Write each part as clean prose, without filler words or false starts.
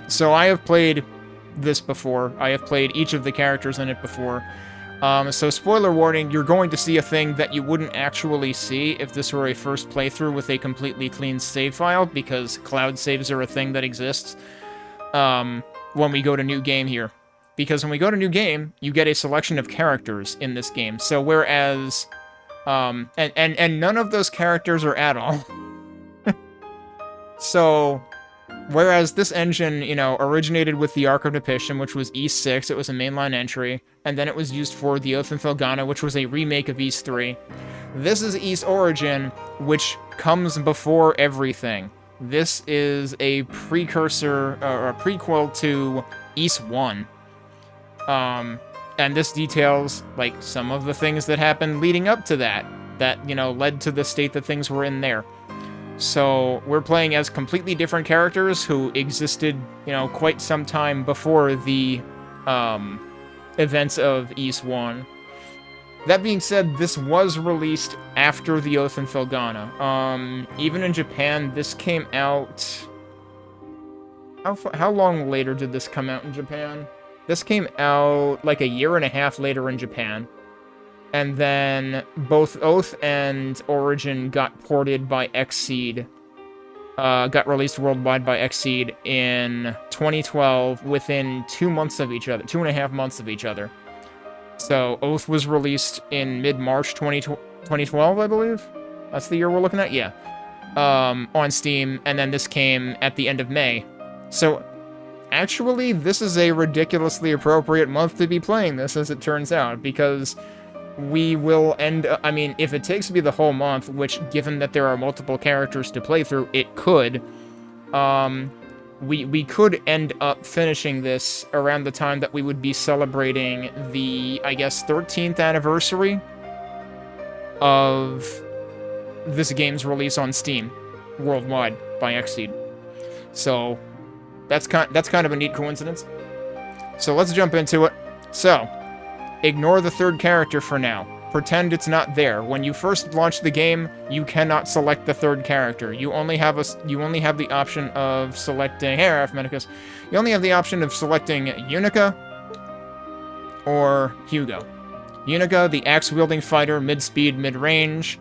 So I have played this before. I have played each of the characters in it before. So spoiler warning, you're going to see a thing that you wouldn't actually see if this were a first playthrough with a completely clean save file, because cloud saves are a thing that exists when we go to new game here. Because when we go to new game, you get a selection of characters in this game. So whereas... and none of those characters are add-on. So... Whereas this engine, you know, originated with the Ark of Napishtim, which was East 6, it was a mainline entry, and then it was used for the Oath and Felghana, which was a remake of East 3. This is East Origin, which comes before everything. This is a precursor, or a prequel to East 1. And this details, like, some of the things that happened leading up to that, you know, led to the state that things were in there. So, we're playing as completely different characters who existed, you know, quite some time before the, events of East 1. That being said, this was released after the Oath and Felghana. Even in Japan, this came out... How long later did this come out in Japan? This came out, like, a year and a half later in Japan. And then both Oath and Origin got ported by Xseed. Got released worldwide by Xseed in 2012, within 2 months of each other, 2.5 months of each other. So Oath was released in mid-March 2012, I believe? That's the year we're looking at? Yeah. On Steam, and then this came at the end of May. So, actually, this is a ridiculously appropriate month to be playing this, as it turns out, because... we will end... I mean, if it takes me the whole month, which, given that there are multiple characters to play through, it could, we could end up finishing this around the time that we would be celebrating the, I guess, 13th anniversary of this game's release on Steam, worldwide, by Xseed. So, that's kind of a neat coincidence. So, let's jump into it. So... ignore the third character for now. Pretend it's not there. When you first launch the game, you cannot select the third character. You only have the option of selecting... Hey, Arithmeticus. You only have the option of selecting Yunica or Hugo. Yunica, the axe-wielding fighter, mid-speed, mid-range.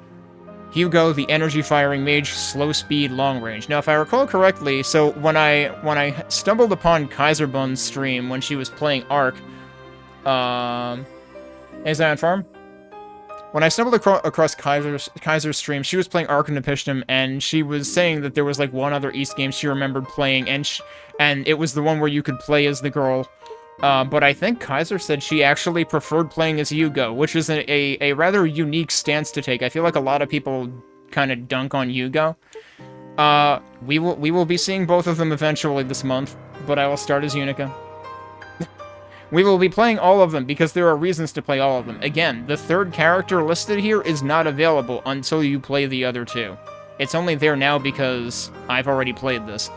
Hugo, the energy-firing mage, slow-speed, long-range. Now, if I recall correctly, so when I stumbled upon Kaiserbun's stream when she was playing Ark, Azion Farm? When I stumbled across Kaiser's stream, she was playing Ark and Napishtim, and she was saying that there was, like, one other East game she remembered playing, and it was the one where you could play as the girl. But I think Kaiser said she actually preferred playing as Yugo, which is a rather unique stance to take. I feel like a lot of people kind of dunk on Yugo. We will be seeing both of them eventually this month, but I will start as Yunica. We will be playing all of them, because there are reasons to play all of them. Again, the third character listed here is not available until you play the other two. It's only there now because I've already played this.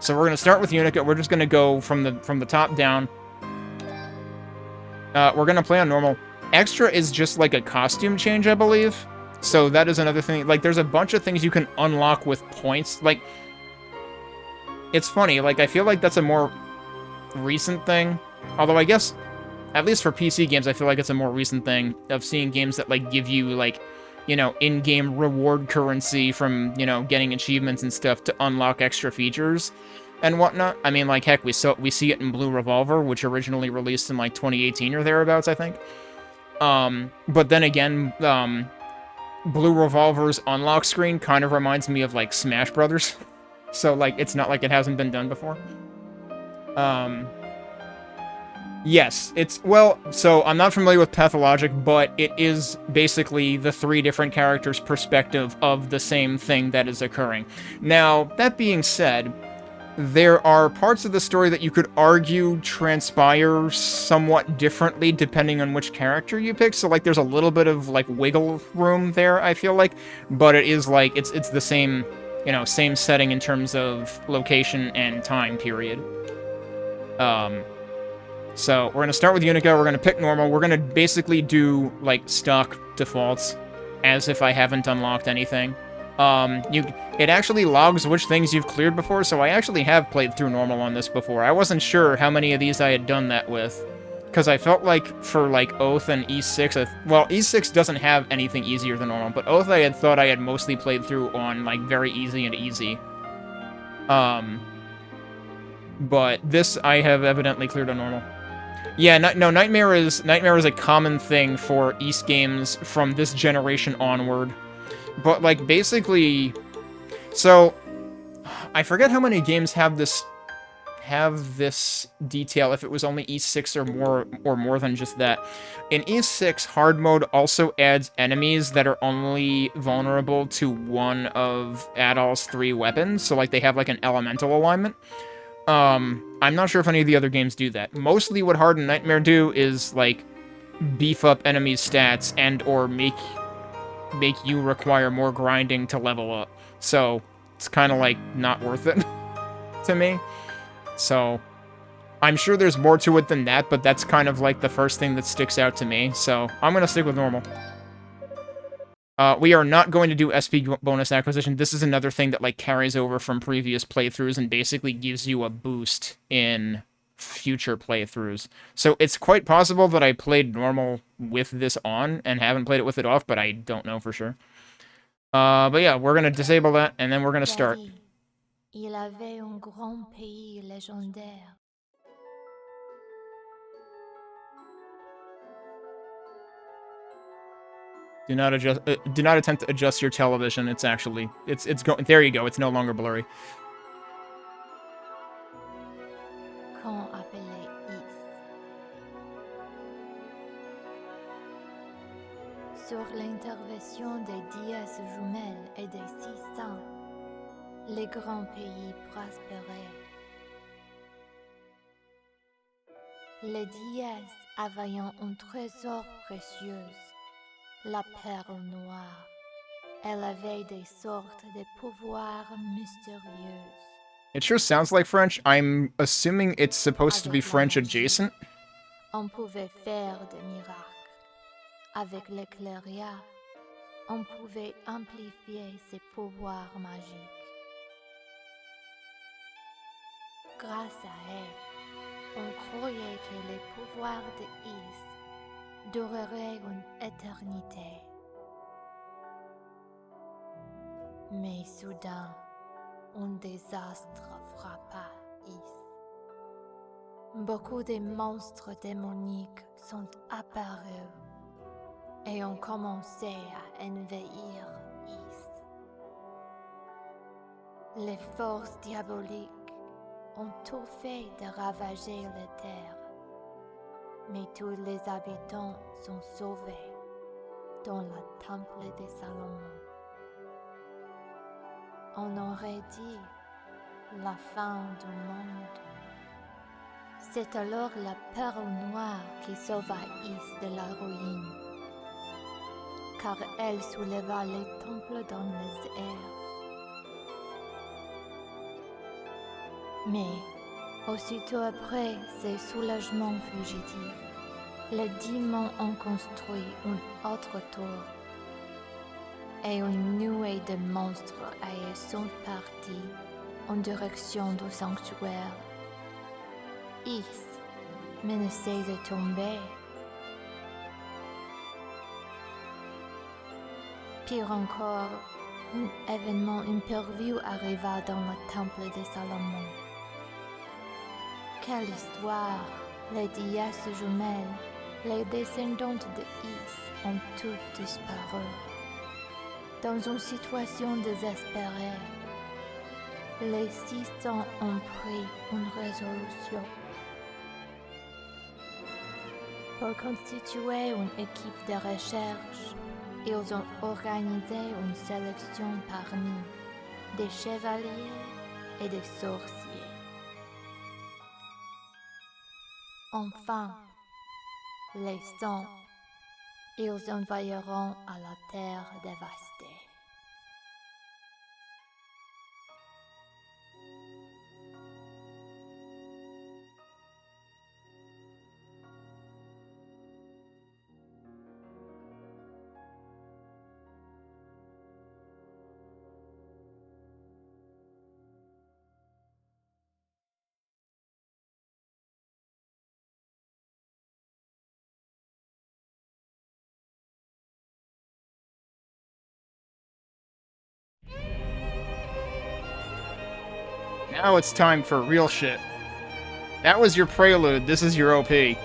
So we're going to start with Yunica. We're just going to go from the top down. We're going to play on normal. Extra is just like a costume change, I believe. So that is another thing. Like, there's a bunch of things you can unlock with points. Like, it's funny. Like, I feel like that's a more recent thing. Although I guess, at least for PC games, I feel like it's a more recent thing of seeing games that, like, give you, like, you know, in-game reward currency from, you know, getting achievements and stuff to unlock extra features and whatnot. I mean, like, heck, we see it in Blue Revolver, which originally released in, like, 2018 or thereabouts, I think. But then again, Blue Revolver's unlock screen kind of reminds me of, like, Smash Brothers. So, like, it's not like it hasn't been done before. Yes, well, so I'm not familiar with Pathologic, but it is basically the three different characters' perspective of the same thing that is occurring. Now, that being said, there are parts of the story that you could argue transpire somewhat differently depending on which character you pick, so, like, there's a little bit of, like, wiggle room there, I feel like, but it is, like, it's the same, you know, same setting in terms of location and time period. So, we're going to start with Yunica, we're going to pick normal, we're going to basically do, like, stock defaults, as if I haven't unlocked anything. It actually logs which things you've cleared before, so I actually have played through normal on this before. I wasn't sure how many of these I had done that with, because I felt like for, like, Oath and E6, well, E6 doesn't have anything easier than normal, but Oath I had thought I had mostly played through on, like, very easy and easy. But this I have evidently cleared on normal. Yeah, no, Nightmare is a common thing for East games from this generation onward. But, like, basically... So, I forget how many games have this detail, if it was only E6 or more than just that. In E6, hard mode also adds enemies that are only vulnerable to one of Adol's 3 weapons, so, like, they have, like, an elemental alignment. I'm not sure if any of the other games do that. Mostly what Hard and Nightmare do is, like, beef up enemies' stats and or make you require more grinding to level up. So, it's kind of, like, not worth it to me. So, I'm sure there's more to it than that, but that's kind of, like, the first thing that sticks out to me. So, I'm gonna stick with normal. We are not going to do SP bonus acquisition. This is another thing that, like, carries over from previous playthroughs and basically gives you a boost in future playthroughs. So it's quite possible that I played normal with this on and haven't played it with it off, but I don't know for sure. But yeah, we're gonna disable that, and then we're gonna start. Il avait un grand pays légendaire. Do not adjust. Do not attempt to adjust your television. It's actually, it's going. There you go. It's no longer blurry. Qu'on appelait Is. Sur l'intervention des dièses jumelles et des 600, les grands pays prospéraient. Les dièses avaient un trésor précieux, la perle noire. Elle avait des sortes de pouvoirs mystérieux. It sure sounds like French. I'm assuming it's supposed to be French adjacent. On pouvait faire des miracles. Avec l'éclairia, on pouvait amplifier ses pouvoirs magiques. Grâce à elle, on croyait que les pouvoirs de Is dureraient une éternité. Mais soudain, un désastre frappa Is. Beaucoup de monstres démoniques sont apparus et ont commencé à envahir Is. Les forces diaboliques ont tout fait de ravager la terre, mais tous les habitants sont sauvés dans le temple de Salomon. On aurait dit la fin du monde. C'est alors la perle noire qui sauva Is de la ruine, car elle souleva les temples dans les airs. Mais, aussitôt après ces soulagements fugitifs, les démons ont construit une autre tour, et une nuée de monstres sont partis en direction du sanctuaire. Is menaçait de tomber. Pire encore, un événement imprévu arriva dans le temple de Salomon. Quelle histoire! Les dièses jumelles, les descendantes de Is, ont toutes disparu. Dans une situation désespérée, les 600 ont pris une résolution. Pour constituer une équipe de recherche, ils ont organisé une sélection parmi des chevaliers et des sorciers. Enfin, les 100, ils envahiront à la terre dévastée. Now it's time for real shit. That was your prelude, this is your OP.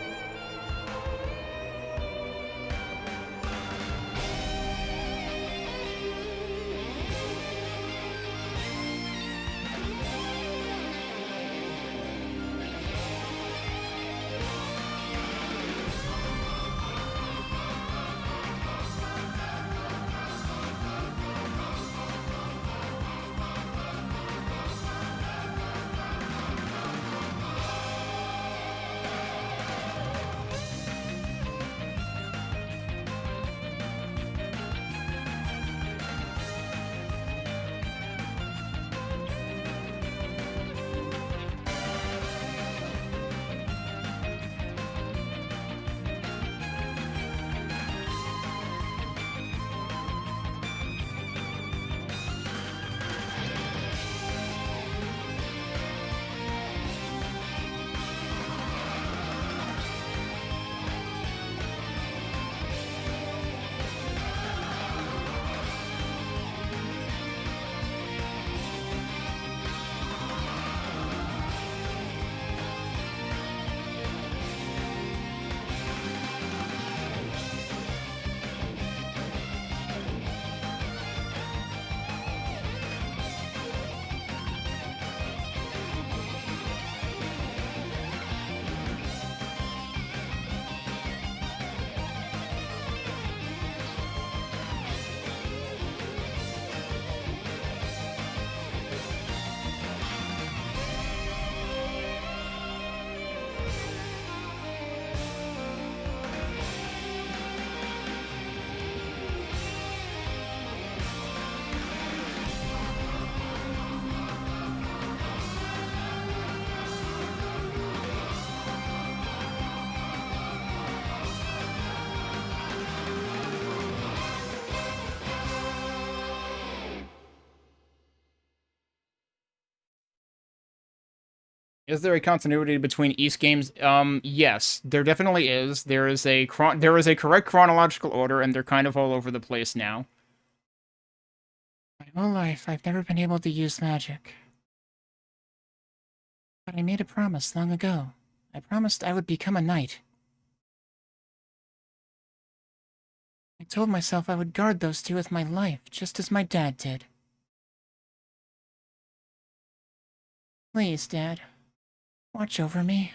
Is there a continuity between East games? Yes, there definitely is. There is a correct chronological order, and they're kind of all over the place now. My whole life, I've never been able to use magic. But I made a promise long ago. I promised I would become a knight. I told myself I would guard those two with my life, just as my dad did. Please, Dad, watch over me.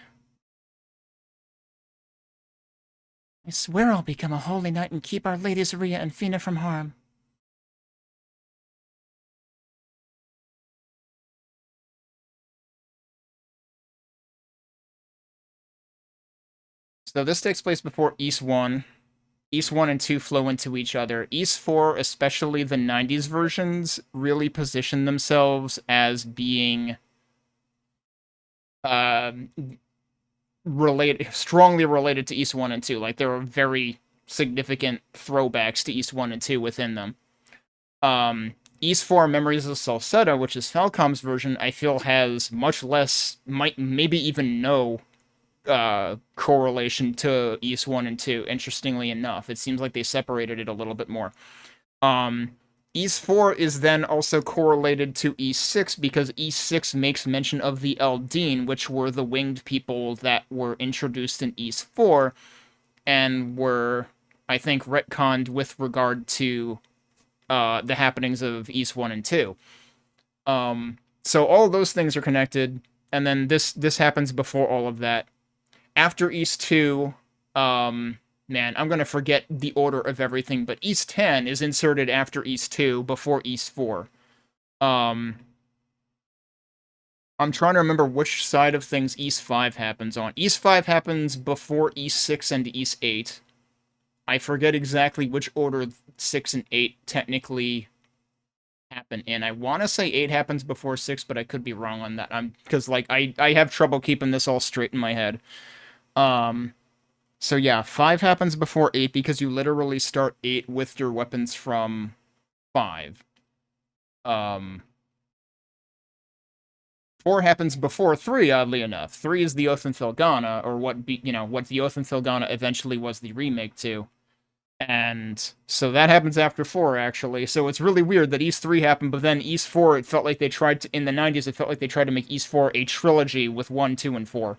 I swear I'll become a holy knight and keep Our Ladies Rhea and Fina from harm. So this takes place before East 1. East 1 and 2 flow into each other. East 4, especially the 90s versions, really position themselves as being um, strongly related to East 1 and 2. Like, there are very significant throwbacks to East 1 and 2 within them. East 4 Memories of Salsetta, which is Falcom's version, I feel has much less, maybe even no correlation to East 1 and 2, interestingly enough. It seems like they separated it a little bit more. East 4 is then also correlated to East 6 because East 6 makes mention of the Eldeen, which were the winged people that were introduced in East 4 and were, I think, retconned with regard to the happenings of East 1 and 2. So all of those things are connected, and then this happens before all of that. After East 2, man, I'm gonna forget the order of everything, but East 10 is inserted after East 2, before East 4. I'm trying to remember which side of things East 5 happens on. East 5 happens before East 6 and East 8. I forget exactly which order 6 and 8 technically happen in. I want to say 8 happens before 6, but I could be wrong on that. Because, like, I have trouble keeping this all straight in my head. So yeah, 5 happens before 8 because you literally start 8 with your weapons from 5. 4 happens before 3, oddly enough. 3 is the Oath and Felgana, or what the Oath and Felgana eventually was the remake to. And so that happens after 4, actually. So it's really weird that East 3 happened, but then East 4, it felt like they tried to, in the 90s, it felt like they tried to make East 4 a trilogy with 1, 2, and 4.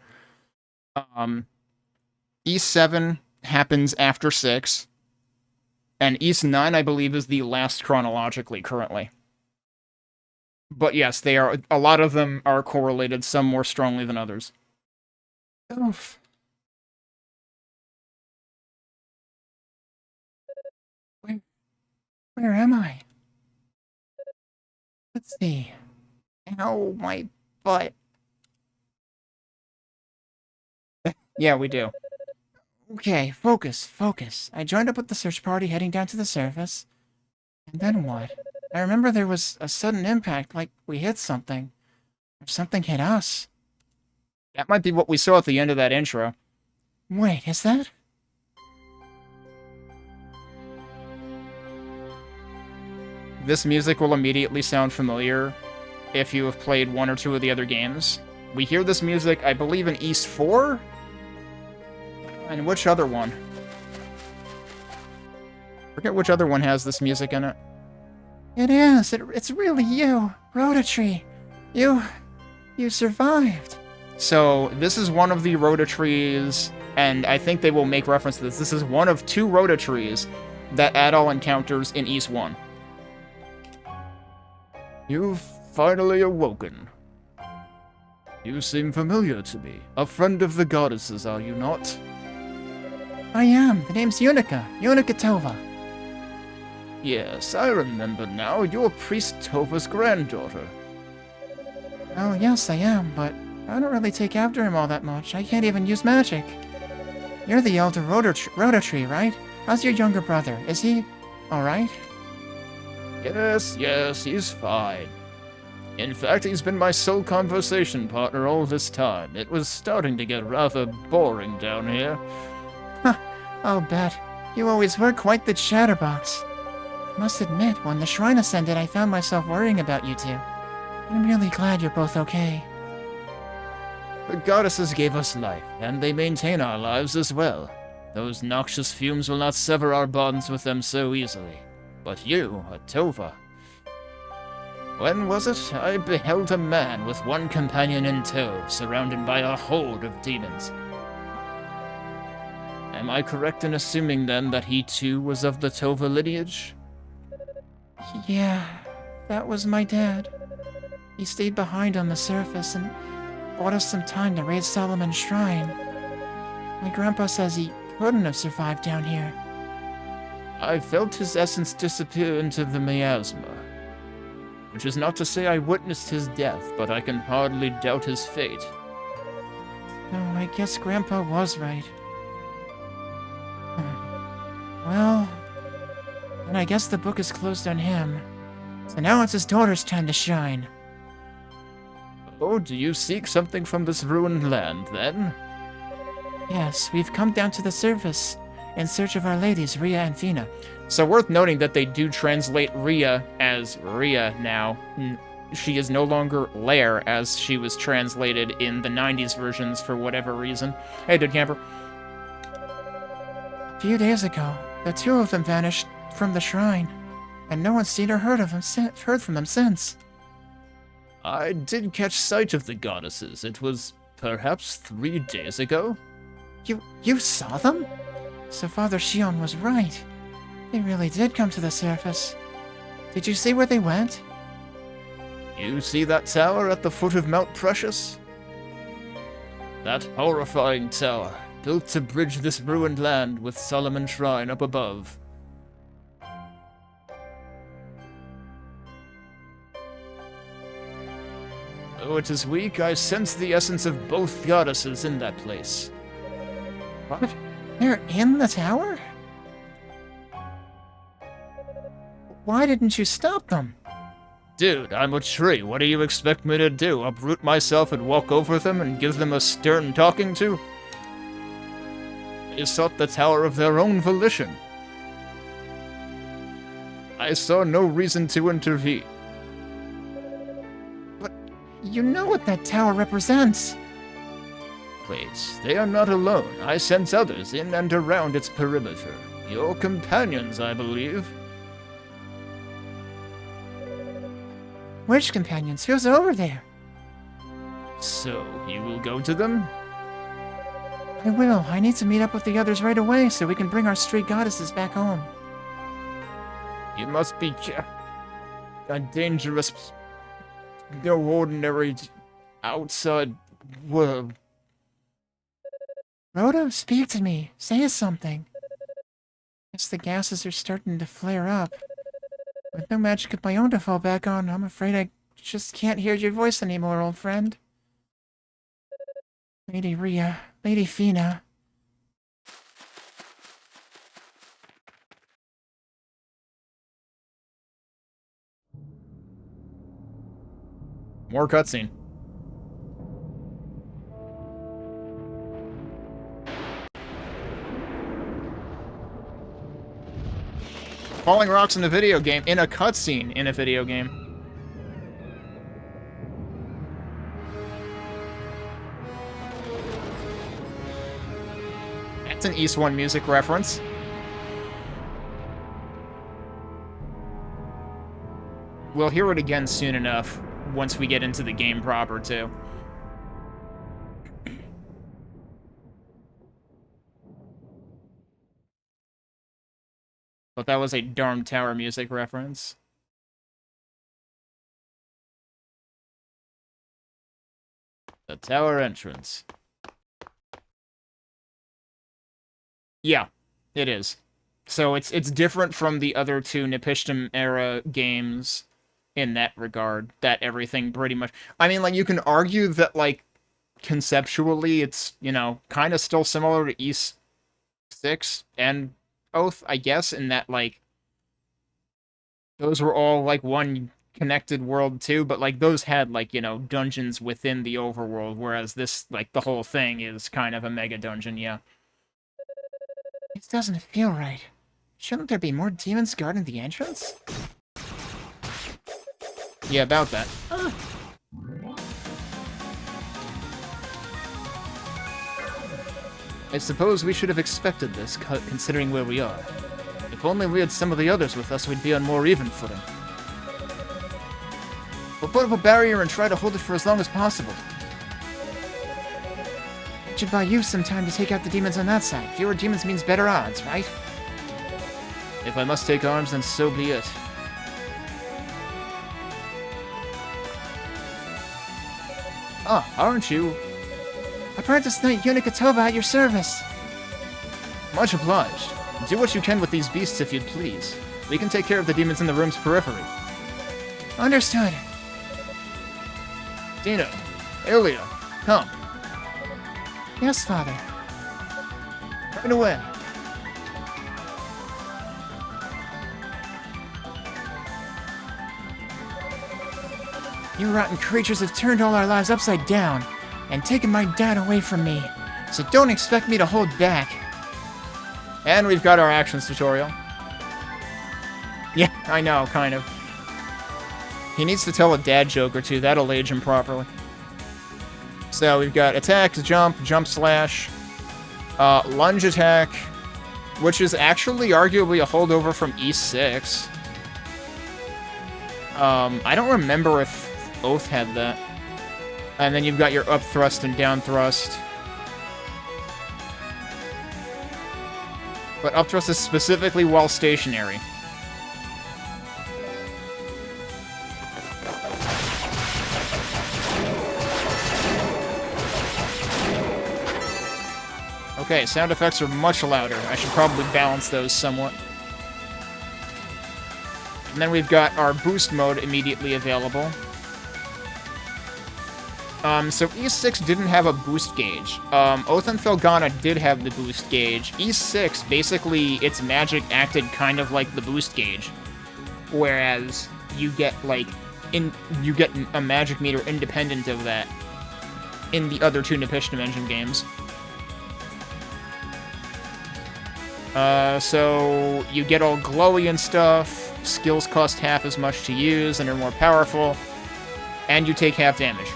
East 7 happens after 6, and East 9, I believe, is the last chronologically currently. But yes, they are, a lot of them are correlated, some more strongly than others. Oof. Where am I? Let's see. Ow, my butt. Yeah, we do. Okay, focus. I joined up with the search party heading down to the surface. And then what? I remember there was a sudden impact, like we hit something. Or something hit us. That might be what we saw at the end of that intro. Wait, is that? This music will immediately sound familiar if you have played 1 or 2 of the other games. We hear this music, I believe, in East 4? And which other one? Forget which other one has this music in it. It is! It's really you! Rototree! You survived! So, this is one of the Rotatrees, and I think they will make reference to this. This is one of 2 Rotatrees that Adol encounters in East 1. You've finally awoken. You seem familiar to me. A friend of the goddesses, are you not? I am. The name's Yunica. Yunica Tova. Yes, I remember now. You're Priest Tova's granddaughter. Oh, yes, I am, but I don't really take after him all that much. I can't even use magic. You're the elder Rototree, right? How's your younger brother? Is he alright? Yes, he's fine. In fact, he's been my sole conversation partner all this time. It was starting to get rather boring down here. Huh, I'll bet. You always were quite the chatterbox. Must admit, when the shrine ascended, I found myself worrying about you two. I'm really glad you're both okay. The goddesses gave us life, and they maintain our lives as well. Those noxious fumes will not sever our bonds with them so easily. But you, a Tova. When was it? I beheld a man with one companion in tow, surrounded by a horde of demons. Am I correct in assuming, then, that he too was of the Tova lineage? Yeah, that was my dad. He stayed behind on the surface and bought us some time to raid Solomon's shrine. My grandpa says he couldn't have survived down here. I felt his essence disappear into the miasma. Which is not to say I witnessed his death, but I can hardly doubt his fate. Oh, I guess Grandpa was right. Well, then I guess the book is closed on him. So now it's his daughter's time to shine. Oh, do you seek something from this ruined land, then? Yes, we've come down to the surface in search of our ladies, Rhea and Fina. So worth noting that they do translate Rhea as Rhea now. She is no longer Lair, as she was translated in the 90s versions for whatever reason. Hey, Dude Camper. A few days ago, the 2 of them vanished from the shrine, and no one's seen or heard from them since. I did catch sight of the goddesses. It was perhaps 3 days ago. You saw them? So Father Shion was right. They really did come to the surface. Did you see where they went? You see that tower at the foot of Mount Precious? That horrifying tower, built to bridge this ruined land with Solomon's Shrine up above. Though it is weak, I sense the essence of both goddesses in that place. What? They're in the tower? Why didn't you stop them? Dude, I'm a tree. What do you expect me to do? Uproot myself and walk over them and give them a stern talking to? They sought the tower of their own volition. I saw no reason to intervene. But you know what that tower represents. Wait, they are not alone. I sense others in and around its perimeter. Your companions, I believe. Which companions? Who's over there? So, you will go to them? I will. I need to meet up with the others right away so we can bring our stray goddesses back home. You must be a dangerous, no ordinary outside world. Rhoda, speak to me. Say something. Guess the gases are starting to flare up. With no magic of my own to fall back on, I'm afraid I just can't hear your voice anymore, old friend. Lady Rhea, Lady Fina. More cutscene. Falling rocks in a video game, in a cutscene in a video game. That's an East 1 music reference. We'll hear it again soon enough, once we get into the game proper, too. But that was a Darm Tower music reference. The tower entrance. Yeah, it is. So it's different from the other two Napishtim era games in that regard, that everything pretty much... I mean, like, you can argue that, like, conceptually it's, you know, kind of still similar to East 6 and Oath, I guess, in that, like, those were all, like, one connected world, too, but, like, those had, like, you know, dungeons within the overworld, whereas this, like, the whole thing is kind of a mega dungeon, yeah. It doesn't feel right. Shouldn't there be more demons guarding the entrance? Yeah, about that. I suppose we should have expected this, considering where we are. If only we had some of the others with us, we'd be on more even footing. We'll put up a barrier and try to hold it for as long as possible. It should buy you some time to take out the demons on that side. Fewer demons means better odds, right? If I must take arms, then so be it. Ah, aren't you? Apprentice Knight Yunica Tova at your service. Much obliged. Do what you can with these beasts if you'd please. We can take care of the demons in the room's periphery. Understood. Dino, Elia, come. Yes, Father. Right away. You rotten creatures have turned all our lives upside down and taken my dad away from me, so don't expect me to hold back. And we've got our actions tutorial. Yeah, I know, kind of. He needs to tell a dad joke or two, that'll age him properly. So we've got attack, jump slash, lunge attack, which is actually arguably a holdover from E6. I don't remember if Oath had that. And then you've got your up thrust and down thrust. But up thrust is specifically while stationary. Okay, sound effects are much louder. I should probably balance those somewhat. And then we've got our boost mode immediately available. So E6 didn't have a boost gauge. Oath and Felghana did have the boost gauge. E6, basically, its magic acted kind of like the boost gauge. Whereas you get, like, you get a magic meter independent of that in the other two Napishtim engine games. So you get all glowy and stuff, skills cost half as much to use and are more powerful, and you take half damage.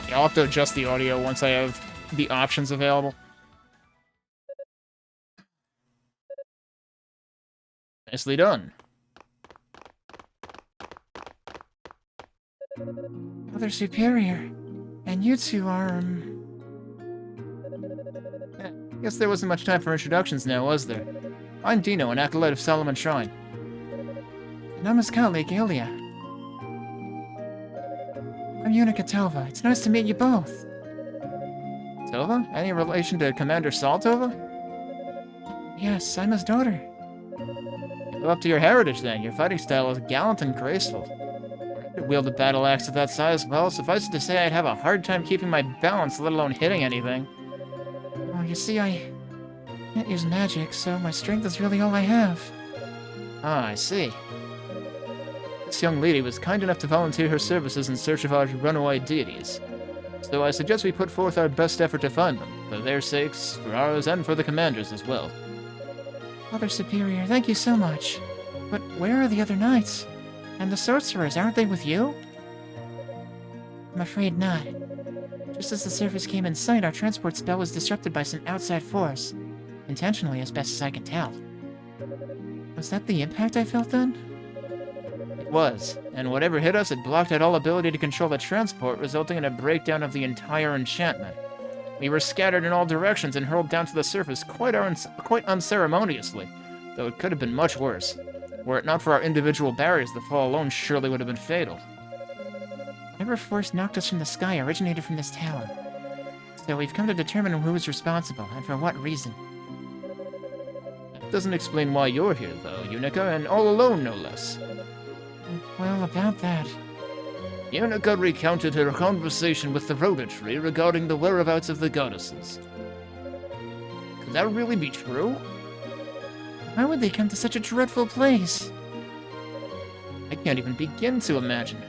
Yeah, I'll have to adjust the audio once I have the options available. Nicely done. Mother Superior. And you two are, Guess there wasn't much time for introductions now, was there? I'm Dino, an acolyte of Solomon Shrine. And I'm his colleague, Ilya. I'm Yunica Tova. It's nice to meet you both. Tova? Any relation to Commander Saltova? Yes, I'm his daughter. Live up to your heritage, then. Your fighting style is gallant and graceful. To wield a battle axe of that size, well, suffice it to say I'd have a hard time keeping my balance, let alone hitting anything. Well, you see, I can't use magic, so my strength is really all I have. Ah, I see. This young lady was kind enough to volunteer her services in search of our runaway deities. So I suggest we put forth our best effort to find them, for their sakes, for ours, and for the commander's as well. Mother Superior, thank you so much. But where are the other knights? And the sorcerers, aren't they with you? I'm afraid not. Just as the surface came in sight, our transport spell was disrupted by some outside force. Intentionally, as best as I can tell. Was that the impact I felt then? It was, and whatever hit us, it blocked out all ability to control the transport, resulting in a breakdown of the entire enchantment. We were scattered in all directions and hurled down to the surface quite unceremoniously, though it could have been much worse. Were it not for our individual barriers, the fall alone surely would have been fatal. Whatever force knocked us from the sky originated from this tower. So we've come to determine who is responsible, and for what reason. That doesn't explain why you're here, though, Yunica, and all alone, no less. Well, about that... Yunica recounted her conversation with the Rhoda Tree regarding the whereabouts of the goddesses. Could that really be true? Why would they come to such a dreadful place? I can't even begin to imagine.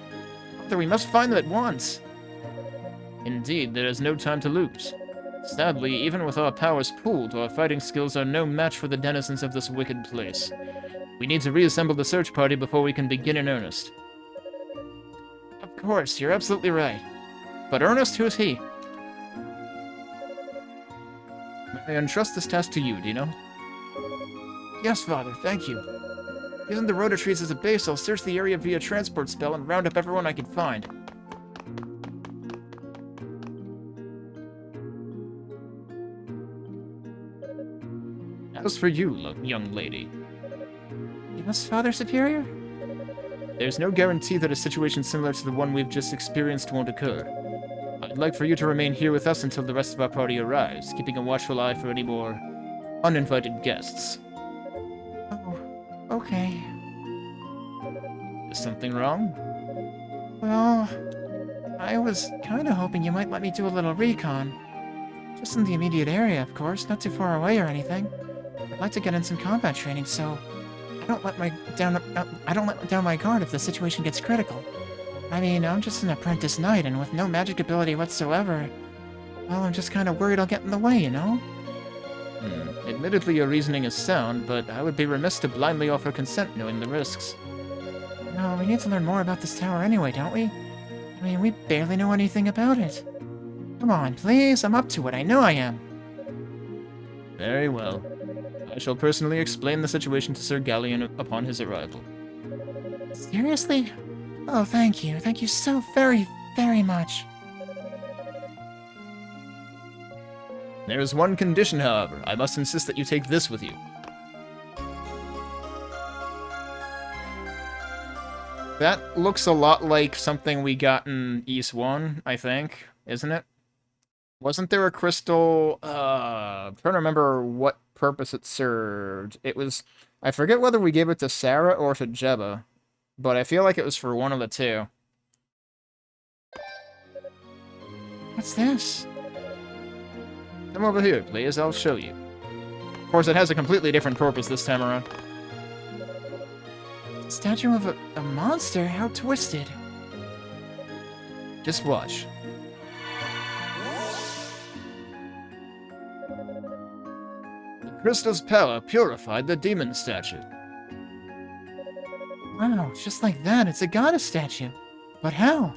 Mother, we must find them at once. Indeed, there is no time to lose. Sadly, even with our powers pooled, our fighting skills are no match for the denizens of this wicked place. We need to reassemble the search party before we can begin in earnest. Of course, you're absolutely right. But Ernest, who's he? May I entrust this task to you, Dino? Yes, Father, thank you. Using the Rhoda trees as a base, I'll search the area via transport spell and round up everyone I can find. As for you, young lady. Yes, Father Superior? There's no guarantee that a situation similar to the one we've just experienced won't occur. I'd like for you to remain here with us until the rest of our party arrives, keeping a watchful eye for any more uninvited guests. Oh, okay. Is something wrong? Well, I was kinda hoping you might let me do a little recon. Just in the immediate area, of course, not too far away or anything. I'd like to get in some combat training, so I don't let down my guard if the situation gets critical. I mean, I'm just an apprentice knight, and with no magic ability whatsoever, well, I'm just kinda worried I'll get in the way, you know? Admittedly, your reasoning is sound, but I would be remiss to blindly offer consent knowing the risks. No, we need to learn more about this tower anyway, don't we? I mean, we barely know anything about it. Come on, please, I'm up to it, I know I am. Very well. I shall personally explain the situation to Sir Galleon upon his arrival. Seriously? Oh, thank you. Thank you so very, very much. There is one condition, however. I must insist that you take this with you. That looks a lot like something we got in East 1, I think, isn't it? Wasn't there a crystal, I'm trying to remember what purpose it served. It was, I forget whether we gave it to Sarah or to Jebba, but I feel like it was for one of the two. What's this? Come over here, please, I'll show you. Of course, it has a completely different purpose this time around. Statue of a monster? How twisted. Just watch. The crystal's power purified the demon statue. Wow, just like that, it's a goddess statue. But how?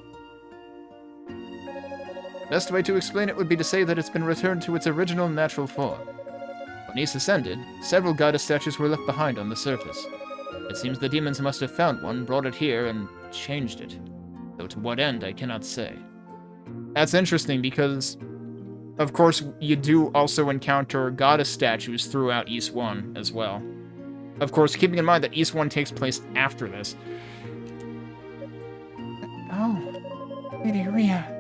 Best way to explain it would be to say that it's been returned to its original natural form. When Ys ascended, several goddess statues were left behind on the surface. It seems the demons must have found one, brought it here, and changed it. Though to what end, I cannot say. That's interesting because, of course, you do also encounter goddess statues throughout Ys 1 as well. Of course, keeping in mind that Ys 1 takes place after this. Oh, Lady Rhea.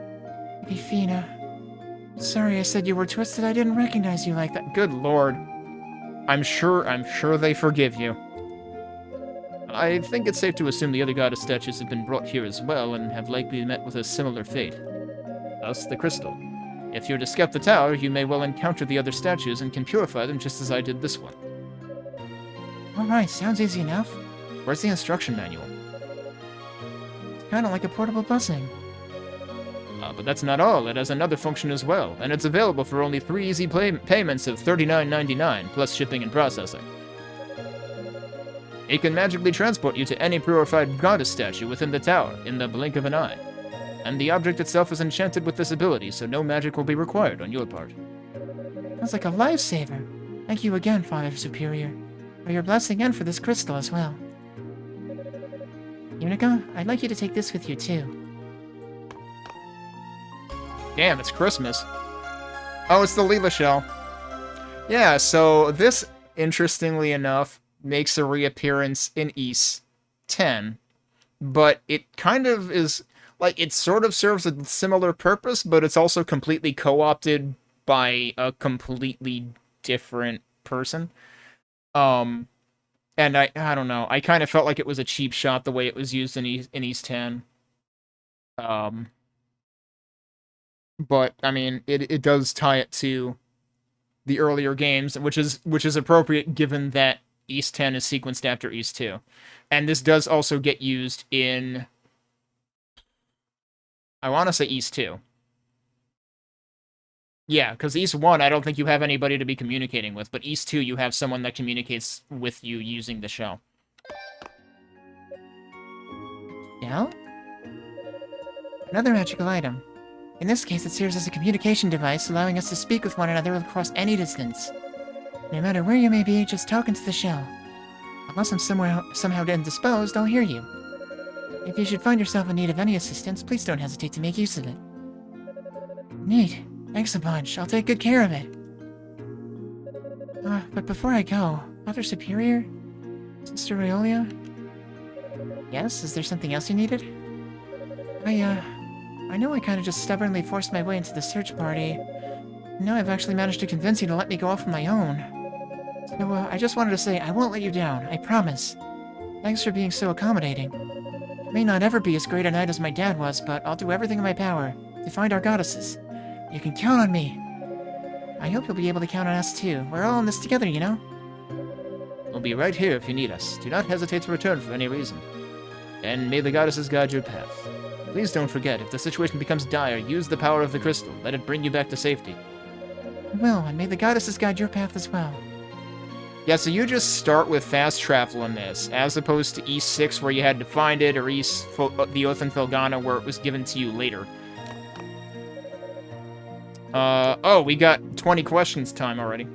Lady Fina. Sorry I said you were twisted. I didn't recognize you like that. Good lord. I'm sure they forgive you. I think it's safe to assume the other goddess statues have been brought here as well, and have likely met with a similar fate. Thus, the crystal. If you're to scout the tower, you may well encounter the other statues and can purify them just as I did this one. Alright, sounds easy enough. Where's the instruction manual? It's kinda like a portable blessing. But that's not all. It has another function as well, and it's available for only 3 easy payments of $39.99, plus shipping and processing. It can magically transport you to any purified goddess statue within the tower, in the blink of an eye. And the object itself is enchanted with this ability, so no magic will be required on your part. Sounds like a lifesaver. Thank you again, Father Superior, for your blessing and for this crystal as well. Yunica, I'd like you to take this with you too. Damn, it's Christmas. Oh, it's the Leela shell. Yeah, so this, interestingly enough, makes a reappearance in Ys 10, but it kind of is, like, it sort of serves a similar purpose, but it's also completely co-opted by a completely different person. And I don't know, I kind of felt like it was a cheap shot the way it was used in Ys 10. But I mean, it does tie it to the earlier games, which is appropriate given that Ys 10 is sequenced after Ys 2. And this does also get used in, I want to say Ys 2. Yeah, because Ys 1, I don't think you have anybody to be communicating with, but Ys 2, you have someone that communicates with you using the shell. Shell? Another magical item. In this case, it serves as a communication device, allowing us to speak with one another across any distance. No matter where you may be, just talk into the shell. Unless I'm somehow indisposed, I'll hear you. If you should find yourself in need of any assistance, please don't hesitate to make use of it. Neat. Thanks a bunch. I'll take good care of it. But before I go, Father Superior? Sister Riolia? Yes? Is there something else you needed? I know I kinda just stubbornly forced my way into the search party. Now I've actually managed to convince you to let me go off on my own. So, I just wanted to say I won't let you down, I promise. Thanks for being so accommodating. It may not ever be as great a knight as my dad was, but I'll do everything in my power to find our goddesses. You can count on me. I hope you'll be able to count on us too. We're all in this together, you know? We'll be right here if you need us. Do not hesitate to return for any reason. And may the goddesses guide your path. Please don't forget, if the situation becomes dire, use the power of the crystal. Let it bring you back to safety. Well, and may the goddesses guide your path as well. Yeah, so you just start with fast travel in this, as opposed to Ys 6 where you had to find it, or the Oath and Felgana where it was given to you later. Oh, we got 20 questions time already.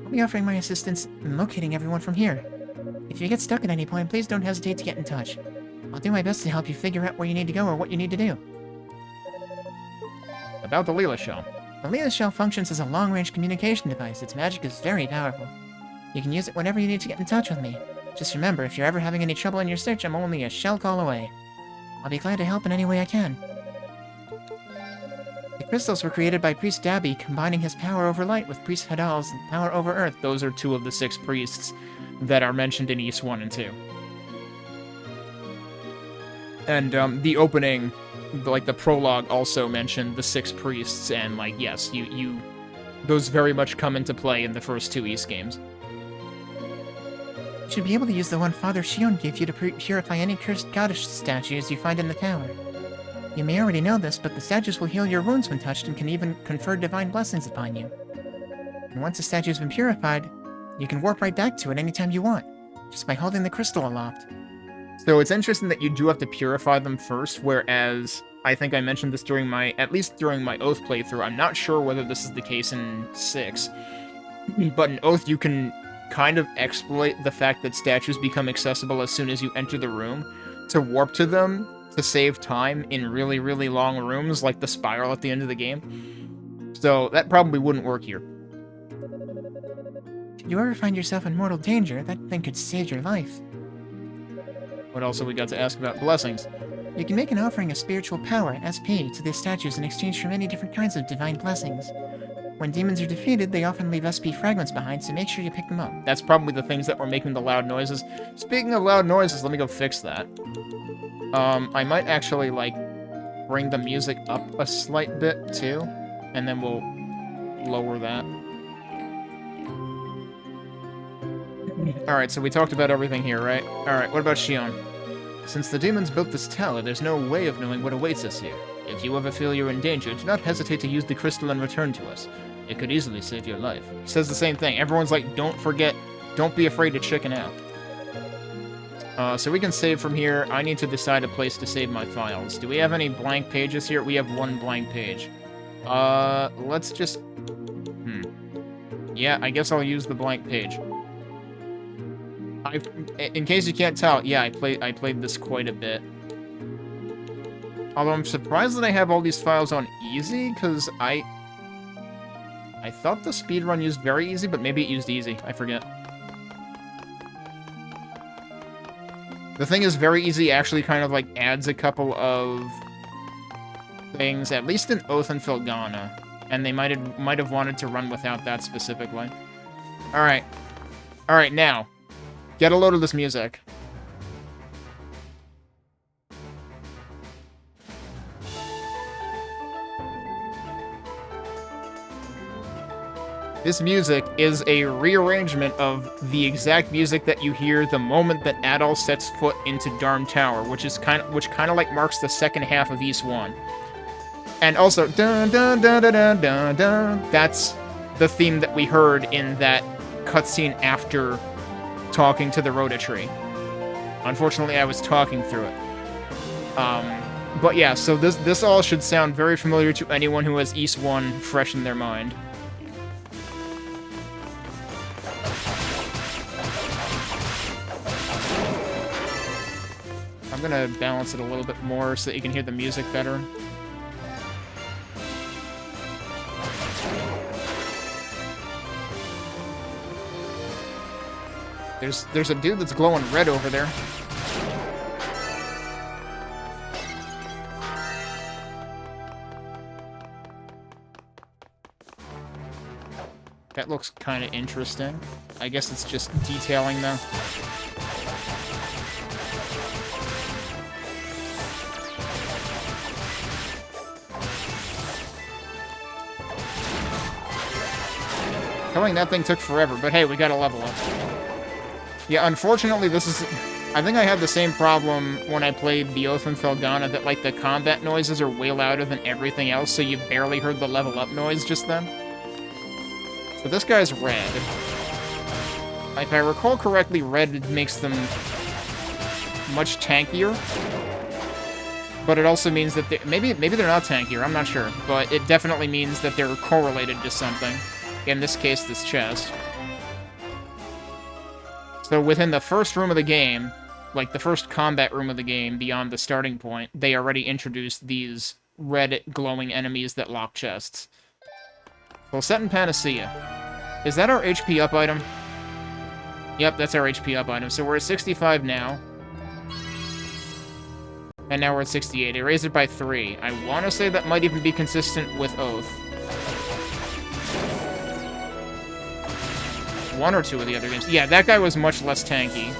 I'll be offering my assistance in locating everyone from here. If you get stuck at any point, please don't hesitate to get in touch. I'll do my best to help you figure out where you need to go or what you need to do. About the Leela shell. The Leela shell functions as a long-range communication device. Its magic is very powerful. You can use it whenever you need to get in touch with me. Just remember, if you're ever having any trouble in your search, I'm only a shell call away. I'll be glad to help in any way I can. The crystals were created by Priest Dabby, combining his power over light with Priest Hadal's power over earth. Those are 2 of the 6 priests that are mentioned in Ys 1 and 2. And the opening, like the prologue, also mentioned the 6 priests, and like, yes, those very much come into play in the first 2 Ys games. You should be able to use the one Father Shion gave you to purify any cursed goddess statues you find in the tower. You may already know this, but the statues will heal your wounds when touched and can even confer divine blessings upon you. And once a statue's been purified, you can warp right back to it anytime you want, just by holding the crystal aloft. So it's interesting that you do have to purify them first, whereas I think I mentioned this during my, at least during my Oath playthrough. I'm not sure whether this is the case in 6. But in Oath, you can kind of exploit the fact that statues become accessible as soon as you enter the room to warp to them to save time in really, really long rooms, like the spiral at the end of the game. So that probably wouldn't work here. If you ever find yourself in mortal danger, that thing could save your life. What else have we got to ask about blessings? You can make an offering of spiritual power, SP, to the statues in exchange for many different kinds of divine blessings. When demons are defeated, they often leave SP fragments behind, so make sure you pick them up. That's probably the things that were making the loud noises. Speaking of loud noises, let me go fix that. I might actually, like, bring the music up a slight bit, too, and then we'll lower that. Alright, so we talked about everything here, right? Alright, what about Shion? Since the demons built this tower, there's no way of knowing what awaits us here. If you ever feel you're in danger, do not hesitate to use the crystal and return to us. It could easily save your life. He says the same thing. Everyone's like, don't forget, don't be afraid to chicken out. So we can save from here. I need to decide a place to save my files. Do we have any blank pages here? We have one blank page. Let's just... Yeah, I guess I'll use the blank page. In case you can't tell, yeah, I played this quite a bit. Although I'm surprised that I have all these files on easy, because I thought the speedrun used very easy, but maybe it used easy. I forget. The thing is, very easy actually kind of, like, adds a couple of things, at least in Oath and Felghana, and they might have wanted to run without that specifically. Alright. Alright, now. Get a load of this music. This music is a rearrangement of the exact music that you hear the moment that Adol sets foot into Darm Tower, which kind of like marks the second half of East 1. And also, dun dun dun dun dun dun dun. That's the theme that we heard in that cutscene after talking to the Rhoda tree. Unfortunately, I was talking through it. But yeah, so this all should sound very familiar to anyone who has East 1 fresh in their mind. I'm gonna balance it a little bit more so that you can hear the music better. There's a dude that's glowing red over there. That looks kind of interesting. I guess it's just detailing though. Killing that thing took forever, but hey, we got a level up. Yeah, unfortunately, this is... I think I had the same problem when I played the Oath and Felghana, that, like, the combat noises are way louder than everything else, so you barely heard the level up noise just then. So this guy's red. If I recall correctly, red makes them much tankier. But it also means that they... Maybe they're not tankier, I'm not sure. But it definitely means that they're correlated to something. In this case, this chest. So within the first room of the game, like the first combat room of the game, beyond the starting point, they already introduced these red glowing enemies that lock chests. Pulset and Panacea. Is that our HP up item? Yep, that's our HP up item. So we're at 65 now. And now we're at 68. I raised it by 3. I want to say that might even be consistent with Oath. One or two of the other games. Yeah, that guy was much less tanky.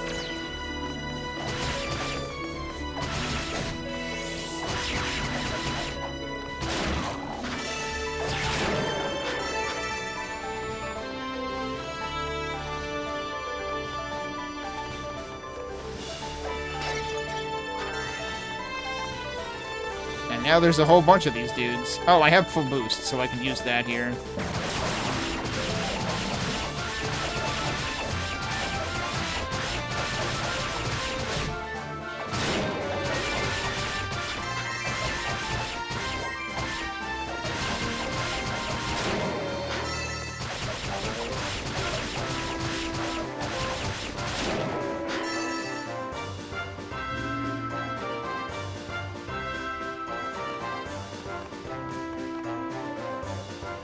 And now there's a whole bunch of these dudes. Oh, I have full boost, so I can use that here.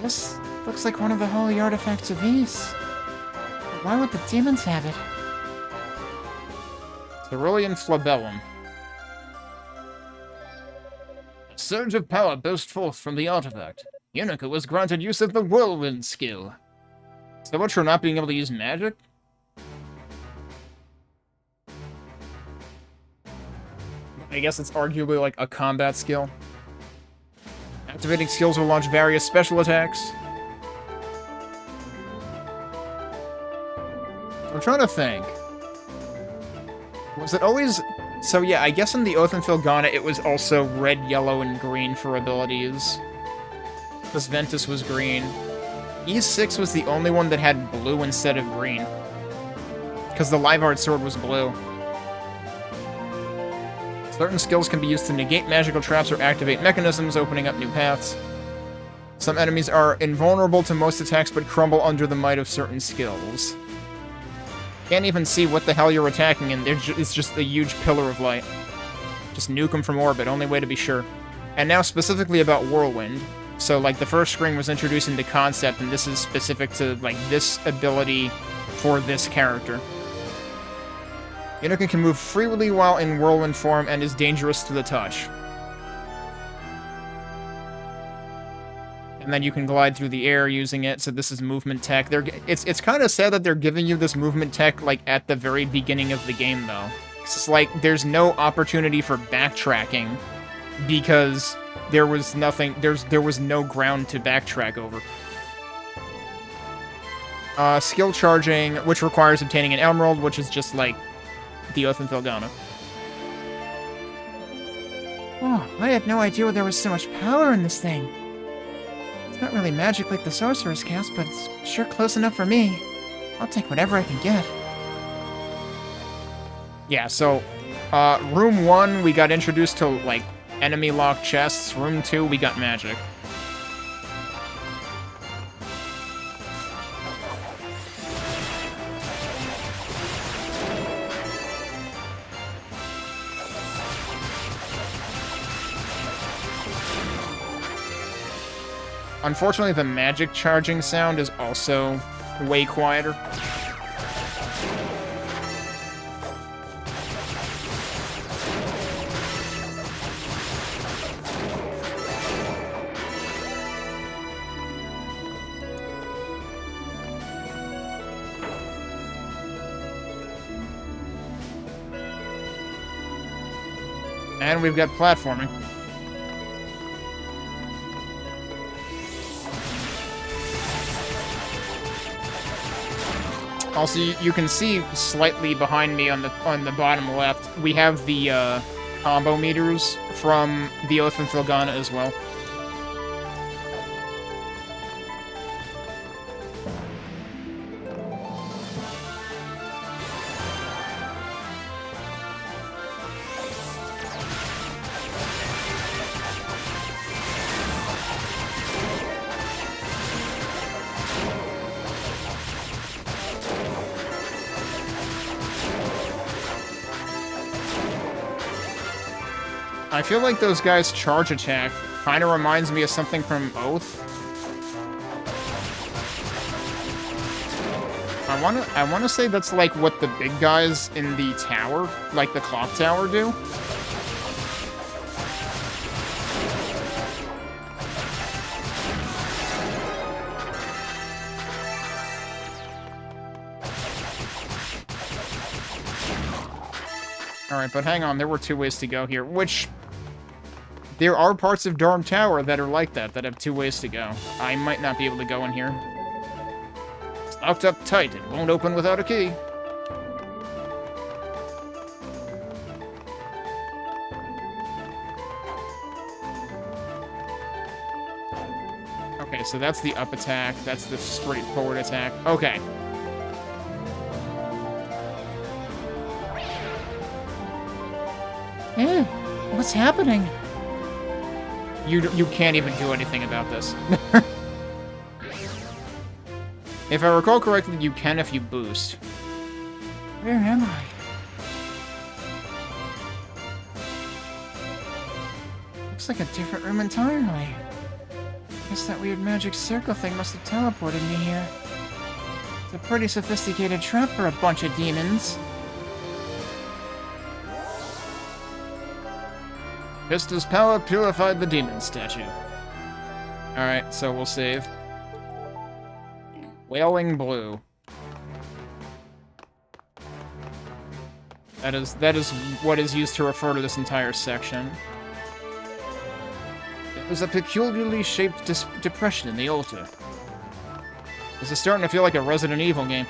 This looks like one of the holy artifacts of Ys. But why would the demons have it? Cerulean Flabellum. A surge of power burst forth from the artifact. Yunica was granted use of the whirlwind skill. Is that what for not being able to use magic? I guess it's arguably like a combat skill. Activating skills will launch various special attacks. I'm trying to think. Was it always... So yeah, I guess in the Oath and Filgana it was also red, yellow, and green for abilities. Because Ventus was green. E6 was the only one that had blue instead of green. Because the Livard Sword was blue. Certain skills can be used to negate magical traps or activate mechanisms, opening up new paths. Some enemies are invulnerable to most attacks, but crumble under the might of certain skills. Can't even see what the hell you're attacking, and it's just a huge pillar of light. Just nuke them from orbit, only way to be sure. And now specifically about Whirlwind. So, like, the first screen was introducing the concept, and this is specific to, like, this ability for this character. Yunica can move freely while in whirlwind form and is dangerous to the touch. And then you can glide through the air using it, so this is movement tech. It's kind of sad that they're giving you this movement tech, like, at the very beginning of the game, though. It's like, there's no opportunity for backtracking, because there was nothing, there was no ground to backtrack over. Skill charging, which requires obtaining an emerald, which is just, like, the Oath and Filgana. Oh, I had no idea there was so much power in this thing. It's not really magic like the Sorcerer's Cast, but it's sure close enough for me. I'll take whatever I can get. Yeah, so, Room 1, we got introduced to, like, enemy-locked chests. Room 2, we got magic. Unfortunately, the magic charging sound is also way quieter. And we've got platforming. Also, you can see slightly behind me on the bottom left, we have the combo meters from the Oath and Filgana as well. I feel like those guys' charge attack kind of reminds me of something from Oath. I wanna say that's like what the big guys in the tower, like the clock tower, do. Alright, but hang on, there were 2 ways to go here, which... There are parts of Darm Tower that are like that have 2 ways to go. I might not be able to go in here. It's locked up tight. It won't open without a key. Okay, so that's the up attack. That's the straightforward attack. Okay. Eh, what's happening? You can't even do anything about this. If I recall correctly, you can if you boost. Where am I? Looks like a different room entirely. Guess that weird magic circle thing must have teleported me here. It's a pretty sophisticated trap for a bunch of demons. Pista's power purified the demon statue. Alright, so we'll save. Wailing Blue. That is what is used to refer to this entire section. It was a peculiarly shaped depression in the altar. This is starting to feel like a Resident Evil game.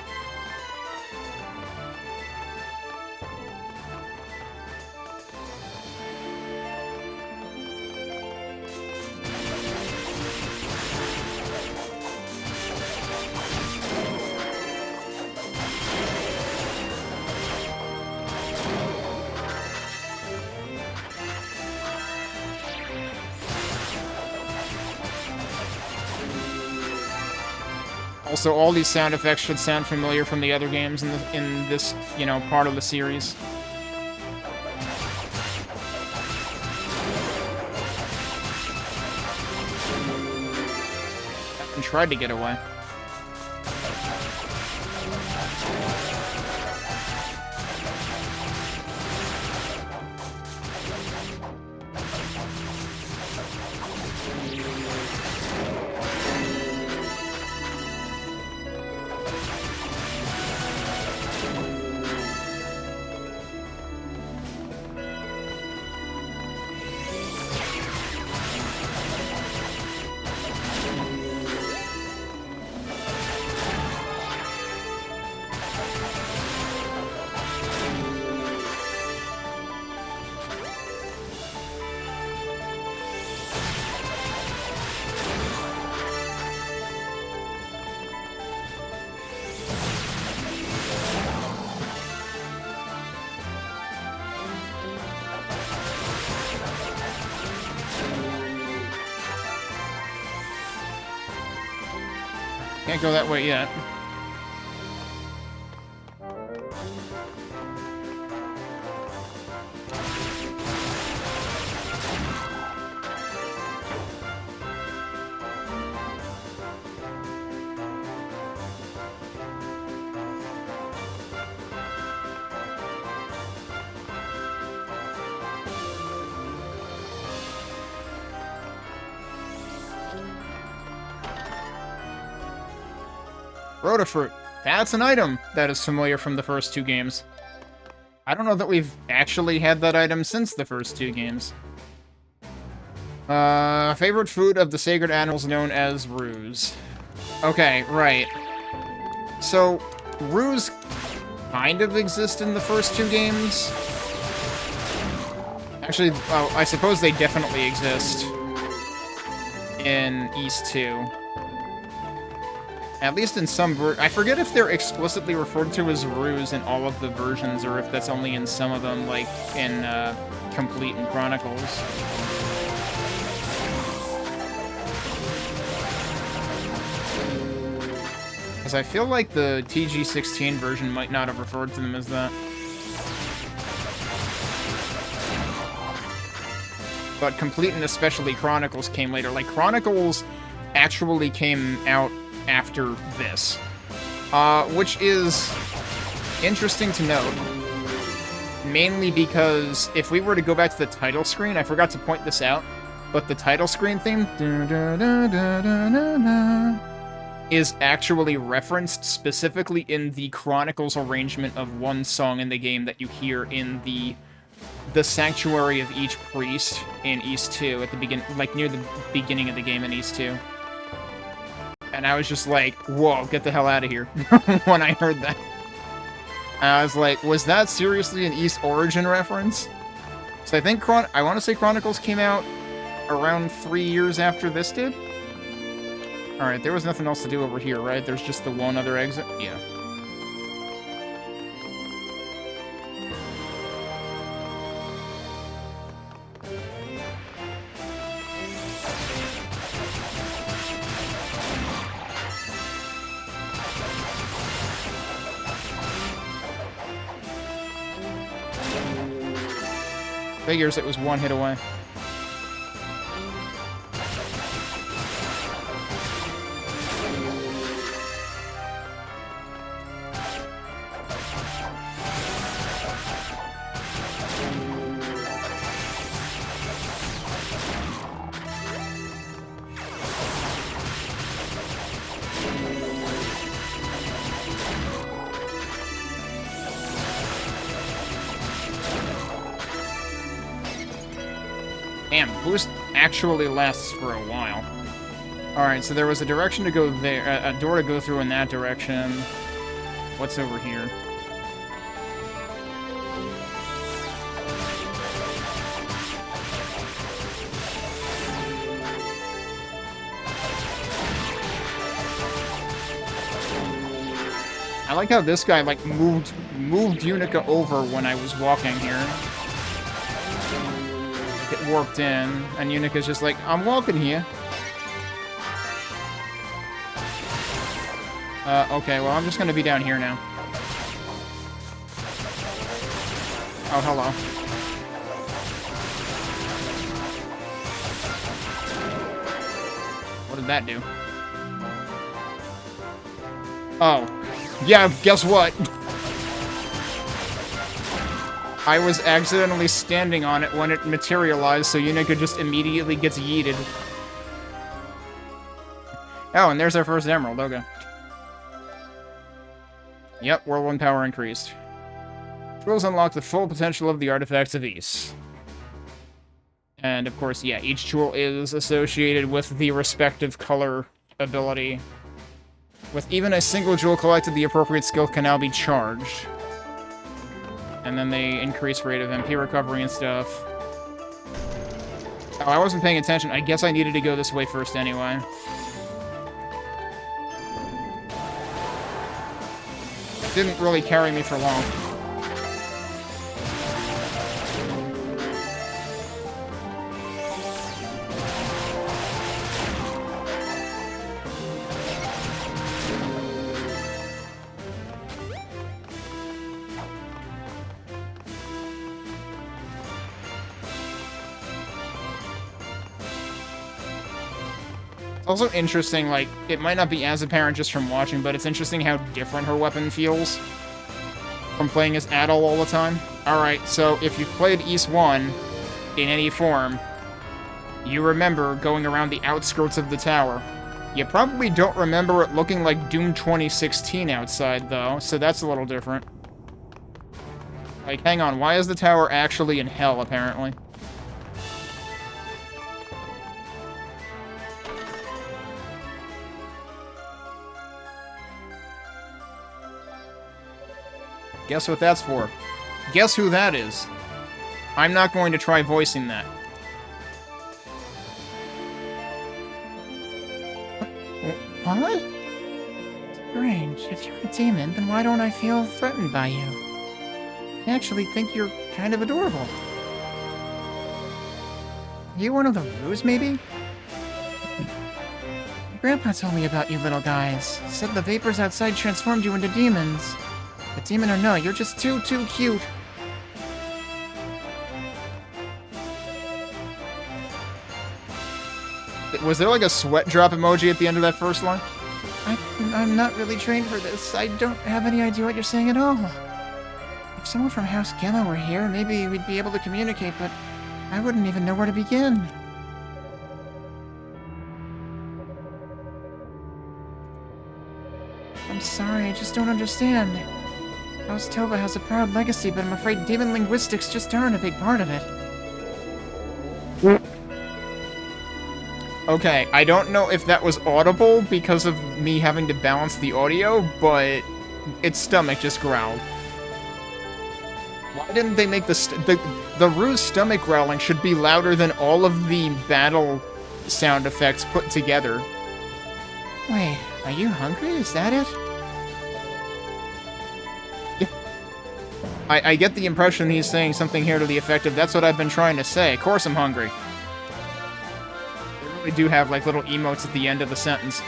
Also, all these sound effects should sound familiar from the other games in this, you know, part of the series. And tried to get away. Can't go that way yet. Rotafruit. That's an item that is familiar from the first two games. I don't know that we've actually had that item since the first two games. Favorite food of the sacred animals known as roos. Okay, right. So, roos kind of exist in the first two games. Actually, I suppose they definitely exist in East 2. At least in some I forget if they're explicitly referred to as roos in all of the versions, or if that's only in some of them, like in Complete and Chronicles. Because I feel like the TG16 version might not have referred to them as that. But Complete and especially Chronicles came later. Like, Chronicles actually came out after this. Which is interesting to note. Mainly because if we were to go back to the title screen, I forgot to point this out, but the title screen theme is actually referenced specifically in the Chronicles arrangement of one song in the game that you hear in the Sanctuary of each priest in East 2 at the like near the beginning of the game in East 2. And I was just like, whoa, get the hell out of here when I heard that. And I was like, was that seriously an East Origin reference? So I think I want to say Chronicles came out around 3 years after this did? Alright, there was nothing else to do over here, right? There's just the one other exit? Yeah. Figures it was one hit away. Damn, boost actually lasts for a while. Alright, so there was a direction to go there, a door to go through in that direction. What's over here? I like how this guy, like, moved Yunica over when I was walking here. It warped in, and Unica's just like, I'm walking here. Okay, well, I'm just gonna be down here now. Oh, hello. What did that do? Oh. Yeah, guess what? I was accidentally standing on it when it materialized, so Yunica just immediately gets yeeted. Oh, and there's our first emerald, okay. Yep, whirlwind power increased. Jewels unlock the full potential of the artifacts of Ys. And, of course, yeah, each jewel is associated with the respective color ability. With even a single jewel collected, the appropriate skill can now be charged. And then they increase rate of MP recovery and stuff. Oh, I wasn't paying attention. I guess I needed to go this way first anyway. Didn't really carry me for long. Also interesting, like, it might not be as apparent just from watching, but it's interesting how different her weapon feels from playing as Adol all the time. Alright, so if you've played Ys 1 in any form, you remember going around the outskirts of the tower. You probably don't remember it looking like Doom 2016 outside, though, so that's a little different. Like, hang on, why is the tower actually in hell, apparently? Guess what that's for? Guess who that is? I'm not going to try voicing that. What? Strange. If you're a demon, then why don't I feel threatened by you? I actually think you're kind of adorable. Are you one of the Roos, maybe? Grandpa told me about you little guys. Said the vapors outside transformed you into demons. But demon or no, you're just too cute. Was there like a sweat drop emoji at the end of that first line? I'm not really trained for this. I don't have any idea what you're saying at all. If someone from House Gemma were here, maybe we'd be able to communicate, but I wouldn't even know where to begin. I'm sorry, I just don't understand. House Tova has a proud legacy, but I'm afraid demon linguistics just aren't a big part of it. Okay, I don't know if that was audible because of me having to balance the audio, but its stomach just growled. Why didn't they make the Rue's stomach growling should be louder than all of the battle sound effects put together. Wait, are you hungry? Is that it? I get the impression he's saying something here to the effect of, that's what I've been trying to say. Of course I'm hungry. They really do have, like, little emotes at the end of the sentence.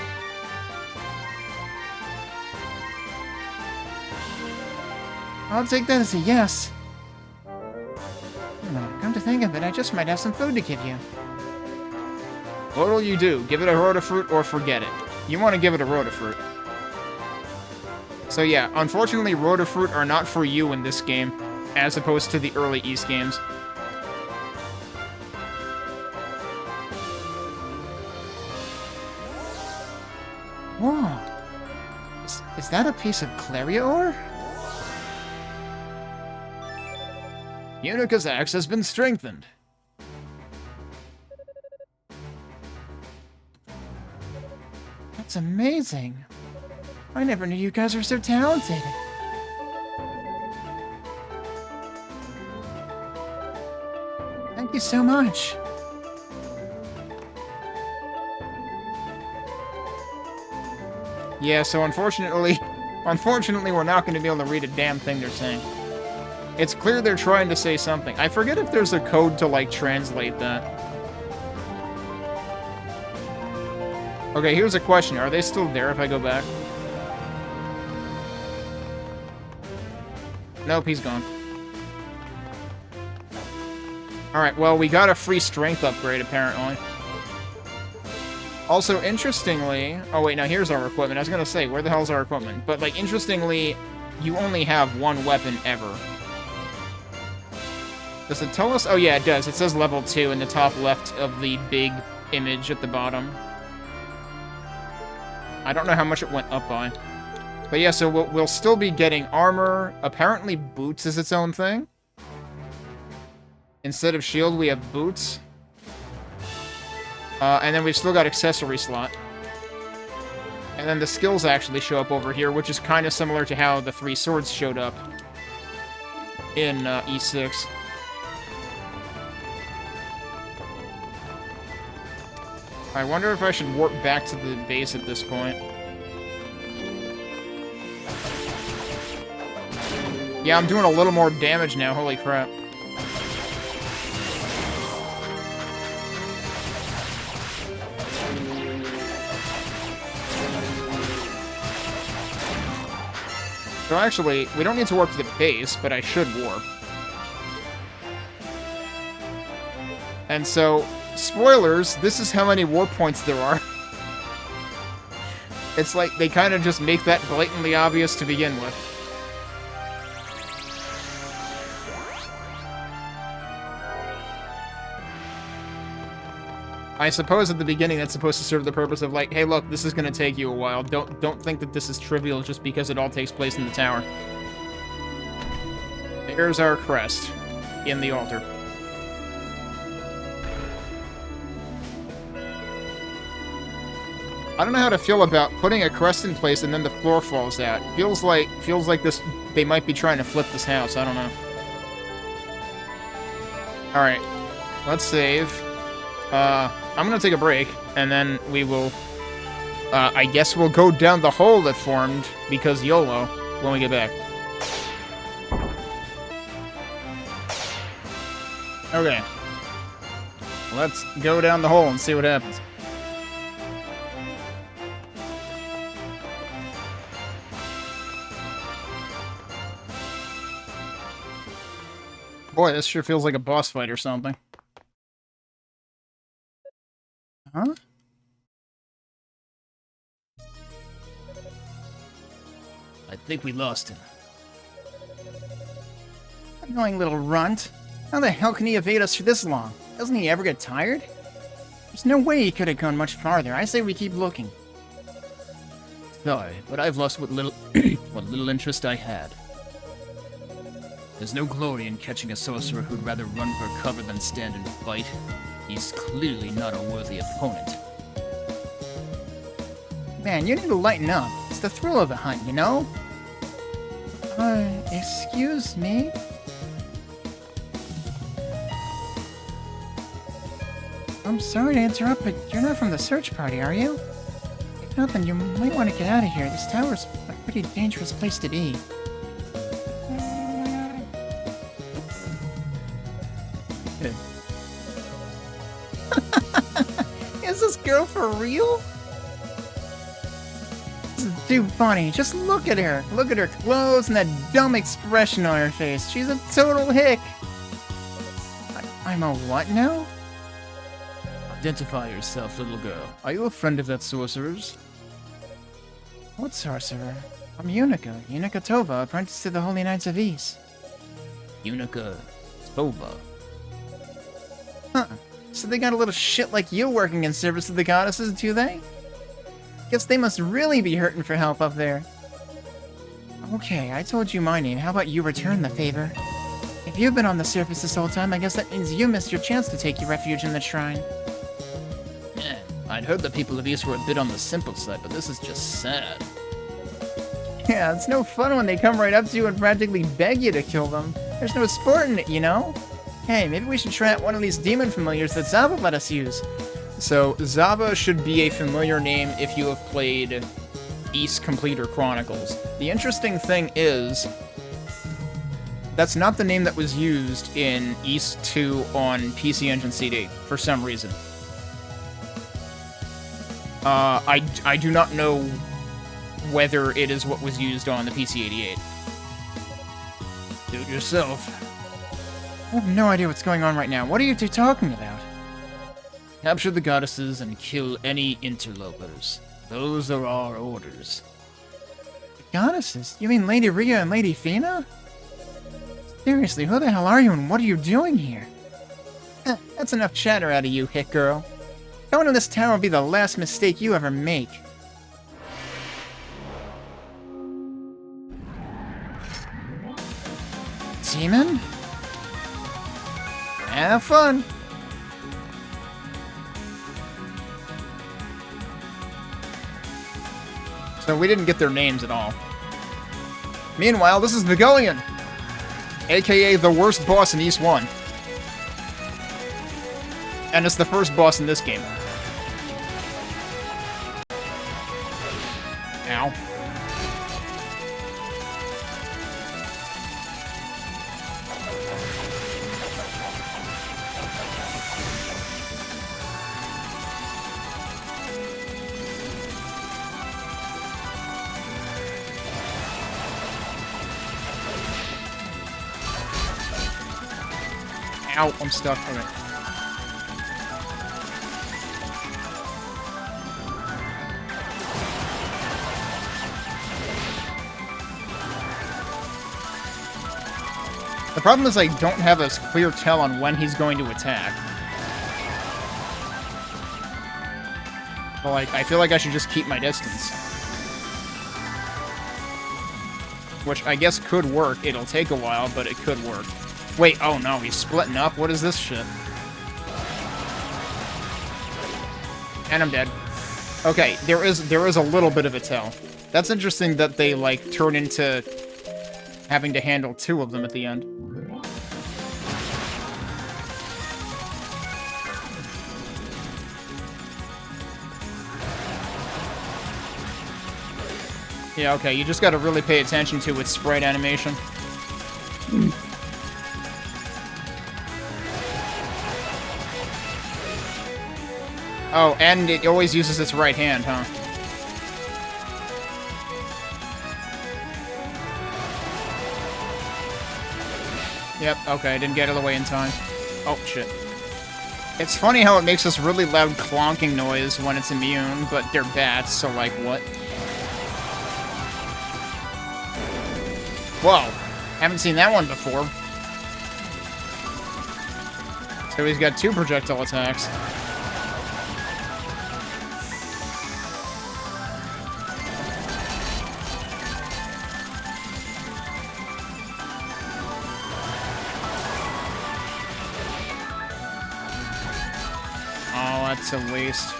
I'll take that as a yes. Come to think of it, I just might have some food to give you. What'll you do? Give it a rotafruit or forget it? You want to give it a rotafruit. So yeah, unfortunately rotafruit are not for you in this game, as opposed to the early Ys games. Whoa. Is that a piece of Claria ore? Yunica's axe has been strengthened. That's amazing. I never knew you guys were so talented. Thank you so much. Yeah, so unfortunately, we're not going to be able to read a damn thing they're saying. It's clear they're trying to say something. I forget if there's a code to, like, translate that. Okay, here's a question. Are they still there if I go back? Nope, he's gone. Alright, well, we got a free strength upgrade, apparently. Also, interestingly... Oh, wait, now here's our equipment. I was gonna say, where the hell's our equipment? But, like, interestingly, you only have one weapon ever. Does it tell us? Oh, yeah, it does. It says level 2 in the top left of the big image at the bottom. I don't know how much it went up by. But yeah, so we'll still be getting armor. Apparently, boots is its own thing. Instead of shield, we have boots. And then we've still got accessory slot. And then the skills actually show up over here, which is kind of similar to how the 3 swords showed up in E6. I wonder if I should warp back to the base at this point. Yeah, I'm doing a little more damage now, holy crap. So actually, we don't need to warp to the base, but I should warp. And so, spoilers, this is how many warp points there are. It's like they kind of just make that blatantly obvious to begin with. I suppose at the beginning that's supposed to serve the purpose of like, hey look, this is gonna take you a while. Don't think that this is trivial just because it all takes place in the tower. There's our crest in the altar. I don't know how to feel about putting a crest in place and then the floor falls out. Feels like this they might be trying to flip this house. I don't know. All right, let's save. I'm gonna take a break, and then we will, I guess we'll go down the hole that formed, because YOLO, when we get back. Okay. Let's go down the hole and see what happens. Boy, this sure feels like a boss fight or something. Huh? I think we lost him. Annoying little runt. How the hell can he evade us for this long? Doesn't he ever get tired? There's no way he could have gone much farther. I say we keep looking. Sorry, but I've lost what little what little interest I had. There's no glory in catching a sorcerer who'd rather run for cover than stand and fight. He's clearly not a worthy opponent. Man, you need to lighten up. It's the thrill of the hunt, you know? Excuse me? I'm sorry to interrupt, but you're not from the search party, are you? If not, then you might want to get out of here. This tower's a pretty dangerous place to be. Is this girl for real? This is too funny. Just look at her. Look at her clothes and that dumb expression on her face. She's a total hick. I'm a what now? Identify yourself, little girl. Are you a friend of that sorcerer's? What sorcerer? I'm Yunica. Yunica Tova, apprentice to the Holy Knights of Ys. Yunica Tova. Huh. So they got a little shit like you working in service of the goddesses, do they? Guess they must really be hurting for help up there. Okay, I told you my name. How about you return the favor? If you've been on the surface this whole time, I guess that means you missed your chance to take your refuge in the shrine. I'd heard that people of East were a bit on the simple side, but this is just sad. Yeah, it's no fun when they come right up to you and practically beg you to kill them. There's no sport in it, you know? Hey, maybe we should try out one of these demon familiars that Zava let us use. So, Zava should be a familiar name if you have played East Completer Chronicles. The interesting thing is, that's not the name that was used in East 2 on PC Engine CD, for some reason. I do not know whether it is what was used on the PC-88. Do it yourself. I have no idea what's going on right now. What are you two talking about? Capture the goddesses and kill any interlopers. Those are our orders. Goddesses? You mean Lady Rhea and Lady Fina? Seriously, who the hell are you and what are you doing here? That's enough chatter out of you, hit girl. Going to this town will be the last mistake you ever make. Demon? Have fun. So we didn't get their names at all. Meanwhile, this is Vigilian, aka the worst boss in East 1. And it's the first boss in this game. Ow. Ow, I'm stuck. Okay. The problem is I don't have a clear tell on when he's going to attack. But, like, I feel like I should just keep my distance. Which I guess could work. It'll take a while, but it could work. Wait, oh no, he's splitting up? What is this shit? And I'm dead. Okay, there is a little bit of a tell. That's interesting that they, like, turn into having to handle two of them at the end. Yeah, okay, you just gotta really pay attention to its sprite animation. Oh, and it always uses its right hand, huh? Yep, okay, I didn't get it away in time. Oh, shit. It's funny how it makes this really loud clonking noise when it's immune, but they're bats, so like, what? Whoa, haven't seen that one before. So he's got two projectile attacks. Oh, that's a waste.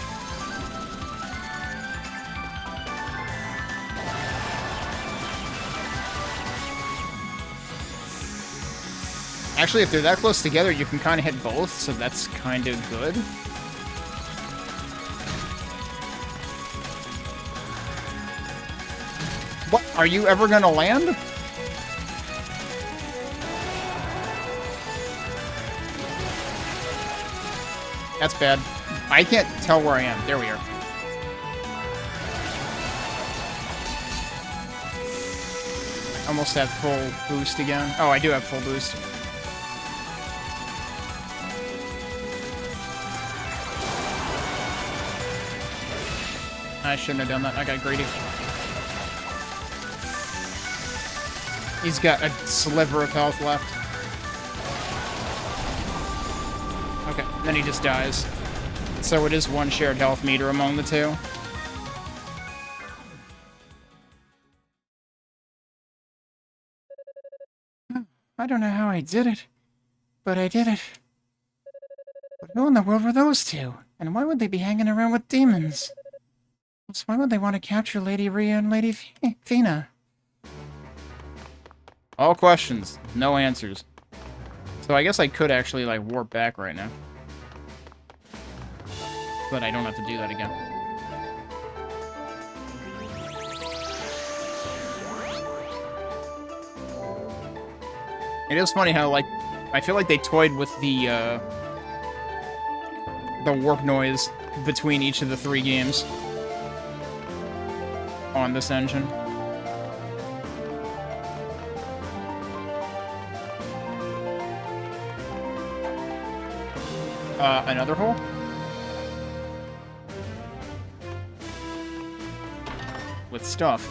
Actually, if they're that close together, you can kind of hit both, so that's kind of good. What? Are you ever gonna land? That's bad. I can't tell where I am. There we are. Almost have full boost again. Oh, I do have full boost. I shouldn't have done that. I got greedy. He's got a sliver of health left. Okay, then he just dies. So it is one shared health meter among the two. I don't know how I did it, but I did it. But who in the world were those two? And why would they be hanging around with demons? Plus, why would they want to capture Lady Rhea and Lady Fina? All questions, no answers. So I guess I could actually, like, warp back right now. But I don't have to do that again. It is funny how, like, I feel like they toyed with the warp noise between each of the 3 games on this engine. Another hole? With stuff.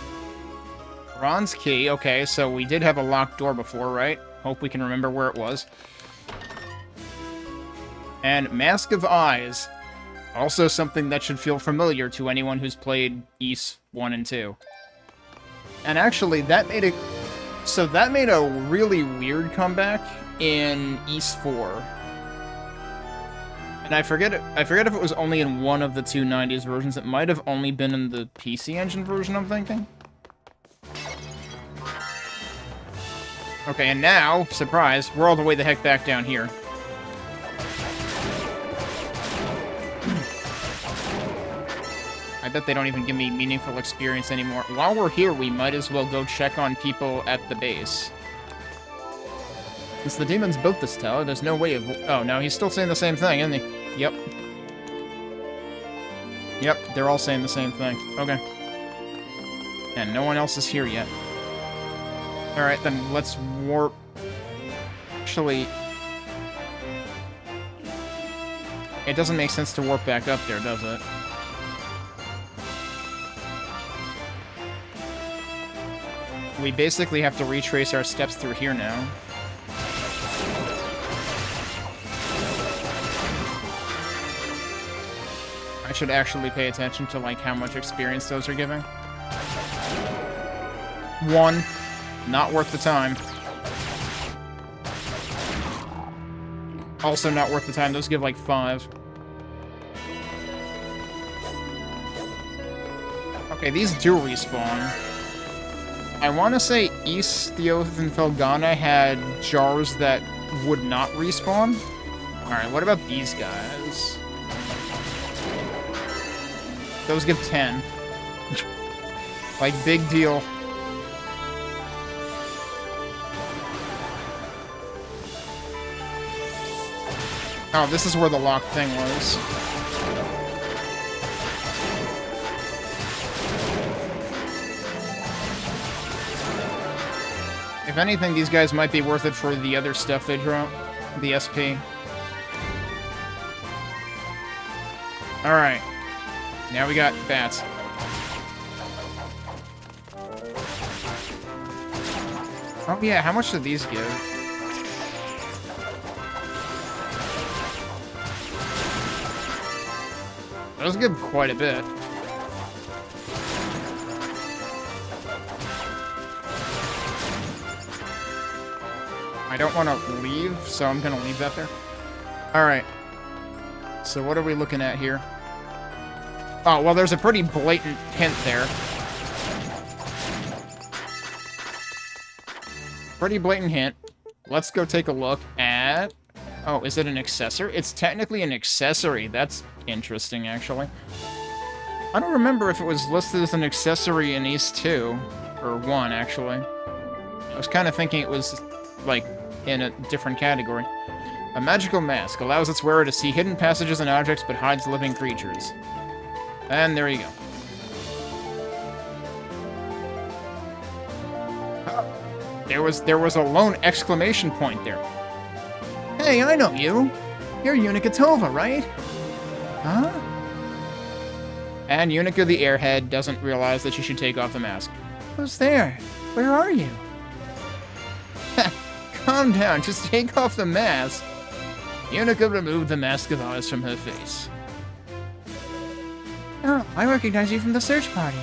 Bronze key, okay, so we did have a locked door before, right? Hope we can remember where it was. And Mask of Eyes. Also something that should feel familiar to anyone who's played Ys 1 and 2. And actually, that made a really weird comeback in Ys 4. And I forget if it was only in one of the 2 90s versions. It might have only been in the PC Engine version, I'm thinking. Okay, and now, surprise, we're all the way the heck back down here. I bet they don't even give me meaningful experience anymore. While we're here, we might as well go check on people at the base. Since the demons built this tower, there's no way of... Oh, no, he's still saying the same thing, isn't he? Yep. Yep, they're all saying the same thing. Okay. And no one else is here yet. Alright, then let's warp... Actually... It doesn't make sense to warp back up there, does it? We basically have to retrace our steps through here now. I should actually pay attention to, like, how much experience those are giving. 1. Not worth the time. Also not worth the time. Those give, like, 5. Okay, these do respawn. I want to say Ys, Theoth, and Felghana had jars that would not respawn. Alright, what about these guys? Those give 10. Like, big deal. Oh, this is where the locked thing was. If anything, these guys might be worth it for the other stuff they drop. The SP. Alright. Now we got bats. Oh yeah, how much do these give? Those give quite a bit. I don't want to leave, so I'm going to leave that there. Alright. So what are we looking at here? Oh, well, there's a pretty blatant hint there. Pretty blatant hint. Let's go take a look at... Oh, is it an accessory? It's technically an accessory. That's interesting, actually. I don't remember if it was listed as an accessory in Ys 2. Or 1, actually. I was kind of thinking it was, like, in a different category. A magical mask allows its wearer to see hidden passages and objects, but hides living creatures. And there you go. Oh, there was a lone exclamation point there. Hey, I know you. You're Yunica Tova, right? Huh? And Yunica the airhead doesn't realize that she should take off the mask. Who's there? Where are you? Calm down, just take off the mask. Yunica removed the mask of Eyes from her face. Oh, I recognize you from the search party.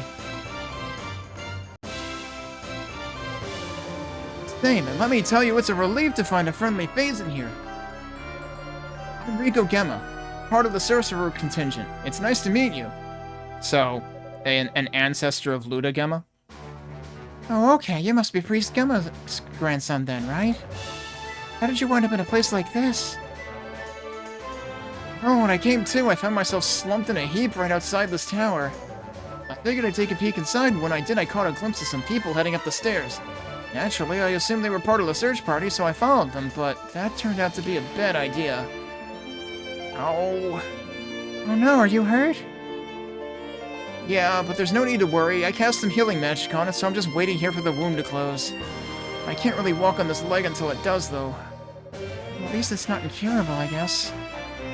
Same, and let me tell you, it's a relief to find a friendly face in here. I'm Rico Gemma, part of the sorcerer contingent. It's nice to meet you. So, an ancestor of Luda Gemma? Oh, okay, you must be Priest Gemma's grandson then, right? How did you wind up in a place like this? Oh, when I came to, I found myself slumped in a heap right outside this tower. I figured I'd take a peek inside, and when I did, I caught a glimpse of some people heading up the stairs. Naturally, I assumed they were part of the search party, so I followed them, but that turned out to be a bad idea. Oh. Oh no, are you hurt? Yeah, but there's no need to worry. I cast some healing magic on it, so I'm just waiting here for the wound to close. I can't really walk on this leg until it does, though. Well, at least it's not incurable, I guess.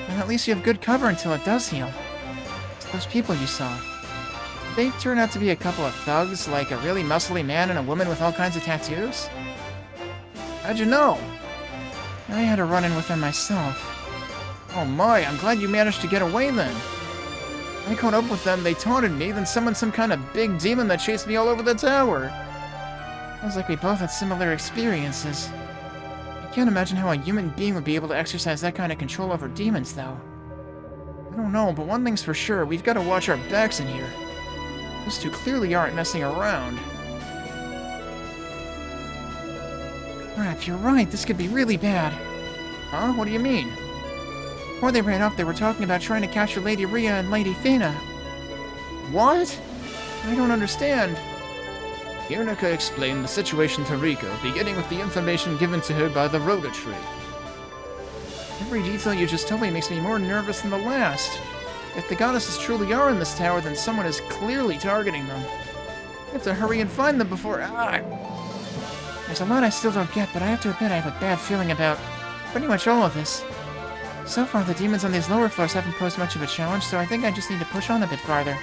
And at least you have good cover until it does heal. So those people you saw, did they turn out to be a couple of thugs, like a really muscly man and a woman with all kinds of tattoos? How'd you know? I had a run-in with them myself. Oh my, I'm glad you managed to get away then. I caught up with them, they taunted me, then summoned some kind of big demon that chased me all over the tower. Sounds like we both had similar experiences. I can't imagine how a human being would be able to exercise that kind of control over demons, though. I don't know, but one thing's for sure, we've got to watch our backs in here. Those two clearly aren't messing around. Crap, you're right, this could be really bad. Huh? What do you mean? Before they ran off, they were talking about trying to capture Lady Rhea and Lady Fina. What? I don't understand. Yunica explained the situation to Rico, beginning with the information given to her by the Rhoda tree. Every detail you just told me makes me more nervous than the last. If the goddesses truly are in this tower, then someone is clearly targeting them. We have to hurry and find them before... There's a lot I still don't get, but I have to admit I have a bad feeling about pretty much all of this. So far, the demons on these lower floors haven't posed much of a challenge, so I think I just need to push on a bit farther.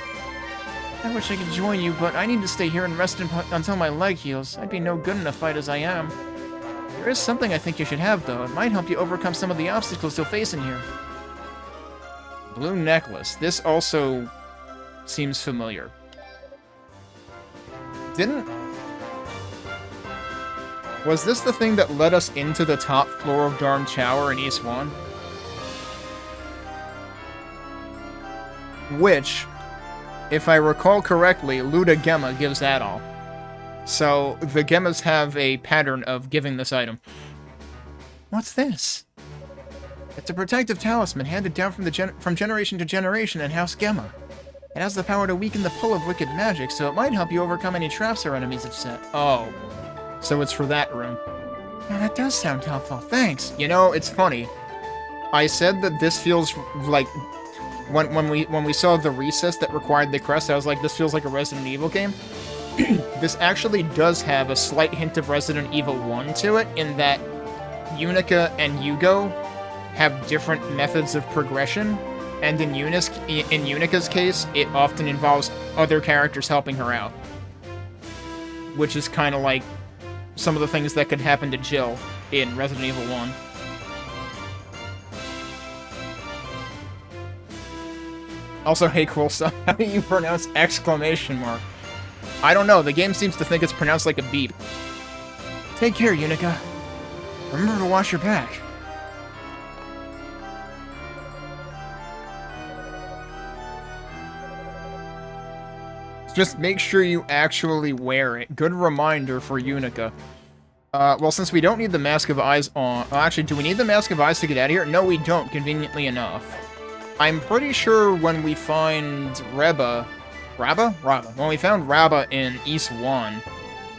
I wish I could join you, but I need to stay here and rest until my leg heals. I'd be no good in a fight as I am. There is something I think you should have, though. It might help you overcome some of the obstacles you'll face in here. Blue necklace. This also seems familiar. Was this the thing that led us into the top floor of Dharm Tower in East 1? Which, if I recall correctly, Luda Gemma gives that all. So, the Gemmas have a pattern of giving this item. What's this? It's a protective talisman handed down from generation to generation in House Gemma. It has the power to weaken the pull of wicked magic, so it might help you overcome any traps our enemies have set. Oh. So it's for that room. Yeah, that does sound helpful. Thanks. You know, it's funny. I said that this feels like... When we saw the recess that required the crest, I was like, this feels like a Resident Evil game. This actually does have a slight hint of Resident Evil 1 to it, in that Yunica and Yugo have different methods of progression, and in Unica's case, it often involves other characters helping her out. Which is kind of like some of the things that could happen to Jill in Resident Evil 1. Also, hey, cool stuff. How do you pronounce exclamation mark? I don't know. The game seems to think it's pronounced like a beep. Take care, Yunica. Remember to wash your back. Just make sure you actually wear it. Good reminder for Yunica. Well, since we don't need the Mask of Eyes on... actually, do we need the Mask of Eyes to get out of here? No, we don't, conveniently enough. I'm pretty sure when we find Reba... When we found Raba in East 1,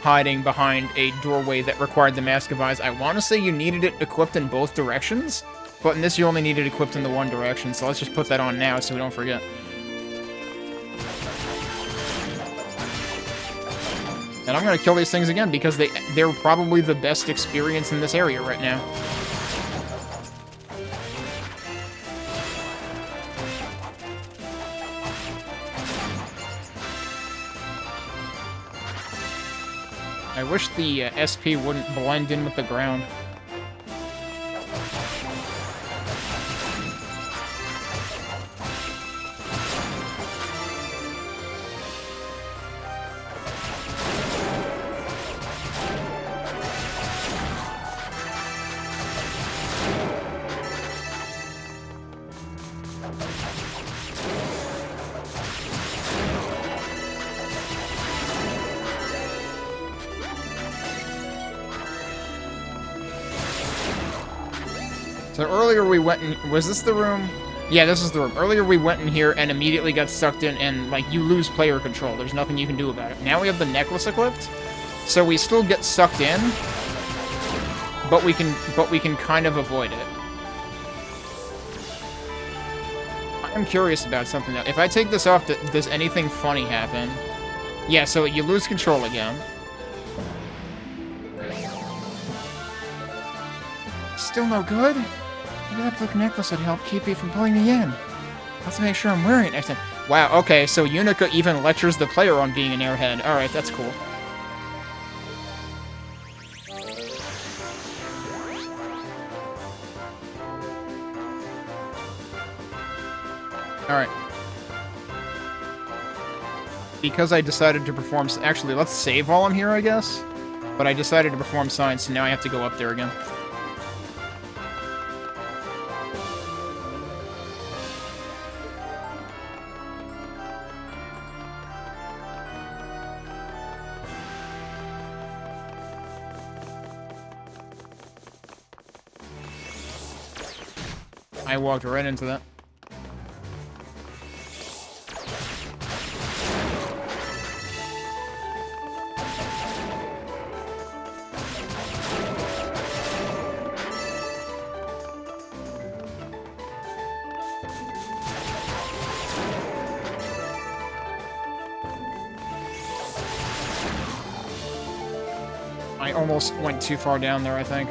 hiding behind a doorway that required the Mask of Eyes, I want to say you needed it equipped in both directions, but in this you only need it equipped in the one direction, so let's just put that on now so we don't forget. And I'm gonna kill these things again, because they're probably the best experience in this area right now. I wish the SP wouldn't blend in with the ground. So earlier we went in... Was this the room? Yeah, this is the room. Earlier we went in here and immediately got sucked in and, like, you lose player control. There's nothing you can do about it. Now we have the necklace equipped, so we still get sucked in, but we can kind of avoid it. I'm curious about something now. If I take this off, does anything funny happen? Yeah, so you lose control again. Still no good? Maybe that blue necklace would help keep you from pulling me in. Let's make sure I'm wearing it next time. Wow, okay, so Yunica even lectures the player on being an airhead. Alright, that's cool. Alright. Because I decided to perform... Actually, let's save while I'm here, I guess. But I decided to perform science, so now I have to go up there again. I walked right into that. I almost went too far down there, I think.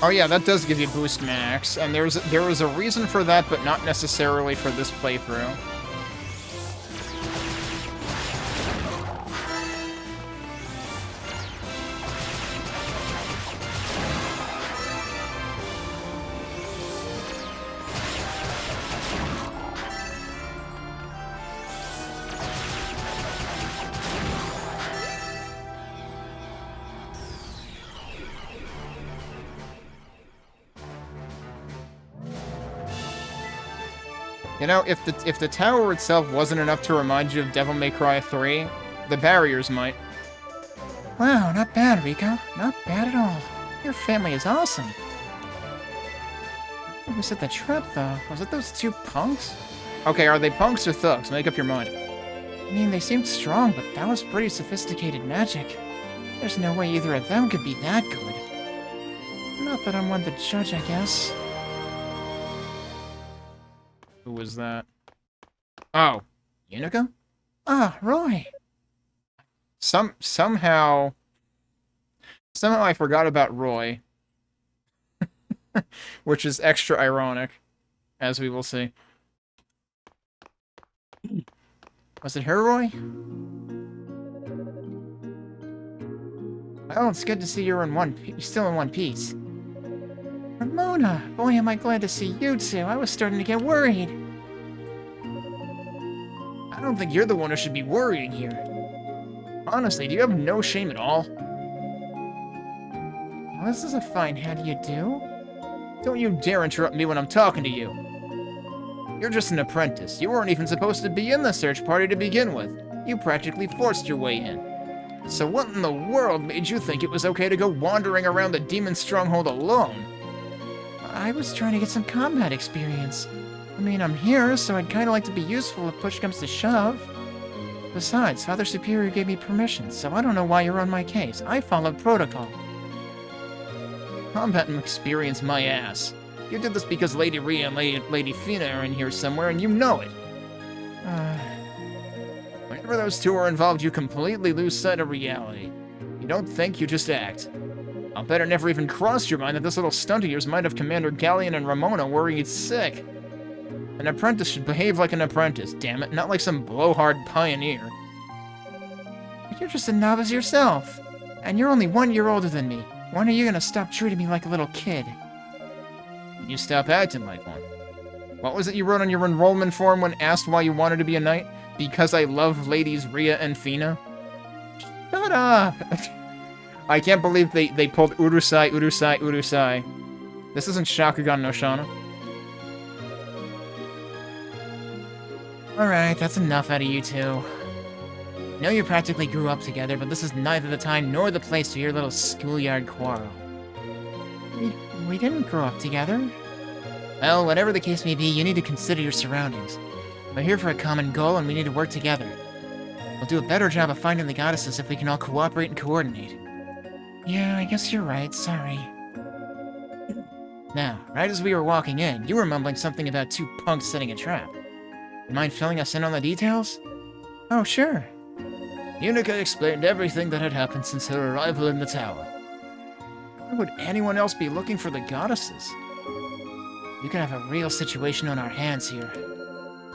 Oh yeah, that does give you boost max, and there is a reason for that, but not necessarily for this playthrough. You know, if the tower itself wasn't enough to remind you of Devil May Cry 3, the barriers might. Wow, not bad, Rico. Not bad at all. Your family is awesome. Who set the trap, though? Was it those two punks? Okay, are they punks or thugs? Make up your mind. I mean, they seemed strong, but that was pretty sophisticated magic. There's no way either of them could be that good. Not that I'm one to judge, I guess. Who was that? Oh, Yunica? Ah, Roy. Somehow I forgot about Roy. Which is extra ironic, as we will see. Was it her, Roy? Oh, it's good to see you're still in one piece. Ramona! Boy, am I glad to see you too. I was starting to get worried. I don't think you're the one who should be worrying here. Honestly, do you have no shame at all? Well, this is a fine how do you do? Don't you dare interrupt me when I'm talking to you. You're just an apprentice. You weren't even supposed to be in the search party to begin with. You practically forced your way in. So what in the world made you think it was okay to go wandering around the demon stronghold alone? I was trying to get some combat experience. I mean, I'm here, so I'd kind of like to be useful if push comes to shove. Besides, Father Superior gave me permission, so I don't know why you're on my case. I followed protocol. Combat experience my ass. You did this because Lady Rhea and Lady Fina are in here somewhere, and you know it. Whenever those two are involved, you completely lose sight of reality. You don't think, you just act. I'll bet it never even crossed your mind that this little stunt of yours might have Commander Galleon and Ramona worried sick. An apprentice should behave like an apprentice, damn it, not like some blowhard pioneer. But you're just a novice yourself. And you're only 1 year older than me. When are you gonna stop treating me like a little kid? You stop acting like one. What was it you wrote on your enrollment form when asked why you wanted to be a knight? Because I love ladies Rhea and Fina? Shut up! I can't believe they pulled Urusai. This isn't Shakugan no Shana. Alright, that's enough out of you two. I know you practically grew up together, but this is neither the time nor the place for your little schoolyard quarrel. We didn't grow up together. Well, whatever the case may be, you need to consider your surroundings. We're here for a common goal, and we need to work together. We'll do a better job of finding the goddesses if we can all cooperate and coordinate. Yeah, I guess you're right, sorry. Now, right as we were walking in, you were mumbling something about two punks setting a trap. You mind filling us in on the details? Oh, sure. Yunica explained everything that had happened since her arrival in the tower. Why would anyone else be looking for the goddesses? We could have a real situation on our hands here.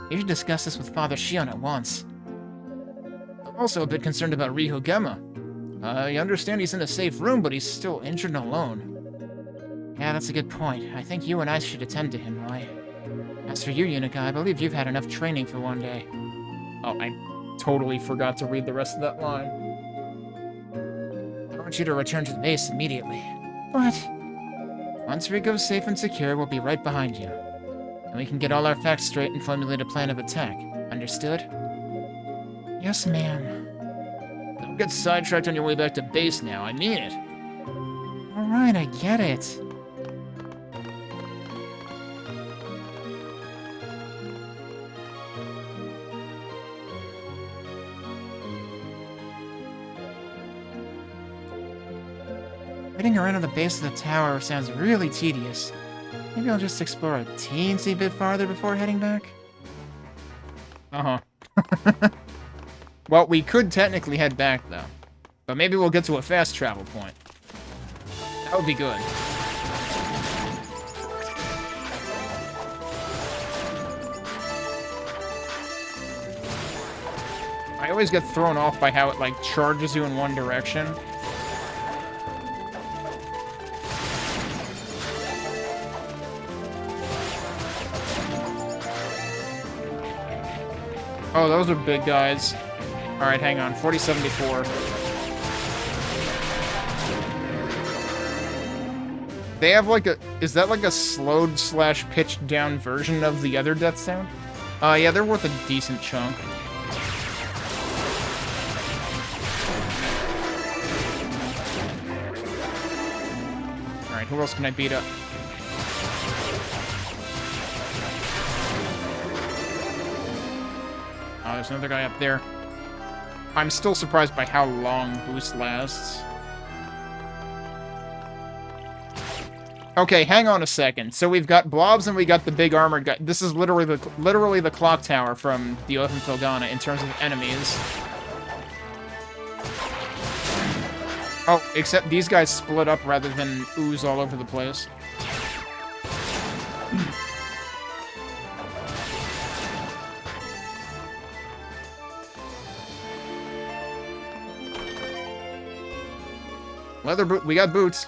We should discuss this with Father Shion at once. I'm also a bit concerned about Riho Gemma. I understand he's in a safe room, but he's still injured and alone. Yeah, that's a good point. I think you and I should attend to him, Roy. As for you, Yunica, I believe you've had enough training for one day. Oh, I totally forgot to read the rest of that line. I want you to return to the base immediately. What? Once Rico's safe and secure, we'll be right behind you. And we can get all our facts straight and formulate a plan of attack. Understood? Yes, ma'am. Don't get sidetracked on your way back to base now, I mean it. Alright, I get it. Waiting around at the base of the tower sounds really tedious. Maybe I'll just explore a teensy bit farther before heading back? Uh-huh. Well, we could technically head back, though. But maybe we'll get to a fast travel point. That would be good. I always get thrown off by how it, like, charges you in one direction. Oh, those are big guys. Alright, hang on. 4074. They have like a... Is that like a slowed / pitched down version of the other death sound? Yeah, they're worth a decent chunk. Alright, who else can I beat up? Oh, there's another guy up there. I'm still surprised by how long boost lasts. Okay, hang on a second. So we've got blobs and we got the big armored guy. This is literally the clock tower from the Oath of Felghana in terms of enemies. Oh, except these guys split up rather than ooze all over the place. Leather boot. We got boots.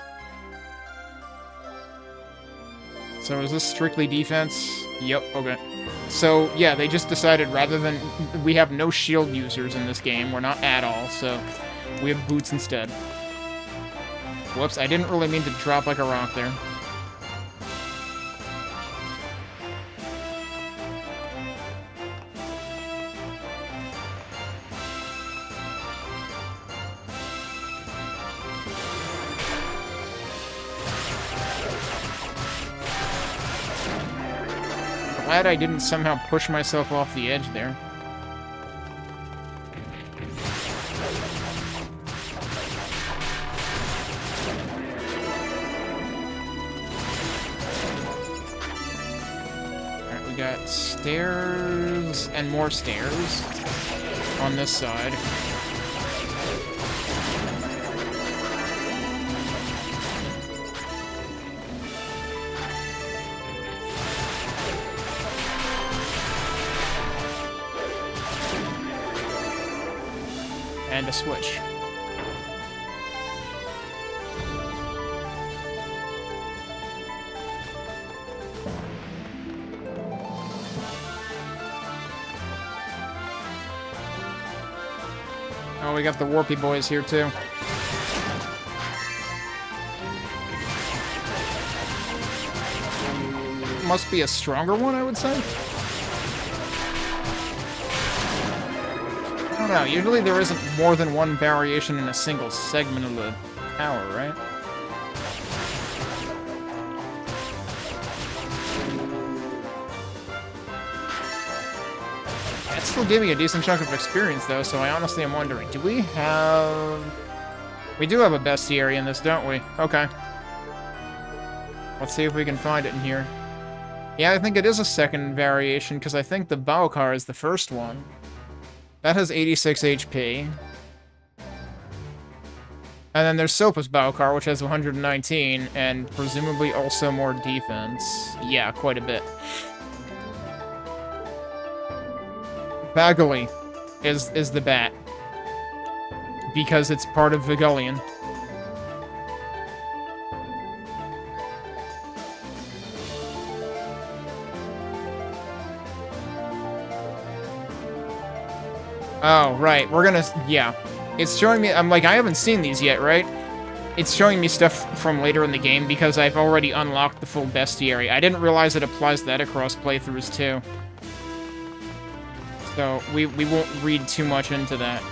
So is this strictly defense? Yep, okay. So, yeah, they just decided rather than... We have no shield users in this game. We're not at all, so we have boots instead. Whoops, I didn't really mean to drop like a rock there. Glad I didn't somehow push myself off the edge there. Alright, we got stairs and more stairs on this side. And a switch. Oh, we got the Warpy boys here too. Must be a stronger one, I would say. don't know. Usually there isn't more than one variation in a single segment of the tower, right? That still gave me a decent chunk of experience, though, so I honestly am wondering, do we have... We do have a bestiary in this, don't we? Okay. Let's see if we can find it in here. Yeah, I think it is a second variation, because I think the Baokar is the first one. That has 86 HP. And then there's Sopa's Baokar, which has 119, and presumably also more defense. Yeah, quite a bit. Bagali is the bat. Because it's part of Vigullion. Oh, right. We're gonna... Yeah. It's showing me... I'm like, I haven't seen these yet, right? It's showing me stuff from later in the game because I've already unlocked the full bestiary. I didn't realize it applies that across playthroughs, too. So, we won't read too much into that.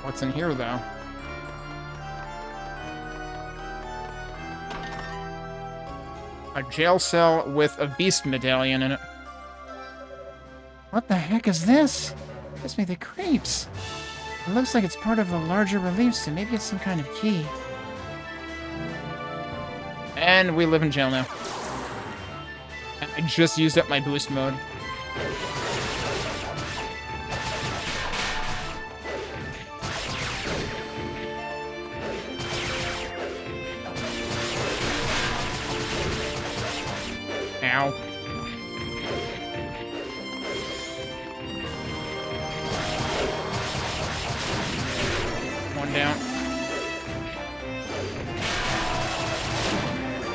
What's in here, though? A jail cell with a beast medallion in it. What the heck is this? Gives me the creeps. It looks like it's part of a larger relief, so maybe it's some kind of key. And we live in jail now. I just used up my boost mode. Ow. One down.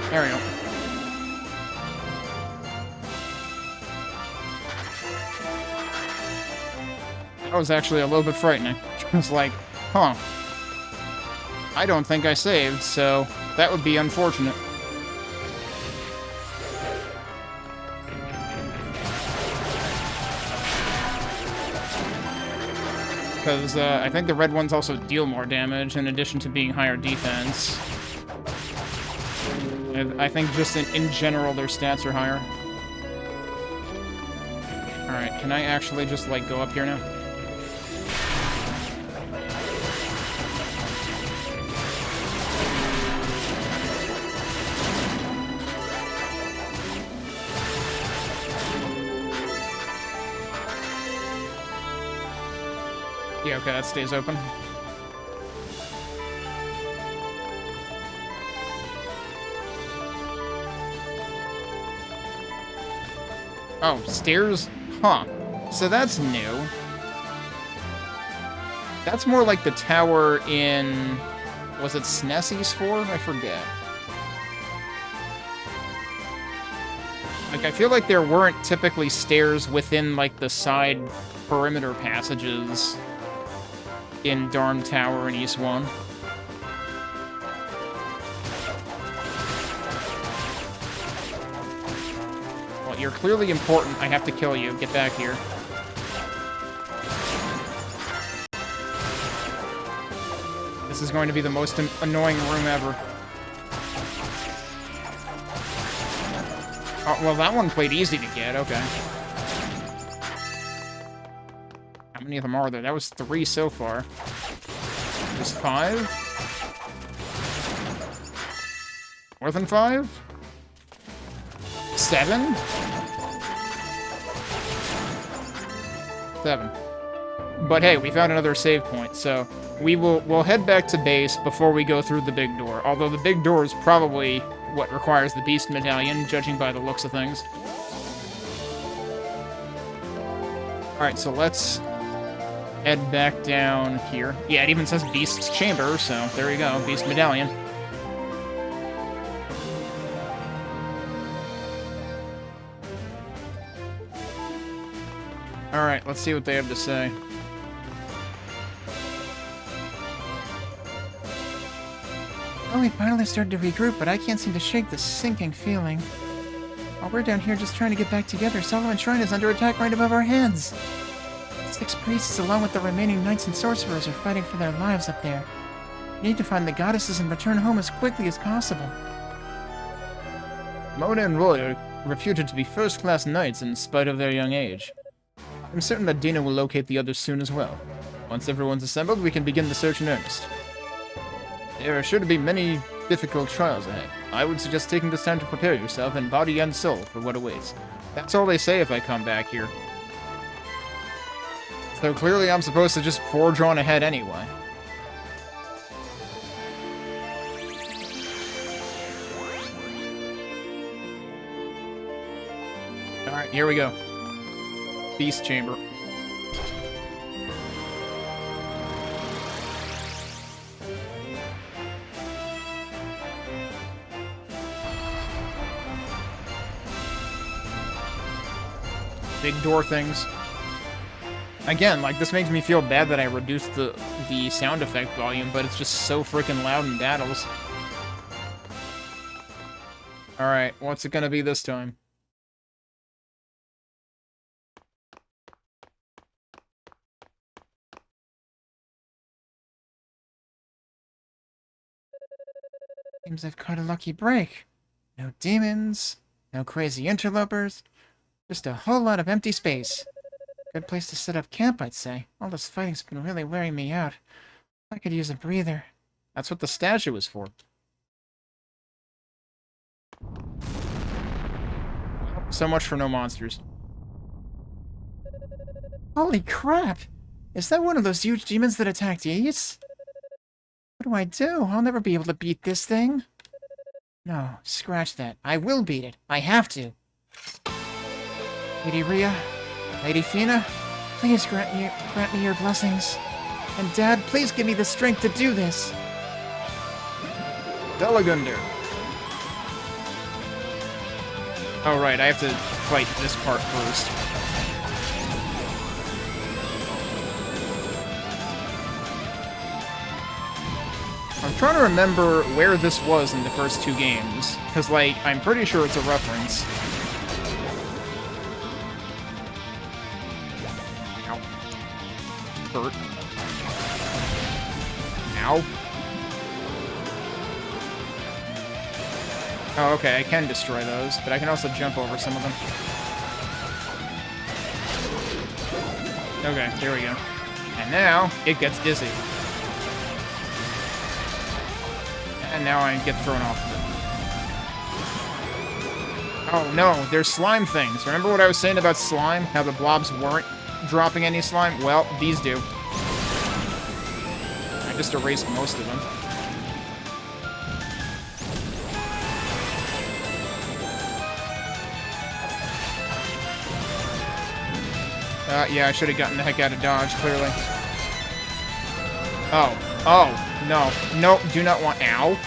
There we go. That was actually a little bit frightening. I was like, huh. I don't think I saved, so that would be unfortunate. Because I think the red ones also deal more damage in addition to being higher defense. I think just in general their stats are higher. Alright, can I actually just, like, go up here now? Yeah, okay, that stays open. Oh, stairs? Huh. So that's new. That's more like the tower in... Was it Snessy's 4? I forget. Like, I feel like there weren't typically stairs within, like, the side perimeter passages in Darm Tower in East 1. Well, you're clearly important. I have to kill you. Get back here. This is going to be the most annoying room ever. Oh, well, that one played easy to get. Okay. How many of them are there? That was 3 so far. There's 5? More than 5? 7? 7. But hey, we found another save point, so we'll head back to base before we go through the big door. Although the big door is probably what requires the beast medallion, judging by the looks of things. Alright, so let's head back down here. Yeah, it even says Beast's Chamber, so there you go, Beast Medallion. Alright, let's see what they have to say. Well, we finally started to regroup, but I can't seem to shake this sinking feeling. While we're down here just trying to get back together, Solomon Shrine is under attack right above our heads. 6 priests, along with the remaining knights and sorcerers, are fighting for their lives up there. We need to find the goddesses and return home as quickly as possible. Mona and Roy are reputed to be first-class knights in spite of their young age. I'm certain that Dina will locate the others soon as well. Once everyone's assembled, we can begin the search in earnest. There are sure to be many difficult trials ahead. I would suggest taking this time to prepare yourself in body and soul for what awaits. That's all they say if I come back here. So clearly I'm supposed to just forge on ahead anyway. Alright, here we go. Beast Chamber. Big door things. Again, like, this makes me feel bad that I reduced the sound effect volume, but it's just so freaking loud in battles. Alright, what's it gonna be this time? Seems I've caught a lucky break. No demons, no crazy interlopers, just a whole lot of empty space. Good place to set up camp, I'd say. All this fighting's been really wearing me out. I could use a breather. That's what the statue is for. So much for no monsters. Holy crap! Is that one of those huge demons that attacked Ys? What do I do? I'll never be able to beat this thing. No, scratch that. I will beat it. I have to. Lady Rhea, Lady Fina, please grant me your blessings. And Dad, please give me the strength to do this. Delagunder. Oh, right, I have to fight this part first. I'm trying to remember where this was in the first 2 games, because, like, I'm pretty sure it's a reference. Ow. Hurt. Ow. Oh, okay, I can destroy those, but I can also jump over some of them. Okay, here we go. And now, it gets dizzy. And now I get thrown off of it. Oh no, there's slime things. Remember what I was saying about slime? How the blobs weren't dropping any slime? Well, these do. I just erased most of them. Yeah, I should have gotten the heck out of dodge, clearly. Oh, no. No, do not want... Ow.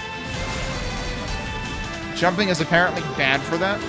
Jumping is apparently bad for that.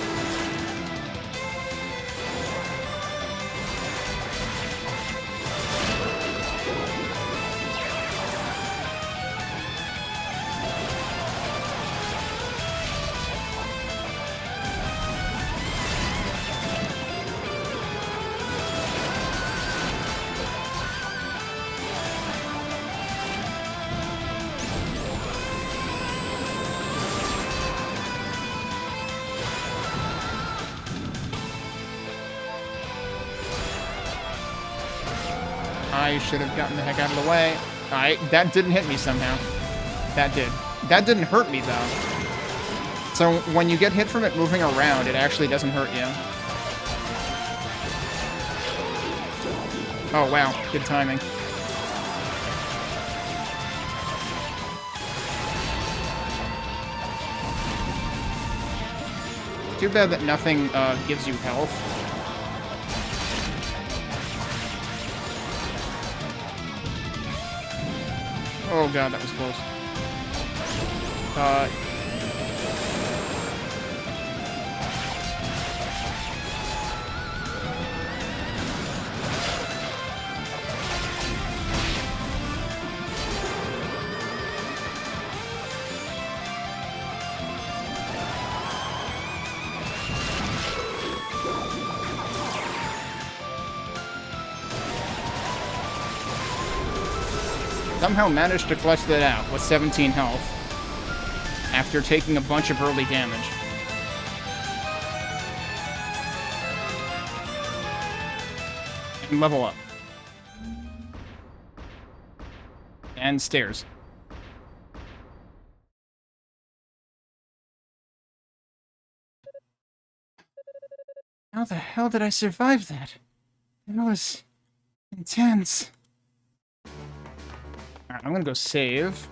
I should have gotten the heck out of the way. Alright, that didn't hit me somehow. That did. That didn't hurt me, though. So, when you get hit from it moving around, it actually doesn't hurt you. Oh, wow. Good timing. Too bad that nothing gives you health. Oh god, that was close. Somehow managed to clutch that out with 17 health after taking a bunch of early damage. And level up. And stairs. How the hell did I survive that? It was intense. Alright, I'm gonna go save.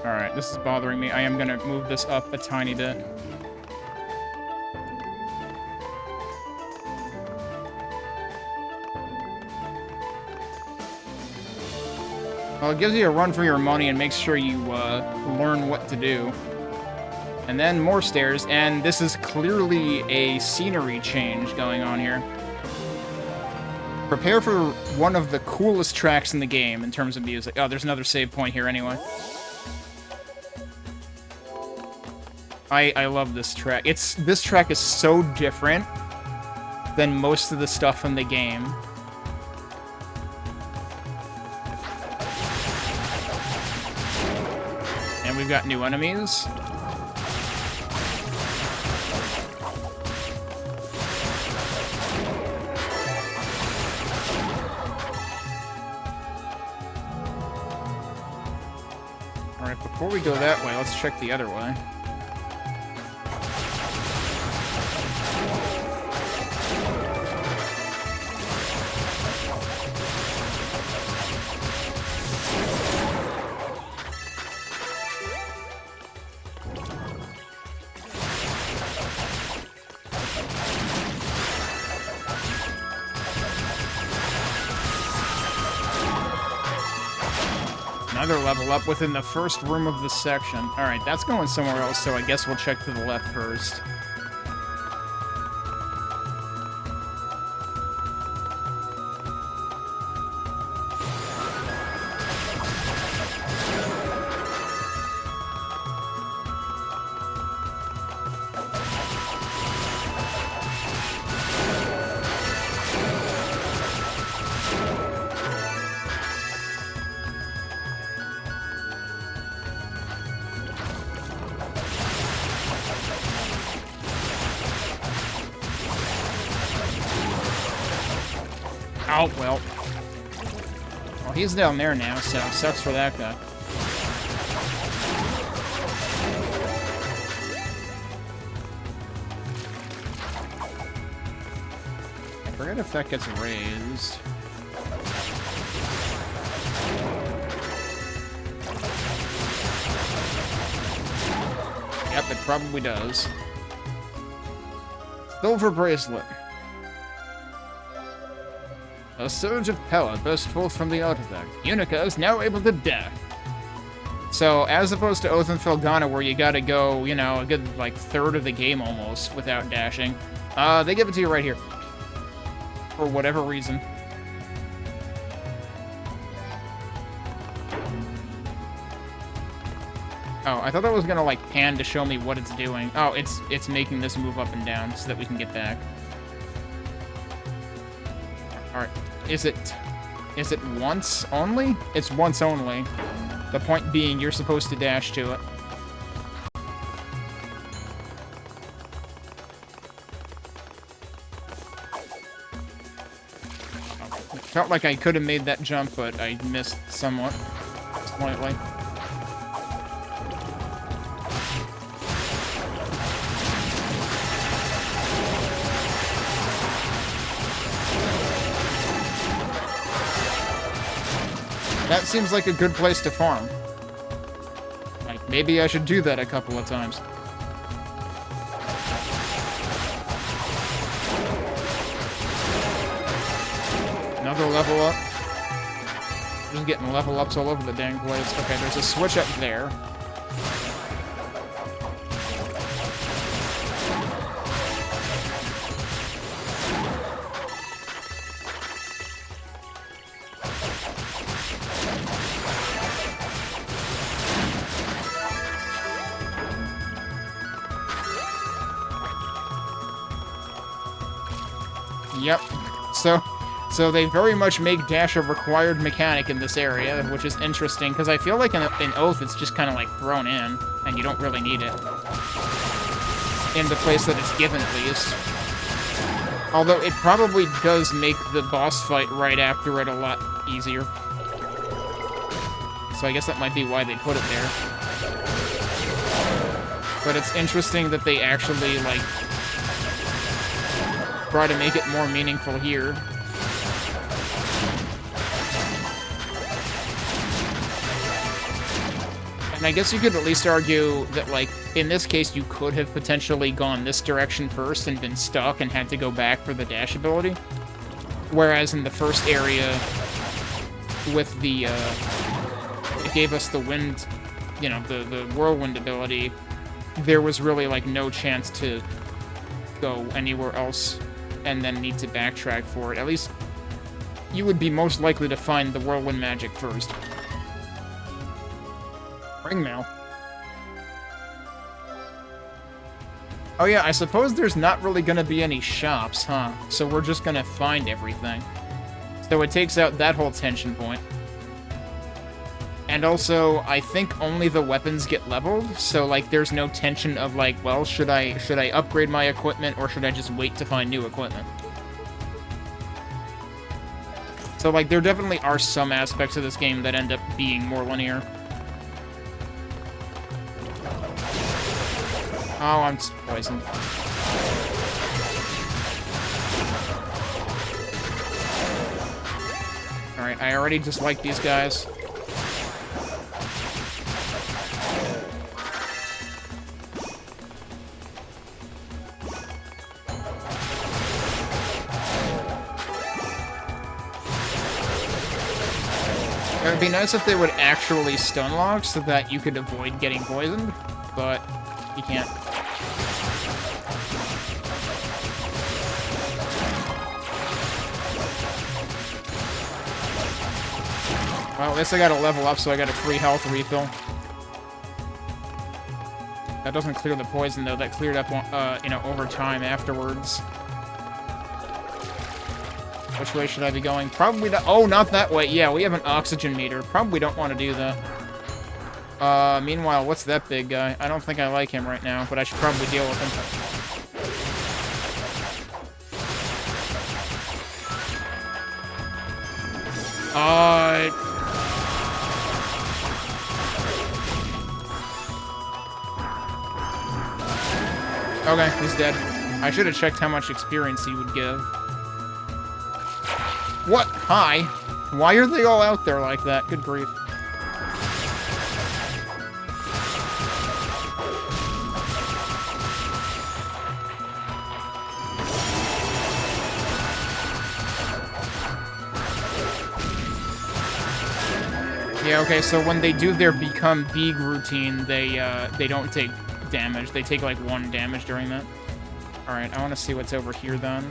Alright, this is bothering me. I am gonna move this up a tiny bit. Well, it gives you a run for your money and makes sure you learn what to do. And then more stairs, and this is clearly a scenery change going on here. Prepare for one of the coolest tracks in the game in terms of music. Oh, there's another save point here anyway. I love this track. This track is so different than most of the stuff in the game. And we've got new enemies. Alright, before we go that way, let's check the other way. Another level up within the first room of this section. Alright, that's going somewhere else, so I guess we'll check to the left first. Oh, well. Well, he's down there now, so sucks for that guy. I forget if that gets raised. Yep, it probably does. Silver bracelet. A surge of power burst forth from the artifact. Yunica is now able to dash. So, as opposed to Oath and Felghana, where you gotta go, you know, a good, like, third of the game almost without dashing, they give it to you right here. For whatever reason. Oh, I thought that was gonna, like, pan to show me what it's doing. Oh, it's making this move up and down so that we can get back. Alright. Is it once only? It's once only. The point being, you're supposed to dash to it. Felt like I could have made that jump, but I missed somewhat. Slightly. That seems like a good place to farm. Like, maybe I should do that a couple of times. Another level up. Just getting level ups all over the dang place. Okay, there's a switch up there. Yep. So they very much make dash a required mechanic in this area, which is interesting, because I feel like in Oath it's just kind of like thrown in, and you don't really need it. In the place that it's given, at least. Although it probably does make the boss fight right after it a lot easier. So I guess that might be why they put it there. But it's interesting that they actually, like, try to make it more meaningful here. And I guess you could at least argue that, like, in this case, you could have potentially gone this direction first and been stuck and had to go back for the dash ability. Whereas in the first area, with the, it gave us the wind, you know, the whirlwind ability, there was really, like, no chance to go anywhere else and then need to backtrack for it. At least, you would be most likely to find the whirlwind magic first. Ringmail. Oh yeah, I suppose there's not really gonna be any shops, huh? So we're just gonna find everything. So it takes out that whole tension point. And also, I think only the weapons get leveled, so like there's no tension of like, well, should I upgrade my equipment or should I just wait to find new equipment? So like there definitely are some aspects of this game that end up being more linear. Oh, I'm poisoned. Alright, I already dislike these guys. It would be nice if they would actually stun lock so that you could avoid getting poisoned, but you can't. Well, at least I got a level up, so I got a free health refill. That doesn't clear the poison, though. That cleared up, you know, over time afterwards. Which way should I be going? Probably not. Oh, not that way. Yeah, we have an oxygen meter. Probably don't want to do that. Meanwhile, what's that big guy? I don't think I like him right now, but I should probably deal with him. Okay, he's dead. I should have checked how much experience he would give. What? Hi? Why are they all out there like that? Good grief. Yeah, okay, so when they do their become big routine, they don't take damage. They take like 1 damage during that. Alright, I want to see what's over here then.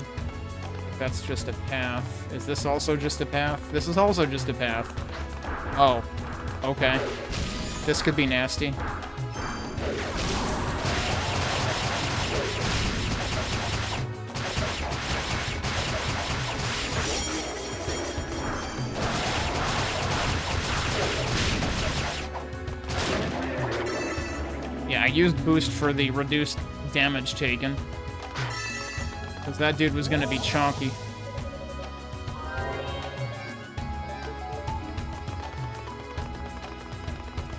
That's just a path. Is this also just a path? This is also just a path. Oh. Okay. This could be nasty. Yeah, I used boost for the reduced damage taken. Because that dude was going to be chonky.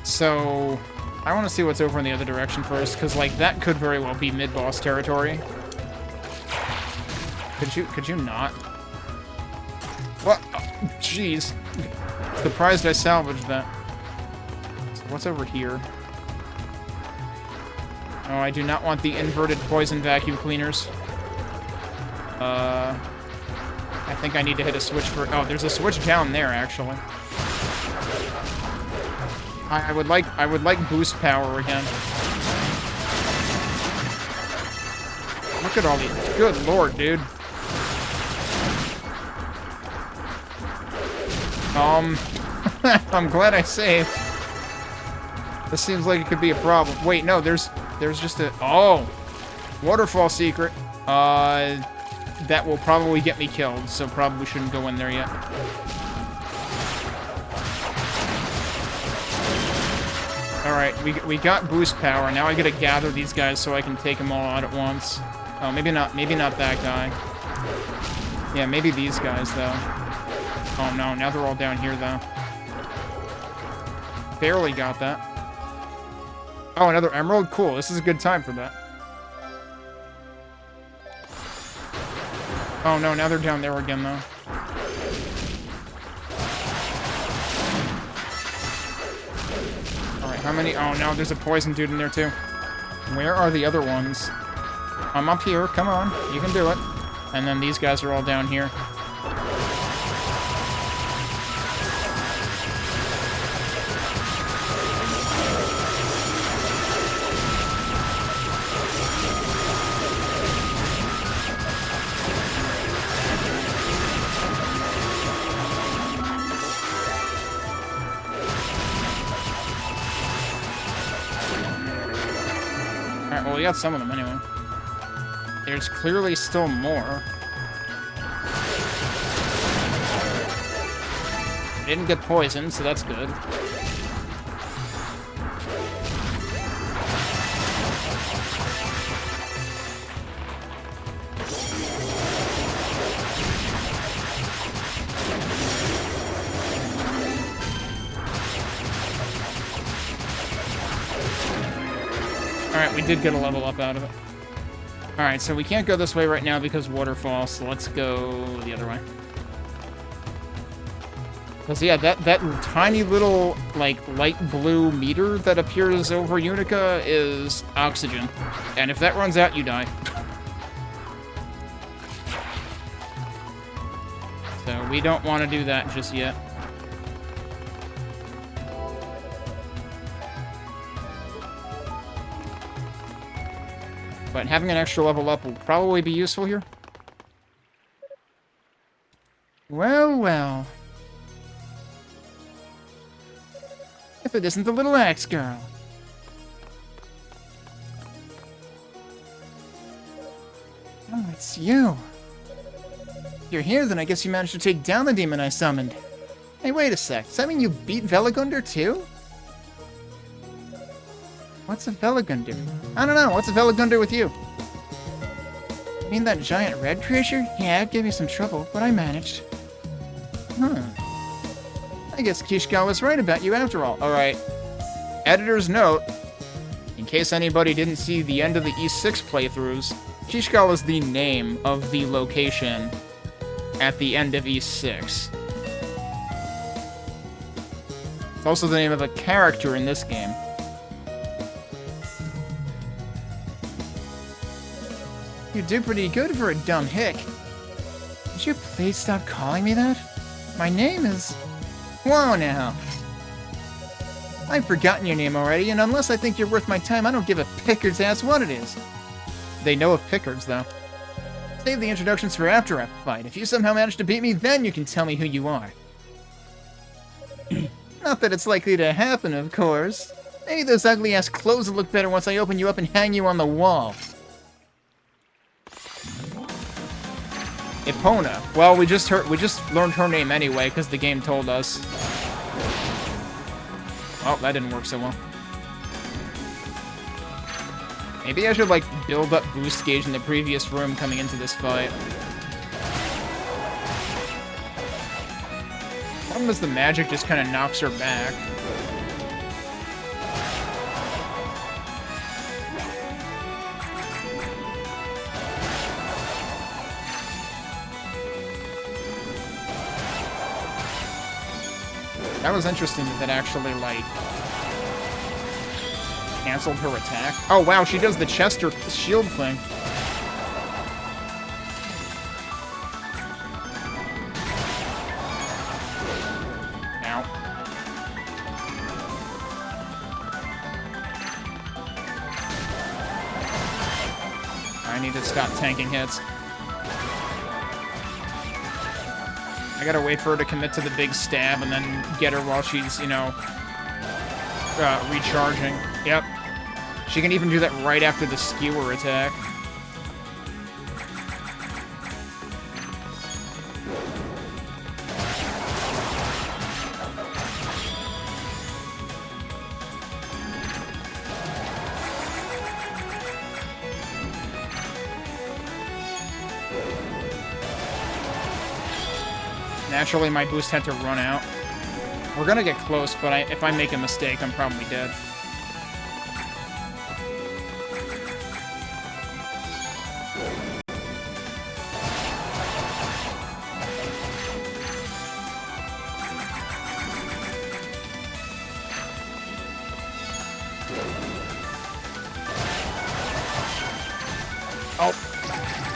So, I want to see what's over in the other direction first, because, like, that could very well be mid-boss territory. Could you not? What? Oh, jeez. Surprised I salvaged that. So what's over here? Oh, I do not want the inverted poison vacuum cleaners. I think I need to hit a switch for... Oh, there's a switch down there, actually. I would like boost power again. Look at all these... Good lord, dude. I'm glad I saved. This seems like it could be a problem. Wait, no, there's just a... Oh! Waterfall secret. that will probably get me killed, so probably shouldn't go in there yet. Alright, we got boost power. Now I gotta gather these guys so I can take them all out at once. Oh, maybe not that guy. Yeah, maybe these guys, though. Oh no, now they're all down here, though. Barely got that. Oh, another emerald? Cool, this is a good time for that. Oh no, now they're down there again, though. Alright, how many? Oh no, there's a poison dude in there, too. Where are the other ones? I'm up here, come on, you can do it. And then these guys are all down here. Alright, well, we got some of them anyway. There's clearly still more. Didn't get poisoned, so that's good. Alright, we did get a level up out of it. Alright, so we can't go this way right now because waterfall, so let's go the other way. Because, yeah, that tiny little, like, light blue meter that appears over Yunica is oxygen. And if that runs out, you die. So we don't want to do that just yet. But having an extra level up will probably be useful here. Well, well. If it isn't the little axe girl. Oh, it's you. If you're here, then I guess you managed to take down the demon I summoned. Hey, wait a sec. Does that mean you beat Velagunder too? What's a Velagunder? I don't know. What's a Velagunder with you? You mean that giant red creature? Yeah, it gave me some trouble, but I managed. I guess Kishka was right about you after all. Alright. Editor's note. In case anybody didn't see the end of the E6 playthroughs, Kishka is the name of the location at the end of E6. It's also the name of a character in this game. You do pretty good for a dumb hick. Would you please stop calling me that? My name is... Whoa now. I've forgotten your name already, and unless I think you're worth my time, I don't give a picker's ass what it is. They know of Pickards, though. Save the introductions for after a fight. If you somehow manage to beat me, then you can tell me who you are. Not that it's likely to happen, of course. Maybe those ugly-ass clothes will look better once I open you up and hang you on the wall. Epona. Well, we just learned her name anyway, because the game told us. Oh, that didn't work so well. Maybe I should, like, build up boost gauge in the previous room coming into this fight. Problem is the magic just kind of knocks her back. That was interesting that actually, like, canceled her attack. Oh, wow, she does the Chester shield thing. Ow. I need to stop tanking hits. I gotta wait for her to commit to the big stab and then get her while she's, you know, recharging. Yep. She can even do that right after the skewer attack. Naturally, my boost had to run out. We're gonna get close, but if I make a mistake, I'm probably dead.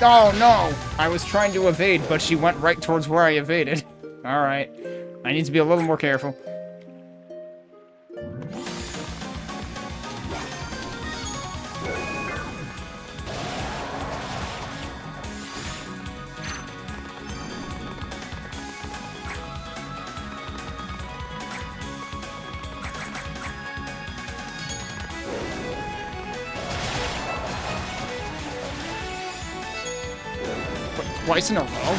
Oh no! I was trying to evade, but she went right towards where I evaded. Alright. I need to be a little more careful. Twice in a row?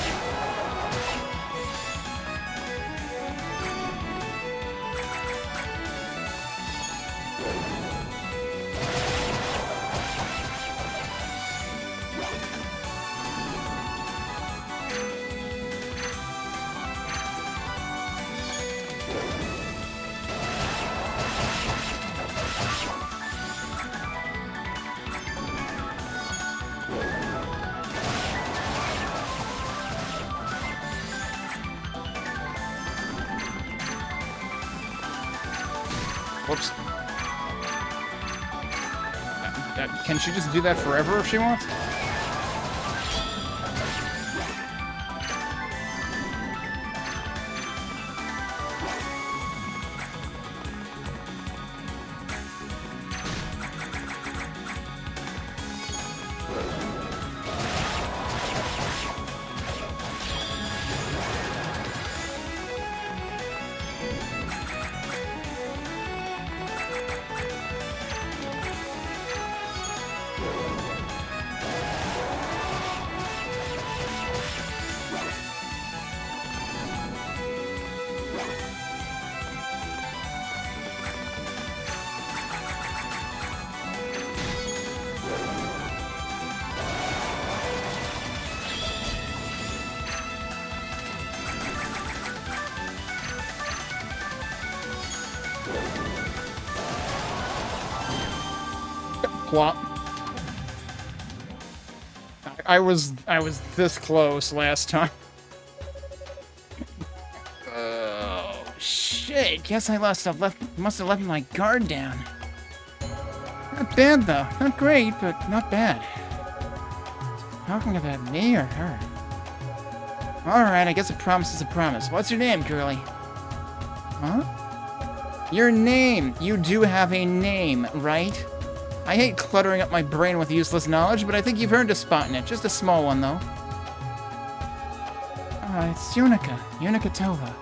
Whoops. Can she just do that forever if she wants? Plop. I was this close last time. Oh shit! Guess I must have left my guard down. Not bad though. Not great, but not bad. Talking about me or her? All right, I guess a promise is a promise. What's your name, girlie? Huh? Your name. You do have a name, right? I hate cluttering up my brain with useless knowledge, but I think you've earned a spot in it. Just a small one, though. It's Yunica. Yunica Tova.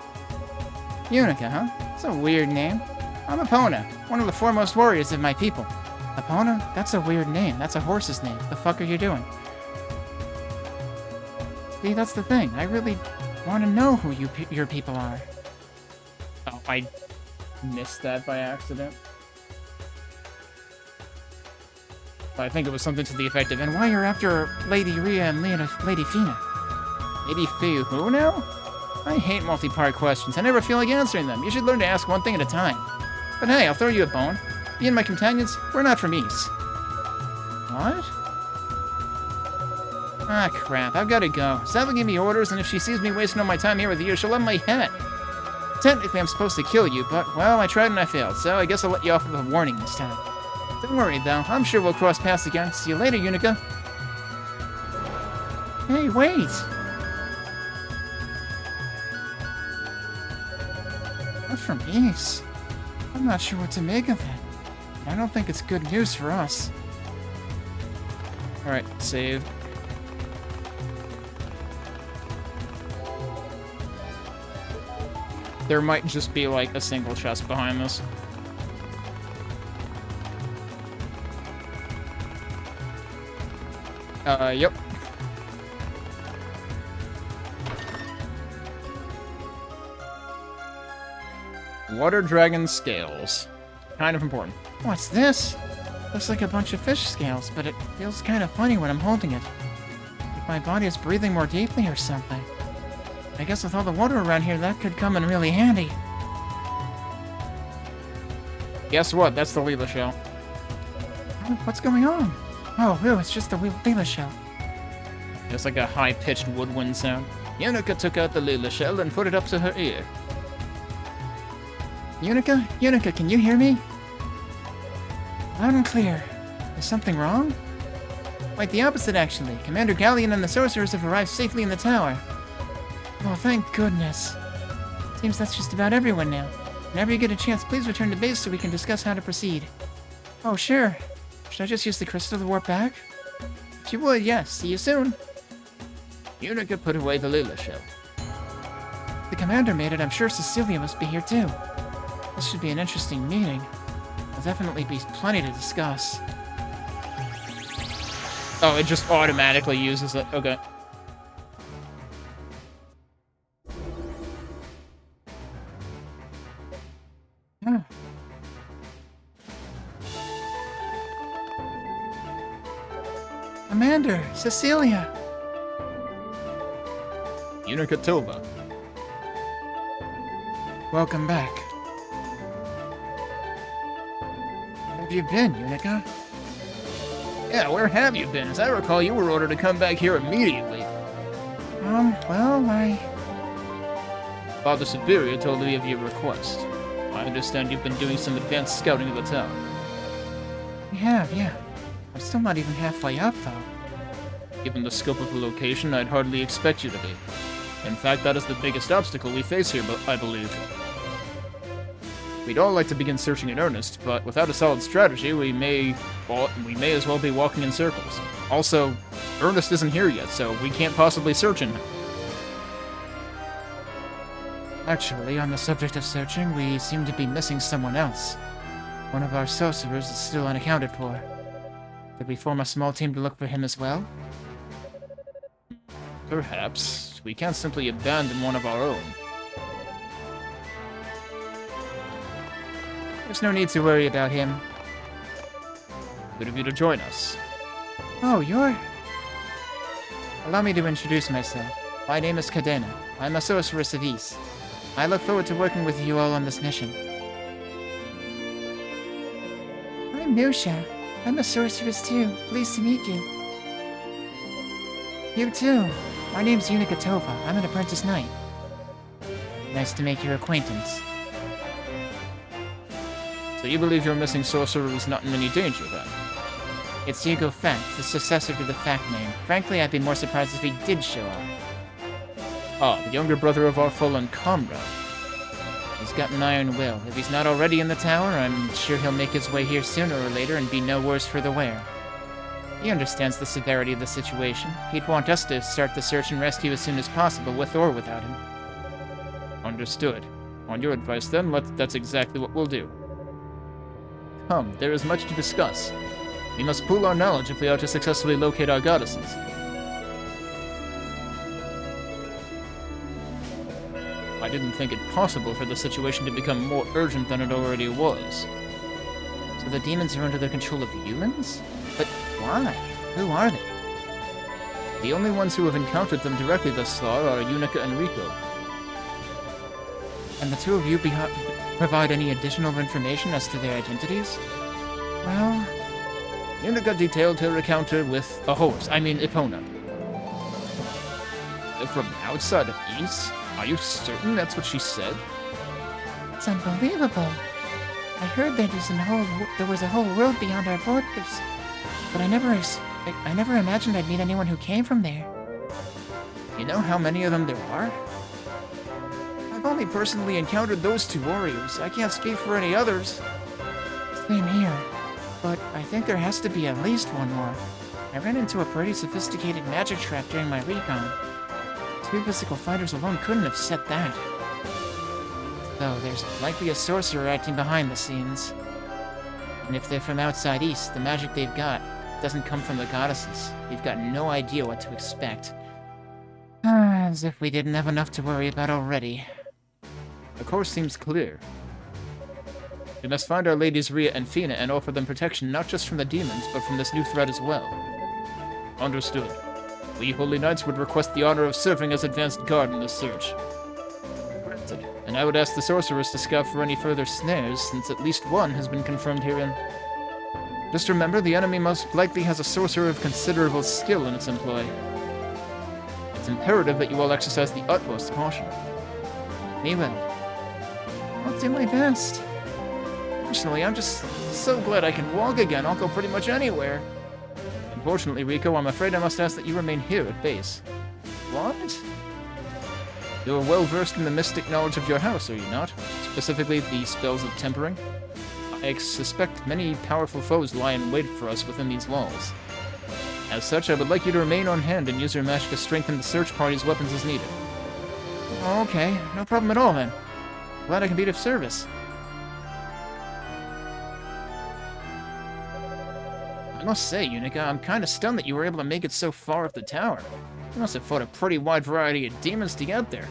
Yunica, huh? It's a weird name. I'm Epona, one of the foremost warriors of my people. Epona? That's a weird name. That's a horse's name. The fuck are you doing? See, that's the thing. I really want to know who your people are. Oh, I missed that by accident. I think it was something to the effect of, and why you're after Lady Rhea and Lady Fina? Lady Fee who now? I hate multi-part questions. I never feel like answering them. You should learn to ask one thing at a time. But hey, I'll throw you a bone. Me and my companions, we're not from East. What? Ah, crap. I've got to go. Sava gave me orders, and if she sees me wasting all my time here with you, she'll let my head. Technically, I'm supposed to kill you, but, well, I tried and I failed, so I guess I'll let you off with a warning this time. Don't worry, though. I'm sure we'll cross paths again. See you later, Yunica. Hey, wait! Not from East. I'm not sure what to make of that. I don't think it's good news for us. Alright, save. There might just be, like, a single chest behind this. Yep. Water dragon scales. Kind of important. What's this? Looks like a bunch of fish scales, but it feels kind of funny when I'm holding it. Like my body is breathing more deeply or something. I guess with all the water around here, that could come in really handy. Guess what? That's the Leela shell. Oh, what's going on? Oh, ew, it's just the Leela shell. It's like a high-pitched woodwind sound. Yunica took out the Leela shell and put it up to her ear. Yunica? Yunica, can you hear me? Loud and clear. Is something wrong? Quite the opposite, actually. Commander Galleon and the sorcerers have arrived safely in the tower. Oh, thank goodness. Seems that's just about everyone now. Whenever you get a chance, please return to base so we can discuss how to proceed. Oh, sure. Should I just use the crystal to warp back? If you would, yes. See you soon. Yunica put away the Leela shell. The commander made it. I'm sure Cecilia must be here too. This should be an interesting meeting. There'll definitely be plenty to discuss. Oh, it just automatically uses it. Okay. Yeah. Commander, Cecilia. Yunica Tova. Welcome back. Where have you been, Yunica? Yeah, where have you been? As I recall, you were ordered to come back here immediately. Well, Father Superior told me of your request. I understand you've been doing some advanced scouting of the town. we have, yeah. I'm still not even halfway up, though. Given the scope of the location, I'd hardly expect you to be. In fact, that is the biggest obstacle we face here, I believe. We'd all like to begin searching in earnest, but without a solid strategy, we may as well be walking in circles. Also, Ernest isn't here yet, so we can't possibly search him. Actually, on the subject of searching, we seem to be missing someone else. One of our sorcerers is still unaccounted for. Could we form a small team to look for him as well? Perhaps. We can't simply abandon one of our own. There's no need to worry about him. Good of you to join us. Oh, you're... Allow me to introduce myself. My name is Cadena. I'm a sorceress of Ys. I look forward to working with you all on this mission. I'm Nusha. I'm a sorceress too. Pleased to meet you. You too. My name's Yunica Tova. I'm an apprentice knight. Nice to make your acquaintance. So you believe your missing sorcerer is not in any danger, then? It's Hugo Fent, the successor to the Fact name. Frankly, I'd be more surprised if he did show up. Ah, the younger brother of our fallen comrade. He's got an iron will. If he's not already in the tower, I'm sure he'll make his way here sooner or later and be no worse for the wear. He understands the severity of the situation. He'd want us to start the search and rescue as soon as possible, with or without him. Understood. On your advice, then, that's exactly what we'll do. Come, there is much to discuss. We must pool our knowledge if we are to successfully locate our goddesses. I didn't think it possible for the situation to become more urgent than it already was. So the demons are under the control of humans? But why? Who are they? The only ones who have encountered them directly thus far are Yunica and Rico. And the two of you provide any additional information as to their identities? Well... Yunica detailed her encounter with Epona. They're from outside of Ys? Are you certain that's what she said? It's unbelievable. I heard there was a whole world beyond our borders, but I never imagined I'd meet anyone who came from there. You know how many of them there are? I've only personally encountered those two warriors. I can't speak for any others. Same here, but I think there has to be at least one more. I ran into a pretty sophisticated magic trap during my recon. 2 physical fighters alone couldn't have set that. Though there's likely a sorcerer acting behind the scenes. And if they're from outside Ys, the magic they've got doesn't come from the goddesses. We've got no idea what to expect. As if we didn't have enough to worry about already. The course seems clear. We must find our ladies Ria and Fina and offer them protection not just from the demons, but from this new threat as well. Understood. We Holy Knights would request the honor of serving as advanced guard in the search. Granted. And I would ask the sorceress to scout for any further snares, since at least one has been confirmed herein. Just remember, the enemy most likely has a sorcerer of considerable skill in its employ. It's imperative that you all exercise the utmost caution. Me well. I'll do my best. Personally, I'm just so glad I can walk again. I'll go pretty much anywhere. Unfortunately, Rico, I'm afraid I must ask that you remain here at base. What? You're well-versed in the mystic knowledge of your house, are you not? Specifically, the spells of tempering? I suspect many powerful foes lie in wait for us within these walls. As such, I would like you to remain on hand and use your magic to strengthen the search party's weapons as needed. Oh, okay, no problem at all then. Glad I can be of service. I must say, Yunica, I'm kind of stunned that you were able to make it so far up the tower. You must have fought a pretty wide variety of demons to get there.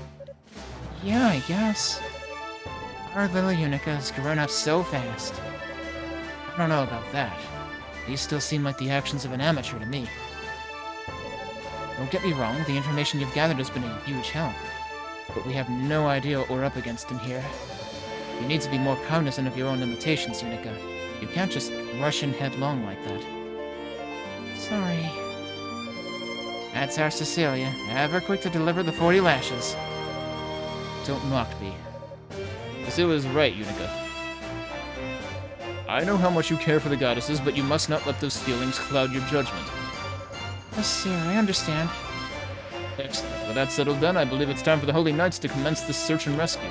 Yeah, I guess. Our little Yunica has grown up so fast. I don't know about that. These still seem like the actions of an amateur to me. Don't get me wrong, the information you've gathered has been a huge help. But we have no idea what we're up against in here. You need to be more cognizant of your own limitations, Yunica. You can't just rush in headlong like that. Sorry. That's our Cecilia, ever quick to deliver the 40 lashes. Don't mock me. Cecilia's right, Yunica. I know how much you care for the goddesses, but you must not let those feelings cloud your judgment. Yes, sir, I understand. Excellent. With that settled then, I believe it's time for the Holy Knights to commence this search and rescue.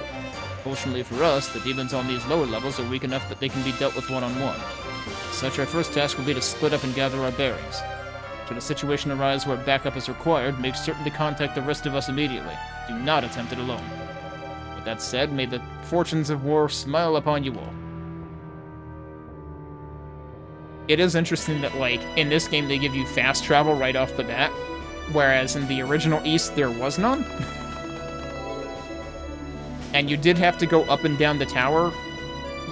Fortunately for us, the demons on these lower levels are weak enough that they can be dealt with one-on-one. As such, our first task will be to split up and gather our bearings. Should a situation arise where backup is required, make certain to contact the rest of us immediately. Do not attempt it alone. With that said, may the fortunes of war smile upon you all. It is interesting that, like, in this game they give you fast travel right off the bat, whereas in the original East there was none. And you did have to go up and down the tower,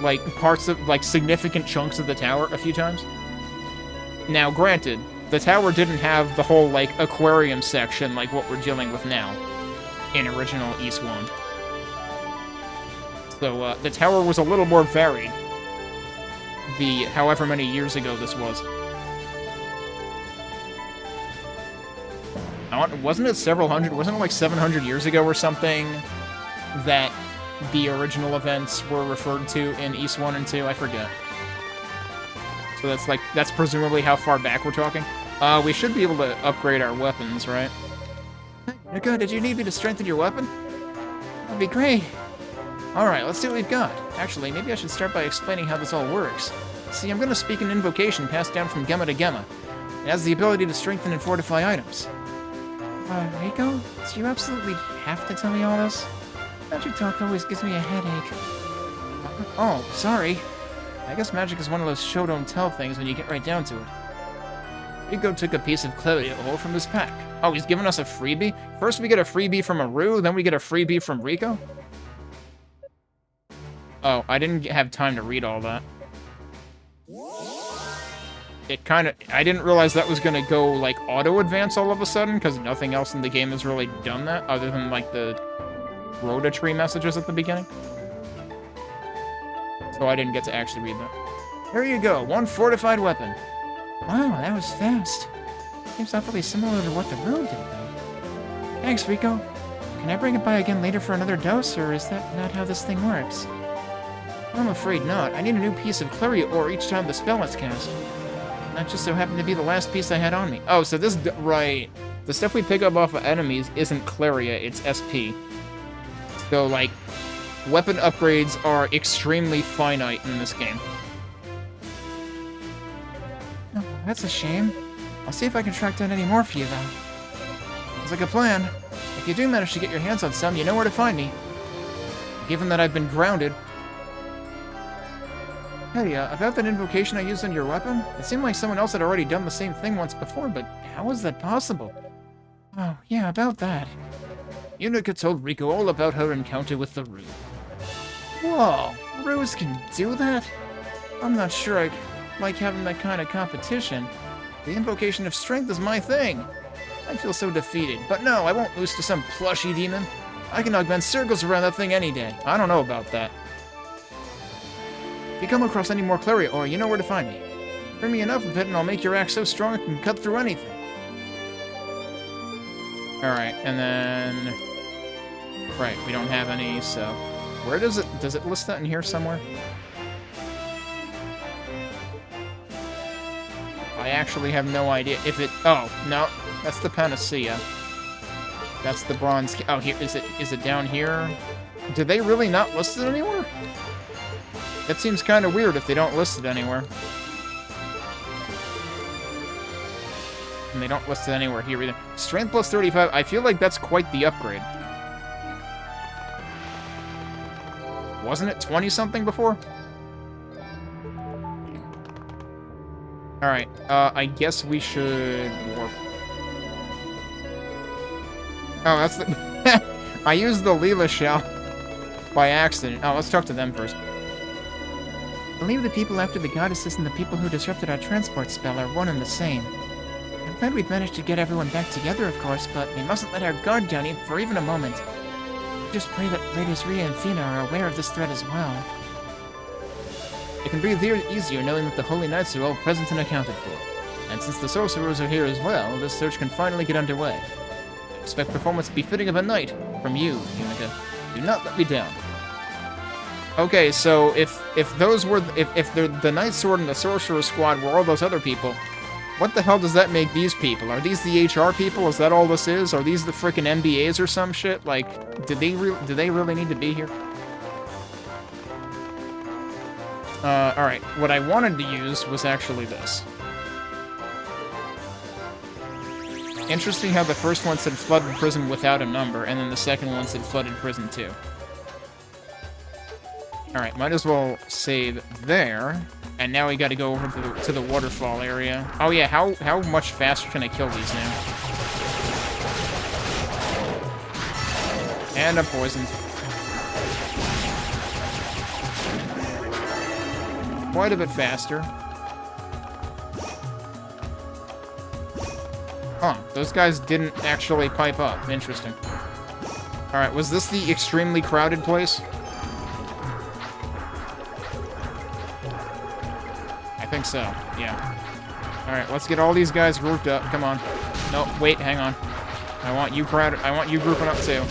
like, parts of, like, significant chunks of the tower a few times. Now, granted, the tower didn't have the whole, like, aquarium section like what we're dealing with now in original East 1. So, the tower was a little more varied. However many years ago this was. Wasn't it several hundred, wasn't it like 700 years ago or something that the original events were referred to in East 1 and 2? I forget. So that's presumably how far back we're talking. We should be able to upgrade our weapons, right? Yunica, did you need me to strengthen your weapon? That'd be great. Alright, let's see what we've got. Actually, maybe I should start by explaining how this all works. See, I'm gonna speak an invocation passed down from Gemma to Gemma. It has the ability to strengthen and fortify items. Rico? Do you absolutely have to tell me all this? Magic talk always gives me a headache. Oh, sorry. I guess magic is one of those show-don't-tell things when you get right down to it. Rico took a piece of clarity ore from his pack. Oh, he's giving us a freebie? First we get a freebie from Aru, then we get a freebie from Rico? Oh, I didn't have time to read all that. I didn't realize that was gonna go, like, auto-advance all of a sudden, because nothing else in the game has really done that, other than, like, the Rhoda tree messages at the beginning. So I didn't get to actually read that. Here you go, one fortified weapon. Wow, that was fast. Seems awfully similar to what the road did, though. Thanks, Rico. Can I bring it by again later for another dose, or is that not how this thing works? I'm afraid not. I need a new piece of Claria ore each time the spell is cast. That just so happened to be the last piece I had on me. Oh, so this... right. The stuff we pick up off of enemies isn't Claria, it's SP. So, like, weapon upgrades are extremely finite in this game. Oh, that's a shame. I'll see if I can track down any more for you, though. Sounds like a plan. If you do manage to get your hands on some, you know where to find me. Given that I've been grounded... Hey, about that invocation I used on your weapon? It seemed like someone else had already done the same thing once before, but how is that possible? Oh, yeah, about that. Yunica told Rico all about her encounter with the Rue. Whoa, Rues can do that? I'm not sure I like having that kind of competition. The invocation of strength is my thing. I feel so defeated, but no, I won't lose to some plushy demon. I can augment circles around that thing any day. I don't know about that. If you come across any more Claria ore, you know where to find me. Bring me enough of it and I'll make your axe so strong it can cut through anything. Alright, and then... Right, we don't have any, so... Where does it list that in here somewhere? I actually have no idea if it... Oh, no, that's the Panacea. That's the bronze... Oh, here, is it down here? Do they really not list it anywhere? That seems kind of weird if they don't list it anywhere. And they don't list it anywhere here either. Strength plus 35, I feel like that's quite the upgrade. Wasn't it 20-something before? Alright, I guess we should warp. Oh, that's the... I used the Leela shell by accident. Oh, let's talk to them first. I believe the people after the goddesses and the people who disrupted our transport spell are one and the same. I'm glad we've managed to get everyone back together, of course, but we mustn't let our guard down for even a moment. Just pray that Ladies Rhea and Fina are aware of this threat as well. It can breathe easier knowing that the Holy Knights are all present and accounted for. And since the sorcerers are here as well, this search can finally get underway. Expect performance befitting of a knight from you, Yunica. Do not let me down. Okay, so if those were if the Knight Sword and the Sorcerer Squad were all those other people, what the hell does that make these people? Are these the HR people? Is that all this is? Are these the frickin' MBAs or some shit? Like, do they really need to be here? Alright, what I wanted to use was actually this. Interesting how the first one said flood in prison without a number, and then the second one said flood in prison too. Alright, might as well save there. And now we gotta go over to the waterfall area. Oh yeah, how much faster can I kill these now? And I'm poisoned. Quite a bit faster. Huh, those guys didn't actually pipe up. Interesting. Alright, was this the extremely crowded place? I think so, yeah. Alright, let's get all these guys grouped up. Come on. No, wait, hang on. I want you crowded. I want you grouping up too.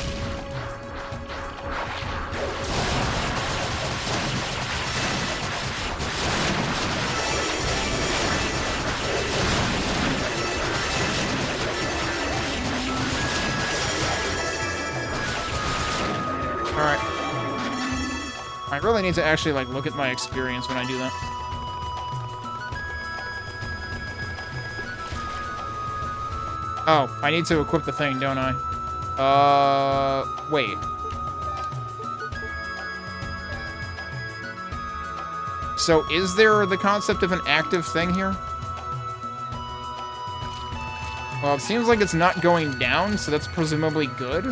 Alright. I really need to actually, like, look at my experience when I do that. Oh, I need to equip the thing, don't I? Wait. So, is there the concept of an active thing here? Well, it seems like it's not going down, so that's presumably good.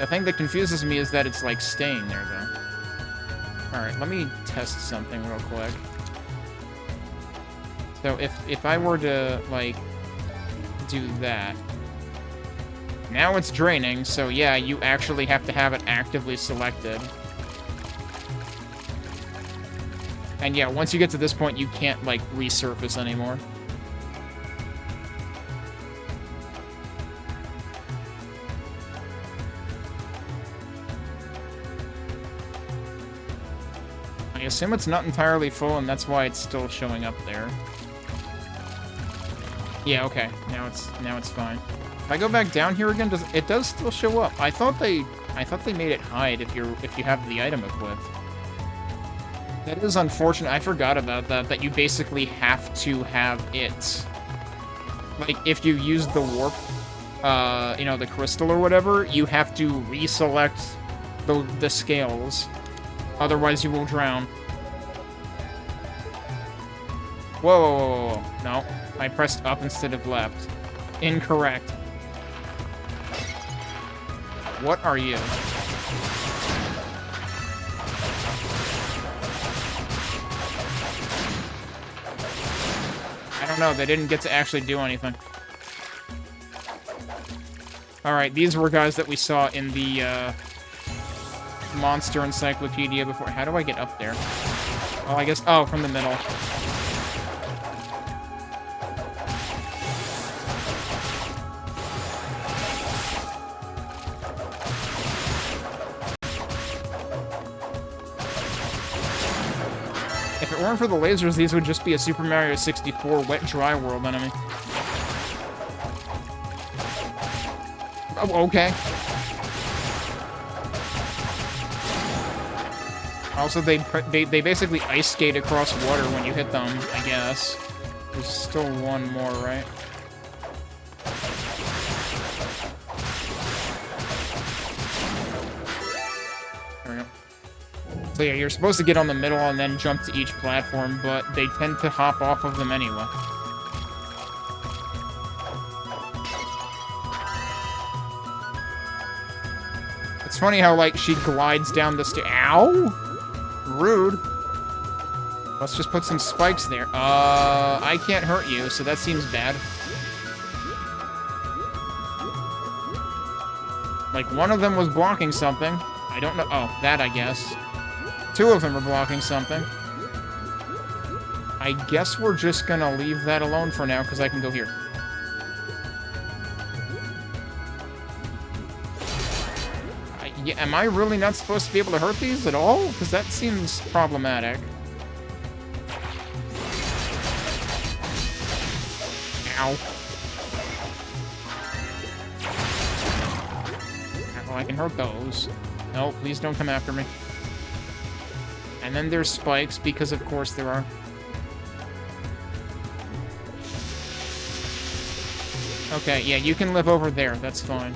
The thing that confuses me is that it's, like, staying there, though. Alright, let me test something real quick. So, if I were to, like, do that... Now it's draining, so yeah, you actually have to have it actively selected. And yeah, once you get to this point, you can't, like, resurface anymore. I assume it's not entirely full, and that's why it's still showing up there. Yeah, okay. Now it's fine. If I go back down here again, it does still show up. I thought they made it hide if you have the item equipped. That is unfortunate. I forgot about that you basically have to have it. Like, if you use the warp, you know, the crystal or whatever, you have to reselect the scales. Otherwise, you will drown. Whoa, whoa, whoa, whoa. No, I pressed up instead of left. Incorrect. What are you? I don't know. They didn't get to actually do anything. Alright, these were guys that we saw in the, Monster Encyclopedia before. How do I get up there? Oh, I guess... Oh, from the middle. If it weren't for the lasers, these would just be a Super Mario 64 wet, dry world enemy. Oh, okay. Also, they basically ice skate across water when you hit them, I guess. There's still one more, right? There we go. So yeah, you're supposed to get on the middle and then jump to each platform, but they tend to hop off of them anyway. It's funny how, like, she glides down the stair. Ow! Rude. Let's just put some spikes there. I can't hurt you, so that seems bad. Like, one of them was blocking something. I don't know. Oh, that, I guess. Two of them are blocking something. I guess we're just gonna leave that alone for now, because I can go here. Yeah, am I really not supposed to be able to hurt these at all? Because that seems problematic. Ow. Well, I can hurt those. No, please don't come after me. And then there's spikes, because of course there are. Okay, yeah, you can live over there. That's fine.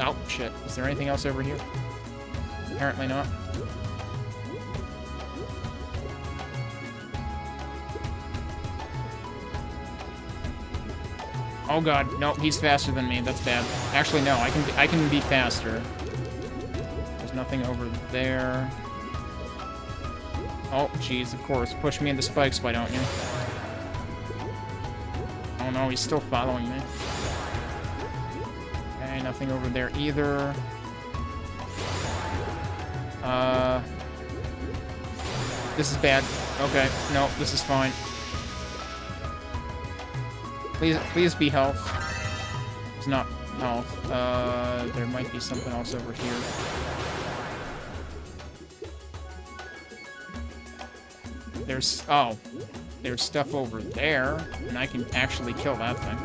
Oh, shit. Is there anything else over here? Apparently not. Oh god, no, he's faster than me. That's bad. Actually, no, I can be faster. There's nothing over there. Oh, jeez, of course. Push me into spikes, why don't you? Oh no, he's still following me. Okay, nothing over there either. This is bad. Okay, no, this is fine. Please be health. It's not health. There might be something else over here. There's stuff over there, and I can actually kill that thing.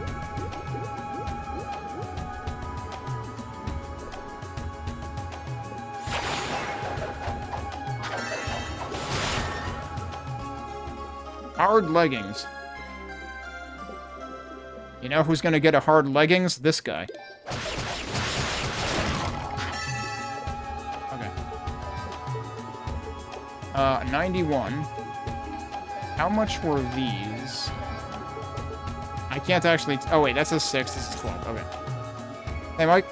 Hard leggings. You know who's gonna get a hard leggings? This guy. Okay. 91. How much were these? I can't actually... Oh, wait, that's a 6. This is 12. Okay. Hey, Mike.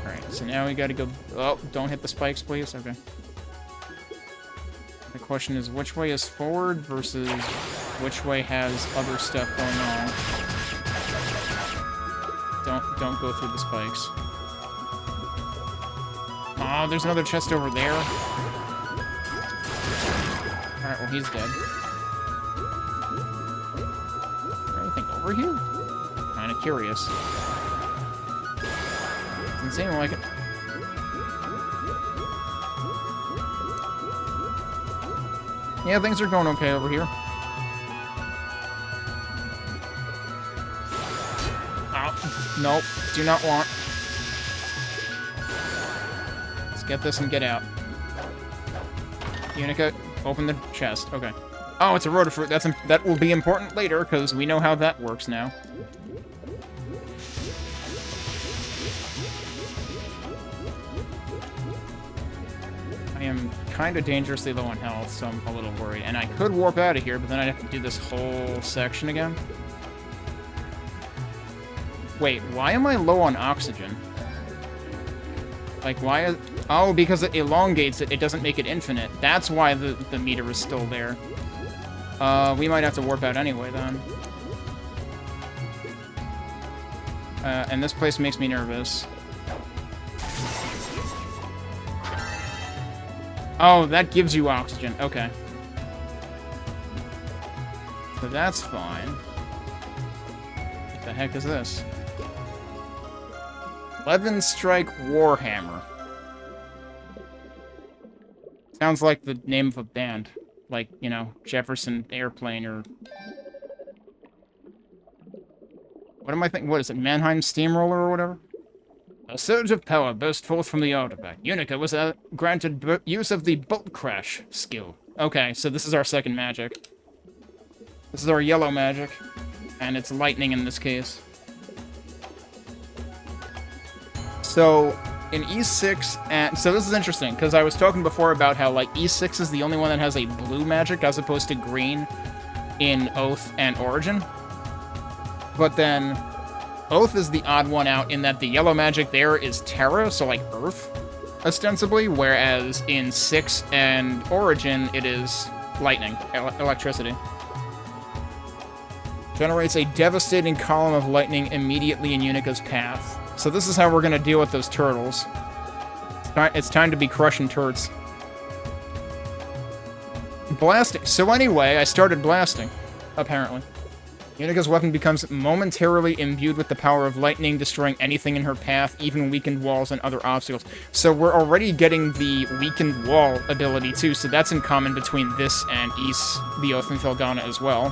Alright, so now we gotta go... Oh, don't hit the spikes, please. Okay. The question is, which way is forward versus which way has other stuff going on? Don't go through the spikes. Oh, there's another chest over there. Alright, well, he's dead. Is there anything over here? Kinda curious. Doesn't seem like it. Yeah, things are going okay over here. Oh, nope. Do not want. Let's get this and get out. Yunica, open the chest. Okay. Oh, it's a rotafruit. That will be important later, because we know how that works now. I am kind of dangerously low on health, so I'm a little worried. And I could warp out of here, but then I'd have to do this whole section again. Wait, why am I low on oxygen? Like, why is... Oh, because it elongates it. It doesn't make it infinite. That's why the meter is still there. We might have to warp out anyway, then. And this place makes me nervous. Oh, that gives you oxygen. Okay. So that's fine. What the heck is this? 11 Strike Warhammer. Sounds like the name of a band. Like, you know, Jefferson Airplane or... What am I thinking? What is it? Mannheim Steamroller or whatever? A surge of power burst forth from the artifact. Yunica was granted use of the Bolt Crash skill. Okay, so this is our second magic. This is our yellow magic. And it's lightning in this case. So, in E6, and so this is interesting, because I was talking before about how, like, E6 is the only one that has a blue magic as opposed to green in Oath and Origin. But then, Oath is the odd one out in that the yellow magic there is Terra, so like Earth, ostensibly, whereas in 6 and Origin, it is lightning, electricity. Generates a devastating column of lightning immediately in Unica's path. So this is how we're gonna deal with those turtles. It's time to be crushing turds. Blasting. So anyway, I started blasting, apparently. Unica's weapon becomes momentarily imbued with the power of lightning, destroying anything in her path, even weakened walls and other obstacles. So we're already getting the weakened wall ability too, so that's in common between this and the Oath and Felghana as well.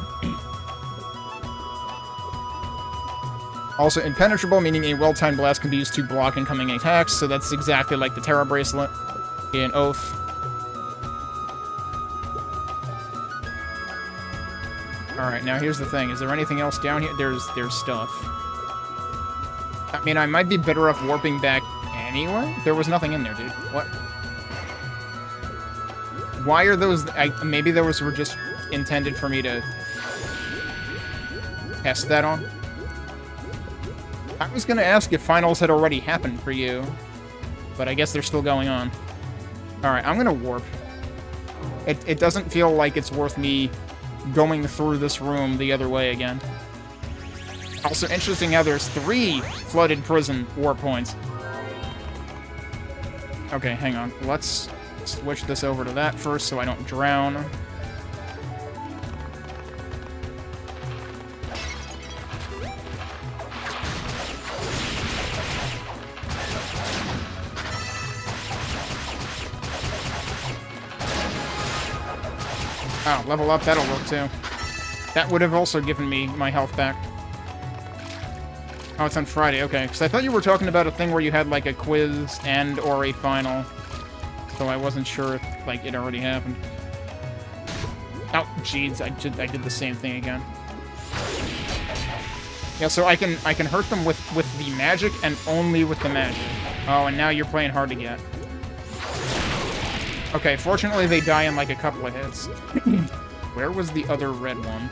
Also impenetrable, meaning a well-timed blast can be used to block incoming attacks, so that's exactly like the Terra Bracelet in Oath. Alright, now here's the thing. Is there anything else down here? There's stuff. I mean, I might be better off warping back anyway? There was nothing in there, dude. What? Why are those... maybe those were just intended for me to test that on? I was gonna ask if finals had already happened for you, but I guess they're still going on. Alright, I'm gonna warp. It doesn't feel like it's worth me going through this room the other way again. Also interesting how there's 3 flooded prison warp points. Okay, hang on. Let's switch this over to that first so I don't drown. Oh, level up, that'll work too. That would have also given me my health back. Oh, it's on Friday, okay. Because I thought you were talking about a thing where you had, like, a quiz and or a final. So I wasn't sure if, like, it already happened. Oh, jeez, I did the same thing again. Yeah, so I can hurt them with the magic and only with the magic. Oh, and now you're playing hard to get. Okay, fortunately they die in like a couple of hits. Where was the other red one?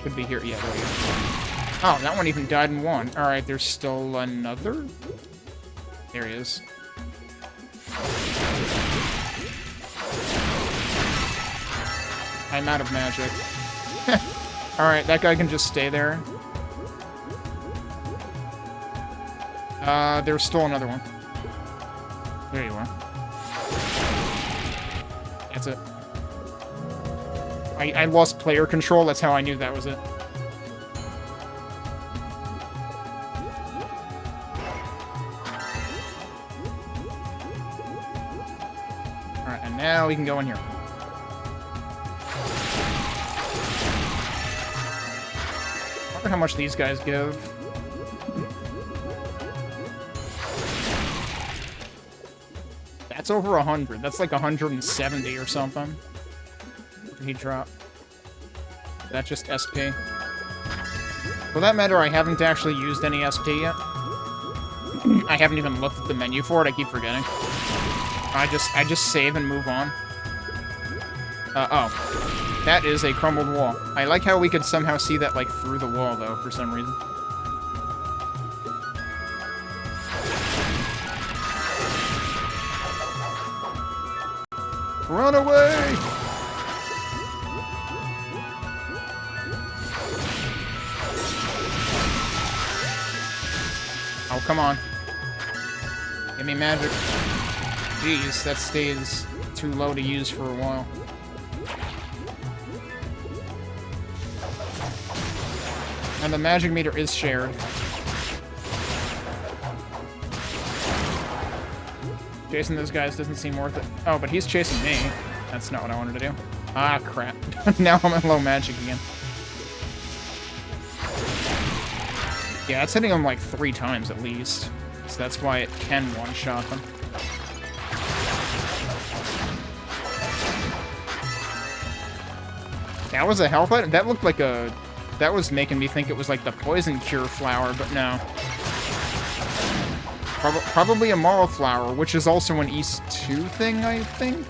Could be here. Yeah, there we go. Oh, that one even died in one. Alright, there's still another? There he is. I'm out of magic. Alright, that guy can just stay there. There's still another one. There you are. That's it. I lost player control, that's how I knew that was it. Alright, and now we can go in here. I wonder how much these guys give. That's over 100. That's like 170 or something. What did he drop? That's just SP. For that matter, I haven't actually used any SP yet. I haven't even looked at the menu for it. I keep forgetting. I just save and move on. Oh. That is a crumbled wall. I like how we could somehow see that, like, through the wall, though, for some reason. Run away! Oh, come on. Give me magic. Jeez, that stays too low to use for a while. And the magic meter is shared. Chasing those guys doesn't seem worth it. Oh, but he's chasing me. That's not what I wanted to do. Ah, crap. Now I'm at low magic again. Yeah, it's hitting him like 3 times at least. So that's why it can one-shot them. That was a health item? That looked like a... That was making me think it was like the poison cure flower, but no. Probably a moral flower, which is also an East 2 thing, I think?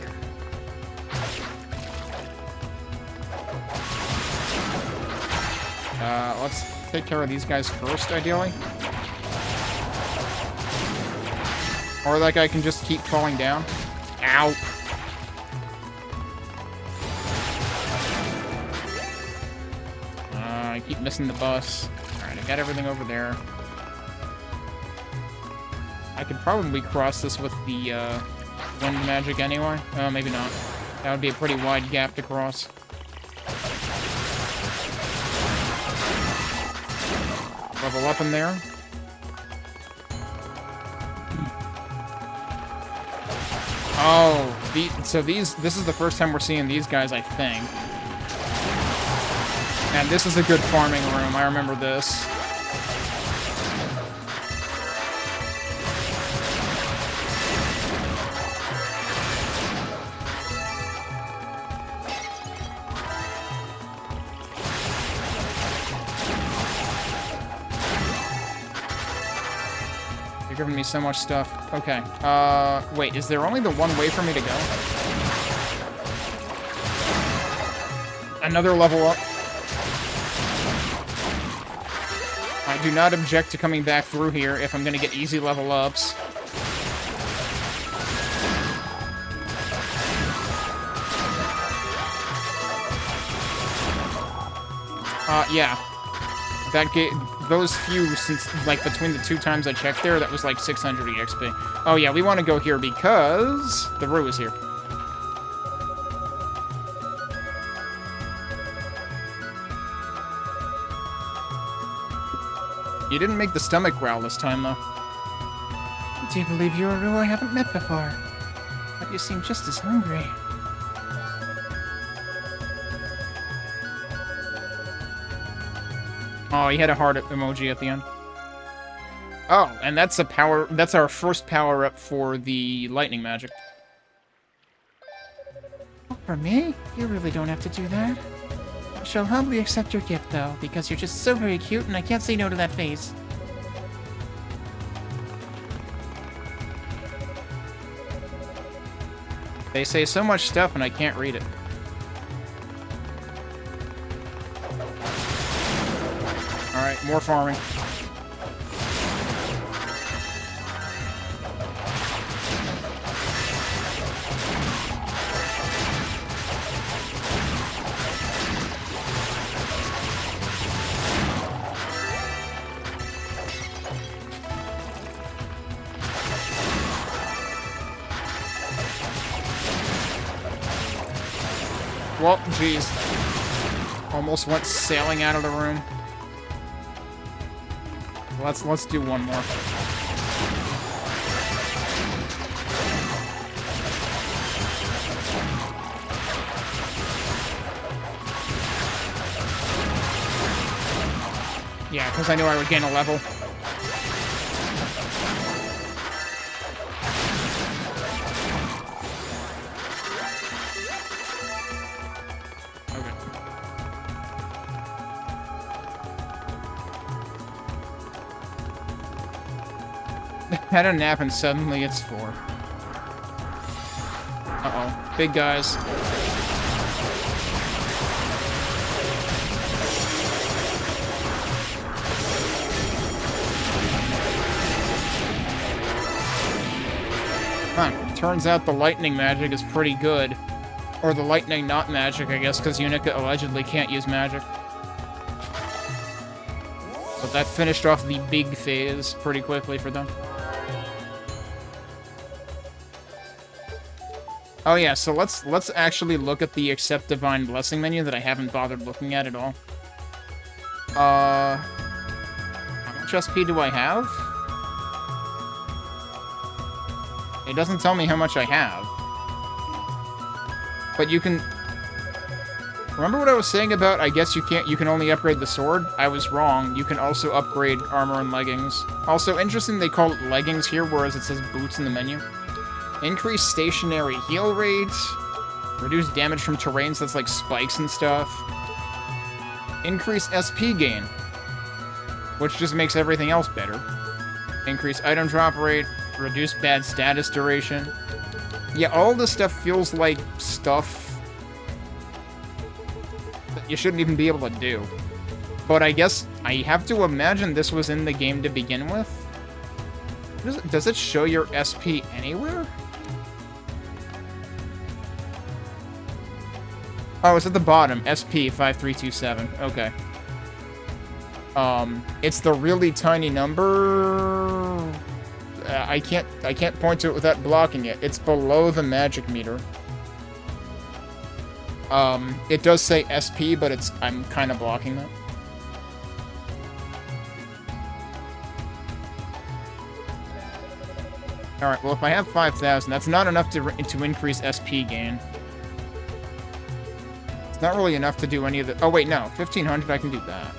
Let's take care of these guys first, ideally. Or that guy can just keep falling down. Ow! I keep missing the bus. Alright, I got everything over there. I could probably cross this with the wind magic anyway. Oh, maybe not. That would be a pretty wide gap to cross. Level up in there. Oh, so this is the first time we're seeing these guys, I think. And this is a good farming room. I remember this. You're giving me so much stuff. Okay. Wait, is there only the one way for me to go? Another level up. I do not object to coming back through here if I'm gonna get easy level ups. Yeah. That those few, since, like, between the 2 times I checked there, that was like 600 EXP. Oh yeah, we want to go here because the Rue is here. You didn't make the stomach growl this time, though. Do you believe you're a Rue I haven't met before? But you seem just as hungry. Oh, he had a heart emoji at the end. Oh, and that's a power. That's our first power up for the lightning magic. For me? You really don't have to do that. I shall humbly accept your gift, though, because you're just so very cute and I can't say no to that face. They say so much stuff and I can't read it. Alright, more farming. Well, jeez. Almost went sailing out of the room. Let's do one more. Yeah, because I knew I would gain a level. Had a nap and suddenly it's 4. Uh-oh. Big guys. Huh. Turns out the lightning magic is pretty good. Or the lightning not magic, I guess, because Yunica allegedly can't use magic. But that finished off the big phase pretty quickly for them. Oh yeah, so let's actually look at the Accept Divine Blessing menu that I haven't bothered looking at all. How much SP do I have? It doesn't tell me how much I have. But you can... Remember what I was saying about, I guess you can only upgrade the sword? I was wrong. You can also upgrade armor and leggings. Also, interesting they call it leggings here, whereas it says boots in the menu. Increase stationary heal rate. Reduce damage from terrains that's like spikes and stuff. Increase SP gain, which just makes everything else better. Increase item drop rate. Reduce bad status duration. Yeah, all this stuff feels like stuff that you shouldn't even be able to do. But I guess I have to imagine this was in the game to begin with. Does it show your SP anywhere? Oh, it's at the bottom. SP 5327. Okay. It's the really tiny number. I can't point to it without blocking it. It's below the magic meter. It does say SP, but I'm kind of blocking that. Alright, well, if I have 5,000, that's not enough to increase SP gain. It's not really enough to do any of the... Oh, wait, no. 1,500, I can do that.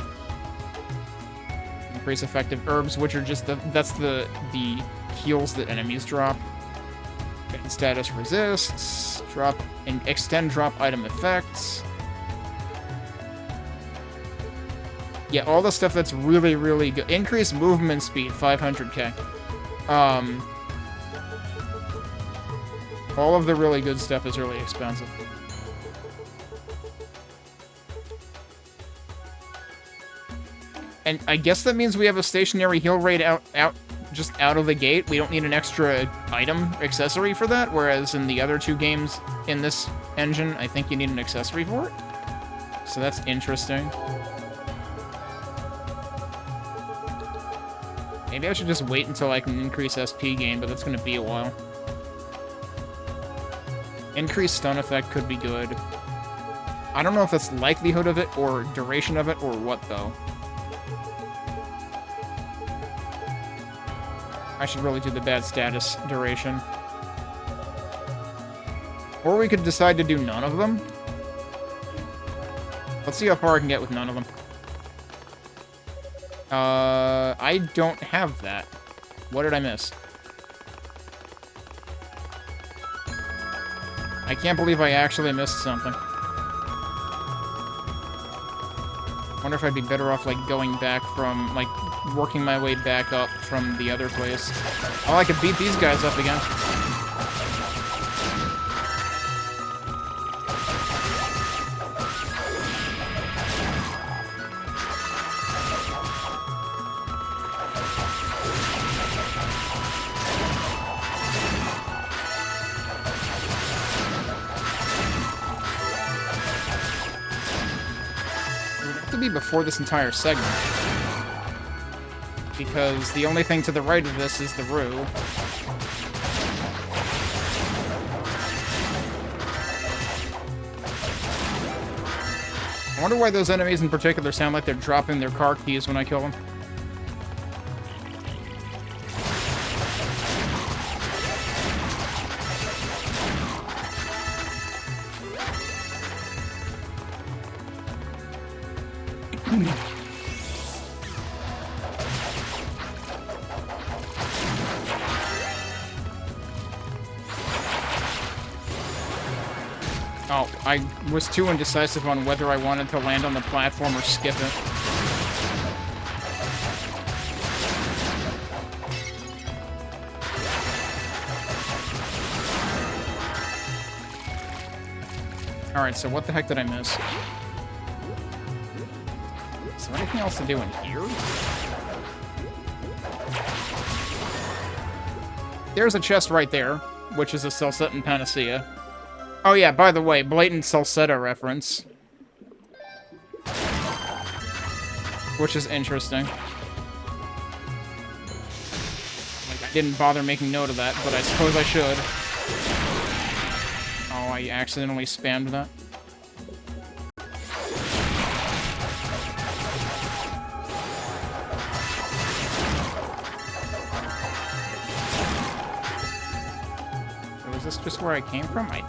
Increase effective herbs, which are just that's the heals that enemies drop. Get status resists. Drop and extend drop item effects. Yeah, all the stuff that's really, really good. Increase movement speed, 500k. All of the really good stuff is really expensive. And I guess that means we have a stationary heal rate just out of the gate. We don't need an extra item accessory for that, whereas in the other two games in this engine, I think you need an accessory for it. So that's interesting. Maybe I should just wait until I can increase SP gain, but that's going to be a while. Increased stun effect could be good. I don't know if that's likelihood of it, or duration of it, or what, though. I should really do the bad status duration. Or we could decide to do none of them. Let's see how far I can get with none of them. I don't have that. What did I miss? I can't believe I actually missed something. Wonder if I'd be better off, like, going back from, like, working my way back up from the other place. Oh, I could beat these guys up again. Before this entire segment, because the only thing to the right of this is the Rue. I wonder why those enemies in particular sound like they're dropping their car keys when I kill them. Oh, I was too indecisive on whether I wanted to land on the platform or skip it. Alright, so what the heck did I miss? Is there anything else to do in here? There's a chest right there, which is a Celsettan Panacea. Oh yeah, by the way, blatant Salsetta reference. Which is interesting. Like, I didn't bother making note of that, but I suppose I should. Oh, I accidentally spammed that. Was this just where I came from? I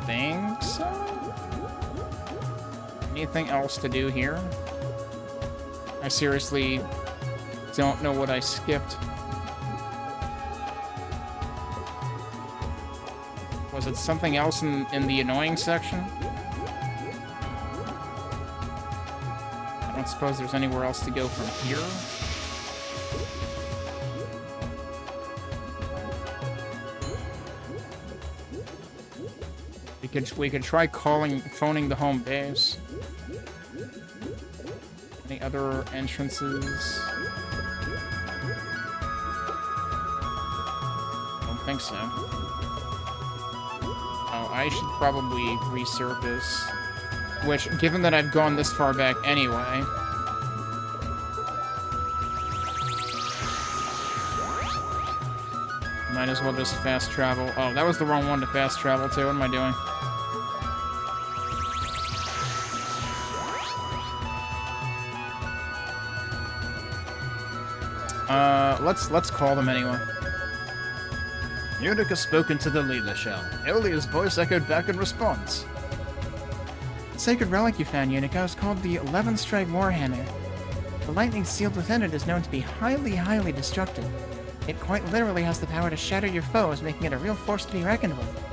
think so? Anything else to do here? I seriously don't know what I skipped. Was it something else in the annoying section? I don't suppose there's anywhere else to go from here. We could try phoning the home base. Any other entrances? Don't think so. Oh, I should probably resurface. Which, given that I've gone this far back anyway... might as well just fast travel. Oh, that was the wrong one to fast travel to. What am I doing? Let's call them anyway. Yunica spoke into the Leela shell. Aeolia's voice echoed back in response. The sacred relic you found, Yunica, is called the 11th Strike Warhammer. The lightning sealed within it is known to be highly, highly destructive. It quite literally has the power to shatter your foes, making it a real force to be reckoned with.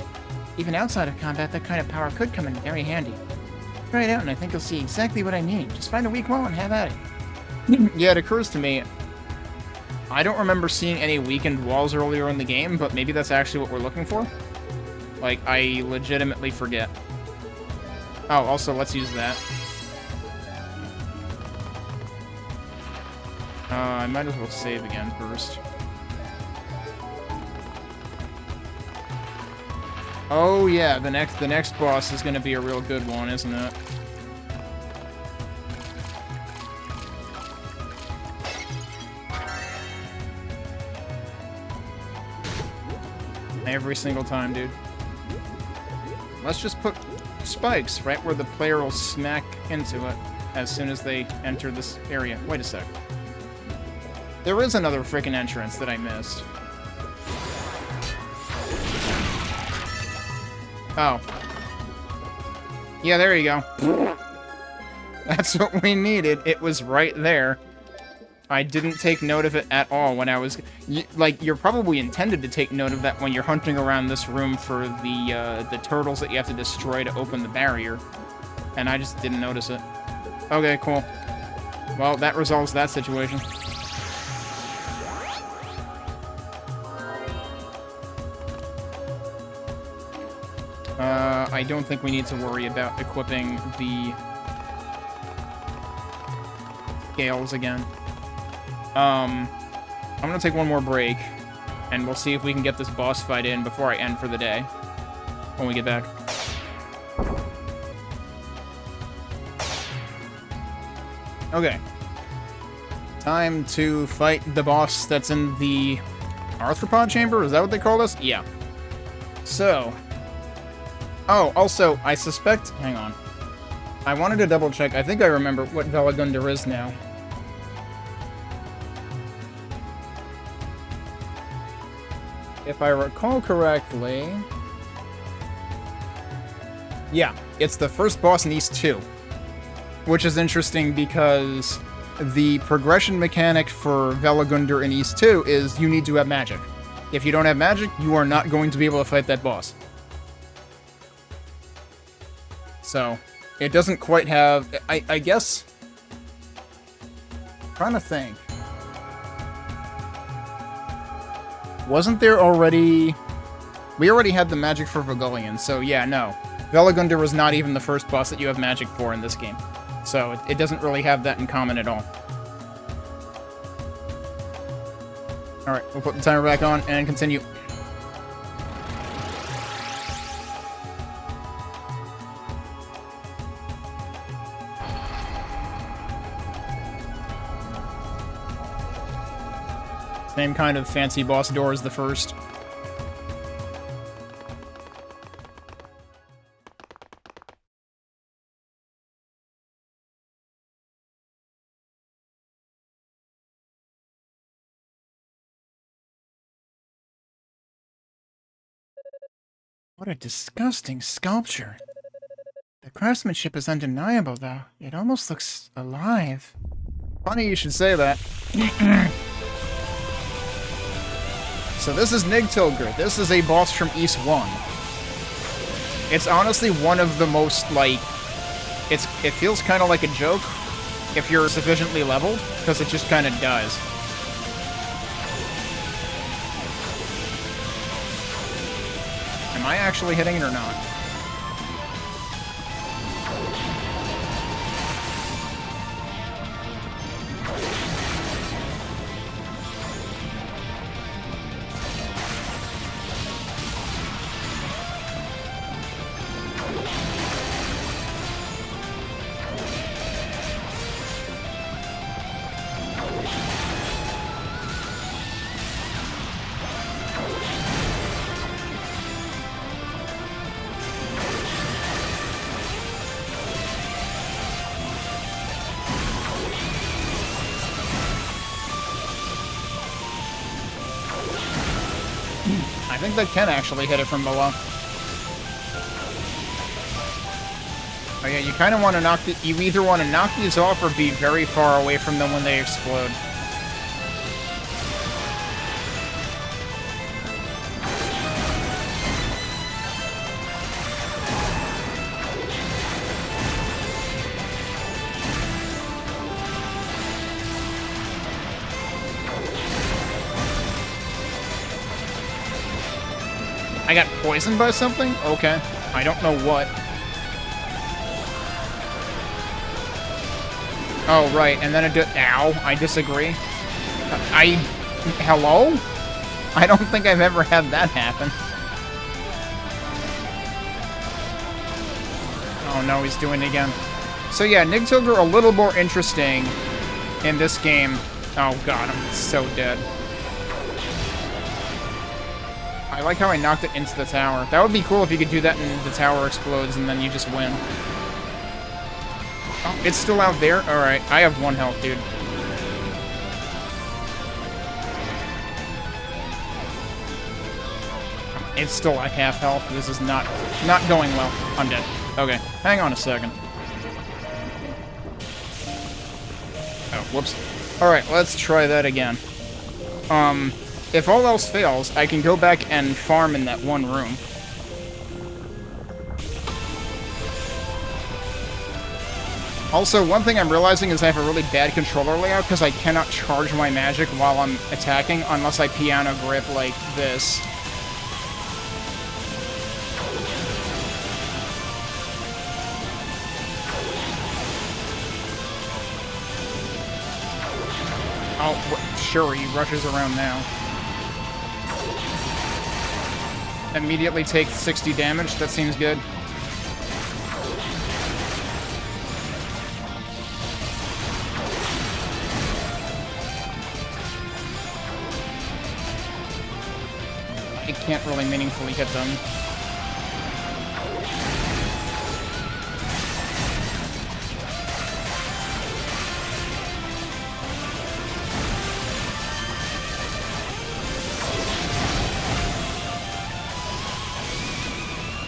Even outside of combat, that kind of power could come in very handy. Try it out and I think you'll see exactly what I mean. Just find a weak wall and have at it. Yeah, it occurs to me, I don't remember seeing any weakened walls earlier in the game, but maybe that's actually what we're looking for. Like, I legitimately forget. Oh, also, let's use that. I might as well save again first. Oh yeah, the next boss is gonna be a real good one, isn't it? Every single time, dude. Let's just put spikes right where the player will smack into it as soon as they enter this area. Wait a sec. There is another freaking entrance that I missed. Oh. Yeah, there you go. That's what we needed. It was right there. I didn't take note of it at all when I was... Like, you're probably intended to take note of that when you're hunting around this room for the turtles that you have to destroy to open the barrier. And I just didn't notice it. Okay, cool. Well, that resolves that situation. I don't think we need to worry about equipping the scales again. I'm gonna take one more break, and we'll see if we can get this boss fight in before I end for the day, when we get back. Okay. Time to fight the boss that's in the arthropod chamber? Is that what they call this? Yeah. So... Oh, also, I suspect... Hang on. I wanted to double check. I think I remember what Velagundar is now. If I recall correctly... Yeah, it's the first boss in East 2. Which is interesting because the progression mechanic for Velagundar in East 2 is you need to have magic. If you don't have magic, you are not going to be able to fight that boss. So, it doesn't quite have... I guess... I'm trying to think. Wasn't there already... We already had the magic for Vogelian, so yeah, no. Velagundar was not even the first boss that you have magic for in this game. So, it doesn't really have that in common at all. Alright, we'll put the timer back on and continue. Same kind of fancy boss door as the first. What a disgusting sculpture. The craftsmanship is undeniable, though. It almost looks alive. Funny you should say that. So this is Nigtilgr. This is a boss from East 1. It's honestly one of the most, like... It feels kind of like a joke if you're sufficiently leveled, because it just kind of does. Am I actually hitting it or not? I think that can actually hit it from below. Oh yeah, you kind of want to knock the... You either want to knock these off or be very far away from them when they explode. I got poisoned by something? Okay. I don't know what. Oh, right, and then it did... Ow, I disagree. Hello? I don't think I've ever had that happen. Oh no, he's doing it again. So yeah, Nigtilgr a little more interesting in this game. Oh god, I'm so dead. I like how I knocked it into the tower. That would be cool if you could do that and the tower explodes and then you just win. Oh, it's still out there? Alright, I have 1 health, dude. It's still like half health. This is not going well. I'm dead. Okay, hang on a second. Oh, whoops. Alright, let's try that again. If all else fails, I can go back and farm in that one room. Also, one thing I'm realizing is I have a really bad controller layout because I cannot charge my magic while I'm attacking unless I piano grip like this. Oh, sure, he rushes around now. Immediately take 60 damage, that seems good. I can't really meaningfully hit them.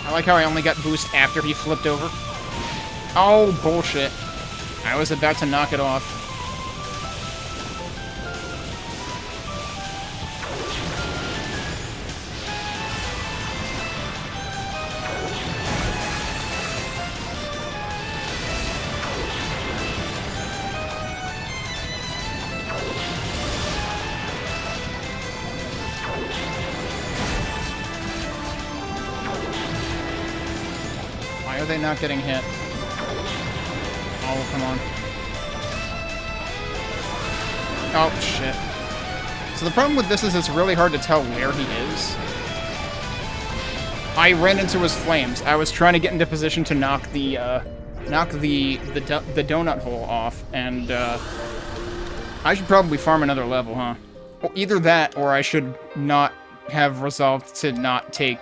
I like how I only got boost after he flipped over. Oh, bullshit. I was about to knock it off. Why are they not getting hit? Oh, come on. Oh, shit. So the problem with this is it's really hard to tell where he is. I ran into his flames. I was trying to get into position to knock the donut hole off, and, I should probably farm another level, huh? Well, either that, or I should not have resolved to not take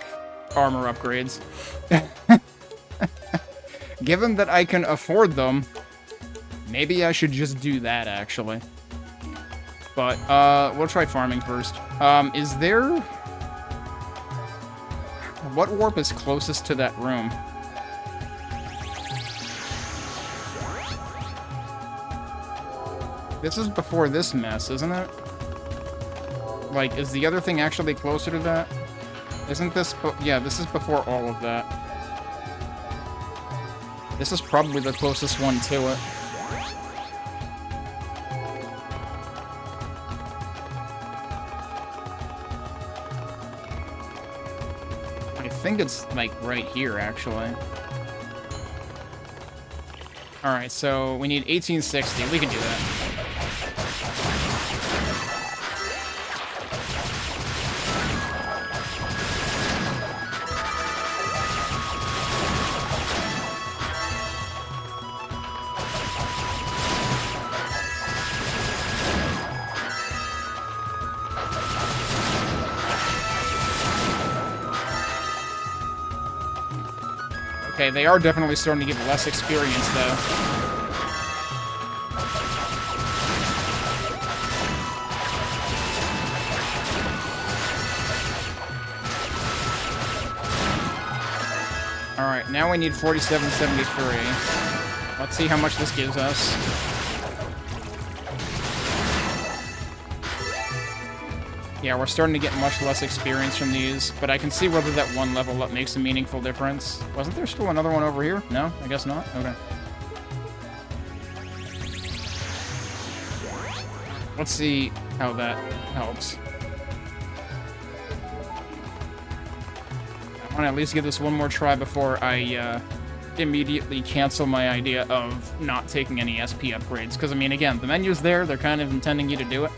armor upgrades. Given that I can afford them, maybe I should just do that, actually. But, we'll try farming first. Is there... What warp is closest to that room? This is before this mess, isn't it? Like, is the other thing actually closer to that? Isn't this... Yeah, this is before all of that. This is probably the closest one to it. I think it's, like, right here, actually. Alright, so we need 1860. We can do that. Okay, they are definitely starting to give less experience, though. Alright, now we need 4773. Let's see how much this gives us. Yeah, we're starting to get much less experience from these, but I can see whether that one level up makes a meaningful difference. Wasn't there still another one over here? No? I guess not? Okay. Let's see how that helps. I want to at least give this one more try before I immediately cancel my idea of not taking any SP upgrades. Because, I mean, again, the menu's there. They're kind of intending you to do it.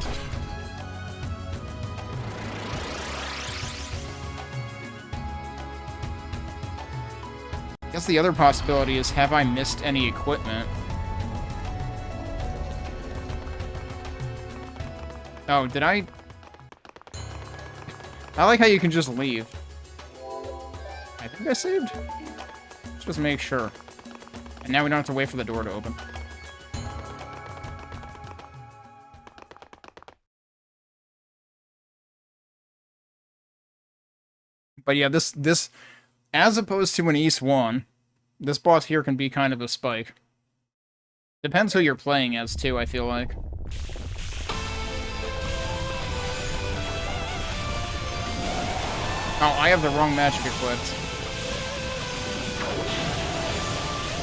I guess the other possibility is, have I missed any equipment? Oh, did I... I like how you can just leave. I think I saved. Let's just make sure. And now we don't have to wait for the door to open. But yeah, this as opposed to an East 1, this boss here can be kind of a spike. Depends who you're playing as, too, I feel like. Oh, I have the wrong magic equipped.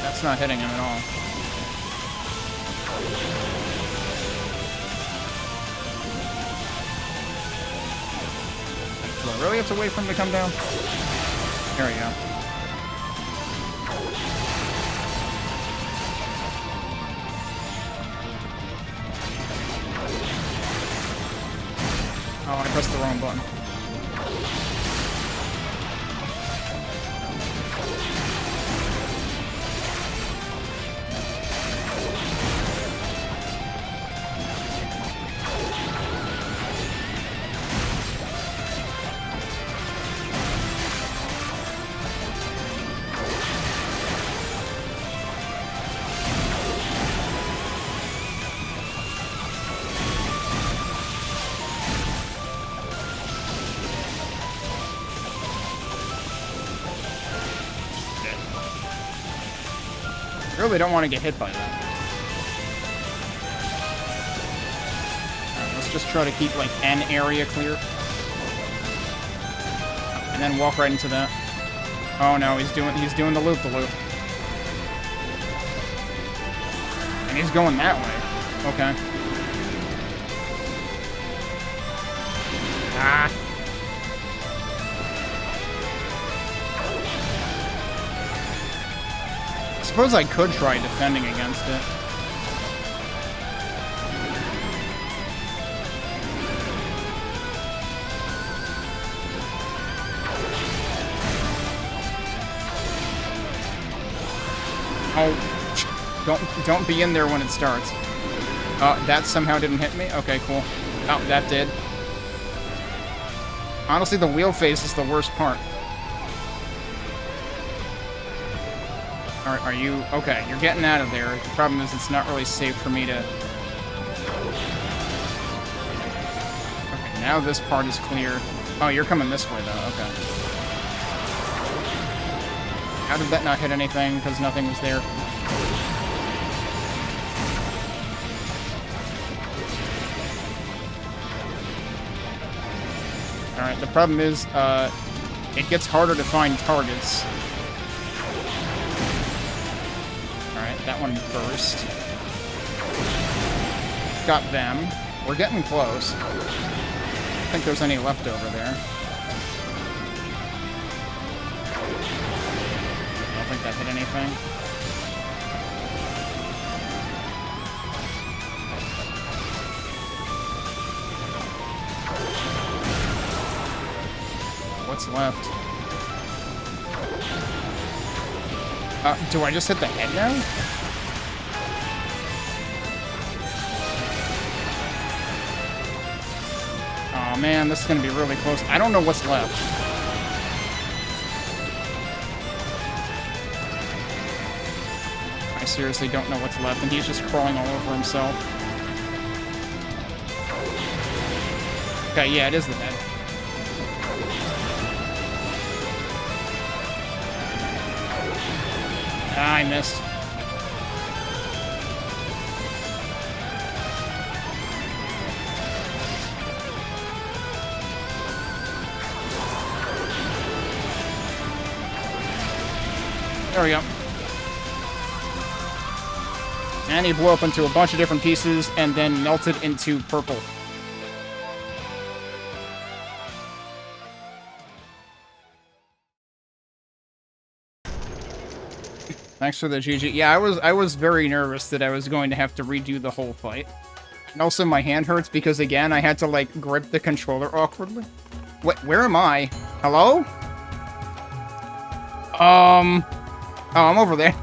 That's not hitting him at all. Do I really have to wait for him to come down? There we go. Oh, I pressed the wrong button. Really don't want to get hit by that. Alright, let's just try to keep, like, an area clear. And then walk right into that. Oh no, he's doing the loop-the-loop. And he's going that way. Okay. Ah. I suppose I could try defending against it. Oh, don't be in there when it starts. That somehow didn't hit me? Okay, cool. Oh, that did. Honestly, the wheel phase is the worst part. Are you... Okay, you're getting out of there. The problem is it's not really safe for me to... Okay, now this part is clear. Oh, you're coming this way, though. Okay. How did that not hit anything? Because nothing was there. Alright, the problem is, it gets harder to find targets. Alright, that one burst. Got them. We're getting close. I don't think there's any left over there. I don't think that hit anything. What's left? Do I just hit the head now? Oh man, this is gonna be really close. I don't know what's left. I seriously don't know what's left, and he's just crawling all over himself. Okay, yeah, it is the head. Ah, I missed. There we go. And he blew up into a bunch of different pieces and then melted into purple. Thanks for the GG. Yeah, I was very nervous that I was going to have to redo the whole fight. And also my hand hurts because, again, I had to, like, grip the controller awkwardly. Where am I? Hello? Oh, I'm over there.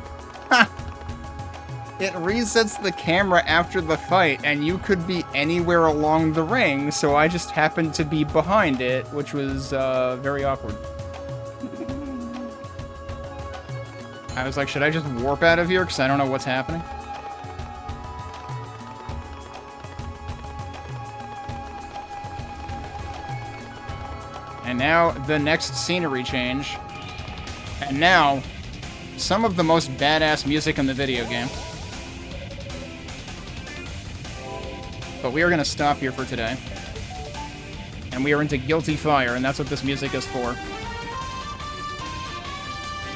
It resets the camera after the fight, and you could be anywhere along the ring, so I just happened to be behind it, which was, very awkward. I was like, should I just warp out of here? Because I don't know what's happening. And now, the next scenery change. And now, some of the most badass music in the video game. But we are going to stop here for today. And we are into Guilty Fire, and that's what this music is for.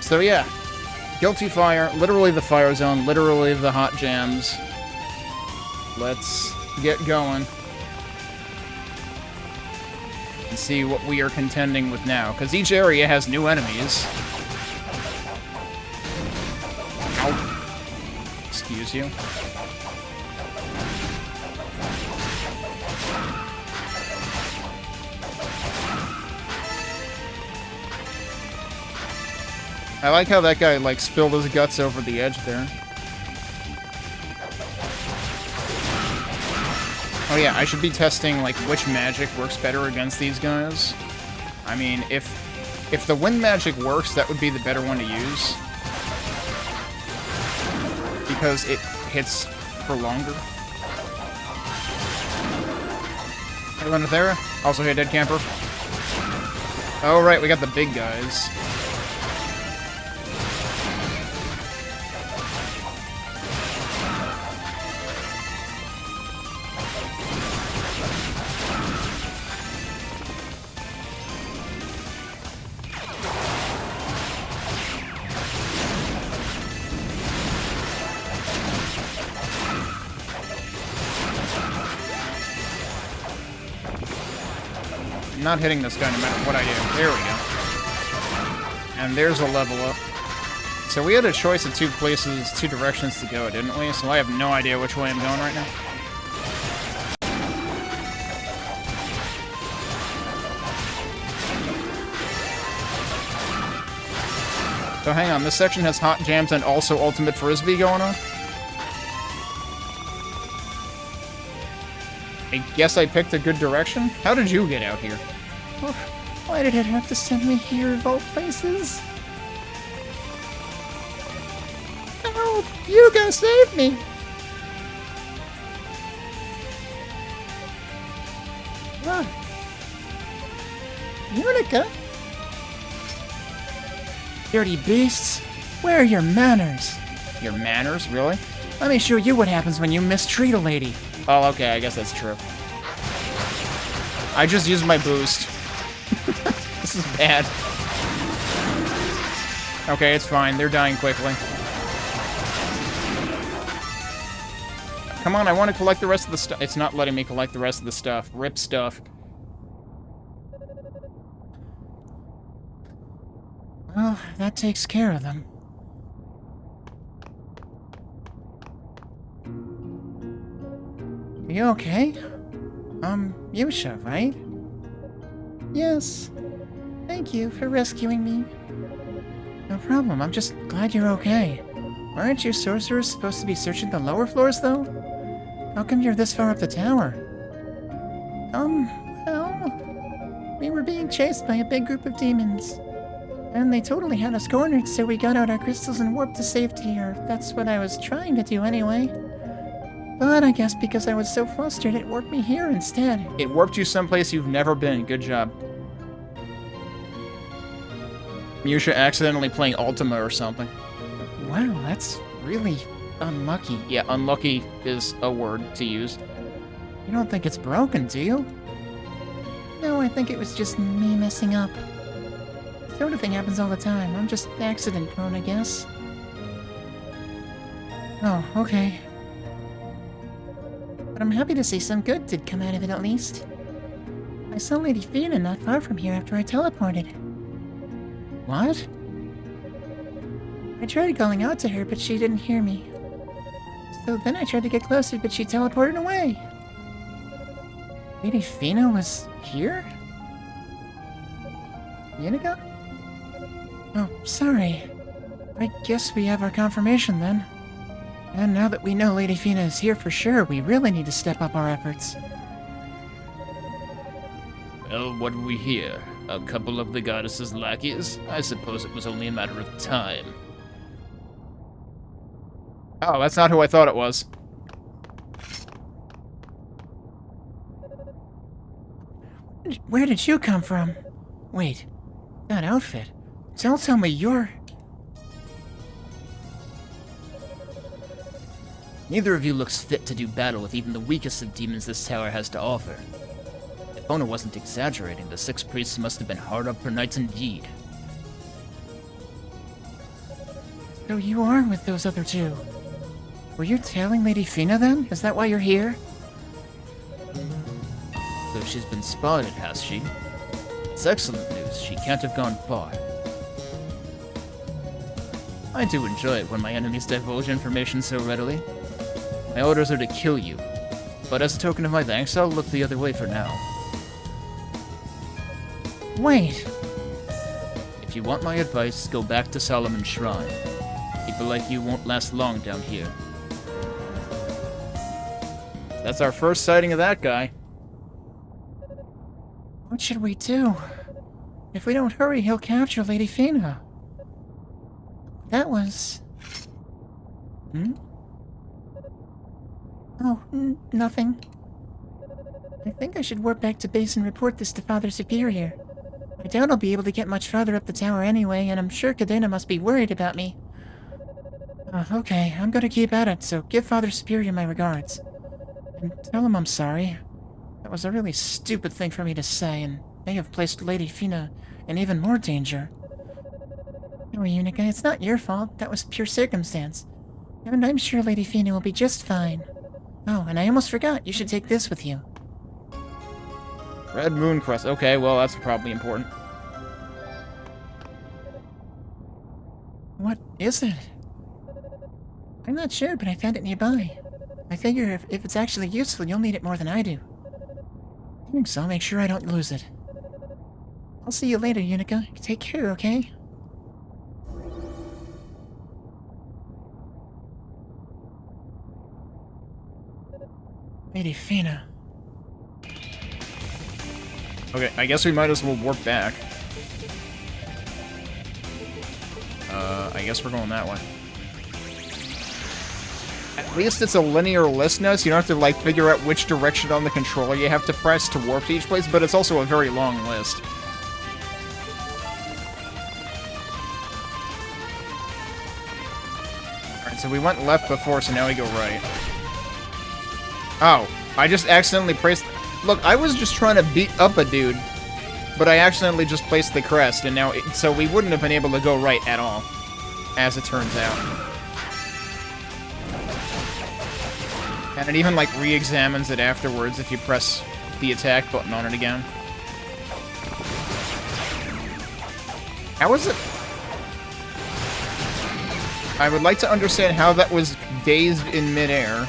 So yeah. Guilty Fire, literally the Fire Zone, literally the hot jams. Let's get going. And see what we are contending with now, because each area has new enemies. Ow. Excuse you. I like how that guy, like, spilled his guts over the edge there. Oh yeah, I should be testing, like, which magic works better against these guys. I mean, if the wind magic works, that would be the better one to use. Because it hits for longer. Hey, Lunathera. Also, hey, Dead Camper. Oh, right, we got the big guys. Not hitting this guy no matter what I do. There we go. And there's a level up. So we had a choice of two places, two directions to go, didn't we? So I have no idea which way I'm going right now. So hang on, this section has hot jams and also ultimate frisbee going on? I guess I picked a good direction. How did you get out here? Oh, why did it have to send me here of all places? Help! Yuga, save me! Ah. Yunica? Dirty beasts! Where are your manners? Your manners, really? Let me show you what happens when you mistreat a lady. Oh, okay, I guess that's true. I just used my boost. This is bad. Okay, it's fine. They're dying quickly. Come on, I want to collect the rest of the stuff. It's not letting me collect the rest of the stuff. Rip stuff. Well, that takes care of them. You okay? Yusha, right? Yes. Thank you for rescuing me. No problem, I'm just glad you're okay. Aren't you sorcerers supposed to be searching the lower floors, though? How come you're this far up the tower? Well... We were being chased by a big group of demons. And they totally had us cornered, so we got out our crystals and warped to safety, or that's what I was trying to do anyway. But I guess because I was so flustered, it warped me here instead. It warped you someplace you've never been. Good job. Yusha accidentally playing Ultima or something. Wow, that's really unlucky. Yeah, unlucky is a word to use. You don't think it's broken, do you? No, I think it was just me messing up. That sort of thing happens all the time. I'm just accident prone, I guess. Oh, okay. But I'm happy to see some good did come out of it at least. I saw Lady Fina not far from here after I teleported. What? I tried calling out to her, but she didn't hear me. So then I tried to get closer, but she teleported away. Lady Fina was here? Yunica? Oh, sorry. I guess we have our confirmation then. And now that we know Lady Fina is here for sure, we really need to step up our efforts. Well, what do we hear? A couple of the goddess's lackeys? I suppose it was only a matter of time. Oh, that's not who I thought it was. Where did you come from? Wait, that outfit. Don't tell me you're... Neither of you looks fit to do battle with even the weakest of demons this tower has to offer. If Ona wasn't exaggerating, the 6 priests must have been hard up for nights indeed. So you are with those other two. Were you tailing Lady Fina then? Is that why you're here? So she's been spotted, has she? It's excellent news. She can't have gone far. I do enjoy it when my enemies divulge information so readily. My orders are to kill you, but as a token of my thanks, I'll look the other way for now. Wait. If you want my advice, go back to Solomon's Shrine. People like you won't last long down here. That's our first sighting of that guy. What should we do? If we don't hurry, he'll capture Lady Fina. That was... Oh, nothing. I think I should warp back to base and report this to Father Superior. I doubt I'll be able to get much farther up the tower anyway, and I'm sure Cadena must be worried about me. Okay, I'm gonna keep at it, so give Father Superior my regards. And tell him I'm sorry. That was a really stupid thing for me to say, and may have placed Lady Fina in even more danger. No, Yunica, it's not your fault. That was pure circumstance. And I'm sure Lady Fina will be just fine. Oh, and I almost forgot. You should take this with you. Red Moon Crest. Okay, well, that's probably important. What is it? I'm not sure, but I found it nearby. I figure if it's actually useful, you'll need it more than I do. Thanks, I'll make sure I don't lose it. I'll see you later, Yunica. Take care, okay? Lady Fina. Okay, I guess we might as well warp back. I guess we're going that way. At least it's a linear list now, so you don't have to, like, figure out which direction on the controller you have to press to warp to each place, but it's also a very long list. Alright, so we went left before, so now we go right. Oh, I just accidentally placed... Look, I was just trying to beat up a dude, but I accidentally just placed the crest, and now... So we wouldn't have been able to go right at all, as it turns out. And it even, like, re-examines it afterwards if you press the attack button on it again. How was it? I would like to understand how that was dazed in midair.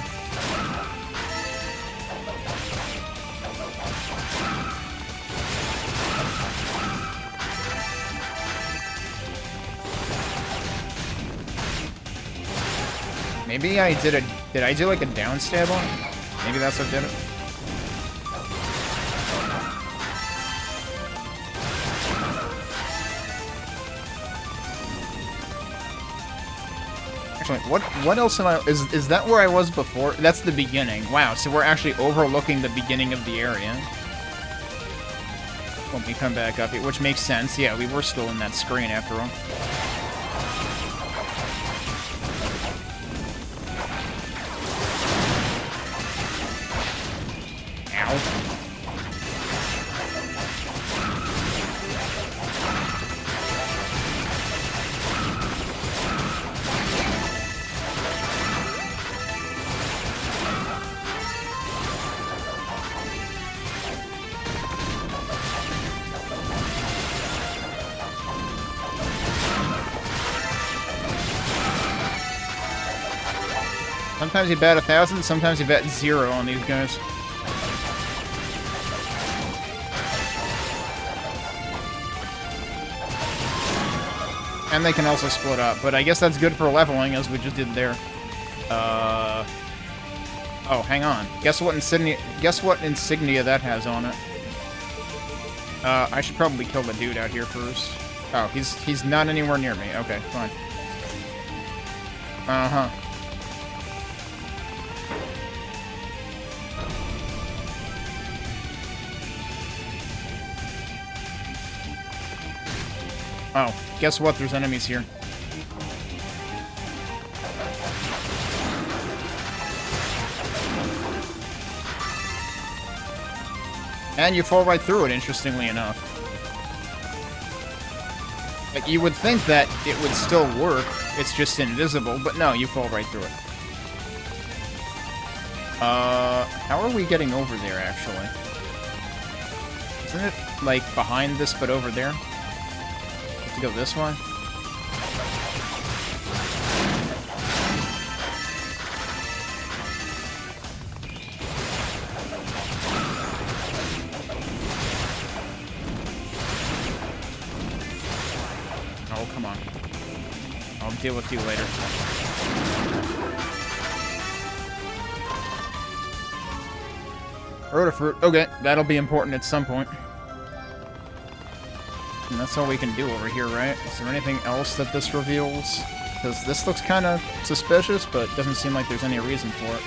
Maybe I did a... Did I do, like, a down stab on it? Maybe that's what did it. Actually, what else am I... Is that where I was before? That's the beginning. Wow, so we're actually overlooking the beginning of the area. When we come back up here, which makes sense. Yeah, we were still in that screen after all. Sometimes you bat 1,000, sometimes you bat 0 on these guys. And they can also split up, but I guess that's good for leveling, as we just did there. Oh, hang on. Guess what insignia that has on it? I should probably kill the dude out here first. Oh, he's not anywhere near me. Okay, fine. Uh-huh. Oh, guess what? There's enemies here. And you fall right through it, interestingly enough. Like, you would think that it would still work, it's just invisible, but no, you fall right through it. How are we getting over there, actually? Isn't it, like, behind this, but over there? To go this way? Oh, come on. I'll deal with you later. Rotafruit. Okay, that'll be important at some point. And that's all we can do over here, right? Is there anything else that this reveals? Because this looks kind of suspicious, but doesn't seem like there's any reason for it.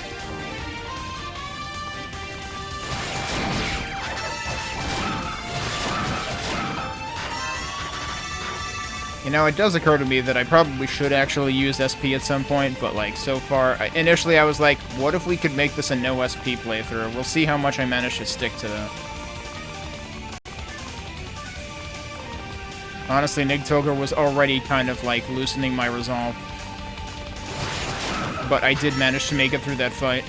You know, it does occur to me that I probably should actually use SP at some point, but, like, so far... Initially, I was like, what if we could make this a no SP playthrough? We'll see how much I manage to stick to that. Honestly, Nigtoga was already kind of, like, loosening my resolve. But I did manage to make it through that fight.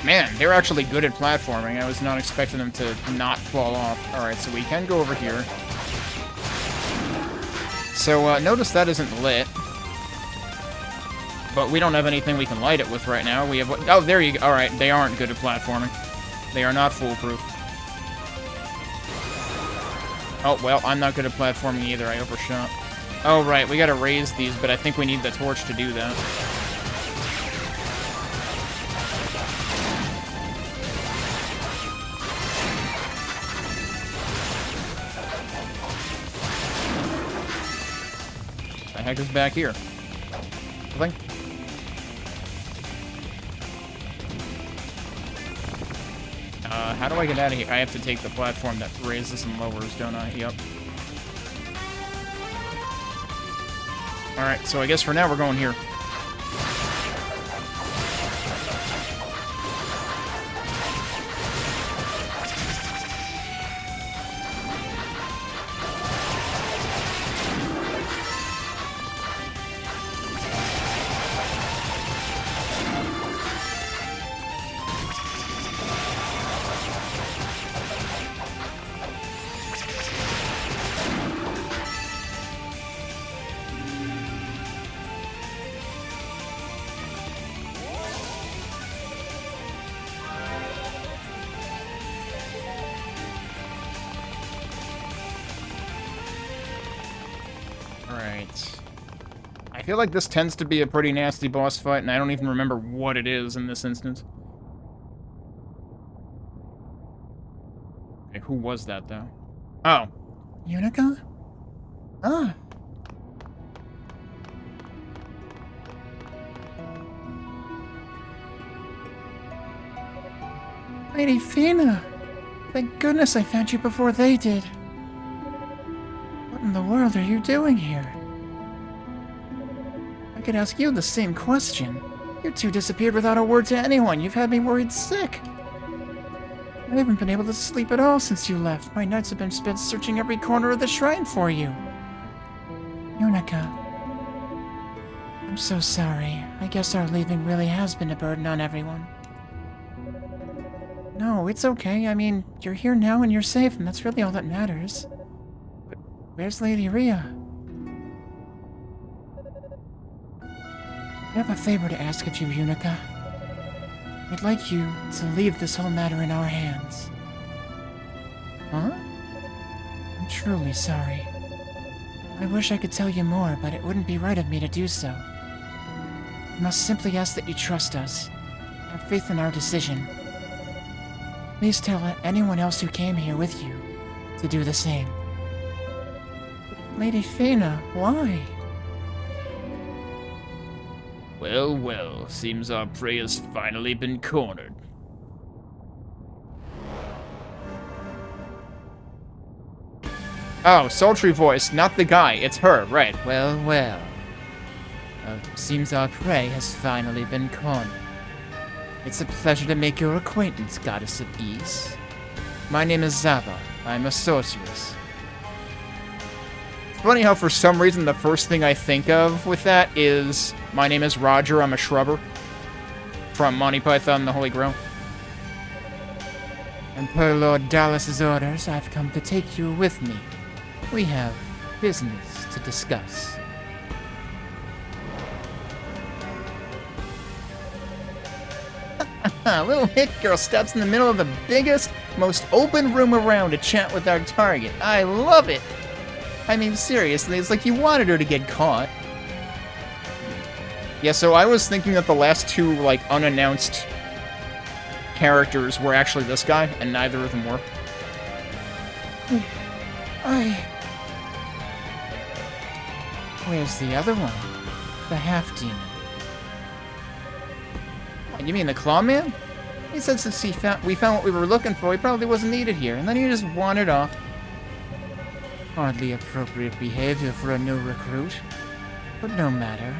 Man, they're actually good at platforming. I was not expecting them to not fall off. Alright, so we can go over here. So, notice that isn't lit. But we don't have anything we can light it with right now. We have... Oh, there you go. Alright, they aren't good at platforming. They are not foolproof. Oh, well, I'm not good at platforming either. I overshot. Oh, right, we gotta raise these, but I think we need the torch to do that. The heck is back here? Nothing? How do I get out of here? I have to take the platform that raises and lowers, don't I? Yep. Alright, so I guess for now we're going here. I feel like this tends to be a pretty nasty boss fight, and I don't even remember what it is in this instance. Okay, who was that, though? Oh. Yunica? Ah. Lady Fina! Thank goodness I found you before they did. What in the world are you doing here? I could ask you the same question. You two disappeared without a word to anyone. You've had me worried sick. I haven't been able to sleep at all since you left. My nights have been spent searching every corner of the shrine for you. Yunica. I'm so sorry. I guess our leaving really has been a burden on everyone. No, it's okay. I mean, you're here now and you're safe, and that's really all that matters. But where's Lady Rhea? I have a favor to ask of you, Yunica. I'd like you to leave this whole matter in our hands. Huh? I'm truly sorry. I wish I could tell you more, but it wouldn't be right of me to do so. I must simply ask that you trust us. Have faith in our decision. Please tell anyone else who came here with you to do the same. Lady Fina, why? Well, well, seems our prey has finally been cornered. Oh, sultry voice, not the guy, it's her, right. Well, well. Seems our prey has finally been cornered. It's a pleasure to make your acquaintance, Goddess of Ease. My name is Zaba. I'm a sorceress. It's funny how for some reason the first thing I think of with that is, my name is Roger, I'm a shrubber. From Monty Python and the Holy Grail. And per Lord Dallas's orders, I've come to take you with me. We have business to discuss. A little hit girl steps in the middle of the biggest, most open room around to chat with our target. I love it! I mean, seriously, it's like you wanted her to get caught. Yeah, so I was thinking that the last two, like, unannounced characters were actually this guy, and neither of them were. Where's the other one? The half-demon. You mean the Claw Man? He said since we found what we were looking for, he probably wasn't needed here, and then he just wandered off. Hardly appropriate behavior for a new recruit, but no matter.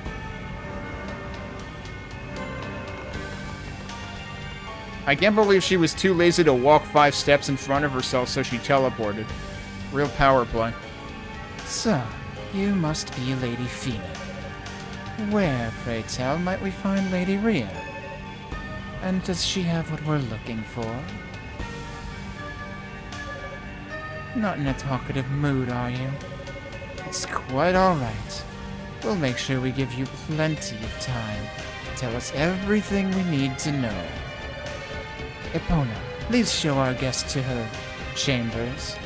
I can't believe she was too lazy to walk 5 steps in front of herself, so she teleported. Real power play. So, you must be Lady Fina. Where, pray tell, might we find Lady Rhea? And does she have what we're looking for? Not in a talkative mood, are you? It's quite alright. We'll make sure we give you plenty of time to tell us everything we need to know. Epona, please show our guest to her chambers.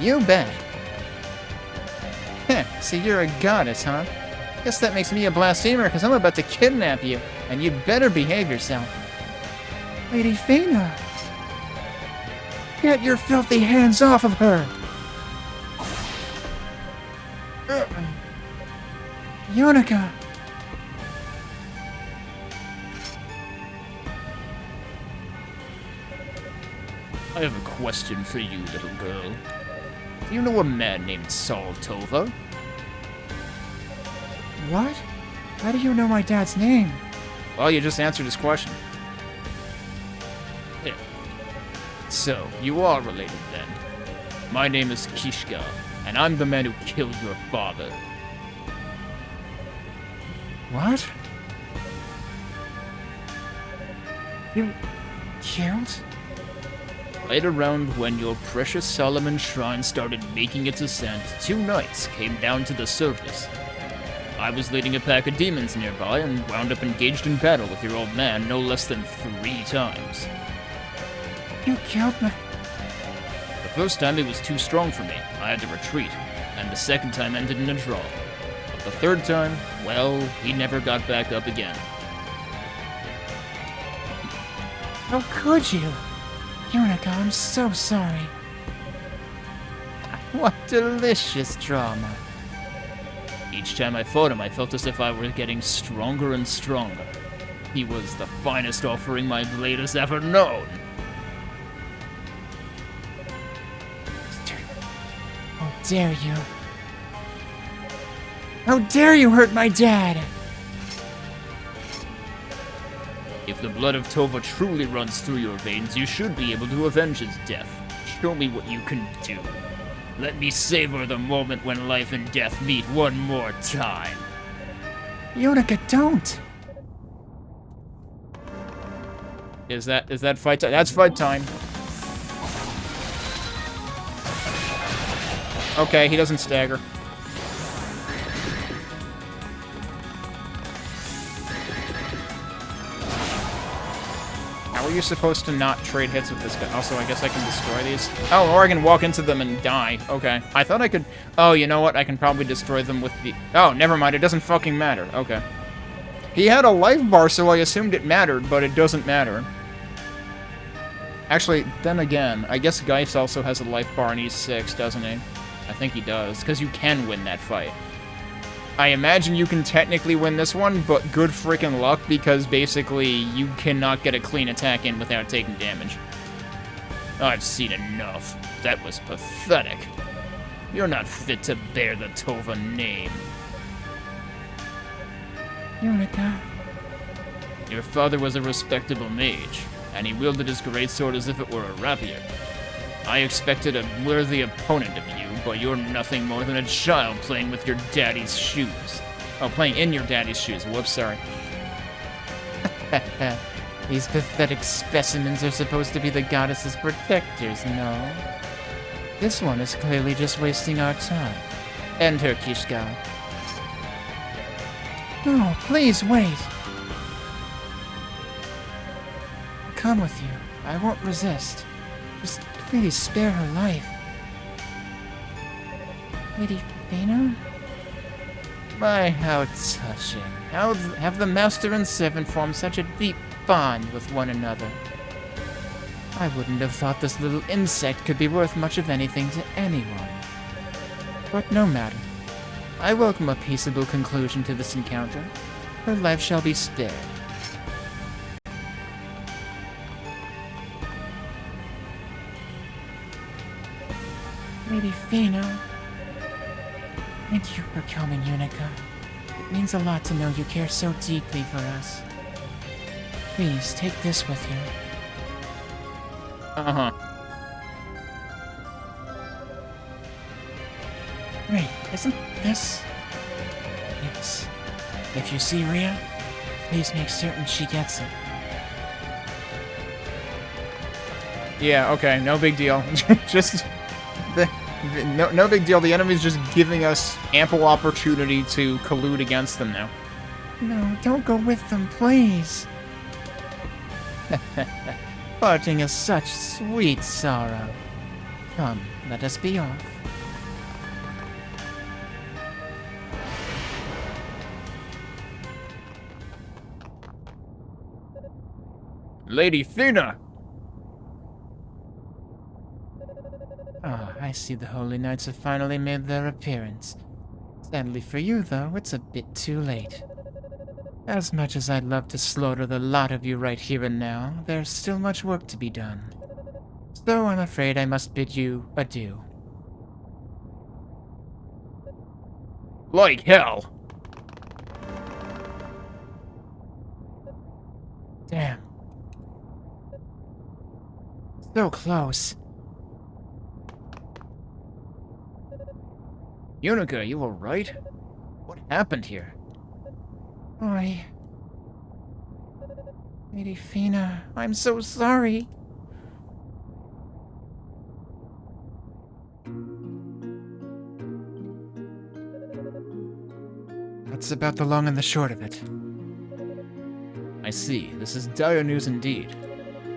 You bet. Heh, so you're a goddess, huh? Guess that makes me a blasphemer, because I'm about to kidnap you, and you better behave yourself. Lady Fina! Get your filthy hands off of her! Yunica! I have a question for you, little girl. Do you know a man named Saul Tova? What? How do you know my dad's name? Well, you just answered his question. Yeah. So, you are related then. My name is Kishka, and I'm the man who killed your father. What? You killed? Right around when your precious Solomon shrine started making its ascent, 2 knights came down to the surface. I was leading a pack of demons nearby and wound up engaged in battle with your old man no less than 3 times. You killed me. The first time he was too strong for me, I had to retreat, and the second time ended in a draw. But the third time, well, he never got back up again. How could you? Yunica, I'm so sorry. What delicious drama. Each time I fought him, I felt as if I were getting stronger and stronger. He was the finest offering my blade has ever known. How dare you? How dare you hurt my dad? If the blood of Tova truly runs through your veins, you should be able to avenge his death. Show me what you can do. Let me savor the moment when life and death meet one more time. Yunica, don't! Is that fight time? That's fight time. Okay, he doesn't stagger. How are you supposed to not trade hits with this guy? Also, I guess I can destroy these. Oh, or I can walk into them and die. Okay. I thought I could... Oh, you know what? I can probably destroy them with the... Oh, never mind. It doesn't fucking matter. Okay. He had a life bar, so I assumed it mattered, but it doesn't matter. Actually, then again, I guess Geist also has a life bar and he's 6, doesn't he? I think he does, because you can win that fight. I imagine you can technically win this one, but good freaking luck, because basically you cannot get a clean attack in without taking damage. I've seen enough. That was pathetic. You're not fit to bear the Tova name. Yunica. Your father was a respectable mage, and he wielded his greatsword as if it were a rapier. I expected a worthy opponent of you, but you're nothing more than a child playing with your daddy's shoes. Oh, playing in your daddy's shoes. Whoops, sorry. These pathetic specimens are supposed to be the goddess's protectors, no? This one is clearly just wasting our time. End her, Kishka. No, please, wait. I'll come with you. I won't resist. Just please spare her life. Lady Fina? My, how touching. How have the master and servant formed such a deep bond with one another? I wouldn't have thought this little insect could be worth much of anything to anyone. But no matter. I welcome a peaceable conclusion to this encounter. Her life shall be spared. Lady Fina. Thank you for coming, Yunica. It means a lot to know you care so deeply for us. Please, take this with you. Uh-huh. Wait, isn't this... Yes. If you see Rhea, please make certain she gets it. Yeah, okay, no big deal. Just... No big deal. The enemy's just giving us ample opportunity to collude against them now. No, don't go with them, please. Parting is such sweet sorrow. Come, let us be off. Lady Fina! Ah, I see the Holy Knights have finally made their appearance. Sadly for you, though, it's a bit too late. As much as I'd love to slaughter the lot of you right here and now, there's still much work to be done. So I'm afraid I must bid you adieu. Like hell! Damn. So close. Yunica, you alright? What happened here? Oi. Lady Fina, I'm so sorry. That's about the long and the short of it. I see. This is dire news indeed,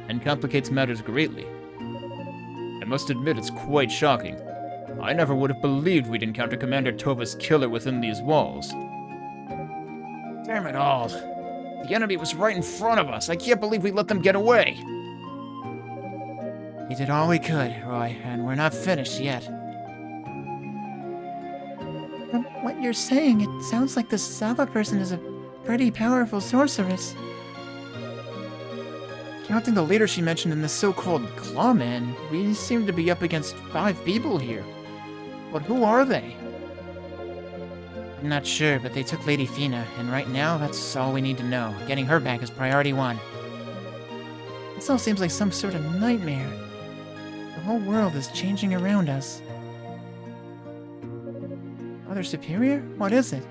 and complicates matters greatly. I must admit it's quite shocking. I never would have believed we'd encounter Commander Tova's killer within these walls. Damn it all. The enemy was right in front of us. I can't believe we let them get away. We did all we could, Roy, and we're not finished yet. From what you're saying, it sounds like this Sava person is a pretty powerful sorceress. Counting the leader she mentioned in the so-called Clawman, we seem to be up against 5 people here. But who are they? I'm not sure, but they took Lady Fina, and right now, that's all we need to know. Getting her back is priority 1. This all seems like some sort of nightmare. The whole world is changing around us. Mother Superior? What is it?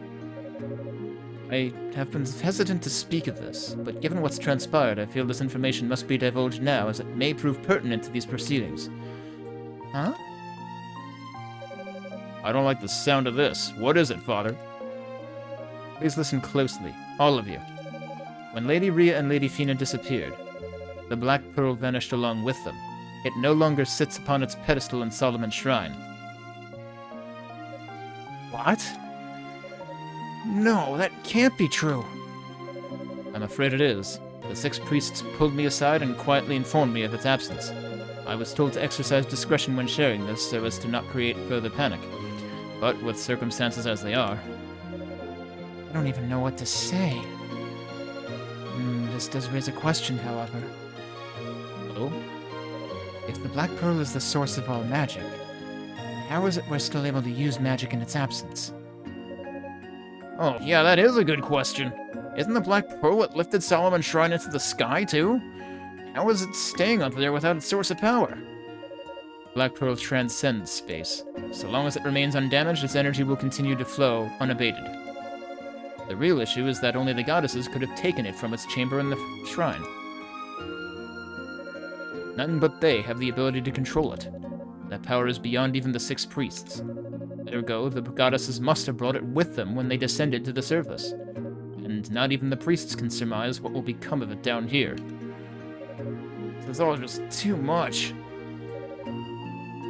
I have been hesitant to speak of this, but given what's transpired, I feel this information must be divulged now, as it may prove pertinent to these proceedings. Huh? I don't like the sound of this. What is it, Father? Please listen closely, all of you. When Lady Rhea and Lady Fina disappeared, the Black Pearl vanished along with them. It no longer sits upon its pedestal in Solomon's Shrine. What? No, that can't be true. I'm afraid it is. The 6 priests pulled me aside and quietly informed me of its absence. I was told to exercise discretion when sharing this so as to not create further panic. But with circumstances as they are... I don't even know what to say. This does raise a question, however. Oh? If the Black Pearl is the source of all magic, how is it we're still able to use magic in its absence? Oh, yeah, that is a good question. Isn't the Black Pearl what lifted Solomon's Shrine into the sky, too? How is it staying up there without its source of power? Black Pearl transcends space. So long as it remains undamaged, its energy will continue to flow unabated. The real issue is that only the goddesses could have taken it from its chamber in the shrine. None but they have the ability to control it. That power is beyond even the 6 priests. Ergo, the goddesses must have brought it with them when they descended to the surface. And not even the priests can surmise what will become of it down here. This is all just too much.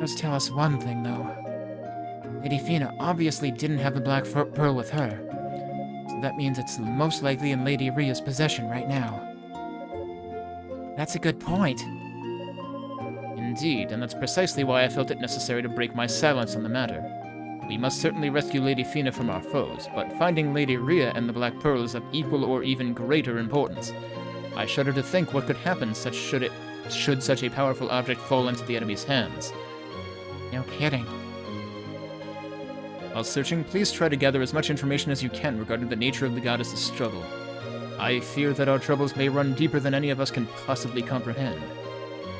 Does tell us one thing, though. Lady Fina obviously didn't have the Black Pearl with her. So that means it's most likely in Lady Rhea's possession right now. That's a good point. Indeed, and that's precisely why I felt it necessary to break my silence on the matter. We must certainly rescue Lady Fina from our foes, but finding Lady Rhea and the Black Pearl is of equal or even greater importance. I shudder to think what could happen should such a powerful object fall into the enemy's hands. No kidding. While searching, please try to gather as much information as you can regarding the nature of the goddess's struggle. I fear that our troubles may run deeper than any of us can possibly comprehend.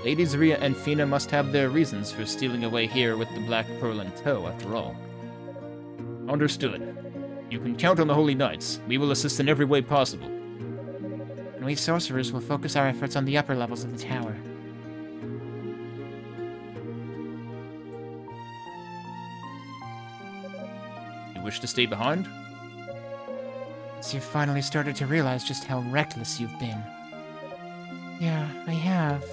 Ladies Rhea and Fina must have their reasons for stealing away here with the Black Pearl in tow, after all. Understood. You can count on the Holy Knights. We will assist in every way possible. And we sorcerers will focus our efforts on the upper levels of the tower. You wish to stay behind? So you've finally started to realize just how reckless you've been. Yeah, I have.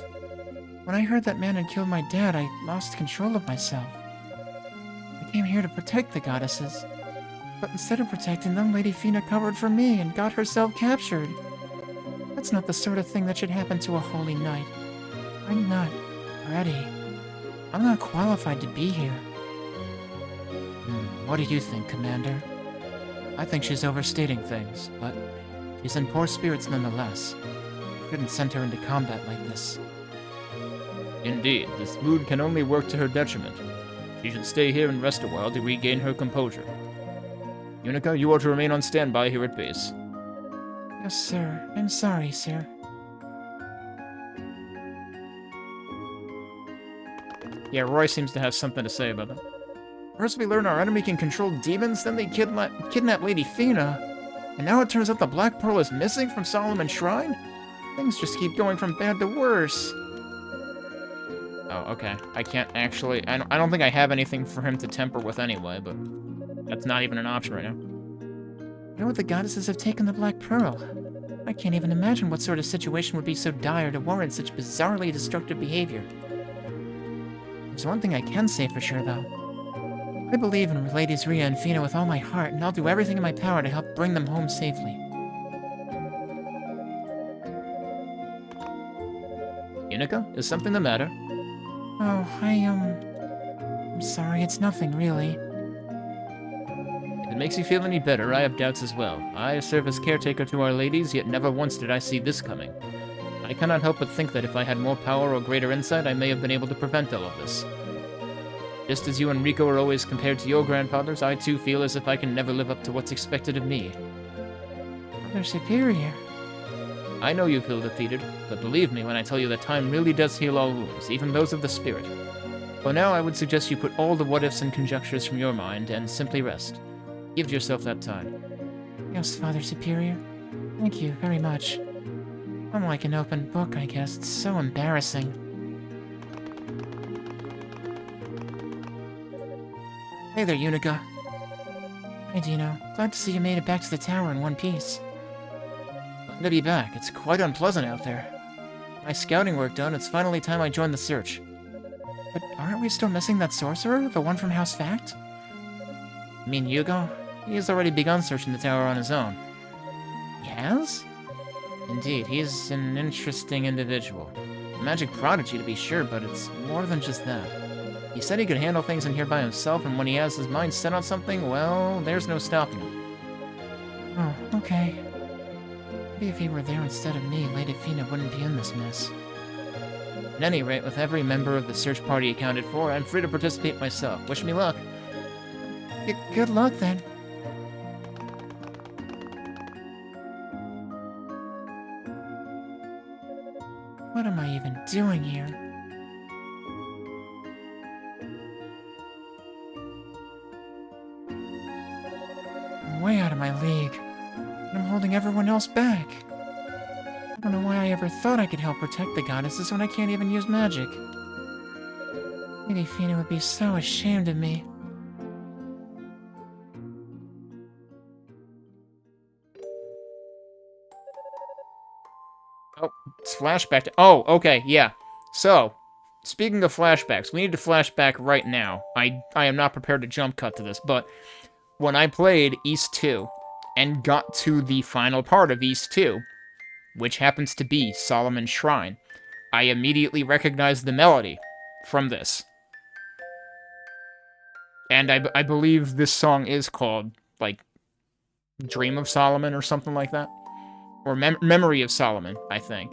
When I heard that man had killed my dad, I lost control of myself. I came here to protect the goddesses. But instead of protecting them, Lady Fina covered for me and got herself captured. That's not the sort of thing that should happen to a holy knight. I'm not ready. I'm not qualified to be here. What do you think, Commander? I think she's overstating things, but she's in poor spirits nonetheless. You couldn't send her into combat like this. Indeed, this mood can only work to her detriment. She should stay here and rest a while to regain her composure. Yunica, you are to remain on standby here at base. Yes, sir. I'm sorry, sir. Yeah, Roy seems to have something to say about that. First we learn our enemy can control demons, then they kidnap Lady Fina. And now it turns out the Black Pearl is missing from Solomon Shrine? Things just keep going from bad to worse. Oh, okay. I can't actually... I don't think I have anything for him to temper with anyway, but... That's not even an option right now. I know what the goddesses have taken the Black Pearl. I can't even imagine what sort of situation would be so dire to warrant such bizarrely destructive behavior. There's one thing I can say for sure, though. I believe in Ladies Rhea and Fina with all my heart, and I'll do everything in my power to help bring them home safely. Yunica, is something the matter? Oh, I'm sorry, it's nothing, really. If it makes you feel any better, I have doubts as well. I serve as caretaker to our ladies, yet never once did I see this coming. I cannot help but think that if I had more power or greater insight, I may have been able to prevent all of this. Just as you and Rico are always compared to your grandfathers, I too feel as if I can never live up to what's expected of me. They're superior. I know you feel defeated, but believe me when I tell you that time really does heal all wounds, even those of the spirit. For now, I would suggest you put all the what-ifs and conjectures from your mind and simply rest. Give yourself that time. Yes, Father Superior. Thank you very much. I'm like an open book, I guess. It's so embarrassing. Hey there, Yunica. Hey, Dino. Glad to see you made it back to the tower in one piece. Glad to be back. It's quite unpleasant out there. My scouting work done, it's finally time I joined the search. But aren't we still missing that sorcerer? The one from House Fact? You mean Hugo? He has already begun searching the tower on his own. He has? Indeed, he is an interesting individual. A magic prodigy to be sure, but it's more than just that. He said he could handle things in here by himself, and when he has his mind set on something, well, there's no stopping him. Oh, okay. Maybe if he were there instead of me, Lady Fina wouldn't be in this mess. At any rate, with every member of the search party accounted for, I'm free to participate myself. Wish me luck. Good luck, then. What am I even doing here? I'm way out of my league, and I'm holding everyone else back. I don't know why I ever thought I could help protect the goddesses when I can't even use magic. Lady Fina would be so ashamed of me. Oh, it's flashback to... Oh, okay, yeah. So, speaking of flashbacks, we need to flashback right now. I am not prepared to jump cut to this, but when I played East 2 and got to the final part of East 2, which happens to be Solomon's Shrine, I immediately recognized the melody from this. And I believe this song is called, like, Dream of Solomon or something like that. Or Memory of Solomon, I think.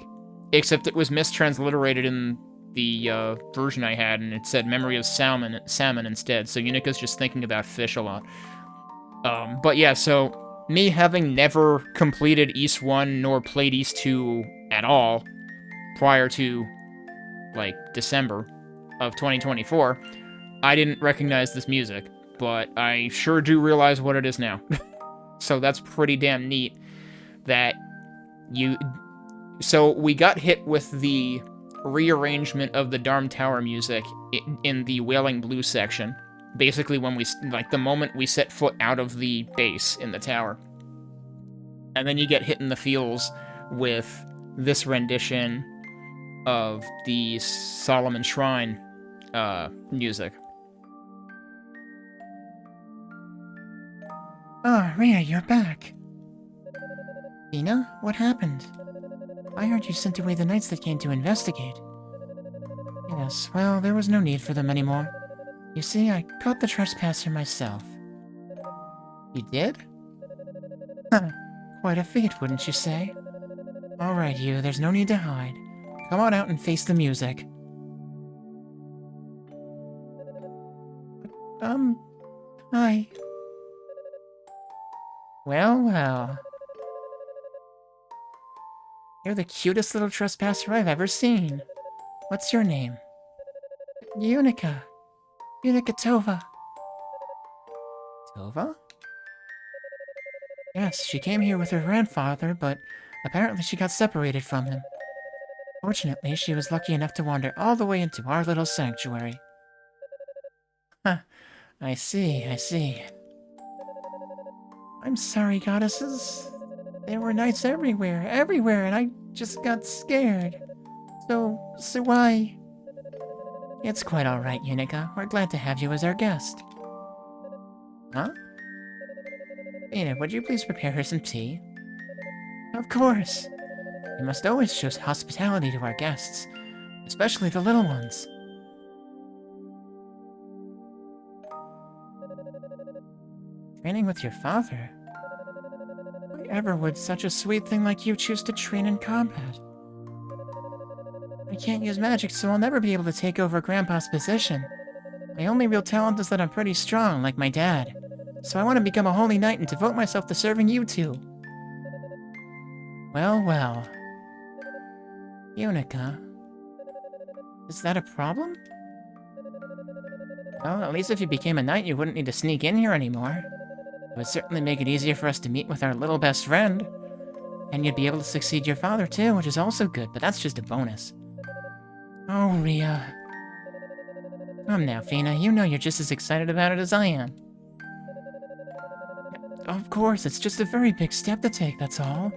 Except it was mistransliterated in the version I had, and it said Memory of Salmon instead, so Unica's just thinking about fish a lot. But yeah, so me having never completed East 1 nor played East 2 at all prior to, like, December of 2024, I didn't recognize this music, but I sure do realize what it is now. So that's pretty damn neat that so we got hit with the rearrangement of the Dharm Tower music in the Wailing Blue section. Basically when the moment we set foot out of the base in the tower. And then you get hit in the feels with this rendition of the Solomon Shrine music. Oh, Rhea, you're back. Fina, what happened? I heard you sent away the knights that came to investigate. Yes, well, there was no need for them anymore. You see, I caught the trespasser myself. You did? Huh. Quite a feat, wouldn't you say? Alright, you, there's no need to hide. Come on out and face the music. Hi. Well, well. You're the cutest little trespasser I've ever seen. What's your name? Yunica. Yunica Tova. Tova? Yes, she came here with her grandfather, but apparently she got separated from him. Fortunately, she was lucky enough to wander all the way into our little sanctuary. Huh. I see, I see. I'm sorry, goddesses. There were knights everywhere, and I just got scared. So why? It's quite alright, Yunica. We're glad to have you as our guest. Huh? Mina, would you please prepare her some tea? Of course. We must always show hospitality to our guests, especially the little ones. Training with your father? Why ever would such a sweet thing like you choose to train in combat? I can't use magic, so I'll never be able to take over Grandpa's position. My only real talent is that I'm pretty strong, like my dad. So I want to become a holy knight and devote myself to serving you two. Well, well. Yunica. Is that a problem? Well, at least if you became a knight, you wouldn't need to sneak in here anymore. It would certainly make it easier for us to meet with our little best friend. And you'd be able to succeed your father too, which is also good, but that's just a bonus. Oh, Rhea. Come now, Fina, you know you're just as excited about it as I am. Of course, it's just a very big step to take, that's all.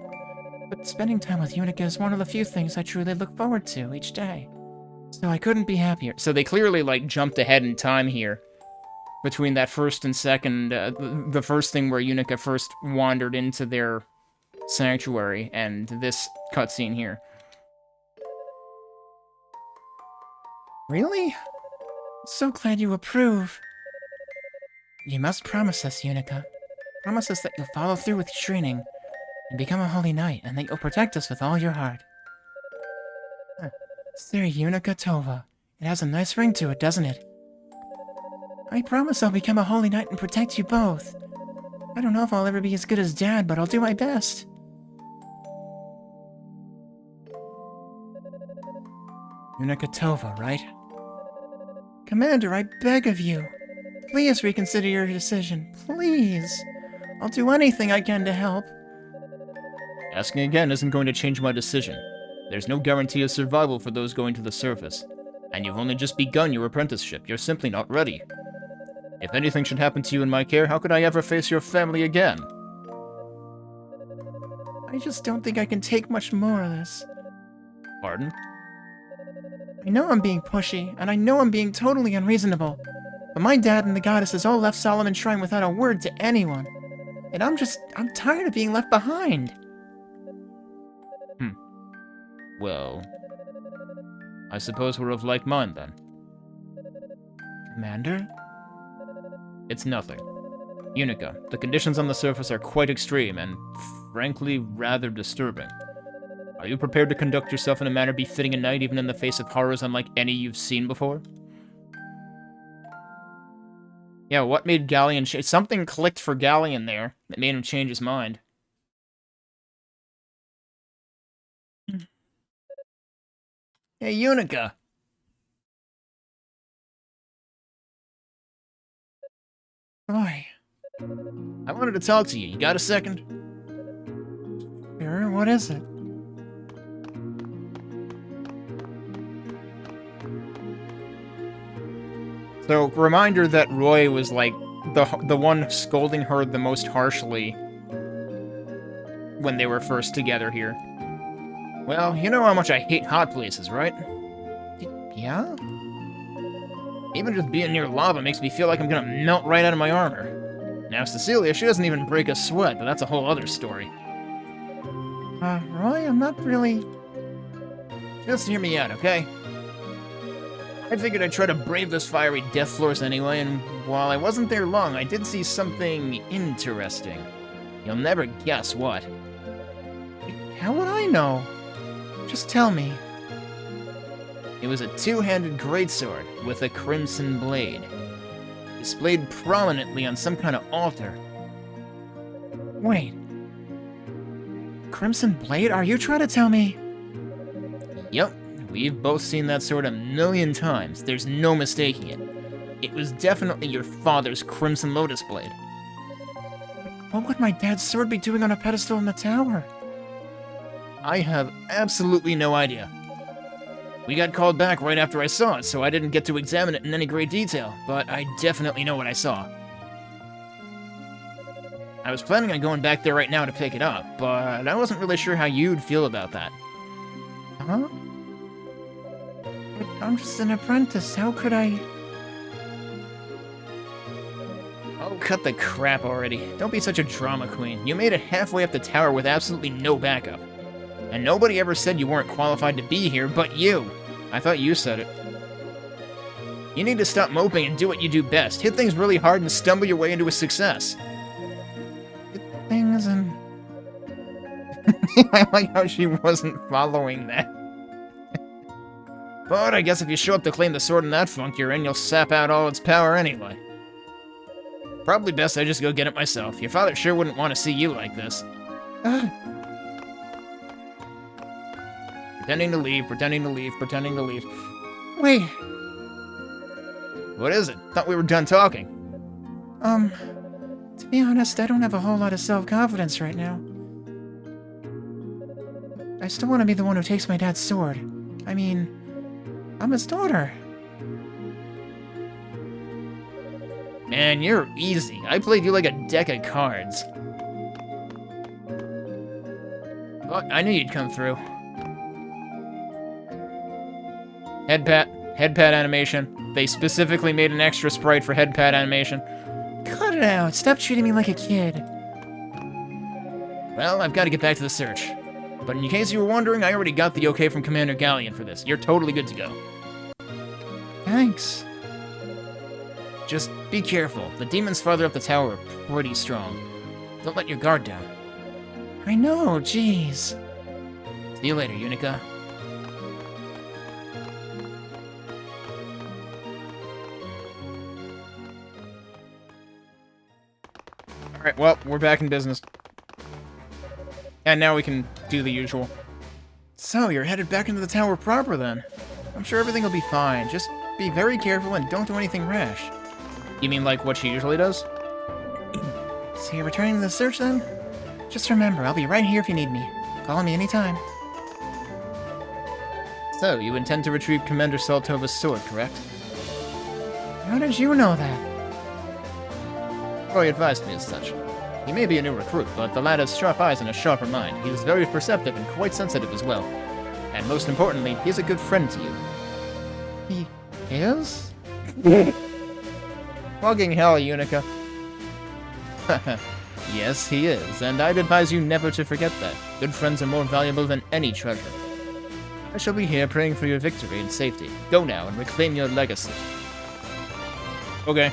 But spending time with Yunica is one of the few things I truly look forward to each day. So I couldn't be happier. So they clearly, like, jumped ahead in time here. Between that first and second, the first thing where Yunica first wandered into their sanctuary, and this cutscene here. Really? So glad you approve. You must promise us, Yunica. Promise us that you'll follow through with training and become a holy knight, and that you'll protect us with all your heart. Sir Yunica Tova. It has a nice ring to it, doesn't it? I promise I'll become a holy knight and protect you both. I don't know if I'll ever be as good as Dad, but I'll do my best. Yunica Tova, right? Commander, I beg of you. Please reconsider your decision. Please. I'll do anything I can to help. Asking again isn't going to change my decision. There's no guarantee of survival for those going to the surface. And you've only just begun your apprenticeship. You're simply not ready. If anything should happen to you in my care, how could I ever face your family again? I just don't think I can take much more of this. Pardon? I know I'm being pushy, and I know I'm being totally unreasonable. But my dad and the goddesses all left Solomon's Shrine without a word to anyone. And I'm tired of being left behind. Well, I suppose we're of like mind then. Commander? It's nothing. Yunica, the conditions on the surface are quite extreme and, frankly, rather disturbing. Are you prepared to conduct yourself in a manner befitting a knight even in the face of horrors unlike any you've seen before? Yeah, what made Galleon change? Something clicked for Galleon there that made him change his mind. Hey, Yunica! Boy. I wanted to talk to you. You got a second? Sure, what is it? So, reminder that Roy was, like, the one scolding her the most harshly when they were first together here. Well, you know how much I hate hot places, right? Yeah? Even just being near lava makes me feel like I'm gonna melt right out of my armor. Now, Cecilia, she doesn't even break a sweat, but that's a whole other story. Roy, I'm not really... Just hear me out, okay? I figured I'd try to brave those fiery death floors anyway, and while I wasn't there long, I did see something interesting. You'll never guess what. How would I know? Just tell me. It was a two-handed greatsword with a crimson blade, displayed prominently on some kind of altar. Wait. Crimson Blade? Are you trying to tell me? Yep, we've both seen that sword a million times. There's no mistaking it. It was definitely your father's Crimson Lotus blade. What would my dad's sword be doing on a pedestal in the tower? I have absolutely no idea. We got called back right after I saw it, so I didn't get to examine it in any great detail, but I definitely know what I saw. I was planning on going back there right now to pick it up, but I wasn't really sure how you'd feel about that. Huh? But I'm just an apprentice. How could I... Oh, cut the crap already. Don't be such a drama queen. You made it halfway up the tower with absolutely no backup. And nobody ever said you weren't qualified to be here but you. I thought you said it. You need to stop moping and do what you do best. Hit things really hard and stumble your way into a success. Things and... I like how she wasn't following that. But I guess if you show up to claim the sword in that funk you're in, you'll sap out all its power anyway. Probably best I just go get it myself. Your father sure wouldn't want to see you like this. Pretending to leave, pretending to leave, pretending to leave. Wait. What is it? Thought we were done talking. To be honest, I don't have a whole lot of self-confidence right now. I still want to be the one who takes my dad's sword. I mean, I'm his daughter. Man, you're easy. I played you like a deck of cards. But I knew you'd come through. Head pat animation. They specifically made an extra sprite for head pat animation. Cut it out. Stop treating me like a kid. Well, I've got to get back to the search. But in case you were wondering, I already got the okay from Commander Galleon for this. You're totally good to go. Thanks. Just be careful. The demons farther up the tower are pretty strong. Don't let your guard down. I know, jeez. See you later, Yunica. Alright, well, we're back in business. And now we can do the usual. So, you're headed back into the tower proper, then. I'm sure everything will be fine. Just be very careful and don't do anything rash. You mean like what she usually does? So you're returning to the search, then? Just remember, I'll be right here if you need me. Call me anytime. So, you intend to retrieve Commander Saltova's sword, correct? How did you know that? Roy advised me as such. He may be a new recruit, but the lad has sharp eyes and a sharper mind. He is very perceptive and quite sensitive as well. And most importantly, he's a good friend to you. He is? Fucking hell, Yunica. Yes, he is, and I'd advise you never to forget that. Good friends are more valuable than any treasure. I shall be here praying for your victory and safety. Go now and reclaim your legacy. Okay.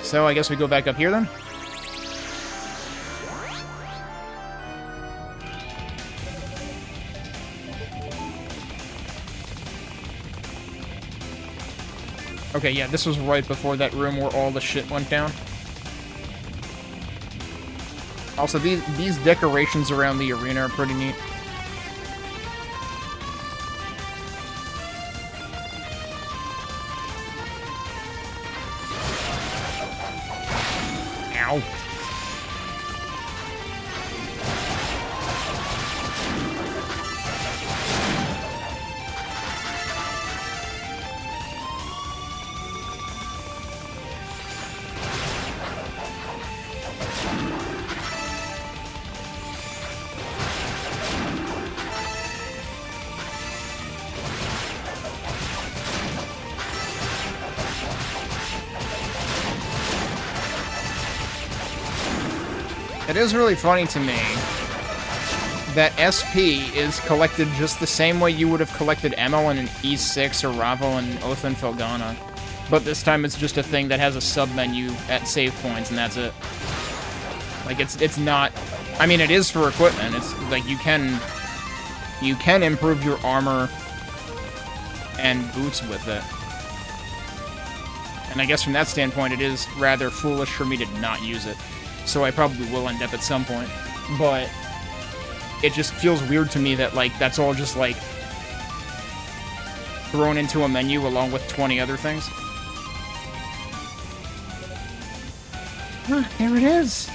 So, I guess we go back up here, then? Okay, yeah, this was right before that room where all the shit went down. Also, these decorations around the arena are pretty neat. Ow. It is really funny to me that SP is collected just the same way you would have collected ammo in an E6 or Ravo and Oath and Felgana. But this time it's just a thing that has a sub-menu at save points, and that's it. Like, it's not... I mean, it is for equipment. It's, like, you can improve your armor and boots with it. And I guess from that standpoint, it is rather foolish for me to not use it. So I probably will end up at some point. But it just feels weird to me that, like, that's all just, like, thrown into a menu along with 20 other things. Here it is.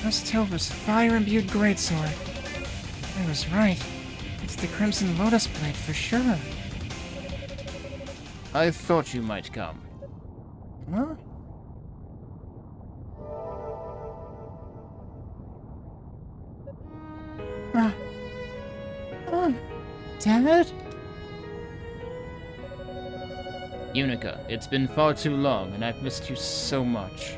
Tova's fire-imbued greatsword. I was right. It's the Crimson Lotus Blade for sure. I thought you might come. Huh? Dad? Yunica, it's been far too long, and I've missed you so much.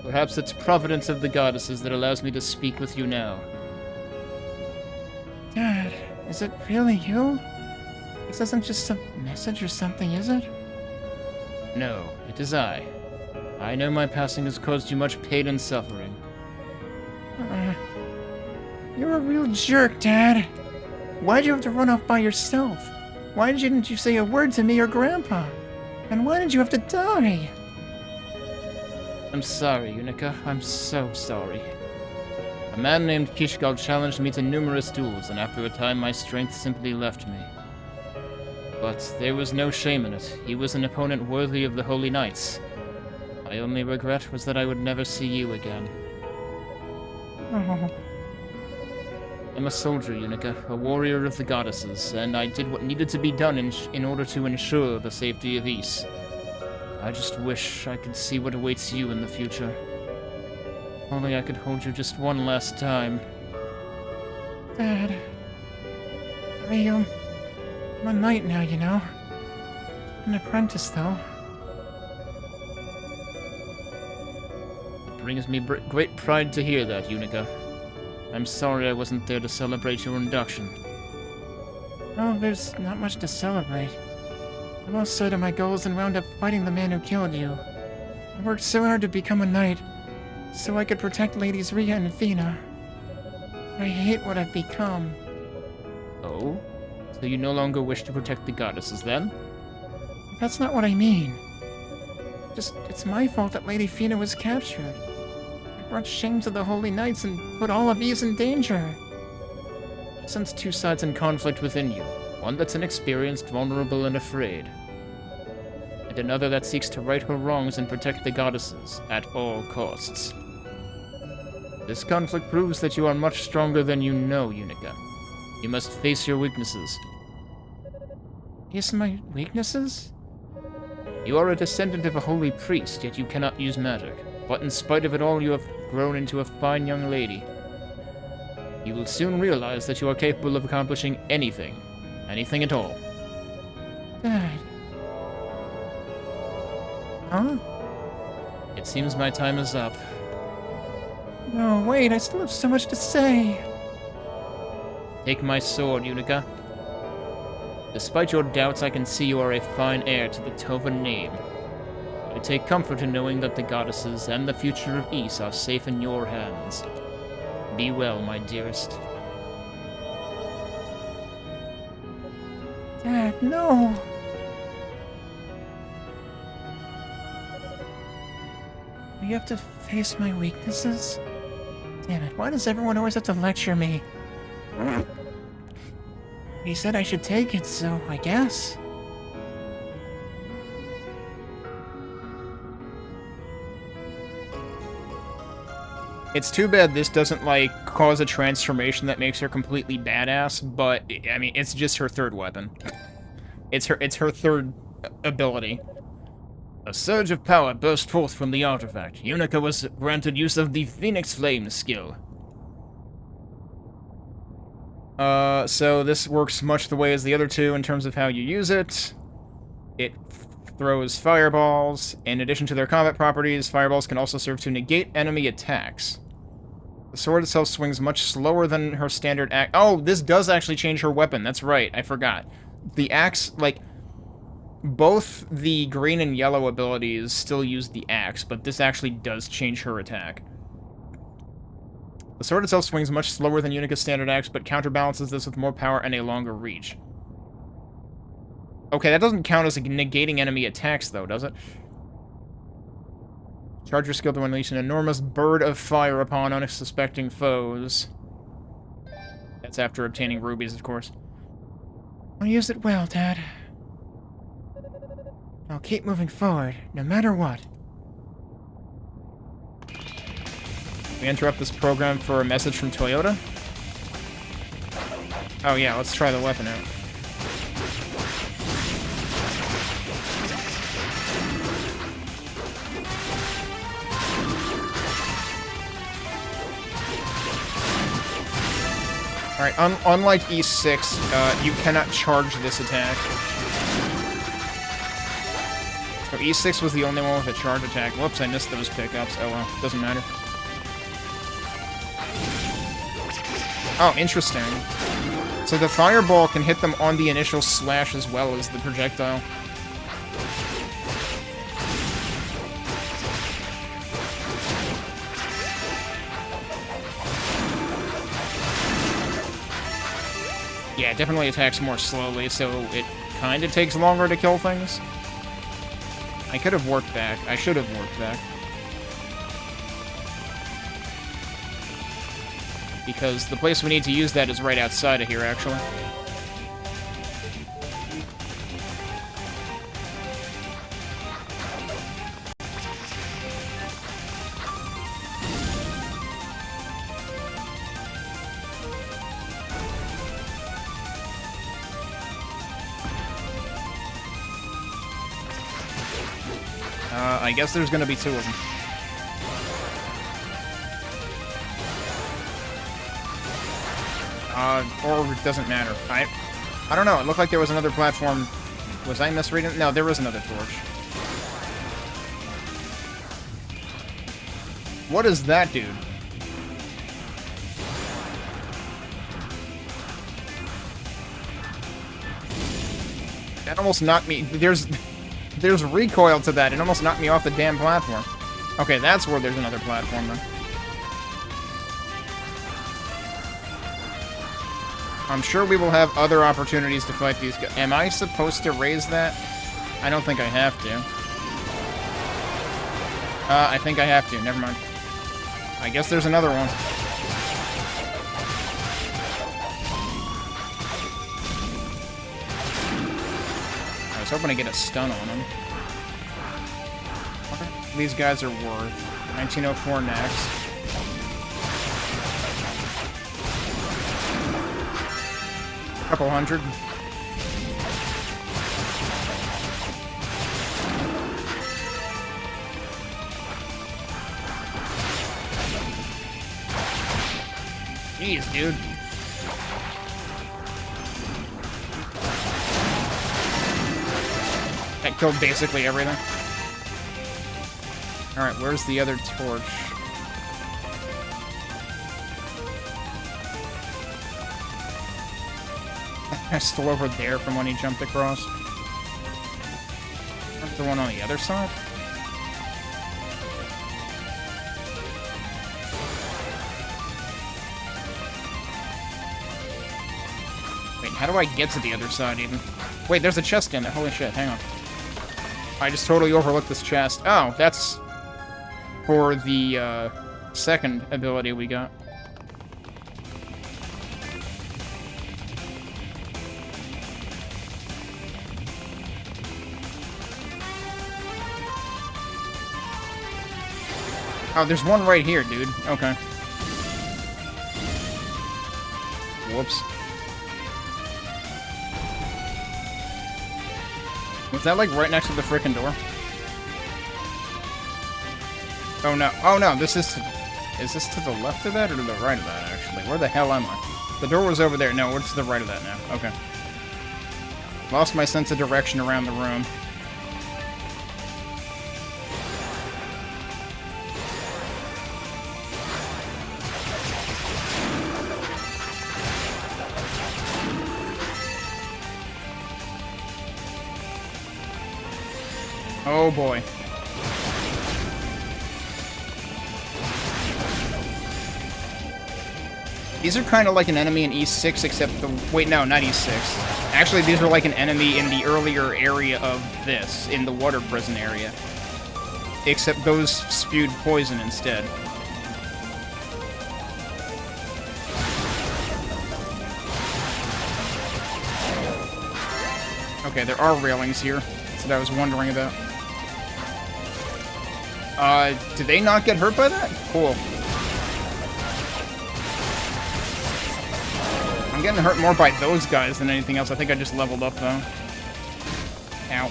Perhaps it's providence of the goddesses that allows me to speak with you now. Dad, is it really you? This isn't just a message or something, is it? No, it is I. I know my passing has caused you much pain and suffering. You're a real jerk, Dad. Why'd you have to run off by yourself? Why didn't you say a word to me or Grandpa? And why did you have to die? I'm sorry, Yunica. I'm so sorry. A man named Kishgal challenged me to numerous duels, and after a time my strength simply left me. But there was no shame in it. He was an opponent worthy of the Holy Knights. My only regret was that I would never see you again. Oh. I'm a soldier, Yunica, a warrior of the goddesses, and I did what needed to be done in order to ensure the safety of Ys. I just wish I could see what awaits you in the future. If only I could hold you just one last time. Dad. I'm a knight now, you know. An apprentice, though. It brings me great pride to hear that, Yunica. I'm sorry I wasn't there to celebrate your induction. Oh, there's not much to celebrate. I lost sight of my goals and wound up fighting the man who killed you. I worked so hard to become a knight, so I could protect Ladies Rhea and Athena. I hate what I've become. Oh? So you no longer wish to protect the goddesses, then? That's not what I mean. Just, it's my fault that Lady Fina was captured. I brought shame to the Holy Knights and put all of Ys in danger. I sense two sides in conflict within you. One that's inexperienced, vulnerable, and afraid. And another that seeks to right her wrongs and protect the goddesses, at all costs. This conflict proves that you are much stronger than you know, Yunica. You must face your weaknesses. Face my weaknesses? You are a descendant of a holy priest, yet you cannot use magic. But in spite of it all, you have grown into a fine young lady. You will soon realize that you are capable of accomplishing anything. Anything at all. Dad. Huh? It seems my time is up. No, wait, I still have so much to say. Take my sword, Yunica. Despite your doubts, I can see you are a fine heir to the Tova name. I take comfort in knowing that the goddesses and the future of Ys are safe in your hands. Be well, my dearest. Dad, no! You have to face my weaknesses? Damn it, why does everyone always have to lecture me? He said I should take it, so I guess. It's too bad this doesn't, like, cause a transformation that makes her completely badass, but, I mean, it's just her third weapon. It's her third ability. A surge of power burst forth from the artifact. Yunica was granted use of the Phoenix Flame skill. So this works much the way as the other two in terms of how you use it. It Throws fireballs. In addition to their combat properties, fireballs can also serve to negate enemy attacks. The sword itself swings much slower than her standard axe. Oh, this does actually change her weapon. That's right. I forgot. The axe, like, both the green and yellow abilities still use the axe, but this actually does change her attack. The sword itself swings much slower than Yunica's standard axe, but counterbalances this with more power and a longer reach. Okay, that doesn't count as negating enemy attacks, though, does it? Charge your skill to unleash an enormous bird of fire upon unsuspecting foes. That's after obtaining rubies, of course. I'll use it well, Dad. I'll keep moving forward, no matter what. We interrupt this program for a message from Toyota? Oh yeah, let's try the weapon out. Alright, unlike E6, you cannot charge this attack. So E6 was the only one with a charge attack. Whoops, I missed those pickups. Oh well, doesn't matter. Oh, interesting. So the fireball can hit them on the initial slash as well as the projectile. Yeah, it definitely attacks more slowly, so it kind of takes longer to kill things. I could have worked back. I should have worked back. Because the place we need to use that is right outside of here, actually. I guess there's gonna be two of them. Or it doesn't matter. I don't know. It looked like there was another platform. Was I misreading? No, there was another torch. What is that, dude? That almost knocked me... There's recoil to that. It almost knocked me off the damn platform. Okay, that's where there's another platform, then. I'm sure we will have other opportunities to fight these guys. Am I supposed to raise that? I don't think I have to. I think I have to. Never mind. I guess there's another one. I was hoping to get a stun on him. What these guys are worth? 1904 next. Couple hundred. Jeez, dude. That killed basically everything. Alright, where's the other torch? Still over there from when he jumped across. The one on the other side? Wait, how do I get to the other side even? Wait, there's a chest in there. Holy shit, hang on. I just totally overlooked this chest. Oh, that's for the second ability we got. Oh, there's one right here, dude. Okay. Whoops. Was that, like, right next to the frickin' door? Oh, no. Oh, no, this is... Is this to the left of that or to the right of that, actually? Where the hell am I? The door was over there. No, it's to the right of that now. Okay. Lost my sense of direction around the room. Oh boy. These are kind of like an enemy in E6, except the... Wait, no, not E6. Actually, these are like an enemy in the earlier area of this, in the water prison area. Except those spewed poison instead. Okay, there are railings here. That's what I was wondering about. Did they not get hurt by that? Cool. I'm getting hurt more by those guys than anything else. I think I just leveled up, though. Ow.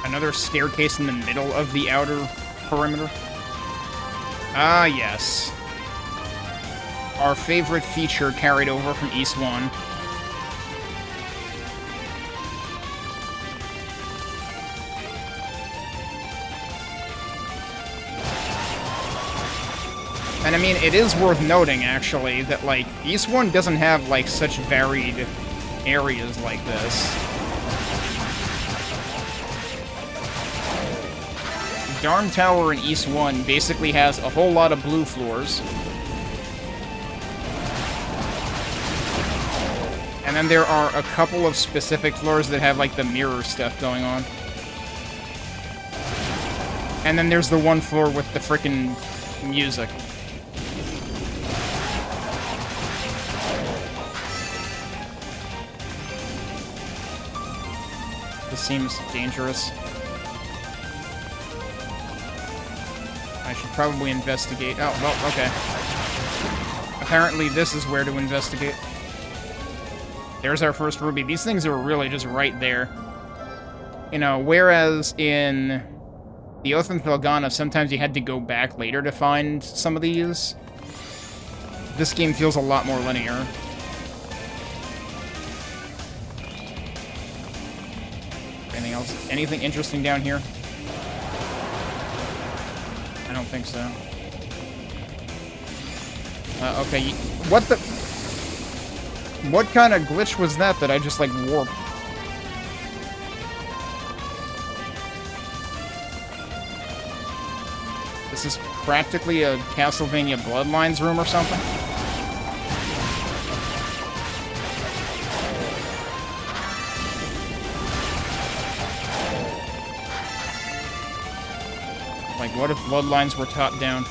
Another staircase in the middle of the outer perimeter. Ah, yes. Our favorite feature carried over from East 1. And I mean, it is worth noting, actually, that, like, East 1 doesn't have, like, such varied areas like this. Darn Tower in East 1 basically has a whole lot of blue floors. And then there are a couple of specific floors that have, like, the mirror stuff going on. And then there's the one floor with the frickin' music. This seems dangerous. I should probably investigate. Oh, well, okay. Apparently this is where to investigate. There's our first ruby. These things are really just right there. You know, whereas in the Oath and Felgana, sometimes you had to go back later to find some of these. This game feels a lot more linear. Anything else? Anything interesting down here? I don't think so. Okay, what the... What kind of glitch was that I just, like, warped? This is practically a Castlevania Bloodlines room or something? Like, what if Bloodlines were top down?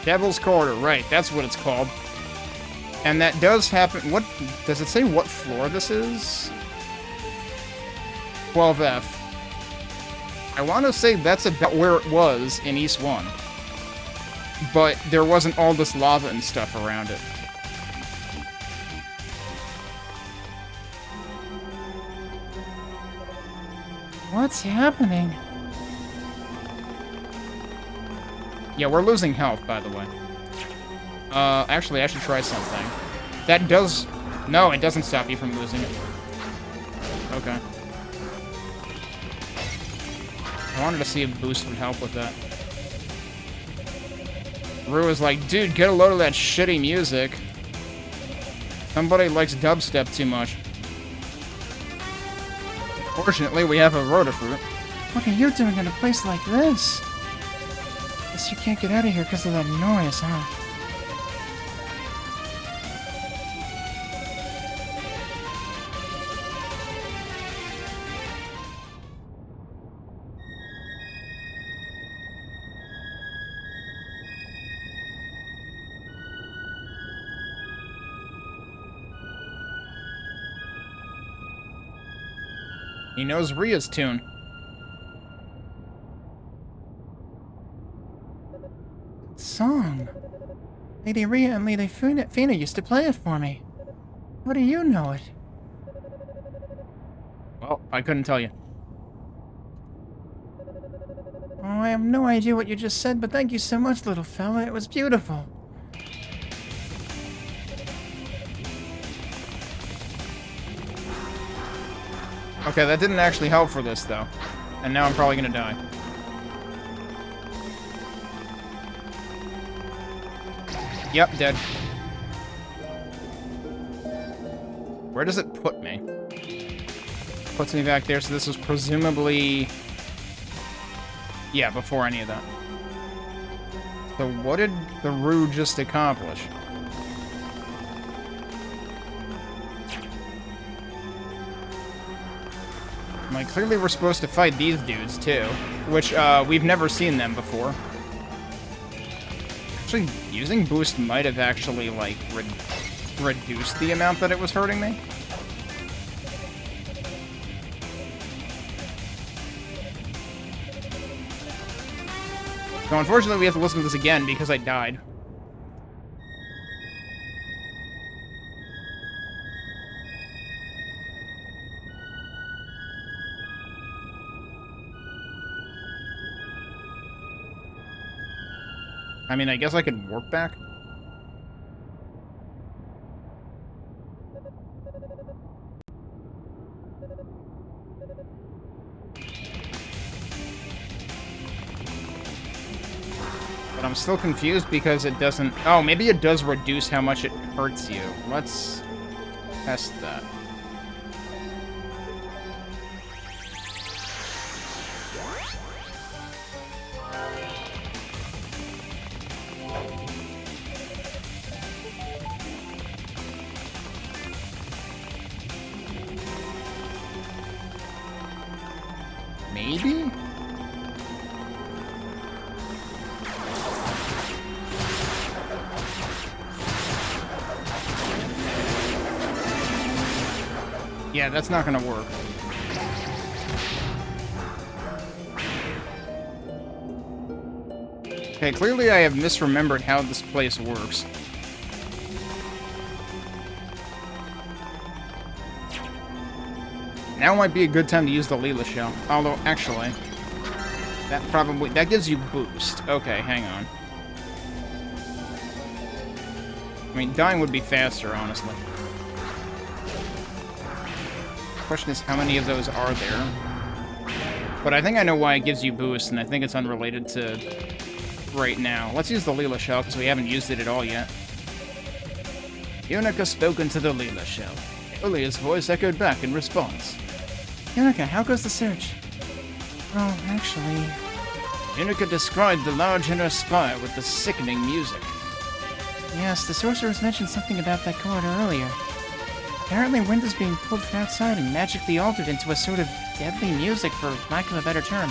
Devil's Corridor, right, that's what it's called. And that does happen... What... Does it say what floor this is? 12F. I want to say that's about where it was in East 1. But there wasn't all this lava and stuff around it. What's happening? Yeah, we're losing health, by the way. Actually, I should try something. That does... No, it doesn't stop you from losing it. Okay. I wanted to see if boost would help with that. Rue is like, dude, get a load of that shitty music. Somebody likes dubstep too much. Fortunately, we have a Rotafruit. What are you doing in a place like this? Guess you can't get out of here because of that noise, huh? He knows Ria's tune. Song. Lady Rhea and Lady Fina used to play it for me. How do you know it? Well, I couldn't tell you. Oh, I have no idea what you just said, but thank you so much, little fella. It was beautiful. Okay, that didn't actually help for this, though. And now I'm probably gonna die. Yep, dead. Where does it put me? Puts me back there, so this was presumably... Yeah, before any of that. So what did the Rue just accomplish? Like, clearly we're supposed to fight these dudes, too. Which, we've never seen them before. Actually, using boost might have actually, like, reduced the amount that it was hurting me. So unfortunately, we have to listen to this again because I died. I mean, I guess I could warp back. But I'm still confused because it doesn't... Oh, maybe it does reduce how much it hurts you. Let's test that. Maybe? Yeah, that's not gonna work. Okay, clearly I have misremembered how this place works. Now might be a good time to use the Leela shell. Although, actually, that gives you boost. Okay, hang on. I mean, dying would be faster, honestly. Question is, how many of those are there? But I think I know why it gives you boost, and I think it's unrelated to right now. Let's use the Leela shell, because we haven't used it at all yet. Yunica spoke into the Leela shell. Julia's voice echoed back in response. Yunica, how goes the search? Oh, actually... Yunica described the large inner spire with the sickening music. Yes, the sorceress mentioned something about that corridor earlier. Apparently wind is being pulled from outside and magically altered into a sort of deadly music, for lack of a better term.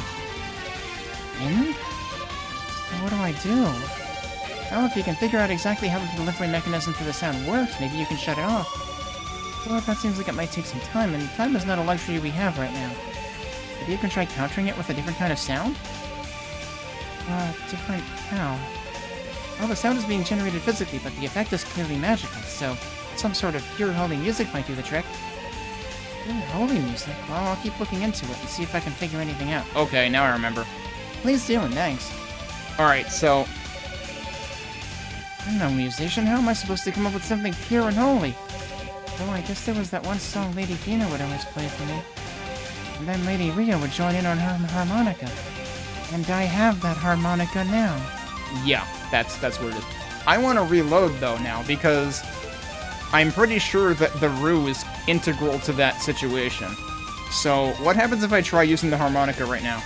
Wind? So what do I do? Well, if you can figure out exactly how the delivery mechanism for the sound works, maybe you can shut it off. But that seems like it might take some time, and time is not a luxury we have right now. Maybe you can try countering it with a different kind of sound? Different how? Well, the sound is being generated physically, but the effect is clearly magical, so some sort of pure holy music might do the trick. Pure holy music? Well, I'll keep looking into it and see if I can figure anything out. Okay, now I remember. Please do, and thanks. Alright, so... I'm no musician. How am I supposed to come up with something pure and holy? Oh, I guess there was that one song Lady Fina would always play for me. And then Lady Rhea would join in on her harmonica. And I have that harmonica now. Yeah, that's where it is. I want to reload, though, now, because I'm pretty sure that the Rue is integral to that situation. So, what happens if I try using the harmonica right now?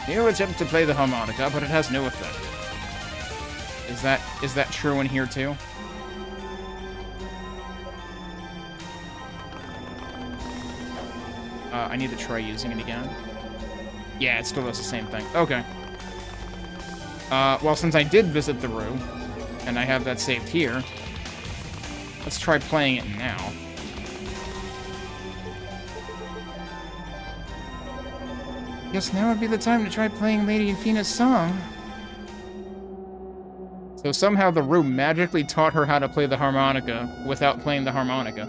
You attempt to play the harmonica, but it has no effect. Is that true in here, too? I need to try using it again. Yeah, it still does the same thing. Okay. Well, since I did visit the Rue, and I have that saved here, let's try playing it now. Guess now would be the time to try playing Lady Fina's song. So somehow the Rue magically taught her how to play the harmonica without playing the harmonica.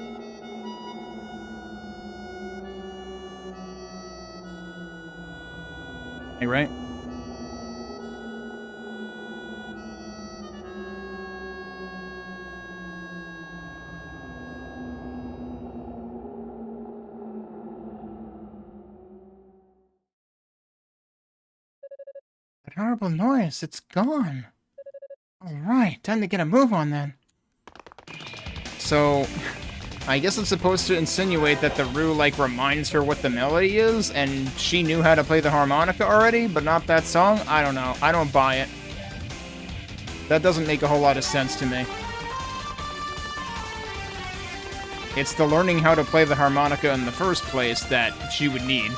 Hey, right? That horrible noise, it's gone. Alright, time to get a move on then. So, I guess it's supposed to insinuate that the Rue, like, reminds her what the melody is, and she knew how to play the harmonica already, but not that song? I don't know. I don't buy it. That doesn't make a whole lot of sense to me. It's the learning how to play the harmonica in the first place that she would need.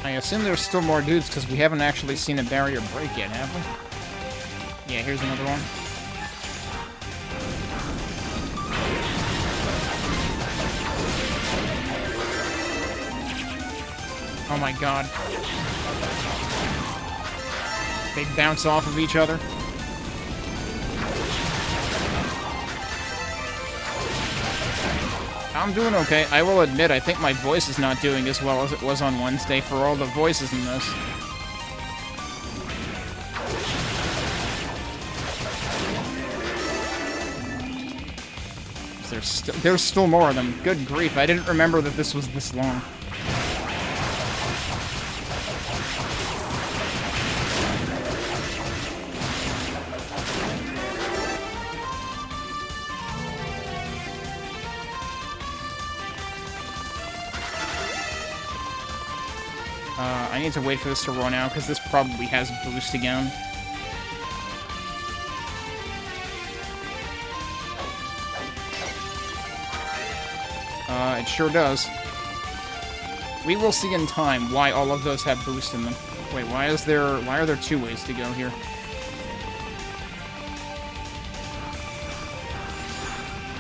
I assume there's still more dudes because we haven't actually seen a barrier break yet, have we? Yeah, here's another one. Oh my god. They bounce off of each other. I'm doing okay. I will admit, I think my voice is not doing as well as it was on Wednesday for all the voices in this. There's still more of them. Good grief, I didn't remember that this was this long. I need to wait for this to run out, because this probably has boost again. It sure does. We will see in time why all of those have boost in them. Wait, why are there two ways to go here?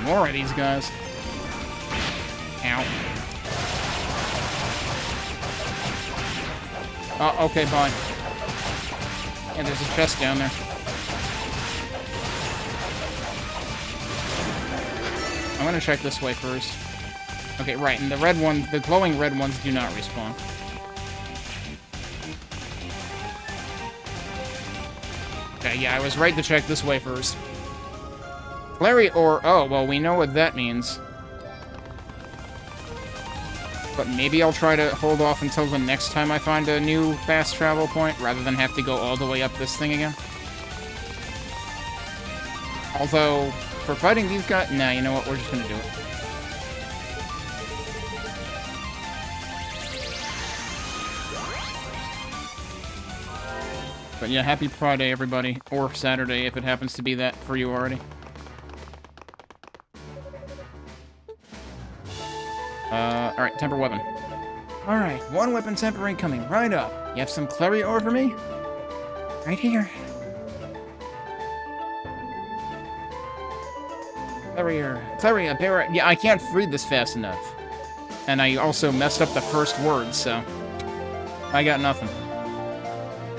More of these guys. Ow. Oh, okay, bye. Yeah, there's a chest down there. I'm gonna check this way first. Okay, right, and the red one, the glowing red ones do not respawn. Okay, yeah, I was right to check this way first. Clary or... Oh, well, we know what that means. But maybe I'll try to hold off until the next time I find a new fast travel point, rather than have to go all the way up this thing again. Although, for fighting these guys... Nah, you know what? We're just gonna do it. But yeah, happy Friday, everybody. Or Saturday, if it happens to be that for you already. Alright, temper weapon. Alright, one weapon tempering coming right up. You have some Clary ore for me? Right here. Clary, yeah, I can't read this fast enough. And I also messed up the first word, so... I got nothing.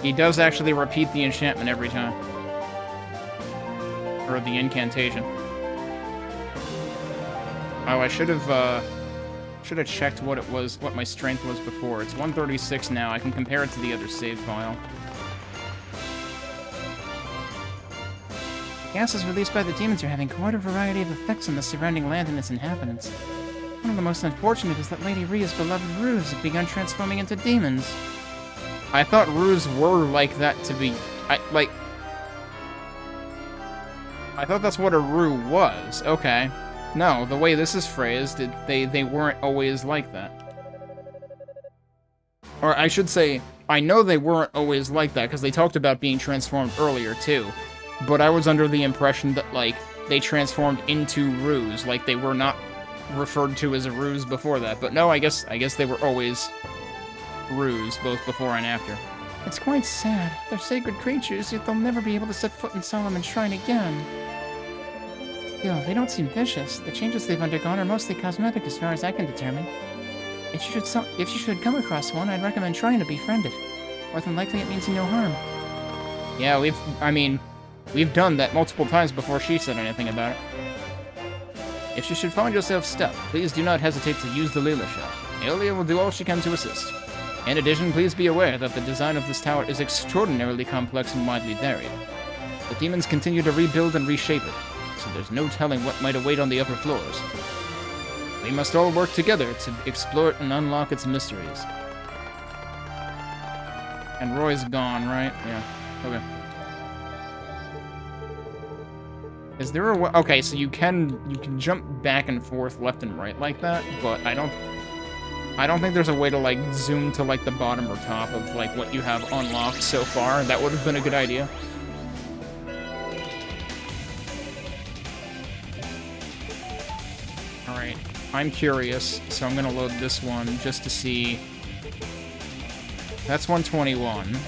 He does actually repeat the enchantment every time. Or the incantation. Oh, I should have checked what it was, what my strength was before. It's 136 now. I can compare it to the other save file. Gases released by the demons are having quite a variety of effects on the surrounding land and its inhabitants. One of the most unfortunate is that Lady Rhea's beloved Ruse have begun transforming into demons. I thought Ruse were like that to be... I thought that's what a Rue was. Okay. No, the way this is phrased, they weren't always like that. Or I should say, I know they weren't always like that, because they talked about being transformed earlier, too. But I was under the impression that, like, they transformed into Ruse, like they were not referred to as a Ruse before that. But no, I guess they were always Ruse, both before and after. It's quite sad. They're sacred creatures, yet they'll never be able to set foot in Solomon's shrine again. Still, they don't seem vicious. The changes they've undergone are mostly cosmetic as far as I can determine. If you should come across one, I'd recommend trying to befriend it. More than likely it means you no harm. Yeah, we've done that multiple times before she said anything about it. If you should find yourself stuck, please do not hesitate to use the Leela shell. Aeolia will do all she can to assist. In addition, please be aware that the design of this tower is extraordinarily complex and widely varied. The demons continue to rebuild and reshape it, so there's no telling what might await on the upper floors. We must all work together to explore it and unlock its mysteries. And Roy's gone, right? Yeah. Okay. Is there a way? Okay, so you can jump back and forth left and right like that, but I don't think there's a way to like zoom to like the bottom or top of like what you have unlocked so far. That would have been a good idea. All right, I'm curious, so I'm gonna load this one just to see. That's 121. And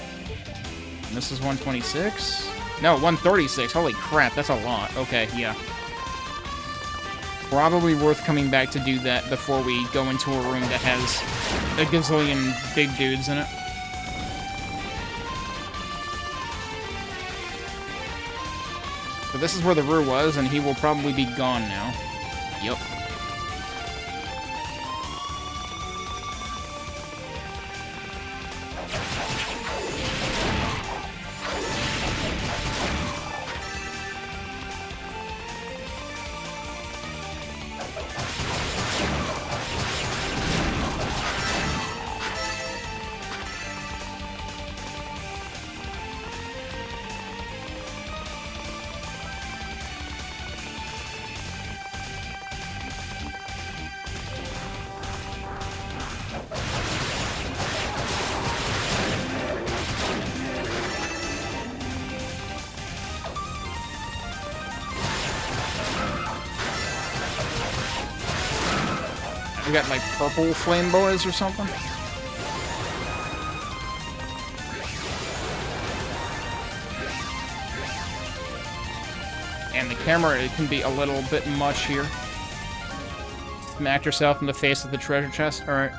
this is 126. No, 136. Holy crap, that's a lot. Okay, yeah. Probably worth coming back to do that before we go into a room that has a gazillion big dudes in it. But this is where the Rue was, and he will probably be gone now. Yep. We got like purple flame boys or something. And the camera, it can be a little bit much here. Smack yourself in the face with the treasure chest. Alright.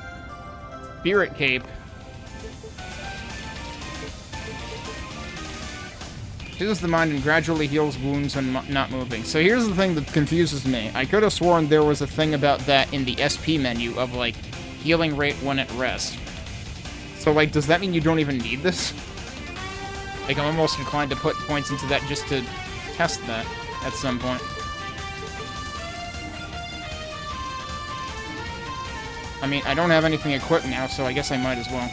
Spirit Cape. Soothes the mind and gradually heals wounds when not moving. So here's the thing that confuses me. I could have sworn there was a thing about that in the SP menu of, like, healing rate when at rest. So, like, does that mean you don't even need this? Like, I'm almost inclined to put points into that just to test that at some point. I mean, I don't have anything equipped now, so I guess I might as well.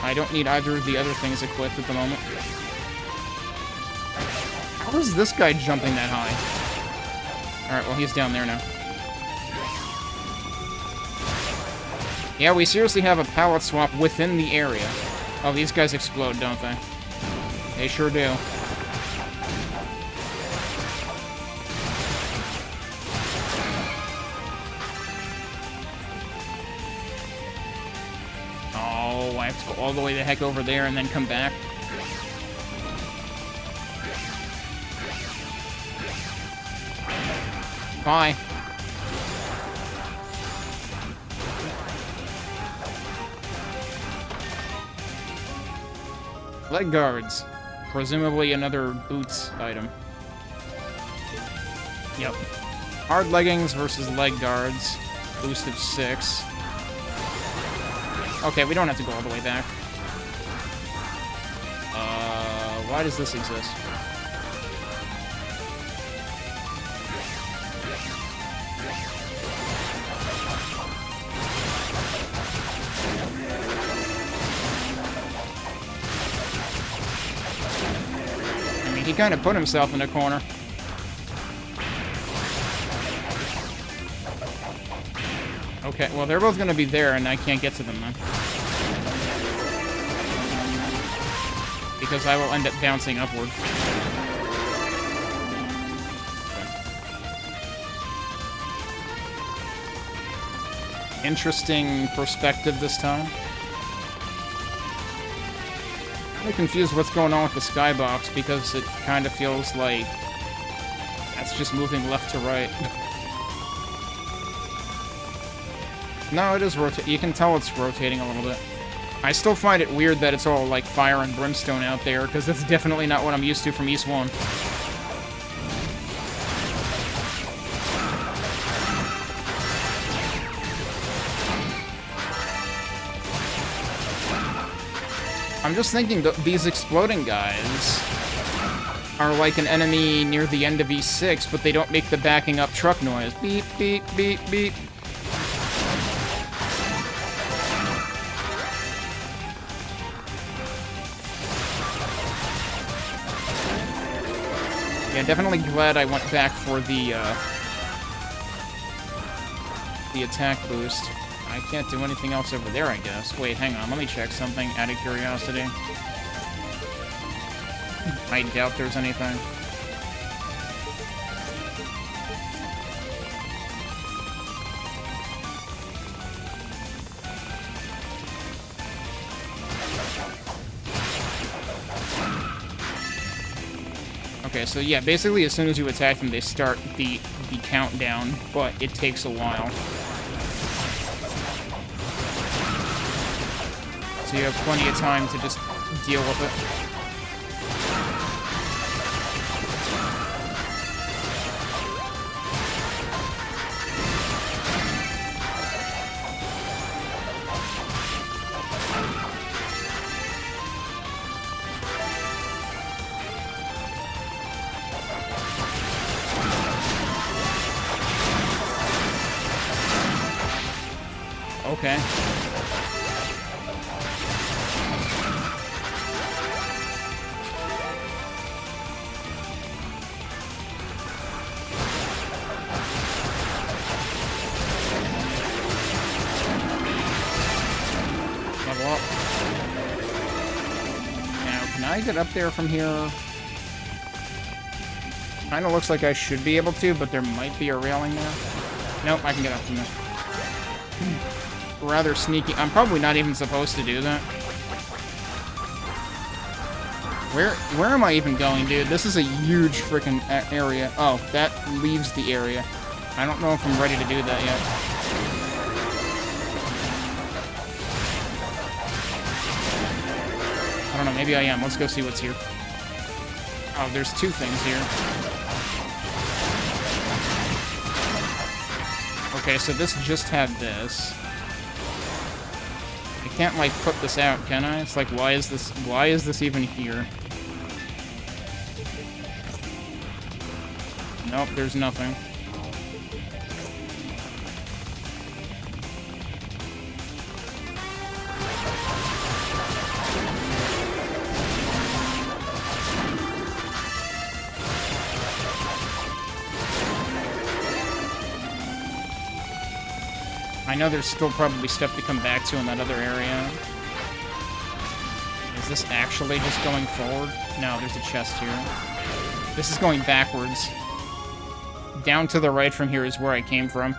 I don't need either of the other things equipped at the moment. How is this guy jumping that high? Alright, well, he's down there now. Yeah, we seriously have a palette swap within the area. Oh, these guys explode, don't they? They sure do. Oh, I have to go all the way the heck over there and then come back. Bye. Leg guards. Presumably another boots item. Yep. Hard leggings versus leg guards. Boost of 6. Okay, we don't have to go all the way back. Why does this exist? He kind of put himself in a corner. Okay, well, they're both going to be there, and I can't get to them then. Because I will end up bouncing upward. Okay. Interesting perspective this time. I'm confused what's going on with the skybox because it kind of feels like that's just moving left to right. No, it is rotating. You can tell it's rotating a little bit. I still find it weird that it's all like fire and brimstone out there because that's definitely not what I'm used to from East 1. I'm just thinking that these exploding guys are like an enemy near the end of E6, but they don't make the backing up truck noise. Beep, beep, beep, beep. Yeah, definitely glad I went back for the attack boost. I can't do anything else over there, I guess. Wait, hang on. Let me check something out of curiosity. I doubt there's anything. Okay, so yeah, basically as soon as you attack them, they start the countdown, but it takes a while. So you have plenty of time to just deal with it. Okay. Level up. Now, can I get up there from here? Kinda looks like I should be able to, but there might be a railing there. Nope, I can get up from there. Rather sneaky. I'm probably not even supposed to do that. Where am I even going, dude? This is a huge freaking area. Oh, that leaves the area. I don't know if I'm ready to do that yet. I don't know, maybe I am. Let's go see what's here. Oh, there's two things here. Okay, so this just had this. I can't, like, put this out, can I? It's like, why is this even here? Nope, there's nothing. I know there's still probably stuff to come back to in that other area. Is this actually just going forward? No, there's a chest here. This is going backwards. Down to the right from here is where I came from.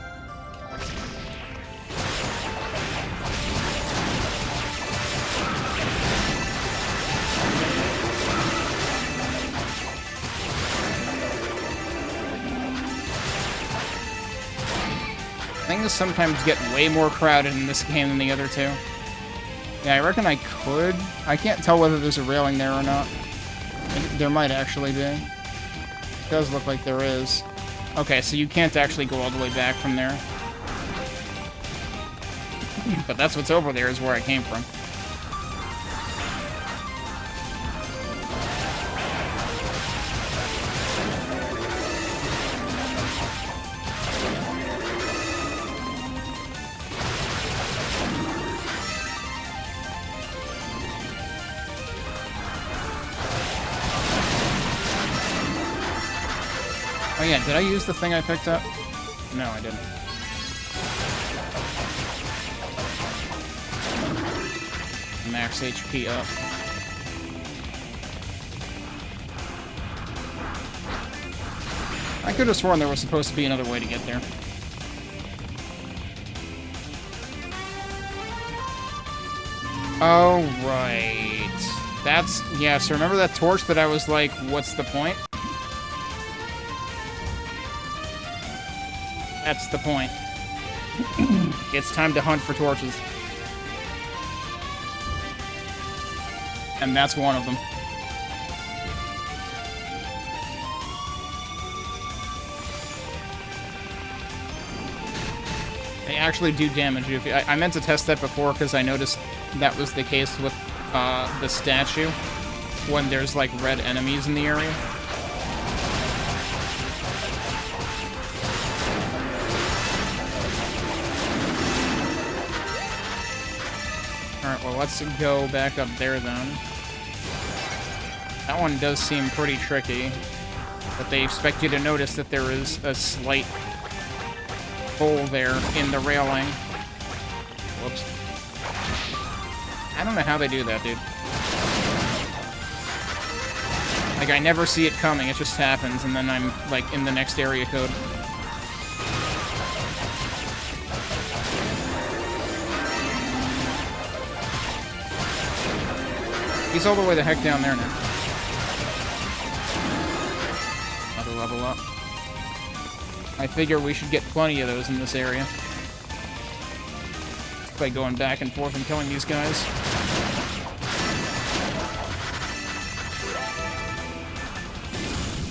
Things sometimes get way more crowded in this game than the other two. Yeah, I reckon I could. I can't tell whether there's a railing there or not. There might actually be. It does look like there is. Okay, so you can't actually go all the way back from there. But that's what's over there is where I came from. Oh yeah, did I use the thing I picked up? No, I didn't. Max HP up. I could have sworn there was supposed to be another way to get there. Oh, right. That's... Yeah, so remember that torch that I was like, what's the point? That's the point. It's time to hunt for torches. And that's one of them. They actually do damage you. I meant to test that before because I noticed that was the case with the statue when there's like red enemies in the area. Alright, well, let's go back up there then. That one does seem pretty tricky, but they expect you to notice that there is a slight hole there in the railing. Whoops. I don't know how they do that, dude. Like, I never see it coming, it just happens, and then I'm, like, in the next area code. He's all the way the heck down there now. Another level up. I figure we should get plenty of those in this area. By going back and forth and killing these guys.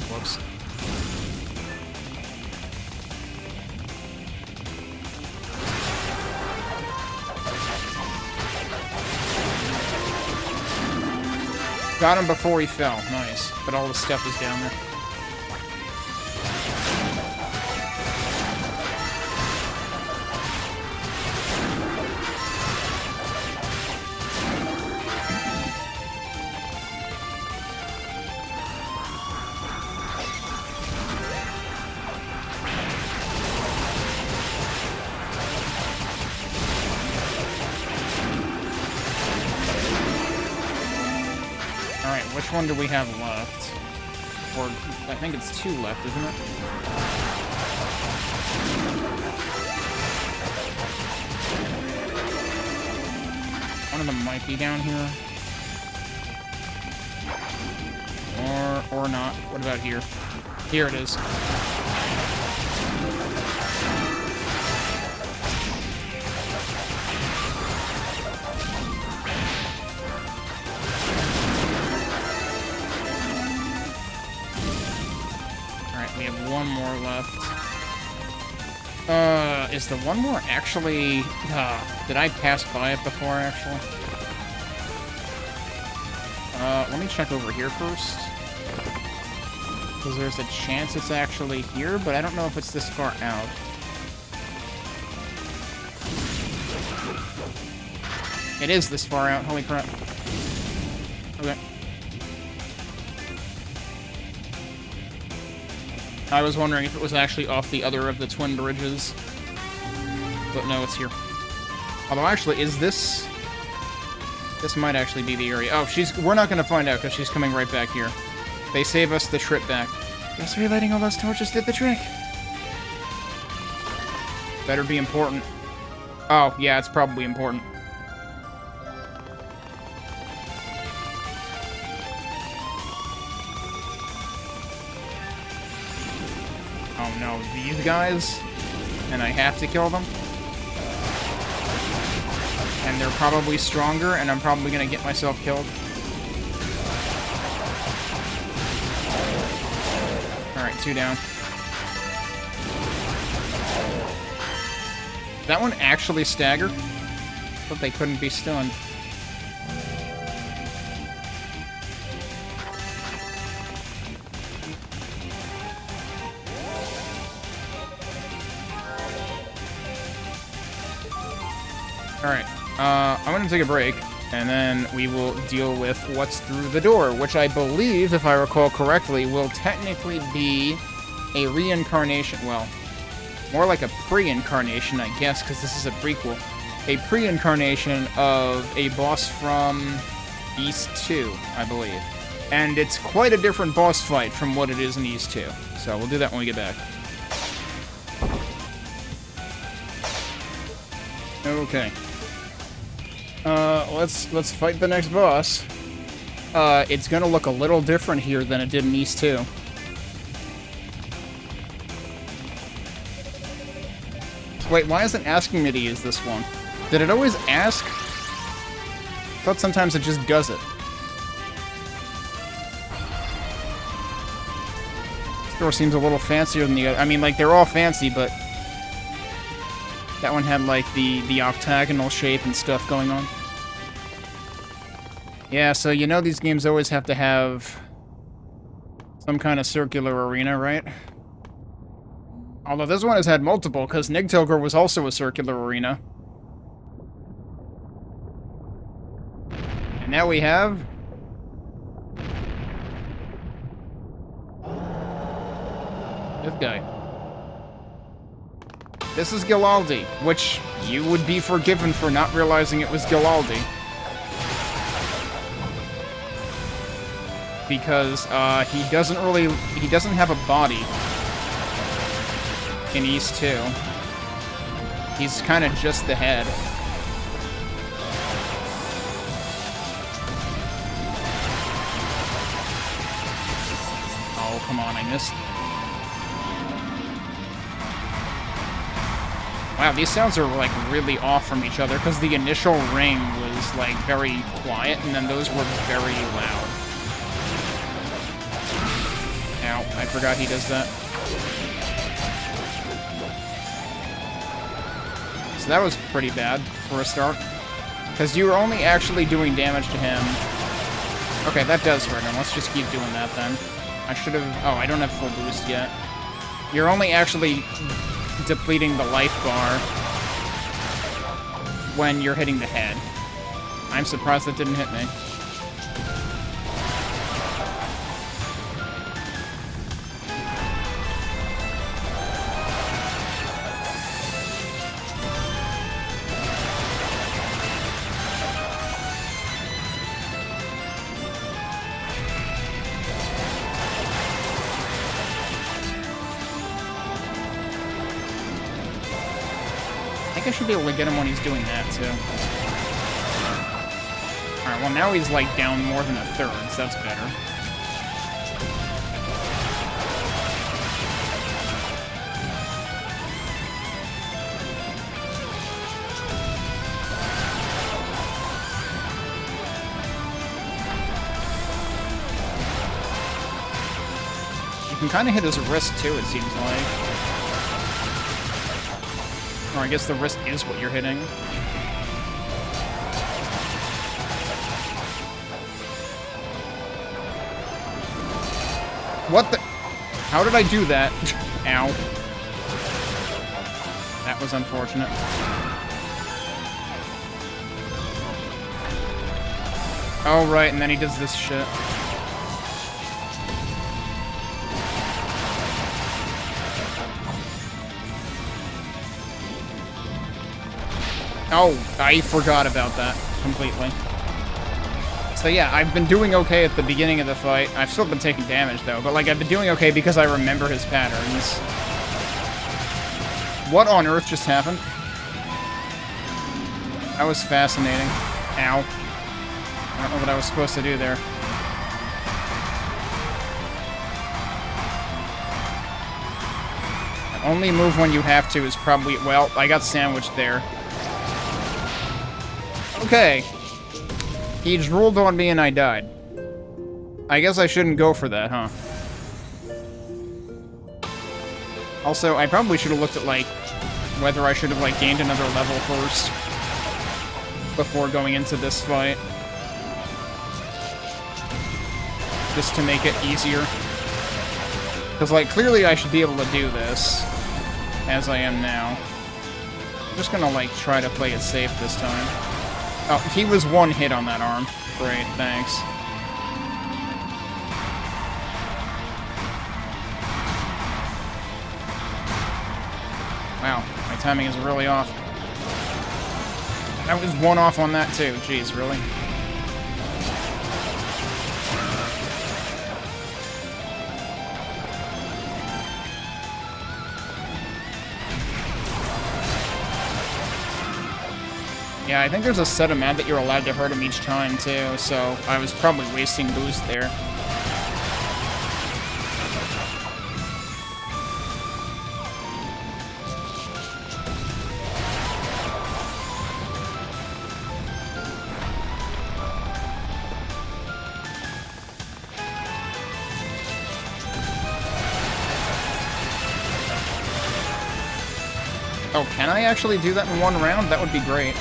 Whoops. Got him before he fell. Nice. But all the stuff is down there. Which one do we have left? Or, I think it's 2 left, isn't it? One of them might be down here. Or not. What about here? Here it is. We have one more left. Is the one more actually... did I pass by it before, actually? Let me check over here first. Because there's a chance it's actually here, but I don't know if it's this far out. It is this far out, holy crap. Okay. I was wondering if it was actually off the other of the twin bridges. But no, it's here. Although, actually, is this... This might actually be the area. Oh, we're not going to find out, because she's coming right back here. They save us the trip back. Guess relighting all those torches did the trick. Better be important. Oh, yeah, it's probably important. Oh no, these guys? And I have to kill them? And they're probably stronger, and I'm probably gonna get myself killed. Alright, 2 down. That one actually staggered, but they couldn't be stunned. Alright, I'm gonna take a break, and then we will deal with what's through the door, which I believe, if I recall correctly, will technically be a reincarnation, well, more like a pre-incarnation, I guess, because this is a prequel. A pre-incarnation of a boss from East 2, I believe. And it's quite a different boss fight from what it is in East 2. So we'll do that when we get back. Okay. Let's fight the next boss. it's gonna look a little different here than it did in East 2. Wait, why is it asking me to use this one? Did it always ask? I thought sometimes it just does it. This door seems a little fancier than the other. I mean, like, they're all fancy, but that one had, like, the octagonal shape and stuff going on. Yeah, so you know these games always have to have some kind of circular arena, right? Although this one has had multiple, because Nigtilger was also a circular arena. And now we have... this guy. This is Gilaldi, which you would be forgiven for not realizing it was Gilaldi. Because, he doesn't have a body in East 2. He's kind of just the head. Oh, come on, I missed. Wow, these sounds are, like, really off from each other, because the initial ring was, like, very quiet, and then those were very loud. Ow, I forgot he does that. So that was pretty bad for a start. Because you were only actually doing damage to him. Okay, that does hurt him. Let's just keep doing that then. I should have... oh, I don't have full boost yet. You're only actually depleting the life bar when you're hitting the head. I'm surprised that didn't hit me. I think I should be able to get him when he's doing that, too. Alright, well now he's, like, down more than a third, so that's better. You can kind of hit his wrist, too, it seems like. Or I guess the wrist is what you're hitting. What the... how did I do that? Ow. That was unfortunate. Oh, right, and then he does this shit. Oh, I forgot about that completely. So yeah, I've been doing okay at the beginning of the fight. I've still been taking damage, though, but, like, I've been doing okay because I remember his patterns. What on earth just happened? That was fascinating. Ow. I don't know what I was supposed to do there. The only move when you have to is probably... well, I got sandwiched there. Okay. He drooled on me and I died. I guess I shouldn't go for that, huh? Also, I probably should have looked at, like, whether I should have, like, gained another level first before going into this fight. Just to make it easier. Because, like, clearly I should be able to do this, as I am now. I'm just gonna, like, try to play it safe this time. Oh, he was one hit on that arm. Great, thanks. Wow, my timing is really off. That was one off on that too. Jeez, really? Yeah, I think there's a set amount that you're allowed to hurt him each time, too, so I was probably wasting boost there. Oh, can I actually do that in one round? That would be great.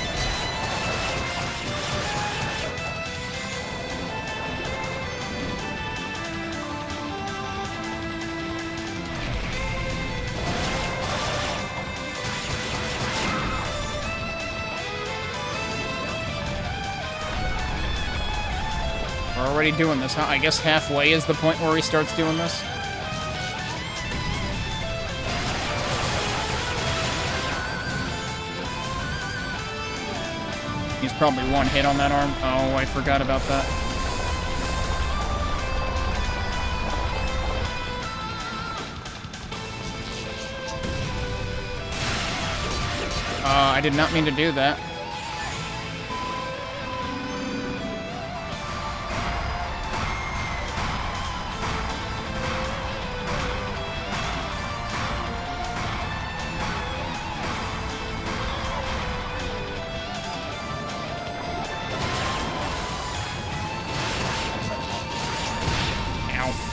We're already doing this, huh? I guess halfway is the point where he starts doing this. He's probably one hit on that arm. Oh, I forgot about that. I did not mean to do that.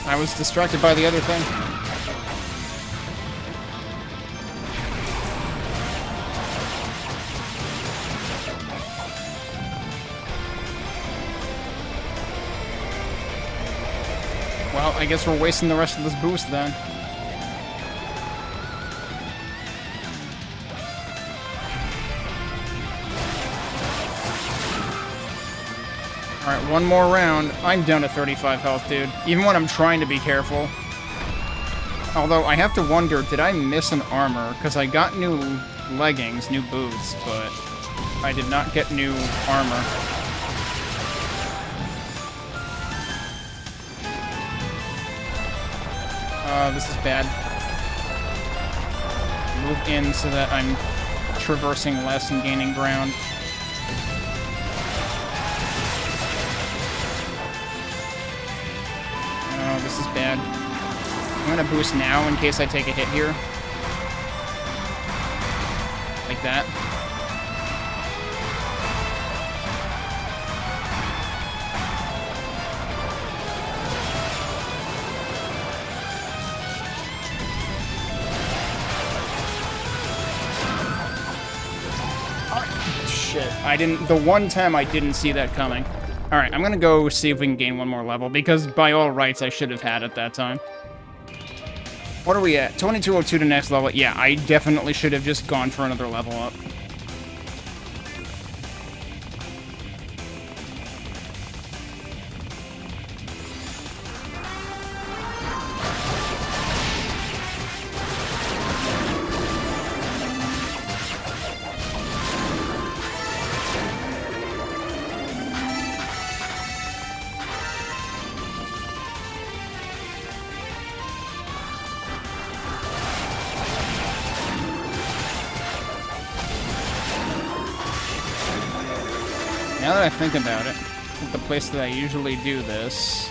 I was distracted by the other thing. Well, I guess we're wasting the rest of this boost then. Alright, one more round. I'm down to 35 health, dude. Even when I'm trying to be careful. Although, I have to wonder, did I miss an armor? Because I got new leggings, new boots, but I did not get new armor. This is bad. Move in so that I'm traversing less and gaining ground. Oh, this is bad. I'm gonna boost now in case I take a hit here. Like that. Shit. I didn't... The one time I didn't see that coming. Alright, I'm gonna go see if we can gain one more level, because by all rights, I should have had it that time. What are we at? 2202 to next level. Yeah, I definitely should have just gone for another level up. Now that I think about it, the place that I usually do this...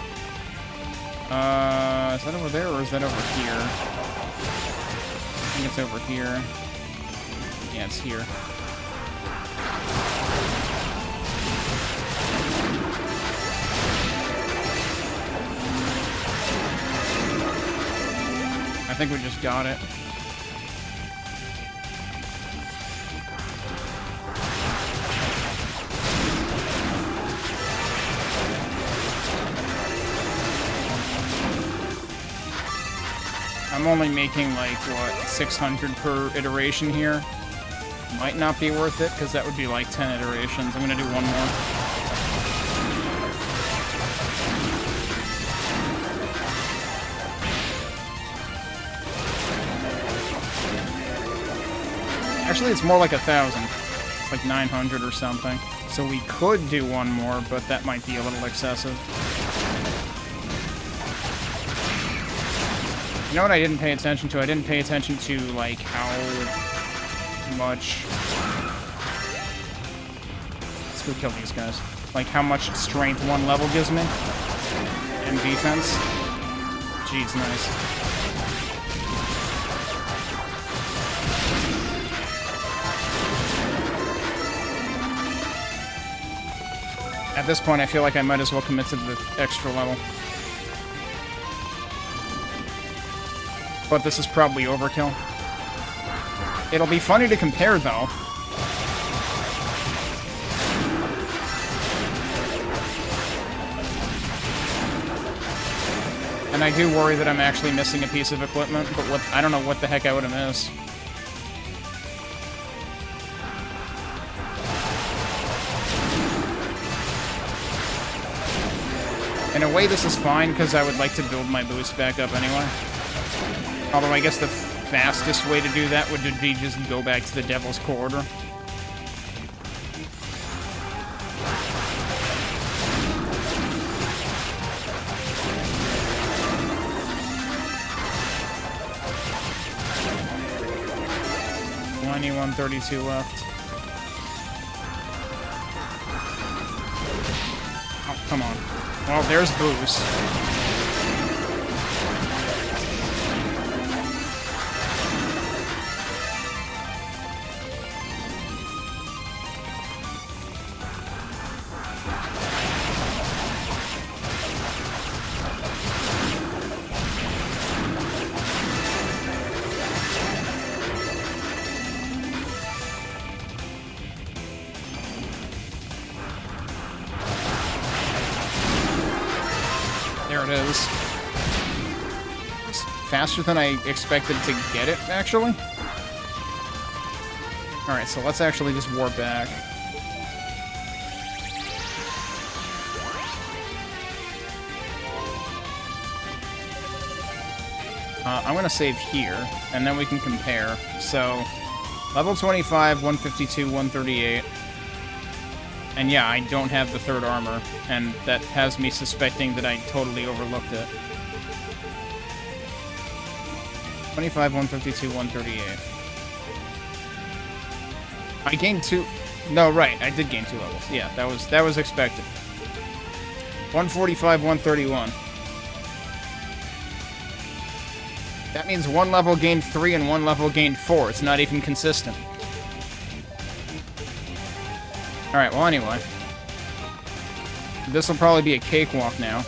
is that over there or is that over here? I think it's over here. Yeah, it's here. I think we just got it. I'm only making, like, what, 600 per iteration here? Might not be worth it, because that would be, like, 10 iterations. I'm gonna do one more. Actually, it's more like 1,000. It's like 900 or something. So we could do one more, but that might be a little excessive. You know what I didn't pay attention to? I didn't pay attention to, like, how much go kill these guys. Like how much strength one level gives me. And defense. Jeez, nice. At this point, I feel like I might as well commit to the extra level. But this is probably overkill. It'll be funny to compare, though. And I do worry that I'm actually missing a piece of equipment, but what I don't know what the heck I would have missed. In a way, this is fine, because I would like to build my boost back up anyway. Although I guess the fastest way to do that would be just go back to the Devil's Corridor. Only 132 left. Oh, come on. Well, there's boost. There it is. It's faster than I expected to get it, actually. Alright, so let's actually just warp back. I'm gonna save here, and then we can compare. So, level 25, 152, 138. And yeah, I don't have the third armor, and that has me suspecting that I totally overlooked it. 25, 152, 138. I gained 2... No, right, I did gain 2 levels. Yeah, that was expected. 145, 131. That means 1 level gained 3 and 1 level gained 4. It's not even consistent. Alright, well anyway. This will probably be a cakewalk now.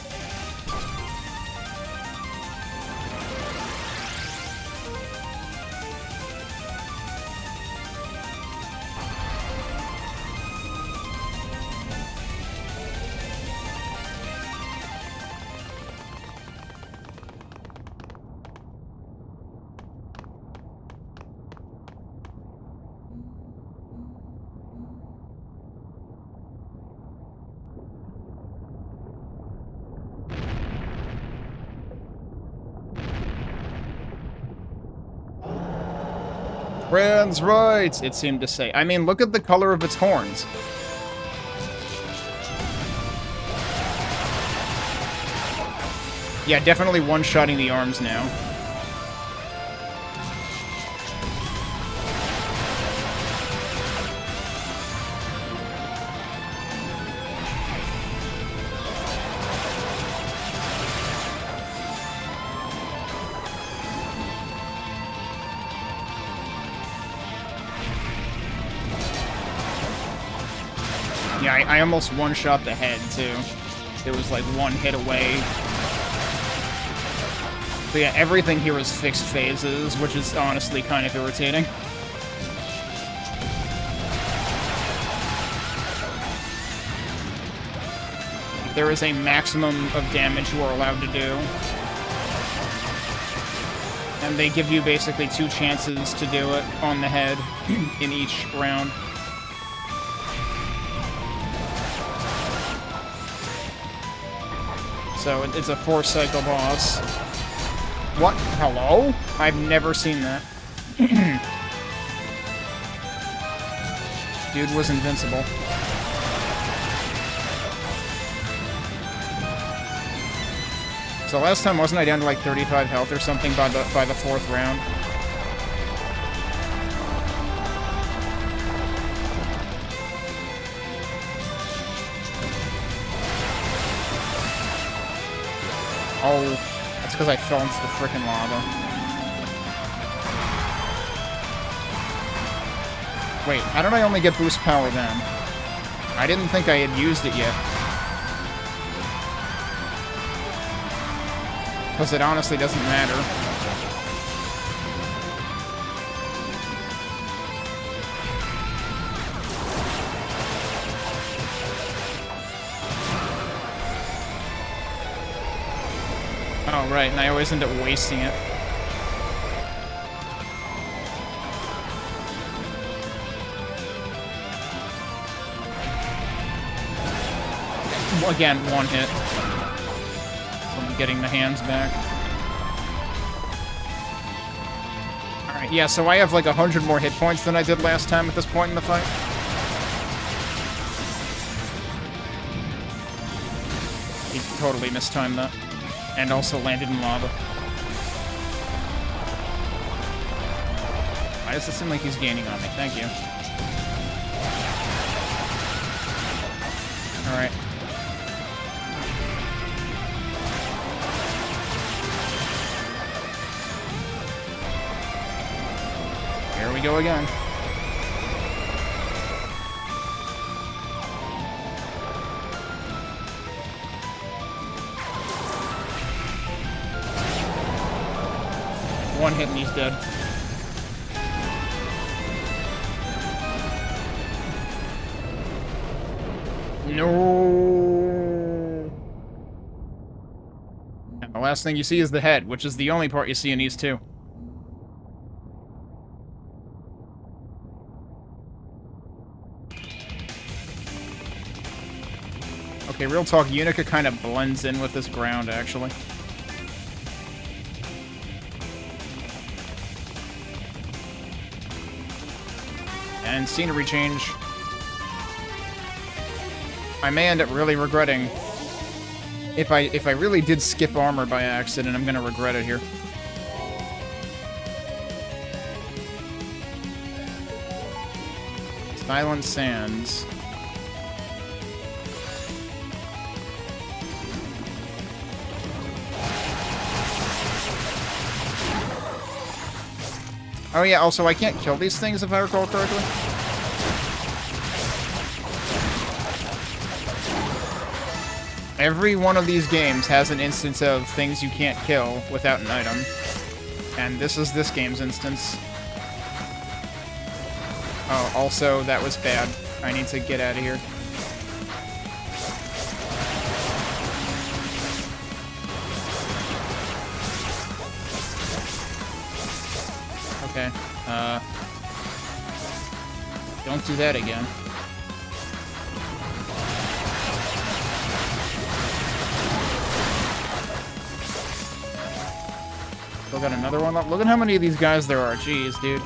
Trans rights, it seemed to say. I mean, look at the color of its horns. Yeah, definitely one-shotting the arms now. Yeah, I almost one-shot the head, too. It was like one hit away. But yeah, everything here is fixed phases, which is honestly kind of irritating. There is a maximum of damage you are allowed to do. And they give you basically 2 chances to do it on the head in each round. So it's a 4-cycle boss. What? Hello? I've never seen that. Dude was invincible. So last time, wasn't I down to like 35 health or something by the 4th round? Oh, that's because I fell into the frickin' lava. Wait, how did I only get boost power then? I didn't think I had used it yet. Because it honestly doesn't matter. Oh, right, and I always end up wasting it. Again, one hit. From getting the hands back. Alright, yeah, so I have like 100 more hit points than I did last time at this point in the fight. He totally mistimed that. And also landed in lava. Why does it seem like he's gaining on me? Thank you. Alright. Here we go again. One hit and he's dead. No. And the last thing you see is the head, which is the only part you see in these two. Okay, real talk, Yunica kind of blends in with this ground, actually. And scenery change. I may end up really regretting... If I really did skip armor by accident, I'm gonna regret it here. Silent Sands. Oh yeah, also I can't kill these things if I recall correctly. Every one of these games has an instance of things you can't kill without an item. And this is this game's instance. Oh, also, that was bad. I need to get out of here. Okay, don't do that again. Still got another one up. Look at how many of these guys there are. Jeez, dude.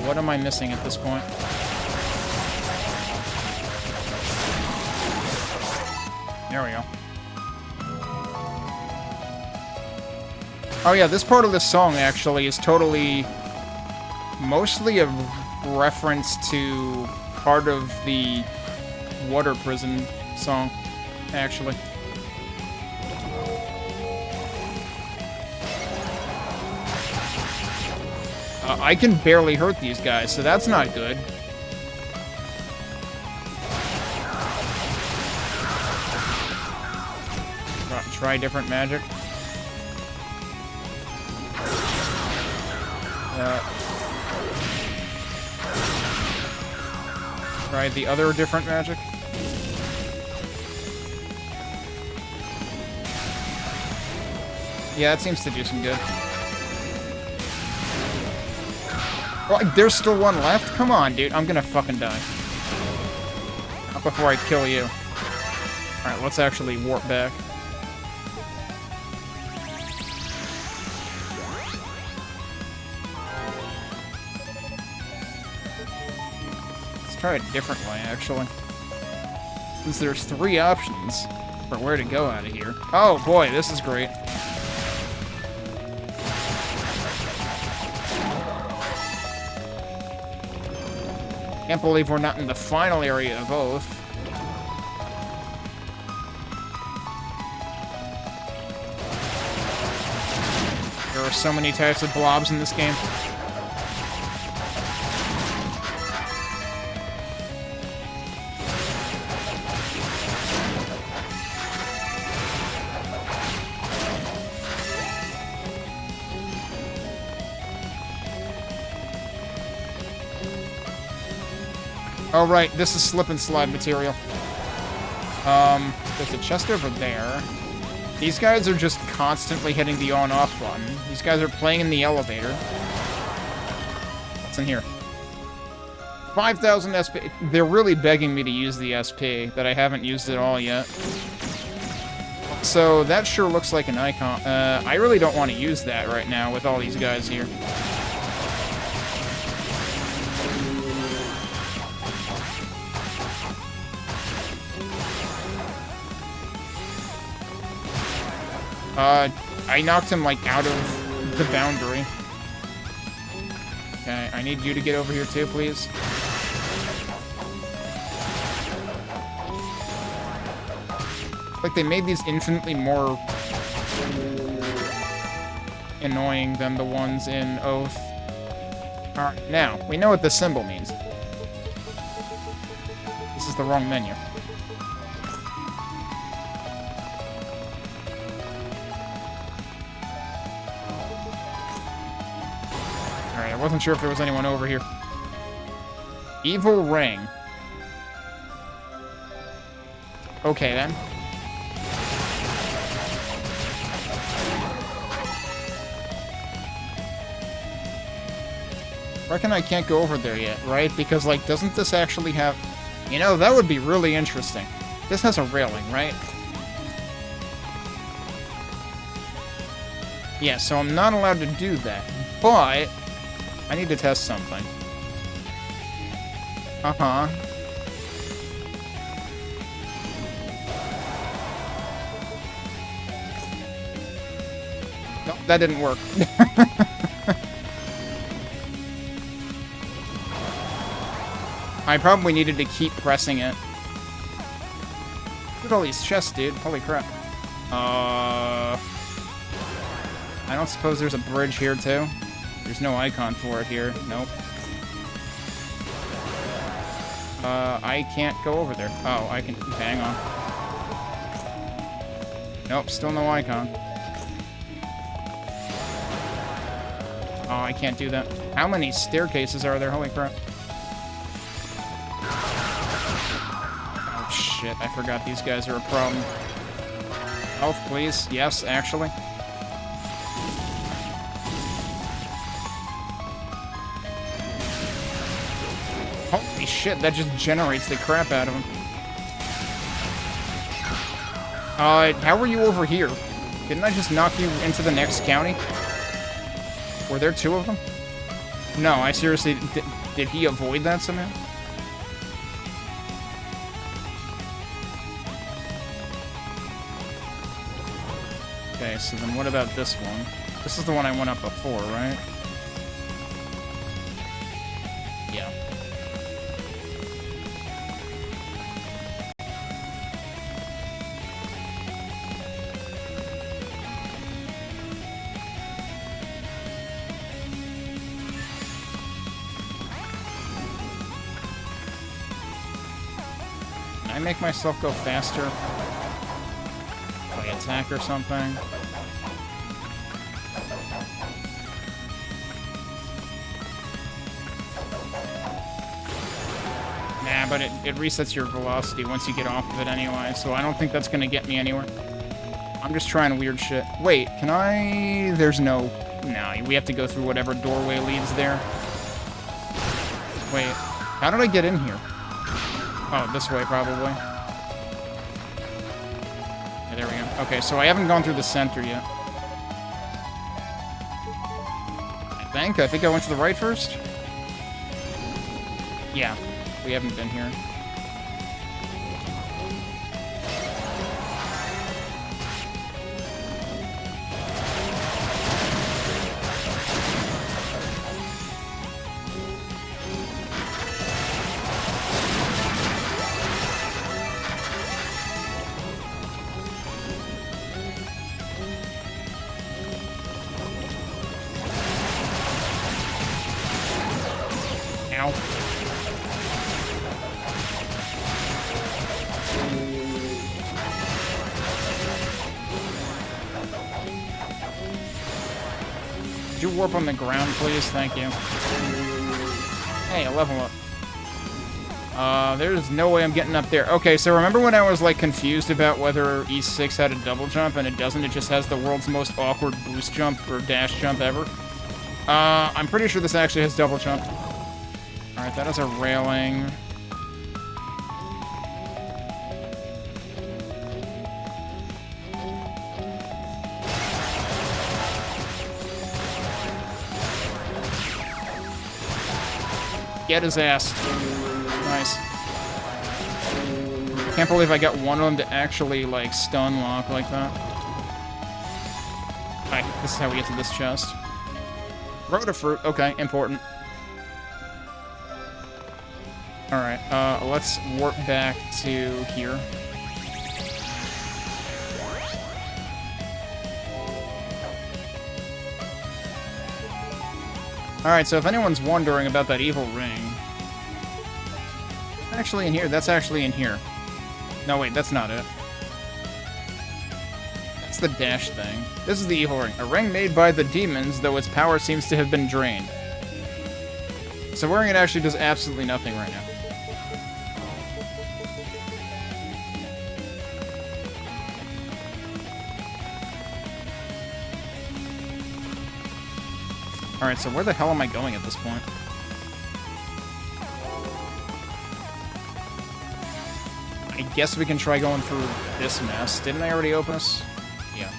What am I missing at this point? There we go. Oh yeah, this part of the song actually is totally... mostly a reference to part of the water prison song, actually. I can barely hurt these guys, so that's not good. Try different magic. Try the other different magic. Yeah, that seems to do some good. Well, there's still one left? Come on, dude. I'm gonna fucking die. Not before I kill you. Alright, let's actually warp back. Let's try a different way, actually. Since there's 3 options for where to go out of here. Oh, boy, this is great. Yeah, Can't believe we're not in the final area of Oath. There are so many types of blobs in this game. Oh, right, this is slip and slide material. There's a chest over there. These guys are just constantly hitting the on-off button. These guys are playing in the elevator. What's in here? 5,000 SP. They're really begging me to use the SP, that I haven't used at all yet. So, that sure looks like an icon. I really don't want to use that right now with all these guys here. I knocked him, like, out of the boundary. Okay, I need you to get over here, too, please. Like, they made these infinitely more annoying than the ones in Oath. Alright, now, we know what this symbol means. This is the wrong menu. I wasn't sure if there was anyone over here. Evil ring. Okay, then. Reckon I can't go over there yet, right? Because, like, doesn't this actually have... You know, that would be really interesting. This has a railing, right? Yeah, so I'm not allowed to do that. But... I need to test something. Uh-huh. Nope, that didn't work. I probably needed to keep pressing it. Look at all these chests, dude. Holy crap. I don't suppose there's a bridge here, too? There's no icon for it here. Nope. I can't go over there. Oh, I can... Hang on. Nope, still no icon. Oh, I can't do that. How many staircases are there? Holy crap. Oh, shit. I forgot these guys are a problem. Health, please. Yes, actually. Holy shit, that just generates the crap out of him. How were you over here? Didn't I just knock you into the next county? Were there two of them? No, I seriously... Did he avoid that somehow? Okay, so then what about this one? This is the one I went up before, right? Yeah. Can I make myself go faster? By attack or something? Nah, but it resets your velocity once you get off of it anyway, so I don't think that's gonna get me anywhere. I'm just trying weird shit. Wait, can I... There's no... No, we have to go through whatever doorway leads there. Wait, how did I get in here? Oh, this way, probably. Yeah, there we go. Okay, so I haven't gone through the center yet. I think I went to the right first? Yeah, we haven't been here. you warp on the ground, please? Thank you. Hey, a level up. There's no way I'm getting up there. Okay, so remember when I was, like, confused about whether E6 had a double jump, and it doesn't? It just has the world's most awkward boost jump or dash jump ever? I'm pretty sure this actually has double jump. Alright, that is a railing. Get his ass. Nice. Can't believe I got one of them to actually, like, stun lock like that. Alright, this is how we get to this chest. Rotafruit, okay, important. Alright, let's warp back to here. Alright, so if anyone's wondering about that evil ring... Actually in here, that's actually in here. No, wait, that's not it. That's the dash thing. This is the evil ring. A ring made by the demons, though its power seems to have been drained. So wearing it actually does absolutely nothing right now. Alright, so where the hell am I going at this point? I guess we can try going through this mess. Didn't I already open this? Yeah.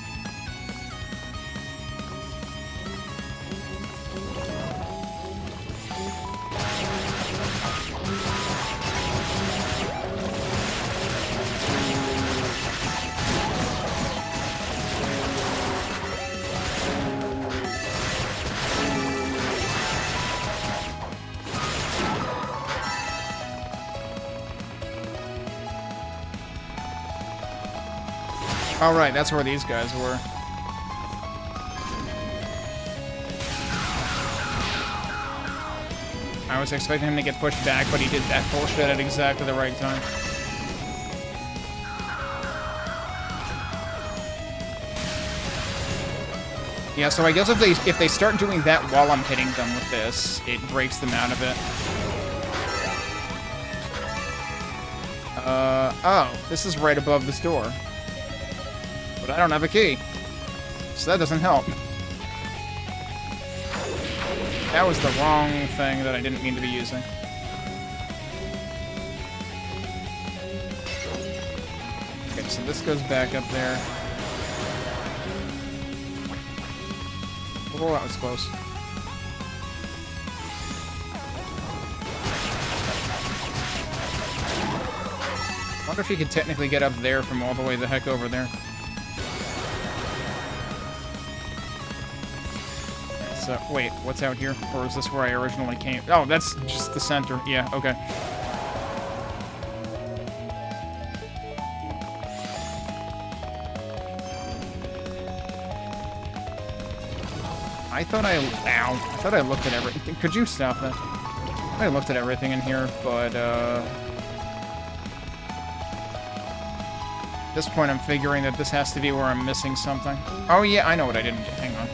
Oh, right, that's where these guys were. I was expecting him to get pushed back, but he did that bullshit at exactly the right time. Yeah, so I guess if they start doing that while I'm hitting them with this, it breaks them out of it. Oh, this is right above this door. But I don't have a key, so that doesn't help. That was the wrong thing that I didn't mean to be using. Okay, so this goes back up there. Oh, that was close. I wonder if you could technically get up there from all the way the heck over there. So, wait, what's out here? Or is this where I originally came? Oh, that's just the center. Yeah, okay. I thought I looked at everything. Could you stop that? I looked at everything in here, but, at this point I'm figuring that this has to be where I'm missing something. Oh yeah, I know what I didn't do. Hang on.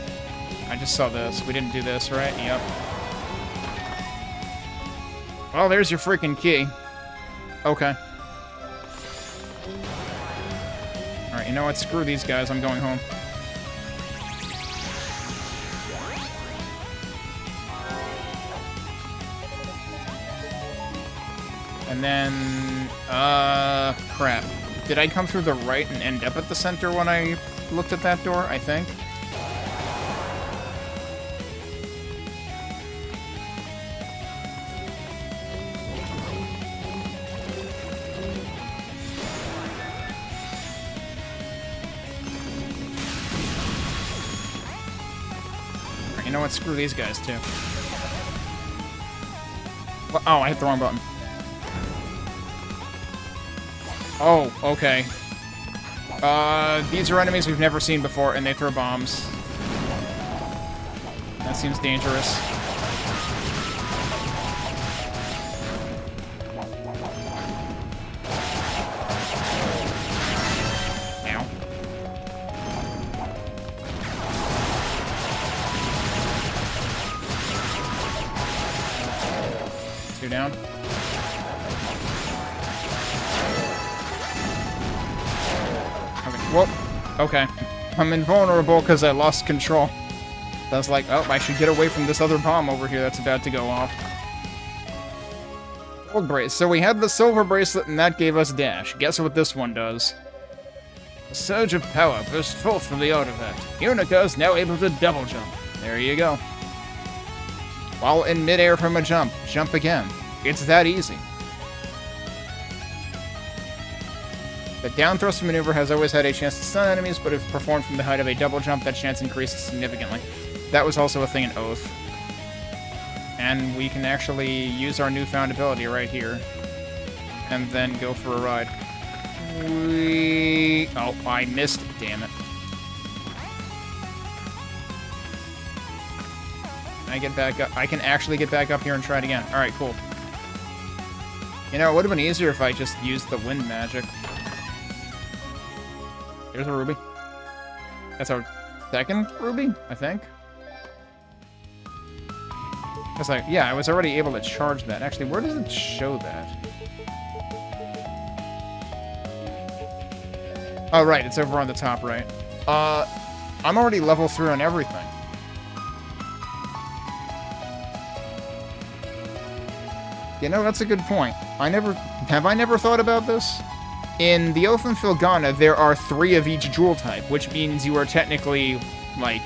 I just saw this. We didn't do this, right? Yep. Well, there's your freaking key. Okay. Alright, you know what? Screw these guys. I'm going home. And then... crap. Did I come through the right and end up at the center when I looked at that door? I think. You know what? Screw these guys, too. Well, oh, I hit the wrong button. Oh, okay. These are enemies we've never seen before, and they throw bombs. That seems dangerous. Ow. Well, okay. I'm invulnerable because I lost control. I was like, oh, I should get away from this other bomb over here that's about to go off. Gold bracelet. So we had the silver bracelet, and that gave us dash. Guess what this one does? A surge of power burst forth from the artifact. Yunica is now able to double jump. There you go. While in midair from a jump, jump again. It's that easy. The down thrust maneuver has always had a chance to stun enemies, but if performed from the height of a double jump, that chance increases significantly. That was also a thing in Oath. And we can actually use our newfound ability right here. And then go for a ride. Oh, I missed. Damn it. Can I get back up? I can actually get back up here and try it again. Alright, cool. You know, it would have been easier if I just used the wind magic. Here's a ruby. That's our second ruby, I think. It's like, yeah, I was already able to charge that. Actually, where does it show that? Oh, right, it's over on the top right. I'm already level 3 on everything. You know, that's a good point. Have I never thought about this? In the Oath and Filgana, there are 3 of each jewel type, which means you are technically, like,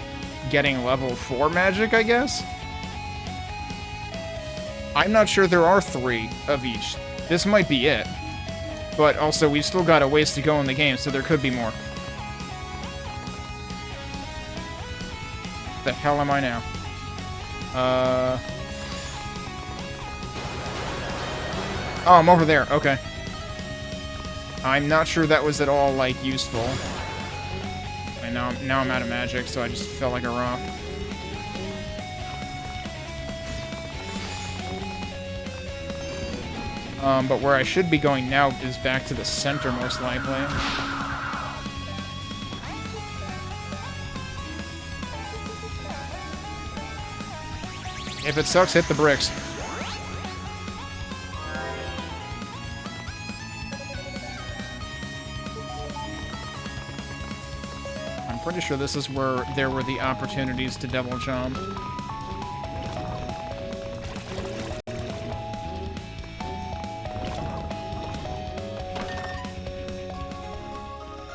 getting level 4 magic, I guess? I'm not sure there are 3 of each. This might be it. But also, we've still got a ways to go in the game, so there could be more. The hell am I now? Oh, I'm over there. Okay. I'm not sure that was at all, like, useful. And now I'm out of magic, so I just felt like a rock. But where I should be going now is back to the center, most likely. If it sucks, hit the bricks. I'm pretty sure this is where there were the opportunities to double jump.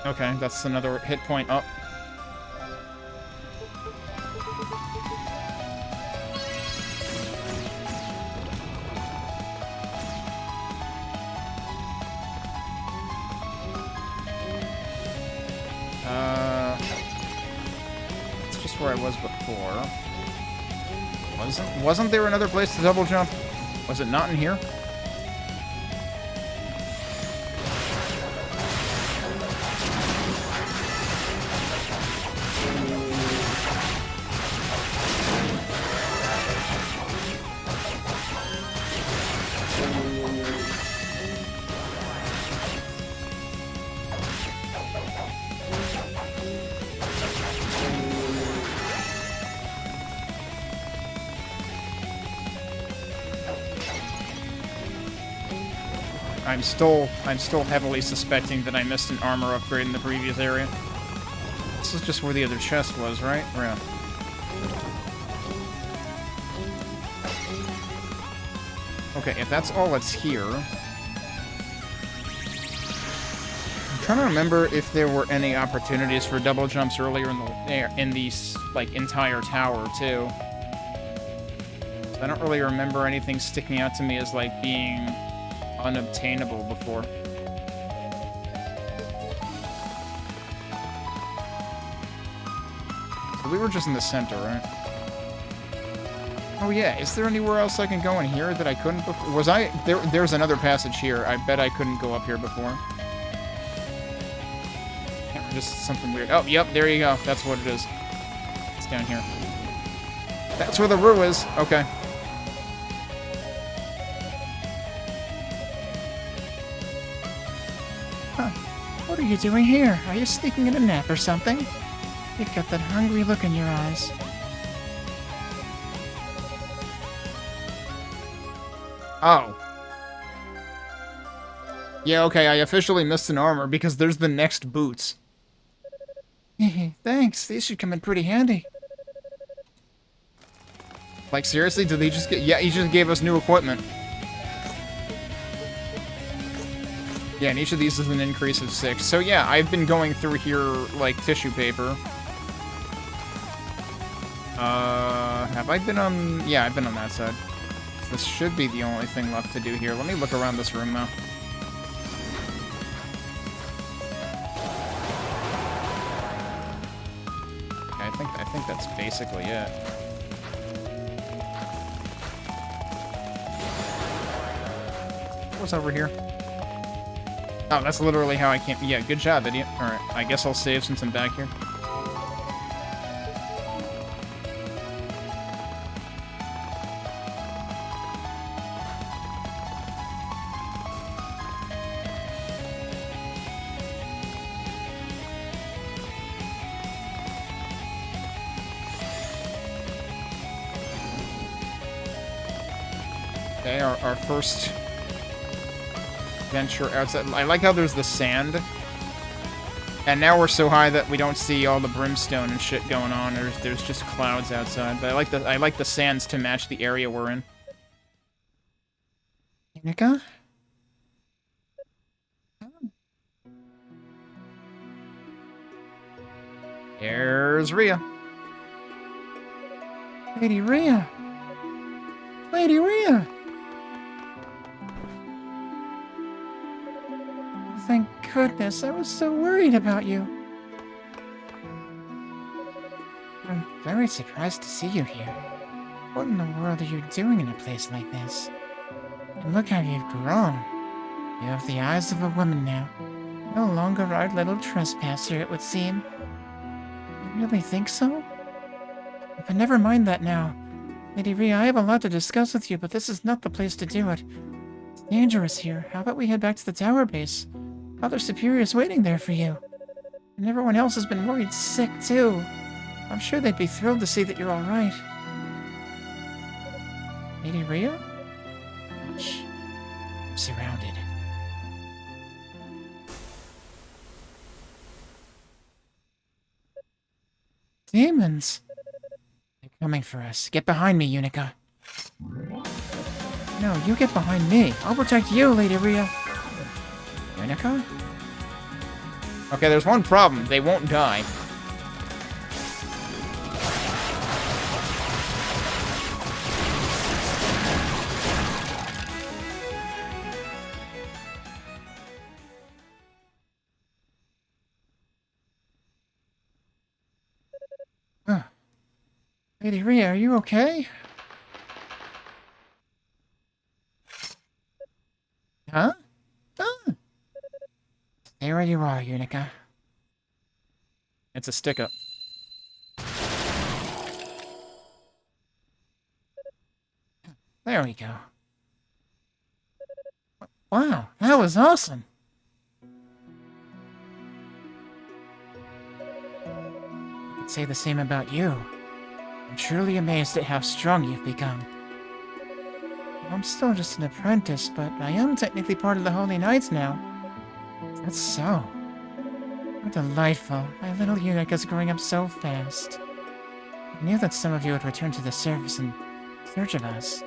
Okay, that's another hit point up. It's just where I was before. Wasn't there another place to double jump? Was it not in here? I'm still heavily suspecting that I missed an armor upgrade in the previous area. This is just where the other chest was, right? Yeah. Okay, if that's all that's here... I'm trying to remember if there were any opportunities for double jumps earlier in the like, entire tower, too. I don't really remember anything sticking out to me as, like, being unobtainable before. So we were just in the center, right? Oh yeah, is there anywhere else I can go in here that I couldn't before? Was I... There's another passage here. I bet I couldn't go up here before. Just something weird. Oh, yep, there you go. That's what it is. It's down here. That's where the Rue is. Okay. What are you doing here? Are you sneaking in a nap or something? You've got that hungry look in your eyes. Oh. Yeah, okay, I officially missed an armor because there's the next boots. Thanks, these should come in pretty handy. Like, seriously, did they just get... Yeah, he just gave us new equipment. Yeah, and each of these is an increase of 6. So yeah, I've been going through here, like, tissue paper. Have I been on... Yeah, I've been on that side. This should be the only thing left to do here. Let me look around this room now. Okay, I think that's basically it. What's over here? Oh, that's literally how I came... Yeah, good job, idiot. Alright, I guess I'll save since I'm back here. Okay, our first venture outside. I like how there's the sand. And now we're so high that we don't see all the brimstone and shit going on. There's just clouds outside. But I like the sands to match the area we're in. Yunica? There's Rhea. Lady Rhea! Lady Rhea! Thank goodness, I was so worried about you. I'm very surprised to see you here. What in the world are you doing in a place like this? And look how you've grown. You have the eyes of a woman now. No longer our little trespasser, it would seem. You really think so? But never mind that now. Lady Rhea, I have a lot to discuss with you, but this is not the place to do it. It's dangerous here. How about we head back to the tower base? Father Superior's waiting there for you. And everyone else has been worried sick, too. I'm sure they'd be thrilled to see that you're alright. Lady Rhea? Shh. I'm surrounded. Demons! They're coming for us. Get behind me, Yunica. No, you get behind me. I'll protect you, Lady Rhea. Yunica? Okay, there's one problem. They won't die. Lady Rhea, are you okay? Huh? Oh. Stay where you are, Yunica. It's a stick-up. There we go. Wow, that was awesome! I could say the same about you. I'm truly amazed at how strong you've become. I'm still just an apprentice, but I am technically part of the Holy Knights now. That's so. How delightful. My little Unica's growing up so fast. I knew that some of you would return to the surface in search of us,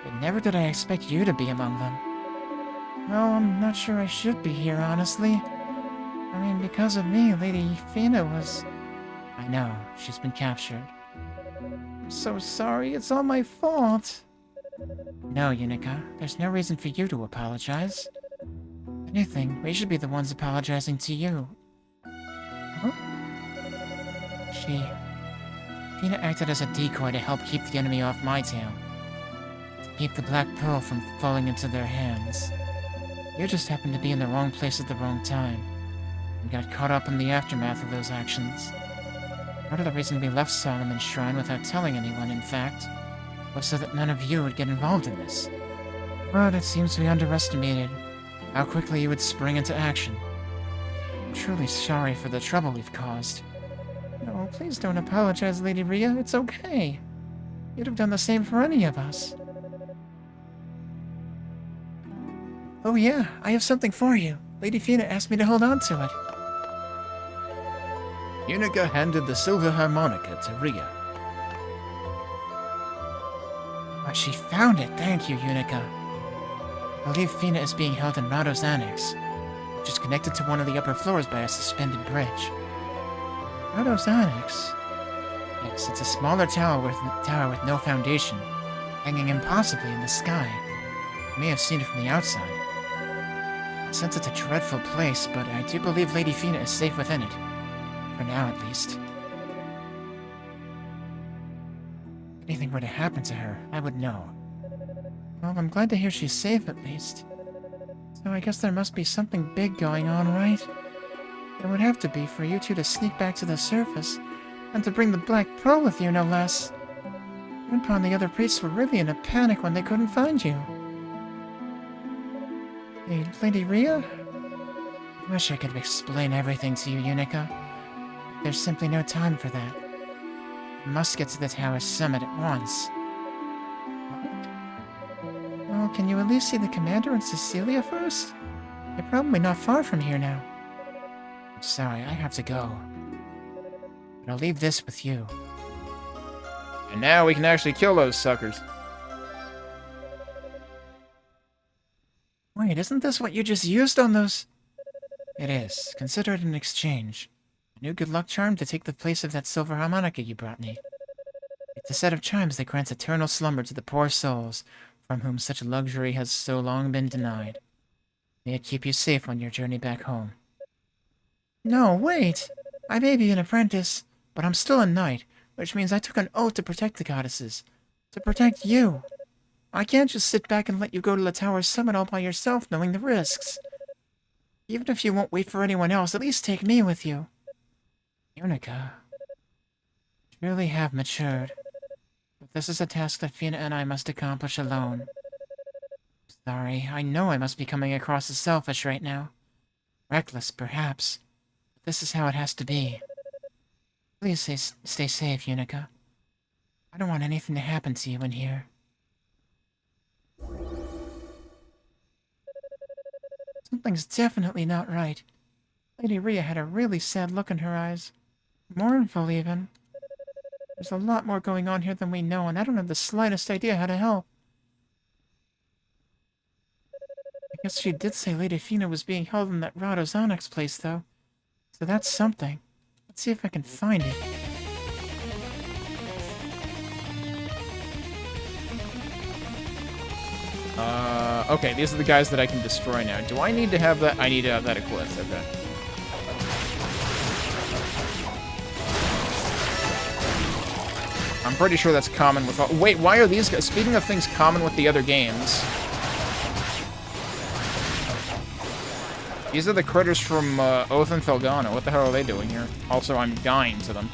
but never did I expect you to be among them. Well, I'm not sure I should be here, honestly. I mean, because of me, Lady Fina was... I know, she's been captured. I'm so sorry, it's all my fault. No, Yunica, there's no reason for you to apologize. If anything, we should be the ones apologizing to you. Huh? Fina acted as a decoy to help keep the enemy off my tail. To keep the Black Pearl from falling into their hands. You just happened to be in the wrong place at the wrong time, and got caught up in the aftermath of those actions. Part of the reason we left Solomon's Shrine without telling anyone, in fact, was so that none of you would get involved in this. But it seems we underestimated how quickly you would spring into action. I'm truly sorry for the trouble we've caused. No, please don't apologize, Lady Rhea. It's okay. You'd have done the same for any of us. Oh yeah, I have something for you. Lady Fina asked me to hold on to it. Yunica handed the silver harmonica to Ria. Oh, she found it. Thank you, Yunica. I believe Fina is being held in Rado's annex, which is connected to one of the upper floors by a suspended bridge. Rado's annex? Yes, it's a smaller tower with no foundation, hanging impossibly in the sky. You may have seen it from the outside. Since it's a dreadful place, but I do believe Lady Fina is safe within it. For now, at least. If anything were to happen to her, I would know. Well, I'm glad to hear she's safe, at least. So I guess there must be something big going on, right? There would have to be for you two to sneak back to the surface, and to bring the Black Pearl with you, no less. Grandpa and the other priests were really in a panic when they couldn't find you. Hey, Lady Ria? I wish I could explain everything to you, Yunica. There's simply no time for that. I must get to the tower's summit at once. Well, can you at least see the commander and Cecilia first? They're probably not far from here now. I'm sorry, I have to go. But I'll leave this with you. And now we can actually kill those suckers. Wait, isn't this what you just used on those? It is. Consider it an exchange. A new good luck charm to take the place of that silver harmonica you brought me. It's a set of chimes that grants eternal slumber to the poor souls, from whom such luxury has so long been denied. May it keep you safe on your journey back home. No, wait! I may be an apprentice, but I'm still a knight, which means I took an oath to protect the goddesses. To protect you. I can't just sit back and let you go to the tower's summit all by yourself, knowing the risks. Even if you won't wait for anyone else, at least take me with you. Yunica, you really have matured. But this is a task that Fina and I must accomplish alone. Sorry, I know I must be coming across as selfish right now. Reckless, perhaps. But this is how it has to be. Please stay safe, Yunica. I don't want anything to happen to you in here. Something's definitely not right. Lady Ria had a really sad look in her eyes. Mournful, even. There's a lot more going on here than we know, and I don't have the slightest idea how to help. I guess she did say Lady Fina was being held in that Rado's Onyx place, though. So that's something. Let's see if I can find it. Okay, these are the guys that I can destroy now. Do I need to have that? I need to have that equipped, okay. I'm pretty sure that's common with all— wait, why are these guys— speaking of things common with the other games, these are the critters from Oath and Felgana. What the hell are they doing here? Also, I'm dying to them.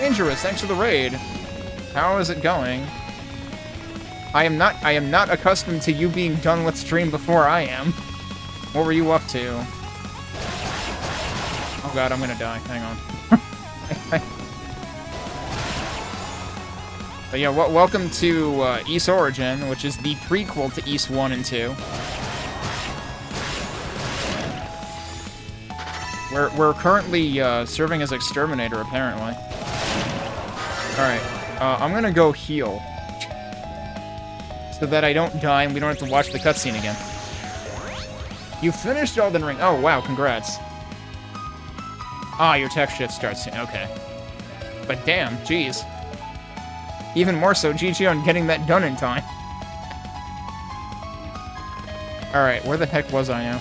Dangerous, thanks for the raid. How is it going? I am not accustomed to you being done with stream before I am. What were you up to? Oh god, I'm gonna die. Hang on. But yeah, welcome to Ys Origin, which is the prequel to Ys 1 and 2. We're currently serving as exterminator, apparently. Alright, I'm gonna go heal. So that I don't die and we don't have to watch the cutscene again. You finished Elden Ring. Oh, wow, congrats. Ah, your tech shift starts soon. Okay. But damn, jeez. Even more so, GG on getting that done in time. Alright, where the heck was I now?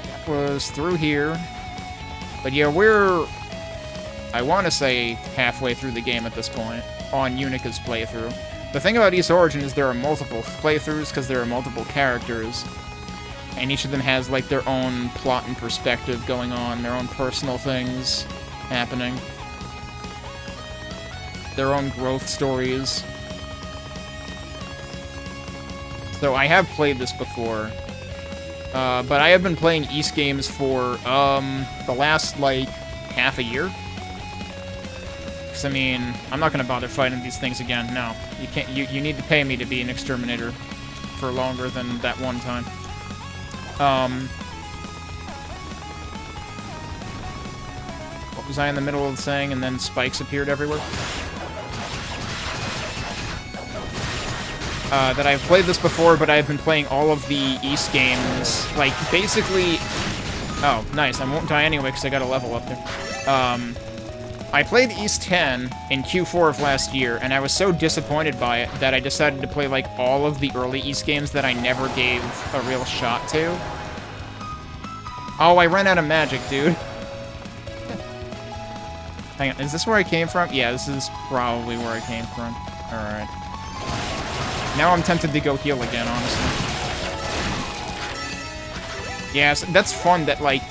That was through here. But yeah, we're— I want to say halfway through the game at this point, on Unica's playthrough. The thing about Ys Origin is there are multiple playthroughs because there are multiple characters. And each of them has, like, their own plot and perspective going on, their own personal things happening. Their own growth stories. So I have played this before. But I have been playing Ys games for, the last, like, half a year. Because, I mean, I'm not going to bother fighting these things again. No. You can't. You need to pay me to be an exterminator for longer than that one time. What was I in the middle of saying? And then spikes appeared everywhere? That I've played this before, but I've been playing all of the East games. Like, basically... Oh, nice. I won't die anyway, because I got a level up there. I played East 10 in Q4 of last year, and I was so disappointed by it that I decided to play, like, all of the early East games that I never gave a real shot to. Oh, I ran out of magic, dude. Hang on, is this where I came from? Yeah, this is probably where I came from. Alright. Now I'm tempted to go heal again, honestly. Yeah, so that's fun that, like,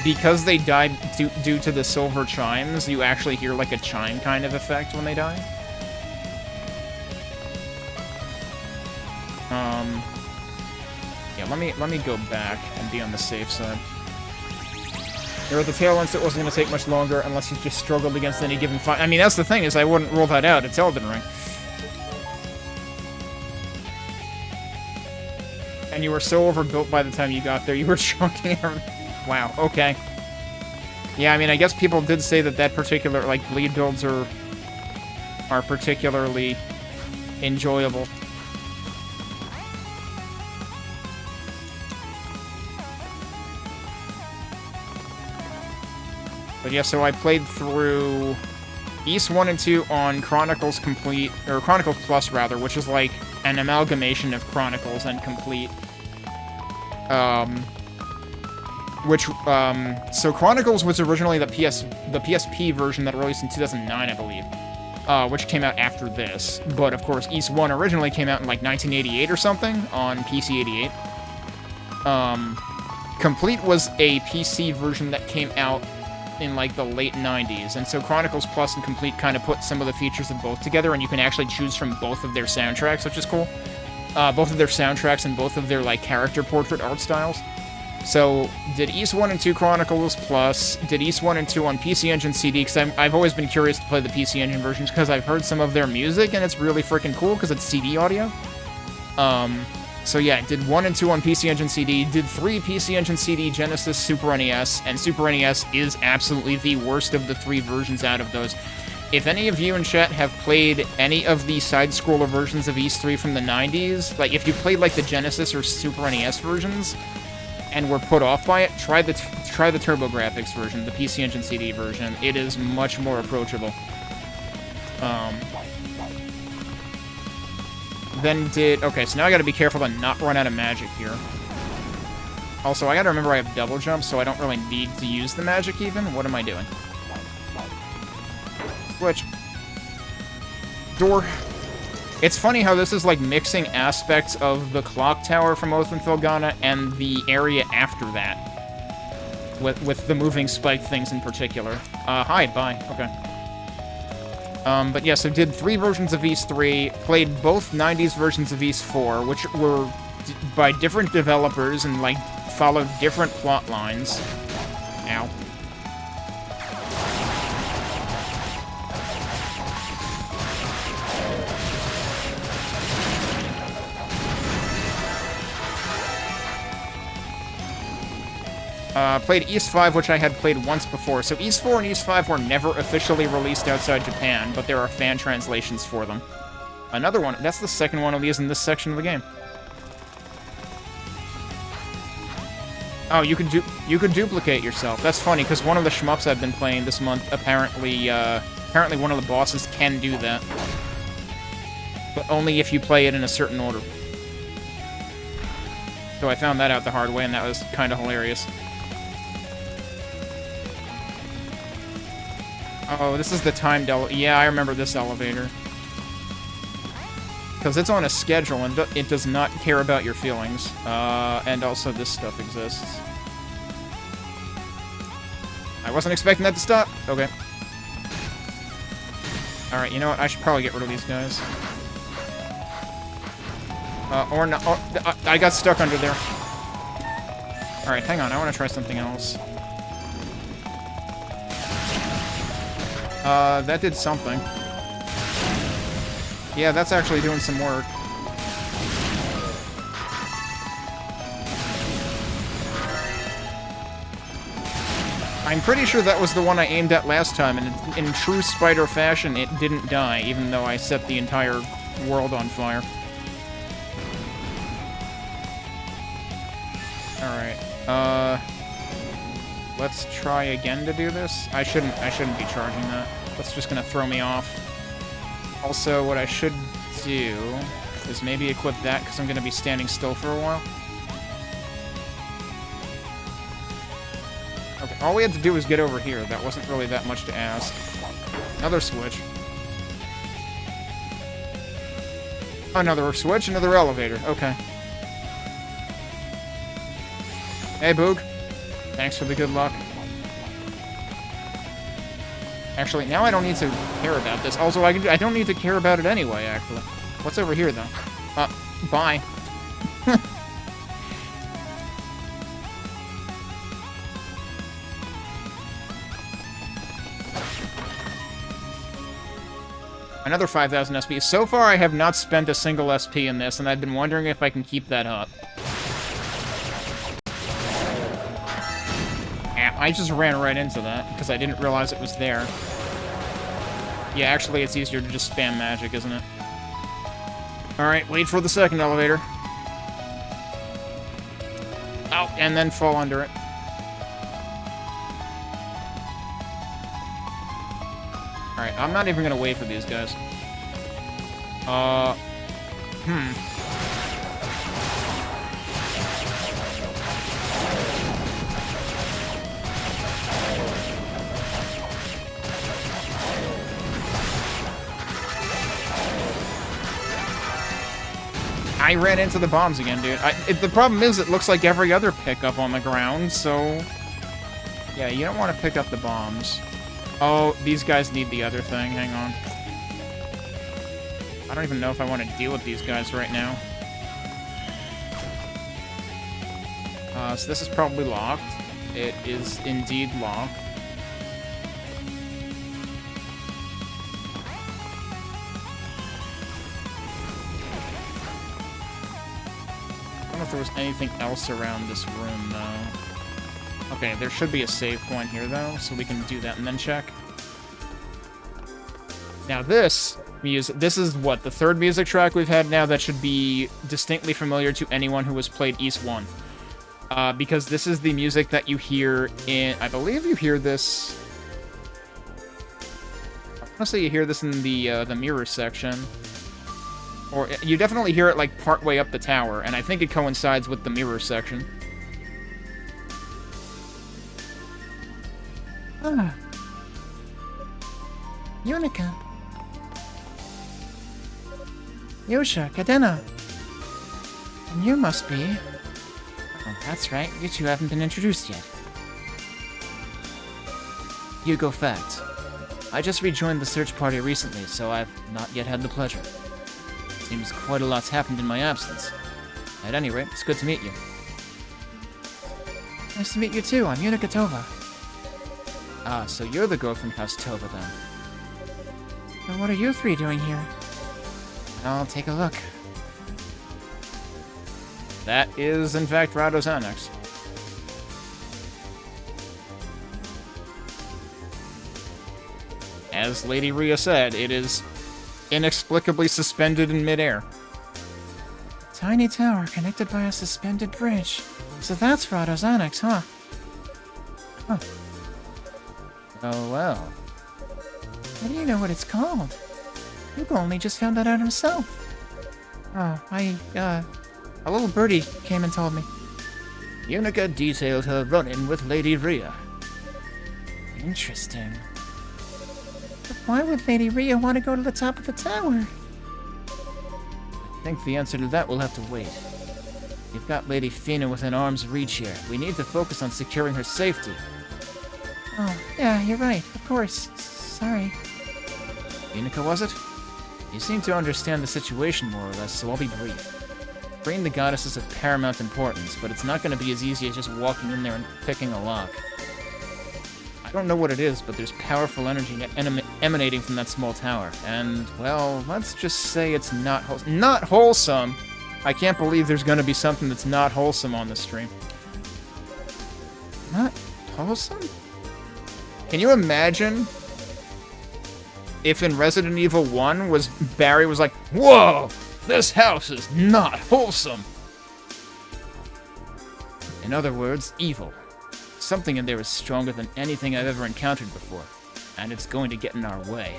because they died due to the silver chimes, you actually hear, like, a chime kind of effect when they die. Yeah, let me go back and be on the safe side. You're at the tail end, so it wasn't going to take much longer unless you just struggled against any given fight. I mean, that's the thing, is I wouldn't rule that out. It's Elden Ring. And you were so overbuilt by the time you got there, you were chunking everything. Wow, okay. Yeah, I mean, I guess people did say that that particular, like, bleed builds are particularly enjoyable. But yeah, so I played through East 1 and 2 on Chronicles Complete, or Chronicles Plus, rather, which is like an amalgamation of Chronicles and Complete. So Chronicles was originally the PSP version that released in 2009, I believe, which came out after this. But, of course, East 1 originally came out in, like, 1988 or something on PC 88. Complete was a PC version that came out in, like, the late 90s, and so Chronicles Plus and Complete kind of put some of the features of both together, and you can actually choose from both of their soundtracks, which is cool. Both of their soundtracks and both of their, like, character portrait art styles. So, did East 1 and 2 Chronicles Plus, did East 1 and 2 on PC Engine CD, because I've always been curious to play the PC Engine versions, because I've heard some of their music, and it's really freaking cool, because it's CD audio. So yeah, did 1 and 2 on PC Engine CD, did 3 PC Engine CD, Genesis, Super NES, and Super NES is absolutely the worst of the 3 versions out of those. If any of you in chat have played any of the side-scroller versions of East 3 from the 90s, like if you played like the Genesis or Super NES versions, and were put off by it, try the TurboGrafx version, the PC Engine CD version. It is much more approachable. Okay, so now I gotta be careful to not run out of magic here. Also, I gotta remember I have double jump, so I don't really need to use the magic even. What am I doing? Switch. Door. It's funny how this is like mixing aspects of the clock tower from Oath and Felghana and the area after that. With the moving spike things in particular. Hi, bye. Okay. But yeah, so did 3 versions of East 3, played both 90s versions of East 4, which were by different developers and, like, followed different plot lines. Ow. Played East 5, which I had played once before. So East 4 and East 5 were never officially released outside Japan, but there are fan translations for them. Another one, that's the second one of these in this section of the game. Oh, you could duplicate yourself. That's funny, because one of the shmups I've been playing this month, apparently one of the bosses can do that. But only if you play it in a certain order. So I found that out the hard way, and that was kind of hilarious. Oh, this is the timed elevator. Yeah, I remember this elevator. Because it's on a schedule, and it does not care about your feelings. And also this stuff exists. I wasn't expecting that to stop. Okay. Alright, you know what? I should probably get rid of these guys. Or no. Oh, I got stuck under there. Alright, hang on. I want to try something else. That did something. Yeah, that's actually doing some work. I'm pretty sure that was the one I aimed at last time, and in true spider fashion, it didn't die, even though I set the entire world on fire. Alright, let's try again to do this. I shouldn't be charging that. That's just gonna throw me off. Also, what I should do is maybe equip that, because I'm gonna be standing still for a while. Okay, all we had to do was get over here. That wasn't really that much to ask. Another switch. Another switch, another elevator. Okay. Hey, Boog. Thanks for the good luck. Actually, now I don't need to care about this. Also, I don't need to care about it anyway, actually. What's over here, though? Bye. Another 5,000 SP. So far, I have not spent a single SP in this, and I've been wondering if I can keep that up. I just ran right into that, because I didn't realize it was there. Yeah, actually, it's easier to just spam magic, isn't it? Alright, wait for the second elevator. Oh, and then fall under it. Alright, I'm not even gonna wait for these guys. I ran into the bombs again, dude. The problem is, it looks like every other pickup on the ground, so... Yeah, you don't want to pick up the bombs. Oh, these guys need the other thing. Hang on. I don't even know if I want to deal with these guys right now. So this is probably locked. It is indeed locked. I don't know if there was anything else around this room, though. Okay, there should be a save point here, though, so we can do that and then check. Now this is what, the third music track we've had now that should be distinctly familiar to anyone who has played East 1. Because this is the music that you hear in... I believe you hear this... Honestly, you hear this in the mirror section. Or you definitely hear it, like, partway up the tower, and I think it coincides with the mirror section. Ah. Yunica. Yosha, Cadena. And you must be... Oh, that's right. You two haven't been introduced yet. Hugo Fact. I just rejoined the search party recently, so I've not yet had the pleasure. Seems quite a lot's happened in my absence. At any rate, it's good to meet you. Nice to meet you too. I'm Yunica Tova. Ah, so you're the girl from House Tova, then. And what are you three doing here? I'll take a look. That is, in fact, Rado's annex. As Lady Rhea said, it is inexplicably suspended in midair. Tiny tower connected by a suspended bridge. So that's Rado's annex, huh? Huh. Oh, well. How do you know what it's called? Hugo only just found that out himself. Oh, a little birdie came and told me. Yunica detailed her run-in with Lady Rhea. Interesting. But why would Lady Rhea want to go to the top of the tower? I think the answer to that will have to wait. You've got Lady Fina within arm's reach here. We need to focus on securing her safety. Oh, yeah, you're right. Of course. Sorry. Yunica, was it? You seem to understand the situation more or less, so I'll be brief. Freeing the goddess is of paramount importance, but it's not going to be as easy as just walking in there and picking a lock. I don't know what it is, but there's powerful energy emanating from that small tower. And, well, let's just say it's not wholesome. Not wholesome! I can't believe there's gonna be something that's not wholesome on this stream. Not wholesome? Can you imagine if in Resident Evil 1 Barry was like, whoa, this house is not wholesome. In other words, evil. Something in there is stronger than anything I've ever encountered before, and it's going to get in our way.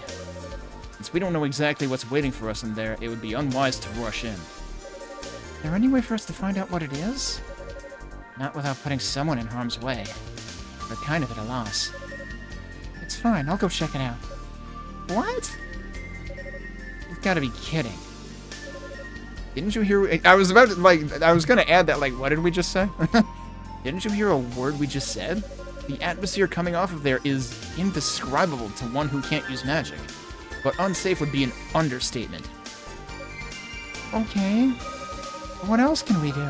Since we don't know exactly what's waiting for us in there, it would be unwise to rush in. Is there any way for us to find out what it is? Not without putting someone in harm's way. We're kind of at a loss. It's fine, I'll go check it out. What? You've got to be kidding. Didn't you hear? I was about to, I was gonna add that, what did we just say? Didn't you hear a word we just said? The atmosphere coming off of there is indescribable to one who can't use magic. But unsafe would be an understatement. Okay. What else can we do?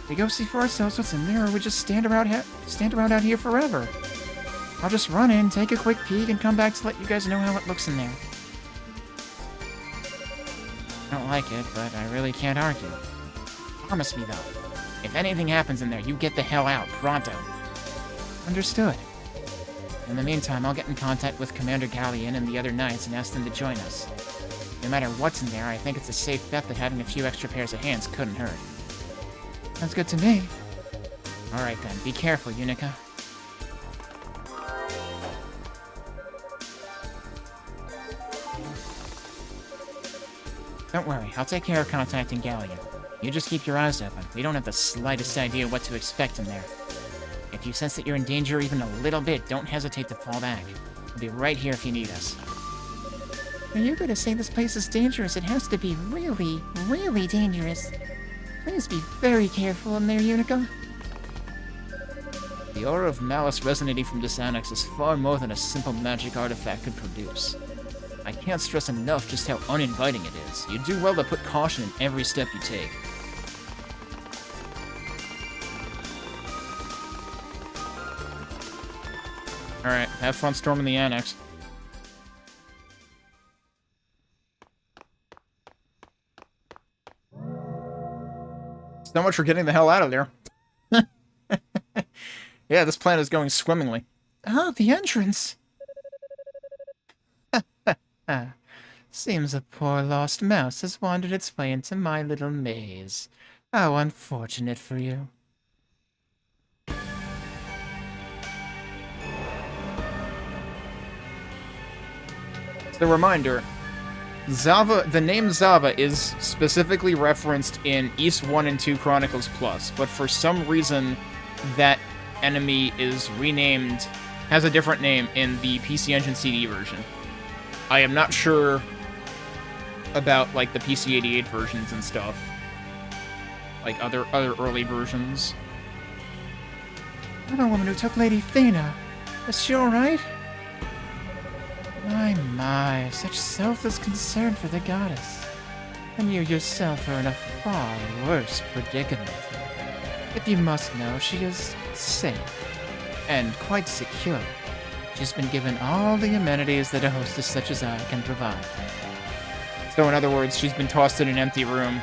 We go see for ourselves what's in there, or we just stand around out here forever. I'll just run in, take a quick peek, and come back to let you guys know how it looks in there. I don't like it, but I really can't argue. Promise me, though. If anything happens in there, you get the hell out, pronto. Understood. In the meantime, I'll get in contact with Commander Galleon and the other knights and ask them to join us. No matter what's in there, I think it's a safe bet that having a few extra pairs of hands couldn't hurt. Sounds good to me. Alright then, be careful, Yunica. Don't worry, I'll take care of contacting Galleon. You just keep your eyes open. We don't have the slightest idea what to expect in there. If you sense that you're in danger even a little bit, don't hesitate to fall back. We'll be right here if you need us. When you're going to say this place is dangerous, it has to be really, really dangerous. Please be very careful in there, Yunica. The aura of malice resonating from this annex is far more than a simple magic artifact could produce. I can't stress enough just how uninviting it is. You do well to put caution in every step you take. Alright, have fun storming the annex. So much for getting the hell out of there. Yeah, this plan is going swimmingly. Oh, the entrance. Seems a poor lost mouse has wandered its way into my little maze. How unfortunate for you. The reminder, Zava, the name Zava is specifically referenced in East 1 and 2 Chronicles Plus, but for some reason that enemy is renamed, has a different name in the PC Engine CD version. I am not sure about, the PC-88 versions and stuff. Other early versions. I'm the woman who took Lady Thena. Is she alright? My, such selfless concern for the goddess. And you yourself are in a far worse predicament. If you must know, she is safe. And quite secure. She's been given all the amenities that a hostess such as I can provide. So in other words, she's been tossed in an empty room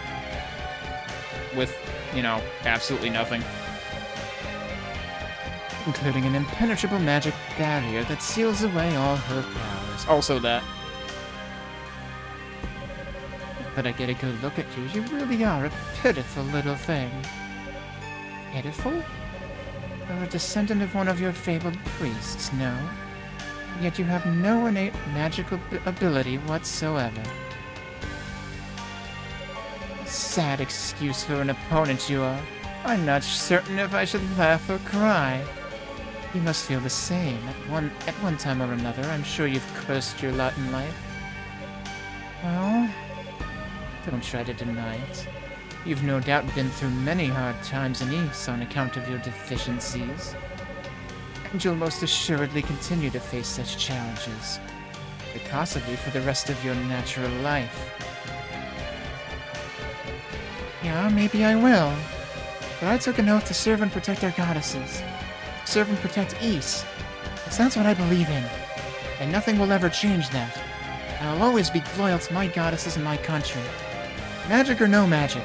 with, absolutely nothing. Including an impenetrable magic barrier that seals away all her powers. Also that. But I get a good look at you. You really are a pitiful little thing. Pitiful? You're a descendant of one of your fabled priests, no? Yet you have no innate magical ability whatsoever. Sad excuse for an opponent you are. I'm not certain if I should laugh or cry. You must feel the same. At one time or another, I'm sure you've cursed your lot in life. Well, don't try to deny it. You've no doubt been through many hard times in East on account of your deficiencies. And you'll most assuredly continue to face such challenges. Or possibly for the rest of your natural life. Yeah, maybe I will. But I took an oath to serve and protect our goddesses. Serve and protect East. 'Cause that's what I believe in. And nothing will ever change that. I'll always be loyal to my goddesses and my country. Magic or no magic.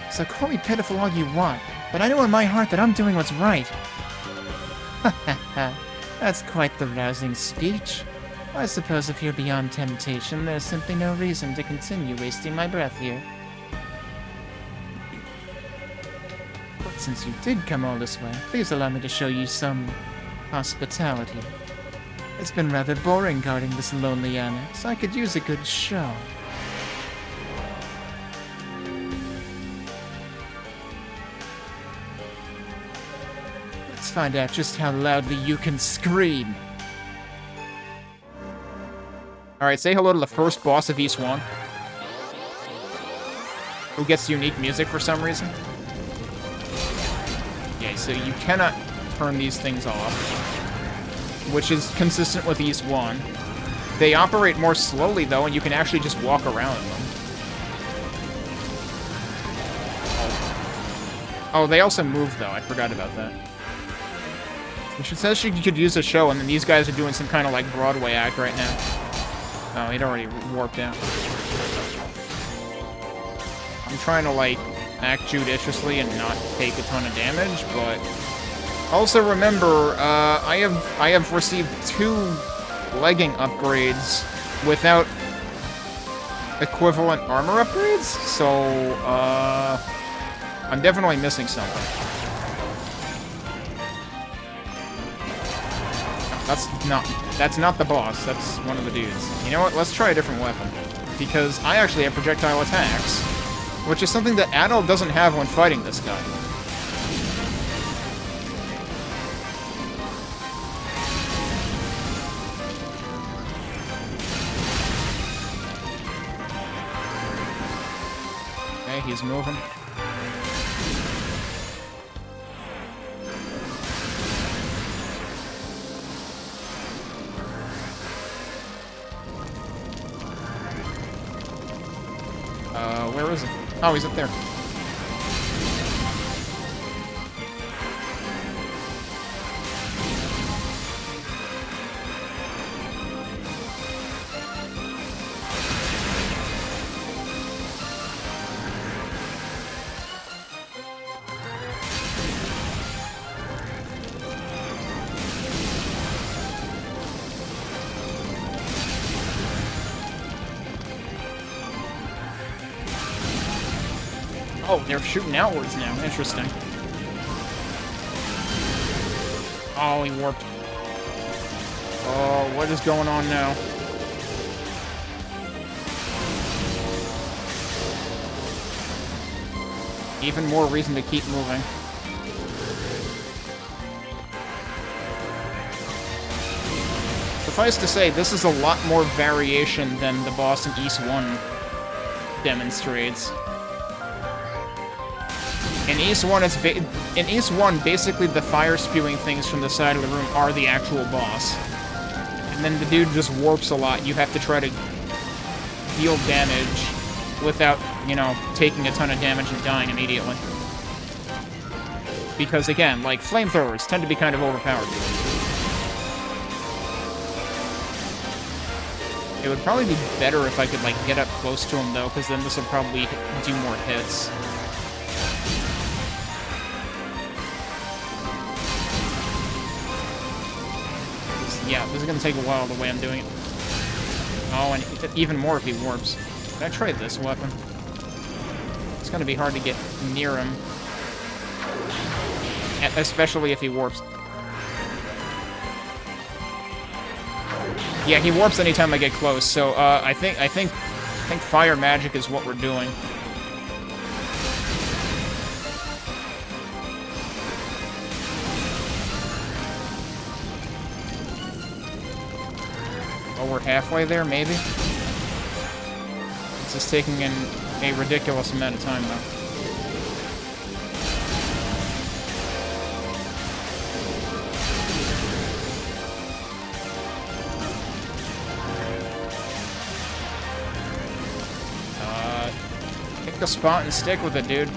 So call me pitiful all you want, but I know in my heart that I'm doing what's right. Ha ha ha. That's quite the rousing speech. I suppose if you're beyond temptation, there's simply no reason to continue wasting my breath here. But since you did come all this way, please allow me to show you some hospitality. It's been rather boring guarding this lonely annex. I could use a good show. Let's find out just how loudly you can scream. Alright, say hello to the first boss of East 1. Who gets unique music for some reason. Okay, so you cannot turn these things off, which is consistent with East 1. They operate more slowly, though, and you can actually just walk around them. Oh, they also move, though. I forgot about that. She says she could use a show, and then these guys are doing some kind of, like, Broadway act right now. Oh, he'd already warped out. I'm trying to, like, act judiciously and not take a ton of damage, but... Also remember, I have received 2 legging upgrades without equivalent armor upgrades, so, I'm definitely missing something. That's not the boss, that's one of the dudes. You know what, let's try a different weapon. Because I actually have projectile attacks, which is something that Adol doesn't have when fighting this guy. Okay, he's moving. Where is he? Oh, he's up there. Oh, they're shooting outwards now. Interesting. Oh, he warped. Oh, what is going on now? Even more reason to keep moving. Suffice to say, this is a lot more variation than the boss in East 1 demonstrates. In East 1, basically the fire-spewing things from the side of the room are the actual boss. And then the dude just warps a lot. You have to try to deal damage without, you know, taking a ton of damage and dying immediately. Because, again, like, flamethrowers tend to be kind of overpowered. It would probably be better if I could, like, get up close to him, though, because then this will probably do more hits. Yeah, this is gonna take a while the way I'm doing it. Oh, and even more if he warps. Can I try this weapon? It's gonna be hard to get near him. Especially if he warps. Yeah, he warps anytime I get close, so I think fire magic is what we're doing. We're halfway there, maybe? It's just taking a ridiculous amount of time, though. Pick a spot and stick with it, dude.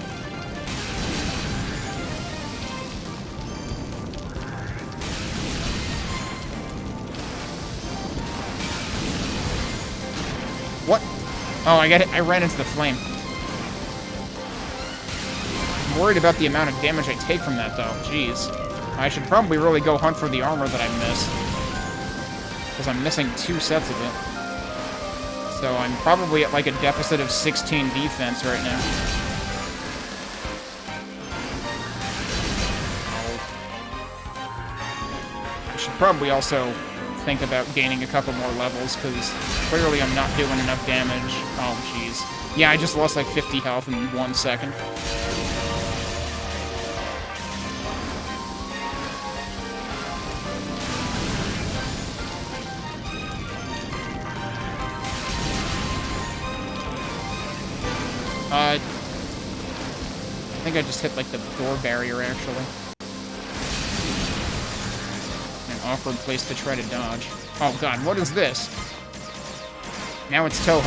What? Oh, I ran into the flame. I'm worried about the amount of damage I take from that, though. Jeez. I should probably really go hunt for the armor that I missed. Because I'm missing 2 sets of it. So I'm probably at like a deficit of 16 defense right now. I should probably also think about gaining a couple more levels, because clearly I'm not doing enough damage. Oh, jeez. Yeah, I just lost like 50 health in 1 second. I think I just hit, like, the door barrier, actually. An awkward place to try to dodge. Oh, God, what is this? Now it's Toho.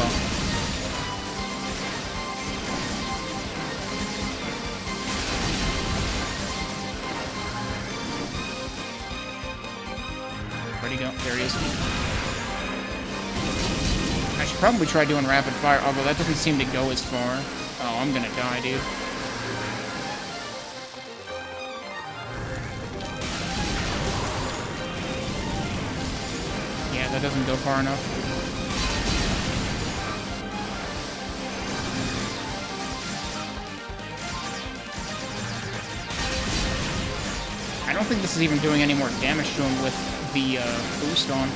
Where'd he go? There he is. I should probably try doing rapid fire, although that doesn't seem to go as far. Oh, I'm gonna die, dude. Yeah, that doesn't go far enough. I don't think this is even doing any more damage to him with the boost on.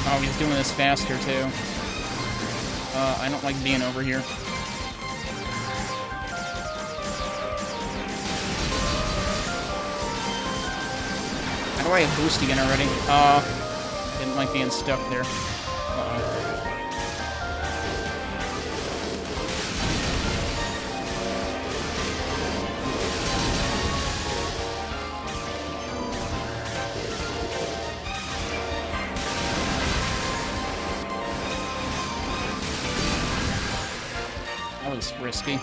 Oh, he's doing this faster, too. I don't like being over here. How do I have boost again already? Didn't like being stuck there. Uh-oh. That was risky.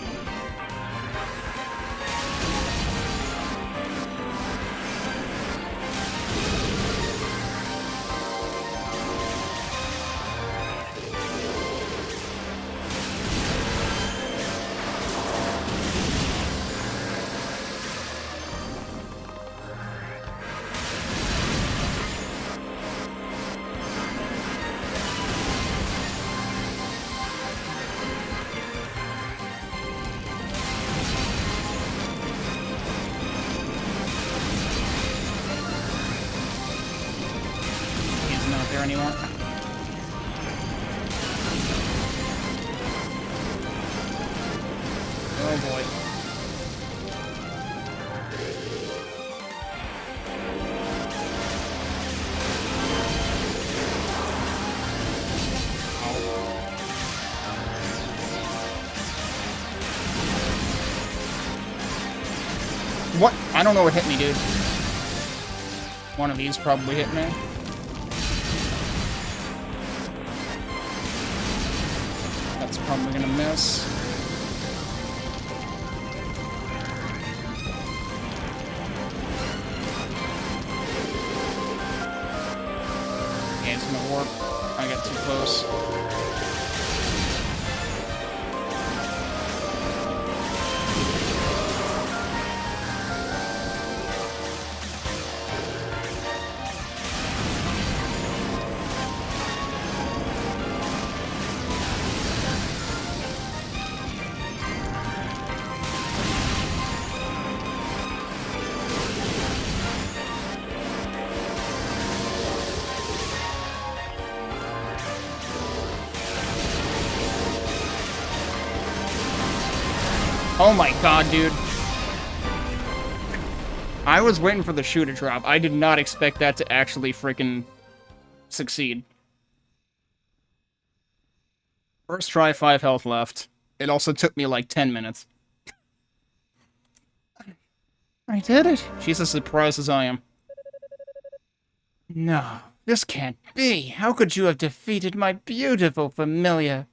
Anymore. Oh boy. What? I don't know what hit me, dude. One of these probably hit me. Probably gonna miss. Yeah, it's gonna warp. I got too close. Oh my god, dude. I was waiting for the shoe to drop. I did not expect that to actually frickin' succeed. First try, 5 health left. It also took me like 10 minutes. I did it. She's as surprised as I am. No, this can't be. How could you have defeated my beautiful familiar?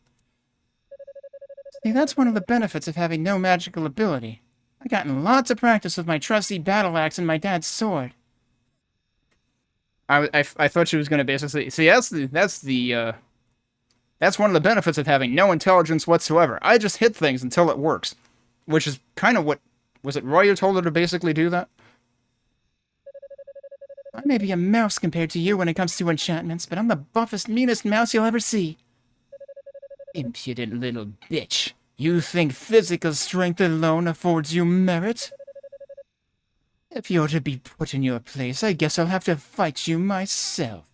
See, that's one of the benefits of having no magical ability. I got in lots of practice with my trusty battle axe and my dad's sword. I thought she was going to basically... See, that's one of the benefits of having no intelligence whatsoever. I just hit things until it works. Which is kind of what... Was it Roy who told her to basically do that? I may be a mouse compared to you when it comes to enchantments, but I'm the buffest, meanest mouse you'll ever see. Impudent little bitch. You think physical strength alone affords you merit? If you're to be put in your place, I guess I'll have to fight you myself.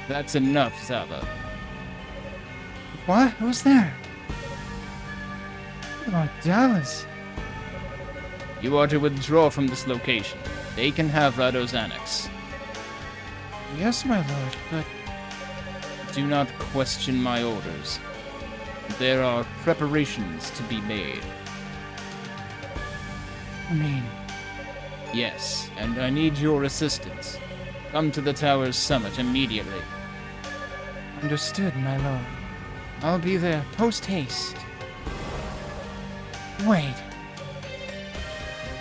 That's enough, Zava. What? Who's there? Oh, Dallas. You are to withdraw from this location. They can have Rado's annex. Yes, my lord, but... Do not question my orders. There are preparations to be made. I mean... Yes, and I need your assistance. Come to the tower's summit immediately. Understood, my lord. I'll be there post-haste. Wait.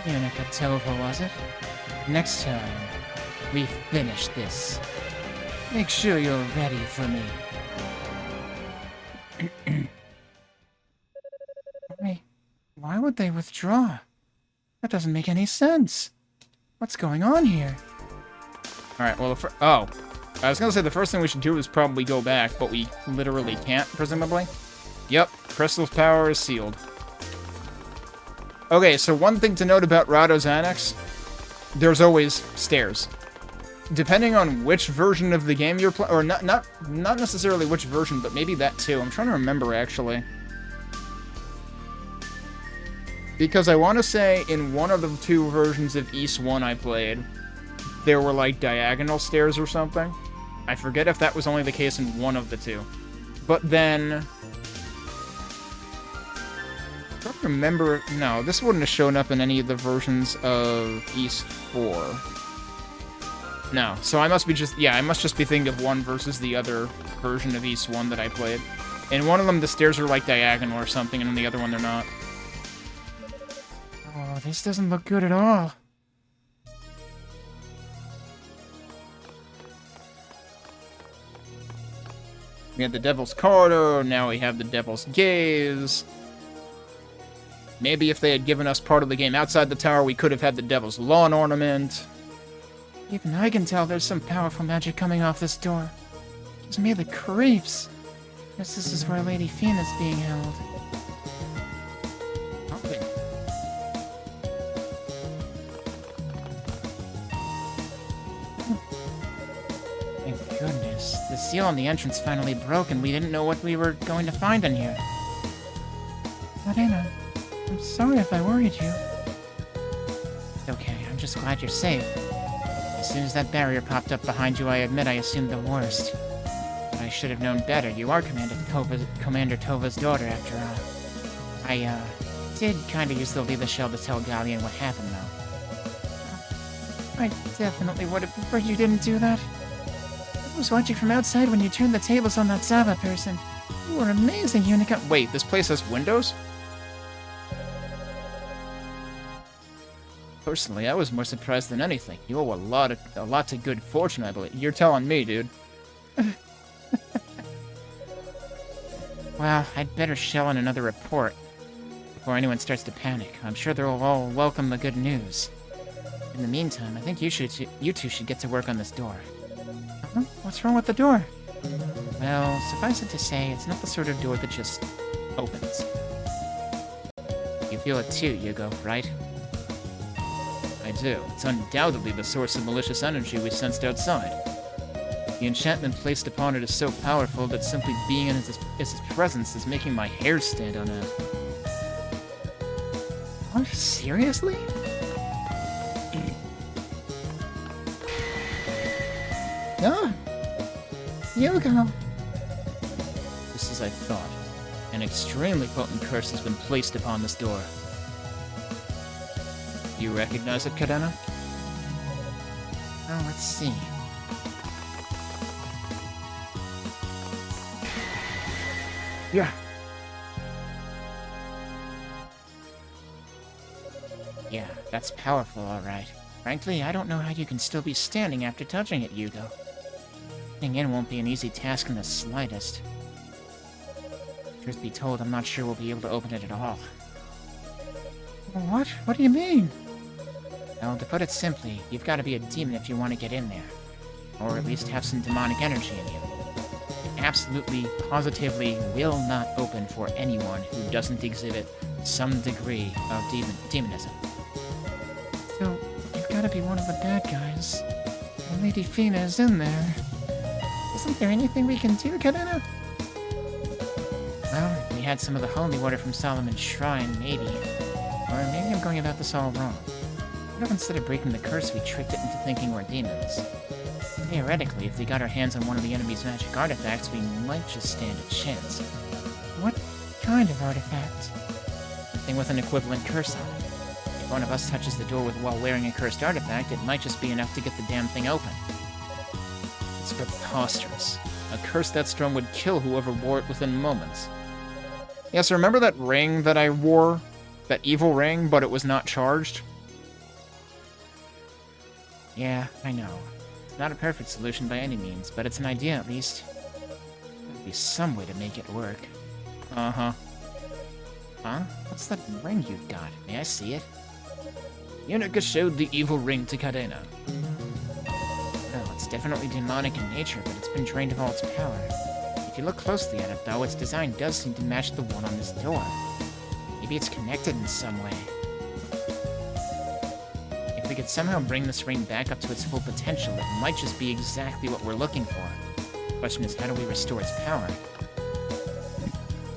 Yunica Tova, was it? Next time, we finish this. Make sure you're ready for me. Why would they withdraw? That doesn't make any sense. What's going on here? Alright, well, oh. I was gonna say the first thing we should do is probably go back, but we literally can't, presumably. Yep, Crystal's power is sealed. Okay, so one thing to note about Rado's Annex, there's always stairs. Depending on which version of the game you're playing, or not necessarily which version, but maybe that too. I'm trying to remember, actually. Because I want to say in one of the two versions of East 1 I played, there were, like, diagonal stairs or something. I forget if that was only the case in one of the two. But then... I don't remember... No, this wouldn't have shown up in any of the versions of East 4. No, so I must be just... Yeah, I must just be thinking of one versus the other version of East 1 that I played. In one of them, the stairs are, like, diagonal or something, and in the other one, they're not. Oh, this doesn't look good at all. We had the Devil's Corridor, now we have the Devil's Gaze. Maybe if they had given us part of the game outside the tower, we could have had the Devil's Lawn Ornament. Even I can tell there's some powerful magic coming off this door. Gives me the creeps. Guess this is where Lady Fina's being held. Thank goodness. The seal on the entrance finally broke and we didn't know what we were going to find in here. Marina, I'm sorry if I worried you. It's okay, I'm just glad you're safe. As soon as that barrier popped up behind you, I admit I assumed the worst. But I should have known better. You are Commander Tova's daughter, after all. I, did kinda use the Leela shell to tell Gallian what happened, though. I definitely would have preferred you didn't do that. I was watching from outside when you turned the tables on that Zava person. You were amazing, Yunica. Wait, this place has windows? Personally, I was more surprised than anything. You owe a lot to good fortune, I believe. You're telling me, dude. Well, I'd better shell in another report before anyone starts to panic. I'm sure they'll all welcome the good news. In the meantime, I think you two should get to work on this door. Huh? What's wrong with the door? Well, suffice it to say, it's not the sort of door that just opens. You feel it too, Yugo, right? I do. It's undoubtedly the source of malicious energy we sensed outside. The enchantment placed upon it is so powerful that simply being in its presence is making my hair stand on end. What? Seriously? No. Yugo. Just as I thought. An extremely potent curse has been placed upon this door. Do you recognize it, Kadena? Oh, let's see. Yeah. Yeah, that's powerful, alright. Frankly, I don't know how you can still be standing after touching it, Yugo. Getting in won't be an easy task in the slightest. Truth be told, I'm not sure we'll be able to open it at all. What? What do you mean? Well, to put it simply, you've got to be a demon if you want to get in there. Or at least have some demonic energy in you. It absolutely, positively will not open for anyone who doesn't exhibit some degree of demonism. So, you've got to be one of the bad guys. And Lady Fina is in there. Isn't there anything we can do, Kadena? Well, if we had some of the holy water from Solomon's shrine, maybe. Or maybe I'm going about this all wrong. What if instead of breaking the curse, we tricked it into thinking we're demons? Theoretically, if we got our hands on one of the enemy's magic artifacts, we might just stand a chance. What kind of artifact? Something with an equivalent curse on it. If one of us touches the door while wearing a cursed artifact, it might just be enough to get the damn thing open. It's preposterous. A curse that strong would kill whoever wore it within moments. Yes, remember that ring that I wore? That evil ring, but it was not charged? Yeah, I know. It's not a perfect solution by any means, but it's an idea at least. There'd be some way to make it work. Uh-huh. Huh? What's that ring you've got? May I see it? Yunica showed the evil ring to Kadena. Well, it's definitely demonic in nature, but it's been drained of all its power. If you look closely at it, though, its design does seem to match the one on this door. Maybe it's connected in some way. If we could somehow bring this ring back up to its full potential, it might just be exactly what we're looking for. The question is, how do we restore its power?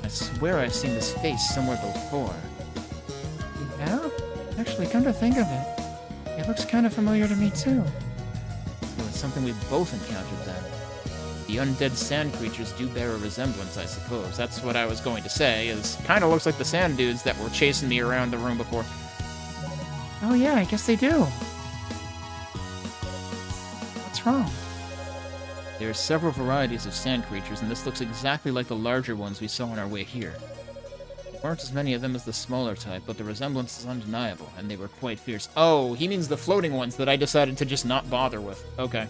I swear I've seen this face somewhere before. Yeah? Actually, come to think of it, it looks kind of familiar to me, too. So it's something we've both encountered, then. The undead sand creatures do bear a resemblance, I suppose. That's what I was going to say, is kind of looks like the sand dudes that were chasing me around the room before. Oh yeah, I guess they do. What's wrong? There are several varieties of sand creatures, and this looks exactly like the larger ones we saw on our way here. There weren't as many of them as the smaller type, but the resemblance is undeniable, and they were quite fierce. Oh, he means the floating ones that I decided to just not bother with. Okay.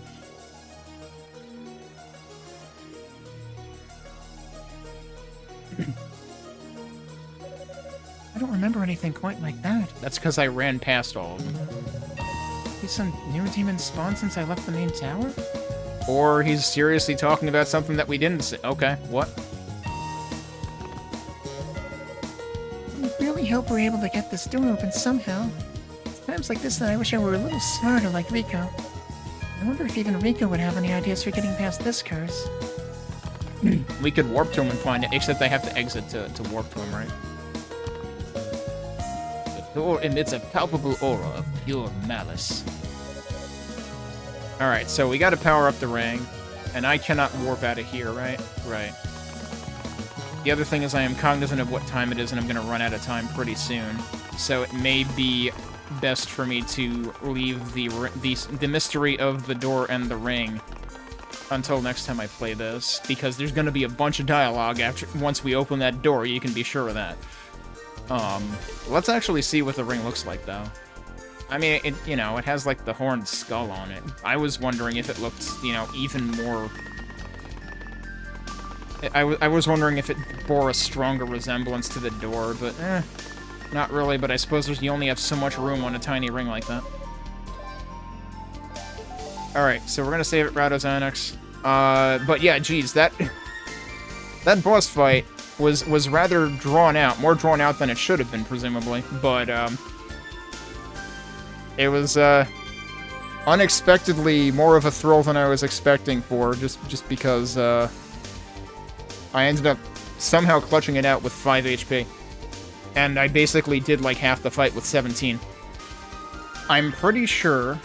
I don't remember anything quite like that. That's because I ran past all of them. Is some new demon spawned since I left the main tower? Or he's seriously talking about something that we didn't say. Okay, what? I really hope we're able to get this door open somehow. It's times like this that I wish I were a little smarter like Rico. I wonder if even Rico would have any ideas for getting past this curse. We could warp to him and find it, except I have to exit to warp to him, right? The door emits a palpable aura of pure malice. Alright, so we gotta power up the ring, and I cannot warp out of here, right? Right. The other thing is I am cognizant of what time it is, and I'm gonna run out of time pretty soon. So it may be best for me to leave the mystery of the door and the ring until next time I play this, because there's gonna be a bunch of dialogue once we open that door, you can be sure of that. Let's actually see what the ring looks like, though. I mean, it has, like, the horned skull on it. I was wondering if it looked, even more... I was wondering if it bore a stronger resemblance to the door, but, not really, but I suppose you only have so much room on a tiny ring like that. Alright, so we're gonna save it Rado's Annex. But yeah, geez, that boss fight was rather drawn out. More drawn out than it should have been, presumably. But, it was, unexpectedly more of a thrill than I was expecting for, just because, I ended up somehow clutching it out with 5 HP. And I basically did, like, half the fight with 17. I'm pretty sure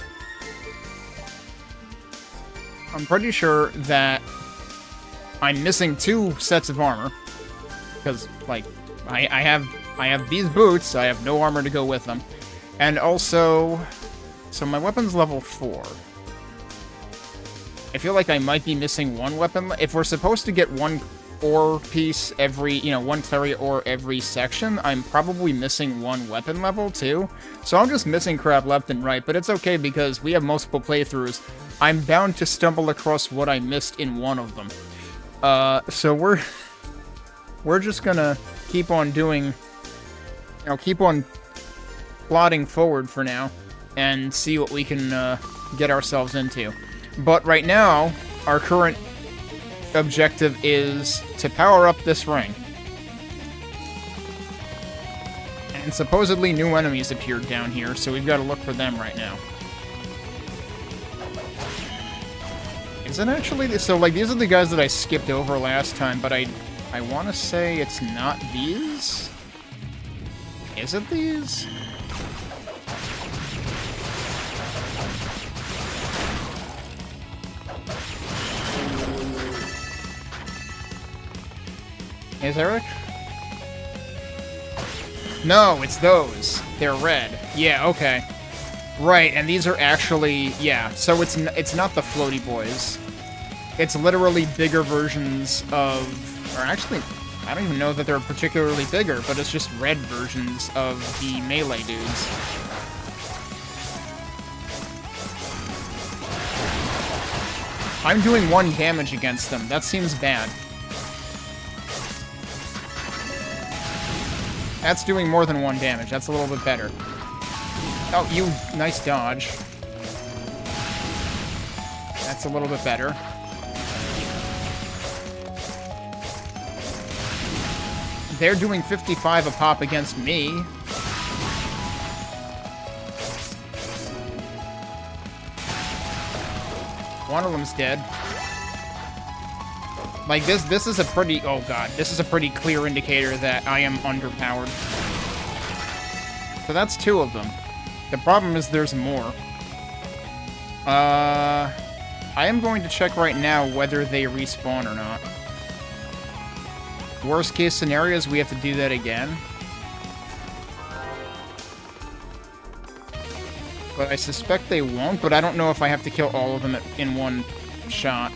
that I'm missing 2 sets of armor. Because, like, I have these boots, I have no armor to go with them. And also, so my weapon's level 4. I feel like I might be missing 1 weapon. If we're supposed to get 1 ore piece every, you know, one clary ore every section, I'm probably missing one weapon level, too. So I'm just missing crap left and right, but it's okay because we have multiple playthroughs. I'm bound to stumble across what I missed in one of them. So we're just gonna keep on doing, you know, keep on plodding forward for now and see what we can get ourselves into. But right now, our current objective is to power up this ring. And supposedly new enemies appeared down here, so we've got to look for them right now. Is it actually... So, like, these are the guys that I skipped over last time, but I want to say it's not these? Is it these? Is Eric? No, it's those. They're red. Yeah, okay. Right, and these are actually... Yeah, so it's not the floaty boys. It's literally bigger versions of... Or actually, I don't even know that they're particularly bigger, but it's just red versions of the melee dudes. I'm doing 1 damage against them. That seems bad. That's doing more than 1 damage. That's a little bit better. Oh, you... Nice dodge. That's a little bit better. They're doing 55 a pop against me. One of them's dead. Like, this is a pretty... Oh, God. This is a pretty clear indicator that I am underpowered. So that's 2 of them. The problem is there's more. I am going to check right now whether they respawn or not. Worst case scenario is we have to do that again. But I suspect they won't, but I don't know if I have to kill all of them in one shot.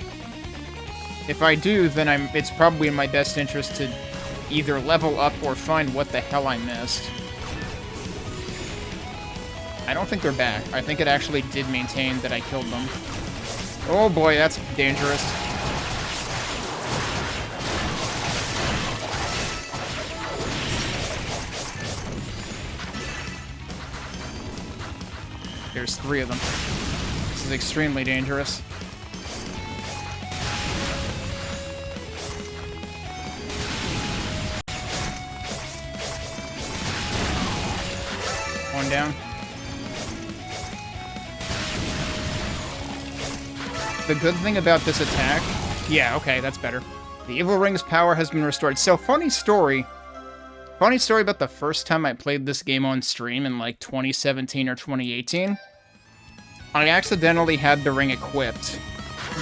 If I do, then it's probably in my best interest to either level up or find what the hell I missed. I don't think they're back. I think it actually did maintain that I killed them. Oh boy, that's dangerous. There's 3 of them. This is extremely dangerous. One down. The good thing about this attack... Yeah, okay, that's better. The Evil Ring's power has been restored. So, funny story. Funny story about the first time I played this game on stream in, like, 2017 or 2018. I accidentally had the ring equipped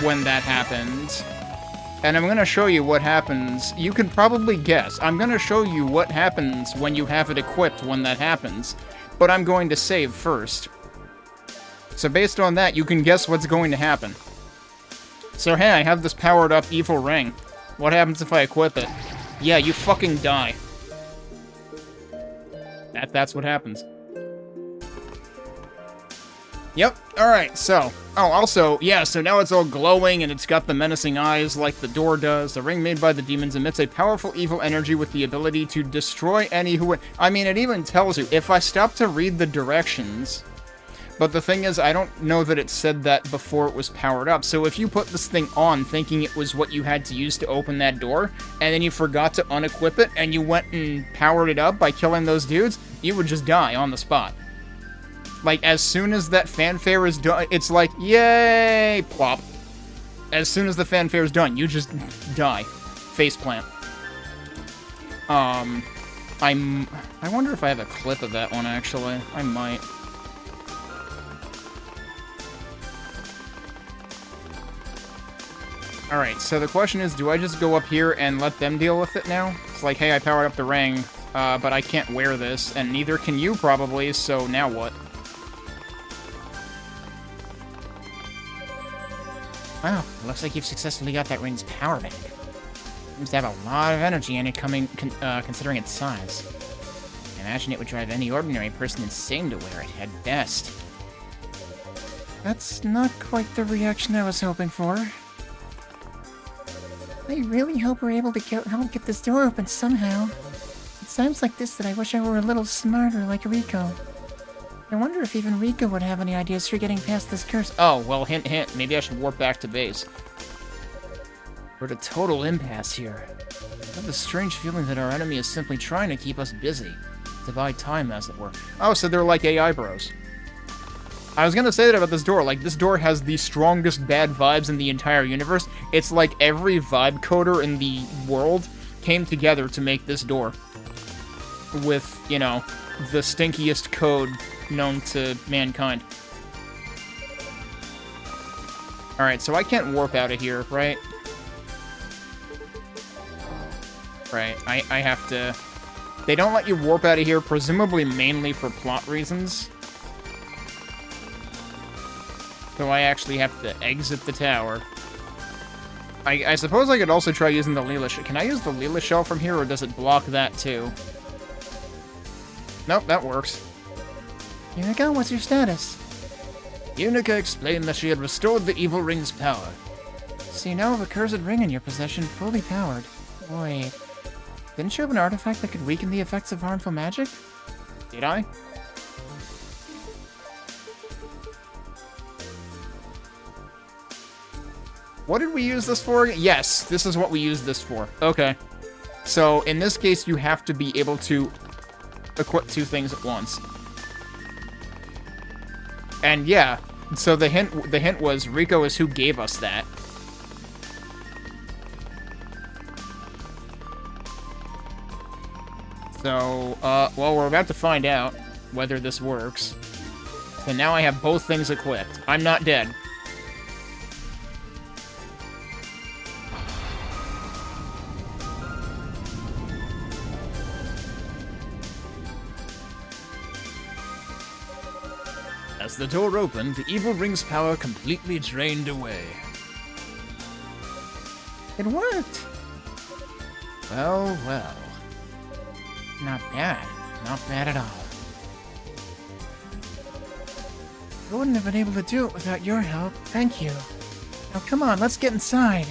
when that happened. And I'm gonna show you what happens. You can probably guess. I'm gonna show you what happens when you have it equipped when that happens. But I'm going to save first. So based on that, you can guess what's going to happen. So hey, I have this powered up evil ring. What happens if I equip it? Yeah, you fucking die. That's what happens. Yep, alright, so... Oh, also, yeah, so now it's all glowing and it's got the menacing eyes like the door does. The ring made by the demons emits a powerful evil energy with the ability to destroy any who... I mean, it even tells you, if I stop to read the directions... But the thing is, I don't know that it said that before it was powered up. So if you put this thing on thinking it was what you had to use to open that door, and then you forgot to unequip it, and you went and powered it up by killing those dudes, you would just die on the spot. Like, as soon as that fanfare is done, it's like, yay, plop. As soon as the fanfare is done, you just die. Faceplant. I wonder if I have a clip of that one, actually. I might. Alright, so the question is, do I just go up here and let them deal with it now? It's like, hey, I powered up the ring, but I can't wear this, and neither can you probably, so now what? Wow, looks like you've successfully got that ring's power back. Seems to have a lot of energy in it considering its size. I imagine it would drive any ordinary person insane to wear it, at best. That's not quite the reaction I was hoping for. I really hope we're able to help get this door open somehow. It's times like this that I wish I were a little smarter like Rico. I wonder if even Rico would have any ideas for getting past this curse. Oh, well, hint, hint. Maybe I should warp back to base. We're at a total impasse here. I have a strange feeling that our enemy is simply trying to keep us busy. To buy time, as it were. Oh, so they're like AI bros. I was gonna say that about this door. Like, this door has the strongest bad vibes in the entire universe. It's like every vibe coder in the world came together to make this door. With, you know, the stinkiest code known to mankind. Alright, so I can't warp out of here, right? Right, I have to... They don't let you warp out of here, presumably mainly for plot reasons. So I actually have to exit the tower. I suppose I could also try using the Leela Shell. Can I use the Leela Shell from here, or does it block that too? Nope, that works. Yunica, what's your status? Yunica explained that she had restored the evil ring's power. So you now have a cursed ring in your possession, fully powered. Wait, didn't you have an artifact that could weaken the effects of harmful magic? Did I? What did we use this for? Yes, this is what we used this for. Okay. So, in this case, you have to be able to equip two things at once. And yeah, so the hint was Rico is who gave us that. So, well, we're about to find out whether this works. So now I have both things equipped. I'm not dead. As the door opened, the evil ring's power completely drained away. It worked! Well, well. Not bad. Not bad at all. I wouldn't have been able to do it without your help. Thank you. Now come on, let's get inside.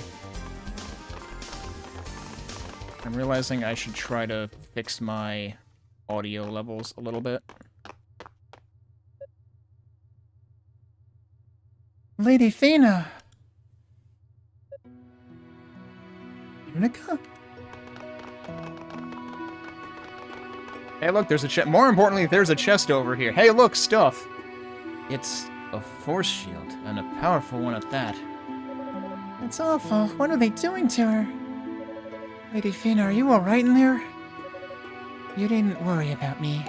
I'm realizing I should try to fix my audio levels a little bit. Lady Fina! Yunica? Hey, look, there's a chest. More importantly, there's a chest over here. Hey, look, stuff. It's a force shield, and a powerful one at that. That's awful. What are they doing to her? Lady Fina, are you alright in there? You needn't worry about me.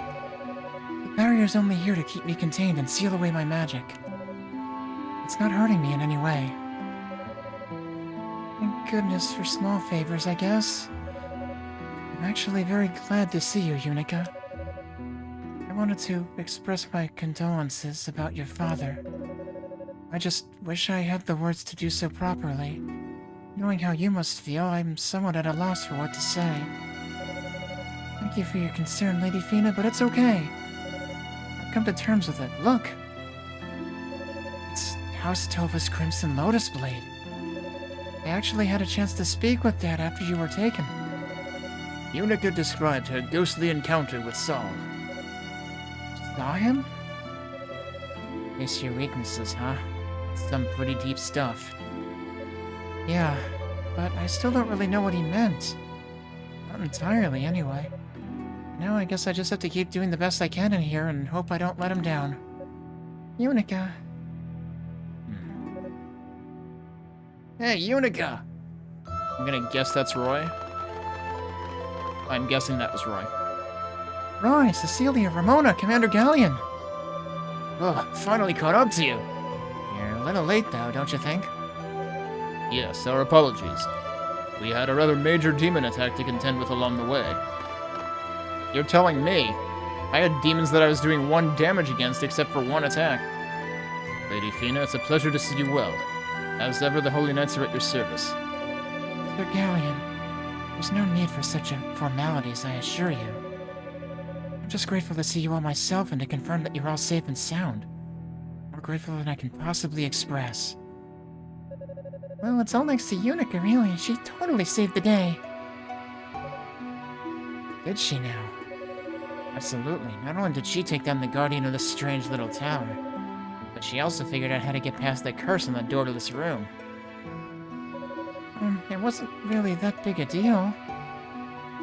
The barrier's only here to keep me contained and seal away my magic. It's not hurting me in any way. Thank goodness for small favors, I guess. I'm actually very glad to see you, Yunica. I wanted to express my condolences about your father. I just wish I had the words to do so properly. Knowing how you must feel, I'm somewhat at a loss for what to say. Thank you for your concern, Lady Fina, but it's okay. I've come to terms with it. Look! It's House Tova's Crimson Lotus Blade. I actually had a chance to speak with Dad after you were taken. Yunica described her ghostly encounter with Saul. Saw him? Face your weaknesses, huh? Some pretty deep stuff. Yeah, but I still don't really know what he meant. Not entirely, anyway. Now I guess I just have to keep doing the best I can in here and hope I don't let him down. Yunica. Hey, Yunica! I'm gonna guess that's Roy. I'm guessing that was Roy. Roy, Cecilia, Ramona, Commander Galleon. Oh, finally caught up to you. You're a little late, though, don't you think? Yes, our apologies. We had a rather major demon attack to contend with along the way. You're telling me? I had demons that I was doing 1 damage against except for 1 attack. Lady Fina, it's a pleasure to see you well. As ever, the Holy Knights are at your service. Sir Galleon, There's no need for such formalities, I assure you. I'm just grateful to see you all myself and to confirm that you're all safe and sound. More grateful than I can possibly express. Well, it's all thanks to Yunica, really. She totally saved the day. Did she now? Absolutely. Not only did she take down the guardian of this strange little tower, but she also figured out how to get past that curse on the door to this room. It wasn't really that big a deal.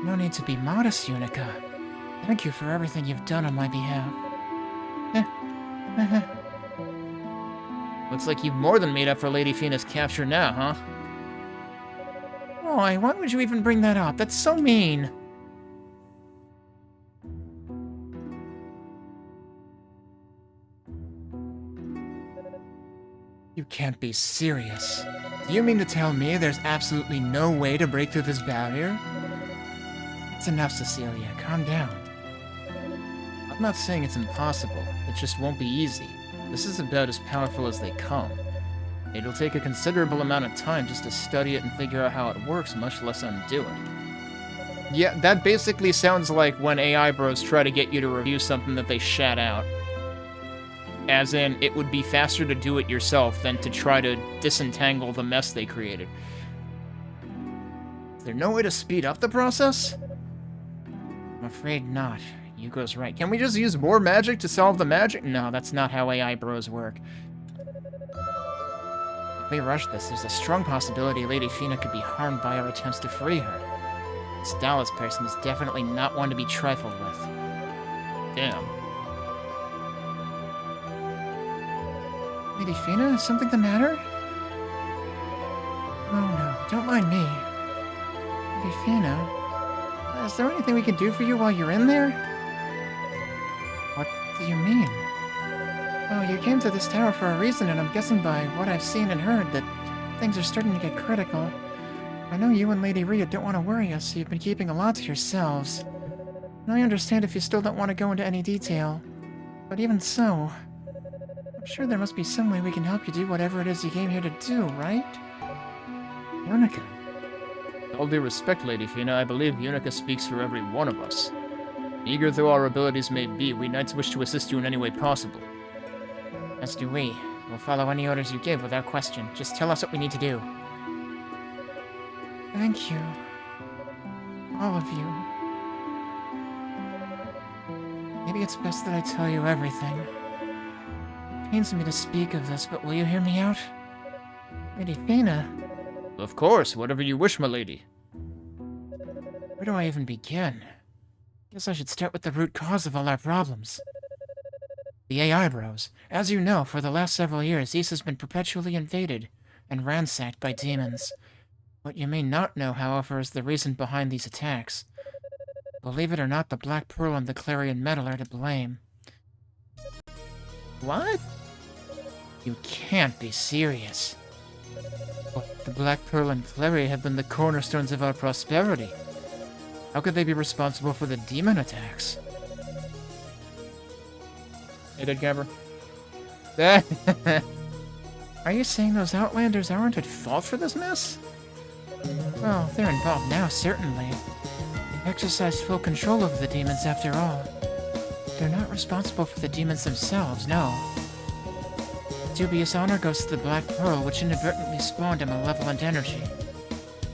No need to be modest, Yunica. Thank you for everything you've done on my behalf. Looks like you've more than made up for Lady Fina's capture now, huh? Why would you even bring that up? That's so mean. You can't be serious. Do you mean to tell me there's absolutely no way to break through this barrier? It's enough, Cecilia. Calm down. I'm not saying it's impossible. It just won't be easy. This is about as powerful as they come. It'll take a considerable amount of time just to study it and figure out how it works, much less undo it. Yeah, that basically sounds like when AI bros try to get you to review something that they shat out. As in, it would be faster to do it yourself than to try to disentangle the mess they created. Is there no way to speed up the process? I'm afraid not. Yugo's right. Can we just use more magic to solve the magic? No, that's not how AI bros work. If we rush this, there's a strong possibility Lady Fina could be harmed by our attempts to free her. This Dallas person is definitely not one to be trifled with. Damn. Lady Fina, is something the matter? Oh no, don't mind me. Lady Fina, is there anything we can do for you while you're in there? What do you mean? Oh, you came to this tower for a reason, and I'm guessing by what I've seen and heard that things are starting to get critical. I know you and Lady Rhea don't want to worry us, so you've been keeping a lot to yourselves. And I understand if you still don't want to go into any detail. But even so, I'm sure there must be some way we can help you do whatever it is you came here to do, right? Yunica. With all due respect, Lady Fina, I believe Yunica speaks for every one of us. Eager though our abilities may be, we knights wish to assist you in any way possible. As do we. We'll follow any orders you give without question. Just tell us what we need to do. Thank you. All of you. Maybe it's best that I tell you everything. It pains me to speak of this, but will you hear me out? Lady Fina. Of course, whatever you wish, my lady. Where do I even begin? Guess I should start with the root cause of all our problems. The AI bros. As you know, for the last several years, Ys has been perpetually invaded and ransacked by demons. What you may not know, however, is the reason behind these attacks. Believe it or not, the Black Pearl and the Clarion Metal are to blame. What? You can't be serious. But the Black Pearl and Clarion have been the cornerstones of our prosperity. How could they be responsible for the demon attacks? Hey, Dead Camper. Are you saying those Outlanders aren't at fault for this mess? Well, they're involved now, certainly. They've exercised full control over the demons after all. They're not responsible for the demons themselves, no. Dubious honor goes to the Black Pearl, which inadvertently spawned a malevolent energy.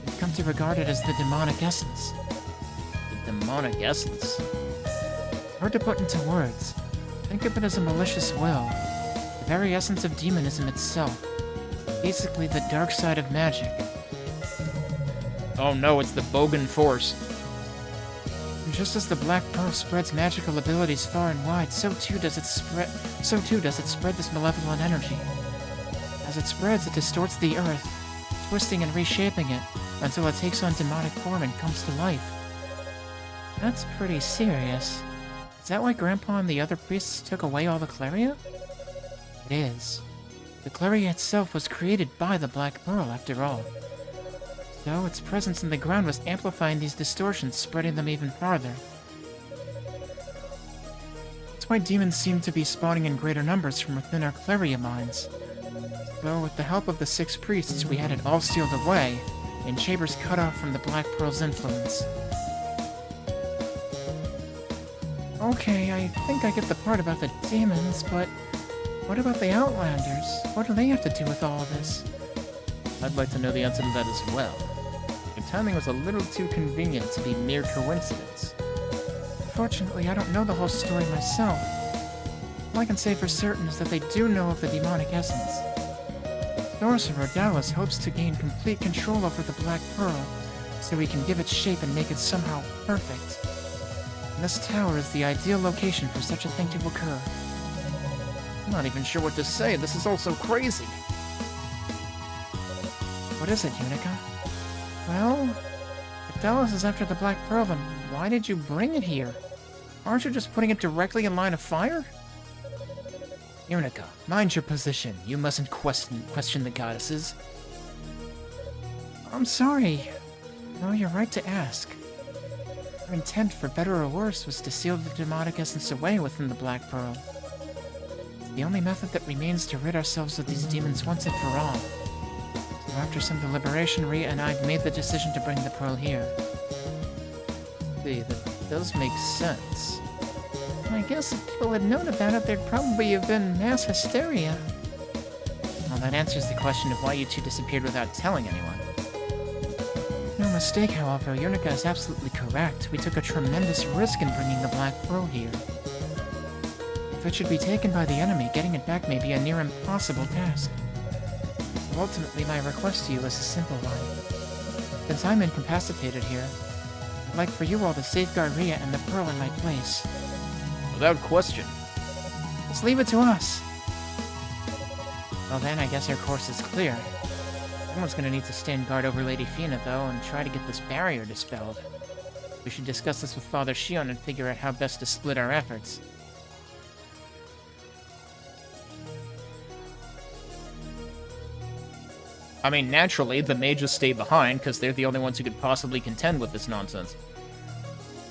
We've come to regard it as the demonic essence. The demonic essence? Hard to put into words. Think of it as a malicious will. The very essence of demonism itself. Basically the dark side of magic. Oh no, it's the Bogan Force. And just as the Black Pearl spreads magical abilities far and wide, so too does it spread this malevolent energy. As it spreads, it distorts the earth, twisting and reshaping it until it takes on demonic form and comes to life. That's pretty serious. Is that why Grandpa and the other priests took away all the Claria? It is. The Claria itself was created by the Black Pearl, after all. So, its presence in the ground was amplifying these distortions, spreading them even farther. That's why demons seem to be spawning in greater numbers from within our Claria mines. So, with the help of the 6 priests, we had it all sealed away, and Shaber's cut off from the Black Pearl's influence. Okay, I think I get the part about the demons, but what about the Outlanders? What do they have to do with all of this? I'd like to know the answer to that as well. Your timing was a little too convenient to be mere coincidence. Fortunately, I don't know the whole story myself. All I can say for certain is that they do know of the demonic essence. Sorcerer Dallas hopes to gain complete control over the Black Pearl, so he can give it shape and make it somehow perfect. And this tower is the ideal location for such a thing to occur. I'm not even sure what to say. This is all so crazy. What is it, Yunica? Well, if Dallas is after the Black Pearl, then why did you bring it here? Aren't you just putting it directly in line of fire? Yunica, mind your position. You mustn't question the goddesses. I'm sorry. No, you're right to ask. Our intent, for better or worse, was to seal the demonic essence away within the Black Pearl. It's the only method that remains to rid ourselves of these demons once and for all. So after some deliberation, Rhea and I made the decision to bring the pearl here. See, that does make sense. I guess if people had known about it, there'd probably have been mass hysteria. Well, that answers the question of why you two disappeared without telling anyone. No mistake, however, Yunica is absolutely correct. We took a tremendous risk in bringing the Black Pearl here. If it should be taken by the enemy, getting it back may be a near impossible task. So ultimately, my request to you is a simple one. Since I'm incapacitated here, I'd like for you all to safeguard Rhea and the pearl in my place. Without question. Just leave it to us. Well then, I guess our course is clear. Someone's gonna need to stand guard over Lady Fina, though, and try to get this barrier dispelled. We should discuss this with Father Shion and figure out how best to split our efforts. I mean, naturally, the mages stay behind, because they're the only ones who could possibly contend with this nonsense.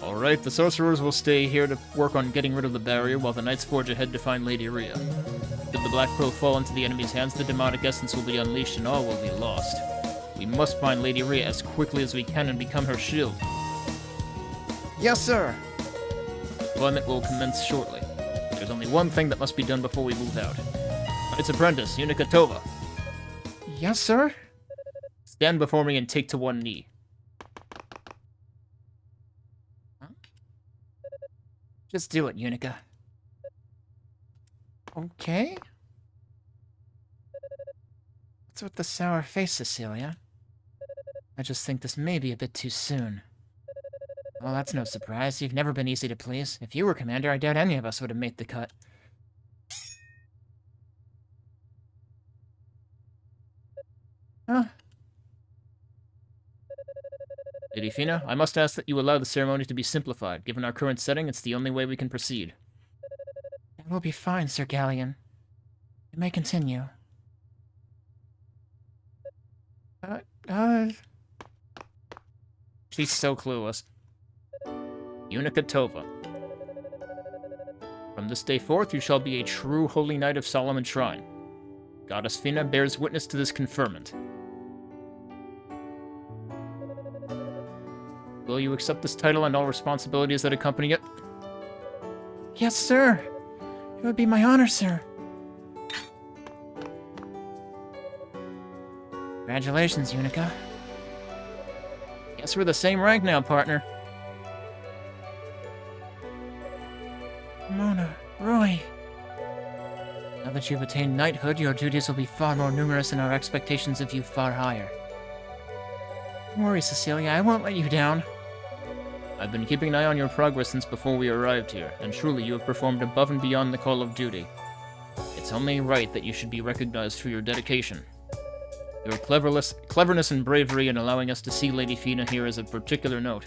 Alright, the sorcerers will stay here to work on getting rid of the barrier, while the knights forge ahead to find Lady Rhea. Should the Black Pearl fall into the enemy's hands, the demonic essence will be unleashed and all will be lost. We must find Lady Rhea as quickly as we can and become her shield. Yes, sir. Deployment will commence shortly. There's only one thing that must be done before we move out. Knight's apprentice, Yunica Tova. Yes, sir? Stand before me and take to one knee. Just do it, Yunica. Okay. What's with the sour face, Cecilia? I just think this may be a bit too soon. Well, that's no surprise. You've never been easy to please. If you were commander, I doubt any of us would have made the cut. Huh? Lady Fina, I must ask that you allow the ceremony to be simplified. Given our current setting, it's the only way we can proceed. That will be fine, Sir Galleon. You may continue. She's so clueless. Yunica Tova. From this day forth, you shall be a true holy knight of Solomon Shrine. Goddess Fina bears witness to this conferment. Will you accept this title and all responsibilities that accompany it? Yes, sir. It would be my honor, sir. Congratulations, Yunica. Guess we're the same rank now, partner. Mona, Roy. Now that you've attained knighthood, your duties will be far more numerous and our expectations of you far higher. Don't worry, Cecilia, I won't let you down. I've been keeping an eye on your progress since before we arrived here, and truly you have performed above and beyond the call of duty. It's only right that you should be recognized for your dedication. Your cleverness and bravery in allowing us to see Lady Fina here is of particular note.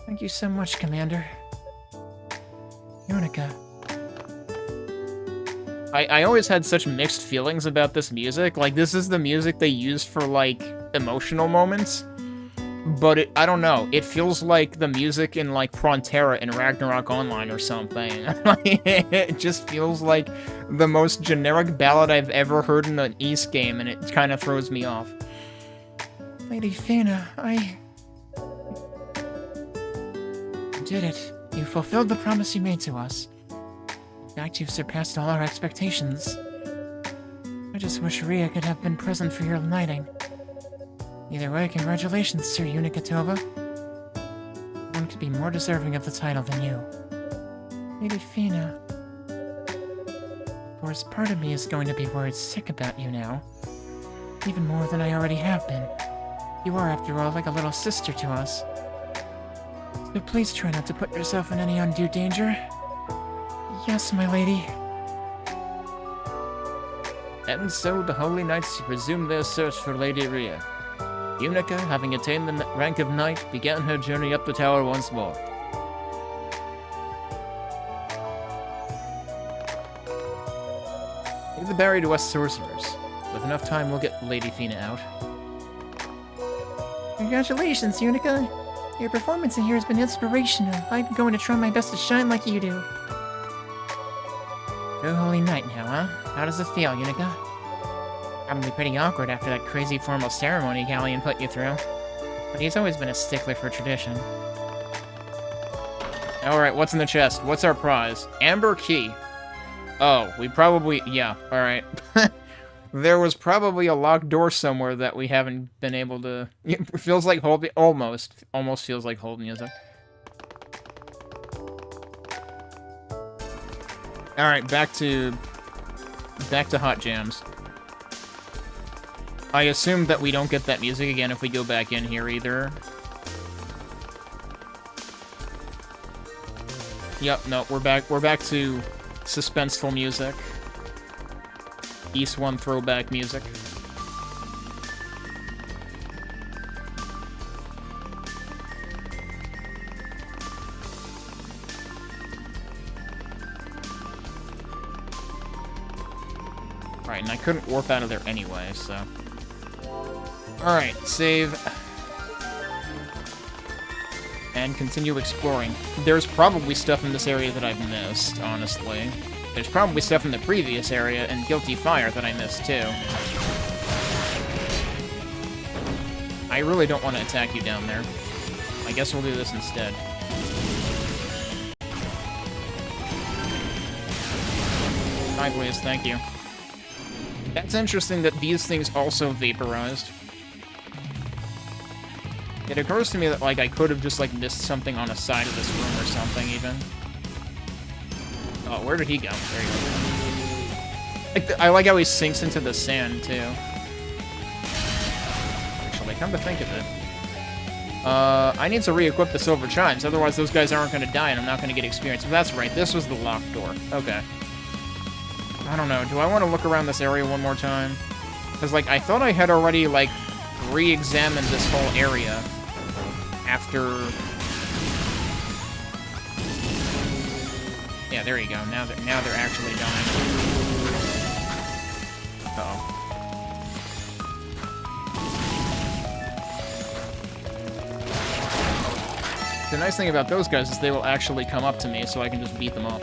Thank you so much, Commander. Yunica. I always had such mixed feelings about this music. Like, this is the music they use for, like, emotional moments. But I don't know. It feels like the music in, like, Frontera in Ragnarok Online or something. It just feels like the most generic ballad I've ever heard in an East game, and it kind of throws me off. Lady Fina, I... You did it. You fulfilled the promise you made to us. In fact, you've surpassed all our expectations. I just wish Ria could have been present for your knighting. Either way, congratulations, Sir Yunica. No one could be more deserving of the title than you. Lady Fina. Of course, part of me is going to be worried sick about you now. Even more than I already have been. You are, after all, like a little sister to us. So please try not to put yourself in any undue danger. Yes, my lady. And so the Holy Knights resumed their search for Lady Ria. Yunica, having attained the rank of knight, began her journey up the tower once more. Leave the barrier to us sorcerers. With enough time, we'll get Lady Fina out. Congratulations, Yunica. Your performance in here has been inspirational. I'm going to try my best to shine like you do. Go Holy Knight now, huh? How does it feel, Yunica? Probably pretty awkward after that crazy formal ceremony Galleon put you through. But he's always been a stickler for tradition. Alright, what's in the chest? What's our prize? Amber key. Oh, we probably... yeah, alright. There was probably a locked door somewhere that we haven't been able to... It feels like hold... Almost feels like hold music. Alright, back to Hot Jams. I assume that we don't get that music again if we go back in here either. Yep, no, we're back to suspenseful music. East 1 throwback music. Right, and I couldn't warp out of there anyway, so... Alright, save. And continue exploring. There's probably stuff in this area that I've missed, honestly. There's probably stuff in the previous area and Guilty Fire that I missed, too. I really don't want to attack you down there. I guess we'll do this instead. Hi, please, thank you. That's interesting that these things also vaporized. It occurs to me that, like, I could have just, like, missed something on the side of this room or something, even. Oh, where did he go? There he goes. I like how he sinks into the sand, too. Actually, come to think of it. I need to re-equip the Silver Chimes, otherwise those guys aren't going to die and I'm not going to get experience. But that's right, this was the locked door. Okay. I don't know, do I want to look around this area one more time? Because, like, I thought I had already, like, re-examined this whole area after... Yeah, there you go. Now they're actually dying. Uh-oh. The nice thing about those guys is they will actually come up to me, so I can just beat them up.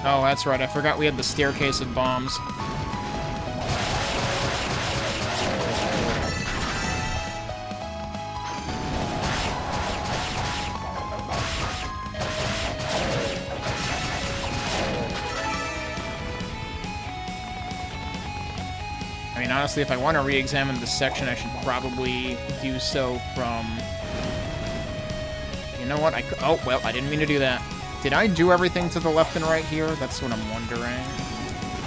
Oh, that's right. I forgot we had the staircase of bombs. I mean, honestly, if I want to re-examine this section, I should probably do so from... You know what? Oh, well, I didn't mean to do that. Did I do everything to the left and right here? That's what I'm wondering.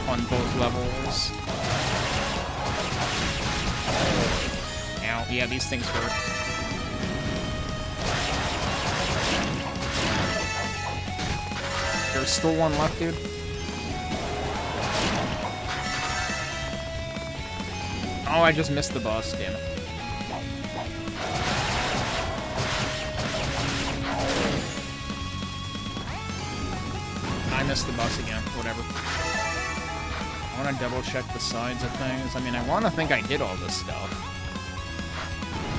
On both levels. Ow. Yeah, these things hurt. There's still one left, dude. Oh, I just missed the boss, damn it. I missed the boss again, whatever. I want to double check the sides of things. I mean, I want to think I did all this stuff.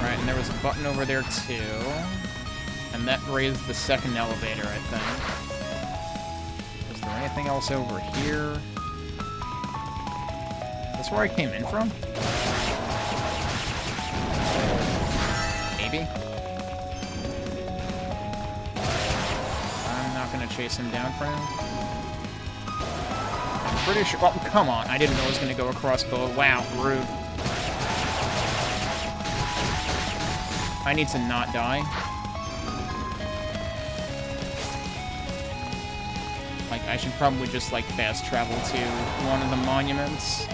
Right, and there was a button over there too. And that raised the second elevator, I think. Is there anything else over here? That's where I came in from? Maybe? I'm not gonna chase him down for now. I'm pretty sure... Oh, come on. I didn't know it was gonna go across both. Wow, rude. I need to not die. Like, I should probably just, like, fast travel to one of the monuments.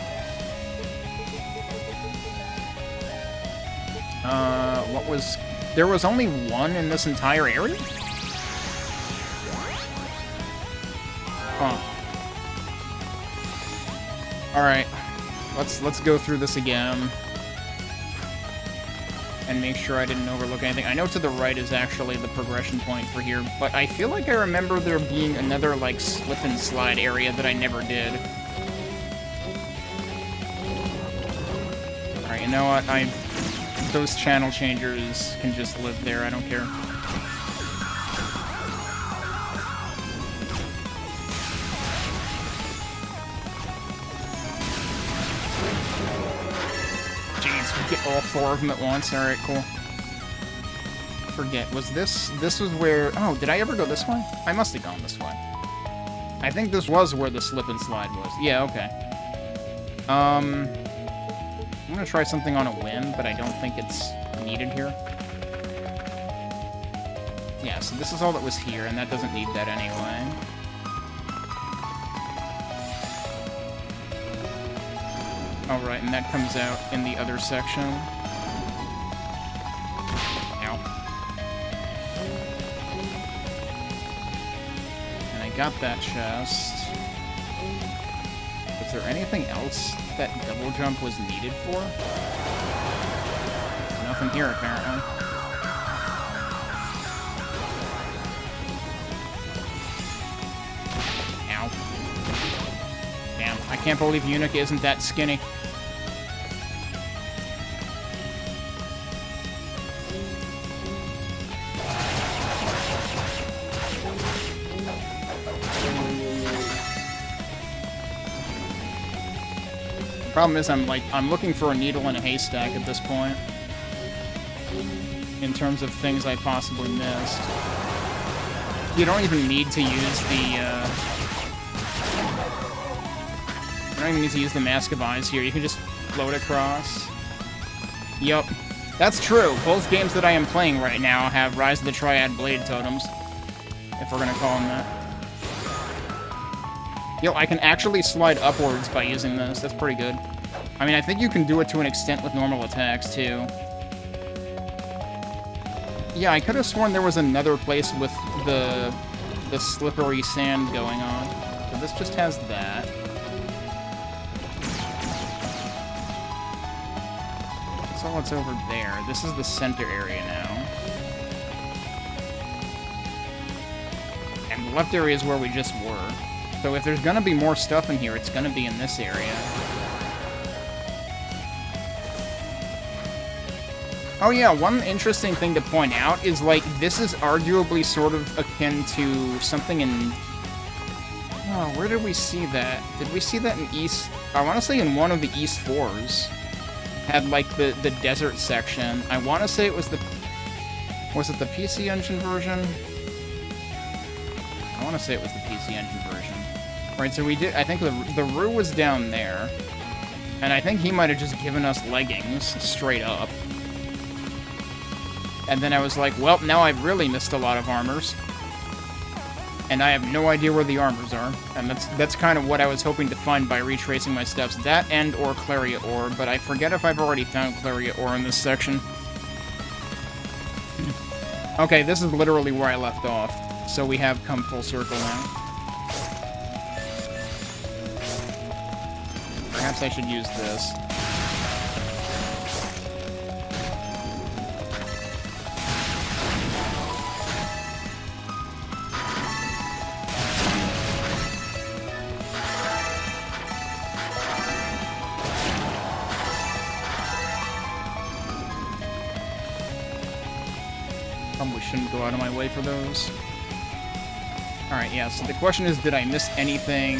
What was... There was only one in this entire area? Huh. Alright. Let's go through this again. And make sure I didn't overlook anything. I know to the right is actually the progression point for here, but I feel like I remember there being another, like, slip and slide area that I never did. Alright, you know what? Those channel changers can just live there, I don't care. Get all 4 of them at once. Alright, cool. Forget, was this was where... Oh, did I ever go this way? I must have gone this way. I think this was where the slip and slide was. Yeah, okay. I'm gonna try something on a whim, but I don't think it's needed here. Yeah, so this is all that was here, and that doesn't need that anyway. Alright, and that comes out in the other section. Ow. And I got that chest. Was there anything else that double jump was needed for? Nothing here, apparently. Ow. Damn, I can't believe Yunica isn't that skinny. Problem is, I'm looking for a needle in a haystack at this point. In terms of things I possibly missed. You don't even need to use the, you don't even need to use the Mask of Eyes here. You can just float across. Yup. That's true. Both games that I am playing right now have Rise of the Triad Blade Totems. If we're gonna call them that. Yo, I can actually slide upwards by using this. That's pretty good. I mean, I think you can do it to an extent with normal attacks, too. Yeah, I could have sworn there was another place with the slippery sand going on. So this just has that. That's all that's over there. This is the center area now. And the left area is where we just were. So if there's gonna be more stuff in here, it's gonna be in this area. Oh yeah, one interesting thing to point out is, like, this is arguably sort of akin to something in... Oh, where did we see that? Did we see that in East... I want to say in one of the East 4s. Had, like, the desert section. I want to say it was the... Was it the PC Engine version? I want to say it was the PC Engine version. Right, so we did... I think the Rue was down there. And I think he might have just given us leggings, straight up. And then I was like, well, now I've really missed a lot of armors. And I have no idea where the armors are. And that's kind of what I was hoping to find by retracing my steps. That and or Clariot Ore, but I forget if I've already found Clariot Ore in this section. Okay, this is literally where I left off. So we have come full circle now. Perhaps I should use this. Probably shouldn't go out of my way for those. Alright, yeah, so the question is, did I miss anything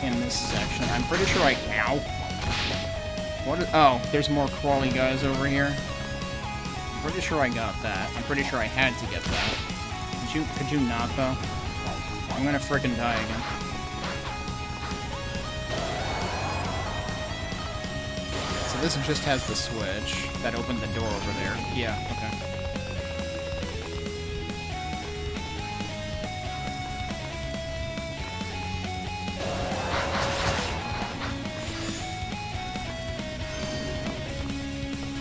in this section? I'm pretty sure I... Ow. What is... Oh, there's more crawly guys over here. I'm pretty sure I got that. I'm pretty sure I had to get that. Could you not, though? I'm gonna frickin' die again. So this just has the switch that opened the door over there. Yeah, okay.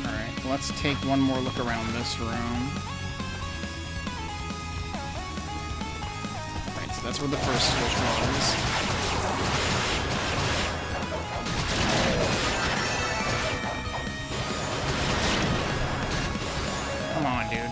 Alright, let's take one more look around this room. Right, so that's where the first switch was. Come on, dude.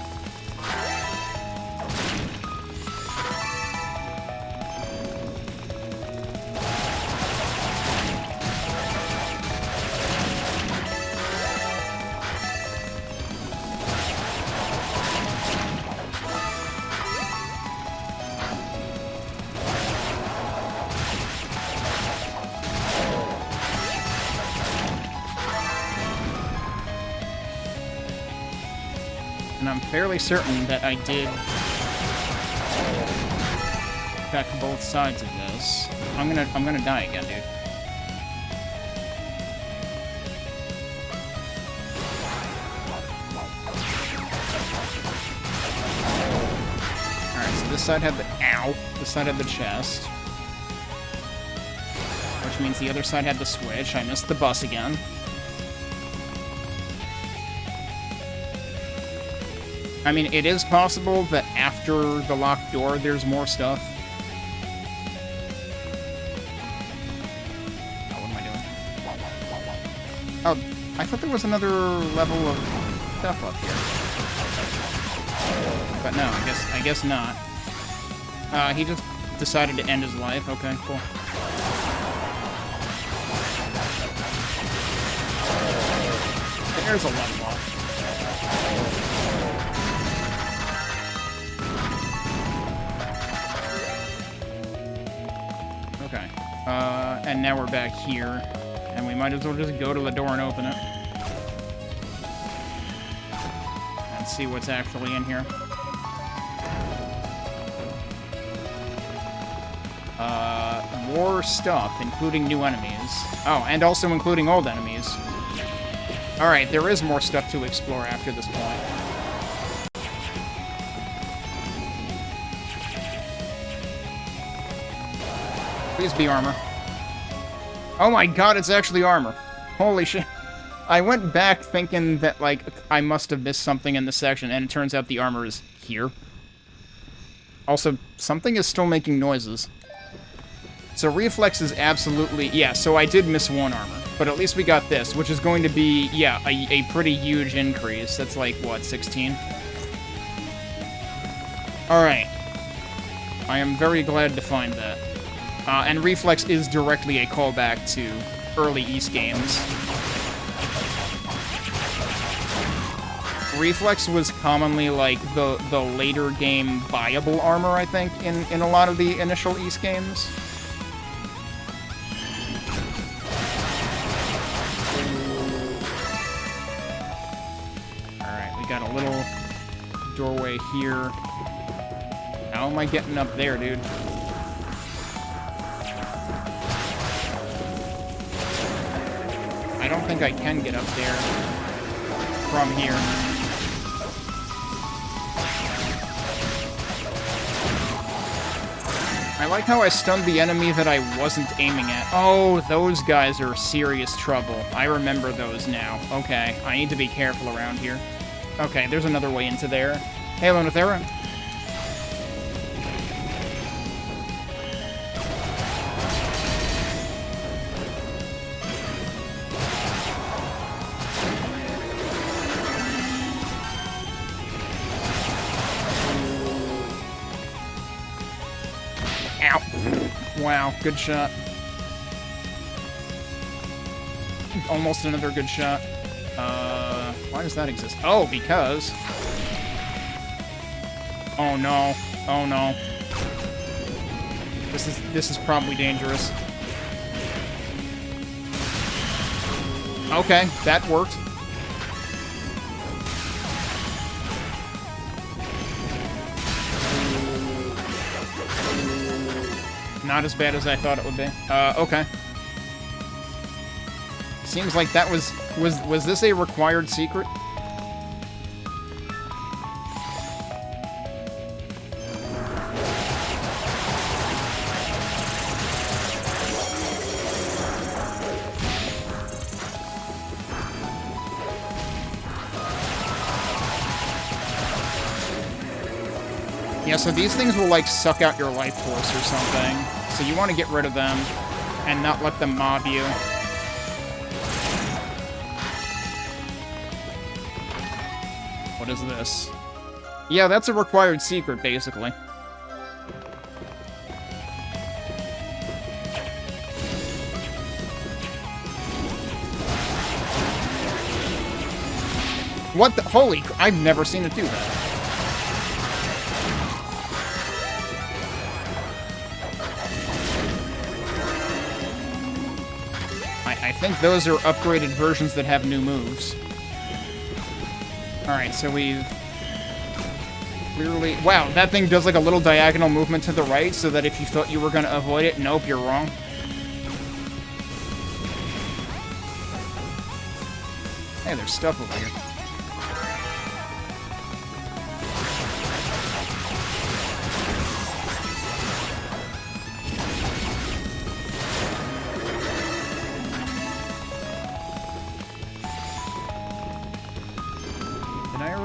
And I'm fairly certain that I did check both sides of this. I'm gonna die again, dude. Alright, so this side had the... Ow! This side had the chest. Which means the other side had the switch. I missed the bus again. I mean, it is possible that after the locked door, there's more stuff. Oh, what am I doing? Oh, I thought there was another level of stuff up here. But no, I guess not. He just decided to end his life. Okay, cool. There's a level up. And now we're back here, and we might as well just go to the door and open it. And see what's actually in here. More stuff, including new enemies. Oh, and also including old enemies. Alright, there is more stuff to explore after this point. Please be armor. Oh my god, it's actually armor. Holy shit. I went back thinking that, like, I must have missed something in this section, and it turns out the armor is here. Also, something is still making noises. So reflex is absolutely... Yeah, so I did miss one armor. But at least we got this, which is going to be, yeah, a pretty huge increase. That's like, what, 16? Alright. I am very glad to find that. And Reflex is directly a callback to early East games. Reflex was commonly, like, the later game buyable armor, I think, in a lot of the initial East games. Alright, we got a little doorway here. How am I getting up there, dude? I don't think I can get up there from here. I like how I stunned the enemy that I wasn't aiming at. Oh, those guys are serious trouble. I remember those now. Okay, I need to be careful around here. Okay, there's another way into there. Hey, Lonothera. Wow, good shot. Almost another good shot. Why does that exist? Oh, because... Oh no. Oh no. This is probably dangerous. Okay, that worked. Not as bad as I thought it would be. Okay. Seems like that was this a required secret? Yeah, so these things will, like, suck out your life force or something. So you want to get rid of them and not let them mob you. What is this? Yeah, that's a required secret, basically. What the? Holy... I've never seen it do that. I think those are upgraded versions that have new moves. Alright, so we've... clearly... Wow, that thing does like a little diagonal movement to the right, so that if you thought you were going to avoid it, nope, you're wrong. Hey, there's stuff over here.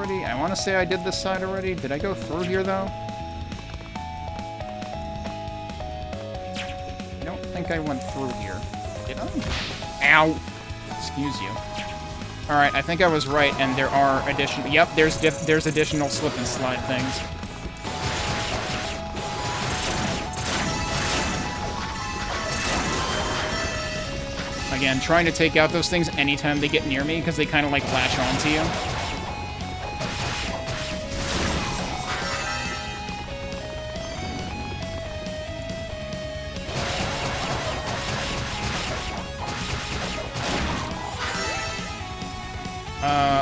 I want to say I did this side already. Did I go through here, though? I don't think I went through here. Did I? Ow! Excuse you. Alright, I think I was right, and there are additional... Yep, there's additional slip and slide things. Again, trying to take out those things anytime they get near me, because they kind of, like, latch onto you.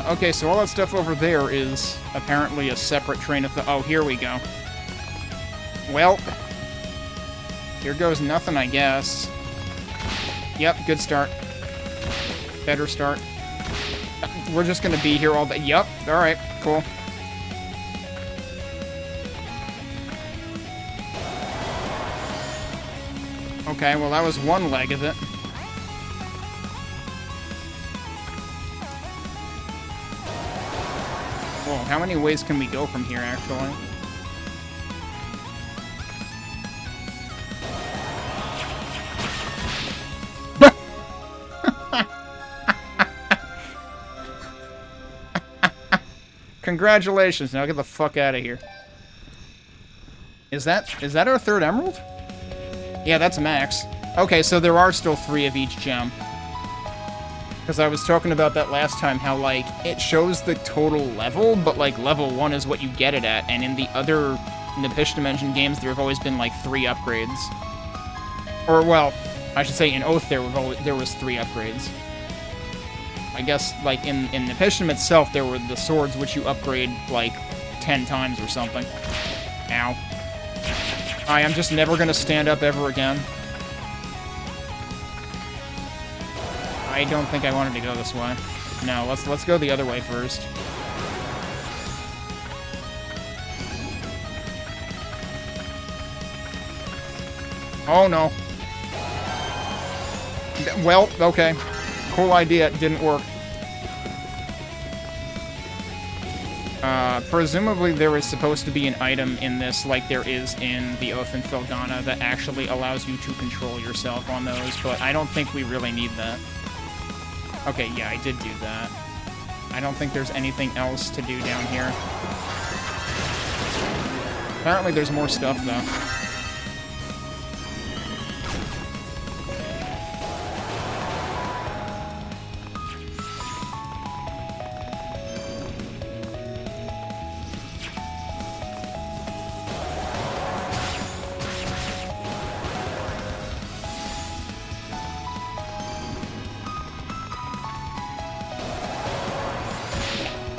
Okay, so all that stuff over there is apparently a separate train of thought. Oh, here we go. Well, here goes nothing, I guess. Yep, good start. Better start. We're just gonna be here all day. Yep, alright, cool. Okay, well that was one leg of it. Whoa, how many ways can we go from here, actually? Congratulations, now get the fuck out of here. Is that our third emerald? Yeah, that's max. Okay, so there are still 3 of each gem. Because I was talking about that last time, how, like, it shows the total level, but, like, level 1 is what you get it at, and in the other Napishtimania games, there have always been, like, 3 upgrades. Or, well, I should say in Oath there was 3 upgrades. I guess, like, in Napishtim itself, there were the swords which you upgrade, like, 10 times or something. Ow. I'm just never gonna stand up ever again. I don't think I wanted to go this way. No, let's go the other way first. Oh no. Well, okay. Cool idea, it didn't work. Presumably there is supposed to be an item in this, like there is in the Oath and Felghana, that actually allows you to control yourself on those, but I don't think we really need that. Okay, yeah, I did do that. I don't think there's anything else to do down here. Apparently there's more stuff, though.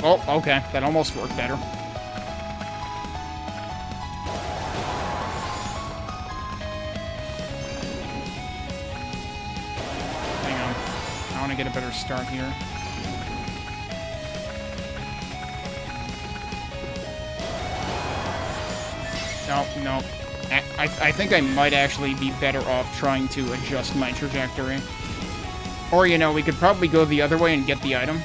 Oh, okay. That almost worked better. Hang on. I want to get a better start here. No. I think I might actually be better off trying to adjust my trajectory. Or, you know, we could probably go the other way and get the item.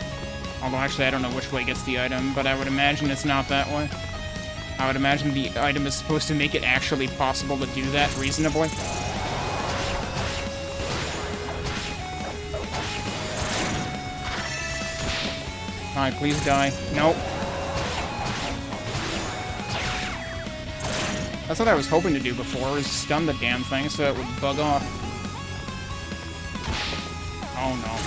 Although, actually, I don't know which way gets the item, but I would imagine it's not that way. I would imagine the item is supposed to make it actually possible to do that reasonably. Alright, please die. Nope. That's what I was hoping to do before, is stun the damn thing so it would bug off. Oh no.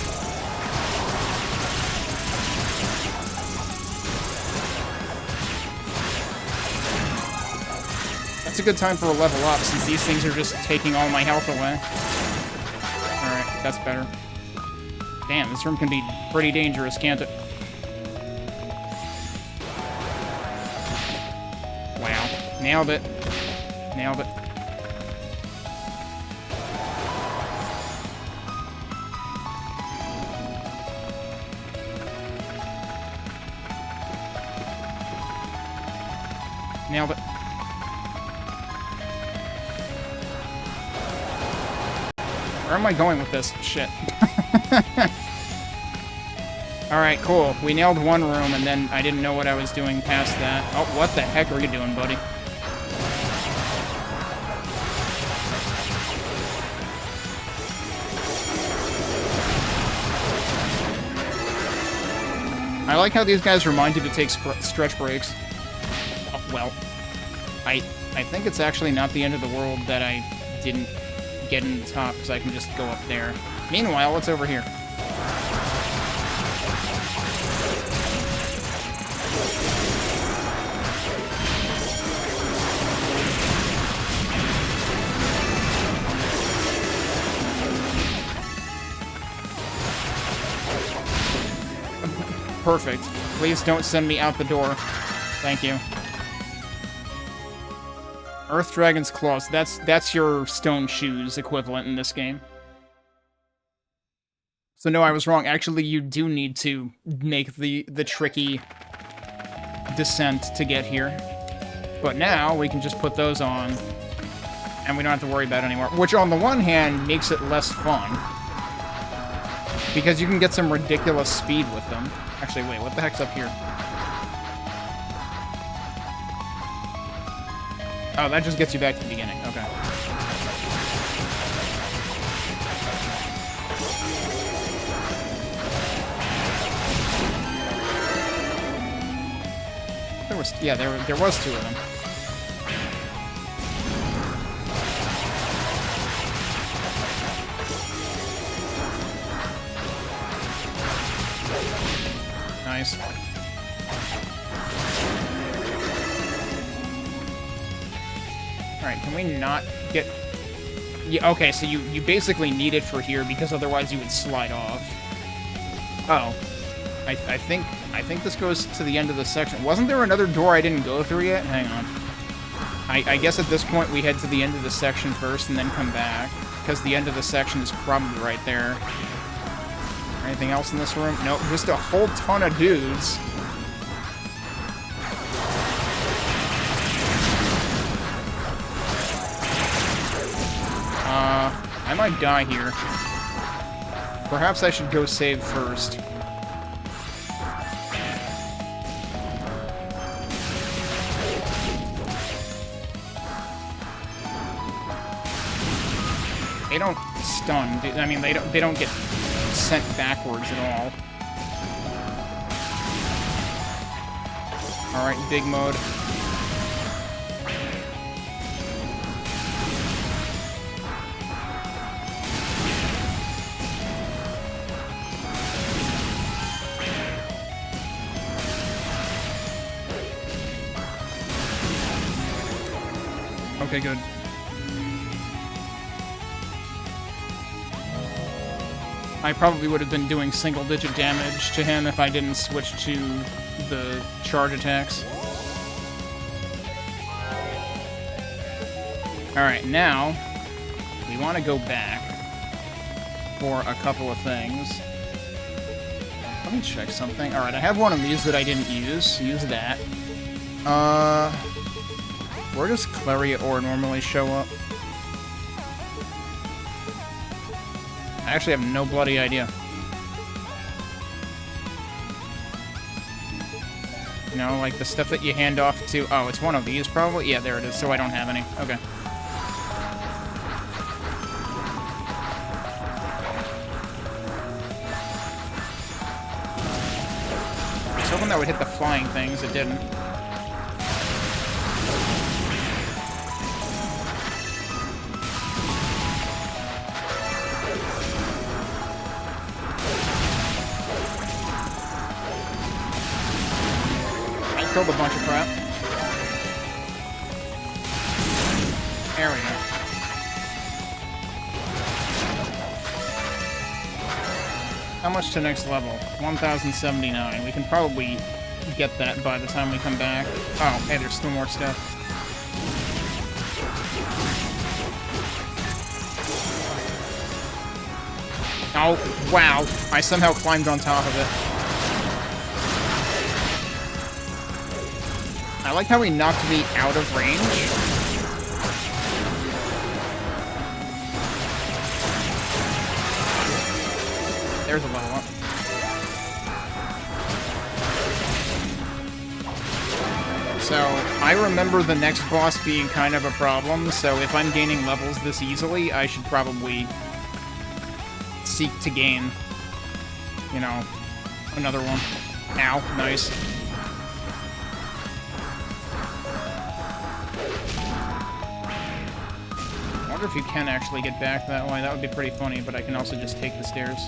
That's a good time for a level up, since these things are just taking all my health away. Alright, that's better. Damn, this room can be pretty dangerous, can't it? Wow. Nailed it. Nailed it. Nailed it. Where am I going with this? Shit. Alright, cool. We nailed one room, and then I didn't know what I was doing past that. Oh, what the heck are you doing, buddy? I like how these guys remind you to take stretch breaks. Oh, well, I think it's actually not the end of the world that I didn't get in the top, because I can just go up there. Meanwhile, what's over here? Perfect. Please don't send me out the door. Thank you. Earth Dragon's Claws. That's your stone shoes equivalent in this game. So no, I was wrong. Actually, you do need to make the tricky descent to get here. But now, we can just put those on, and we don't have to worry about it anymore. Which, on the one hand, makes it less fun. Because you can get some ridiculous speed with them. Actually, wait, what the heck's up here? Oh, that just gets you back to the beginning. Okay. There was, yeah, there was two of them. Nice. Alright, can we not get... Yeah, okay, so you basically need it for here, because otherwise you would slide off. Oh. I think this goes to the end of the section. Wasn't there another door I didn't go through yet? Hang on. I guess at this point we head to the end of the section first and then come back, because the end of the section is probably right there. Anything else in this room? Nope, just a whole ton of dudes. I might die here. Perhaps I should go save first. They don't stun. I mean, they don't get sent backwards at all. Alright, big mode. Okay, good. I probably would have been doing single-digit damage to him if I didn't switch to the charge attacks. Alright, now we want to go back for a couple of things. Let me check something. Alright, I have one of these that I didn't use. Use that. Where does Claria Ore normally show up? I actually have no bloody idea. You know, like the stuff that you hand off to... Oh, it's one of these, probably? Yeah, there it is, so I don't have any. Okay. I was hoping that would hit the flying things. It didn't. Killed a bunch of crap. There we go. How much to next level? 1079. We can probably get that by the time we come back. Oh, hey, there's still more stuff. Oh, wow. I somehow climbed on top of it. I like how he knocked me out of range. There's a level up. So, I remember the next boss being kind of a problem, so if I'm gaining levels this easily, I should probably seek to gain, you know, another one. Ow, nice. I wonder if you can actually get back that way. That would be pretty funny, but I can also just take the stairs.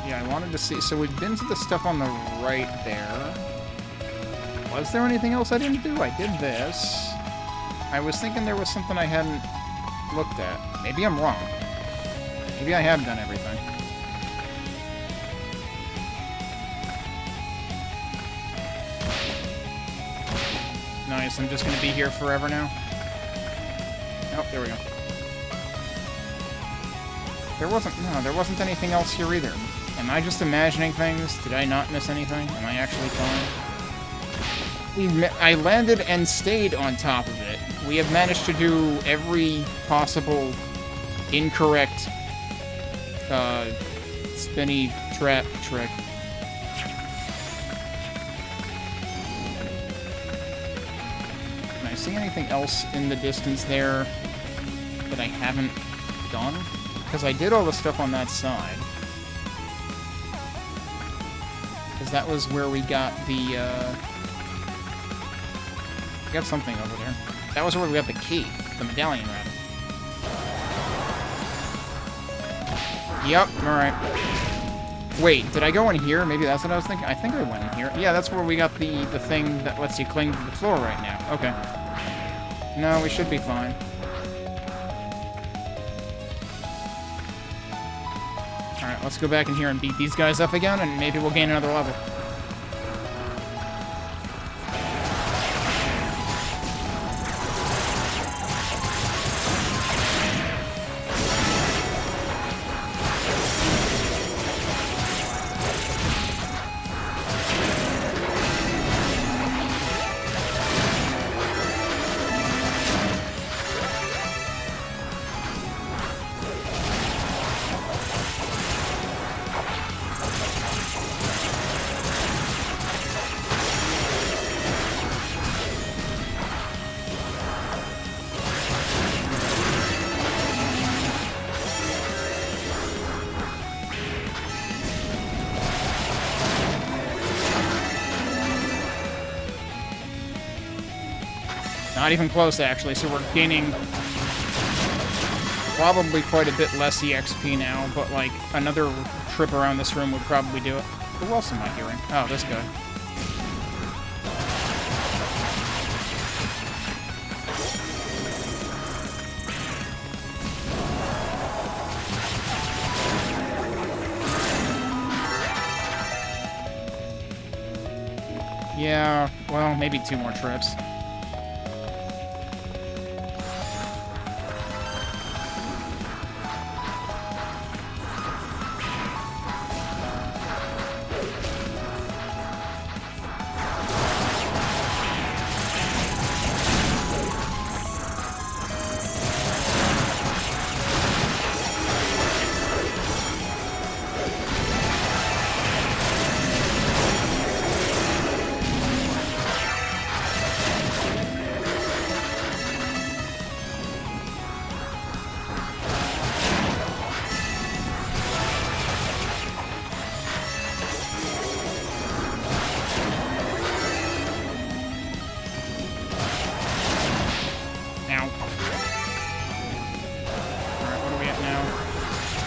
Yeah, I wanted to see... So we've been to the stuff on the right there. Was there anything else I didn't do? I did this. I was thinking there was something I hadn't looked at. Maybe I'm wrong. Maybe I have done everything. Nice, I'm just gonna be here forever now. Oh, there we go. There wasn't anything else here either. Am I just imagining things? Did I not miss anything? Am I actually fine? I landed and stayed on top of it. We have managed to do every possible incorrect, spinny trap trick. See anything else in the distance there that I haven't done? Because I did all the stuff on that side. Because that was where we got the, we got something over there. That was where we got the key. The medallion, rather. Yep, alright. Wait, did I go in here? Maybe that's what I was thinking. I think I went in here. Yeah, that's where we got the thing that lets you cling to the floor right now. Okay. No, we should be fine. Alright, let's go back in here and beat these guys up again, and maybe we'll gain another level. Not even close, actually, so we're gaining probably quite a bit less EXP now, but, like, another trip around this room would probably do it. Who else am I hearing? Oh, this guy. Yeah, well, maybe 2 more trips.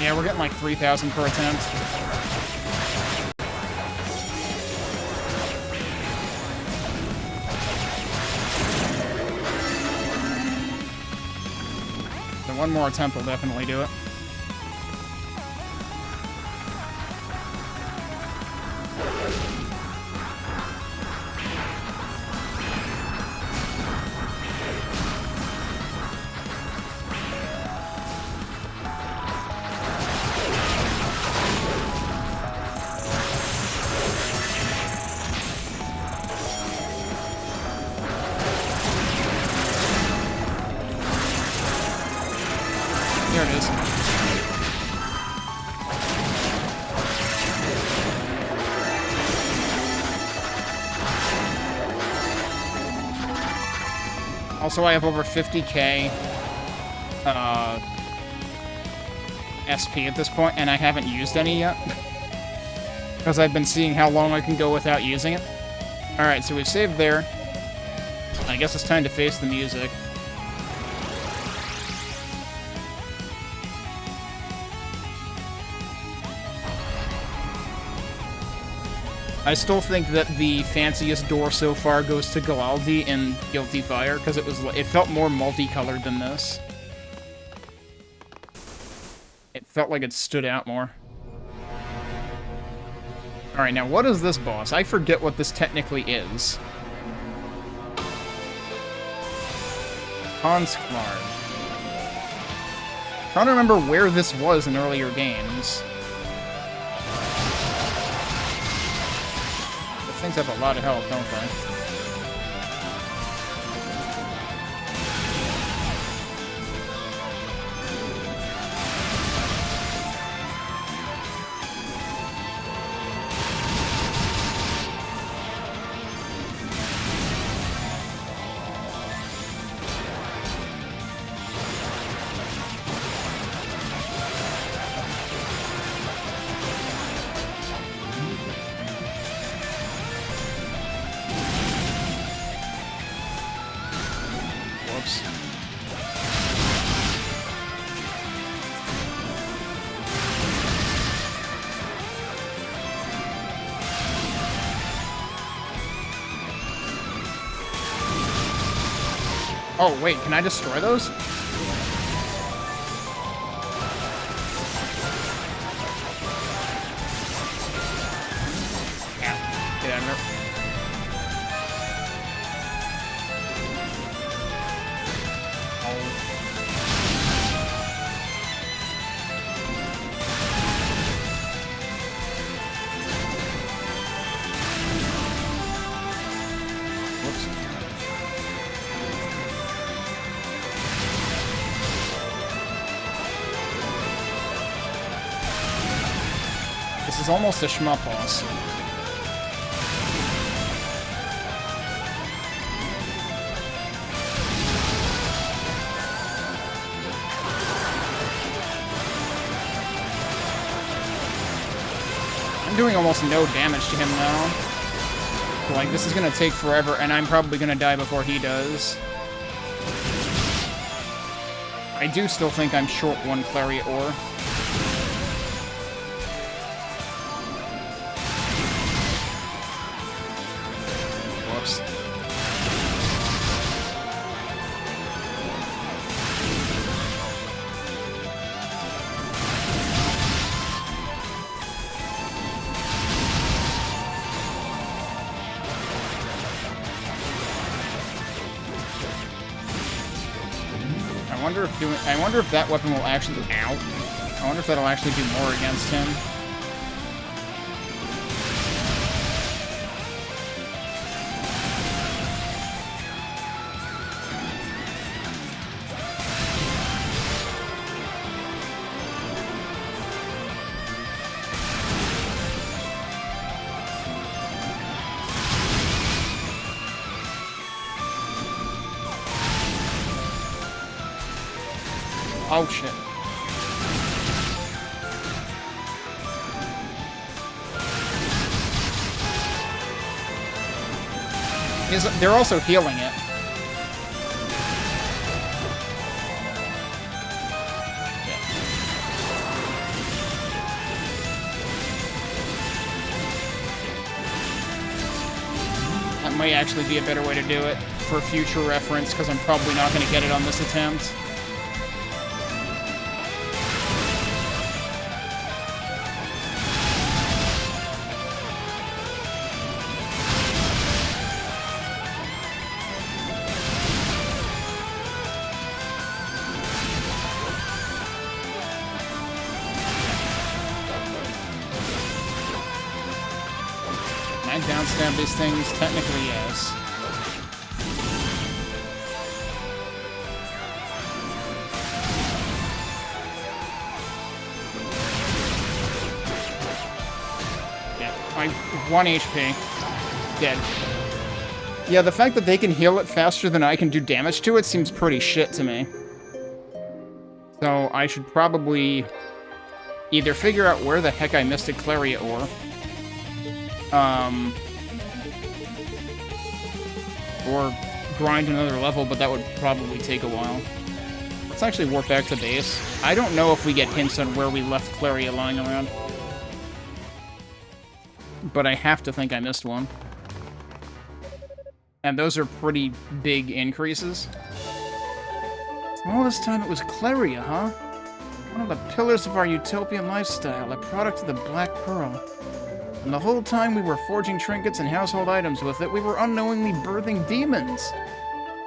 Yeah, we're getting like 3,000 per attempt. So 1 more attempt will definitely do it. Here it is. Also, I have over 50k SP at this point, and I haven't used any yet. Because I've been seeing how long I can go without using it. Alright, so we've saved there. I guess it's time to face the music. I still think that the fanciest door so far goes to Galaldi in Guilty Fire, because it felt more multicolored than this. It felt like it stood out more. Alright, now what is this boss? I forget what this technically is. Hansklar. Trying to remember where this was in earlier games. Things have a lot of health, don't they? Oh, wait, can I destroy those? Yeah. Yeah, no. This is almost a shmup boss. I'm doing almost no damage to him now. Like, this is gonna take forever, and I'm probably gonna die before he does. I do still think I'm short 1 Clariot Ore. Whoops. I wonder if that weapon will actually... Ow. I wonder if that'll actually do more against him. Oh, shit. They're also healing it. That might actually be a better way to do it for future reference, because I'm probably not going to get it on this attempt. Can I downstab these things? Technically, yes. Yeah, I'm 1 HP. Dead. Yeah, the fact that they can heal it faster than I can do damage to it seems pretty shit to me. So I should probably either figure out where the heck I missed a Claria ore, or grind another level, but that would probably take a while. Let's actually warp back to base. I don't know if we get hints on where we left Claria lying around, but I have to think I missed one. And those are pretty big increases. So all this time it was Claria, huh? One of the pillars of our utopian lifestyle, a product of the Black Pearl. And the whole time we were forging trinkets and household items with it, we were unknowingly birthing demons.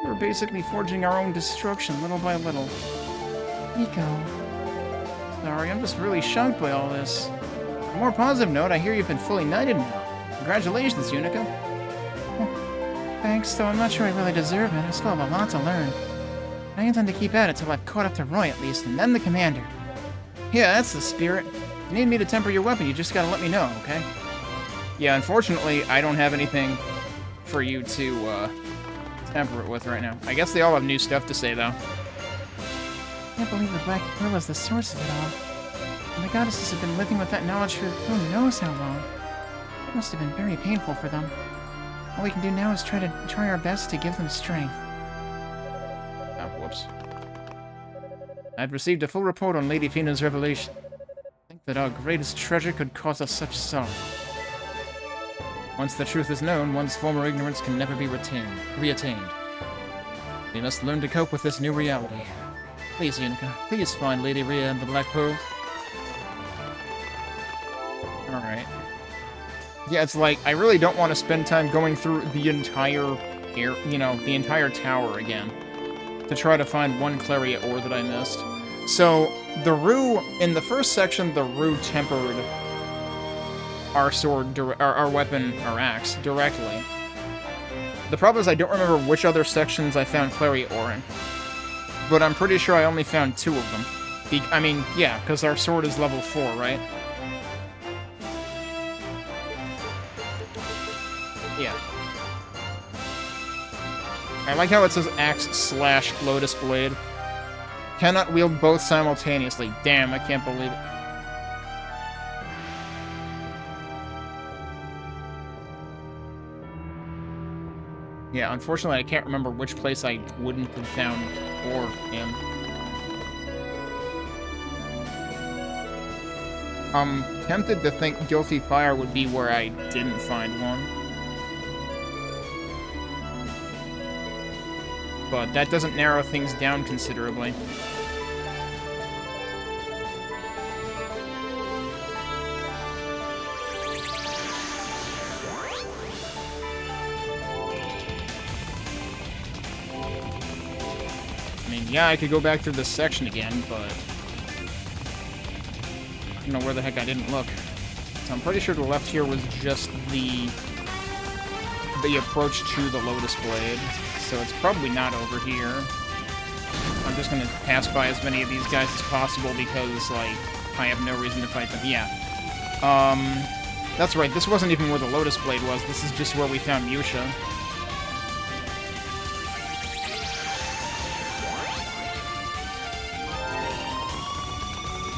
We were basically forging our own destruction, little by little. Nico. Sorry, I'm just really shocked by all this. On a more positive note, I hear you've been fully knighted now. Congratulations, Yunica. Thanks, though I'm not sure I really deserve it. I still have a lot to learn. I intend to keep at it till I've caught up to Roy at least, and then the commander. Yeah, that's the spirit. If you need me to temper your weapon, you just gotta let me know, okay? Yeah, unfortunately, I don't have anything for you to, temper it with right now. I guess they all have new stuff to say, though. I can't believe the Black Pearl is the source of it all. And the goddesses have been living with that knowledge for who knows how long. It must have been very painful for them. All we can do now is try our best to give them strength. Oh, whoops. I've received a full report on Lady Fina's revelation. I think that our greatest treasure could cause us such sorrow. Once the truth is known, one's former ignorance can never be reattained. We must learn to cope with this new reality. Please, Yunica, please find Lady Rhea and the Black Pearl. Alright. Yeah, it's like, I really don't want to spend time going through the entire the entire tower again to try to find one Claria ore that I missed. So, the Rue, in the first section, the Rue tempered our sword, our weapon, our axe, directly. The problem is I don't remember which other sections I found Claria ore in. But I'm pretty sure I only found 2 of them. I mean, yeah, because our sword is level 4, right? Yeah. I like how it says axe/Lotus Blade. Cannot wield both simultaneously. Damn, I can't believe it. Yeah, unfortunately I can't remember which place I wouldn't have found ore in. I'm tempted to think Guilty Fire would be where I didn't find one. But that doesn't narrow things down considerably. Yeah, I could go back through this section again, but I don't know where the heck I didn't look. So I'm pretty sure the left here was just the approach to the Lotus Blade. So it's probably not over here. I'm just gonna pass by as many of these guys as possible because, like, I have no reason to fight them. Yeah. That's right, this wasn't even where the Lotus Blade was. This is just where we found Musha.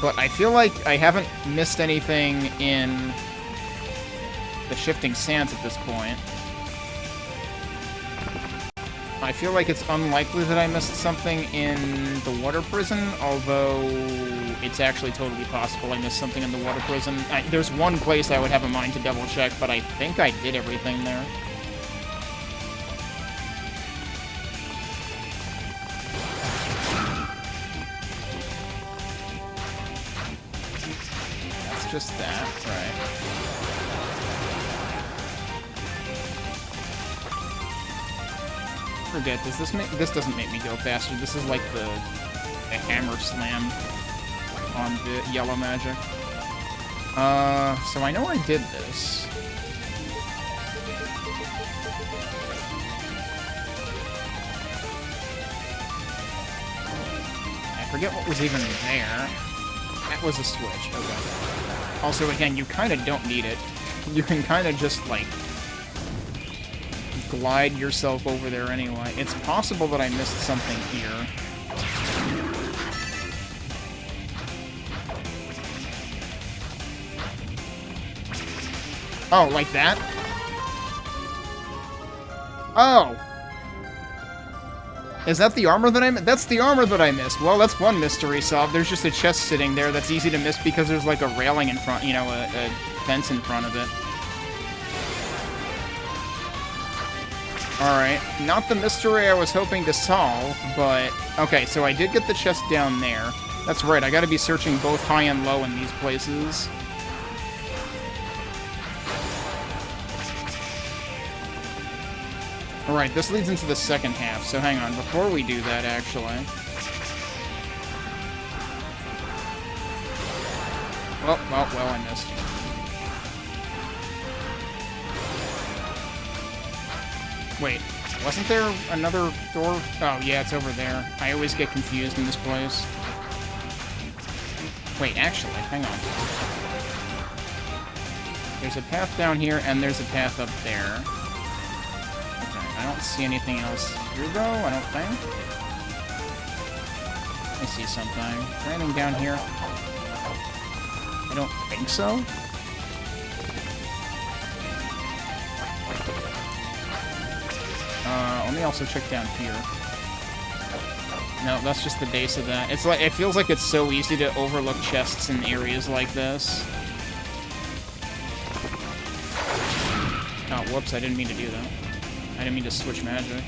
But I feel like I haven't missed anything in the Shifting Sands at this point. I feel like it's unlikely that I missed something in the water prison, although it's actually totally possible I missed something in the water prison. There's one place I would have a mind to double check, but I think I did everything there. That's just that, right. Forget, this doesn't make me go faster. This is like the hammer slam on the yellow magic. So I know I did this. I forget what was even there. That was a switch, okay. Also, again, you kind of don't need it. You can kind of just, like, glide yourself over there anyway. It's possible that I missed something here. Oh, like that? Oh! Is that the armor that I missed? That's the armor that I missed. Well, that's one mystery solved. There's just a chest sitting there that's easy to miss because there's like a railing in front, you know, a fence in front of it. Alright, not the mystery I was hoping to solve, but... Okay, so I did get the chest down there. That's right, I gotta be searching both high and low in these places. Alright, this leads into the second half, so hang on, before we do that, actually... Well, I missed. Wait, wasn't there another door? Oh, yeah, it's over there. I always get confused in this place. Wait, actually, hang on. There's a path down here, and there's a path up there. Okay, I don't see anything else here, though, I don't think. I see something. Is there anything down here? I don't think so. Let me also check down here. No, that's just the base of that. It's like, it feels like it's so easy to overlook chests in areas like this. Oh, whoops, I didn't mean to do that. I didn't mean to switch magic.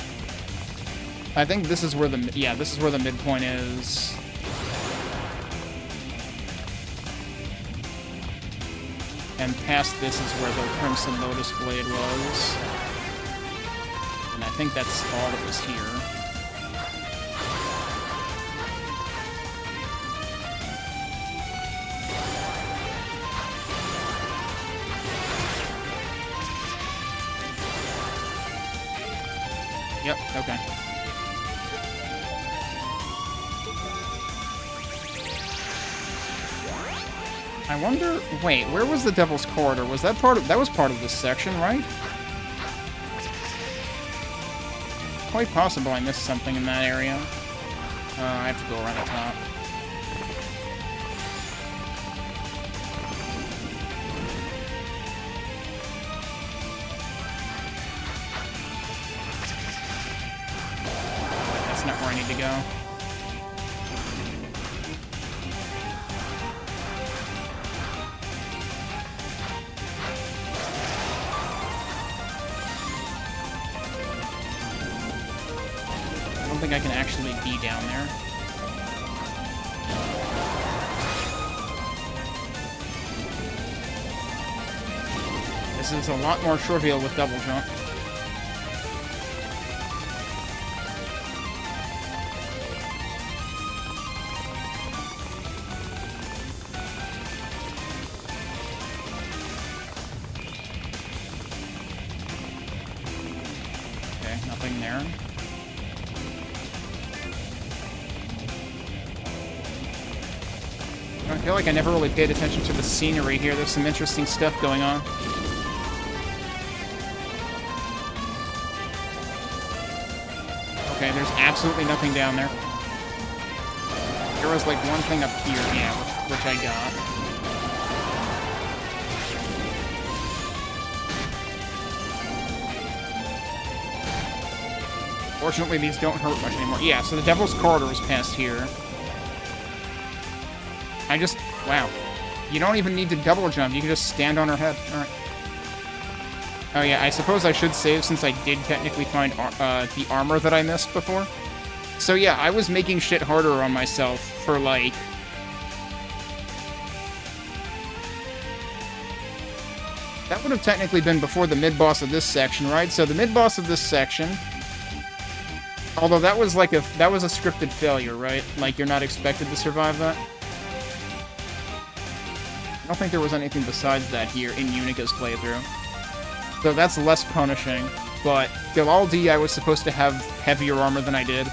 I think this is where the, yeah, this is where the midpoint is. And past this is where the Crimson Lotus Blade was. And I think that's all that was here. Yep, okay. I wonder... Wait, where was the Devil's Corridor? Was that part of... That was part of this section, right? Quite possible I missed something in that area. I have to go around the top. That's not where I need to go. I don't think I can actually be down there. This is a lot more trivial with double jump. nothing there. I feel like I never really paid attention to the scenery here. There's some interesting stuff going on. Okay, there's absolutely nothing down there. There was like one thing up here, yeah, which I got. Fortunately, these don't hurt much anymore. Yeah, so the Devil's Corridor is past here. Wow. You don't even need to double jump. You can just stand on her head. Alright. Oh yeah, I suppose I should save since I did technically find the armor that I missed before. So yeah, I was making shit harder on myself for like... That would have technically been before the mid-boss of this section, right? So the mid-boss of this section... Although that was like a scripted failure, right? Like you're not expected to survive that? I don't think there was anything besides that here in Unica's playthrough. So that's less punishing, but Gilaldi I was supposed to have heavier armor than I did.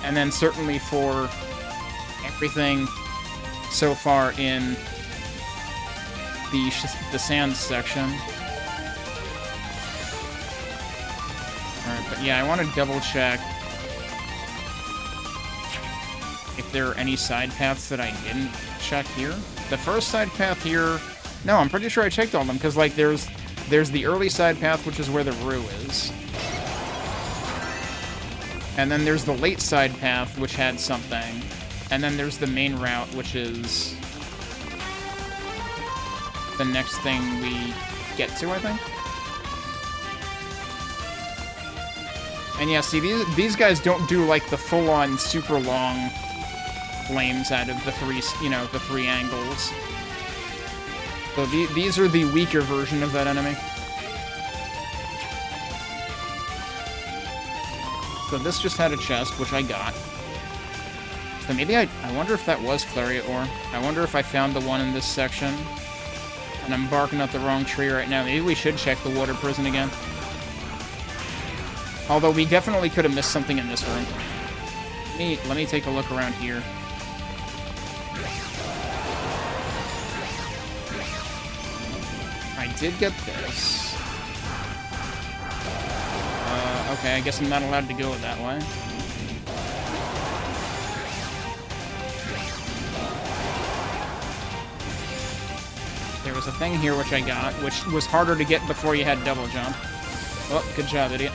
And then certainly for everything so far in the sand section. Alright, but yeah, I want to double check if there are any side paths that I didn't check here. The first side path here... No, I'm pretty sure I checked all of them, because, like, there's the early side path, which is where the Rue is. And then there's the late side path, which had something. And then there's the main route, which is the next thing we get to, I think. And yeah, see, these guys don't do, like, the full-on super long flames out of the three angles. So these are the weaker version of that enemy. So this just had a chest, which I got. So maybe I wonder if that was Clariot Ore. I wonder if I found the one in this section. And I'm barking up the wrong tree right now. Maybe we should check the water prison again. Although we definitely could have missed something in this room. Let me take a look around here. I did get this. Okay, I guess I'm not allowed to go that way. There was a thing here which I got, which was harder to get before you had double jump. Oh, good job, idiot.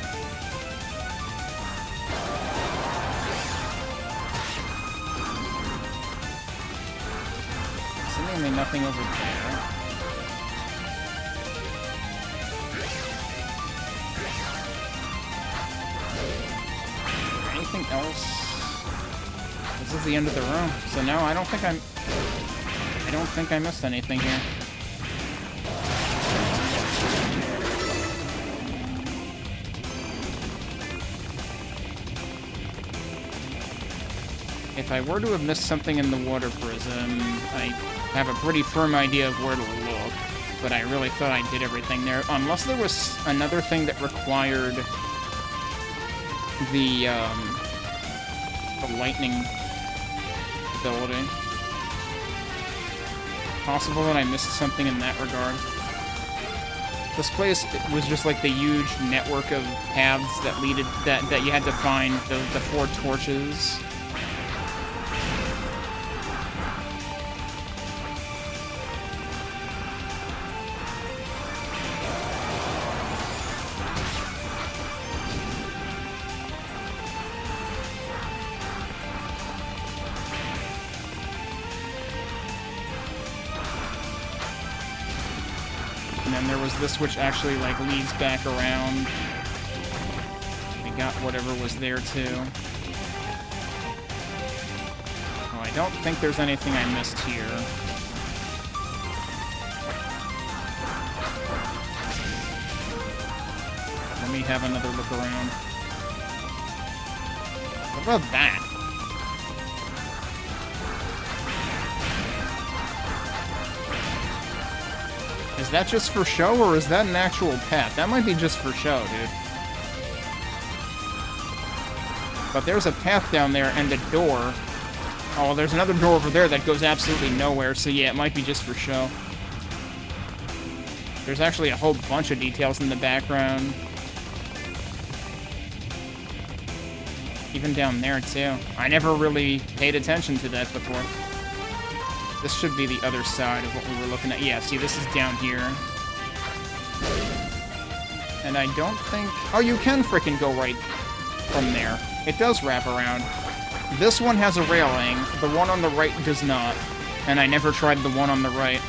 Seemingly nothing over there. Anything else? This is the end of the room. So no, I don't think I missed anything here. If I were to have missed something in the water prison, I have a pretty firm idea of where to look, but I really thought I did everything there. Unless there was another thing that required the lightning ability. Possible that I missed something in that regard. This place was just like the huge network of paths that you had to find the 4 torches. This which actually like leads back around. We got whatever was there too. Oh, I don't think there's anything I missed here. Let me have another look around. What about that? Is that just for show, or is that an actual path? That might be just for show, dude. But there's a path down there and a door. Oh, well, there's another door over there that goes absolutely nowhere, so yeah, it might be just for show. There's actually a whole bunch of details in the background. Even down there, too. I never really paid attention to that before. This should be the other side of what we were looking at. Yeah, see, this is down here. And I don't think... Oh, you can frickin' go right from there. It does wrap around. This one has a railing. The one on the right does not. And I never tried the one on the right.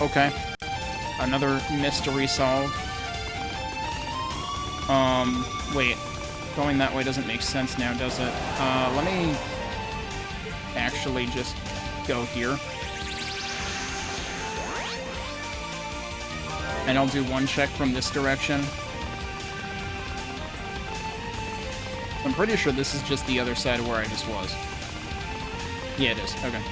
Okay. Another mystery solved. Wait. Going that way doesn't make sense now, does it? Let me actually just go here. And I'll do one check from this direction. I'm pretty sure this is just the other side of where I just was. Yeah, it is. Okay.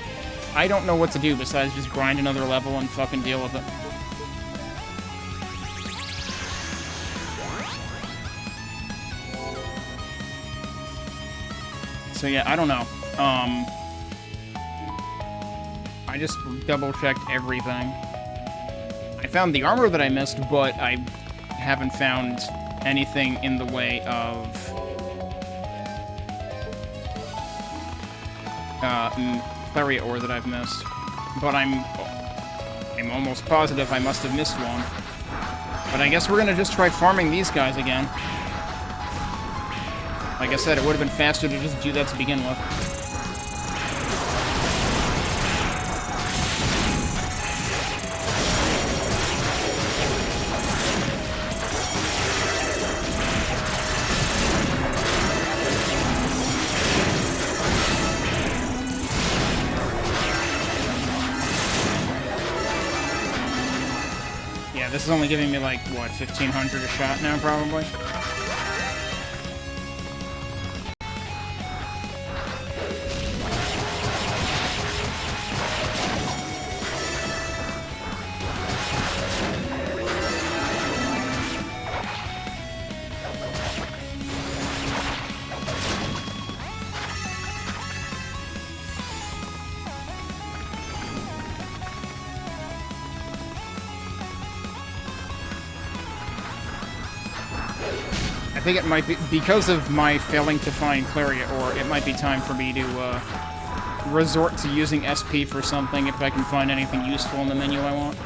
I don't know what to do besides just grind another level and fucking deal with it. So yeah, I don't know. I just double-checked everything. I found the armor that I missed, but I haven't found anything in the way of... Claria ore that I've missed. But I'm almost positive I must have missed one. But I guess we're gonna just try farming these guys again. Like I said, it would have been faster to just do that to begin with. Yeah, this is only giving me like, what, 1,500 a shot now, probably? I think it might be, because of my failing to find Claria ore, it might be time for me to resort to using SP for something if I can find anything useful in the menu I want.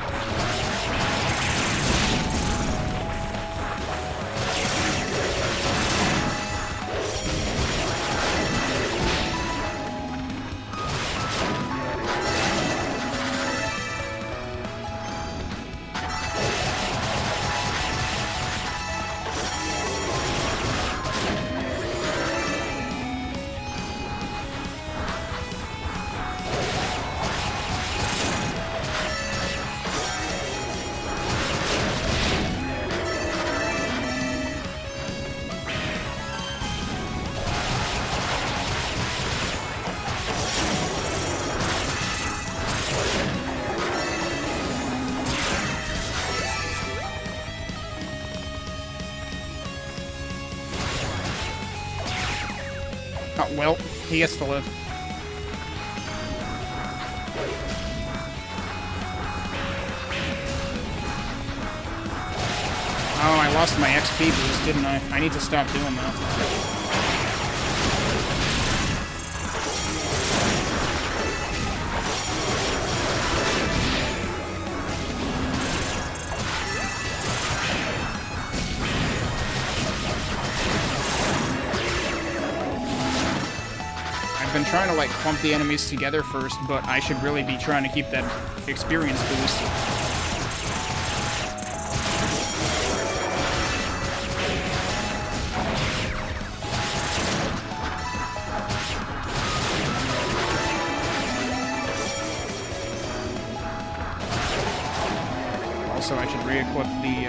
Oh, well, he gets to live. Oh, I lost my XP boost, didn't I? I need to stop doing that. I've been trying to, like, clump the enemies together first, but I should really be trying to keep that experience boost. Also, I should re-equip the,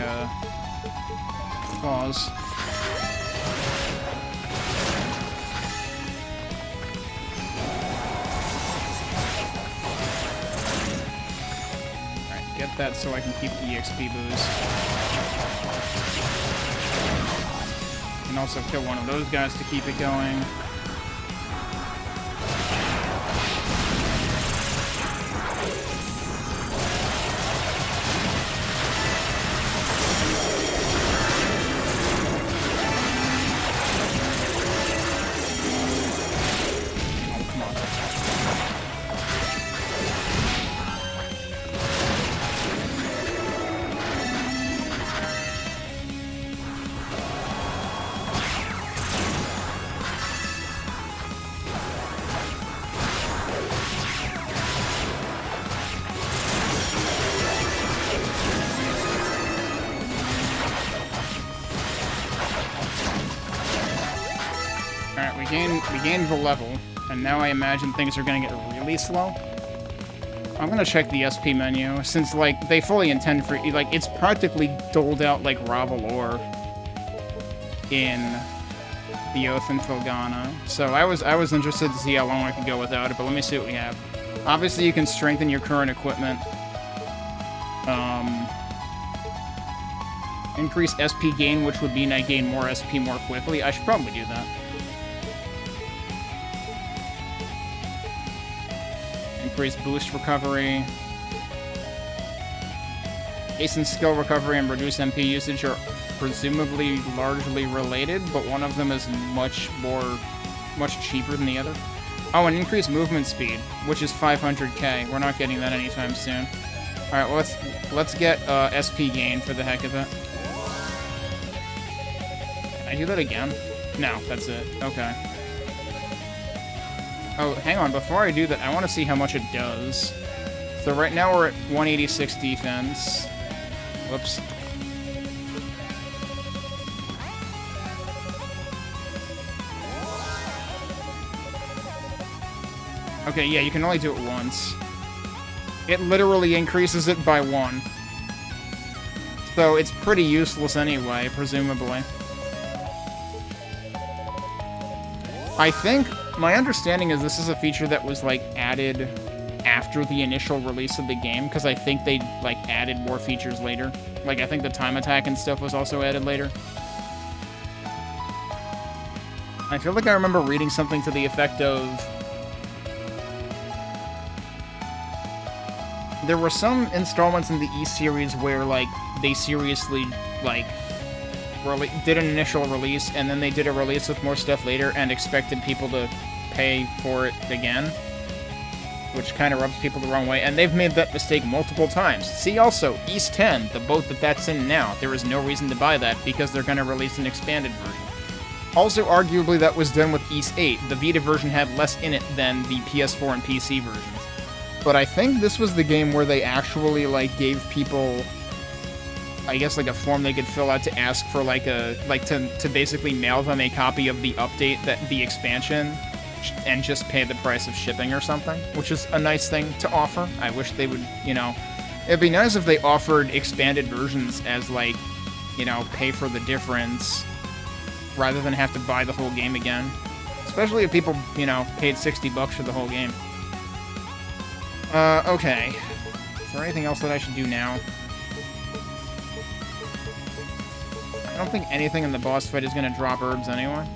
claws. Get that so I can keep the EXP boost. can also kill one of those guys to keep it going. We gained the level, and now I imagine things are gonna get really slow. I'm gonna check the SP menu, since, like, they fully intend for, like, it's practically doled out like Ravalor in the Oath and Filgana. So I was interested to see how long I could go without it, but let me see what we have. Obviously, you can strengthen your current equipment. Increase SP gain, which would mean I gain more SP more quickly. I should probably do that. Increase boost recovery. Hasten skill recovery and reduce MP usage are presumably largely related, but one of them is much cheaper than the other. Oh, and increase movement speed, which is 500k. We're not getting that anytime soon. Alright, well, let's get SP gain for the heck of it. Can I do that again? No, that's it. Okay. Oh, hang on. Before I do that, I want to see how much it does. So right now we're at 186 defense. Whoops. Okay, yeah, you can only do it once. It literally increases it by 1. So it's pretty useless anyway, presumably. I think, my understanding is this is a feature that was, like, added after the initial release of the game, because I think they, like, added more features later. Like, I think the time attack and stuff was also added later. I feel like I remember reading something to the effect of... There were some installments in the E-series where, like, they seriously, like... did an initial release, and then they did a release with more stuff later and expected people to pay for it again, which kind of rubs people the wrong way, and they've made that mistake multiple times. See also, East 10, the boat that's in now, there is no reason to buy that because they're going to release an expanded version. Also, arguably, that was done with East 8. The Vita version had less in it than the PS4 and PC versions. But I think this was the game where they actually, like, gave people... I guess, like, a form they could fill out to ask for, like, to basically mail them a copy of the update, the expansion, and just pay the price of shipping or something, which is a nice thing to offer. I wish they would, you know... It'd be nice if they offered expanded versions as, like, you know, pay for the difference, rather than have to buy the whole game again. Especially if people, you know, paid $60 for the whole game. Okay. Is there anything else that I should do now? I don't think anything in the boss fight is going to drop herbs anyway.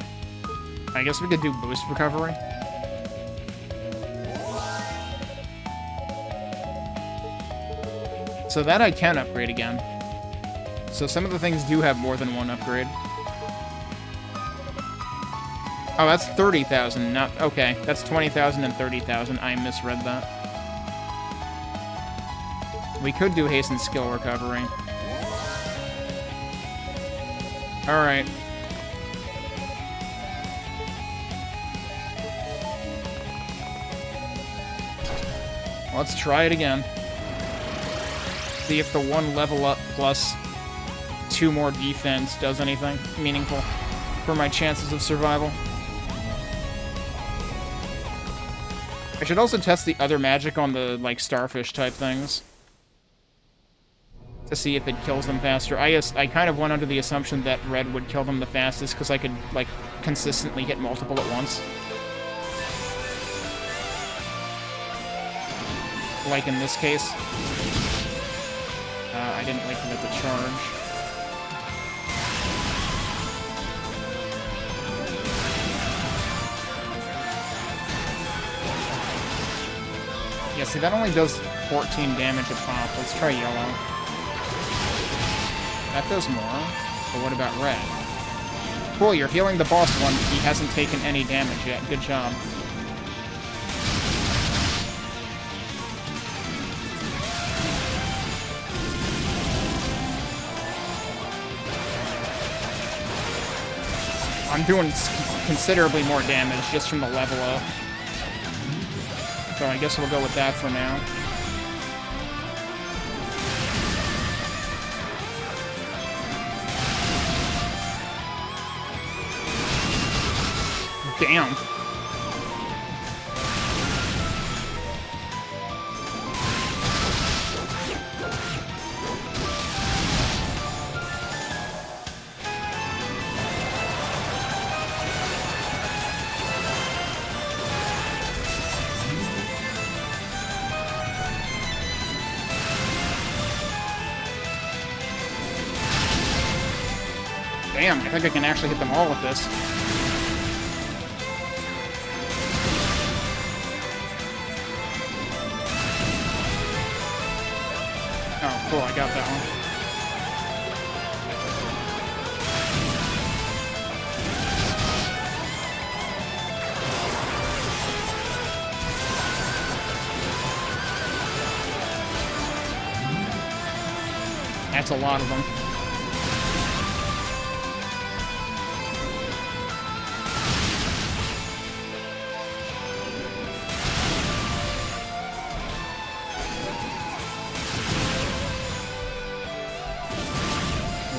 I guess we could do boost recovery. So that I can upgrade again. So some of the things do have more than one upgrade. Oh, that's 30,000, not... Okay, that's 20,000 and 30,000. I misread that. We could do hasten skill recovery. Alright. Let's try it again. See if the one level up plus 2 more defense does anything meaningful for my chances of survival. I should also test the other magic on the, like, starfish type things, to see if it kills them faster. I kind of went under the assumption that red would kill them the fastest, because I could, like, consistently hit multiple at once. Like in this case. I didn't wait for that to charge. Yeah, see, that only does 14 damage a pop. Let's try yellow. That does more. But what about red? Cool, you're healing the boss one. He hasn't taken any damage yet. Good job. I'm doing considerably more damage just from the level up. So I guess we'll go with that for now. Damn. Damn, I think I can actually hit them all with this. Oh, cool, I got that one. That's a lot of them.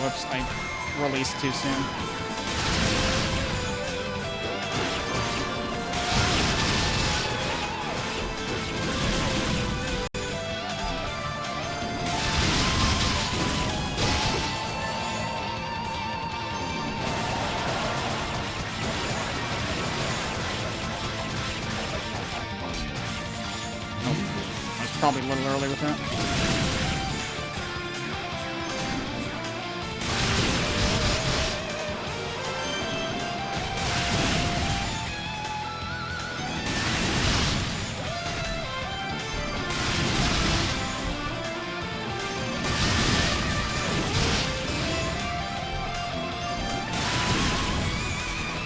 Whoops, I released too soon. Oh, I was probably a little early with that.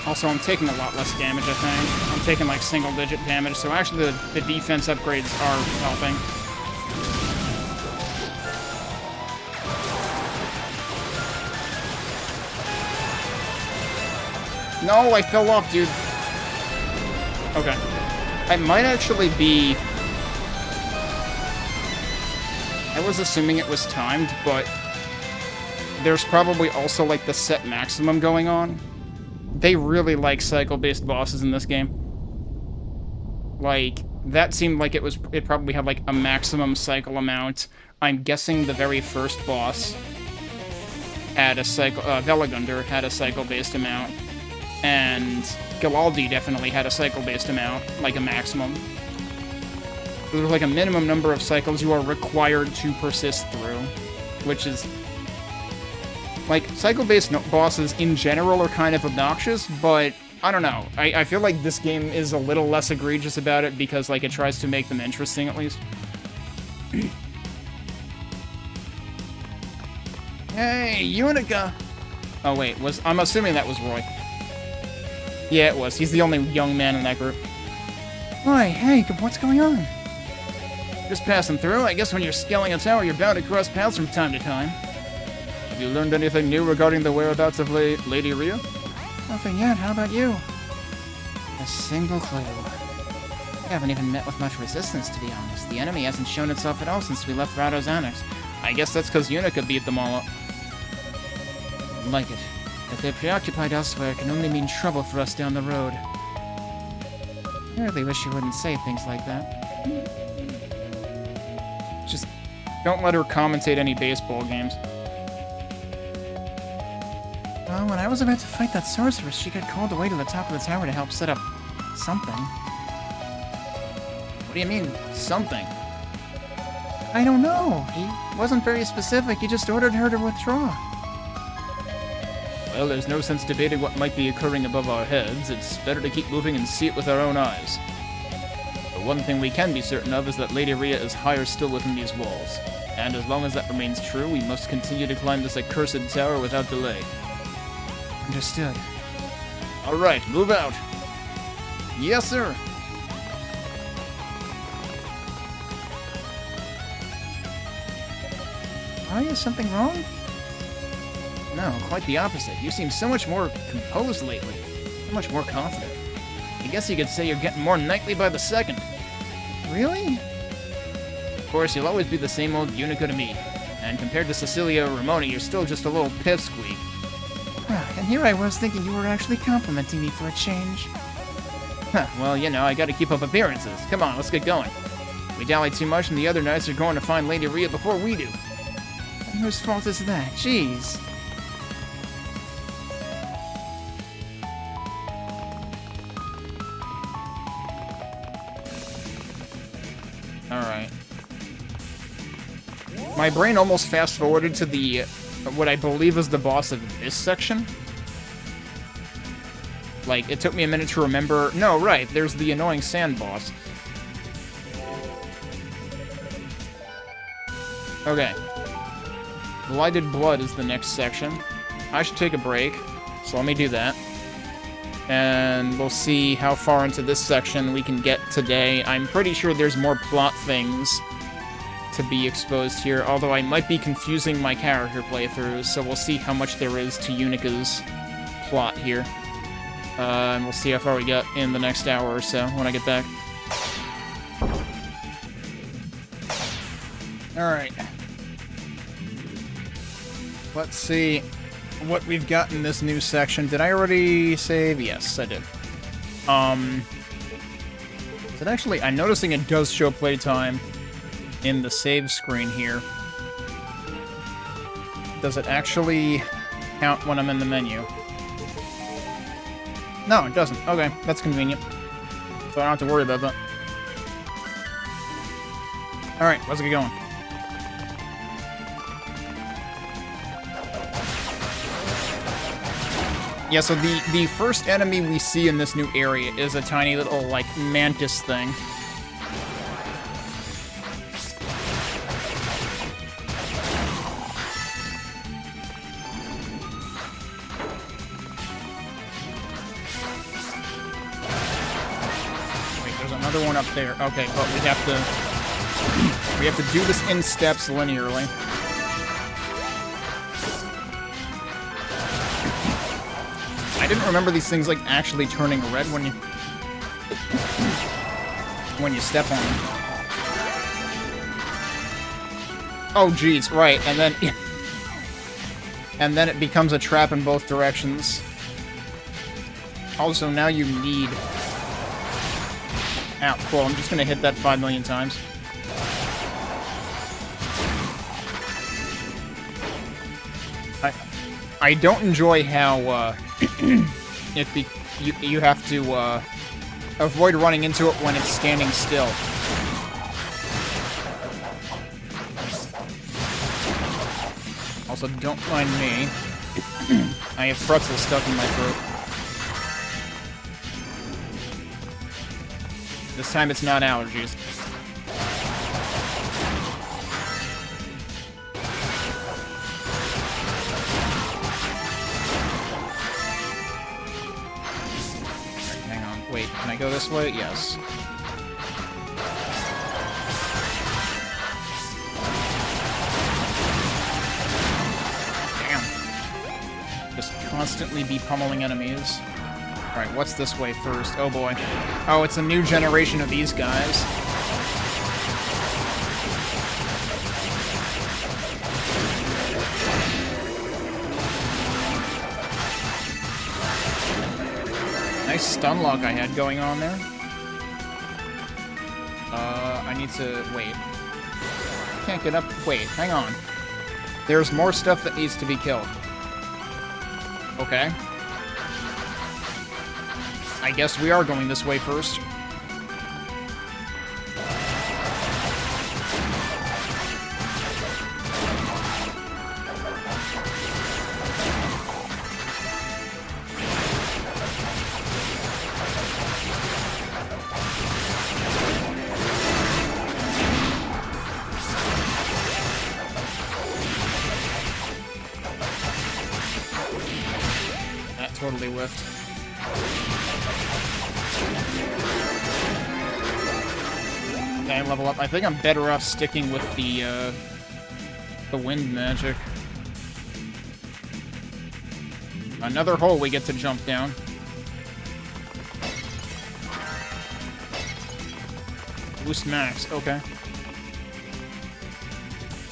Also, I'm taking a lot less damage, I think. I'm taking, like, single-digit damage, so actually the defense upgrades are helping. No, I fell off, dude. Okay. I might actually be... I was assuming it was timed, but... there's probably also, like, the set maximum going on. They really like cycle-based bosses in this game. Like, that seemed like it probably had, like, a maximum cycle amount. I'm guessing the very first boss had a cycle... Velagunder had a cycle-based amount. And Galaldi definitely had a cycle-based amount, like a maximum. So there's, like, a minimum number of cycles you are required to persist through, which is... like, cycle-based bosses in general are kind of obnoxious, but I don't know. I feel like this game is a little less egregious about it because, like, it tries to make them interesting, at least. Hey, Yunica! Oh, wait, I'm assuming that was Roy. Yeah, it was. He's the only young man in that group. Why, hey, what's going on? Just passing through. I guess when you're scaling a tower, you're bound to cross paths from time to time. Have you learned anything new regarding the whereabouts of Lady Rhea? Nothing yet. How about you? A single clue. I haven't even met with much resistance, to be honest. The enemy hasn't shown itself at all since we left Rado's Annex. I guess that's because Yunica beat them all up. Like it. If they're preoccupied elsewhere, it can only mean trouble for us down the road. I really wish you wouldn't say things like that. Just don't let her commentate any baseball games. Well, when I was about to fight that sorceress, she got called away to the top of the tower to help set up... something. What do you mean, something? I don't know. He wasn't very specific. He just ordered her to withdraw. Well, there's no sense debating what might be occurring above our heads. It's better to keep moving and see it with our own eyes. one thing we can be certain of is that Lady Rhea is higher still within these walls. And as long as that remains true, we must continue to climb this accursed tower without delay. Understood. Alright, move out. Yes, sir. Arya, is something wrong? No, quite the opposite. You seem so much more composed lately. So much more confident. I guess you could say you're getting more knightly by the second. Really? Of course, you'll always be the same old Yunica to me. And compared to Cecilia or Ramona, you're still just a little pipsqueak. And here I was thinking you were actually complimenting me for a change. Huh, well, you know, I gotta keep up appearances. Come on, let's get going. We dally too much and the other knights are going to find Lady Rhea before we do. And whose fault is that? Jeez. Alright. My brain almost fast-forwarded to the, what I believe is the boss of this section. Like, it took me a minute to remember. No, right, there's the annoying sand boss. Okay. Blighted Blood is the next section. I should take a break, so let me do that. And we'll see how far into this section we can get today. I'm pretty sure there's more plot things to be exposed here, although I might be confusing my character playthroughs, so we'll see how much there is to Unica's plot here. And we'll see how far we get in the next hour or so when I get back. Alright. Let's see what we've got in this new section. Did I already save? Yes, I did. Is it actually... I'm noticing it does show playtime in the save screen here. Does it actually count when I'm in the menu? No, it doesn't. Okay, that's convenient. So I don't have to worry about that. Alright, let's get going. Yeah, so the first enemy we see in this new area is a tiny little, like, mantis thing. Wait, there's another one up there. Okay, but we have to do this in steps linearly. I didn't remember these things, like, actually turning red when you step on them. Oh, jeez, right, and then... and then it becomes a trap in both directions. Also, now you need... Ow, cool, I'm just gonna hit that 5 million times. I don't enjoy how, you have to, avoid running into it when it's standing still. Also, don't mind me. I have pretzel stuck in my throat. This time it's not allergies. Wait, can I go this way? Yes. Damn. Just constantly be pummeling enemies. Alright, what's this way first? Oh boy. Oh, it's a new generation of these guys. Nice stun lock I had going on there. I need to... wait. Can't get up... wait, hang on. There's more stuff that needs to be killed. Okay. I guess we are going this way first. totally whiffed. Okay, level up. I think I'm better off sticking with the wind magic. Another hole we get to jump down. Boost max, okay.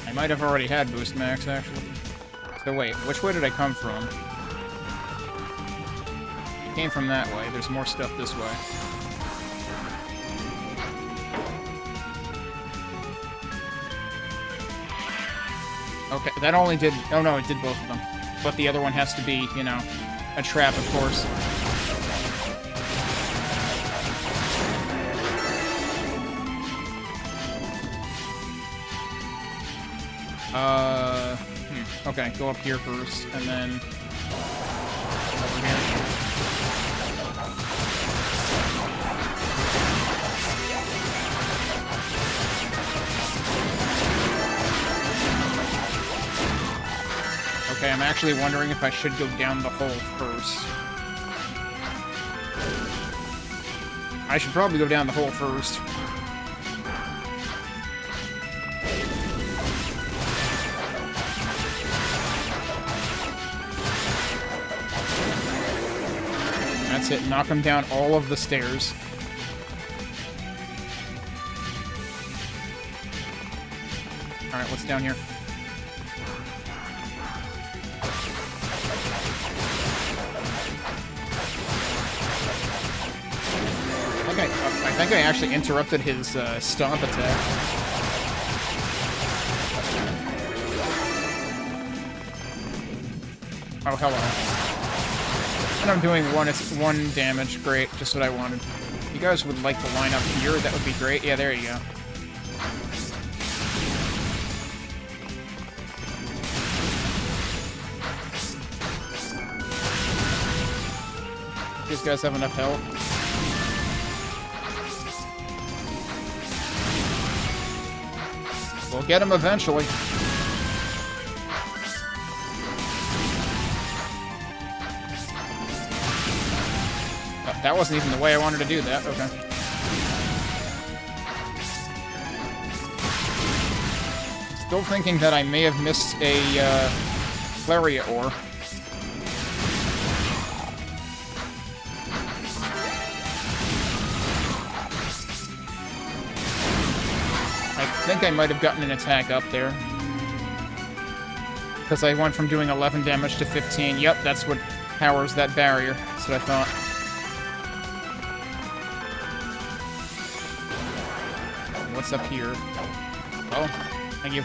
I might have already had boost max, actually. So wait, which way did I come from? I came from that way. There's more stuff this way. Okay, that only did... Oh no, it did both of them. But the other one has to be, you know, a trap, of course. Okay, go up here first, and then... over here. Okay, I'm actually wondering if I should go down the hole first. I should probably go down the hole first. That's it. Knock him down all of the stairs. Alright, what's down here? Okay, I think I actually interrupted his stomp attack. Oh, hello. And I'm doing one damage. Great, just what I wanted. If you guys would like to line up here, that would be great. Yeah, there you go. These guys have enough health. We'll get him eventually. That wasn't even the way I wanted to do that. Okay. Still thinking that I may have missed a Claria ore. I think I might have gotten an attack up there. Because I went from doing 11 damage to 15. Yep, that's what powers that barrier. That's what I thought. What's up here? Oh, thank you.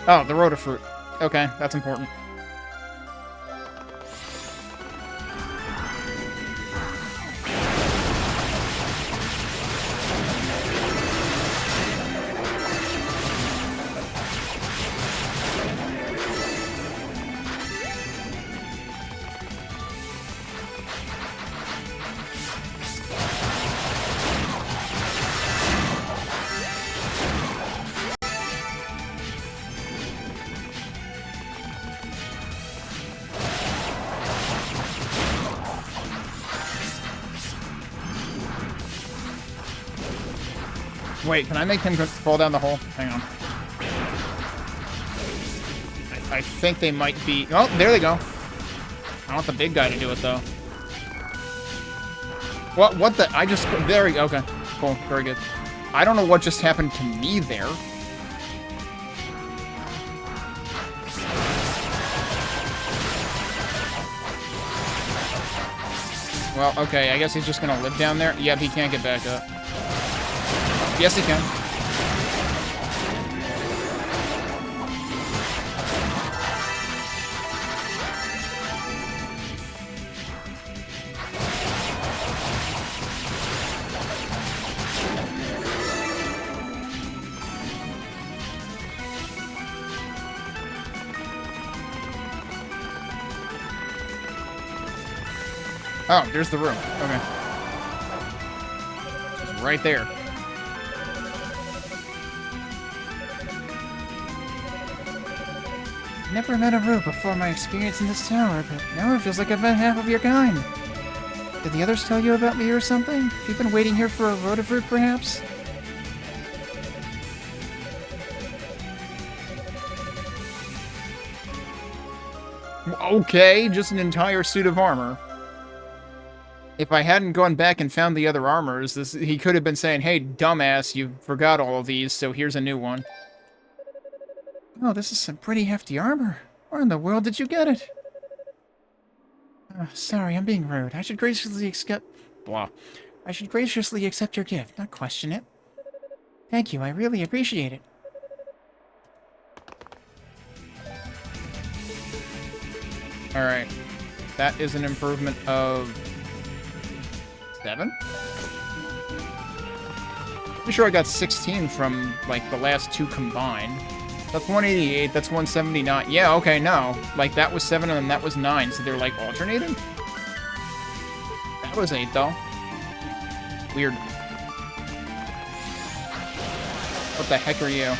Oh, the Rotafruit. Okay, that's important. Wait, can I make him fall down the hole? Hang on. I think they might be... Oh, there they go. I want the big guy to do it, though. What the... I just... There we go. Okay. Cool. Very good. I don't know what just happened to me there. Well, okay. I guess he's just gonna live down there. Yep, he can't get back up. Yes, he can. Oh, there's the room. Okay. It's right there. Never met a Root before my experience in this tower, but now it feels like I've met half of your kind. Did the others tell you about me or something? You've been waiting here for a Root, perhaps? Okay, just an entire suit of armor. If I hadn't gone back and found the other armors, he could have been saying, hey, dumbass, you forgot all of these, so here's a new one. Oh, this is some pretty hefty armor. Where in the world did you get it? Sorry, I'm being rude. I should graciously accept... Blah. I should graciously accept your gift, not question it. Thank you, I really appreciate it. Alright. That is an improvement of... 7? Pretty sure I got 16 from, like, the last two combined. That's 188, that's 179. Yeah, okay, no. Like, that was 7 and then that was 9, so they're, like, alternating? That was 8, though. Weird. What the heck are you?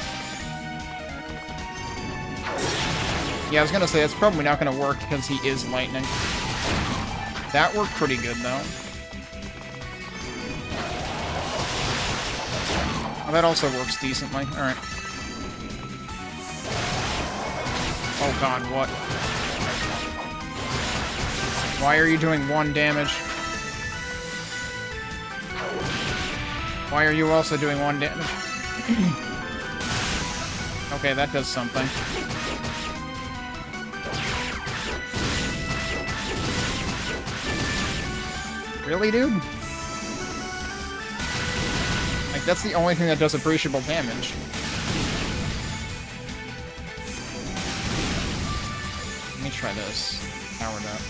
Yeah, I was gonna say, that's probably not gonna work because he is lightning. That worked pretty good, though. Oh, that also works decently. Alright. Oh god, what? Why are you doing 1 damage? Why are you also doing 1 damage? Okay, that does something. Really, dude? Like, that's the only thing that does appreciable damage. Let me try this. Power that.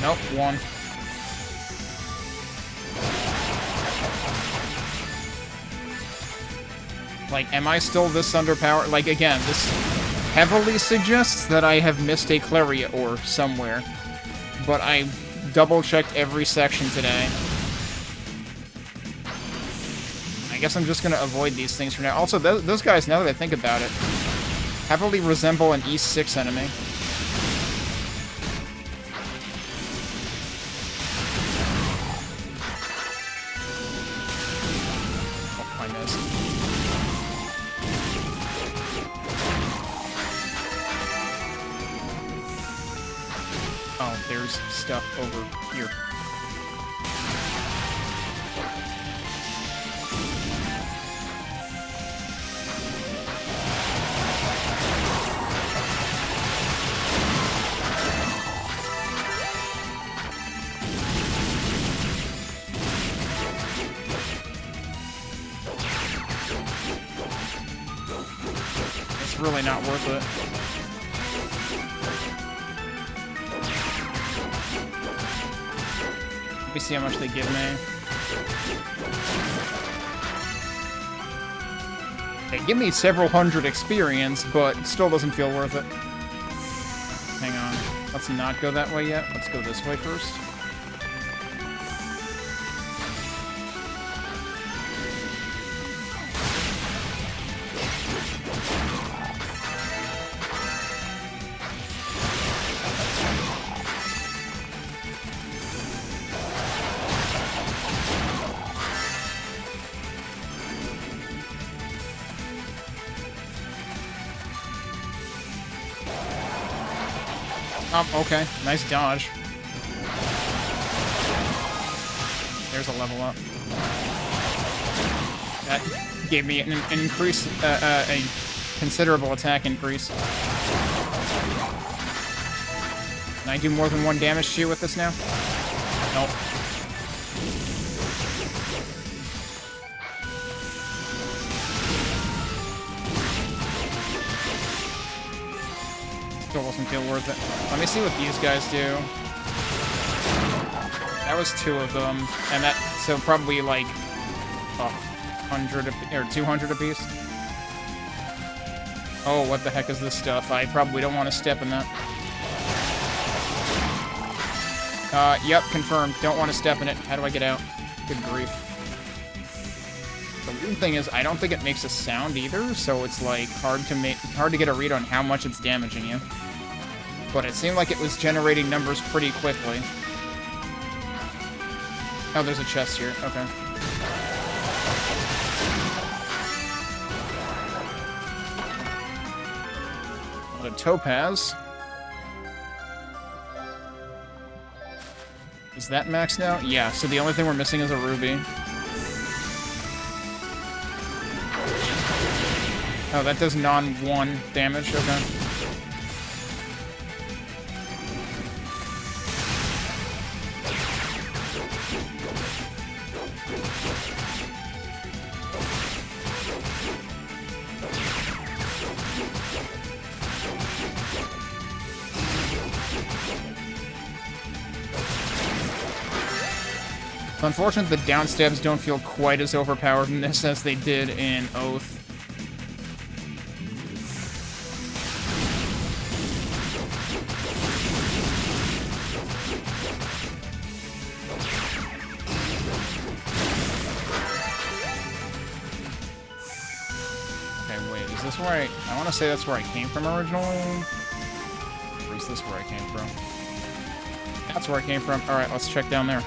Nope, 1. Like, am I still this underpowered? Like, again, this heavily suggests that I have missed a Claria ore somewhere. But I double-checked every section today. I guess I'm just gonna avoid these things for now. Also, those guys, now that I think about it, heavily resemble an East 6 enemy. Oh, I missed. Oh, there's stuff over here. It's really not worth it. Let me see how much they give me. They give me several hundred experience, but it still doesn't feel worth it. Hang on. Let's not go that way yet. Let's go this way first. Okay. Nice dodge. There's a level up. That gave me an increase, a considerable attack increase. Can I do more than 1 damage to you with this now? Nope. Still doesn't feel worth it. Let me see what these guys do. That was 2 of them, and that, so probably like 100 or 200 apiece. Oh, what the heck is this stuff? I probably don't want to step in that. Yep, confirmed. Don't want to step in it. How do I get out? Good grief. The weird thing is, I don't think it makes a sound either, so it's like hard to get a read on how much it's damaging you. But it seemed like it was generating numbers pretty quickly. Oh, there's a chest here. Okay. A topaz. Is that maxed out? Yeah, so the only thing we're missing is a ruby. Oh, that does non-1 damage. Okay. It's unfortunate the downstabs don't feel quite as overpowered in this as they did in Oath. Okay, wait, is this where I want to say that's where I came from originally? Or is this where I came from? That's where I came from. Alright, let's check down there.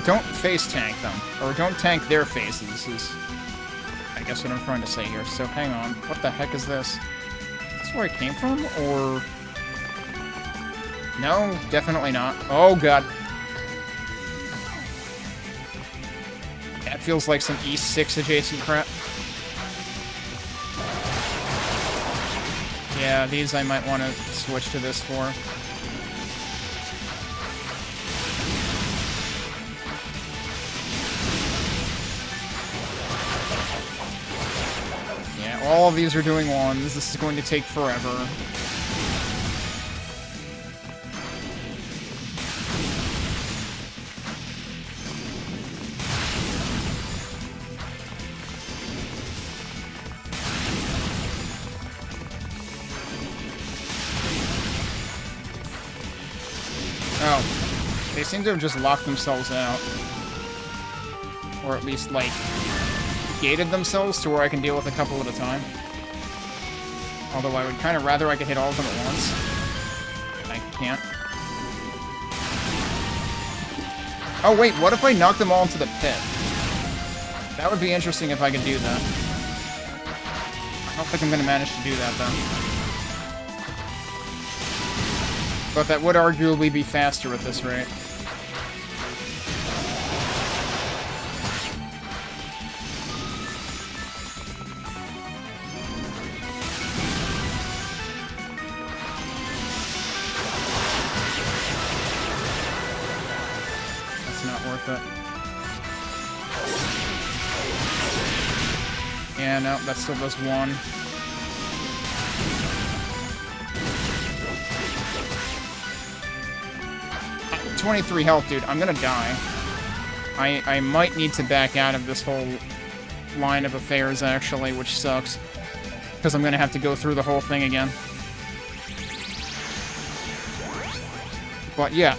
Don't face tank them, or don't tank their faces, is I guess what I'm trying to say here. So hang on, what the heck is this? Is this where I came from, or... No, definitely not. Oh god. That feels like some E6 adjacent crap. Yeah, these I might want to switch to this for. All of these are doing ones. This is going to take forever. Oh. They seem to have just locked themselves out. Or at least, like, gated themselves to where I can deal with a couple at a time. Although I would kind of rather I could hit all of them at once. I can't. Oh wait, what if I knock them all into the pit? That would be interesting if I could do that. I don't think I'm going to manage to do that, though. But that would arguably be faster at this rate. Yeah, no, that still does one. Uh, 23 health, dude. I'm gonna die. I might need to back out of this whole line of affairs, actually, which sucks. Because I'm gonna have to go through the whole thing again. But yeah,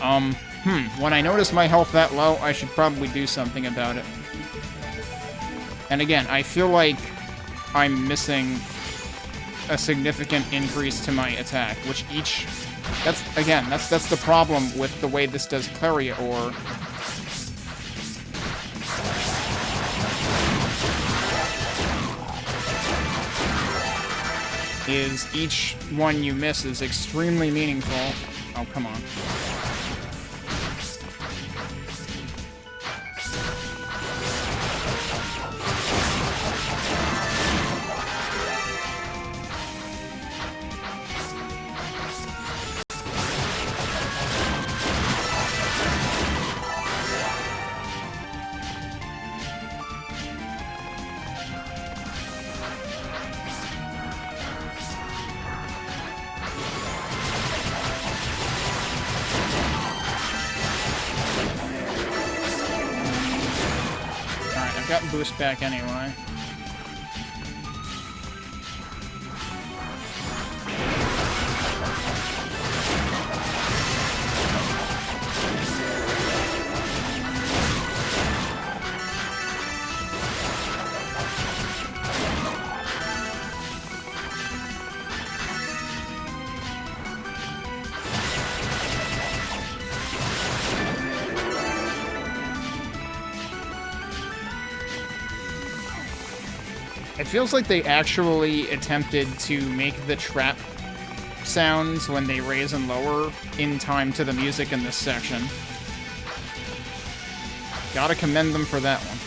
when I notice my health that low, I should probably do something about it. And again, I feel like I'm missing a significant increase to my attack, which each... That's the problem with the way this does Claria Ore. Is each one you miss is extremely meaningful. Oh, come on. got boost back anyway. It feels like they actually attempted to make the trap sounds when they raise and lower in time to the music in this section. Gotta commend them for that one.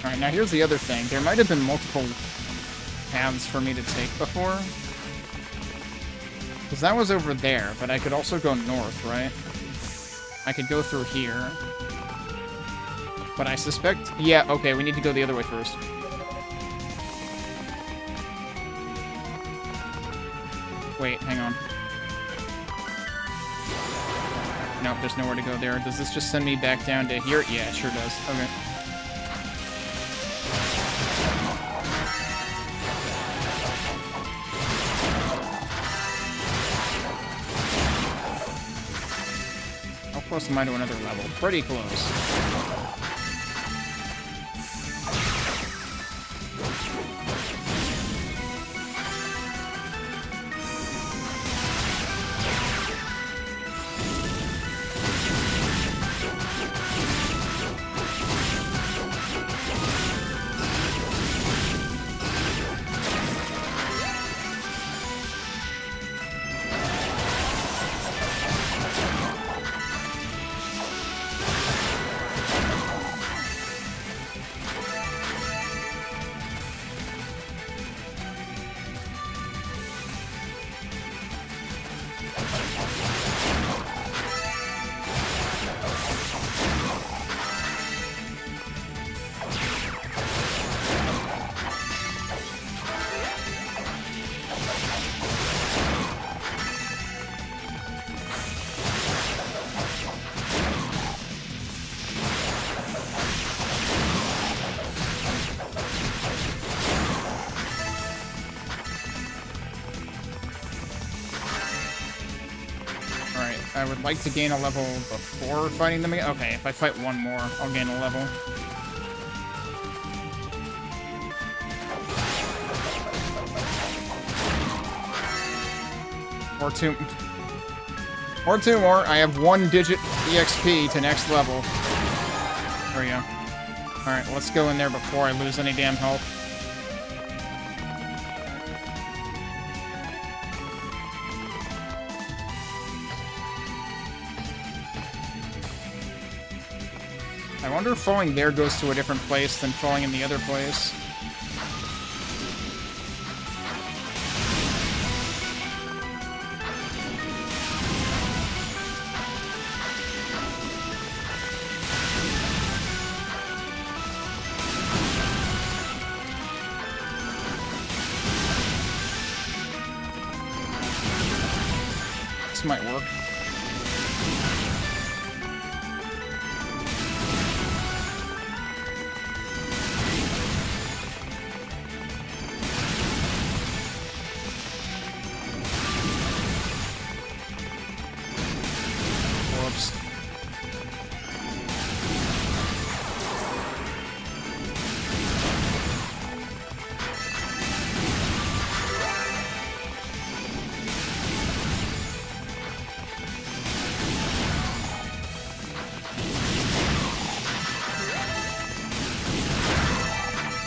Alright, now here's the other thing. There might have been multiple paths for me to take before. Because that was over there, but I could also go north, right? I could go through here. But I suspect... Yeah, okay, we need to go the other way first. Wait, hang on. Nope, there's nowhere to go there. Does this just send me back down to here? Yeah, it sure does. Okay. How close am I to another level? Pretty close. I would like to gain a level before fighting them again. Okay, if I fight one more, I'll gain a level. Or two more. I have 1 digit EXP to next level. There we go. Alright, let's go in there before I lose any damn health. I wonder if falling there goes to a different place than falling in the other place. This might work.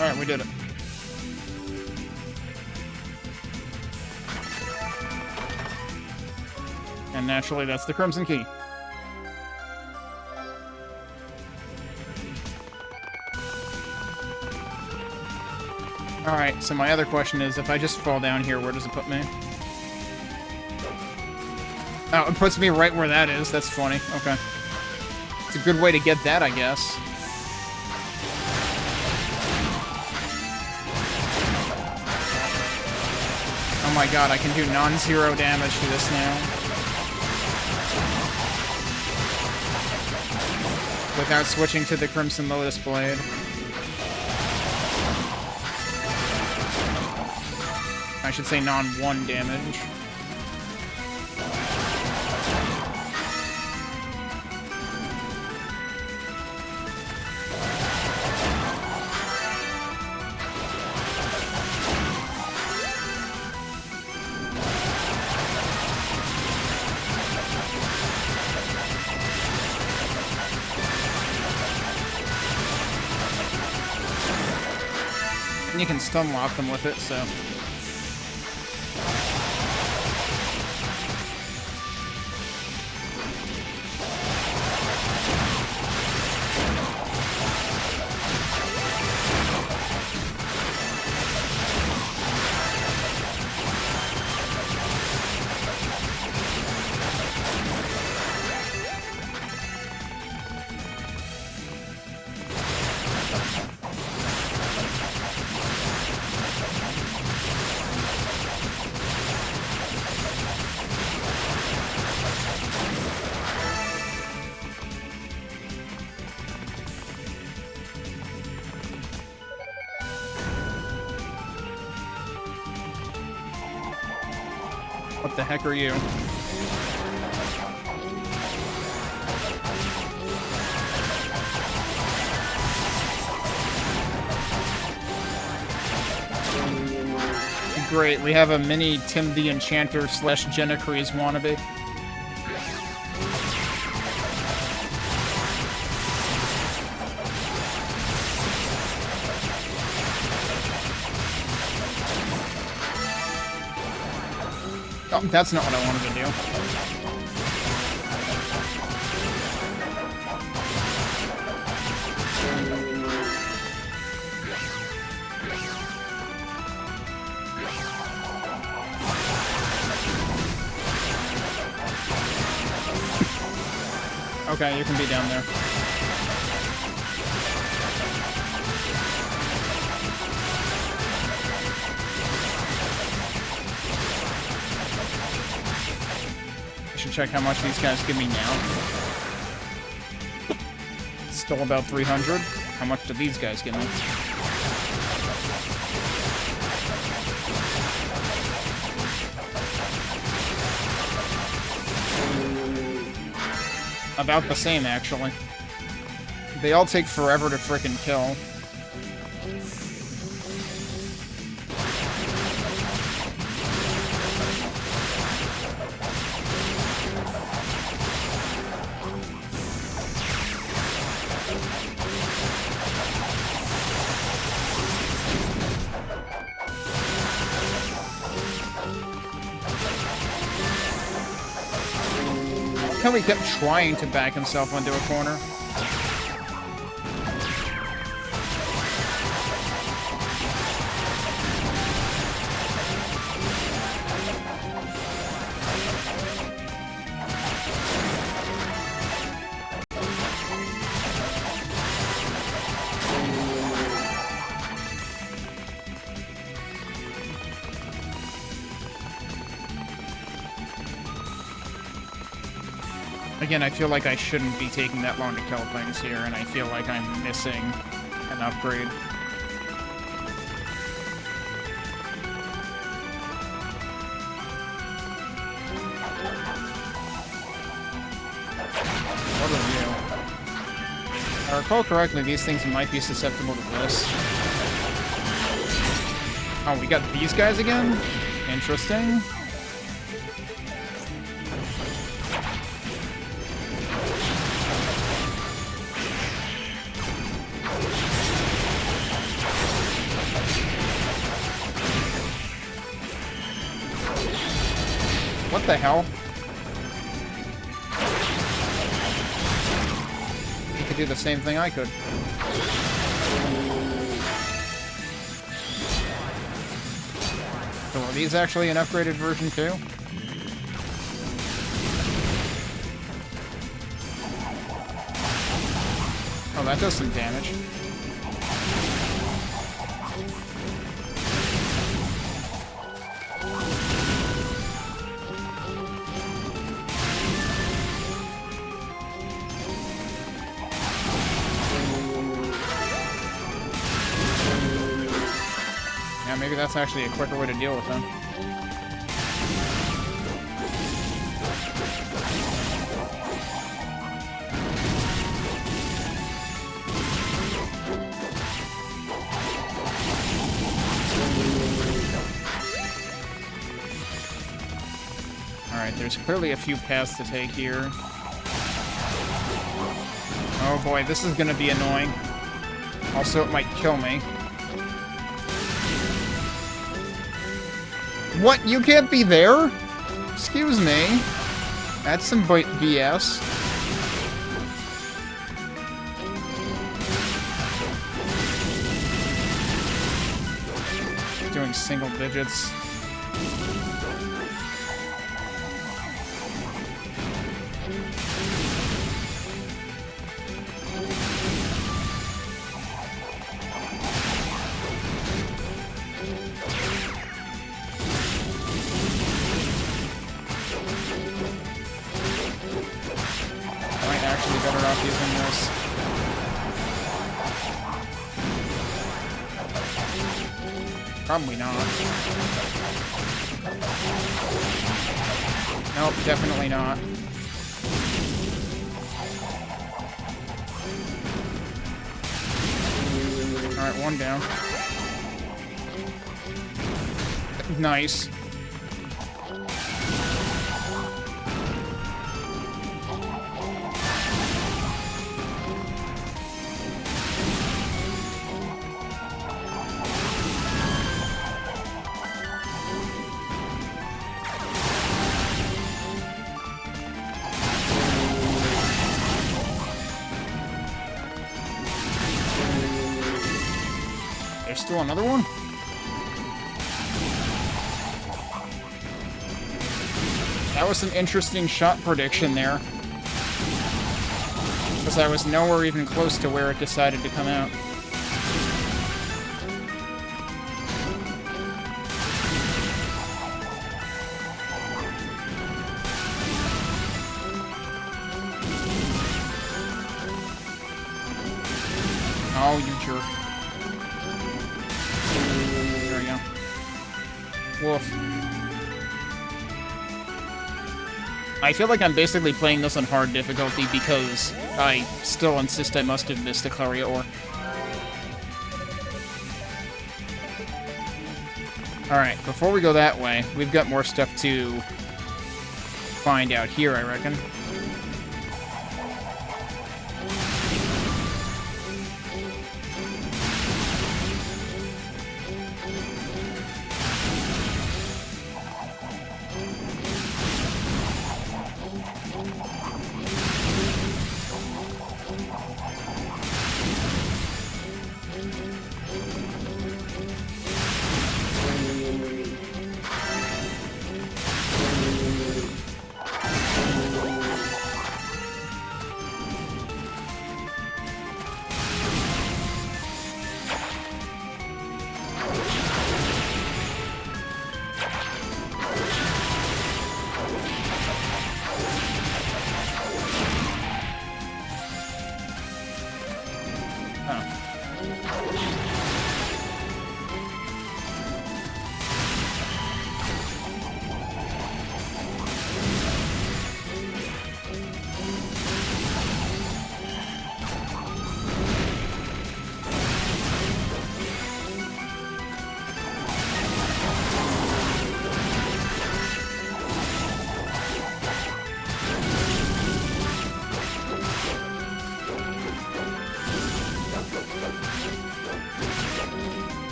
Alright, we did it. And naturally, that's the Crimson Key. Alright, so my other question is, if I just fall down here, where does it put me? Oh, it puts me right where that is. That's funny. Okay. It's a good way to get that, I guess. Oh my god, I can do non-zero damage to this now. Without switching to the Crimson Lotus Blade. I should say non-1 damage. And you can stun lock them with it, so... What the heck are you? Great, we have a mini Tim the Enchanter / Genocrease wannabe. Oh, that's not what I wanted to do. Okay, you can be down there. I should check how much these guys give me now. Still about 300. How much do these guys give me? About the same, actually. They all take forever to frickin' kill. How he kept trying to back himself into a corner. Again, I feel like I shouldn't be taking that long to kill things here, and I feel like I'm missing an upgrade. What are you? If I recall correctly, these things might be susceptible to this. Oh, we got these guys again? Interesting. What the hell? You could do the same thing I could. So are these actually an upgraded version too? Oh, that does some damage. Yeah, maybe that's actually a quicker way to deal with them. Alright, there's clearly a few paths to take here. Oh boy, this is gonna be annoying. Also, it might kill me. What? You can't be there? Excuse me. That's some BS. Doing single digits. Better off using this. Probably not. Nope, definitely not. Alright, one down. Nice. There's still another one? That was an interesting shot prediction there. Because I was nowhere even close to where it decided to come out. Oh, you jerk. There we go. Woof. I feel like I'm basically playing this on hard difficulty because I still insist I must have missed a Claria ore. Alright, before we go that way, we've got more stuff to find out here, I reckon.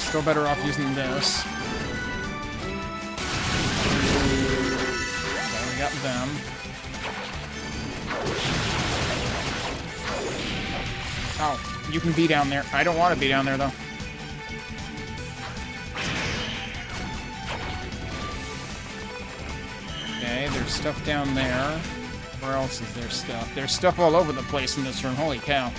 Still better off using this. Okay, we got them. Oh, you can be down there. I don't want to be down there, though. Okay, there's stuff down there. Where else is there stuff? There's stuff all over the place in this room. Holy cow.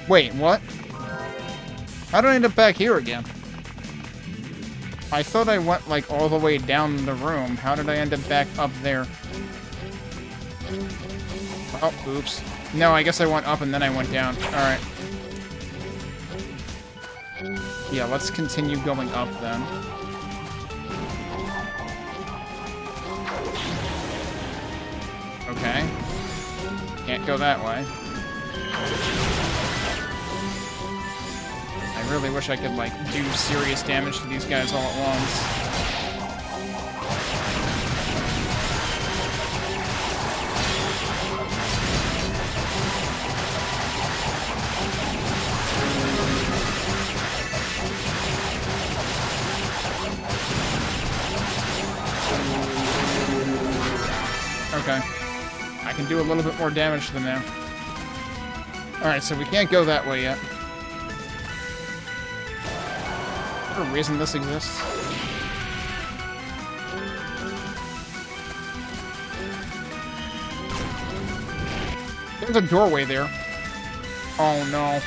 Wait, what? How did I end up back here again? I thought I went, like, all the way down the room. How did I end up back up there? Oh, oops. No, I guess I went up and then I went down. Alright. Yeah, let's continue going up then. Okay. Can't go that way. I really wish I could, like, do serious damage to these guys all at once. Okay. I can do a little bit more damage to them now. Alright, so we can't go that way yet. Is there a reason this exists? There's a doorway there. Oh no.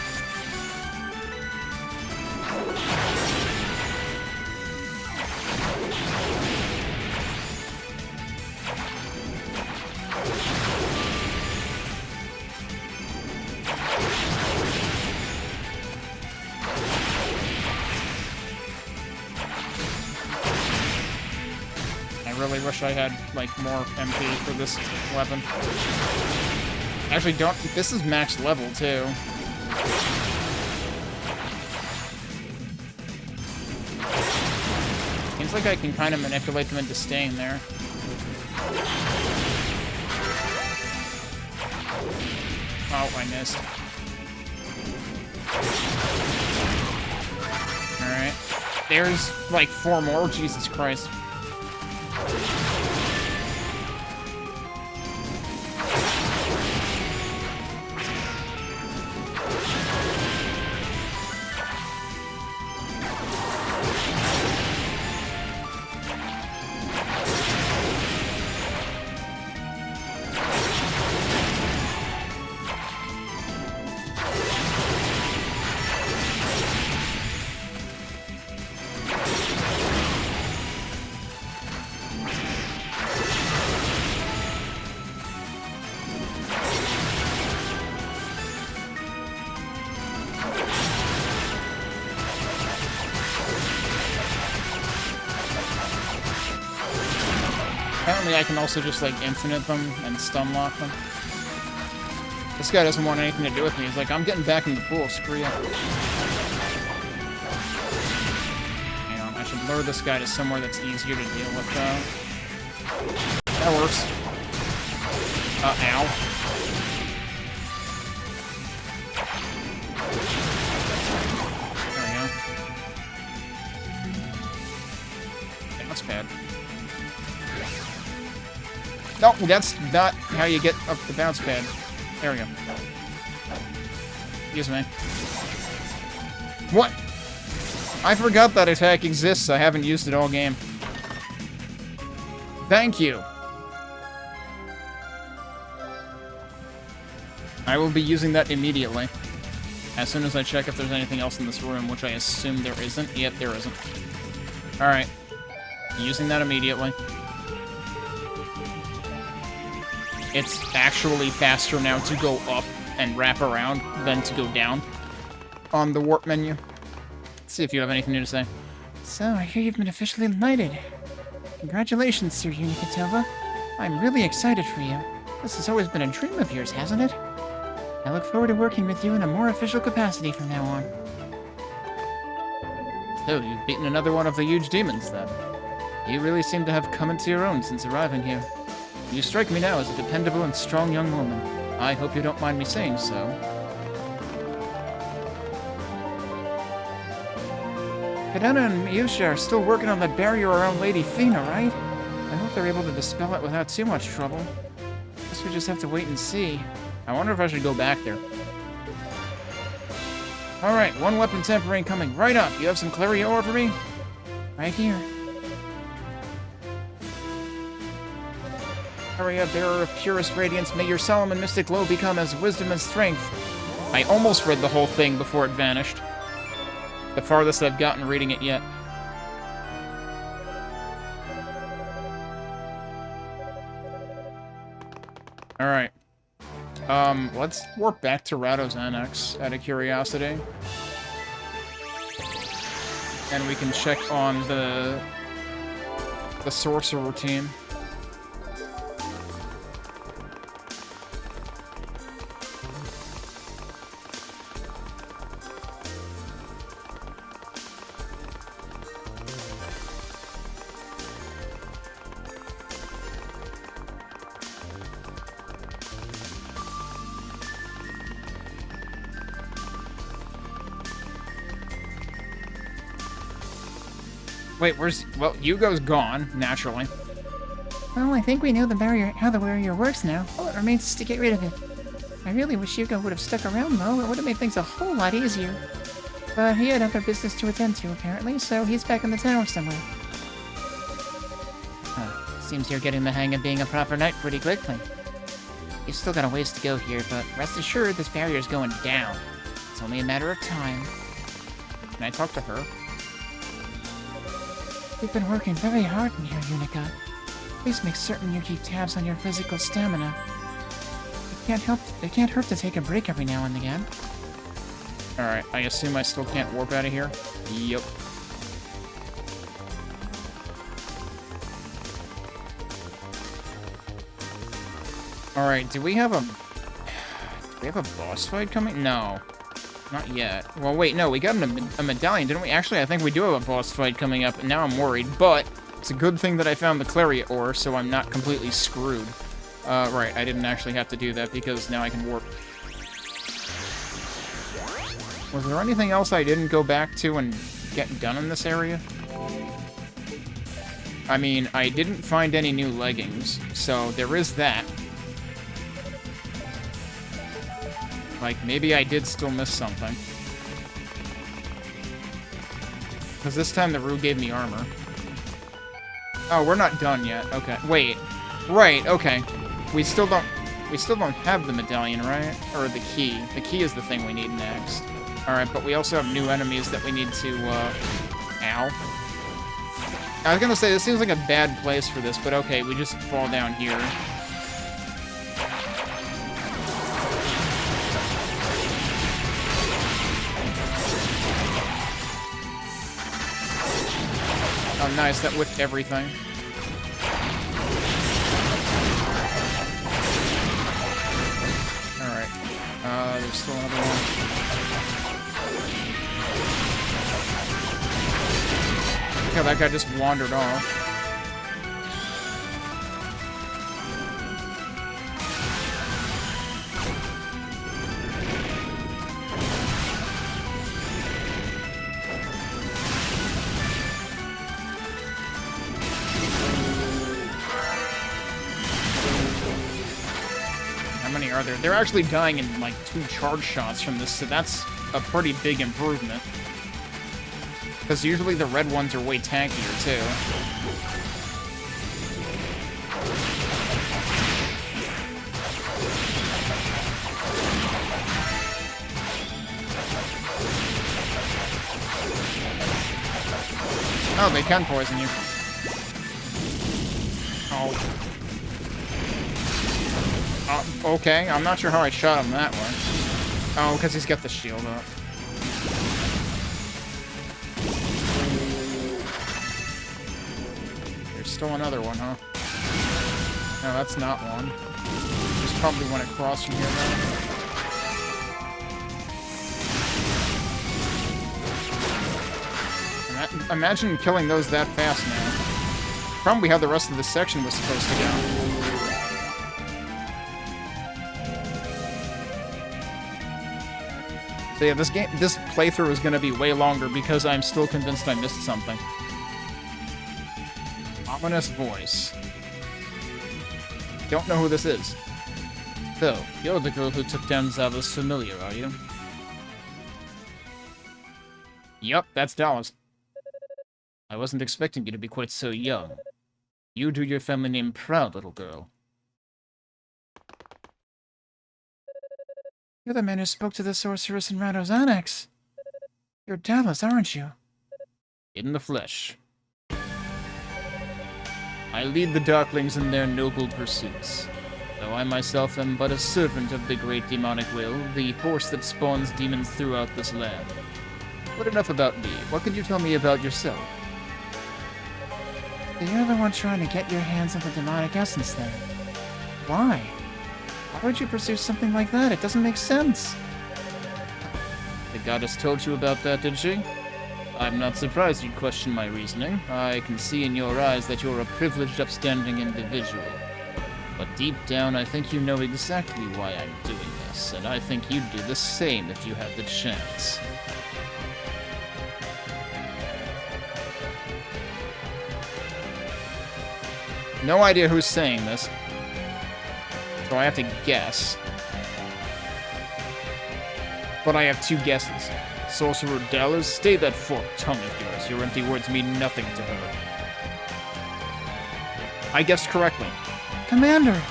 I really wish I had, like, more MP for this weapon. Actually, don't... This is max level, too. Seems like I can kind of manipulate them into staying there. Oh, I missed. Alright. There's, like, 4 more? Jesus Christ. Apparently I can also just, like, infinite them and stun lock them. This guy doesn't want anything to do with me. He's like, I'm getting back in the pool, screw you. Hang on, I should lure this guy to somewhere that's easier to deal with, though. That works. Ow. There we go. Yeah, that's bad. No, that's not how you get up the bounce pad. There we go. Excuse me. What? I forgot that attack exists. I haven't used it all game. Thank you. I will be using that immediately. As soon as I check if there's anything else in this room, which I assume there isn't. Yet there isn't. Alright. Using that immediately. It's actually faster now to go up and wrap around than to go down on the warp menu. Let's see if you have anything new to say. So, I hear you've been officially knighted. Congratulations, Sir Yunica. I'm really excited for you. This has always been a dream of yours, hasn't it? I look forward to working with you in a more official capacity from now on. So, you've beaten another one of the huge demons, then. You really seem to have come into your own since arriving here. You strike me now as a dependable and strong young woman. I hope you don't mind me saying so. Kadena and Miusha are still working on that barrier around Lady Fina, right? I hope they're able to dispel it without too much trouble. Guess we just have to wait and see. I wonder if I should go back there. Alright, one weapon temporary coming right up. You have some Clarior for me? Right here. Hurry up, bearer of purest radiance, may your solemn and mystic glow become as wisdom and strength. I almost read the whole thing before it vanished. The farthest I've gotten reading it yet. Alright. Let's warp back to Rado's Annex out of curiosity. And we can check on the sorcerer team. Wait, where's... Well, Yugo's gone, naturally. Well, I think we know how the barrier works now. All it remains is to get rid of it. I really wish Hugo would have stuck around, though. It would have made things a whole lot easier. But he had other business to attend to, apparently, so he's back in the tower somewhere. Seems you're getting the hang of being a proper knight pretty quickly. You've still got a ways to go here, but rest assured this barrier's going down. It's only a matter of time. Can I talk to her? You've been working very hard in here, Yunica. Please make certain you keep tabs on your physical stamina. It can't hurt to take a break every now and again. Alright, I assume I still can't warp out of here? Yep. Alright, do we have a boss fight coming? No. Not yet. Well, wait, no, we got a medallion, didn't we? Actually, I think we do have a boss fight coming up, and now I'm worried, but it's a good thing that I found the Clariot ore, so I'm not completely screwed. Right, I didn't actually have to do that, because now I can warp. Was there anything else I didn't go back to and get done in this area? I mean, I didn't find any new leggings, so there is that. Like, maybe I did still miss something. Because this time the Rue gave me armor. Oh, we're not done yet. Okay. Wait. Right, okay. We still don't have the medallion, right? Or the key. The key is the thing we need next. Alright, but we also have new enemies that we need to, Ow. I was gonna say, this seems like a bad place for this, but okay, we just fall down here. Oh, nice, that whipped everything. Alright. There's still another one. Yeah, that guy just wandered off. How many are there? They're actually dying in like 2 charge shots from this, so that's a pretty big improvement. Because usually the red ones are way tankier, too. Oh, they can poison you. Oh. Okay, I'm not sure how I shot him that way. Oh, because he's got the shield up. Still another one, huh? No, that's not one. Just probably went across from here, though. Imagine killing those that fast now. Probably how the rest of this section was supposed to go. So yeah, this playthrough is going to be way longer because I'm still convinced I missed something. Ominous voice. Don't know who this is. So, you're the girl who took down Zava's familiar, are you? Yup, that's Dallas. I wasn't expecting you to be quite so young. You do your family name proud, little girl. You're the man who spoke to the sorceress in Rado's annex. You're Dallas, aren't you? In the flesh. I lead the Darklings in their noble pursuits. Though I myself am but a servant of the great demonic will, the force that spawns demons throughout this land. But enough about me. What can you tell me about yourself? You're the one trying to get your hands on the demonic essence then. Why? Why would you pursue something like that? It doesn't make sense. The goddess told you about that, did she? I'm not surprised you'd question my reasoning. I can see in your eyes that you're a privileged, upstanding individual. But deep down, I think you know exactly why I'm doing this, and I think you'd do the same if you had the chance. No idea who's saying this, so I have to guess. But I have two guesses. Sorcerer Dallas, stay that forked tongue of yours. Your empty words mean nothing to her. I guessed correctly. Commander!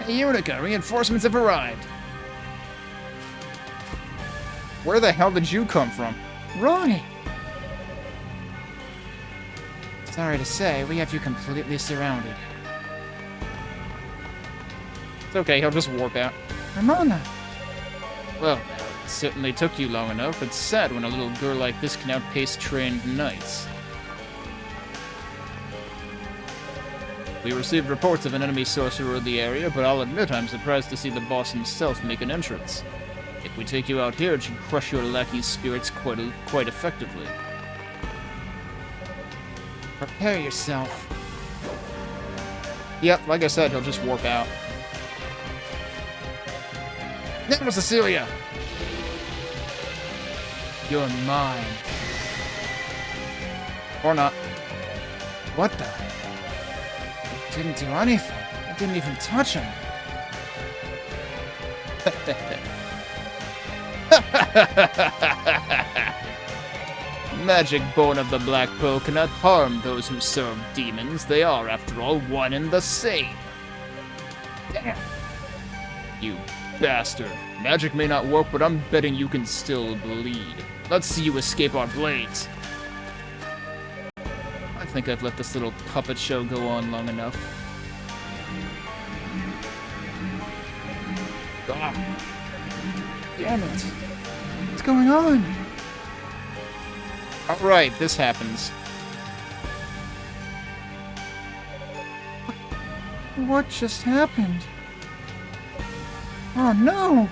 Hey, Yunica, reinforcements have arrived. Where the hell did you come from? Roy! Sorry to say, we have you completely surrounded. It's okay, he'll just warp out. Ramona! Well, now, it certainly took you long enough. It's sad when a little girl like this can outpace trained knights. We received reports of an enemy sorcerer in the area, but I'll admit I'm surprised to see the boss himself make an entrance. If we take you out here, it should crush your lackey's spirits quite effectively. Prepare yourself. Yep, like I said, he'll just warp out. That was Cecilia! You're mine. Or not. What the? It didn't do anything. It didn't even touch him. Magic born of the Black Pearl cannot harm those who serve demons. They are, after all, one and the same. Damn. You bastard. Magic may not work, but I'm betting you can still bleed. Let's see you escape our blades. I think I've let this little puppet show go on long enough. Ah. Damn it. What's going on? Alright, this happens. What just happened? Oh no!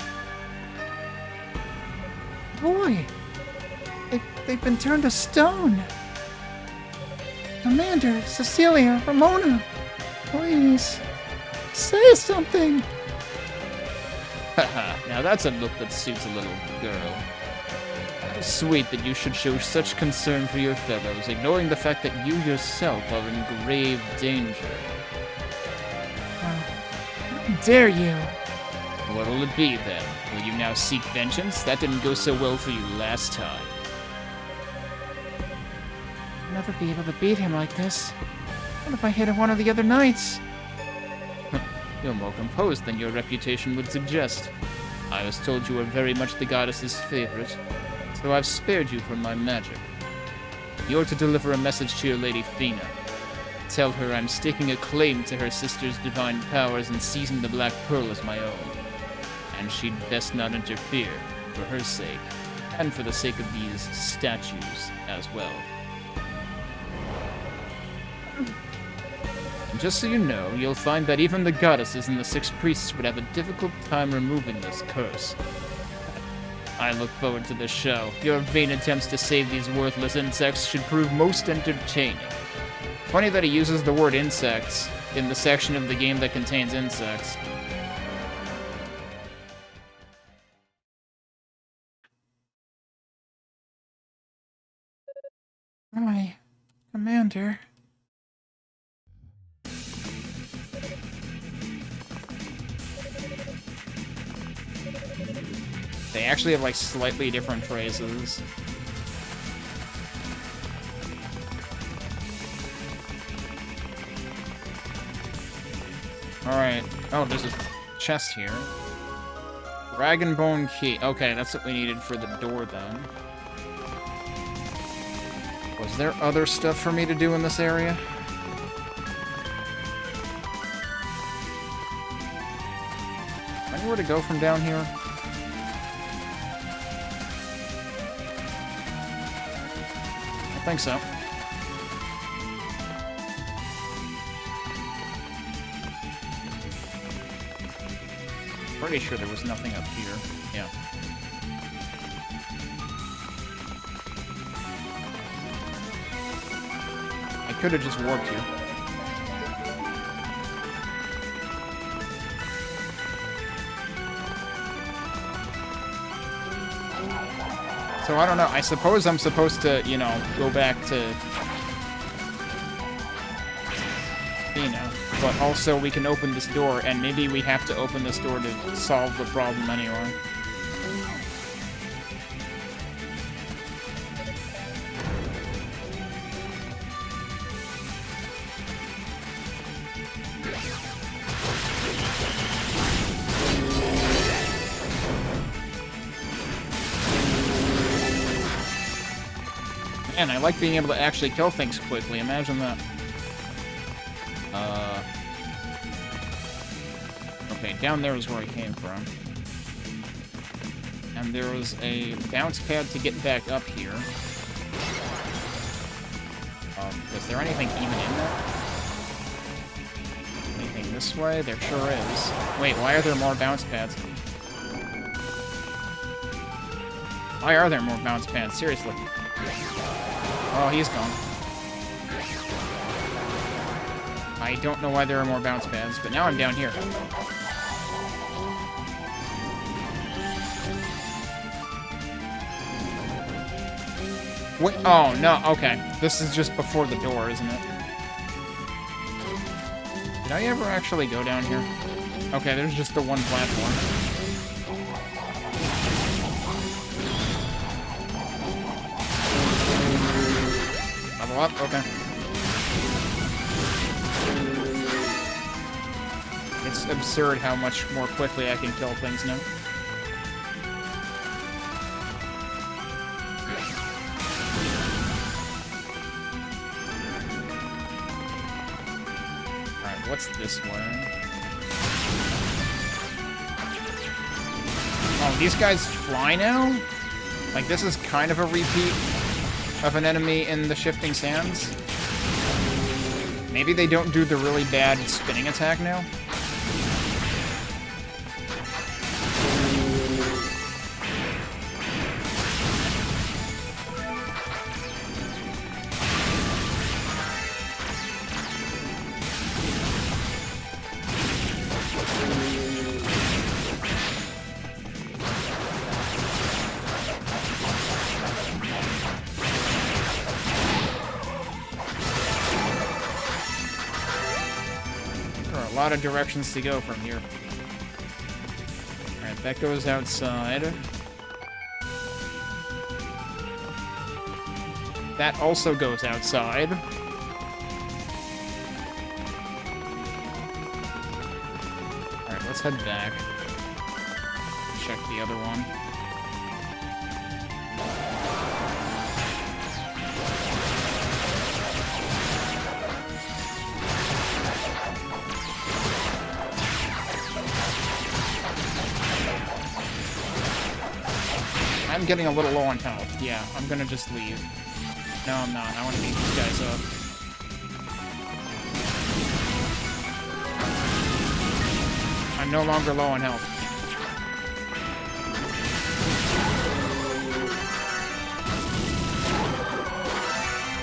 Boy! They've been turned to stone! Commander, Cecilia, Ramona! Please, say something! Haha, now that's a look that suits a little girl. How sweet that you should show such concern for your fellows, ignoring the fact that you yourself are in grave danger. How dare you! What'll it be, then? Will you now seek vengeance? That didn't go so well for you last time. I'll never be able to beat him like this. What if I hit one of the other knights? You're more composed than your reputation would suggest. I was told you were very much the goddess's favorite, so I've spared you from my magic. You're to deliver a message to your Lady Fina. Tell her I'm staking a claim to her sister's divine powers and seizing the Black Pearl as my own. And she'd best not interfere, for her sake, and for the sake of these statues as well. And just so you know, you'll find that even the goddesses and the six priests would have a difficult time removing this curse. I look forward to this show. Your vain attempts to save these worthless insects should prove most entertaining. Funny that he uses the word insects in the section of the game that contains insects. Why, Commander? They actually have, like, slightly different phrases. Alright. Oh, there's a chest here. Dragon Bone Key. Okay, that's what we needed for the door, then. Was there other stuff for me to do in this area? Anywhere to go from down here? I think so. Pretty sure there was nothing up here. Yeah. I could have just warped you. So I don't know. I suppose I'm supposed to, you know, go back to Athena. But also we can open this door, and maybe we have to open this door to solve the problem anyway. Man, I like being able to actually kill things quickly. Imagine that. Okay, down there is where I came from. And there was a bounce pad to get back up here. Was there anything even in there? Anything this way? There sure is. Wait, why are there more bounce pads? Why are there more bounce pads? Seriously. Oh, he's gone. I don't know why there are more bounce pads, but now I'm down here. Wait, oh, no, okay. This is just before the door, isn't it? Did I ever actually go down here? Okay, there's just the one platform. Level up? Okay. It's absurd how much more quickly I can kill things now. Alright, what's this way? Oh, these guys fly now? Like, this is kind of a repeat of an enemy in the Shifting Sands. Maybe they don't do the really bad spinning attack now? A lot of directions to go from here. Alright, that goes outside. That also goes outside. Alright, let's head back. Check the other one. I'm getting a little low on health. Yeah, I'm gonna just leave. No, I'm not. I want to beat these guys up. I'm no longer low on health.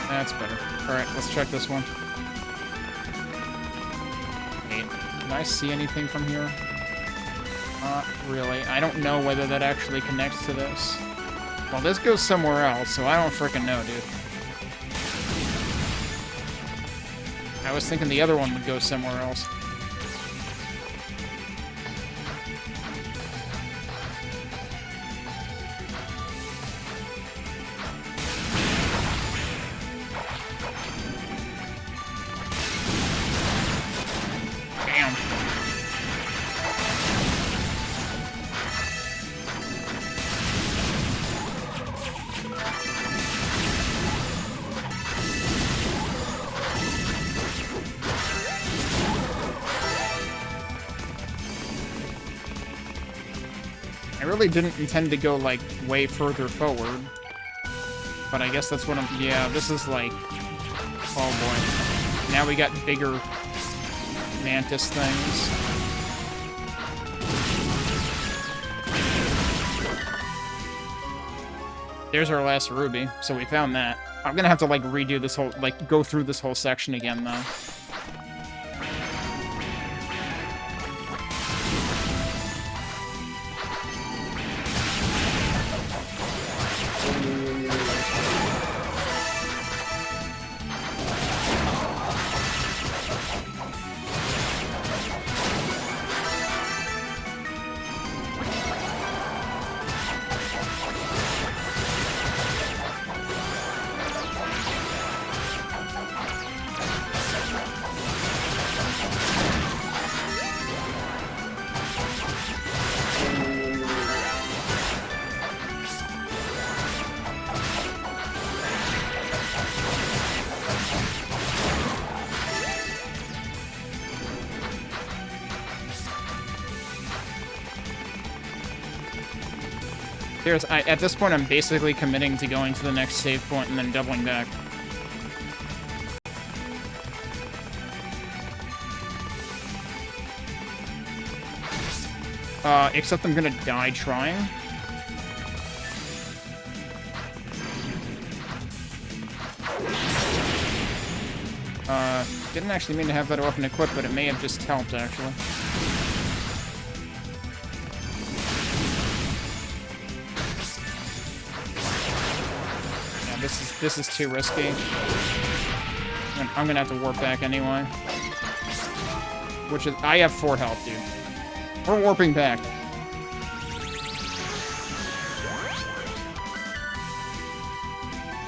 That's better. Alright, let's check this one. Wait, can I see anything from here? Not really. I don't know whether that actually connects to this. Well, this goes somewhere else, so I don't frickin' know, dude. I was thinking the other one would go somewhere else. Damn. I really didn't intend to go, like, way further forward. But I guess that's what I'm... Yeah, this is like... Oh boy. Now we got bigger mantis things. There's our last ruby, so we found that. I'm gonna have to, like, redo this whole... Like, go through this whole section again, though. At this point, I'm basically committing to going to the next save point and then doubling back. Except I'm gonna die trying. Didn't actually mean to have that weapon equipped, but it may have just helped, actually. This is too risky. I'm gonna have to warp back anyway. Which is... I have 4 health, dude. We're warping back.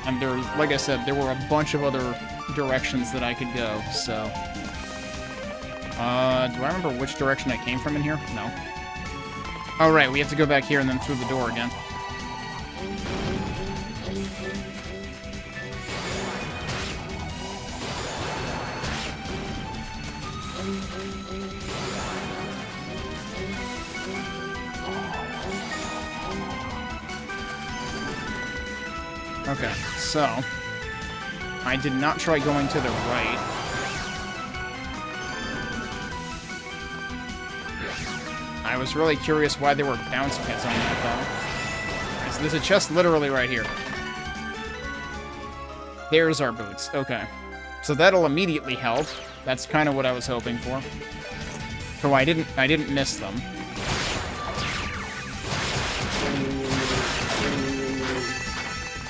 And there, like I said, there were a bunch of other directions that I could go, so... do I remember which direction I came from in here? No. Oh, right, we have to go back here and then through the door again. Okay, so I did not try going to the right. I was really curious why there were bounce pads on that, though. Right, so there's a chest literally right here. There's our boots. Okay. So that'll immediately help. That's kind of what I was hoping for. So I didn't miss them.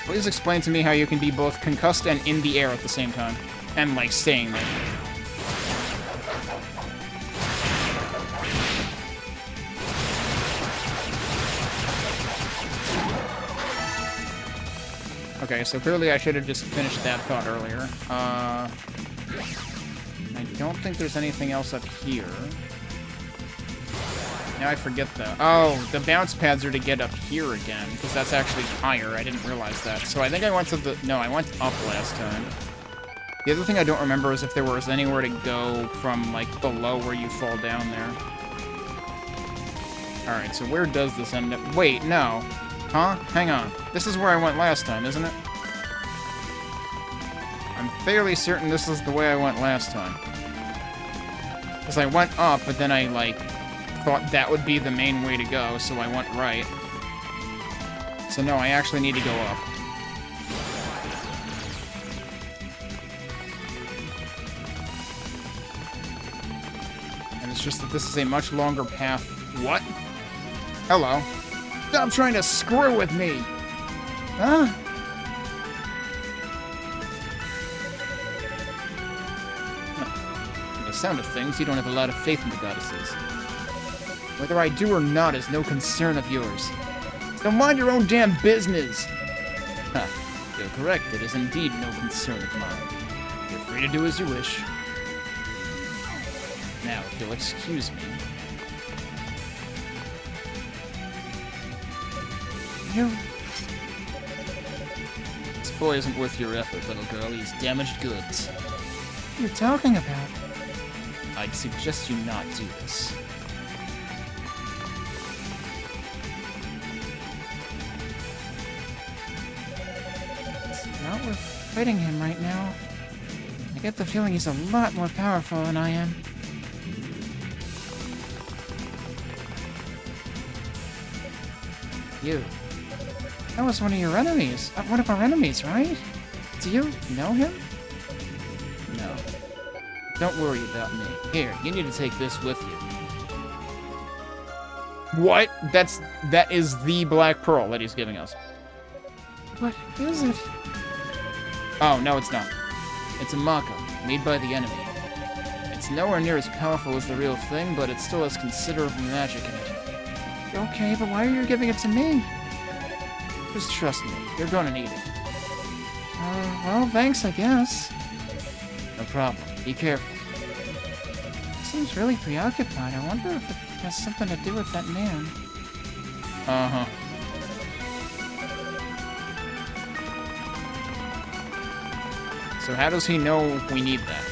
Please explain to me how you can be both concussed and in the air at the same time. And, like, staying there. Okay, so clearly I should have just finished that thought earlier. I don't think there's anything else up here. Now I forget though. Oh, the bounce pads are to get up here again, because that's actually higher. I didn't realize that. So I think I went to the... No, I went up last time. The other thing I don't remember is if there was anywhere to go from, like, below where you fall down there. Alright, so where does this end up? Wait, no. Huh? Hang on. This is where I went last time, isn't it? I'm fairly certain this is the way I went last time. Because I went up, but then I, like... thought that would be the main way to go, so I went right. So no, I actually need to go up. And it's just that this is a much longer path. What? Hello. Stop trying to screw with me! Huh? From the sound of things, you don't have a lot of faith in the goddesses. Whether I do or not is no concern of yours. So mind your own damn business! Huh. You're correct, it is indeed no concern of mine. You're free to do as you wish. Now, if you'll excuse me... You... This boy isn't worth your effort, little girl. He's damaged goods. What are you talking about? I'd suggest you not do this. worth fighting him right now. I get the feeling he's a lot more powerful than I am. You. That was one of your enemies. One of our enemies, right? Do you know him? No. Don't worry about me. Here, you need to take this with you. What? That is the Black Pearl that he's giving us. What is it? Oh, no, it's not. It's a mock-up, made by the enemy. It's nowhere near as powerful as the real thing, but it still has considerable magic in it. Okay, but why are you giving it to me? Just trust me, you're gonna need it. Well, thanks, I guess. No problem. Be careful. Seems really preoccupied. I wonder if it has something to do with that man. Uh-huh. So how does he know we need that?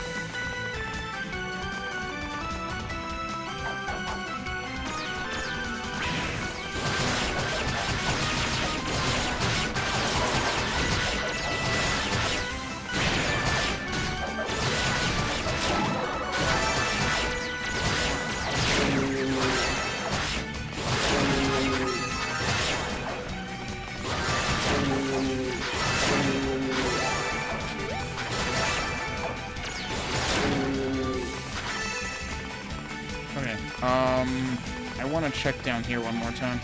Okay, I want to check down here one more time.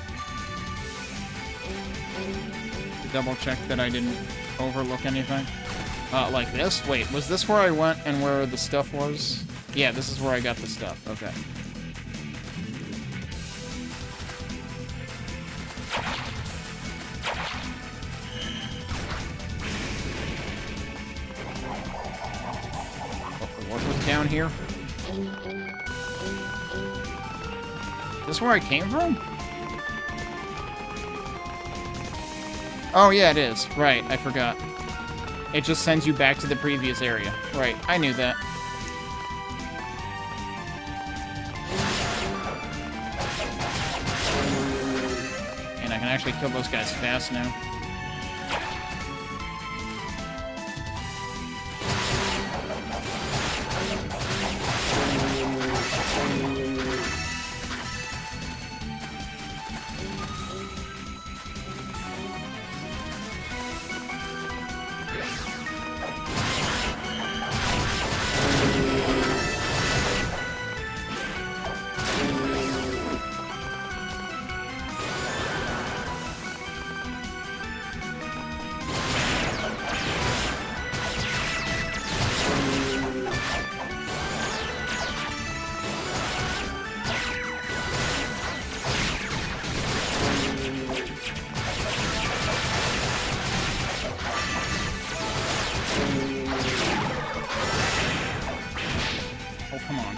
Double check that I didn't overlook anything. Like this? Wait, was this where I went and where the stuff was? Yeah, this is where I got the stuff. Okay. What was down here? Is this where I came from? Oh, yeah, it is. Right, I forgot. It just sends you back to the previous area. Right, I knew that. And I can actually kill those guys fast now. Oh, come on.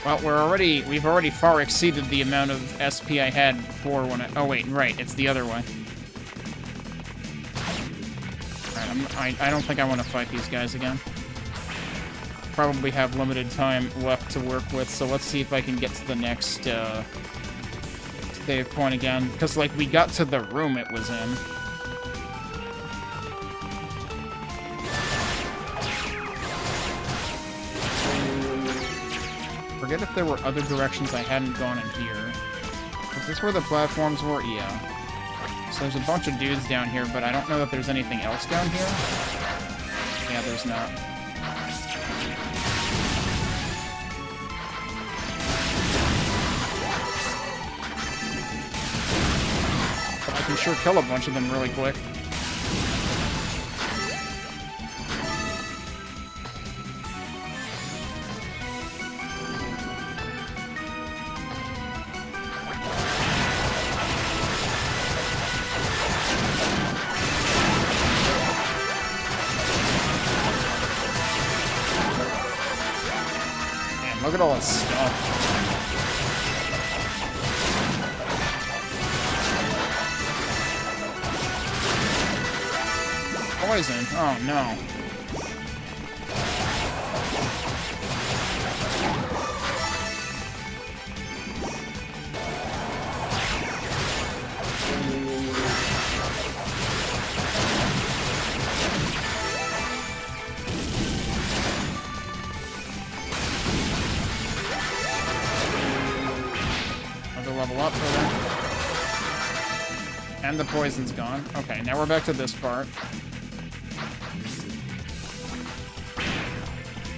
Well, we've already far exceeded the amount of SP I had before when oh wait, right, it's the other way. Alright, I don't think I want to fight these guys again. Probably have limited time left to work with, so let's see if I can get to the next, save point again. Because, like, we got to the room it was in. Forget if there were other directions I hadn't gone in here. Is this where the platforms were? Yeah. So there's a bunch of dudes down here, but I don't know that there's anything else down here. Yeah, there's not. But I can sure kill a bunch of them really quick. Look at all this stuff. Poison. Oh no. level up for that. And the poison's gone. Okay, now we're back to this part. Is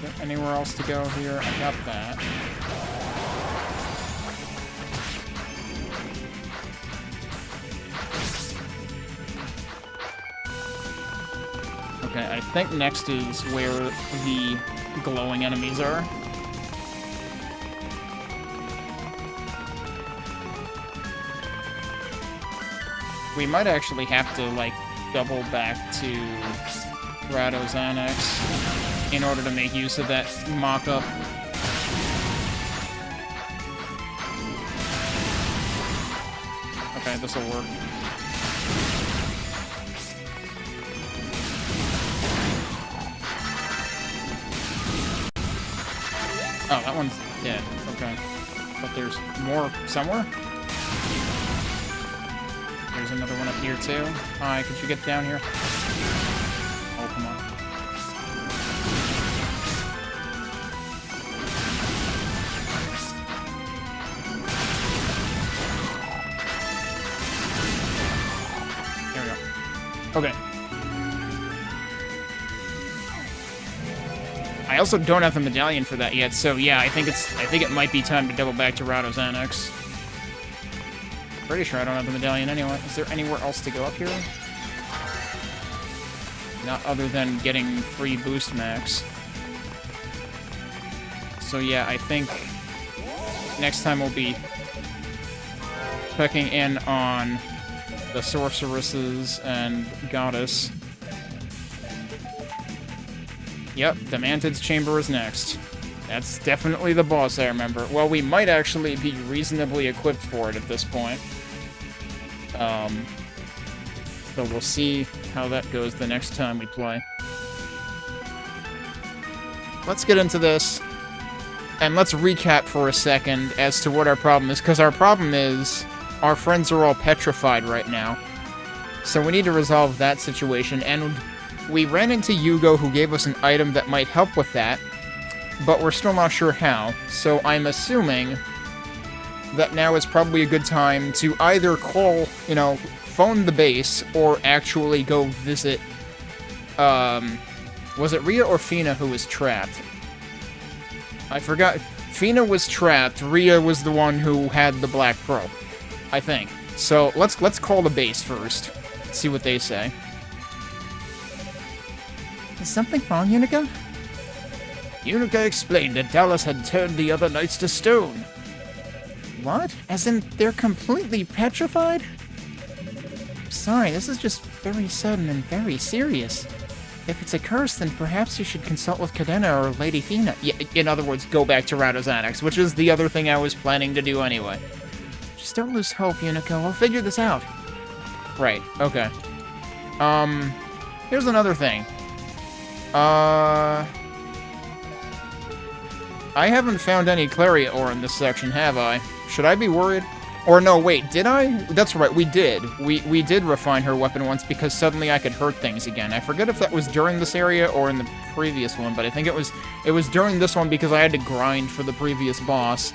there anywhere else to go here? I got that. Okay, I think next is where the glowing enemies are. We might actually have to, like, double back to Rado's Annex in order to make use of that mock-up. Okay, this'll work. Oh, that one's dead. Okay. But there's more somewhere? There's another one up here, too. Hi, could you get down here? Oh, come on. There we go. Okay. I also don't have the medallion for that yet, so yeah, I think it might be time to double back to Rado's Annex. Pretty sure I don't have the medallion anyway. Is there anywhere else to go up here? Not other than getting free boost max. So yeah, I think next time we'll be checking in on the sorceresses and goddess. Yep, the Mantid's Chamber is next. That's definitely the boss, I remember. Well, we might actually be reasonably equipped for it at this point. So we'll see how that goes the next time we play. Let's get into this, and let's recap for a second as to what our problem is, because our problem is our friends are all petrified right now. So we need to resolve that situation, and we ran into Yugo, who gave us an item that might help with that, but we're still not sure how. So I'm assuming that now is probably a good time to either call, phone the base, or actually go visit, was it Rhea or Fina who was trapped? I forgot. Fina was trapped, Rhea was the one who had the Black Pearl, I think. So let's call the base first, see what they say. Is something wrong, Yunica? Yunica explained that Dallas had turned the other knights to stone. What? As in, they're completely petrified? Sorry, this is just very sudden and very serious. If it's a curse, then perhaps you should consult with Cadena or Lady Fina. Yeah, in other words, go back to Rado's Annex, which is the other thing I was planning to do anyway. Just don't lose hope, Yunica. We'll figure this out. Right, okay. Here's another thing. I haven't found any Clariot ore in this section, have I? Should I be worried? Or no, wait, did I? That's right, we did. We did refine her weapon once because suddenly I could hurt things again. I forget if that was during this area or in the previous one, but I think it was during this one because I had to grind for the previous boss,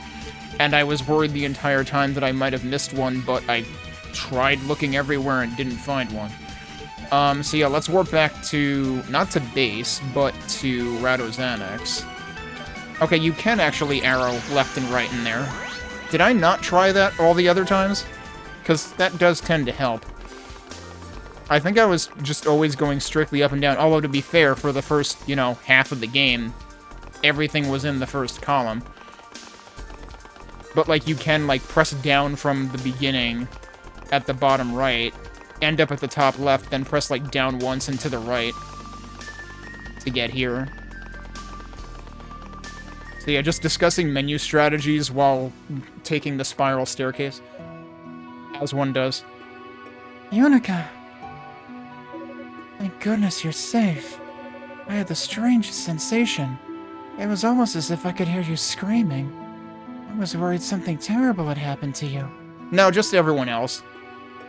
and I was worried the entire time that I might have missed one, but I tried looking everywhere and didn't find one. So yeah, let's warp back to, not to base, but to Rado's Annex. Okay, you can actually arrow left and right in there. Did I not try that all the other times? Because that does tend to help. I think I was just always going strictly up and down, although to be fair, for the first, half of the game, everything was in the first column. But, like, you can, like, press down from the beginning at the bottom right, end up at the top left, then press, like, down once and to the right to get here. So yeah, just discussing menu strategies while taking the spiral staircase. As one does. Yunica! Thank goodness you're safe. I had the strangest sensation. It was almost as if I could hear you screaming. I was worried something terrible had happened to you. No, just everyone else.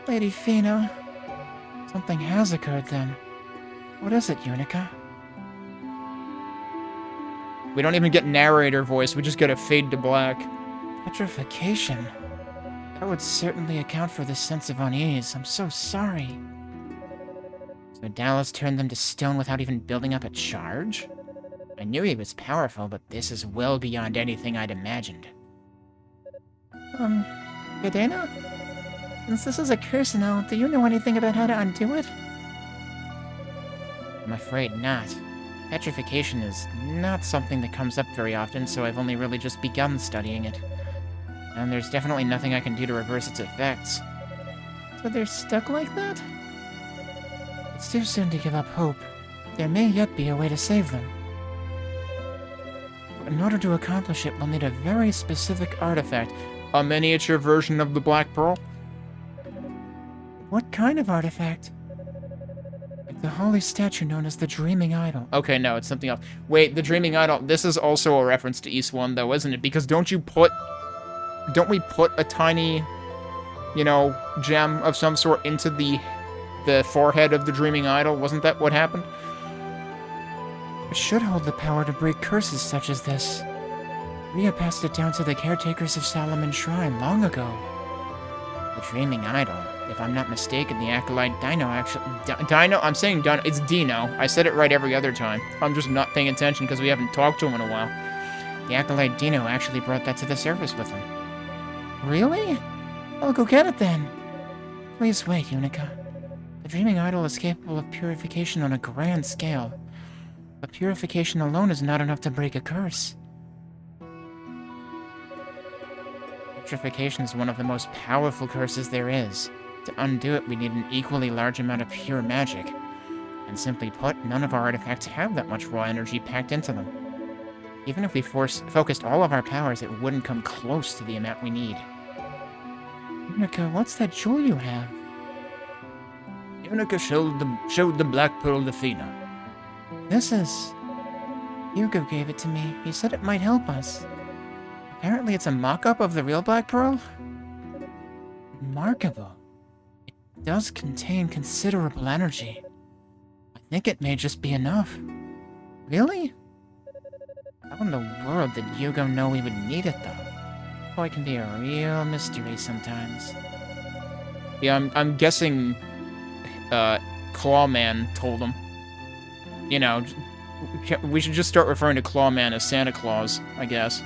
Lady Fina. Something has occurred then. What is it, Yunica? We don't even get narrator voice, we just get a fade to black. Petrification. That would certainly account for this sense of unease. I'm so sorry. So Dallas turned them to stone without even building up a charge? I knew he was powerful, but this is well beyond anything I'd imagined. Yadena? Since this is a curse now, do you know anything about how to undo it? I'm afraid not. Petrification is not something that comes up very often, so I've only really just begun studying it. And there's definitely nothing I can do to reverse its effects. So they're stuck like that? It's too soon to give up hope. There may yet be a way to save them. In order to accomplish it, we'll need a very specific artifact. A miniature version of the Black Pearl? What kind of artifact? The holy statue known as the Dreaming Idol. Okay, no, it's something else. Wait, the Dreaming Idol, this is also a reference to East 1, though, isn't it? Because don't we put a tiny, you know, gem of some sort into the forehead of the Dreaming Idol? Wasn't that what happened? It should hold the power to break curses such as this. Rhea passed it down to the caretakers of Solomon's Shrine long ago. The Dreaming Idol. If I'm not mistaken, the Acolyte Dino actually... Dino? I'm saying Dino. It's Dino. I said it right every other time. I'm just not paying attention because we haven't talked to him in a while. The Acolyte Dino actually brought that to the surface with him. Really? I'll go get it then. Please wait, Yunica. The Dreaming Idol is capable of purification on a grand scale. But purification alone is not enough to break a curse. Petrification is one of the most powerful curses there is. To undo it, we need an equally large amount of pure magic. And simply put, none of our artifacts have that much raw energy packed into them. Even if we focused all of our powers, it wouldn't come close to the amount we need. Yunica, what's that jewel you have? Yunica showed the Black Pearl to Fina. This is... Hugo gave it to me. He said it might help us. Apparently it's a mock-up of the real Black Pearl? Remarkable. It does contain considerable energy. I think it may just be enough. Really? How in the world did Hugo know we would need it, though? Boy can be a real mystery sometimes. Yeah, I'm guessing Clawman told him. You know, we should just start referring to Clawman as Santa Claus, I guess.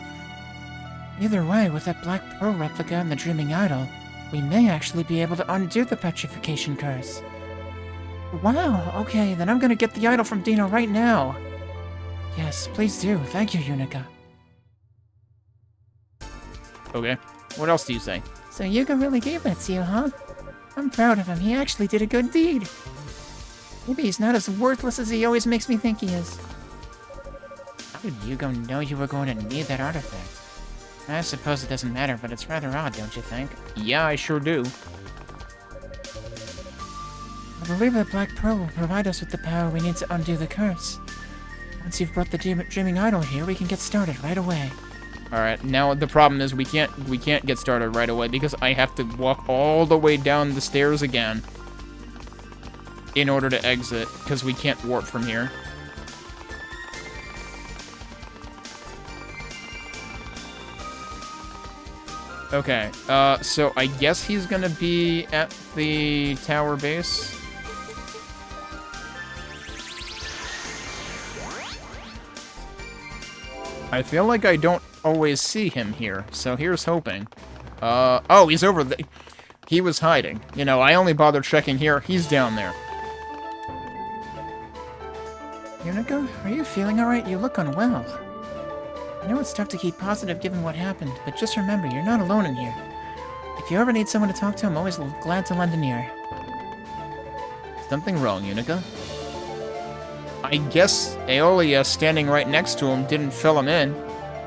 Either way, with that Black Pearl replica and the Dreaming Idol, we may actually be able to undo the petrification curse. Wow, okay, then I'm gonna get the idol from Dino right now. Yes, please do. Thank you, Yunica. Okay. What else do you say? So Yuga really gave that to you, huh? I'm proud of him. He actually did a good deed. Maybe he's not as worthless as he always makes me think he is. How did Yugo know you were going to need that artifact? I suppose it doesn't matter, but it's rather odd, don't you think? Yeah, I sure do. I believe that Black Pearl will provide us with the power we need to undo the curse. Once you've brought the Dreaming Idol here, we can get started right away. Alright, now the problem is we can't get started right away because I have to walk all the way down the stairs again in order to exit, because we can't warp from here. Okay, so I guess he's gonna be at the tower base. I feel like I don't always see him here, so here's hoping. Oh, he's over there. He was hiding. You know, I only bothered checking here. He's down there. Yunica, are you feeling alright? You look unwell. I know it's tough to keep positive given what happened, but just remember, you're not alone in here. If you ever need someone to talk to, I'm always glad to lend an ear. Something wrong, Yunica? I guess Aeolia standing right next to him didn't fill him in.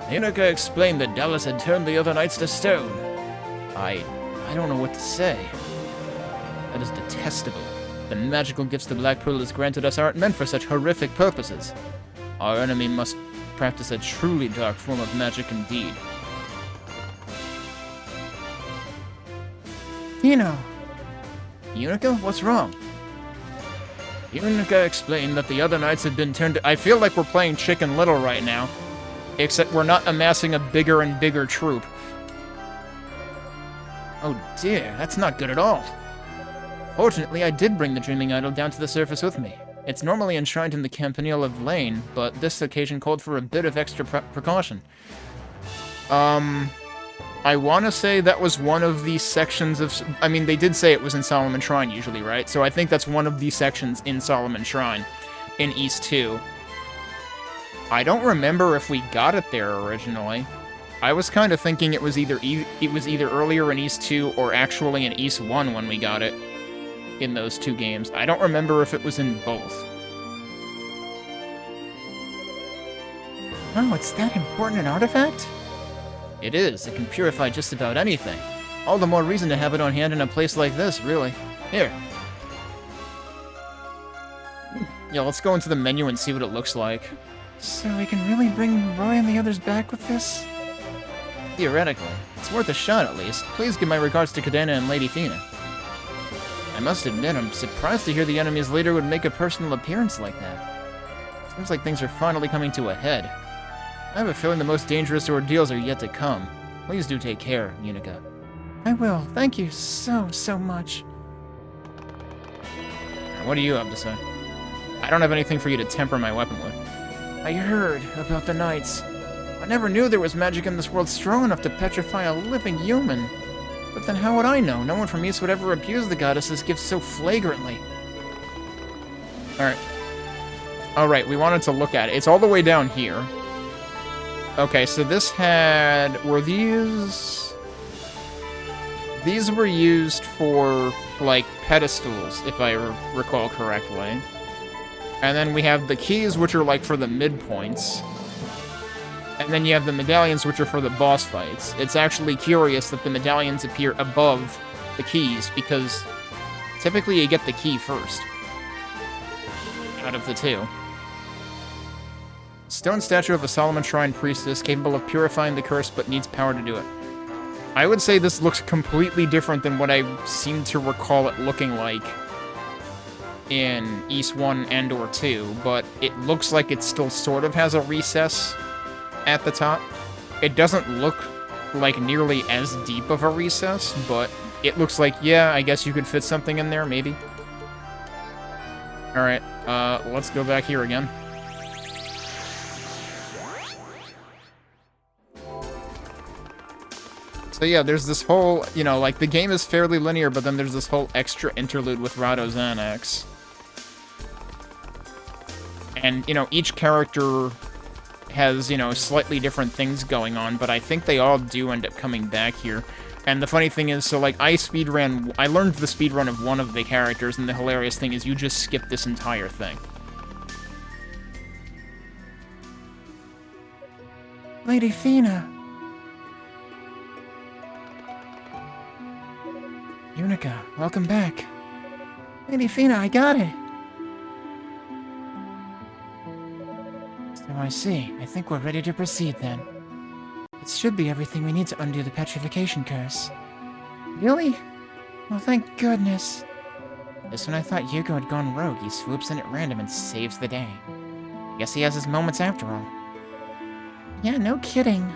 Yunica explained that Dallas had turned the other knights to stone. I don't know what to say. That is detestable. The magical gifts the Black Pearl has granted us aren't meant for such horrific purposes. Our enemy must practice a truly dark form of magic indeed. Dino! Yunica, what's wrong? Yunica explained that the other knights had been turned to... I feel like we're playing Chicken Little right now. Except we're not amassing a bigger and bigger troop. Oh dear, that's not good at all. Fortunately, I did bring the Dreaming Idol down to the surface with me. It's normally enshrined in the campanile of Lane, but this occasion called for a bit of extra precaution. I want to say that was one of the sections of... I mean, they did say it was in Solomon Shrine usually, right? So I think that's one of the sections in Solomon Shrine in East 2. I don't remember if we got it there originally. I was kind of thinking it was either earlier in East 2 or actually in East 1 when we got it in those two games. I don't remember if it was in both. Oh, it's that important an artifact? It is. It can purify just about anything. All the more reason to have it on hand in a place like this, really. Here. Yeah, let's go into the menu and see what it looks like. So we can really bring Roy and the others back with this? Theoretically. It's worth a shot, at least. Please give my regards to Cadena and Lady Fina. I must admit, I'm surprised to hear the enemy's leader would make a personal appearance like that. Seems like things are finally coming to a head. I have a feeling the most dangerous ordeals are yet to come. Please do take care, Yunica. I will. Thank you so much. What do you have to say? I don't have anything for you to temper my weapon with. I heard about the knights. I never knew there was magic in this world strong enough to petrify a living human. But then how would I know? No one from East would ever abuse the goddess's gifts so flagrantly. Alright, we wanted to look at it. It's all the way down here. Okay, so this had... Were these... These were used for, like, pedestals, if I recall correctly. And then we have the keys, which are, like, for the midpoints. And then you have the medallions, which are for the boss fights. It's actually curious that the medallions appear above the keys, because typically you get the key first out of the two. Stone statue of a Solomon Shrine priestess capable of purifying the curse, but needs power to do it. I would say this looks completely different than what I seem to recall it looking like in East 1 and or 2, but it looks like it still sort of has a recess at the top. It doesn't look like nearly as deep of a recess, but it looks like, yeah, I guess you could fit something in there, maybe. Alright, let's go back here again. So yeah, there's this whole, you know, like, the game is fairly linear, but then there's this whole extra interlude with Rado's Annex. And, you know, each character has, you know, slightly different things going on, but I think they all do end up coming back here. And the funny thing is, so, like, I learned the speedrun of one of the characters, and the hilarious thing is you just skip this entire thing. Lady Fina. Yunica, welcome back. Lady Fina, I got it. So I see. I think we're ready to proceed then. It should be everything we need to undo the petrification curse. Really? Well, thank goodness. Just when I thought Hugo had gone rogue, he swoops in at random and saves the day. Guess he has his moments after all. Yeah, no kidding.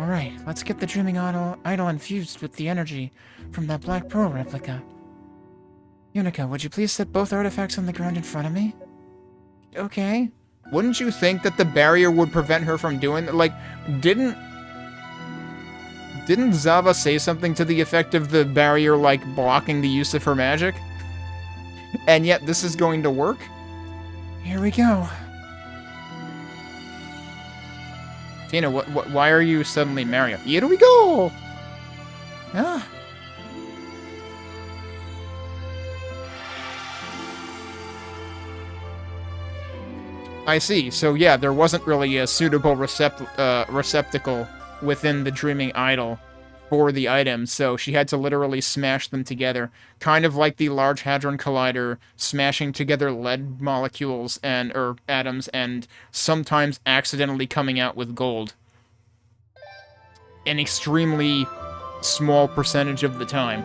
Alright, let's get the Dreaming Idol infused with the energy from that Black Pearl replica. Yunica, would you please set both artifacts on the ground in front of me? Okay. Wouldn't you think that the barrier would prevent her from doing that? Like, didn't Zava say something to the effect of the barrier, like, blocking the use of her magic? And yet this is going to work? Here we go. Tina, why are you suddenly Mario? Here we go! Ah. I see. So yeah, there wasn't really a suitable receptacle within the Dreaming Idol for the items, so she had to literally smash them together. Kind of like the Large Hadron Collider smashing together lead molecules or atoms and sometimes accidentally coming out with gold. An extremely small percentage of the time.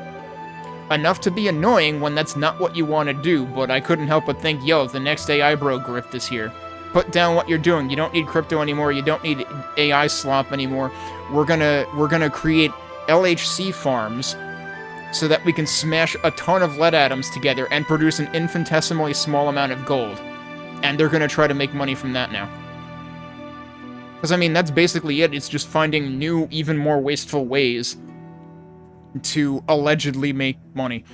Enough to be annoying when that's not what you want to do, but I couldn't help but think, yo, the next day eyebrow grift is here. put down what you're doing. You don't need crypto anymore. You don't need AI slop anymore. We're gonna create LHC farms so that we can smash a ton of lead atoms together and produce an infinitesimally small amount of gold. And they're gonna try to make money from that now. Because, I mean, that's basically it. It's just finding new, even more wasteful ways to allegedly make money.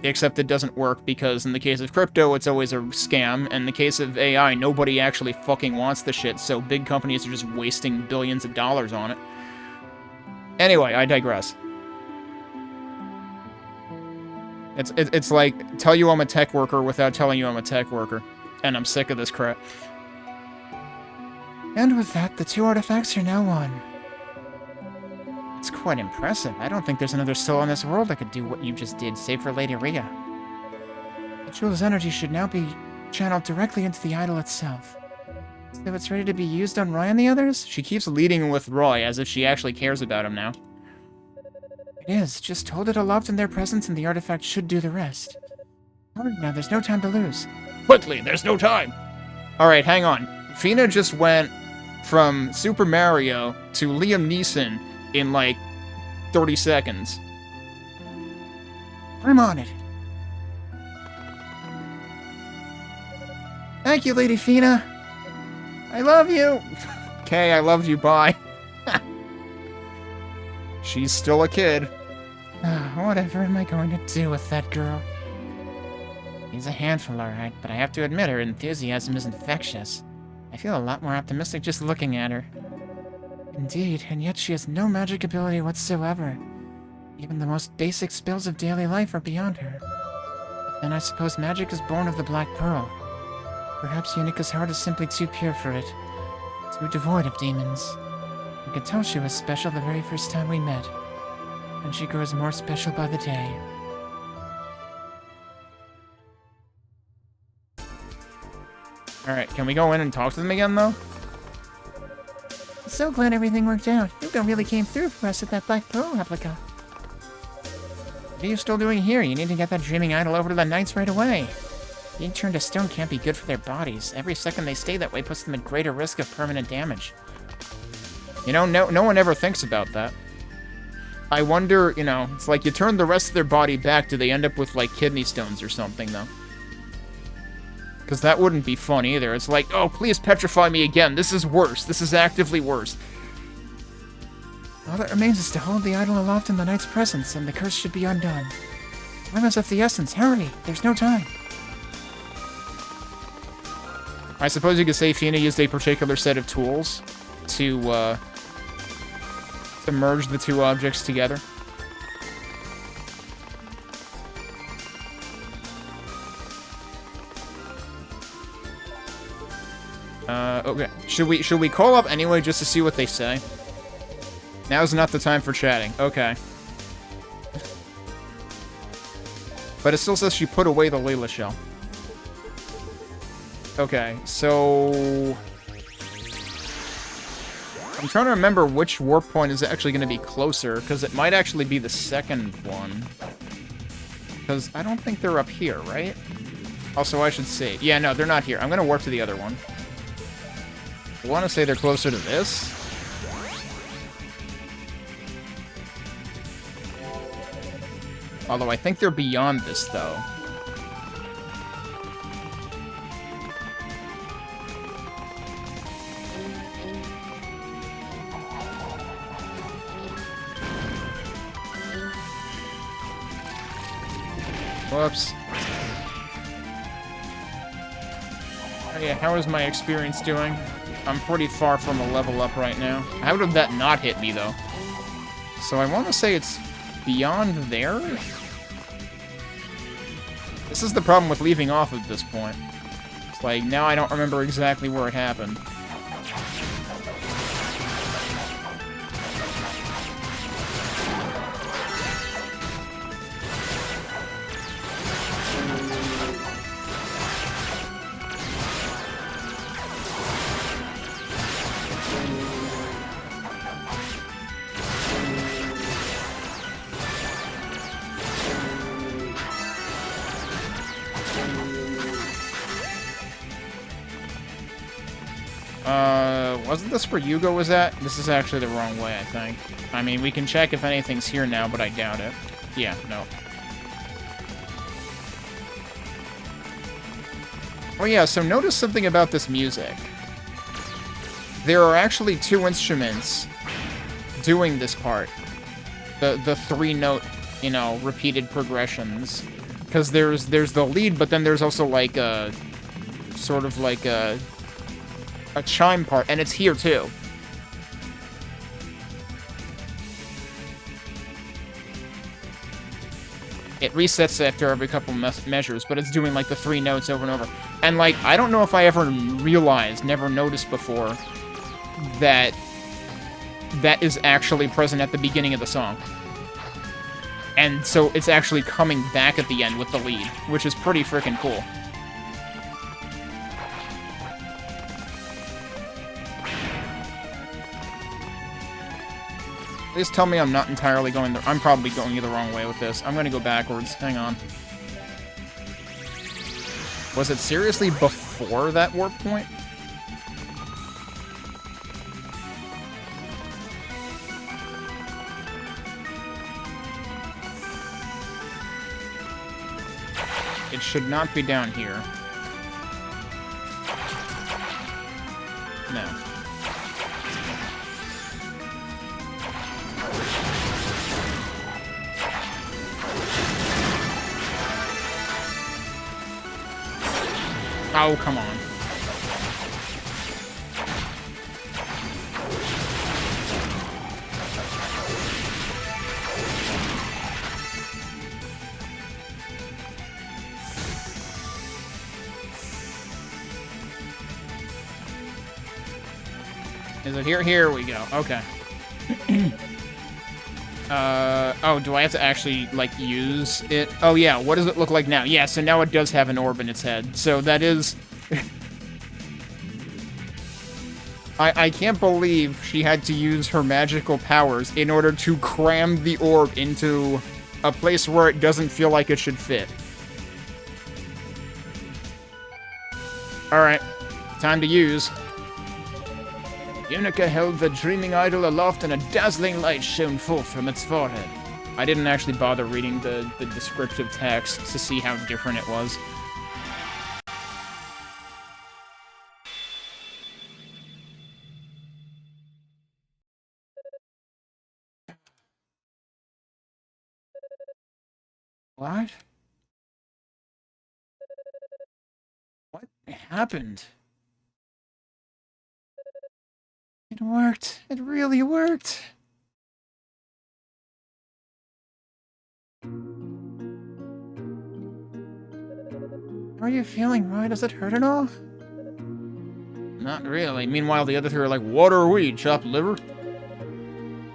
Except it doesn't work, because in the case of crypto, it's always a scam. In the case of AI, nobody actually fucking wants the shit, so big companies are just wasting billions of dollars on it. Anyway, I digress. It's like, tell you I'm a tech worker without telling you I'm a tech worker. And I'm sick of this crap. And with that, the 2 artifacts are now won. It's quite impressive. I don't think there's another soul in this world that could do what you just did, save for Lady Rhea. The jewel's energy should now be channeled directly into the idol itself. So it's ready to be used on Roy and the others? She keeps leading with Roy, as if she actually cares about him now. It is. Just hold it aloft in their presence and the artifact should do the rest. Hurry now, there's no time to lose. Quickly, there's no time! Alright, hang on. Fina just went from Super Mario to Liam Neeson in, like, 30 seconds. I'm on it. Thank you, Lady Fina. I love you. Okay, I love you, bye. She's still a kid. Whatever am I going to do with that girl? She's a handful, alright, but I have to admit her enthusiasm is infectious. I feel a lot more optimistic just looking at her. Indeed, and yet she has no magic ability whatsoever. Even the most basic spells of daily life are beyond her. But then I suppose magic is born of the Black Pearl. Perhaps Yunica's heart is simply too pure for it. Too devoid of demons. I could tell she was special the very first time we met. And she grows more special by the day. Alright, can we go in and talk to them again, though? So glad everything worked out. Yunica really came through for us at that Black Pearl replica. What are you still doing here? You need to get that dreaming idol over to the Knights right away. Being turned to stone can't be good for their bodies. Every second they stay that way puts them at greater risk of permanent damage. You know, no one ever thinks about that. I wonder, you know, it's like you turn the rest of their body back, do they end up with, like, kidney stones or something, though? Because that wouldn't be fun either. It's like, oh, please petrify me again. This is worse. This is actively worse. All that remains is to hold the idol aloft in the knight's presence, and the curse should be undone. Time is of the essence. Hurry! There's no time. I suppose you could say Fina used a particular set of tools to merge the two objects together. Okay. Should we call up anyway just to see what they say? Now's not the time for chatting. Okay. But it still says she put away the Layla shell. Okay, so... I'm trying to remember which warp point is actually going to be closer, because it might actually be the second one. Because I don't think they're up here, right? Also, I should save. Yeah, no, they're not here. I'm going to warp to the other one. I want to say they're closer to this. Although I think they're beyond this, though. Whoops. Oh yeah, how is my experience doing? I'm pretty far from a level up right now. How did that not hit me, though? So I want to say it's beyond there? This is the problem with leaving off at this point. It's like, now I don't remember exactly where it happened. Wasn't this where Yugo was at? This is actually the wrong way, I think. I mean, we can check if anything's here now, but I doubt it. Yeah, no. Oh yeah, so notice something about this music. There are actually two instruments doing this part. The three-note, you know, repeated progressions. Because there's the lead, but then there's also like a... sort of like a chime part, and it's here too. It resets after every couple measures, but it's doing like the three notes over and over. And like, I don't know if I ever realized, never noticed before, that that is actually present at the beginning of the song. And so it's actually coming back at the end with the lead, which is pretty freaking cool. Please tell me I'm not entirely going the... I'm probably going the wrong way with this. I'm gonna go backwards. Hang on. Was it seriously before that warp point? It should not be down here. No. Oh, come on. Is it here? Here we go. Okay. Oh, do I have to actually, like, use it? Oh, yeah, what does it look like now? Yeah, so now it does have an orb in its head. So that is... I can't believe she had to use her magical powers in order to cram the orb into a place where it doesn't feel like it should fit. Alright, time to use. Yunica held the dreaming idol aloft and a dazzling light shone forth from its forehead. I didn't actually bother reading the descriptive text to see how different it was. What? What happened? It worked. It really worked. How are you feeling, Roy? Does it hurt at all? Not really. Meanwhile, the other three are like, what are we, chopped liver?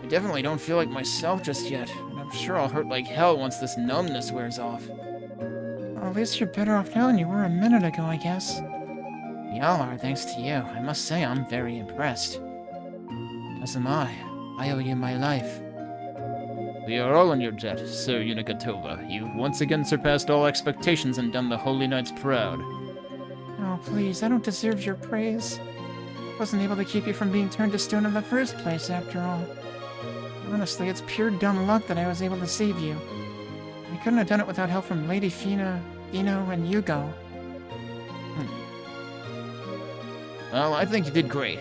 I definitely don't feel like myself just yet, and I'm sure I'll hurt like hell once this numbness wears off. Well, at least you're better off now than you were a minute ago, I guess. We all are, thanks to you. I must say, I'm very impressed. As am I. I owe you my life. We are all in your debt, Sir Yunica Tova. You've once again surpassed all expectations and done the Holy Knights proud. Oh, please, I don't deserve your praise. I wasn't able to keep you from being turned to stone in the first place, after all. Honestly, it's pure dumb luck that I was able to save you. I couldn't have done it without help from Lady Fina, Ino, and Yugo. Well, I think you did great.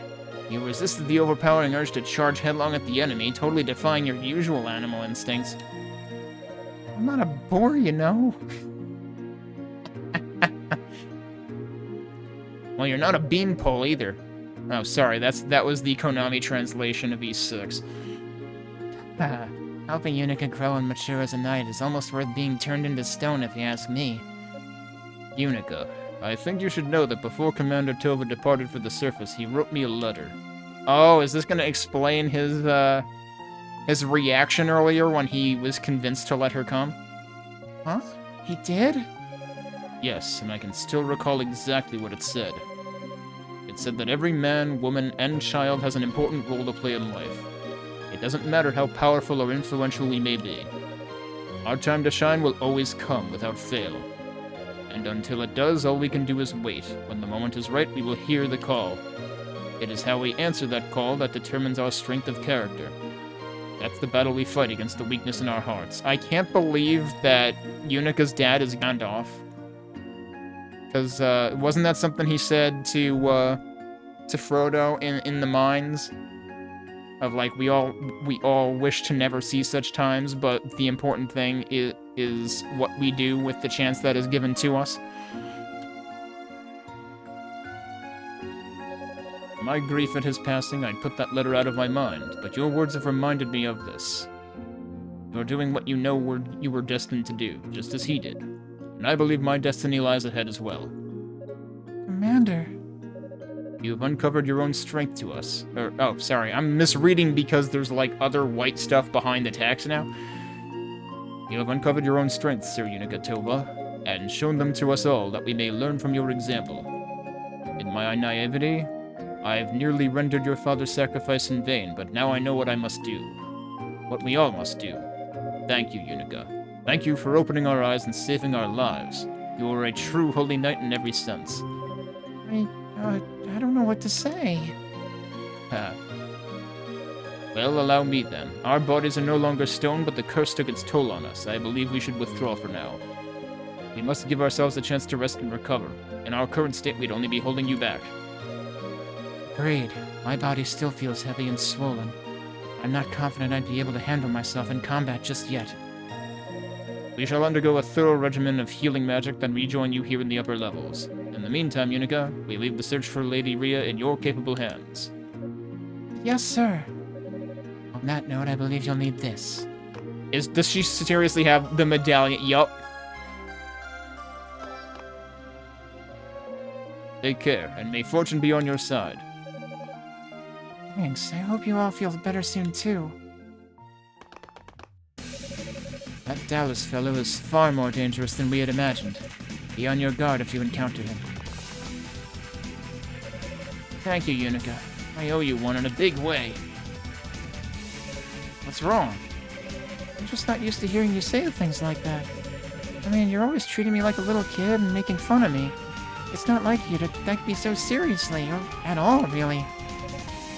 You resisted the overpowering urge to charge headlong at the enemy, totally defying your usual animal instincts. I'm not a boar, you know. Well, you're not a beanpole either. Oh, sorry, that was the Konami translation of E6. Helping Yunica grow and mature as a knight is almost worth being turned into stone if you ask me. Yunica, I think you should know that before Commander Tova departed for the surface, he wrote me a letter. Oh, is this gonna explain his reaction earlier when he was convinced to let her come? Huh? He did? Yes, and I can still recall exactly what it said. It said that every man, woman, and child has an important role to play in life. It doesn't matter how powerful or influential we may be. Our time to shine will always come without fail. And until it does, all we can do is wait. When the moment is right, we will hear the call. It is how we answer that call that determines our strength of character. That's the battle we fight against the weakness in our hearts. I can't believe that Yunica's dad is Gandalf. Because, wasn't that something he said to Frodo in the mines? Of, like, we all wish to never see such times, but the important thing is what we do with the chance that is given to us. My grief at his passing, I'd put that letter out of my mind, but your words have reminded me of this. You're doing what you know you were destined to do, just as he did. And I believe my destiny lies ahead as well. Commander. You've uncovered your own strength to us. Oh, sorry, I'm misreading because there's, like, other white stuff behind the text now. You have uncovered your own strengths, Sir Yunica Tova, and shown them to us all that we may learn from your example. In my naivety, I have nearly rendered your father's sacrifice in vain, but now I know what I must do. What we all must do. Thank you, Yunica. Thank you for opening our eyes and saving our lives. You are a true holy knight in every sense. I don't know what to say. Ha. Well, allow me then. Our bodies are no longer stone, but the curse took its toll on us. I believe we should withdraw for now. We must give ourselves a chance to rest and recover. In our current state, we'd only be holding you back. Agreed. My body still feels heavy and swollen. I'm not confident I'd be able to handle myself in combat just yet. We shall undergo a thorough regimen of healing magic, then rejoin you here in the upper levels. In the meantime, Yunica, we leave the search for Lady Rhea in your capable hands. Yes, sir. On that note, I believe you'll need this. Does she seriously have the medallion? Yup. Take care, and may fortune be on your side. Thanks. I hope you all feel better soon, too. That Dallas fellow is far more dangerous than we had imagined. Be on your guard if you encounter him. Thank you, Yunica. I owe you one in a big way. What's wrong? I'm just not used to hearing you say things like that. I mean, you're always treating me like a little kid and making fun of me. It's not like you to take me so seriously, or at all, really.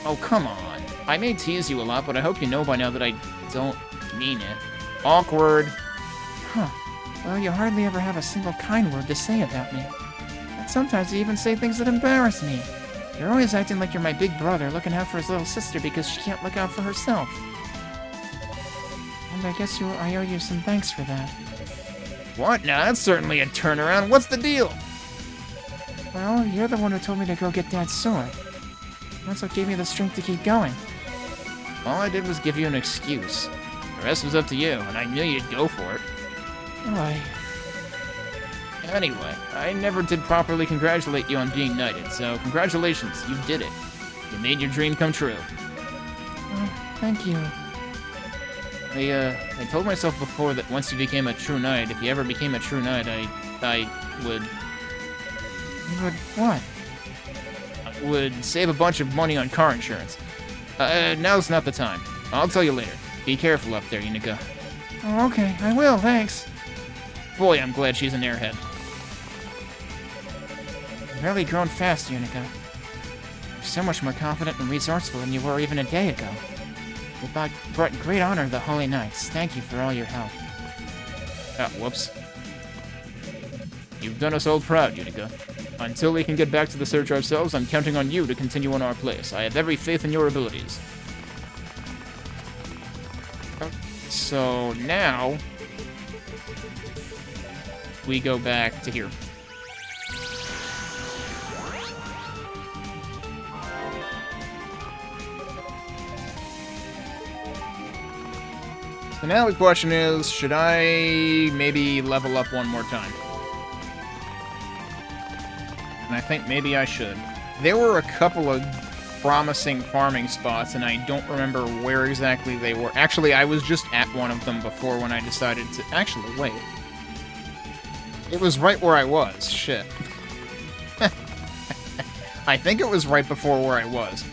Oh, come on. I may tease you a lot, but I hope you know by now that I don't mean it. Awkward. Huh. Well, you hardly ever have a single kind word to say about me. And sometimes you even say things that embarrass me. You're always acting like you're my big brother, looking out for his little sister because she can't look out for herself. And I guess I owe you some thanks for that. What? Now, that's certainly a turnaround. What's the deal? Well, you're the one who told me to go get Dad's sword. That's what gave me the strength to keep going. All I did was give you an excuse. The rest was up to you, and I knew you'd go for it. Oh, Anyway, I never did properly congratulate you on being knighted, so congratulations, you did it. You made your dream come true. Thank you. I told myself before that once you became a true knight, if you ever became a true knight, I would... You would what? I would save a bunch of money on car insurance. Now's not the time. I'll tell you later. Be careful up there, Yunica. Oh, okay. I will, thanks. Boy, I'm glad she's an airhead. You've really grown fast, Yunica. You're so much more confident and resourceful than you were even a day ago. You brought great honor to the Holy Knights. Thank you for all your help. Ah, whoops. You've done us all proud, Yunica. Until we can get back to the search ourselves, I'm counting on you to continue on our place. I have every faith in your abilities. So now we go back to here. So now the question is, should I maybe level up one more time? And I think maybe I should. There were a couple of promising farming spots, and I don't remember where exactly they were. Actually, I was just at one of them before when I decided to... Actually, wait. It was right where I was. Shit. I think it was right before where I was.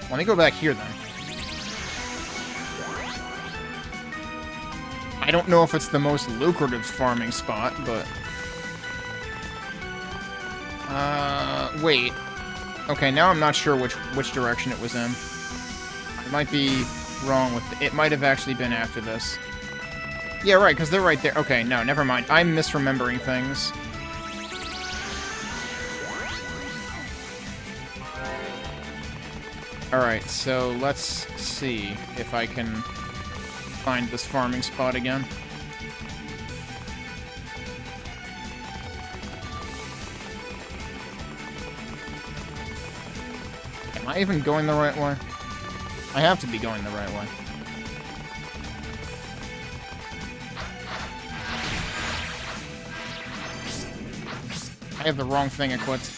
Let me go back here, then. I don't know if it's the most lucrative farming spot, but... wait. Okay, now I'm not sure which direction it was in. I might be wrong with it. It might have actually been after this. Yeah, right, because they're right there. Okay, no, never mind. I'm misremembering things. Alright, so let's see if I can find this farming spot again. Am I even going the right way? I have to be going the right way. I have the wrong thing equipped.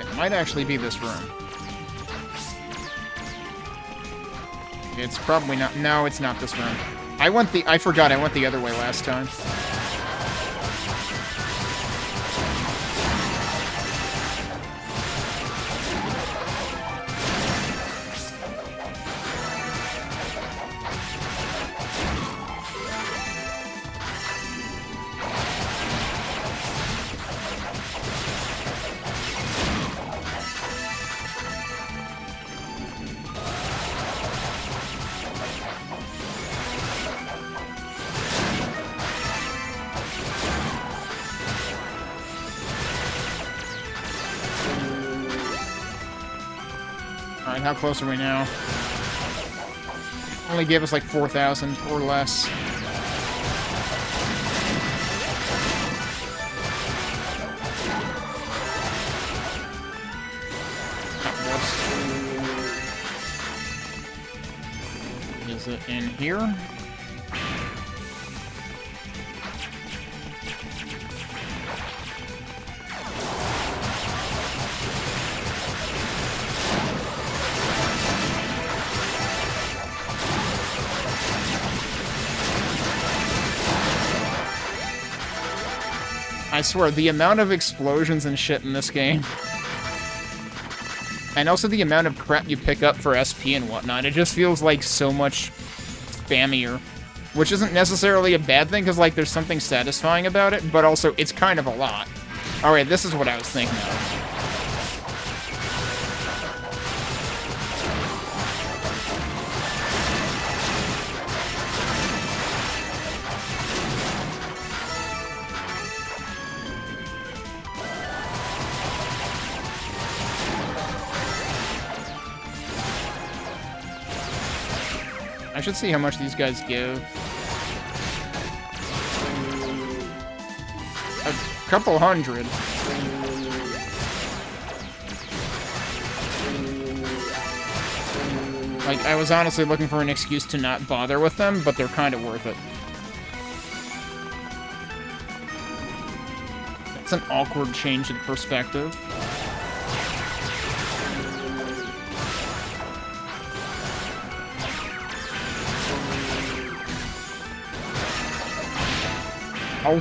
It might actually be this room. It's probably not. No, it's not this room. I forgot I went the other way last time. Alright, how close are we now? Only gave us like 4,000 or less. Is it in here? I swear, the amount of explosions and shit in this game, and also the amount of crap you pick up for SP and whatnot, it just feels like so much spammier. Which isn't necessarily a bad thing, because, like, there's something satisfying about it, but also, it's kind of a lot. Alright, this is what I was thinking of. I should see how much these guys give. A couple hundred. Like, I was honestly looking for an excuse to not bother with them, but they're kind of worth it. It's an awkward change in perspective. Oh.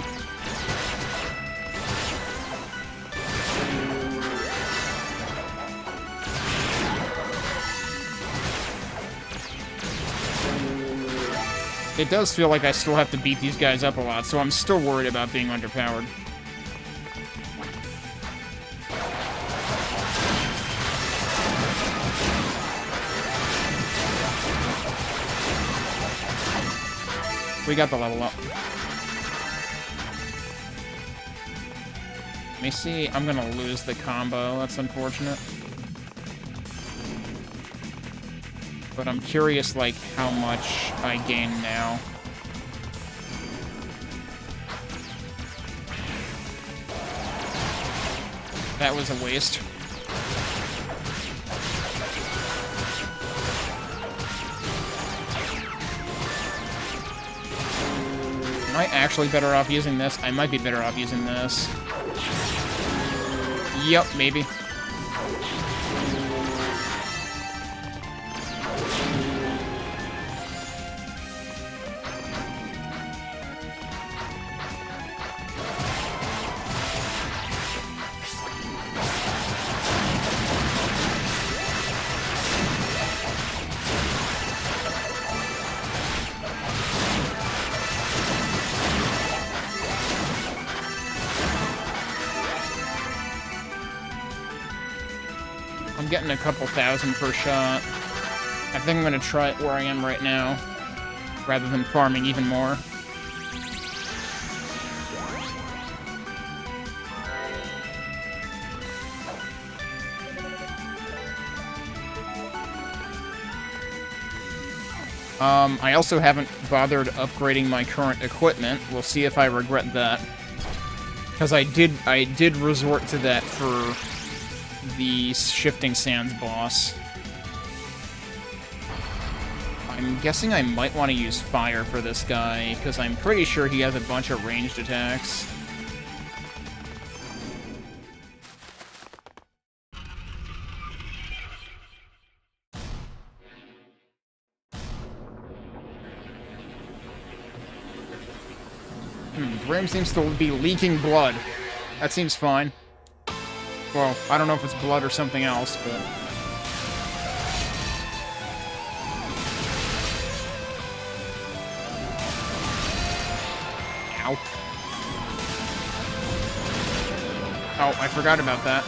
It does feel like I still have to beat these guys up a lot, so I'm still worried about being underpowered. We got the level up. Let me see. I'm gonna lose the combo. That's unfortunate. But I'm curious, like, how much I gain now. That was a waste. Am I actually better off using this? I might be better off using this. Yep, maybe. getting a couple thousand per shot. I think I'm gonna try it where I am right now, rather than farming even more. I also haven't bothered upgrading my current equipment. We'll see if I regret that. Because I did resort to that for the Shifting Sands boss. I'm guessing I might want to use fire for this guy, because I'm pretty sure he has a bunch of ranged attacks. Brim seems to be leaking blood. That seems fine. Well, I don't know if it's blood or something else, but... Ow. Oh, I forgot about that.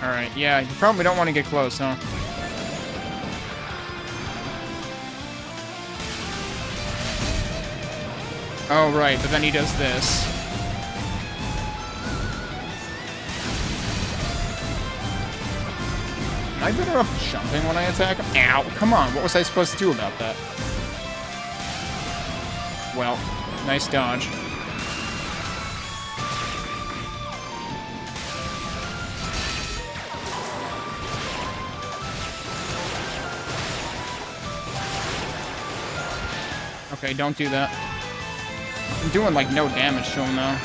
Alright, yeah, you probably don't want to get close, huh? Oh, right, but then he does this. Am I better off jumping when I attack him? Ow, come on, what was I supposed to do about that? Well, nice dodge. Okay, don't do that. I'm doing, like, no damage to him, though.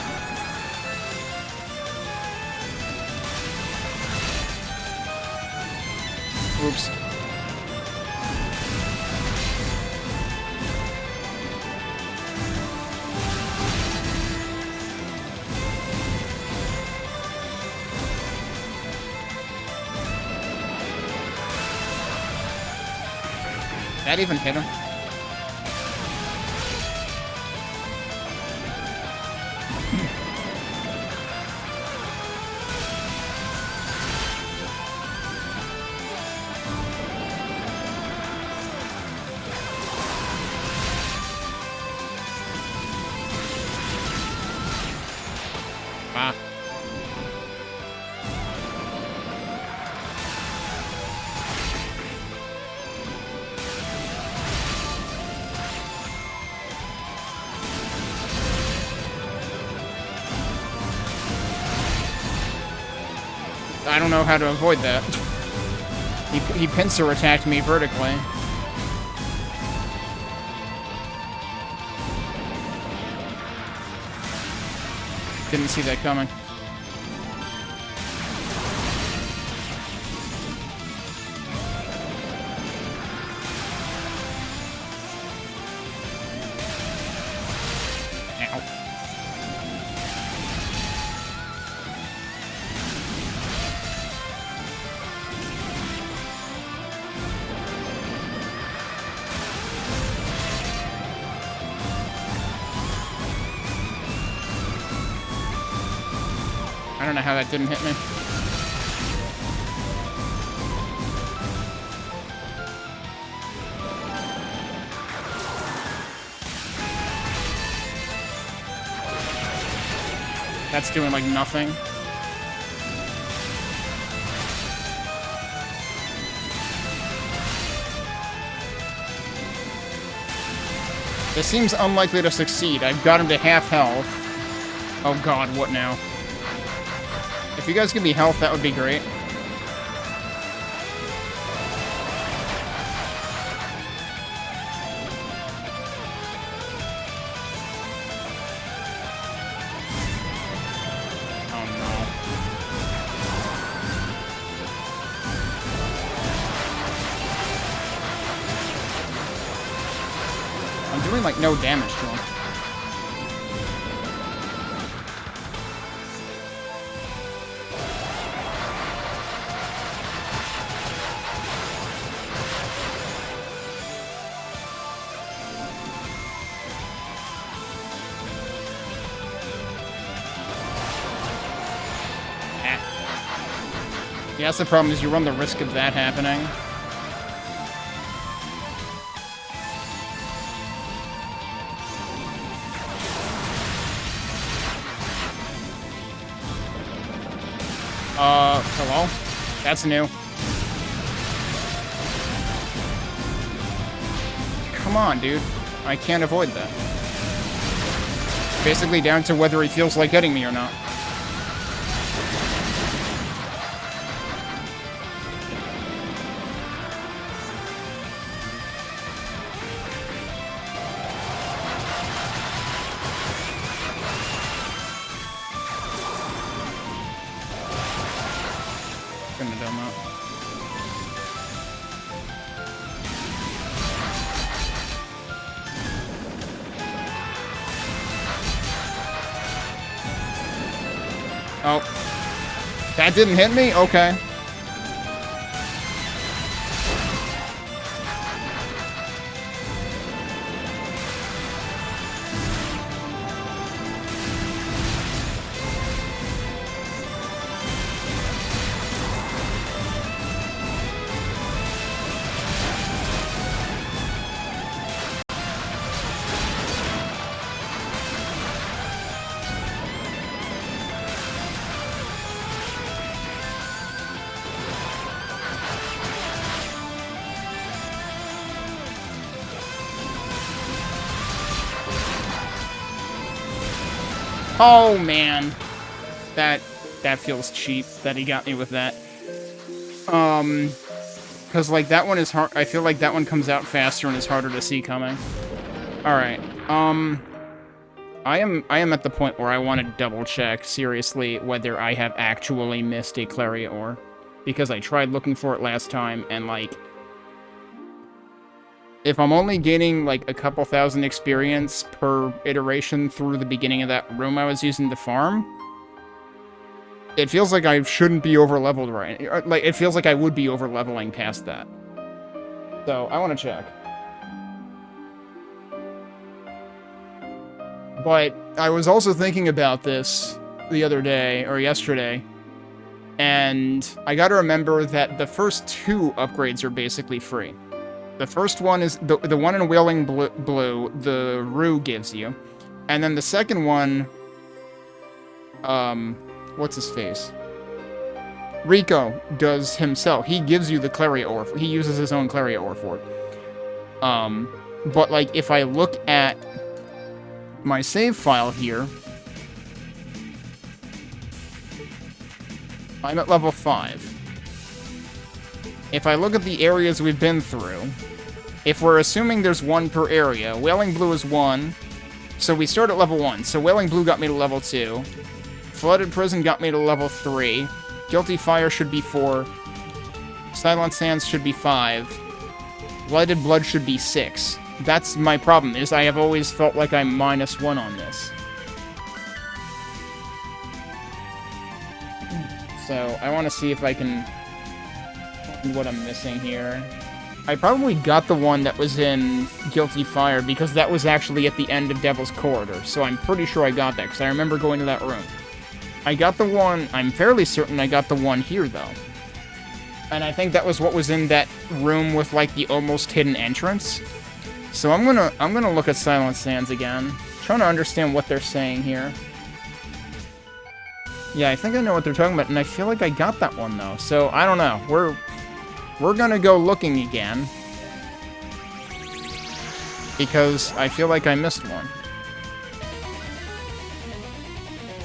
Oops. That even hit him? I don't know how to avoid that. He pincer attacked me vertically. Didn't see that coming. I don't know how that didn't hit me. That's doing, like, nothing. This seems unlikely to succeed. I've got him to half health. Oh god, what now? If you guys give me health, that would be great. Oh no. I'm doing like no damage to him. Yeah, that's the problem, is you run the risk of that happening. Hello? That's new. Come on, dude. I can't avoid that. Basically down to whether he feels like hitting me or not. Couldn't have done that. Oh. That didn't hit me? Okay. Oh, man. That feels cheap that he got me with that. Because, like, that one is hard. I feel like that one comes out faster and is harder to see coming. Alright, I am at the point where I want to double-check, seriously, whether I have actually missed a Claria ore. Because I tried looking for it last time, and, like, if I'm only gaining, like, a couple thousand experience per iteration through the beginning of that room I was using to farm, it feels like I shouldn't be over-leveled right. Like, it feels like I would be over-leveling past that. So, I want to check. But I was also thinking about this the other day, or yesterday, and I gotta remember that the first two upgrades are basically free. The first one is the one in Wailing Blue, the Rue gives you. And then the second one, what's his face? Rico does himself. He gives you the Claria ore. He uses his own Claria ore for it. But, like, if I look at my save file here, I'm at level 5. If I look at the areas we've been through, if we're assuming there's one per area, Wailing Blue is 1, so we start at level 1. So Wailing Blue got me to level 2. Flooded Prison got me to level 3. Guilty Fire should be 4. Silent Sands should be 5. Blighted Blood should be 6. That's my problem, is I have always felt like I'm -1 on this. So, I want to see if I can find what I'm missing here. I probably got the one that was in Guilty Fire, because that was actually at the end of Devil's Corridor, so I'm pretty sure I got that, because I remember going to that room. I got the one, I'm fairly certain I got the one here, though. And I think that was what was in that room with, like, the almost hidden entrance. So I'm gonna look at Silent Sands again, trying to understand what they're saying here. Yeah, I think I know what they're talking about, and I feel like I got that one, though. So, I don't know. We're gonna go looking again, because I feel like I missed one.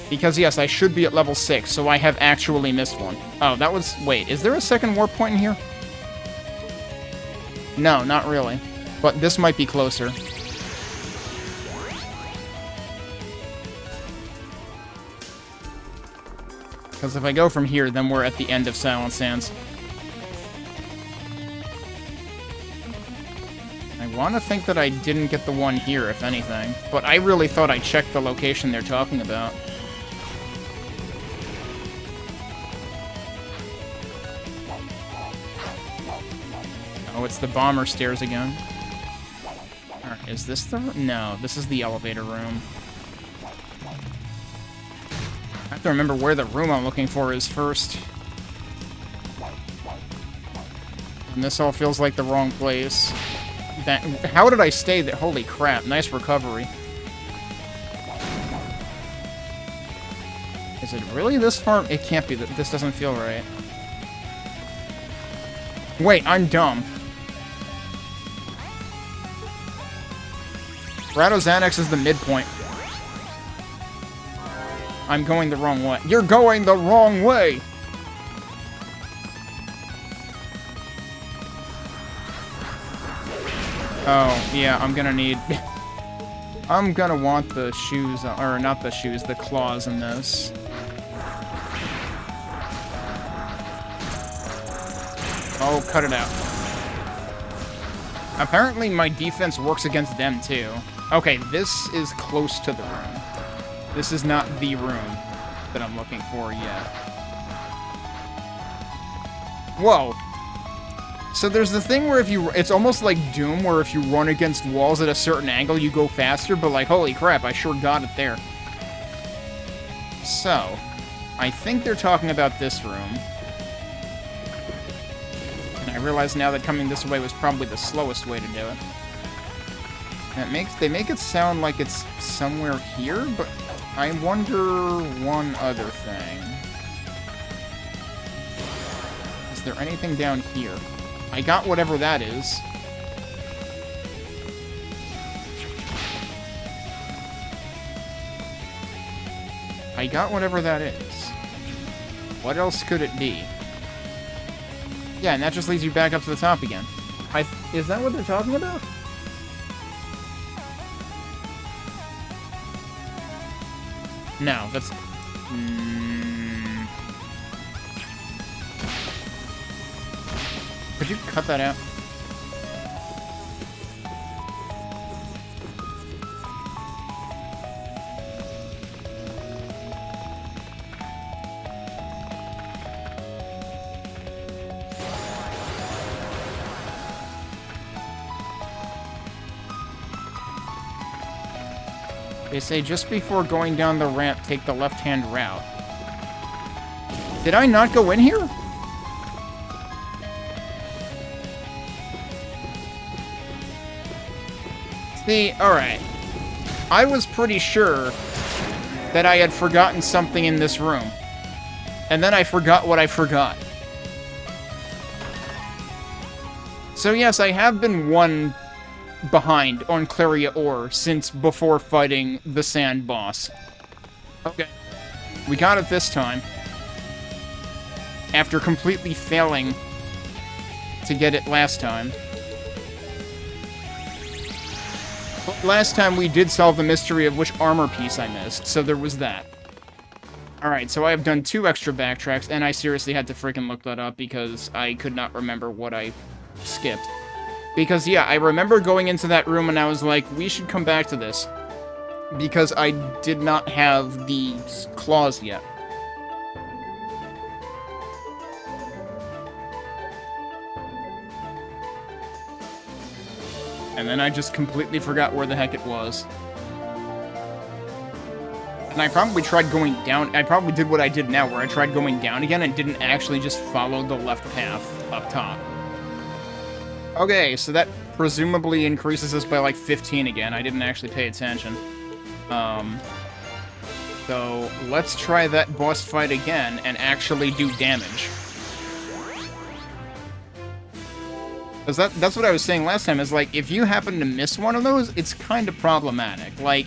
Because, yes, I should be at level 6, so I have actually missed one. Oh, that was... Wait, is there a second warp point in here? No, not really. But this might be closer. Because if I go from here, then we're at the end of Silent Sands. I want to think that I didn't get the one here, if anything. But I really thought I checked the location they're talking about. Oh, it's the bomber stairs again. Alright, is this the... No, this is the elevator room. I have to remember where the room I'm looking for is first. and this all feels like the wrong place. How did I stay there? Holy crap, nice recovery. Is it really this far? It can't be. This doesn't feel right. Wait, I'm dumb. Rado's Annex is the midpoint. I'm going the wrong way. You're going the wrong way! Oh, yeah, I'm gonna need... I'm gonna want the shoes, or not the shoes, the claws in this. Oh, cut it out. Apparently my defense works against them, too. Okay, this is close to the room. This is not the room that I'm looking for yet. Whoa. So there's the thing where if you... It's almost like Doom, where if you run against walls at a certain angle, you go faster, but like, holy crap, I sure got it there. So, I think they're talking about this room. And I realize now that coming this way was probably the slowest way to do it. And they make it sound like it's somewhere here, but I wonder one other thing. Is there anything down here? I got whatever that is. I got whatever that is. What else could it be? Yeah, and that just leads you back up to the top again. Is that what they're talking about? No, that's... Could you cut that out? They say just before going down the ramp, take the left-hand route. Did I not go in here? See, alright. I was pretty sure that I had forgotten something in this room. And then I forgot what I forgot. So yes, I have been one behind on Claria Ore since before fighting the Sand Boss. Okay. We got it this time. After completely failing to get it last time. But last time we did solve the mystery of which armor piece I missed, so there was that. Alright, so I have done 2 extra backtracks, and I seriously had to freaking look that up because I could not remember what I skipped. Because, yeah, I remember going into that room and I was like, we should come back to this. Because I did not have the claws yet. And then I just completely forgot where the heck it was. And I probably tried going down. I probably did what I did now, where I tried going down again and didn't actually just follow the left path up top. Okay, so that presumably increases us by like 15 again. I didn't actually pay attention. So let's try that boss fight again and actually do damage. Because that's what I was saying last time, is like, if you happen to miss one of those, it's kind of problematic. Like...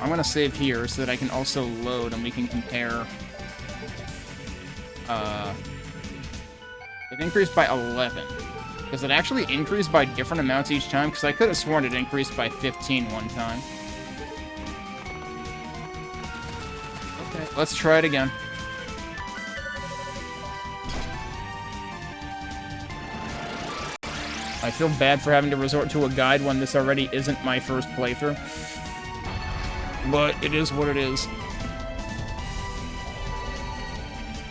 I'm gonna save here so that I can also load and we can compare... It increased by 11. Does it actually increase by different amounts each time? Because I could have sworn it increased by 15 one time. Okay, let's try it again. I feel bad for having to resort to a guide when this already isn't my first playthrough. But it is what it is.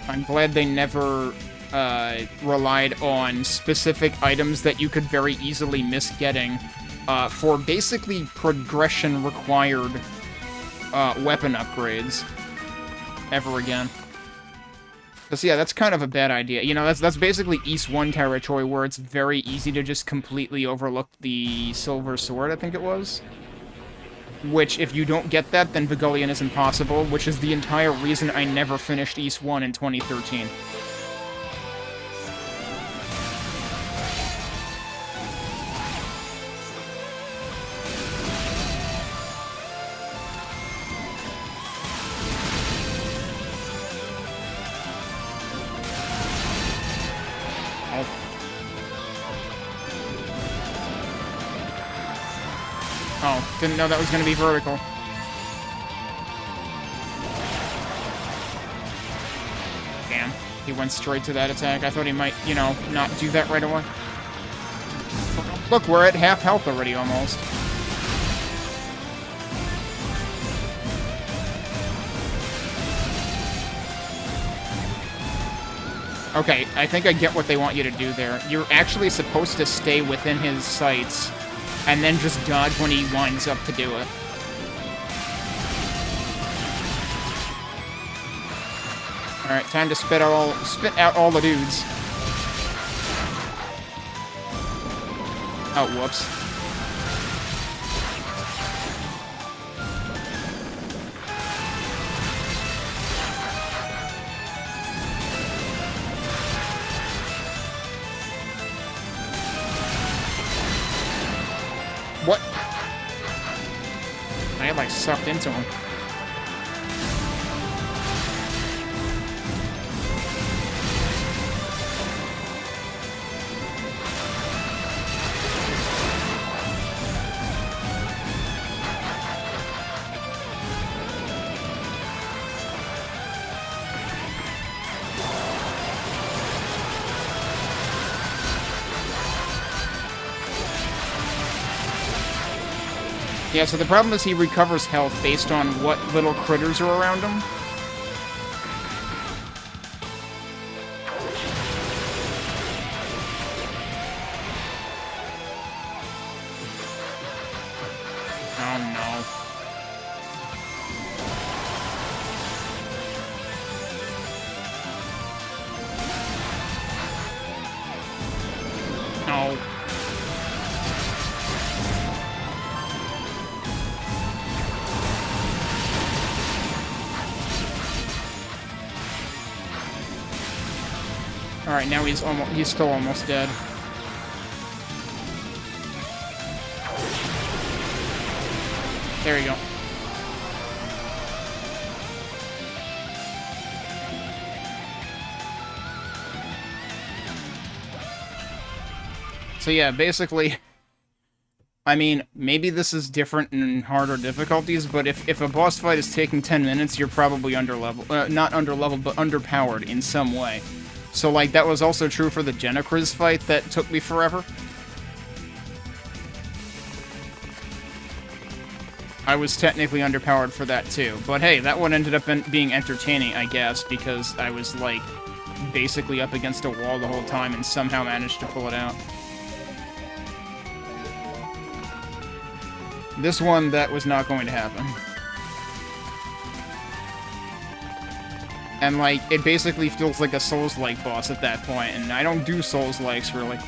I'm glad they never relied on specific items that you could very easily miss getting for basically progression-required weapon upgrades. ever again. Because, yeah, that's kind of a bad idea. You know, that's basically East 1 territory, where it's very easy to just completely overlook the Silver Sword, I think it was. Which, if you don't get that, then Vigilion is impossible, which is the entire reason I never finished East 1 in 2013. Oh, didn't know that was going to be vertical. Damn, he went straight to that attack. I thought he might, you know, not do that right away. Look, we're at half health already, almost. Okay, I think I get what they want you to do there. You're actually supposed to stay within his sights, and then just dodge when he winds up to do it. Alright, time to spit out all the dudes. Oh, whoops. What? I got, like, sucked into him. Yeah, so the problem is he recovers health based on what little critters are around him. Oh no. No. Alright, now he's still almost dead. There you go. So yeah, basically, I mean, maybe this is different in harder difficulties, but if a boss fight is taking 10 minutes, you're probably underleveled. Not underleveled, but underpowered in some way. So, like, that was also true for the Genocris fight that took me forever. I was technically underpowered for that, too. But hey, that one ended up being entertaining, I guess, because I was, like, basically up against a wall the whole time and somehow managed to pull it out. This one, that was not going to happen. And, like, it basically feels like a Souls-like boss at that point, and I don't do Souls-likes, really.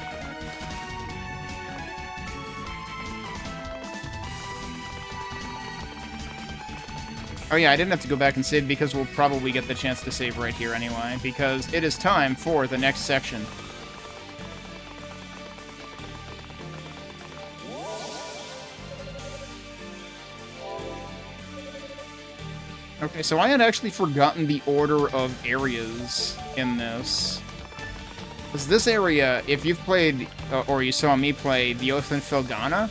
Oh yeah, I didn't have to go back and save because we'll probably get the chance to save right here anyway, because it is time for the next section. Okay, so I had actually forgotten the order of areas in this. Because this area, if you've played, or you saw me play, the Oath in Felghana,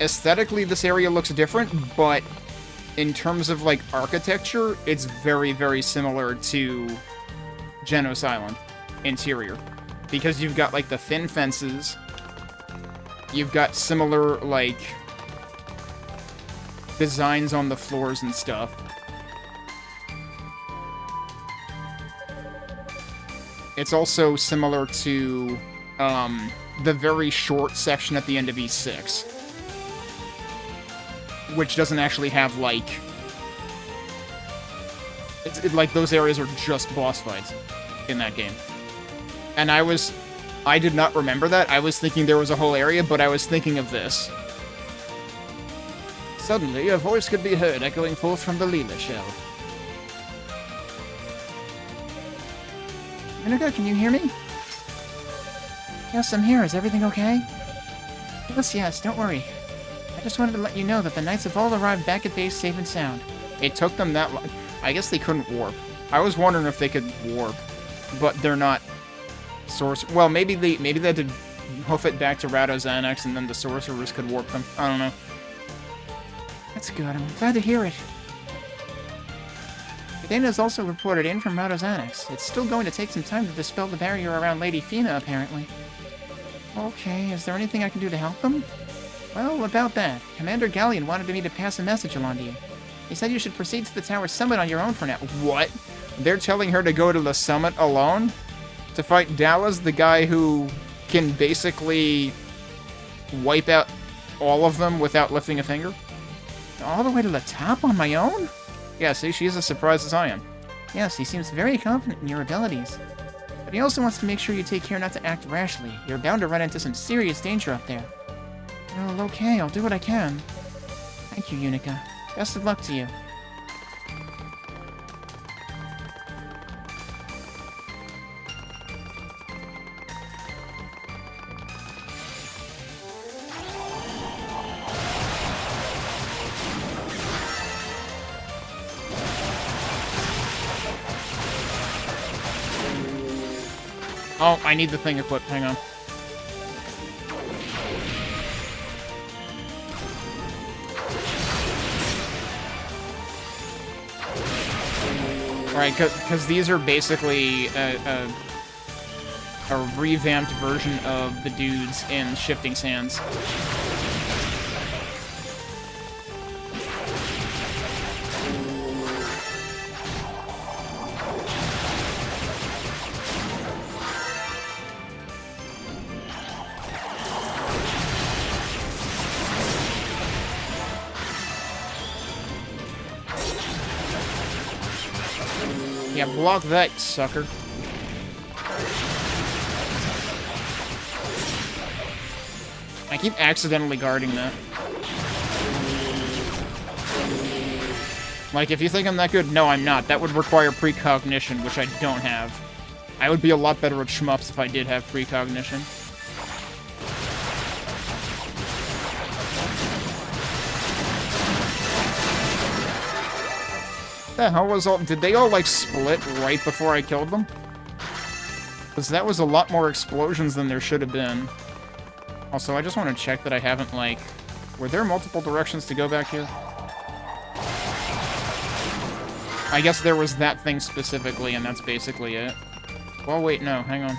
aesthetically this area looks different, but in terms of, like, architecture, it's very, very similar to Genos Island interior. Because you've got, like, the thin fences, you've got similar, like, designs on the floors and stuff. It's also similar to the very short section at the end of E6, which doesn't actually have, like, like, those areas are just boss fights in that game. And I did not remember that. I was thinking there was a whole area, but I was thinking of this. Suddenly, a voice could be heard echoing forth from the Leela shell. Yunica, can you hear me? Yes, I'm here. Is everything okay? Yes, don't worry. I just wanted to let you know that the knights have all arrived back at base safe and sound. It took them that long. I guess they couldn't warp. I was wondering if they could warp, but they're not sorcerer. Well, maybe they had to hoof it back to Radoxanax, and then the sorcerers could warp them. I don't know. That's good. I'm glad to hear it. The data is also reported in from Radoxanax. It's still going to take some time to dispel the barrier around Lady Fina, apparently. Okay, is there anything I can do to help them? Well, about that. Commander Galleon wanted me to pass a message along to you. He said you should proceed to the tower summit on your own for now. What? They're telling her to go to the summit alone? To fight Dallas, the guy who can basically wipe out all of them without lifting a finger? All the way to the top on my own? Yeah, see, she's as surprised as I am. Yes, he seems very confident in your abilities. But he also wants to make sure you take care not to act rashly. You're bound to run into some serious danger up there. Well, okay, I'll do what I can. Thank you, Yunica. Best of luck to you. Oh, I need the thing equipped. Hang on. Alright, because these are basically a revamped version of the dudes in Shifting Sands. Yeah, block that, sucker. I keep accidentally guarding that. Like, if you think I'm that good, no, I'm not. That would require precognition, which I don't have. I would be a lot better at shmups if I did have precognition. The hell was all... Did they all, like, split right before I killed them? Because that was a lot more explosions than there should have been. Also, I just want to check that I haven't, like... Were there multiple directions to go back here? I guess there was that thing specifically, and that's basically it. Well, wait, no, hang on.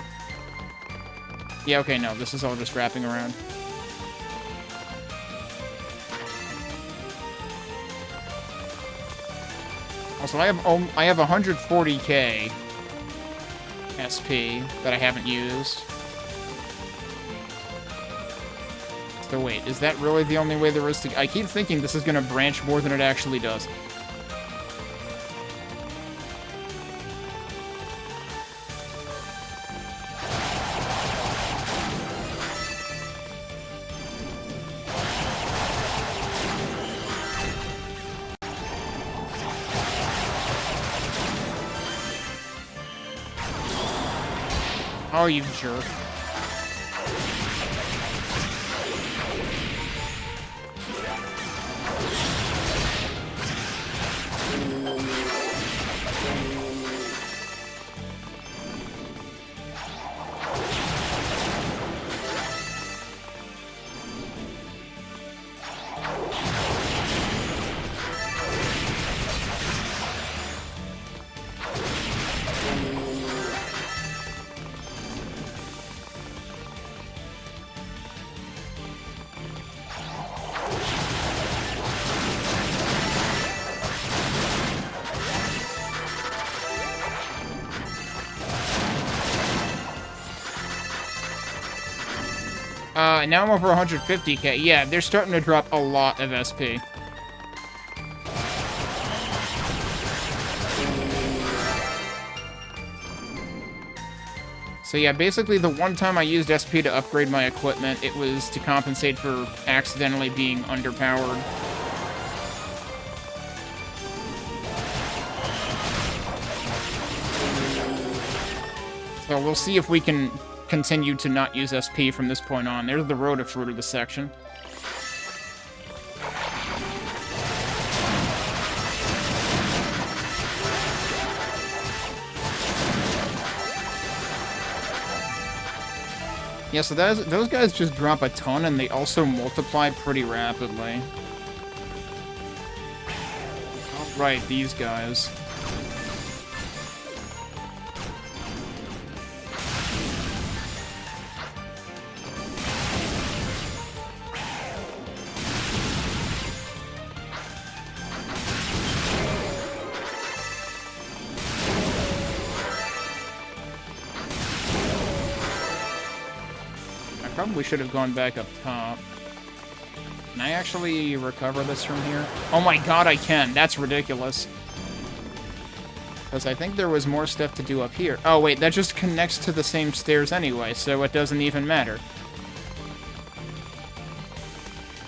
Yeah, okay, no, this is all just wrapping around. Also, I have 140k SP that I haven't used. So wait, is that really the only way there is to... I keep thinking this is going to branch more than it actually does. Oh, you jerk. Now I'm over 150k. Yeah, they're starting to drop a lot of SP. So yeah, basically the one time I used SP to upgrade my equipment, it was to compensate for accidentally being underpowered. So we'll see if we can continue to not use SP from this point on. There's the road fruit of the section. Yeah, so those guys just drop a ton, and they also multiply pretty rapidly. Alright, these guys. Probably should have gone back up top. Can I actually recover this from here? Oh my god, I can. That's ridiculous. Because I think there was more stuff to do up here. Oh wait, that just connects to the same stairs anyway, so it doesn't even matter.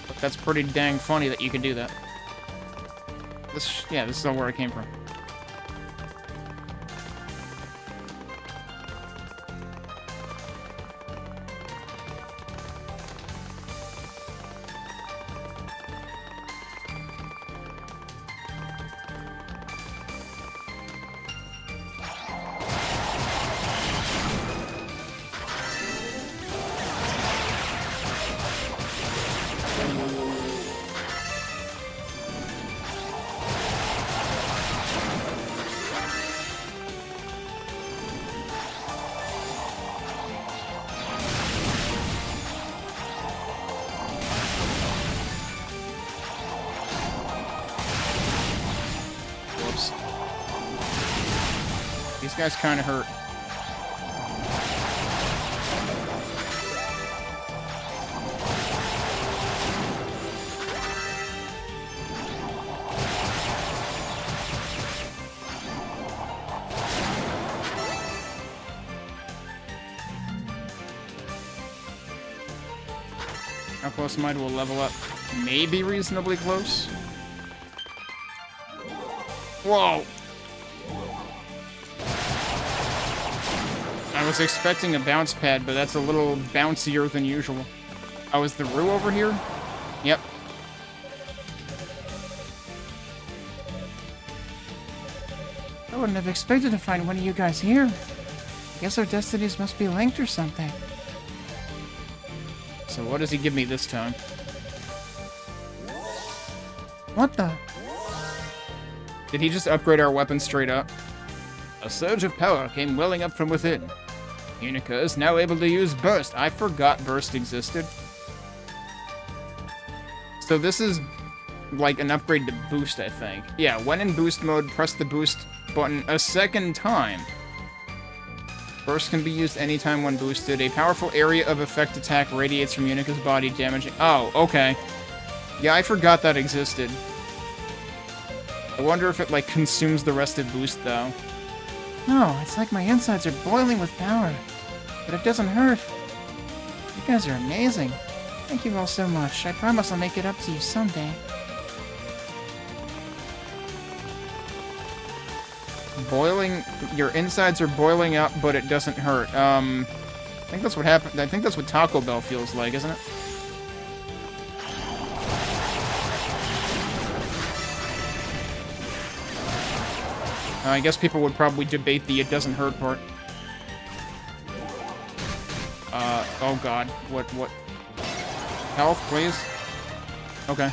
But that's pretty dang funny that you could do that. Yeah, this is all where I came from. These guys kind of hurt. How close am I to a level up? Maybe reasonably close? Whoa! I was expecting a bounce pad, but that's a little bouncier than usual. Oh, is the Roo over here? Yep. I wouldn't have expected to find one of you guys here. Guess our destinies must be linked or something. So what does he give me this time? What the? Did he just upgrade our weapon straight up? A surge of power came welling up from within. Yunica is now able to use Burst. I forgot Burst existed. So this is like an upgrade to Boost, I think. Yeah, when in Boost mode, press the Boost button a second time. Burst can be used anytime when boosted. A powerful area of effect attack radiates from Unica's body, damaging... Oh, okay. Yeah, I forgot that existed. I wonder if it, like, consumes the rest of Boost, though. No, it's like my insides are boiling with power. But it doesn't hurt. You guys are amazing. Thank you all so much. I promise I'll make it up to you someday. Boiling... Your insides are boiling up, but it doesn't hurt. I think that's what happened. I think that's what Taco Bell feels like, isn't it? I guess people would probably debate the it doesn't hurt part. Oh god. What? Health, please? Okay.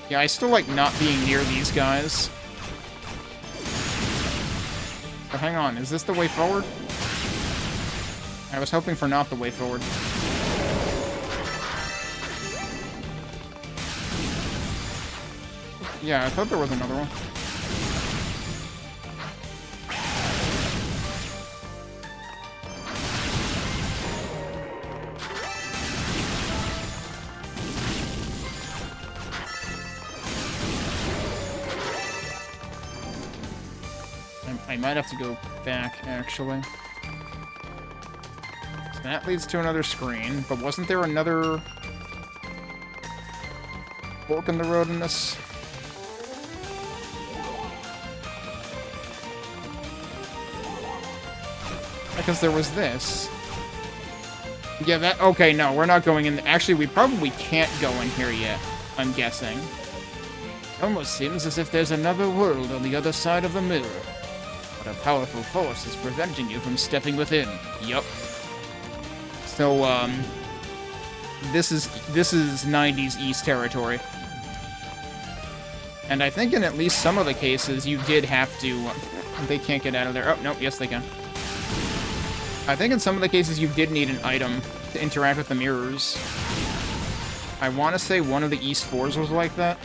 Yeah, I still like not being near these guys. But hang on, is this the way forward? I was hoping for not the way forward. Yeah, I thought there was another one. I might have to go back, actually. So that leads to another screen, but wasn't there another fork in the road in this? Because there was this. Yeah, that... Okay, no, we're not going in... Actually, we probably can't go in here yet, I'm guessing. It almost seems as if there's another world on the other side of the mirror. But a powerful force is preventing you from stepping within. Yup. So, this is 90s East territory. And I think in at least some of the cases, you did have to... they can't get out of there. Oh, no, yes, they can. I think in some of the cases, you did need an item to interact with the mirrors. I want to say one of the East 4s was like that.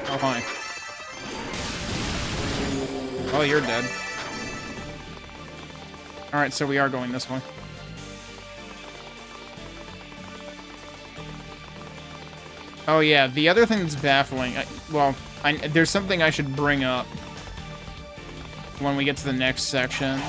Oh, hi. Oh, you're dead. Alright, so we are going this way. Oh yeah, the other thing that's baffling... there's something I should bring up when we get to the next section.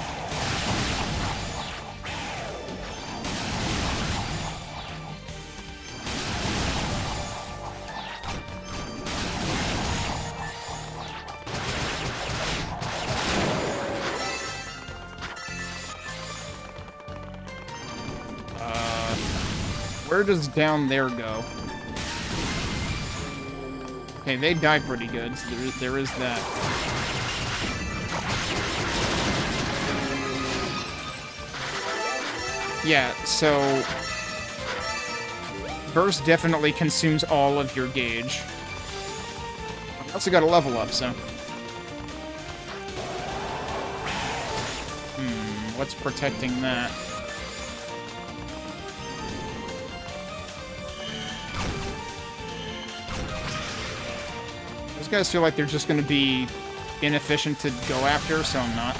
Where does down there go? Okay, they die pretty good, so there is that. Yeah, so... Burst definitely consumes all of your gauge. I also got a level up, so... what's protecting that? Those guys feel like they're just going to be inefficient to go after, so I'm not.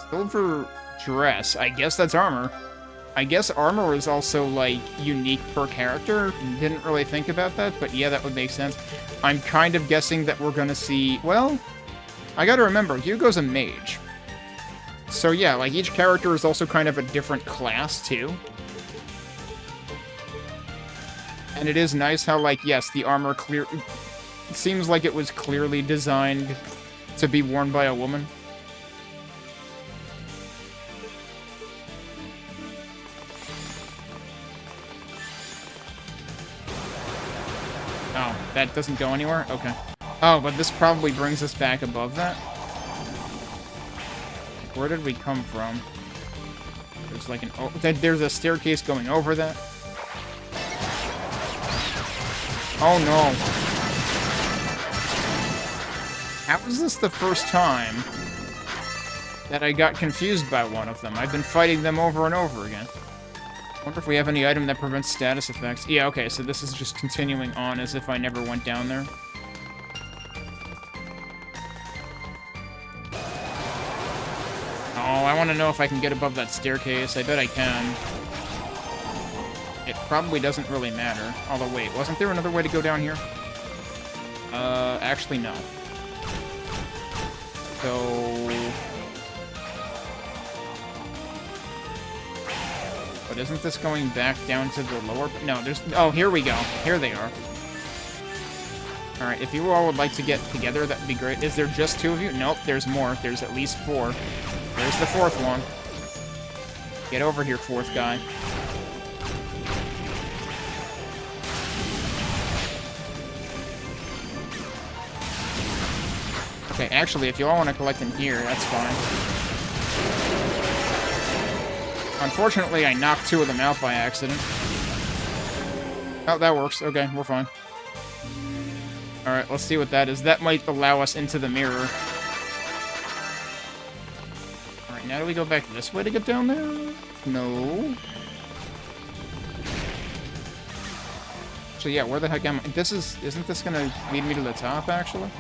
Silver dress. I guess that's armor. I guess armor is also, like, unique per character. Didn't really think about that, but yeah, that would make sense. I'm kind of guessing that we're going to see... Well, I gotta remember, Hugo's a mage. So yeah, like, each character is also kind of a different class, too. And it is nice how, like, yes, the armor it seems like it was clearly designed to be worn by a woman. Oh, that doesn't go anywhere? Okay. Oh, but this probably brings us back above that. Where did we come from? There's like an... Oh, there's a staircase going over that. Oh no. How is this the first time that I got confused by one of them? I've been fighting them over and over again. I wonder if we have any item that prevents status effects. Yeah, okay, so this is just continuing on as if I never went down there. Oh, I want to know if I can get above that staircase. I bet I can. It probably doesn't really matter. Although, wait, wasn't there another way to go down here? Actually, no. So... But isn't this going back down to the lower... No, there's... Oh, here we go. Here they are. Alright, if you all would like to get together, that would be great. Is there just 2 of you? Nope, there's more. There's at least 4. There's the 4th one. Get over here, 4th guy. Okay, actually, if you all want to collect in here, that's fine. Unfortunately, I knocked 2 of them out by accident. Oh, that works. Okay, we're fine. Alright, let's see what that is. That might allow us into the mirror. Alright, now do we go back this way to get down there? No. So yeah, where the heck am I? Isn't this gonna lead me to the top, actually?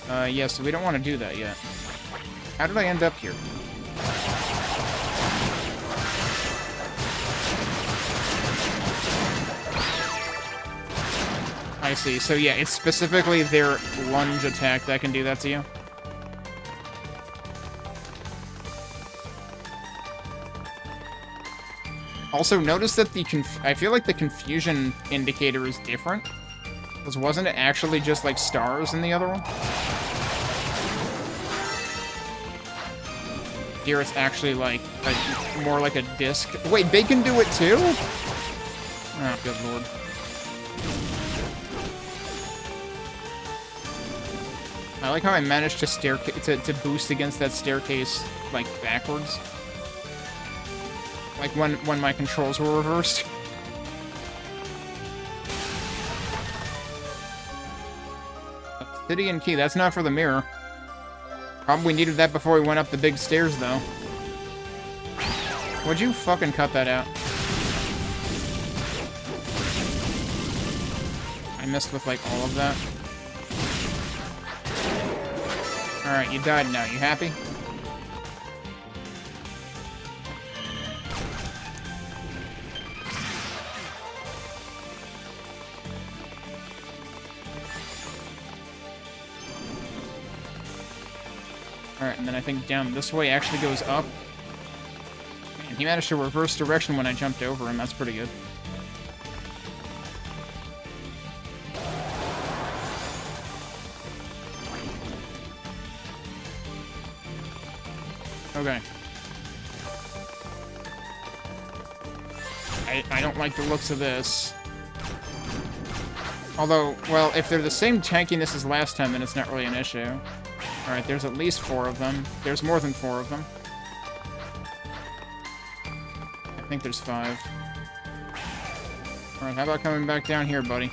Yeah, so we don't want to do that yet. How did I end up here? I see. So yeah, it's specifically their lunge attack that can do that to you. Also, notice that I feel like the confusion indicator is different. Because wasn't it actually just like stars in the other one? Here it's actually like more like a disc. Wait, they can do it too? Oh, good lord. I like how I managed to boost against that staircase like backwards. Like when my controls were reversed. Obsidian key, that's not for the mirror. Probably needed that before we went up the big stairs, though. Would you fucking cut that out? I missed with, like, all of that. Alright, you died now. You happy? Alright, and then I think down this way actually goes up. Man, he managed to reverse direction when I jumped over him. That's pretty good. Okay. I don't like the looks of this. Although, well, if they're the same tankiness as last time, then it's not really an issue. Alright, there's at least 4 of them. There's more than 4 of them. I think there's 5. Alright, how about coming back down here, buddy?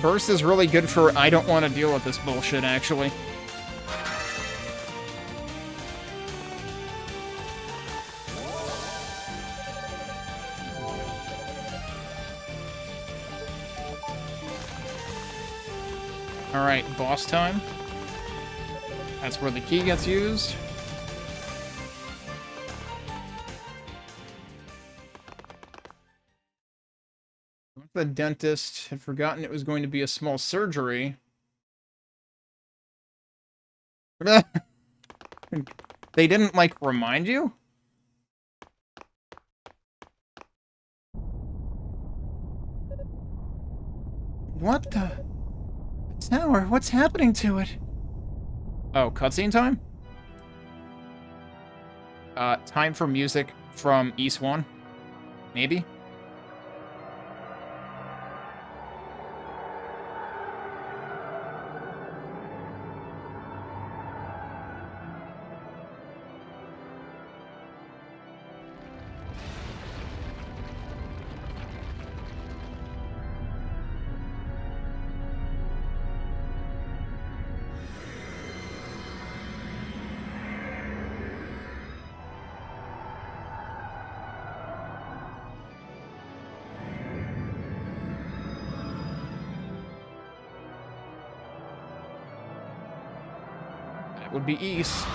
Burst is really good for I don't want to deal with this bullshit, actually. Alright, boss time. That's where the key gets used. The dentist had forgotten it was going to be a small surgery. They didn't, like, remind you? What the? Tower, what's happening to it? Oh, cutscene time? Time for music from East 1. Maybe? Would be east.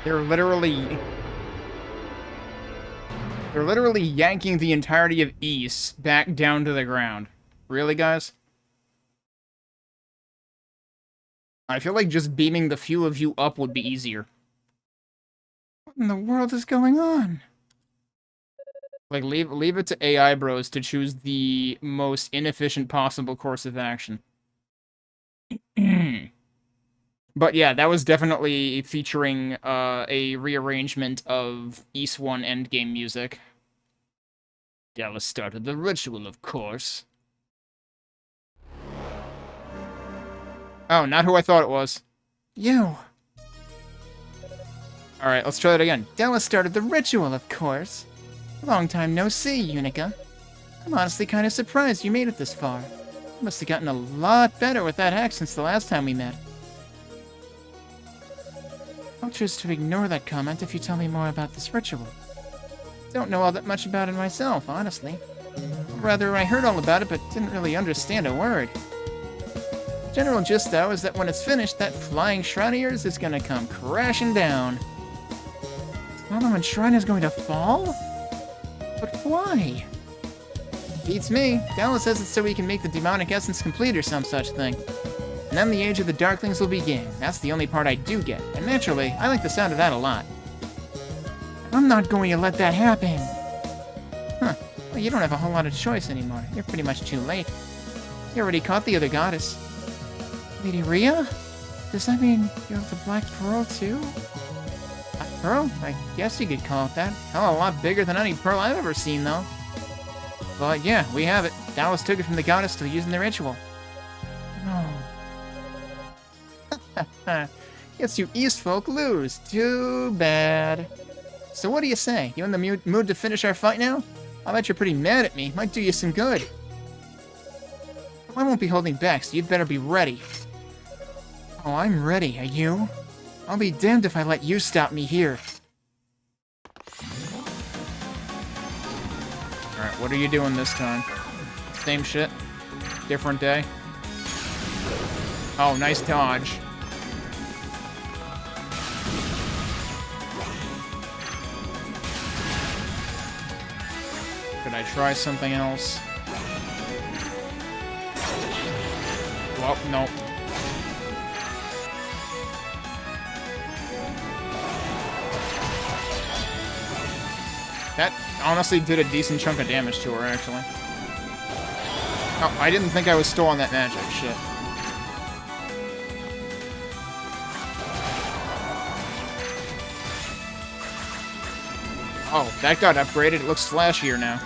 They're literally yanking the entirety of East back down to the ground. Really, guys? I feel like just beaming the few of you up would be easier. in the world is going on? Like, leave it to AI bros to choose the most inefficient possible course of action. But yeah, that was definitely featuring a rearrangement of East 1 endgame music. Dallas started the ritual, of course. Oh, not who I thought it was. You. Alright, let's try that again. Dallas started the ritual, of course. Long time no see, Yunica. I'm honestly kind of surprised you made it this far. You must have gotten a lot better with that hack since the last time we met. I'll choose to ignore that comment if you tell me more about this ritual. Don't know all that much about it myself, honestly. Rather, I heard all about it, but didn't really understand a word. The general gist, though, is that when it's finished, that flying shrine of yours is gonna come crashing down. Solomon Shrine is going to fall? But why? Beats me. Dallas says it's so he can make the demonic essence complete or some such thing. And then the Age of the Darklings will begin. That's the only part I do get, and naturally, I like the sound of that a lot. I'm not going to let that happen. Huh. Well, you don't have a whole lot of choice anymore. You're pretty much too late. You already caught the other goddess. Lady Rhea? Does that mean you have the Black Pearl, too? Black Pearl? I guess you could call it that. Hell, a lot bigger than any pearl I've ever seen, though. But yeah, we have it. Dallas took it from the goddess to use in the ritual. No. Guess you East folk lose. Too bad. So what do you say? You in the mood to finish our fight now? I bet you're pretty mad at me. Might do you some good. I won't be holding back, so you'd better be ready. Oh, I'm ready. Are you? I'll be damned if I let you stop me here. Alright, what are you doing this time? Same shit? Different day? Oh, nice dodge. Could I try something else? Well, no. That honestly did a decent chunk of damage to her, actually. Oh, I didn't think I was still on that magic. Shit. Oh, that got upgraded. It looks flashier now.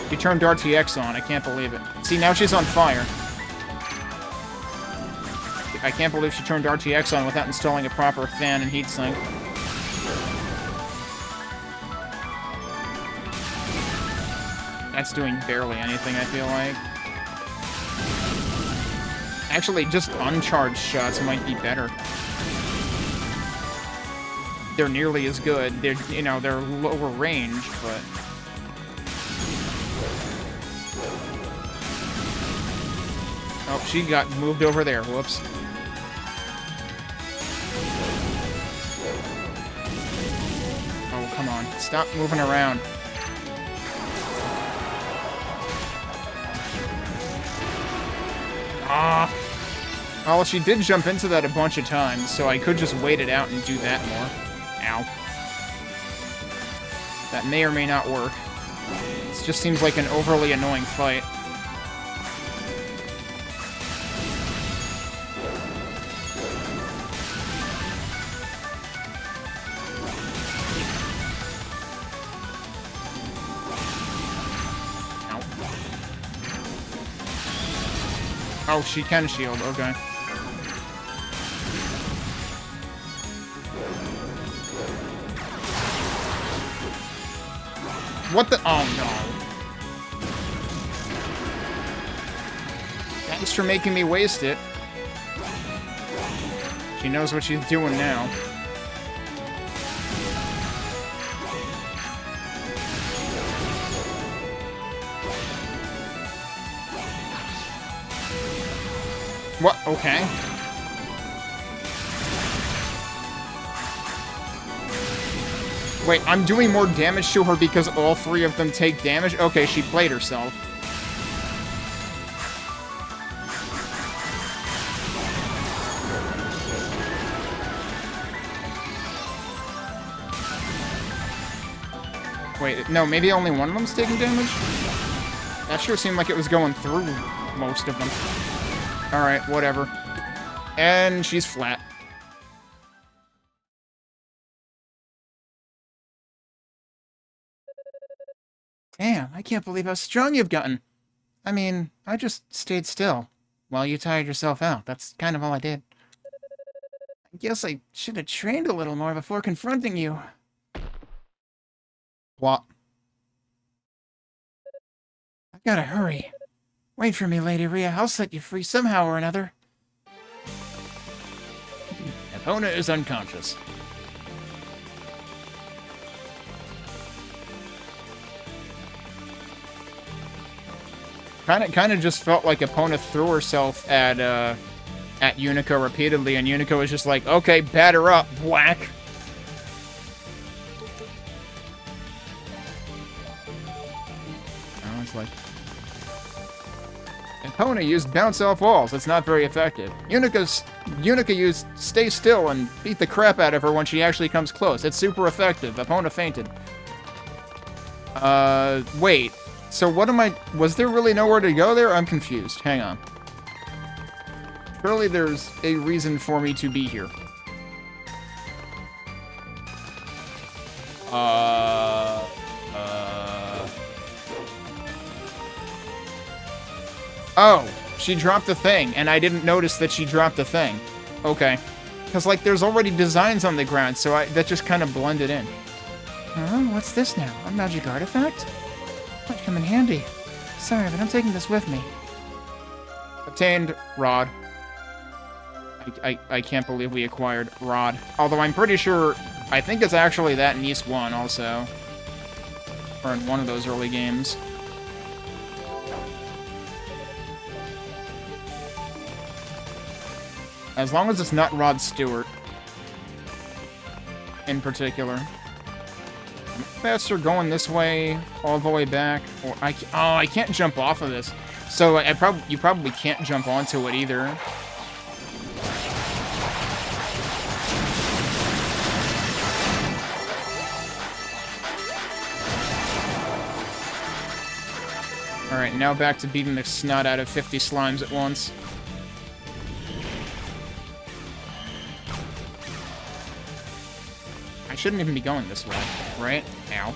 She turned RTX on. I can't believe it. See, now she's on fire. I can't believe she turned RTX on without installing a proper fan and heatsink. That's doing barely anything, I feel like. Actually, just uncharged shots might be better. They're nearly as good. They're, you know, they're lower range, but... Oh, she got moved over there. Whoops. Oh, come on. Stop moving around. Ah! Well, she did jump into that a bunch of times, so I could just wait it out and do that more. Ow. That may or may not work. It just seems like an overly annoying fight. Oh, she can shield, okay. What the? Oh, no. Thanks for making me waste it. She knows what she's doing now. What? Okay. Wait, I'm doing more damage to her because all three of them take damage? Okay, she played herself. Wait, no, maybe only one of them's taking damage? That sure seemed like it was going through most of them. Alright, whatever. And she's flat. Damn, I can't believe how strong you've gotten. I mean, I just stayed still while you tired yourself out. That's kind of all I did. I guess I should have trained a little more before confronting you. What? I gotta hurry. Wait for me, Lady Rhea. I'll set you free somehow or another. Epona is unconscious. Kind of just felt like Epona threw herself at Yunica repeatedly, and Yunica was just like, okay, batter up, whack. I was like, Epona used bounce off walls. That's not very effective. Yunica used stay still and beat the crap out of her when she actually comes close. It's super effective. Epona fainted. Wait. So what am I... Was there really nowhere to go there? I'm confused. Hang on. Surely there's a reason for me to be here. Oh, she dropped a thing, and I didn't notice that she dropped a thing. Okay. Because, like, there's already designs on the ground, so that just kind of blended in. Huh? What's this now? A magic artifact? Might come in handy. Sorry, but I'm taking this with me. Obtained Rod. I can't believe we acquired Rod. Although I'm pretty sure... I think it's actually that in East 1 also. Or in one of those early games. As long as it's not Rod Stewart. In particular. Faster going this way, all the way back. Or I can't jump off of this. So you probably can't jump onto it either. Alright, now back to beating the snot out of 50 slimes at once. I shouldn't even be going this way, right? Ow.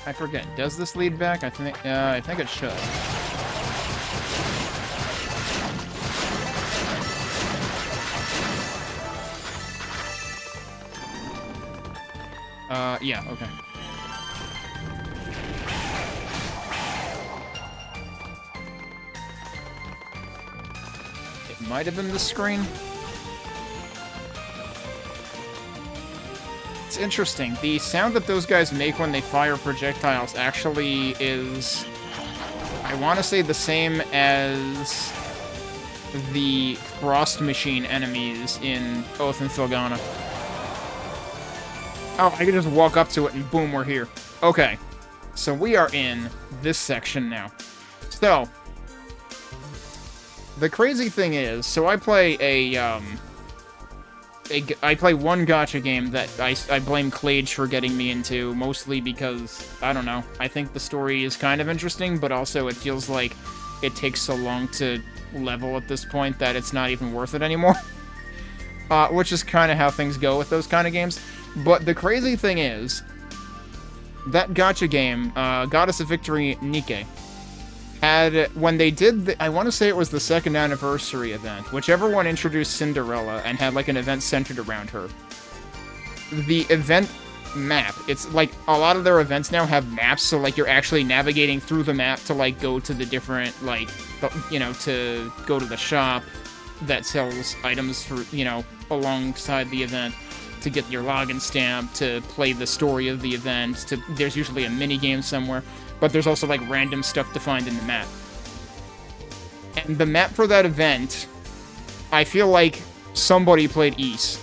I forget. Does this lead back? I think it should. Yeah, okay. It might have been the screen. It's interesting. The sound that those guys make when they fire projectiles actually is, I want to say, the same as the Frost Machine enemies in Oath and Thilgana. Oh, I can just walk up to it and boom, we're here. Okay, so we are in this section now. So, the crazy thing is, so I play I play one gacha game that I blame Clage for getting me into, mostly because, I don't know, I think the story is kind of interesting, but also it feels like it takes so long to level at this point that it's not even worth it anymore. Which is kind of how things go with those kind of games. But the crazy thing is, that gacha game, Goddess of Victory Nike, had, when they did, I want to say it was the 2nd anniversary event, whichever one introduced Cinderella and had like an event centered around her. The event map, it's like, a lot of their events now have maps, so like you're actually navigating through the map to like go to the different, like, you know, to go to the shop that sells items for, you know, alongside the event, to get your login stamp, to play the story of the event, there's usually a mini game somewhere, but there's also like random stuff to find in the map. And the map for that event, I feel like somebody played Ys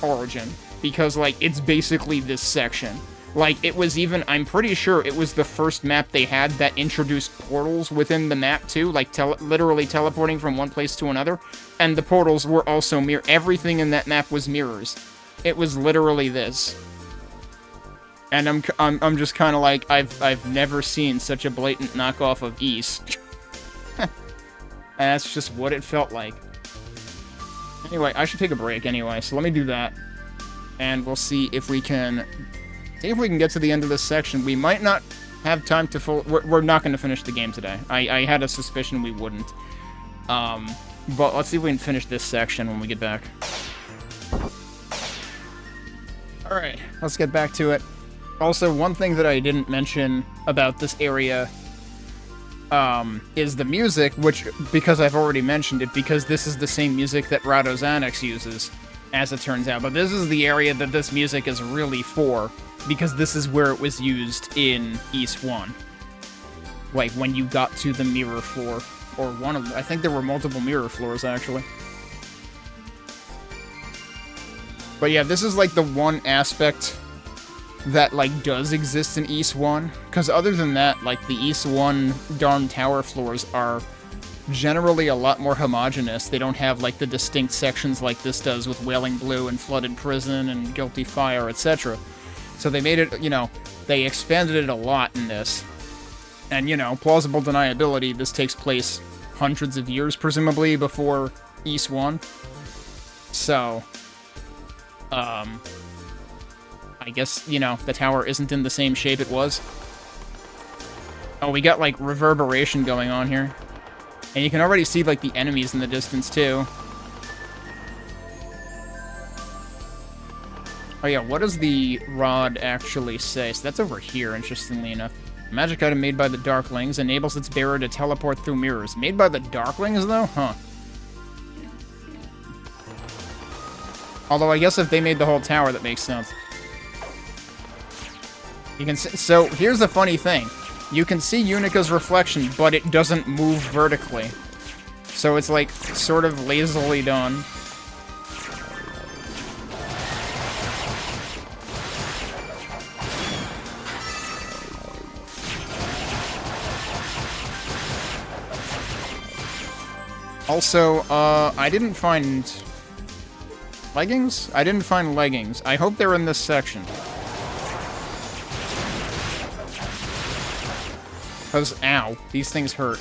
Origin, because like it's basically this section. Like, it was even, I'm pretty sure it was the first map they had that introduced portals within the map, too. Like, literally teleporting from one place to another. And the portals were also everything in that map was mirrors. It was literally this. And I'm just kind of like, I've never seen such a blatant knockoff of East. And that's just what it felt like. Anyway, I should take a break anyway, so let me do that. And we'll see if we can get to the end of this section. We might not have time to we're not going to finish the game today. I had a suspicion we wouldn't. But let's see if we can finish this section when we get back. Alright, let's get back to it. Also, one thing that I didn't mention about this area is the music, which, because I've already mentioned it, because this is the same music that Rado's Annex uses, as it turns out. But this is the area that this music is really for, because this is where it was used in East 1. Like, when you got to the mirror floor. Or one of them. I think there were multiple mirror floors, actually. But yeah, this is, like, the one aspect that, like, does exist in East 1. Because other than that, like, the East 1 Darn Tower floors are generally a lot more homogeneous. They don't have, like, the distinct sections like this does with Wailing Blue and Flooded Prison and Guilty Fire, etc. So they made it, you know, they expanded it a lot in this. And, you know, plausible deniability, this takes place hundreds of years, presumably, before East 1. So, I guess, you know, the tower isn't in the same shape it was. Oh, we got, like, reverberation going on here. And you can already see, like, the enemies in the distance, too. Oh, yeah, what does the rod actually say? So that's over here, interestingly enough. A magic item made by the Darklings enables its bearer to teleport through mirrors. Made by the Darklings, though? Huh. Although, I guess if they made the whole tower, that makes sense. You can see, so, here's the funny thing. You can see Unica's reflection, but it doesn't move vertically. So it's, like, sort of lazily done. Also, I didn't find leggings? I didn't find leggings. I hope they're in this section. Because, ow, these things hurt.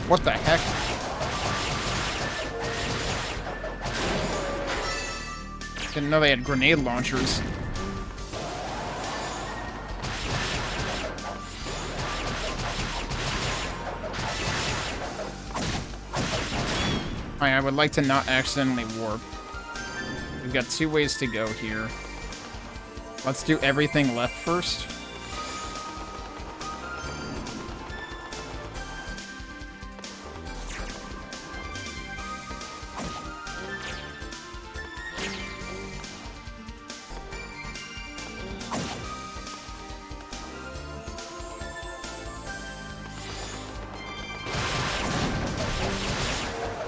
What the heck? Didn't know they had grenade launchers. Alright, I would like to not accidentally warp. We've got 2 ways to go here. Let's do everything left first.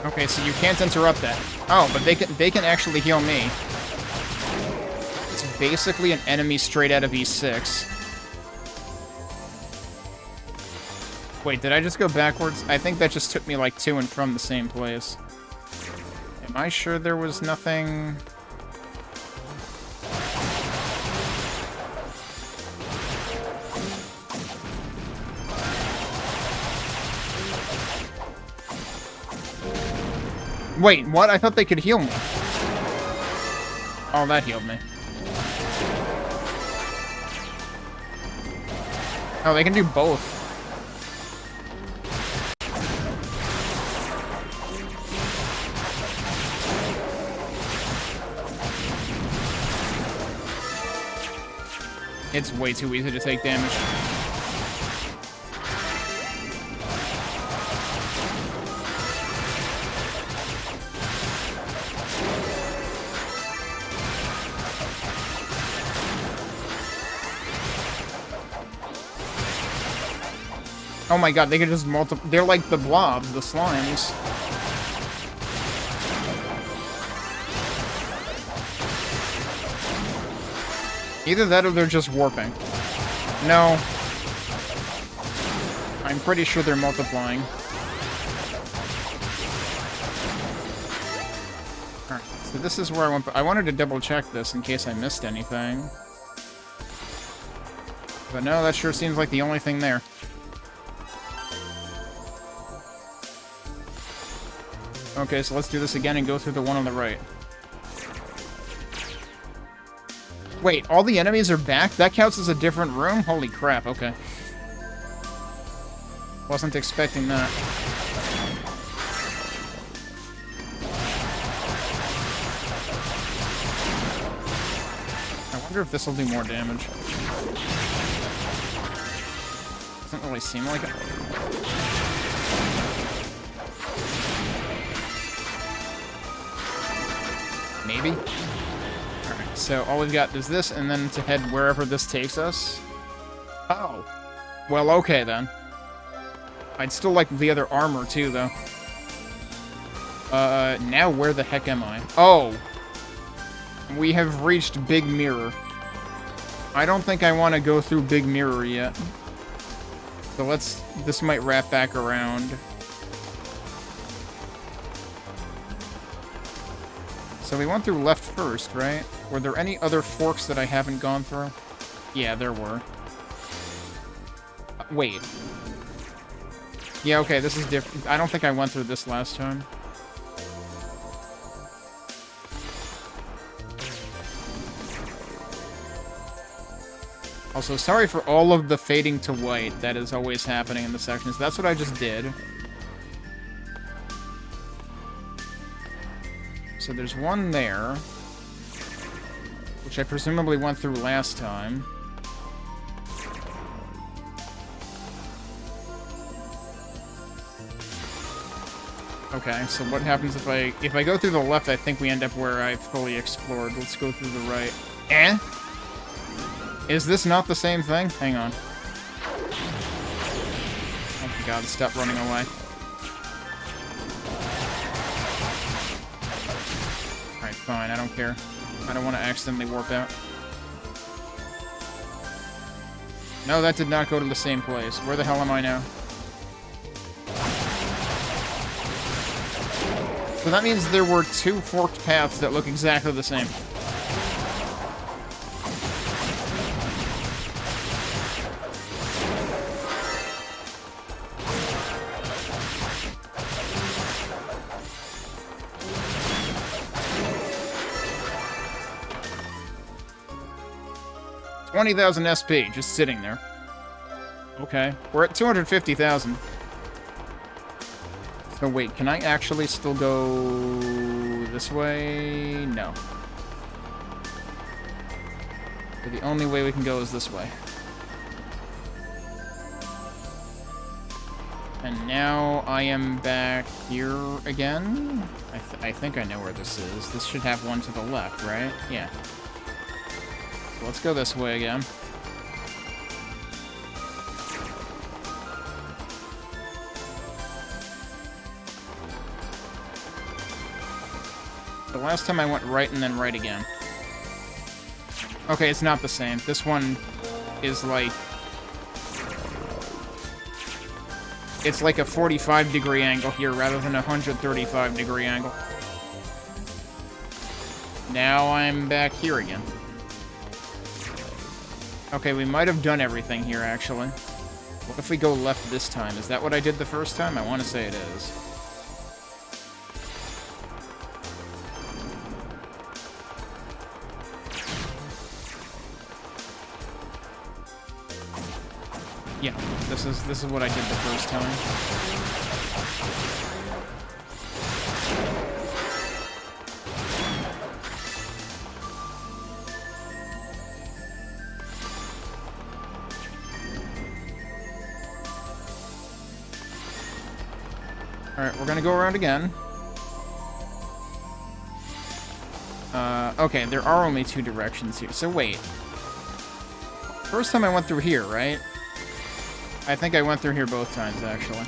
Okay, so you can't interrupt that. Oh, but they can actually heal me. It's basically an enemy straight out of E6. Wait, did I just go backwards? I think that just took me like to and from the same place. Am I sure there was nothing? Wait, what? I thought they could heal me. Oh, that healed me. Oh, they can do both. It's way too easy to take damage. Oh my god, they can just multiply. They're like the blobs, the slimes. Either that or they're just warping. No. I'm pretty sure they're multiplying. Alright, so this is where I went. I wanted to double check this in case I missed anything. But no, that sure seems like the only thing there. Okay, so let's do this again and go through the one on the right. Wait, all the enemies are back? That counts as a different room? Holy crap, okay. Wasn't expecting that. I wonder if this will do more damage. Doesn't really seem like it. Maybe? Alright, so all we've got is this, and then to head wherever this takes us. Oh. Well, okay then. I'd still like the other armor too, though. Now where the heck am I? Oh! We have reached Big Mirror. I don't think I want to go through Big Mirror yet. So let's... This might wrap back around. So we went through left first, right? Were there any other forks that I haven't gone through? Yeah, there were. Wait. Yeah, okay, this is different. I don't think I went through this last time. Also, sorry for all of the fading to white that is always happening in the sections. That's what I just did. So there's one there, which I presumably went through last time. Okay, so what happens if I go through the left? I think we end up where I fully explored. Let's go through the right. Eh? Is this not the same thing? Hang on. Oh my god, stop running away. Alright, fine, I don't care. I don't want to accidentally warp out. No, that did not go to the same place. Where the hell am I now? So that means there were two forked paths that look exactly the same. $20,000 SP, just sitting there. Okay, we're at 250,000. So wait, can I actually still go this way? No. So the only way we can go is this way. And now I am back here again. I think I know where this is. This should have one to the left, right? Yeah. So let's go this way again. The last time I went right and then right again. Okay, it's not the same. This one is like... It's like a 45-degree angle here rather than a 135-degree angle. Now I'm back here again. Okay, we might have done everything here, actually. What if we go left this time? Is that what I did the first time? I want to say it is. Yeah, this is what I did the first time. Alright, we're gonna go around again. Okay, there are only two directions here. So wait. First time I went through here, right? I think I went through here both times, actually.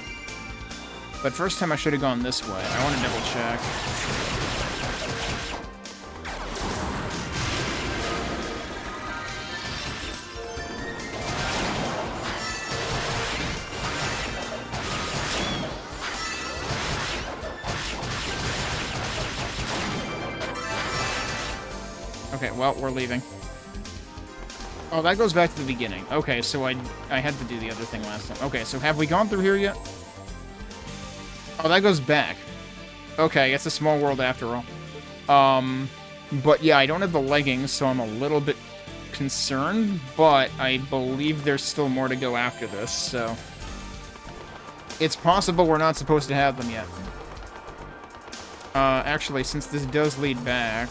But first time I should have gone this way. I want to double check. Okay, well, we're leaving. Oh, that goes back to the beginning. Okay, so I had to do the other thing last time. Okay, so have we gone through here yet? Oh, that goes back. Okay, it's a small world after all. But yeah, I don't have the leggings, so I'm a little bit concerned, but I believe there's still more to go after this, so... It's possible we're not supposed to have them yet. Actually, since this does lead back...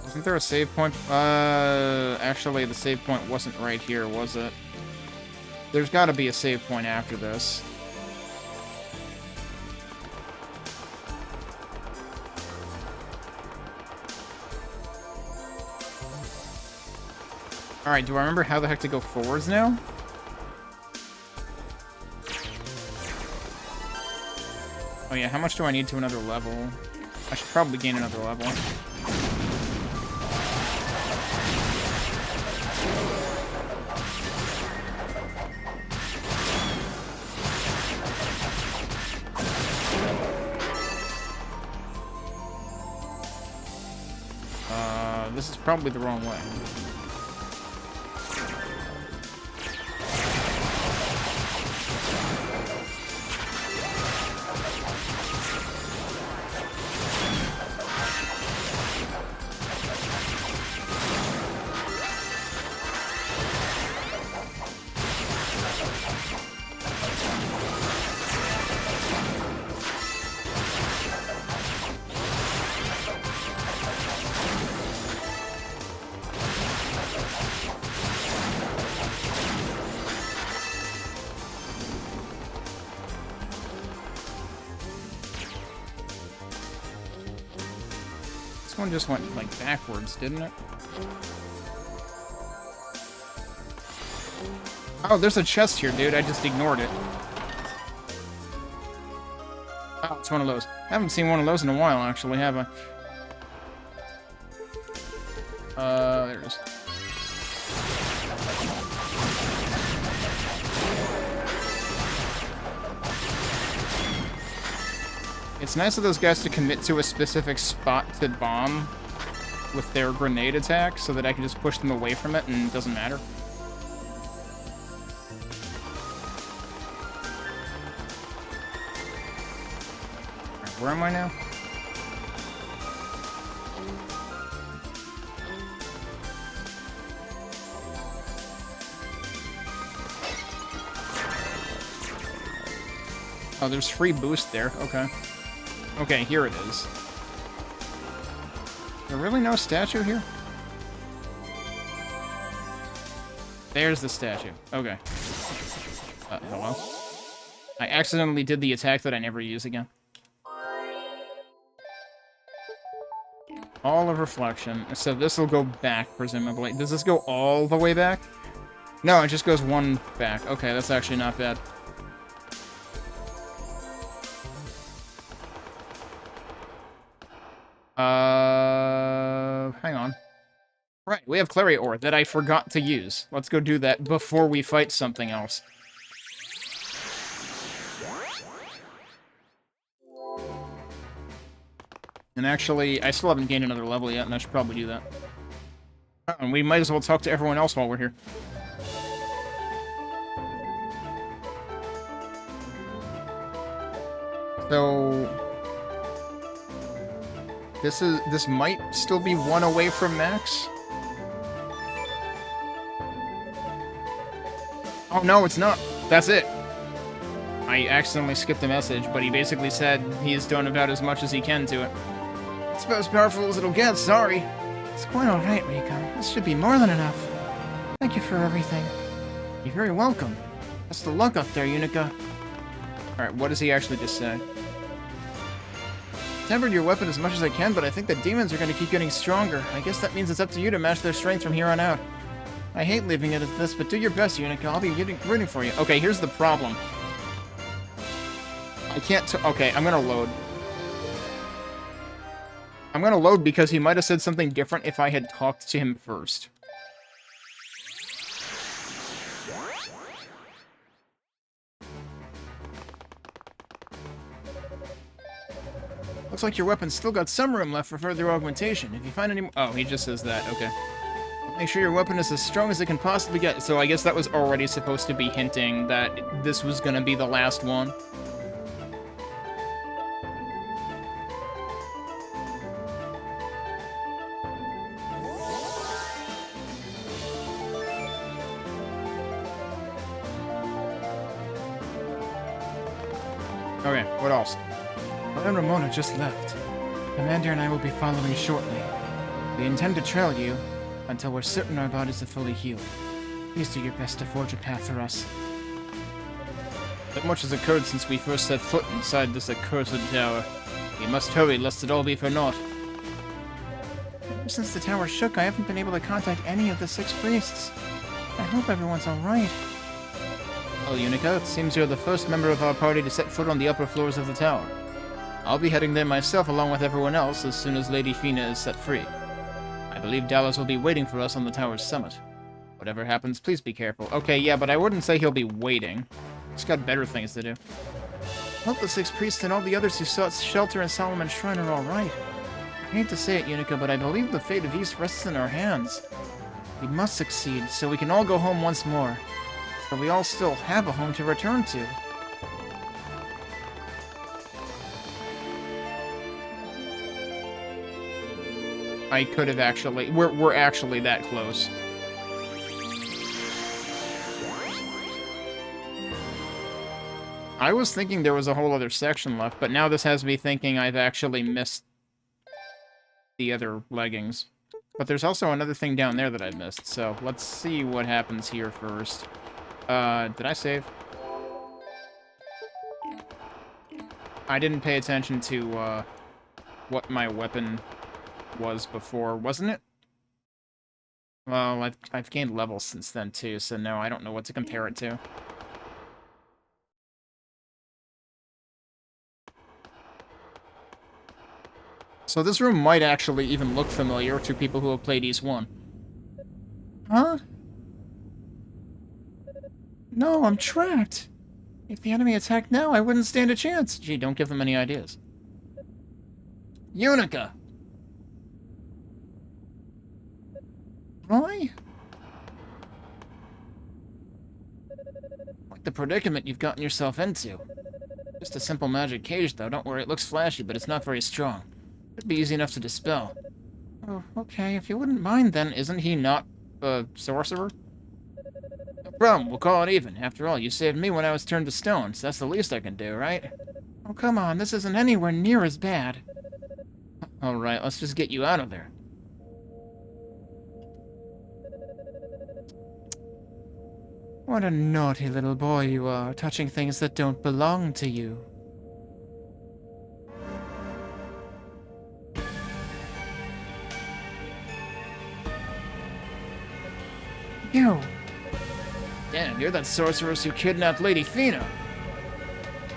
Isn't there a save point? Actually, the save point wasn't right here, was it? There's gotta be a save point after this. Alright, do I remember how the heck to go forwards now? Oh yeah, how much do I need to another level? I should probably gain another level. This is probably the wrong way. This one just went, like, backwards, didn't it? Oh, there's a chest here, dude. I just ignored it. Oh, it's one of those. I haven't seen one of those in a while, actually, have I? There it is. It's nice of those guys to commit to a specific spot to bomb with their grenade attack so that I can just push them away from it and it doesn't matter. Alright, where am I now? Oh, there's free boost there. Okay. Okay, here it is. Is there really no statue here? There's the statue. Okay. Hello? I accidentally did the attack that I never use again. All of reflection. So this will go back, presumably. Does this go all the way back? No, it just goes one back. Okay, that's actually not bad. Hang on. Right, we have Clary Ore that I forgot to use. Let's go do that before we fight something else. And actually, I still haven't gained another level yet, and I should probably do that. And we might as well talk to everyone else while we're here. So... This might still be one away from max. Oh no, it's not. That's it. I accidentally skipped a message, but he basically said he has done about as much as he can to it. It's about as powerful as it'll get, sorry. It's quite alright, Rico. This should be more than enough. Thank you for everything. You're very welcome. Best of luck up there, Yunica. Alright, what does he actually just say? Tempered your weapon as much as I can, but I think the demons are going to keep getting stronger. I guess that means it's up to you to match their strength from here on out. I hate leaving it as this, but do your best, Yunica. I'll be rooting for you. Okay, here's the problem. I can't okay, I'm gonna load. I'm gonna load because he might have said something different if I had talked to him first. Looks like your weapon's still got some room left for further augmentation. If you find any... Oh, he just says that. Okay. Make sure your weapon is as strong as it can possibly get. So I guess that was already supposed to be hinting that this was gonna be the last one. Okay, what else? Well, and Ramona just left. Commander and I will be following shortly. We intend to trail you until we're certain our bodies are fully healed. Please do your best to forge a path for us. Not much has occurred since we first set foot inside this accursed tower. We must hurry, lest it all be for naught. Ever since the tower shook, I haven't been able to contact any of the 6 priests. I hope everyone's alright. Well, Yunica, it seems you're the first member of our party to set foot on the upper floors of the tower. I'll be heading there myself along with everyone else as soon as Lady Fina is set free. I believe Dallas will be waiting for us on the tower's summit. Whatever happens, please be careful. Okay, yeah, but I wouldn't say he'll be waiting. He's got better things to do. Hope the 6 priests and all the others who sought shelter in Solomon's Shrine are alright. I hate to say it, Yunica, but I believe the fate of East rests in our hands. We must succeed, so we can all go home once more. So we all still have a home to return to. I could have actually... We're actually that close. I was thinking there was a whole other section left, but now this has me thinking I've actually missed the other leggings. But there's also another thing down there that I missed, so let's see what happens here first. Did I save? I didn't pay attention to, what my weapon was before, wasn't it? Well, I've gained levels since then, too, so no, I don't know what to compare it to. So this room might actually even look familiar to people who have played East 1. Huh? No, I'm trapped. If the enemy attacked now, I wouldn't stand a chance. Gee, don't give them any ideas. Yunica! Roy? What the predicament you've gotten yourself into. Just a simple magic cage, though. Don't worry, it looks flashy, but it's not very strong. It'd be easy enough to dispel. Oh, okay, if you wouldn't mind then. Isn't he not a sorcerer? No problem, we'll call it even. After all, you saved me when I was turned to stone, so that's the least I can do, right? Oh, come on, this isn't anywhere near as bad. Alright, let's just get you out of there. What a naughty little boy you are, touching things that don't belong to you. You! Damn, you're that sorceress who kidnapped Lady Fina.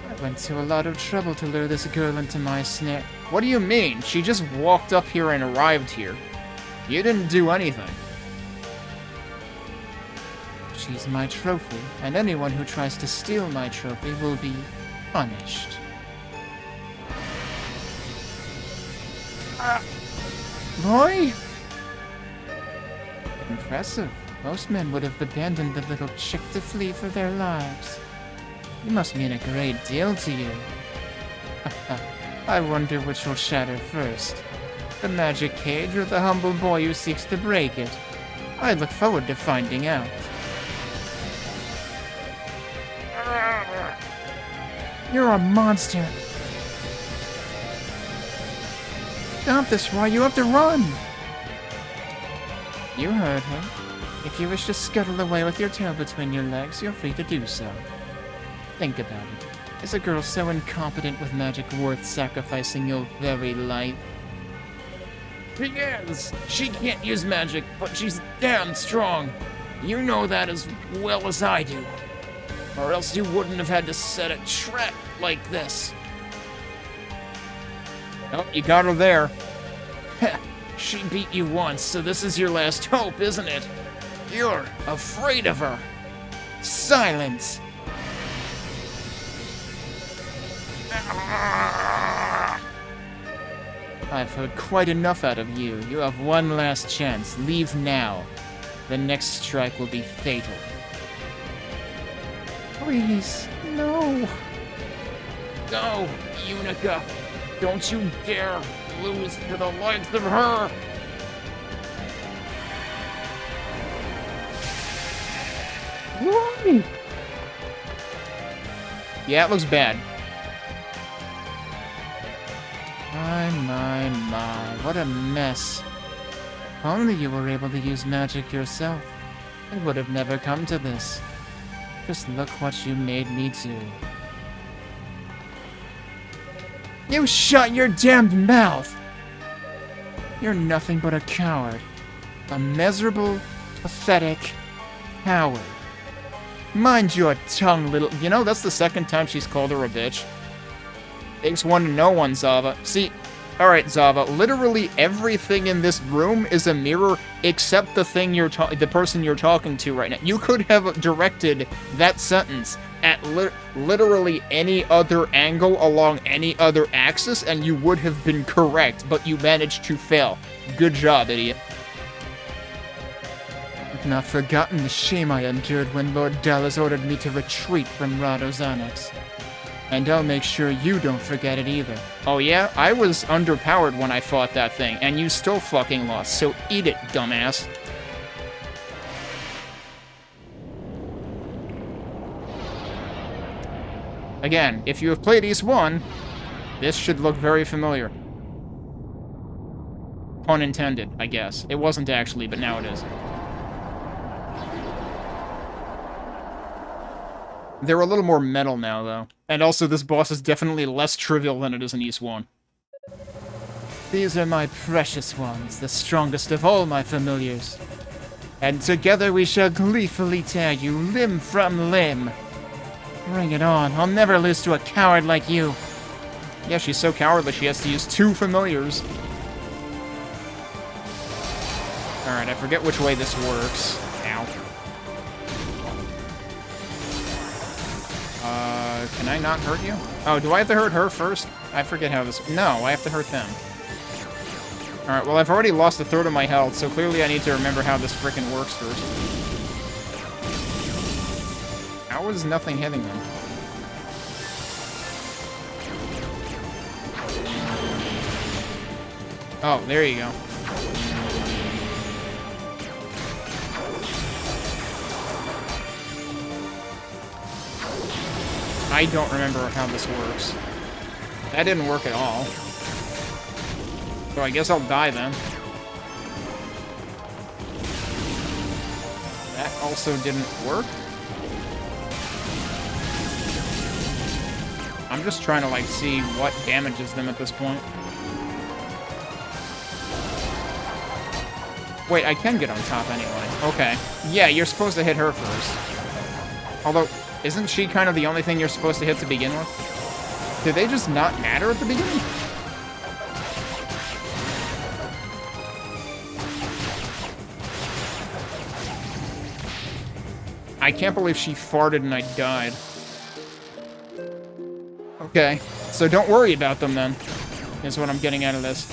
I went to a lot of trouble to lure this girl into my snare. What do you mean? She just walked up here and arrived here. You didn't do anything. She's my trophy, and anyone who tries to steal my trophy will be punished. Roy? Impressive. Most men would have abandoned the little chick to flee for their lives. You must mean a great deal to you. I wonder which will shatter first. The magic cage or the humble boy who seeks to break it? I look forward to finding out. You're a monster. Stop this, Roy. You have to run. You heard her. If you wish to scuttle away with your tail between your legs, you're free to do so. Think about it. Is a girl so incompetent with magic worth sacrificing your very life? She is! She can't use magic, but she's damn strong! You know that as well as I do. Or else you wouldn't have had to set a trap like this. Oh, you got her there. Heh, she beat you once, so this is your last hope, isn't it? You're afraid of her. Silence! I've heard quite enough out of you. You have one last chance. Leave now. The next strike will be fatal. Please, no. Go, Yunica. Don't you dare lose to the likes of her. Why? Yeah, it looks bad. My, what a mess. If only you were able to use magic yourself. It would have never come to this. Just look what you made me do. You shut your damned mouth! You're nothing but a coward. A miserable, pathetic coward. Mind your tongue, little... You know, that's the second time she's called her a bitch. Takes one to know one, Zava. See, alright, Zava, literally everything in this room is a mirror except the thing the person you're talking to right now. You could have directed that sentence at literally any other angle along any other axis, and you would have been correct, but you managed to fail. Good job, idiot. I've not forgotten the shame I endured when Lord Dallas ordered me to retreat from Rado's Annex. And I'll make sure you don't forget it either. Oh yeah? I was underpowered when I fought that thing, and you still fucking lost, so eat it, dumbass. Again, if you have played East 1, this should look very familiar. Pun intended, I guess. It wasn't actually, but now it is. They're a little more metal now, though. And also, this boss is definitely less trivial than it is in East 1. These are my precious ones, the strongest of all my familiars. And together we shall gleefully tear you limb from limb. Bring it on, I'll never lose to a coward like you. Yeah, she's so cowardly she has to use 2 familiars. Alright, I forget which way this works. Ow. Can I not hurt you? Oh, do I have to hurt her first? I forget how this... No, I have to hurt them. Alright, well, I've already lost a third of my health, so clearly I need to remember how this frickin' works first. How is nothing hitting them? Oh, there you go. I don't remember how this works. That didn't work at all. So I guess I'll die then. That also didn't work. I'm just trying to, like, see what damages them at this point. Wait, I can get on top anyway. Okay. Yeah, you're supposed to hit her first. Although... isn't she kind of the only thing you're supposed to hit to begin with? Did they just not matter at the beginning? I can't believe she farted and I died. Okay, so don't worry about them then, is what I'm getting out of this.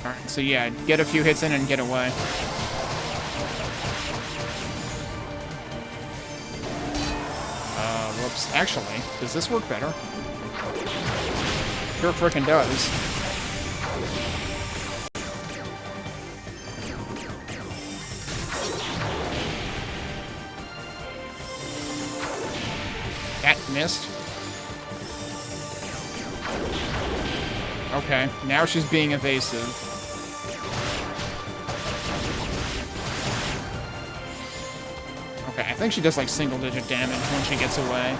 Alright, so yeah, get a few hits in and get away. Whoops. Actually, does this work better? Sure frickin' does. That missed. Okay, now she's being evasive. Okay, I think she does like single-digit damage when she gets away.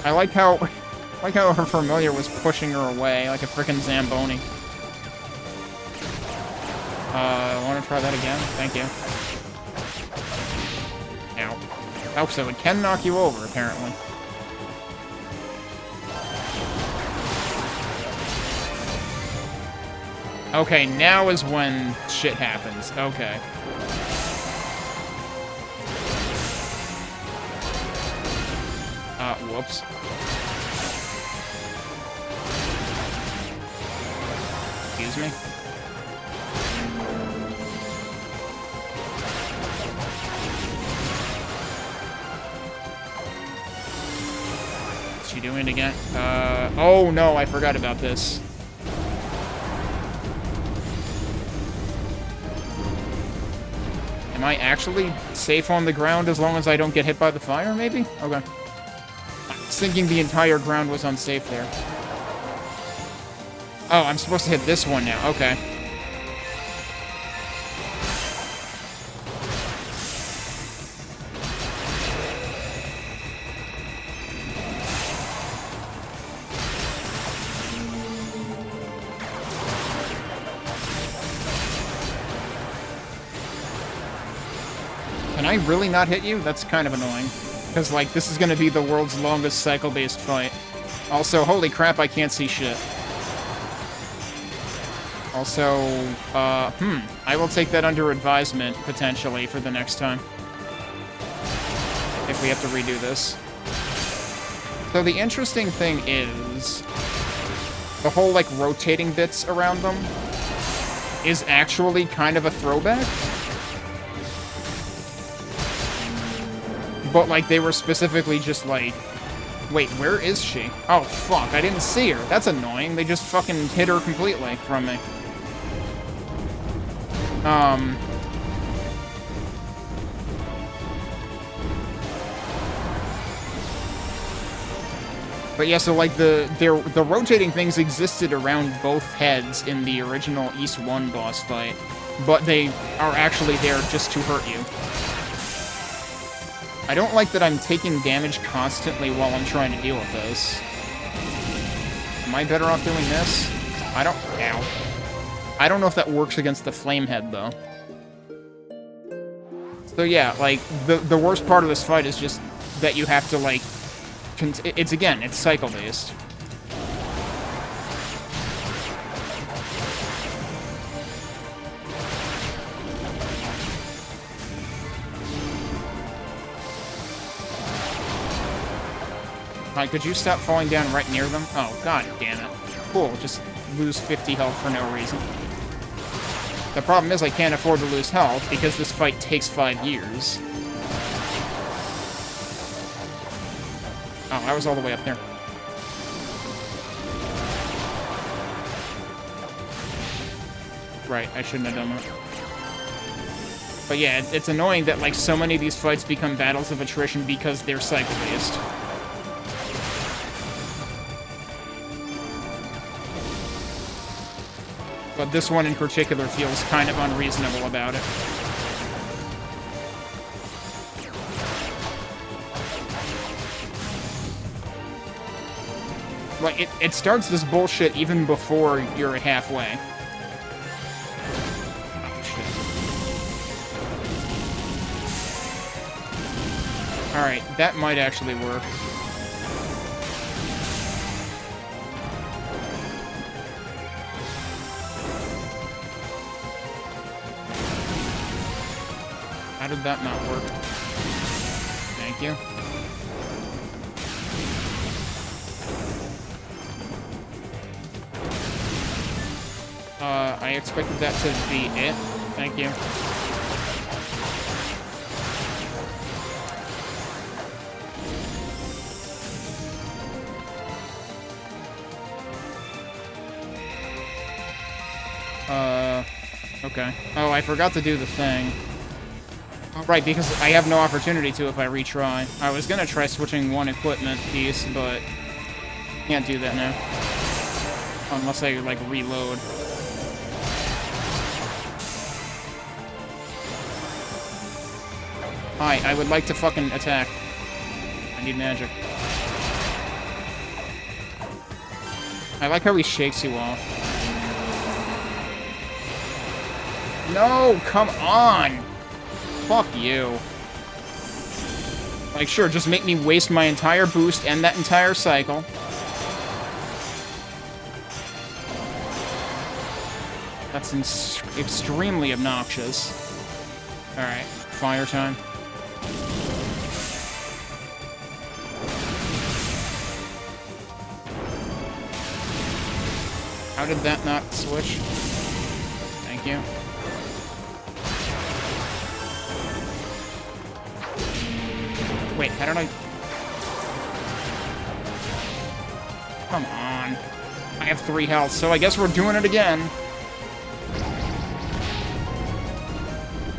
I like how her familiar was pushing her away like a frickin' Zamboni. I want to try that again. Thank you. Ow. Oh, so it can knock you over, apparently. Okay, now is when shit happens. Okay. Whoops. Excuse me? What's she doing again? Oh no, I forgot about this. Am I actually safe on the ground as long as I don't get hit by the fire, maybe? Okay. I was thinking the entire ground was unsafe there. Oh, I'm supposed to hit this one now. Okay. Can I really not hit you? That's kind of annoying. Because, like, this is going to be the world's longest cycle-based fight. Also, holy crap, I can't see shit. Also, I will take that under advisement, potentially, for the next time. If we have to redo this. So the interesting thing is, the whole, like, rotating bits around them is actually kind of a throwback. But, like, they were specifically just, like... Wait, where is she? Oh, fuck, I didn't see her. That's annoying. They just fucking hid her completely from me. But yeah, so, like, the rotating things existed around both heads in the original East 1 boss fight, but they are actually there just to hurt you. I don't like that I'm taking damage constantly while I'm trying to deal with this. Am I better off doing this? Ow. I don't know if that works against the flame head, though. So yeah, like, the worst part of this fight is just that you have to, like... it's cycle-based. Alright, could you stop falling down right near them? Oh, god damn it. Cool, just lose 50 health for no reason. The problem is I can't afford to lose health, because this fight takes 5 years. Oh, I was all the way up there. Right, I shouldn't have done that. But yeah, it's annoying that, like, so many of these fights become battles of attrition because they're cycle-based. But this one in particular feels kind of unreasonable about it. Like, it starts this bullshit even before you're halfway. Oh, shit. Alright, that might actually work. How did that not work? Thank you. I expected that to be it. Thank you. Okay. Oh, I forgot to do the thing. Right, because I have no opportunity to if I retry. I was gonna try switching one equipment piece, but can't do that now. Unless I, like, reload. Hi, I would like to fucking attack. I need magic. I like how he shakes you off. No, come on! Fuck you. Like, sure, just make me waste my entire boost and that entire cycle. That's extremely obnoxious. Alright, fire time. How did that not switch? Thank you. Wait, how did I... Come on. I have 3 health, so I guess we're doing it again.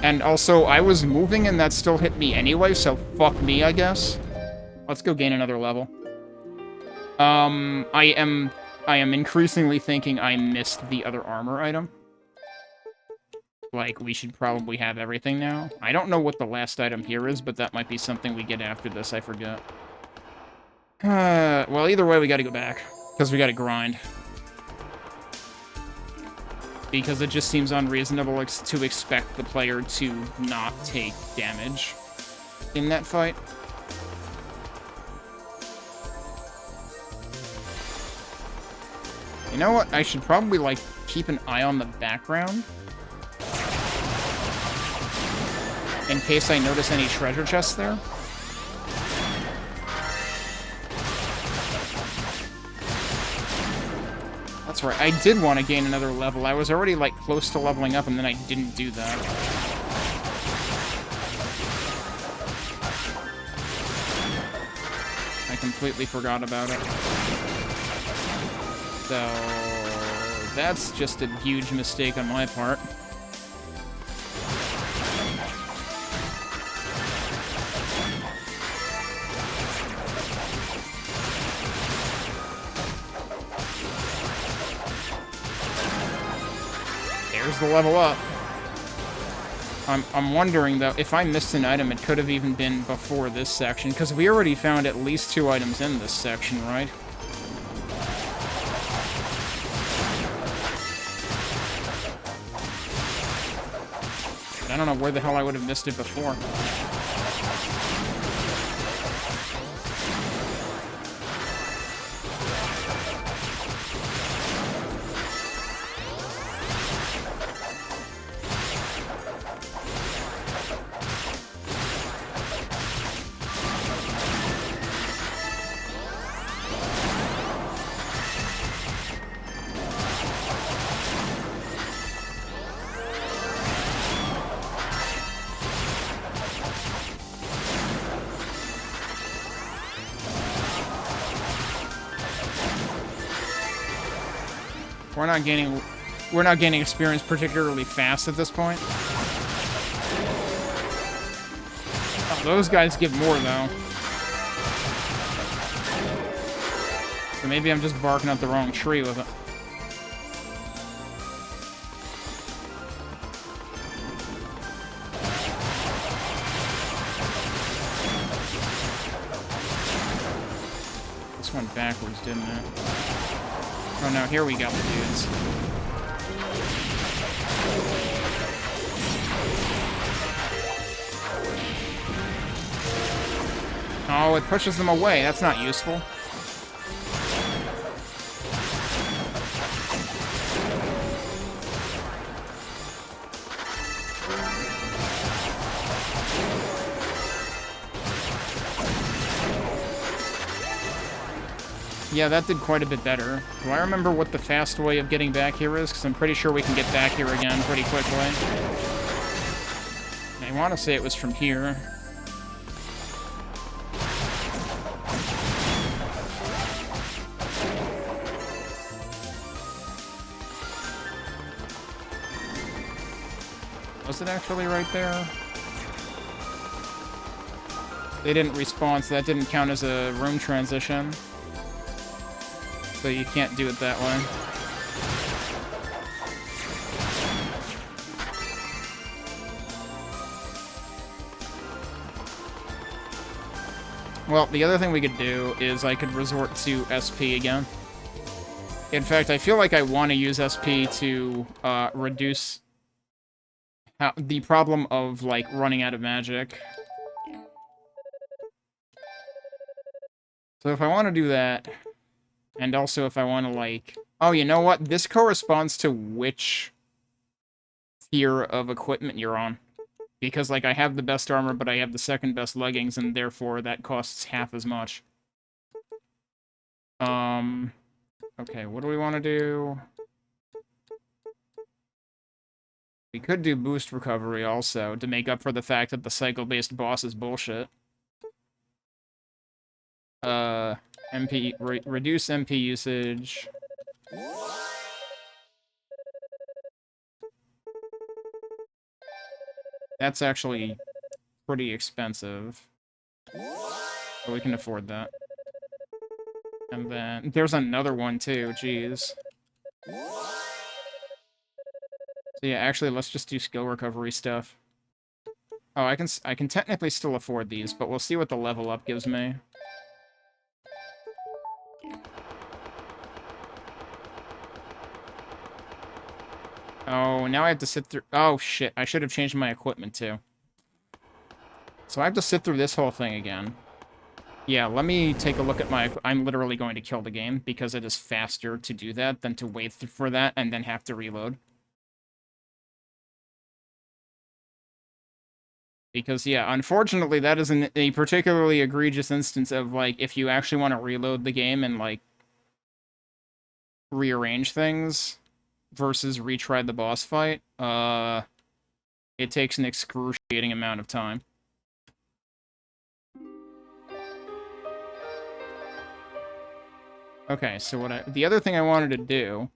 And also, I was moving and that still hit me anyway, so fuck me, I guess. Let's go gain another level. I am increasingly thinking I missed the other armor item. Like, we should probably have everything now. I don't know what the last item here is, but that might be something we get after this, I forget. Well, either way, we gotta go back. Because we gotta grind. Because it just seems unreasonable to expect the player to not take damage in that fight. You know what? I should probably, like, keep an eye on the background. In case I notice any treasure chests there. That's right, I did want to gain another level. I was already, like, close to leveling up, and then I didn't do that. I completely forgot about it. So, that's just a huge mistake on my part. There's the level up. I'm wondering, though, if I missed an item, it could have even been before this section, because we already found at least 2 items in this section, right? I don't know where the hell I would have missed it before. We're not gaining experience particularly fast at this point. Oh, those guys give more, though. So maybe I'm just barking up the wrong tree with it. This went backwards, didn't it? Oh no, here we go, dudes. Oh, it pushes them away. That's not useful. Yeah, that did quite a bit better. Do I remember what the fast way of getting back here is? Because I'm pretty sure we can get back here again pretty quickly. I want to say it was from here. Was it actually right there? They didn't respawn, so that didn't count as a room transition. So you can't do it that way. Well, the other thing we could do is I could resort to SP again. In fact, I feel like I want to use SP to reduce the problem of, like, running out of magic. So if I want to do that, and also if I want to, like... Oh, you know what? This corresponds to which tier of equipment you're on. Because, like, I have the best armor, but I have the second best leggings, and therefore that costs half as much. Okay, what do we want to do? We could do boost recovery also, to make up for the fact that the cycle-based boss is bullshit. Reduce MP usage. That's actually pretty expensive. But we can afford that. And then, there's another one too, jeez. So yeah, actually, let's just do skill recovery stuff. Oh, I can technically still afford these, but we'll see what the level up gives me. Oh, now I have to sit through... Oh, shit. I should have changed my equipment, too. So I have to sit through this whole thing again. Yeah, let me take a look at my... I'm literally going to kill the game, because it is faster to do that than to wait for that and then have to reload. Because, yeah, unfortunately, that is a particularly egregious instance of, like, if you actually want to reload the game and, like, rearrange things versus retry the boss fight, it takes an excruciating amount of time. Okay, so the other thing I wanted to do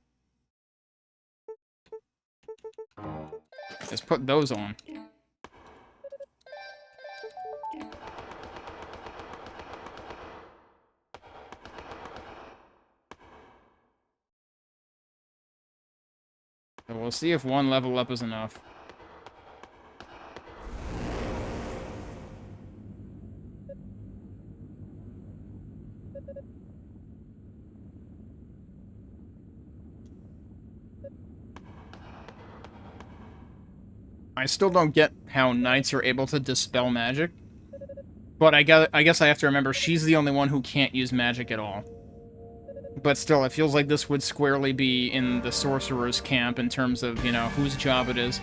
is put those on. So we'll see if one level up is enough. I still don't get how knights are able to dispel magic. But I guess I have to remember she's the only one who can't use magic at all. But still, it feels like this would squarely be in the sorcerer's camp in terms of, you know, whose job it is.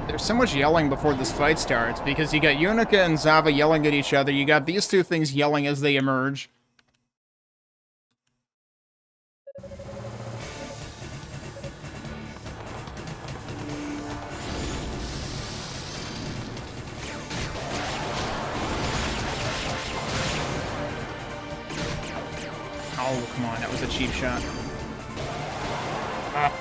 There's so much yelling before this fight starts, because you got Yunica and Zava yelling at each other, you got these two things yelling as they emerge. Oh, come on, that was a cheap shot. Ah.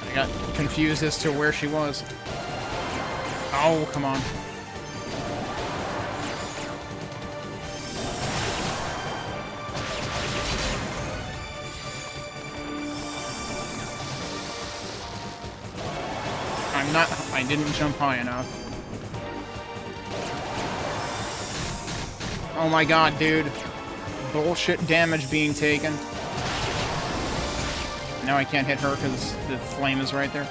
I got confused as to where she was. Oh, come on. I didn't jump high enough. Oh my god, dude. Bullshit damage being taken. Now I can't hit her because the flame is right there.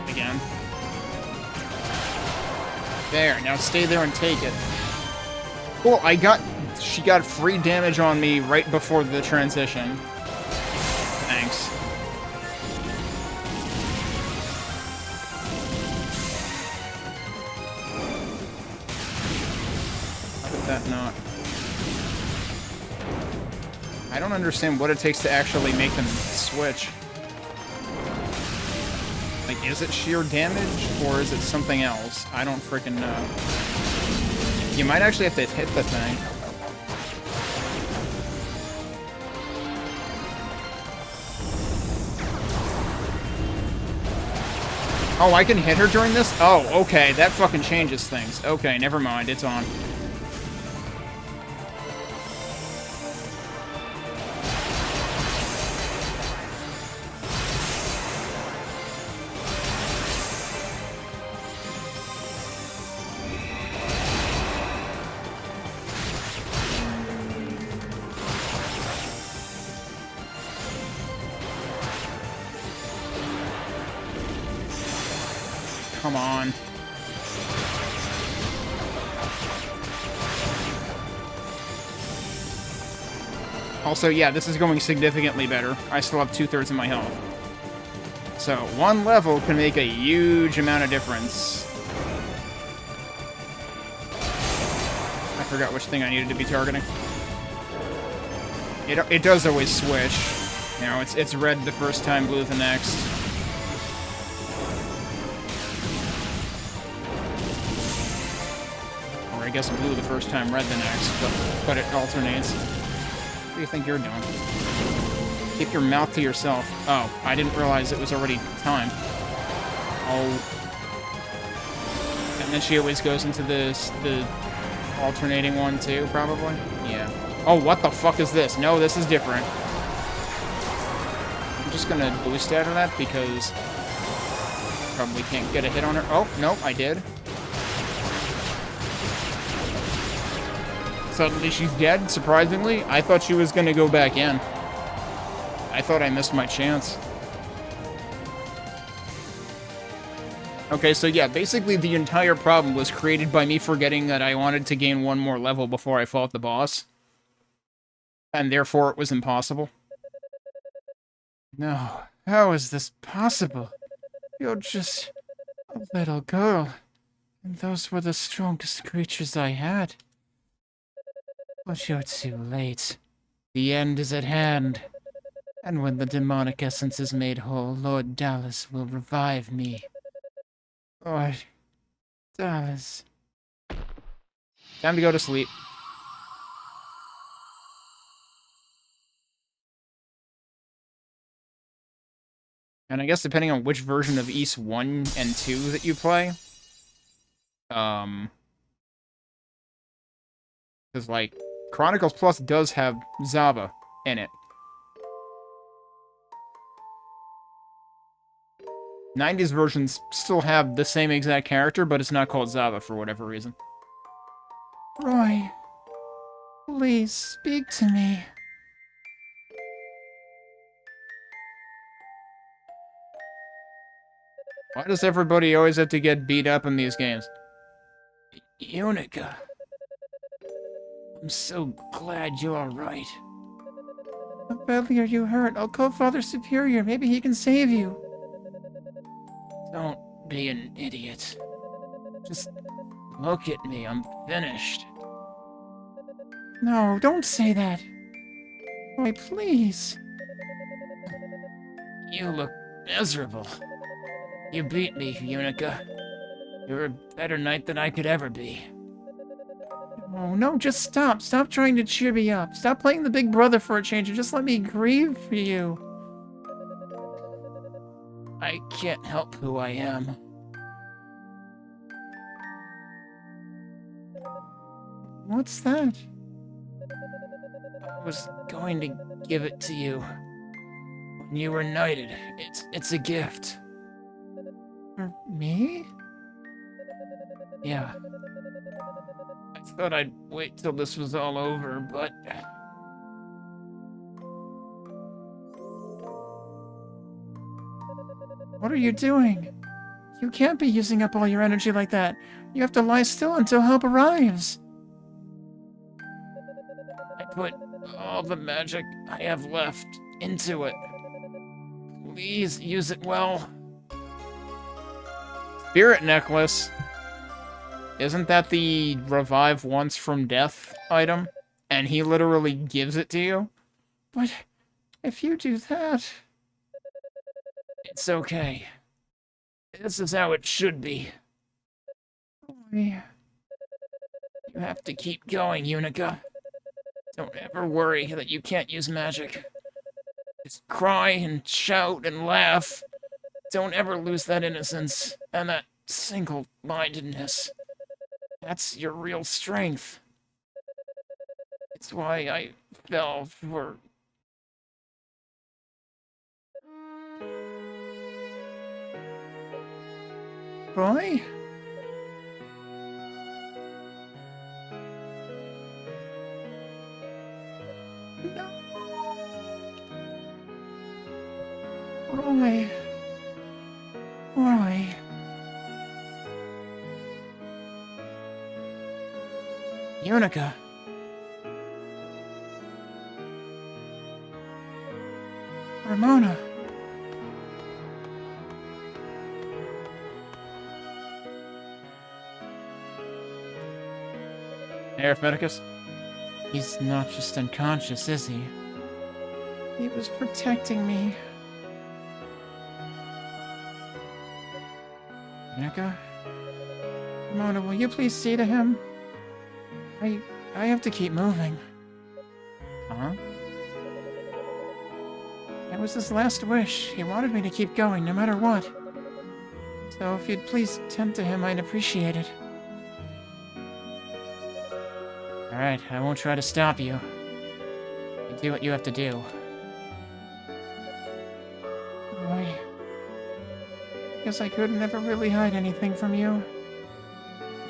Again. There, now stay there and take it. Cool, she got free damage on me right before the transition. Thanks. How did that not? I don't understand what it takes to actually make them switch. Like, is it sheer damage, or is it something else? I don't freaking know. You might actually have to hit the thing. Oh, I can hit her during this? Oh, okay, that fucking changes things. Okay, never mind, it's on. Come on. Also, yeah, this is going significantly better. I still have 2/3 of my health. So, one level can make a huge amount of difference. I forgot which thing I needed to be targeting. It does always switch. You know, it's red the first time, blue the next. I guess blue the first time, red the next, but it alternates. What do you think you're doing? Keep your mouth to yourself. Oh, I didn't realize it was already time. Oh. And then she always goes into the alternating one too, probably? Yeah. Oh, what the fuck is this? No, this is different. I'm just gonna boost out of that because probably can't get a hit on her. Oh, no, I did. Suddenly she's dead, surprisingly. I thought she was gonna go back in. I thought I missed my chance. Okay, so yeah, basically the entire problem was created by me forgetting that I wanted to gain one more level before I fought the boss. And therefore it was impossible. No, how is this possible? You're just a little girl. And those were the strongest creatures I had. But you're too late. The end is at hand. And when the demonic essence is made whole, Lord Dallas will revive me. Lord Dallas. Time to go to sleep. And I guess depending on which version of East 1 and 2 that you play, because, like, Chronicles Plus does have Zava in it. 90s versions still have the same exact character, but it's not called Zava for whatever reason. Roy, please speak to me. Why does everybody always have to get beat up in these games? Yunica. I'm so glad you're alright. How badly are you hurt? I'll call Father Superior. Maybe he can save you. Don't be an idiot. Just look at me. I'm finished. No, don't say that. Roy, please. You look miserable. You beat me, Yunica. You're a better knight than I could ever be. Oh, no, just stop. Stop trying to cheer me up. Stop playing the big brother for a change and just let me grieve for you. I can't help who I am. What's that? I was going to give it to you when you were knighted. It's a gift. For me? Yeah. I thought I'd wait till this was all over, but... What are you doing? You can't be using up all your energy like that. You have to lie still until help arrives. I put all the magic I have left into it. Please use it well. Spirit necklace. Isn't that the revive once from death item? And he literally gives it to you? But if you do that... It's okay. This is how it should be. Boy, You have to keep going, Yunica. Don't ever worry that you can't use magic. Just cry and shout and laugh. Don't ever lose that innocence and that single-mindedness. That's your real strength. It's why I fell for... boy? No. Roy. Roy. Yunica. Ramona. Arithmeticus? He's not just unconscious, is he? He was protecting me. Yunica? Ramona, will you please see to him? I have to keep moving. Huh? That was his last wish. He wanted me to keep going, no matter what. So if you'd please tend to him, I'd appreciate it. Alright, I won't try to stop you. You do what you have to do. Roy. Guess I could never really hide anything from you.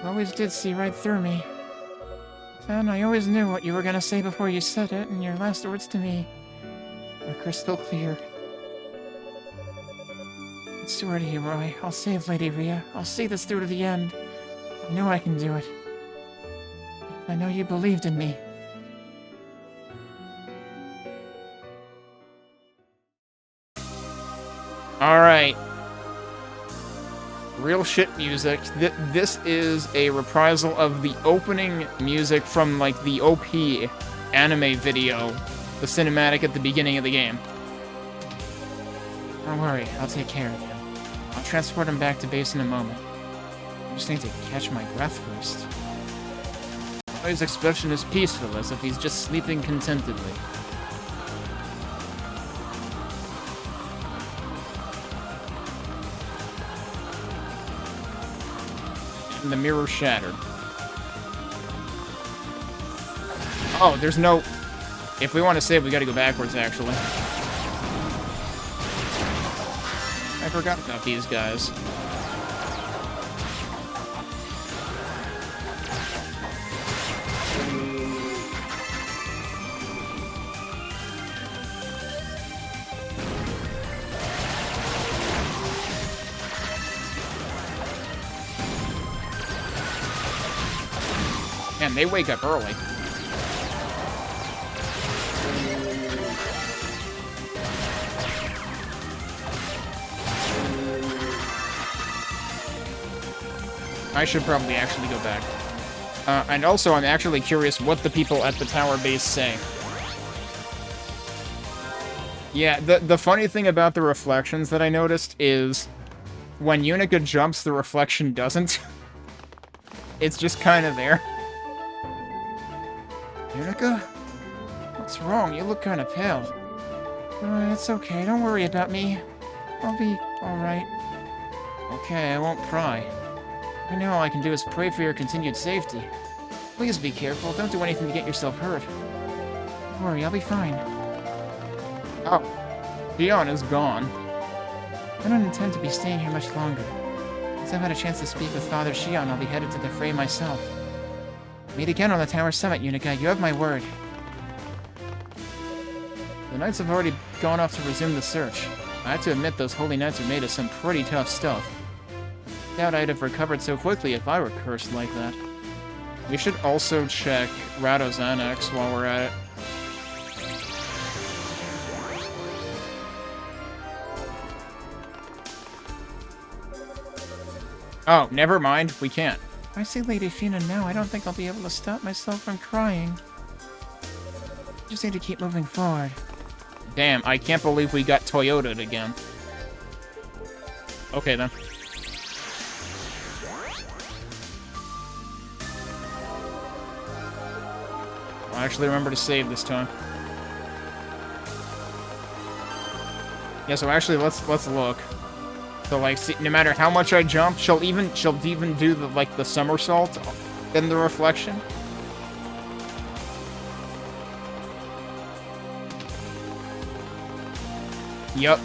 You always did see right through me. Then I always knew what you were gonna say before you said it, and your last words to me were crystal clear. I swear to you, Roy, I'll save Lady Rhea. I'll see this through to the end. I know I can do it. I know you believed in me. Alright. Real shit music. This is a reprisal of the opening music from, like, the OP anime video. The cinematic at the beginning of the game. Don't worry, I'll take care of him. I'll transport him back to base in a moment. I just need to catch my breath first. His expression is peaceful, as if he's just sleeping contentedly. And the mirror shattered. Oh, there's no... If we want to save, we gotta go backwards, actually. I forgot about these guys. Man, they wake up early. I should probably actually go back. And also, I'm actually curious what the people at the tower base say. Yeah, the funny thing about the reflections that I noticed is when Yunica jumps, the reflection doesn't. It's just kind of there. Yunica? What's wrong? You look kind of pale. It's okay. Don't worry about me. I'll be alright. Okay, I won't pry. I know all I can do is pray for your continued safety. Please be careful. Don't do anything to get yourself hurt. Don't worry, I'll be fine. Oh. Dion is gone. I don't intend to be staying here much longer. Once I've had a chance to speak with Father Shion, I'll be headed to the fray myself. Meet again on the tower summit, Yunica. You have my word. The knights have already gone off to resume the search. I have to admit those holy knights are made of some pretty tough stuff. Doubt I'd have recovered so quickly if I were cursed like that. We should also check Rado's Annex while we're at it. Oh, never mind. We can't. If I see Lady Fina now, I don't think I'll be able to stop myself from crying. Just need to keep moving forward. Damn, I can't believe we got Toyota'd again. Okay, then. I'll actually remember to save this time. Yeah, so actually, let's look. So, like, see, no matter how much I jump, she'll even do the, like, the somersault in the reflection. Yup.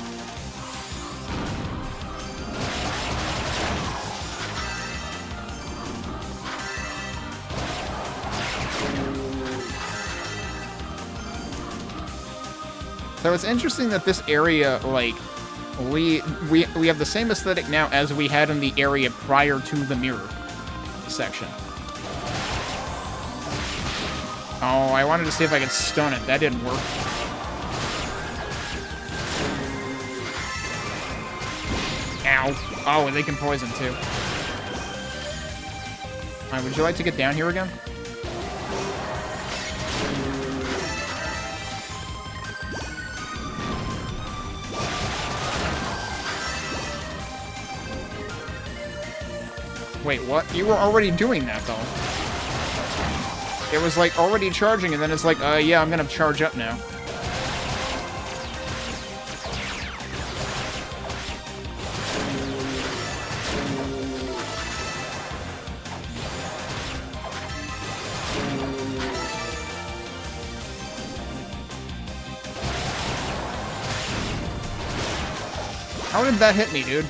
So it's interesting that this area, like, we have the same aesthetic now as we had in the area prior to the mirror section. Oh, I wanted to see if I could stun it. That didn't work. Ow. Oh, and they can poison too. Alright, would you like to get down here again? Wait, what? You were already doing that, though. It was, like, already charging, and then it's like, yeah, I'm gonna charge up now. How did that hit me, dude?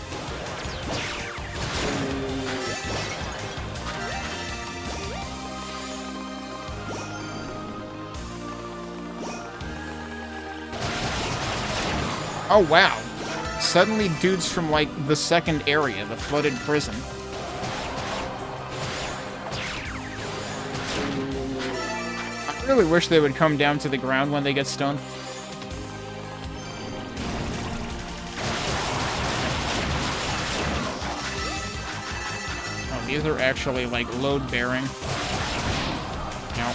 Oh, wow. Suddenly dudes from, like, the second area, the flooded prison. I really wish they would come down to the ground when they get stunned. Oh, these are actually, like, load-bearing. Ow.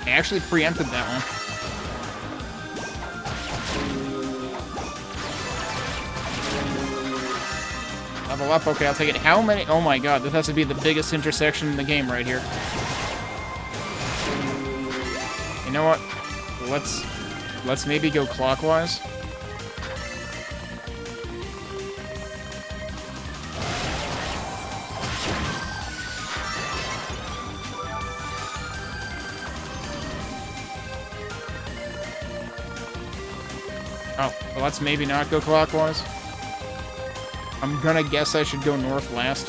I actually preempted that one. Level up, okay, I'll take it. How many? Oh my god, this has to be the biggest intersection in the game right here. You know what? Let's maybe go clockwise. Oh, well, let's maybe not go clockwise. I'm gonna guess I should go north last.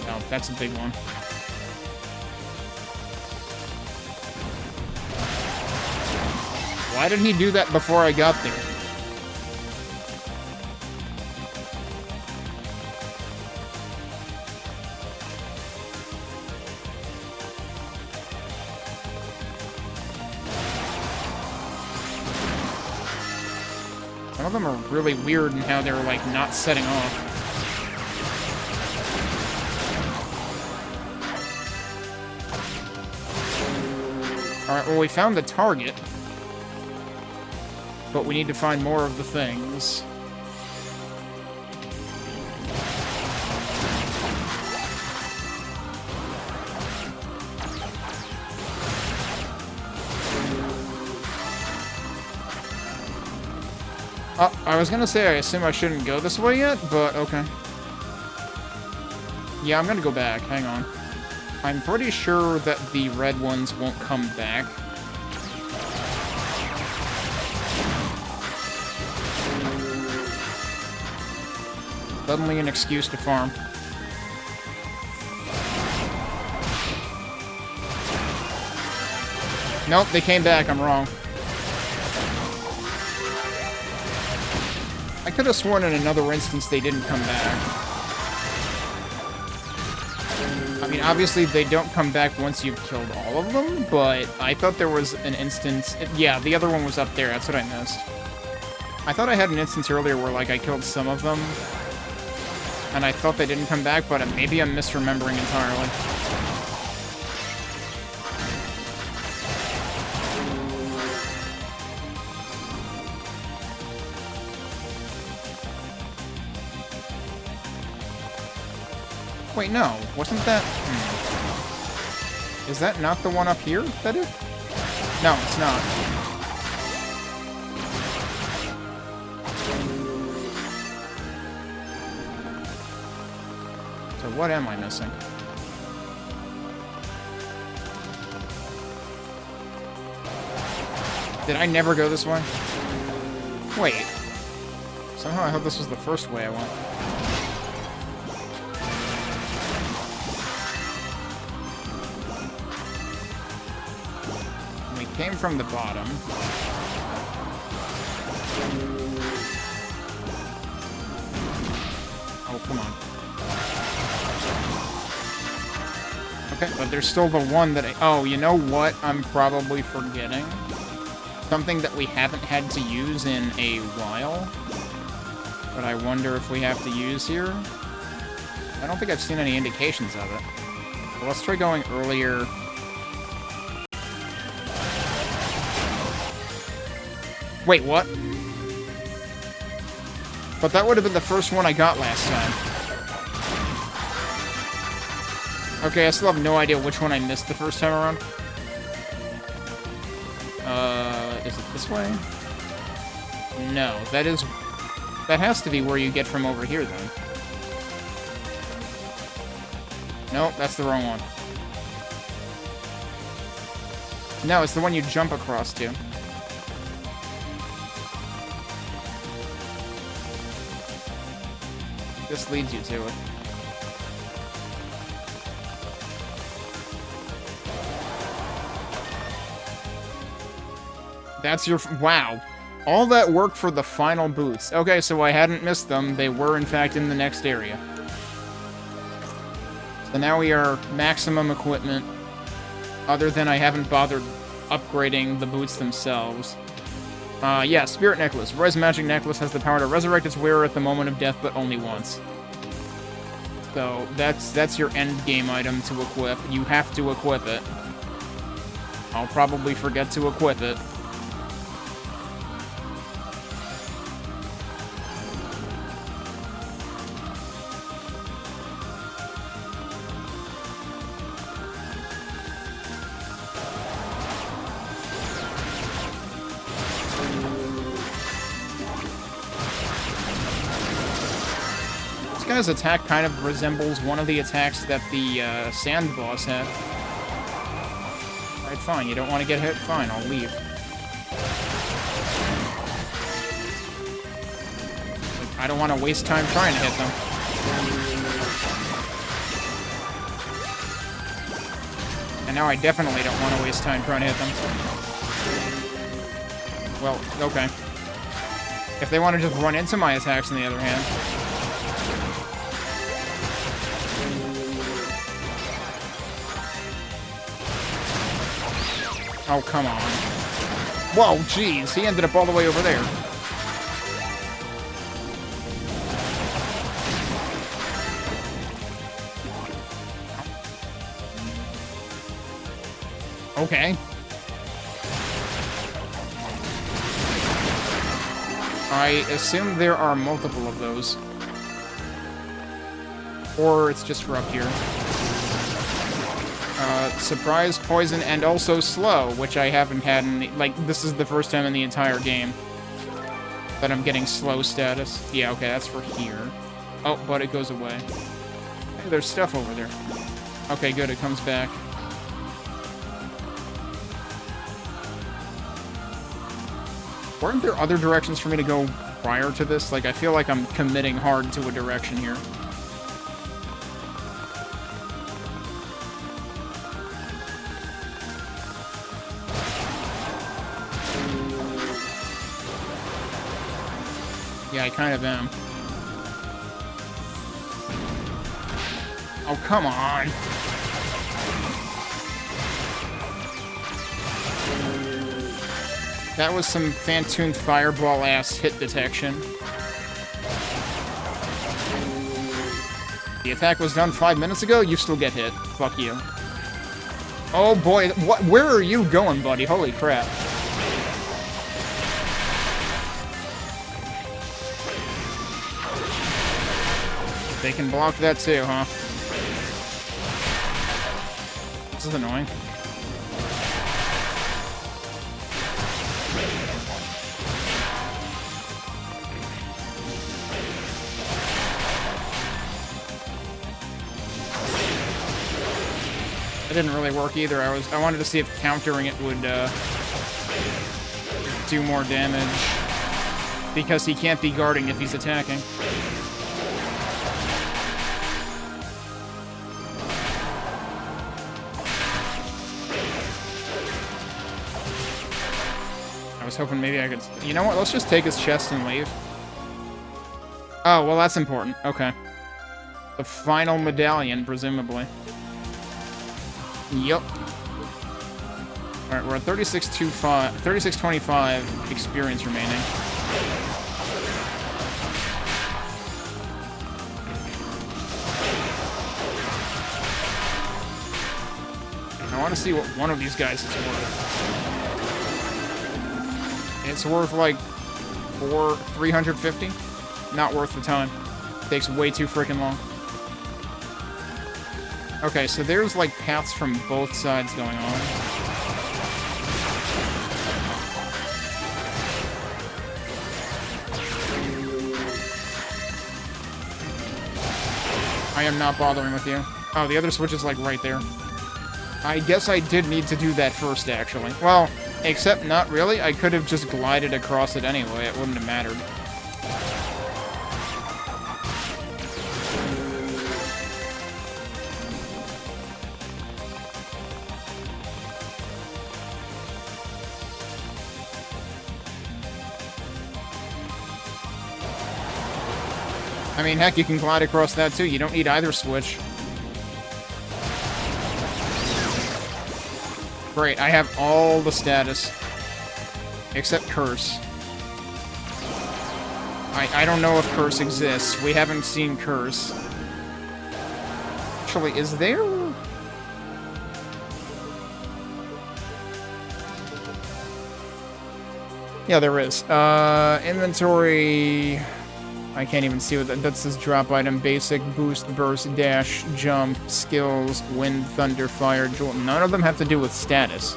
Oh, that's a big one. Why didn't he do that before I got there? Some of them are really weird in how they're, like, not setting off. Alright, well, we found the target. But we need to find more of the things. I was gonna say I assume I shouldn't go this way yet, but okay. Yeah, I'm gonna go back. Hang on. I'm pretty sure that the red ones won't come back. Suddenly an excuse to farm. Nope, they came back. I'm wrong. I could have sworn in another instance they didn't come back. I mean, obviously they don't come back once you've killed all of them, but I thought there was an instance... Yeah, the other one was up there. That's what I missed. I thought I had an instance earlier where, like, I killed some of them, and I thought they didn't come back, but maybe I'm misremembering entirely. Wait, no. Wasn't that... Is that not the one up here that is? No, it's not. So what am I missing? Did I never go this way? Wait. Somehow I thought this was the first way I went. Came from the bottom. Oh, come on. Okay, but there's still the one that I... Oh, you know what I'm probably forgetting? Something that we haven't had to use in a while. But I wonder if we have to use here. I don't think I've seen any indications of it. Well, let's try going earlier... Wait, what? But that would have been the first one I got last time. Okay, I still have no idea which one I missed the first time around. Is it this way? No, that is... That has to be where you get from over here, then. Nope, that's the wrong one. No, it's the one you jump across to. This leads you to it. That's your... Wow. All that work for the final boots. Okay, so I hadn't missed them. They were, in fact, in the next area. So now we are maximum equipment. Other than I haven't bothered upgrading the boots themselves. Yeah, Spirit Necklace. Roy's Magic Necklace has the power to resurrect its wearer at the moment of death, but only once. So, that's your end game item to equip. You have to equip it. I'll probably forget to equip it. His attack kind of resembles one of the attacks that the sand boss had. Alright, fine. You don't want to get hit? Fine, I'll leave. I don't want to waste time trying to hit them. And now I definitely don't want to waste time trying to hit them. Well, okay. If they want to just run into my attacks, on the other hand... Oh, come on. Whoa, jeez. He ended up all the way over there. Okay. I assume there are multiple of those. Or it's just for up here. Surprise, poison, and also slow, which I haven't had in the... Like, this is the first time in the entire game that I'm getting slow status. Yeah, okay, that's for here. Oh, but it goes away. Hey, there's stuff over there. Okay, good, it comes back. Weren't there other directions for me to go prior to this? Like, I feel like I'm committing hard to a direction here. Yeah, I kind of am. Oh, come on. That was some Phantoon Fireball-ass hit detection. The attack was done 5 minutes ago? You still get hit. Fuck you. Oh boy, what? Where are you going, buddy? Holy crap. They can block that too, huh? This is annoying. It didn't really work either. I wanted to see if countering it would do more damage, because he can't be guarding if he's attacking. I was hoping maybe I could... You know what? Let's just take his chest and leave. Oh, well, that's important. Okay. The final medallion, presumably. Yup. Alright, we're at 3625 experience remaining. I want to see what one of these guys is worth. It's worth like 350. Not worth the time. Takes way too freaking long. Okay, so there's like paths from both sides going on. I am not bothering with you. Oh, the other switch is like right there. I guess I did need to do that first, actually. Well, except not really. I could have just glided across it anyway. It wouldn't have mattered. I mean, heck, you can glide across that too. You don't need either switch. Great, I have all the status. Except Curse. I don't know if Curse exists. We haven't seen Curse. Actually, is there? Yeah, there is. Inventory... I can't even see what that says. Drop item, basic, boost, burst, dash, jump, skills, wind, thunder, fire, jolt. None of them have to do with status.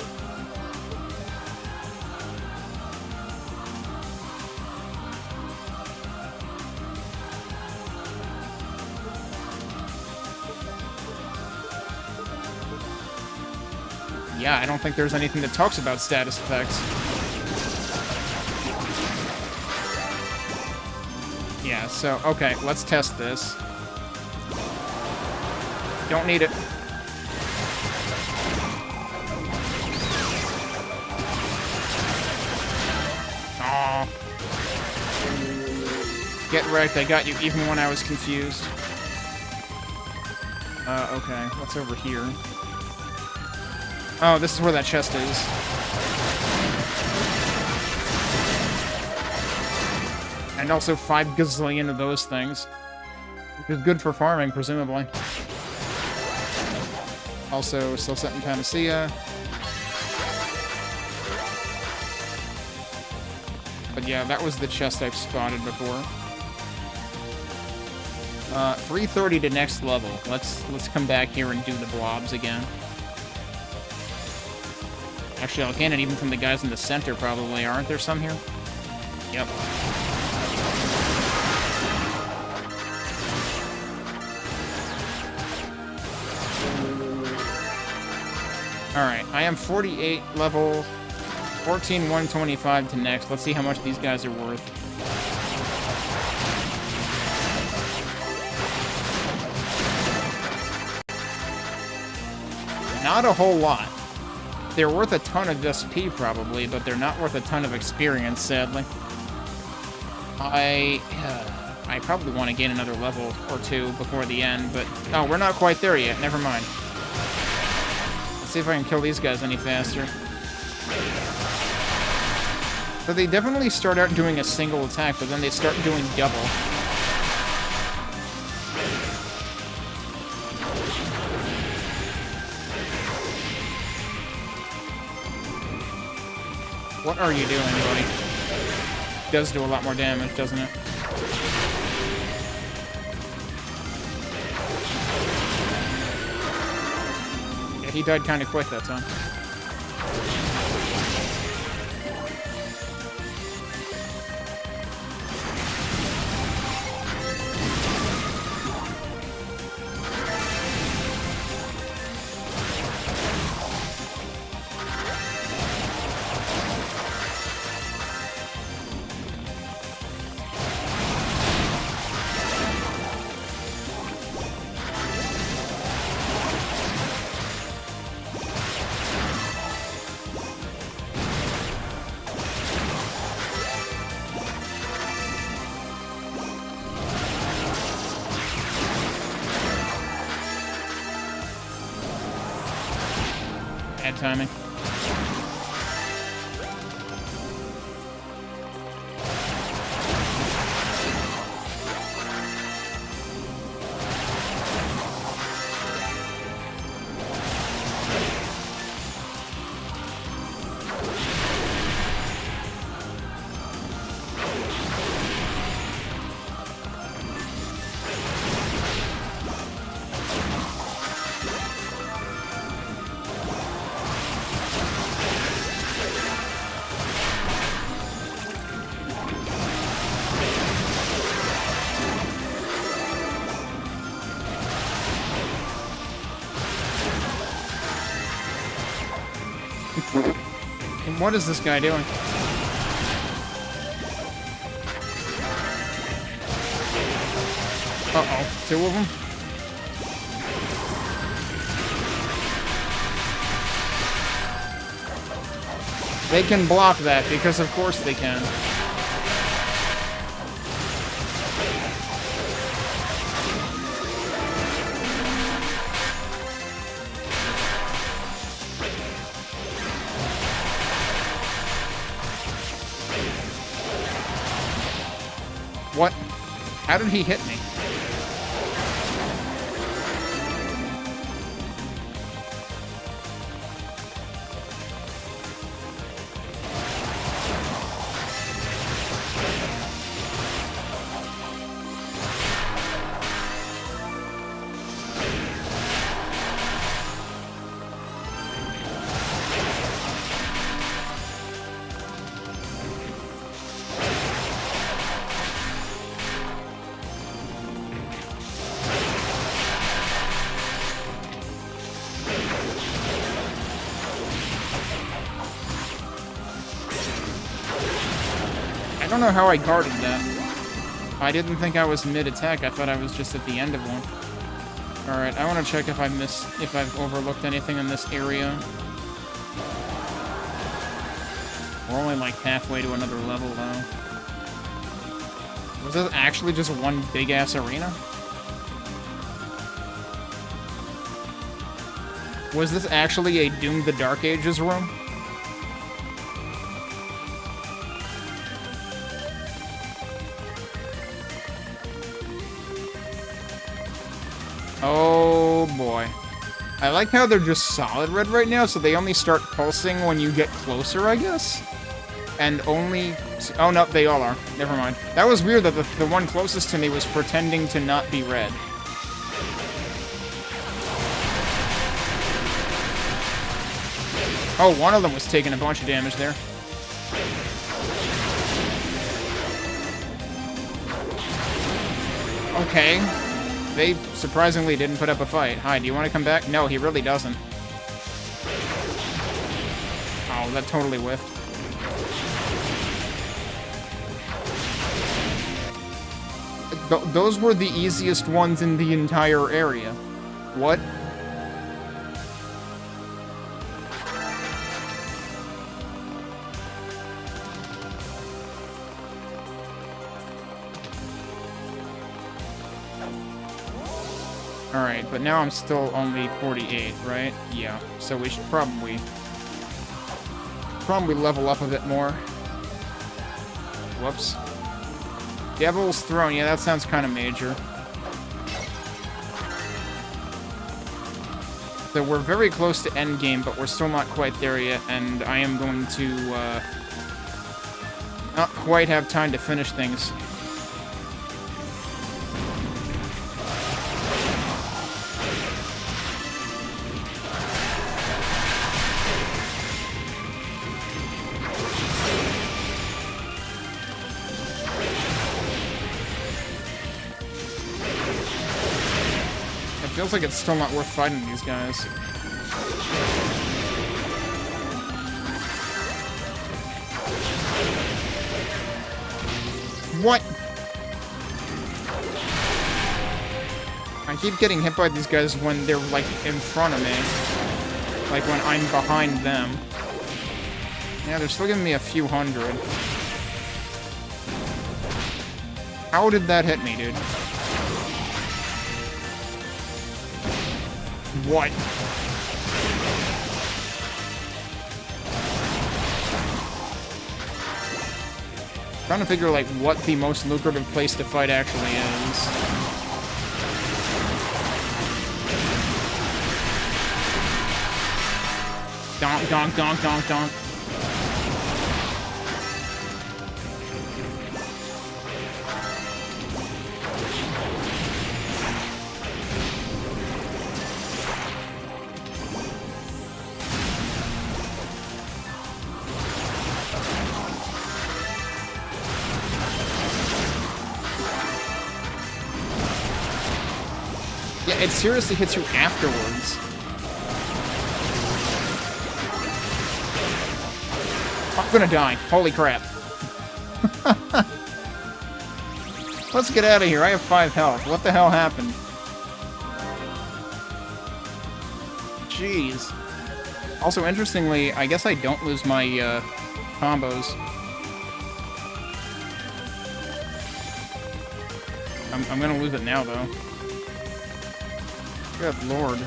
Yeah, I don't think there's anything that talks about status effects. Yeah, so, okay, let's test this. Don't need it. Aw. Get wrecked, I got you even when I was confused. Okay, what's over here? Oh, this is where that chest is. And also 5 gazillion of those things. Which is good for farming, presumably. Also, still set in Panacea. But yeah, that was the chest I've spotted before. 330 to next level. Let's come back here and do the blobs again. Actually, I'll gain it even from the guys in the center, probably. Aren't there some here? Yep. Alright, I am 48 level, 14, 125 to next. Let's see how much these guys are worth. Not a whole lot. They're worth a ton of SP probably, but they're not worth a ton of experience, sadly. I probably want to gain another level or two before the end, but... Oh, we're not quite there yet. Never mind. Let's see if I can kill these guys any faster. So they definitely start out doing a single attack, but then they start doing double. What are you doing, buddy? Does do a lot more damage, doesn't it? Yeah, he died kind of quick that time. Bad timing. And what is this guy doing? Uh-oh, two of them? They can block that, because of course they can. What? How did he hit me? I don't know how I guarded that. I didn't think I was mid-attack. I thought I was just at the end of one. Alright, I want to check if I've overlooked anything in this area. We're only like halfway to another level, though. Was this actually just one big-ass arena? Was this actually a Doom the Dark Ages room? Oh boy. I like how they're just solid red right now, so they only start pulsing when you get closer, I guess? And only... Oh no, they all are. Never mind. That was weird that the one closest to me was pretending to not be red. Oh, one of them was taking a bunch of damage there. Okay. They surprisingly didn't put up a fight. Hi, do you want to come back? No, he really doesn't. Wow, that totally whiffed. Those were the easiest ones in the entire area. What? Alright, but now I'm still only 48, right? Yeah, so we should probably level up a bit more. Whoops. Devil's Throne, yeah, that sounds kind of major. So we're very close to endgame, but we're still not quite there yet, and I am going to not quite have time to finish things. Feels like it's still not worth fighting these guys. What? I keep getting hit by these guys when they're, like, in front of me. Like, when I'm behind them. Yeah, they're still giving me a few hundred. How did that hit me, dude? What? Trying to figure, like, what the most lucrative place to fight actually is. Donk, donk, donk, donk, donk. Yeah, it seriously hits you afterwards. I'm gonna die. Holy crap. Let's get out of here. I have 5 health. What the hell happened? Jeez. Also, interestingly, I guess I don't lose my combos. I'm gonna lose it now, though. Good lord.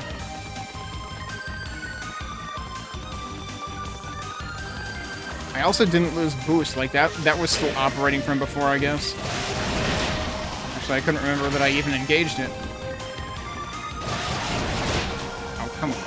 I also didn't lose boost. Like, that was still operating from before, I guess. Actually, I couldn't remember that I even engaged it. Oh, come on.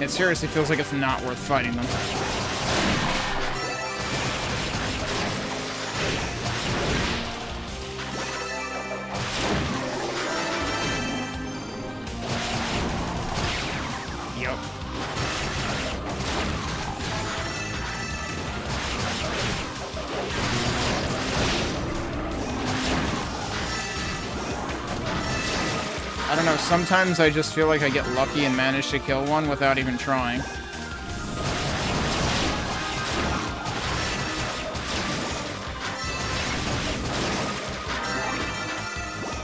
It seriously feels like it's not worth fighting them. Yep. I don't know, sometimes I just feel like I get lucky and manage to kill one without even trying.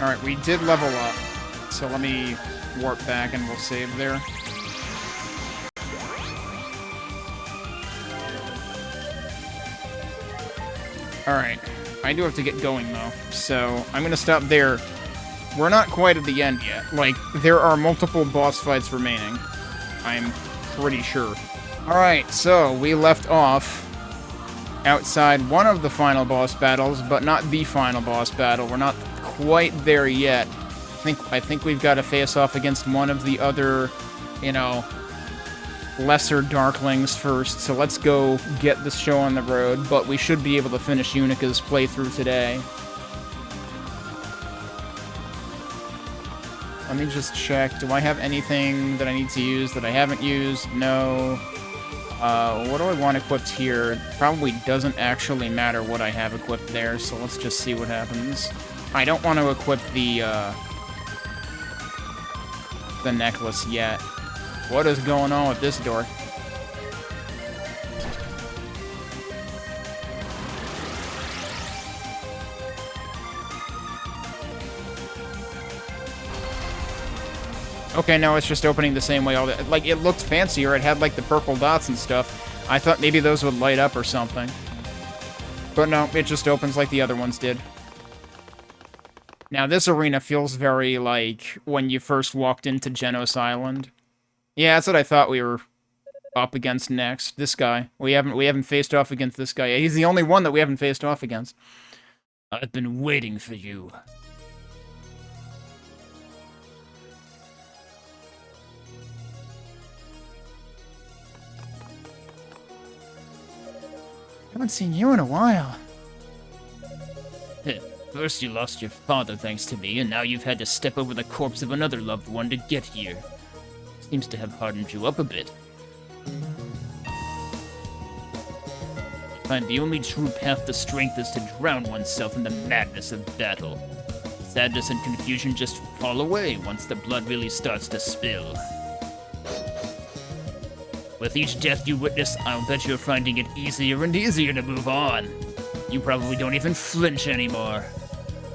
Alright, we did level up, so let me warp back and we'll save there. Alright, I do have to get going though, so I'm gonna stop there. We're not quite at the end yet. Like, there are multiple boss fights remaining. I'm pretty sure. Alright, so we left off outside one of the final boss battles, but not the final boss battle. We're not quite there yet. I think we've got to face off against one of the other, you know, lesser Darklings first. So let's go get this show on the road, but we should be able to finish Unica's playthrough today. Let me just check. Do I have anything that I need to use that I haven't used? No. What do I want equipped here? Probably doesn't actually matter what I have equipped there, so let's just see what happens. I don't want to equip the necklace yet. What is going on with this door? Okay, no, it's just opening the same way all the... Like, it looked fancier. It had, like, the purple dots and stuff. I thought maybe those would light up or something. But no, it just opens like the other ones did. Now, this arena feels very like when you first walked into Genos Island. Yeah, that's what I thought we were up against next. This guy. We haven't faced off against this guy. He's the only one that we haven't faced off against. I've been waiting for you. Haven't seen you in a while. First you lost your father thanks to me, and now you've had to step over the corpse of another loved one to get here. Seems to have hardened you up a bit. I find the only true path to strength is to drown oneself in the madness of battle. Sadness and confusion just fall away once the blood really starts to spill. With each death you witness, I'll bet you're finding it easier and easier to move on. You probably don't even flinch anymore.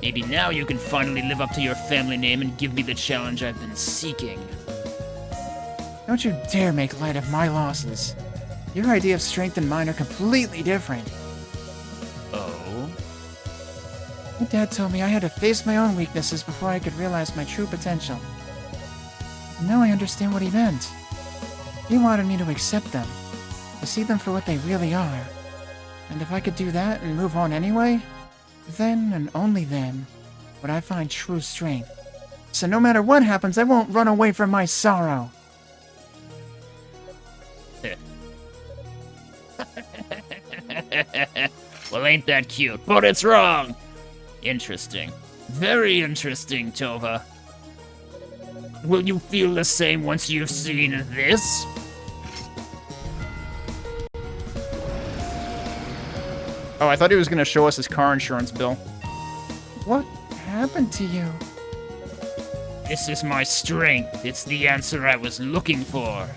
Maybe now you can finally live up to your family name and give me the challenge I've been seeking. Don't you dare make light of my losses. Your idea of strength and mine are completely different. Oh? My dad told me I had to face my own weaknesses before I could realize my true potential. And now I understand what he meant. He wanted me to accept them, to see them for what they really are. And if I could do that and move on anyway, then and only then would I find true strength. So no matter what happens, I won't run away from my sorrow. Well, ain't that cute, but it's wrong. Interesting. Very interesting, Tova. Will you feel the same once you've seen this? Oh, I thought he was going to show us his car insurance bill. What happened to you? This is my strength. It's the answer I was looking for.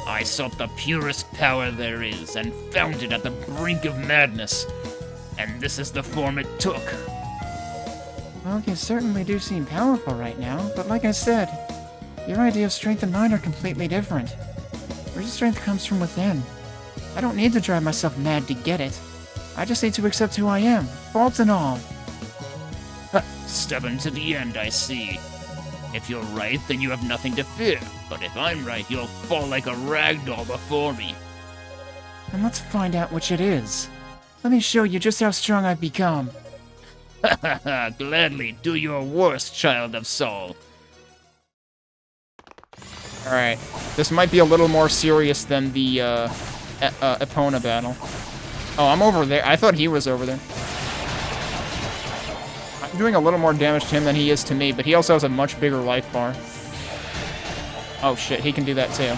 I sought the purest power there is and found it at the brink of madness. And this is the form it took. Well, you certainly do seem powerful right now, but like I said, your idea of strength and mine are completely different. Your strength comes from within. I don't need to drive myself mad to get it. I just need to accept who I am, faults and all. Stubborn to the end, I see. If you're right, then you have nothing to fear. But if I'm right, you'll fall like a rag doll before me. And let's find out which it is. Let me show you just how strong I've become. Gladly, do your worst, child of Saul. Alright. This might be a little more serious than the, Epona battle. Oh, I'm over there. I thought he was over there. I'm doing a little more damage to him than he is to me, but he also has a much bigger life bar. Oh shit, he can do that too.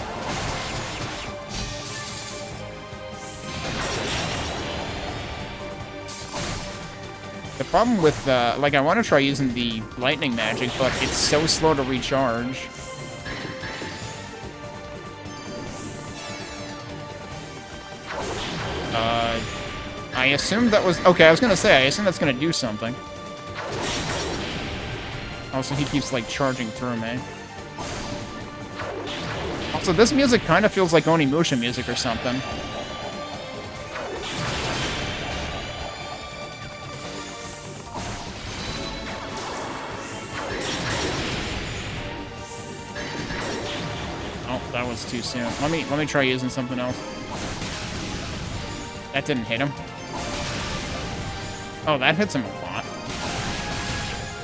The problem with, like, I want to try using the lightning magic, but it's so slow to recharge. I assumed that was... Okay, I was gonna say, I assume that's gonna do something. Also, he keeps, like, charging through me. Also, this music kind of feels like Onimusha music or something. Oh, that was too soon. Let me try using something else. That didn't hit him. Oh, that hits him a lot.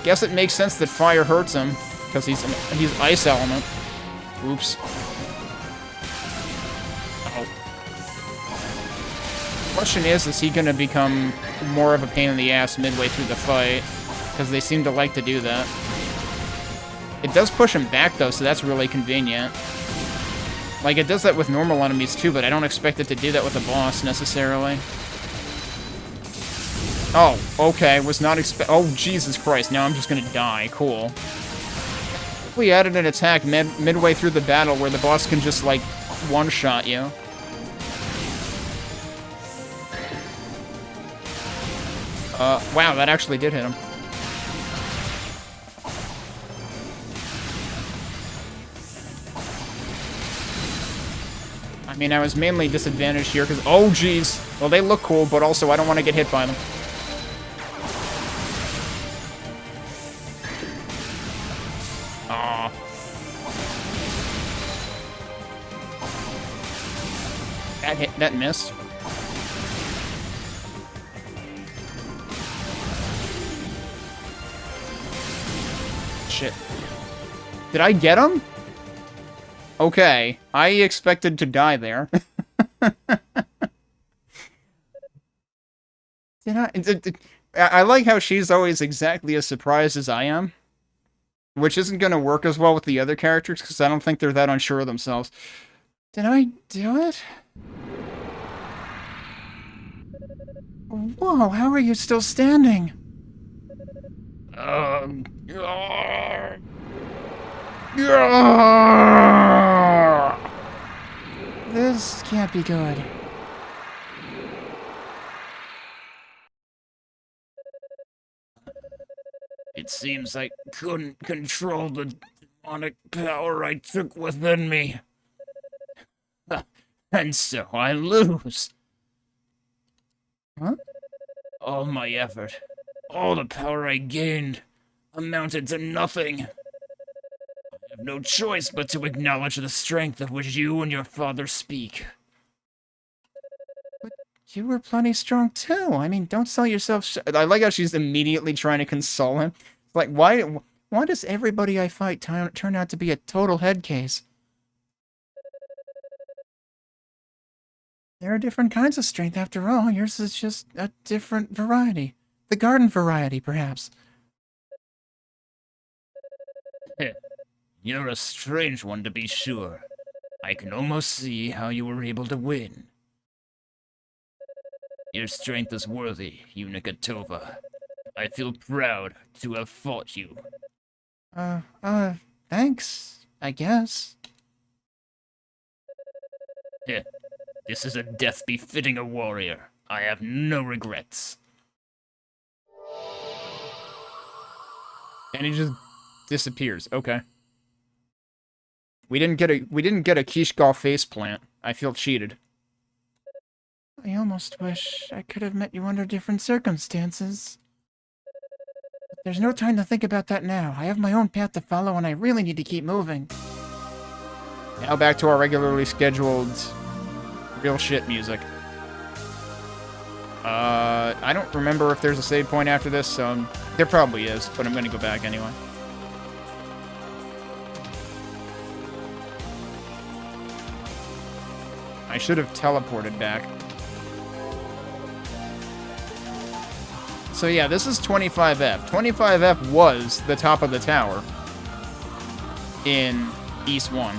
Guess it makes sense that fire hurts him, because he's ice element. Oops. Oh. Question is he gonna become more of a pain in the ass midway through the fight? Because they seem to like to do that. It does push him back, though, so that's really convenient. Like, it does that with normal enemies, too, but I don't expect it to do that with a boss, necessarily. Oh, okay, was not oh, Jesus Christ, now I'm just gonna die. Cool. If we added an attack midway through the battle where the boss can just, like, one-shot you. Wow, that actually did hit him. I mean, I was mainly disadvantaged here because... Oh, jeez. Well, they look cool, but also I don't want to get hit by them. Aw. That missed. Shit. Did I get him? Okay, I expected to die there. I like how she's always exactly as surprised as I am. Which isn't going to work as well with the other characters, because I don't think they're that unsure of themselves. Did I do it? Whoa, how are you still standing? This can't be good. It seems I couldn't control the demonic power I took within me. And so I lose. Huh? All my effort, all the power I gained, amounted to nothing. I have no choice but to acknowledge the strength of which you and your father speak. But you were plenty strong too. I mean, don't sell yourself I like how she's immediately trying to console him. Like, why does everybody I fight turn out to be a total head case? There are different kinds of strength after all. Yours is just a different variety. The garden variety, perhaps. You're a strange one, to be sure. I can almost see how you were able to win. Your strength is worthy, Yunica Tova. I feel proud to have fought you. Thanks, I guess. This is a death befitting a warrior. I have no regrets. And he just disappears. Okay. We didn't get a Kishgal faceplant. I feel cheated. I almost wish I could have met you under different circumstances. But there's no time to think about that now. I have my own path to follow and I really need to keep moving. Now back to our regularly scheduled real shit music. I don't remember if there's a save point after this, so there probably is, but I'm gonna go back anyway. I should have teleported back. So yeah, this is 25F. 25F was the top of the tower in East 1.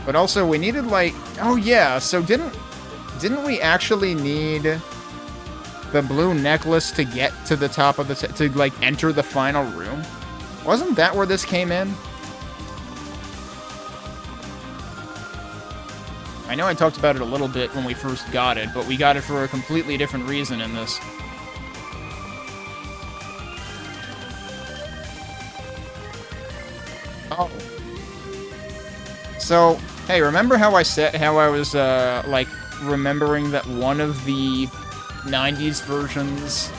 But also, we needed, like... Oh, yeah, so didn't we actually need the blue necklace to get to the top of the... to, like, enter the final room? Wasn't that where this came in? I know I talked about it a little bit when we first got it, but we got it for a completely different reason in this. Oh. So... Hey, remember how I said how I was like remembering that one of the 90s versions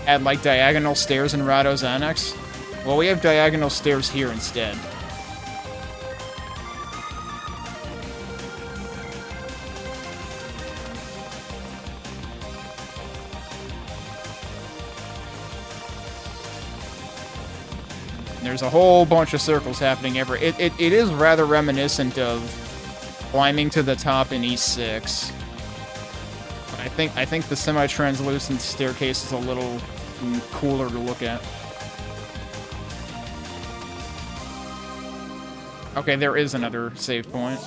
had like diagonal stairs in Rado's Annex? Well, we have diagonal stairs here instead. There's a whole bunch of circles happening every... It is rather reminiscent of climbing to the top in E6. I think the semi-translucent staircase is a little cooler to look at. Okay, there is another save point.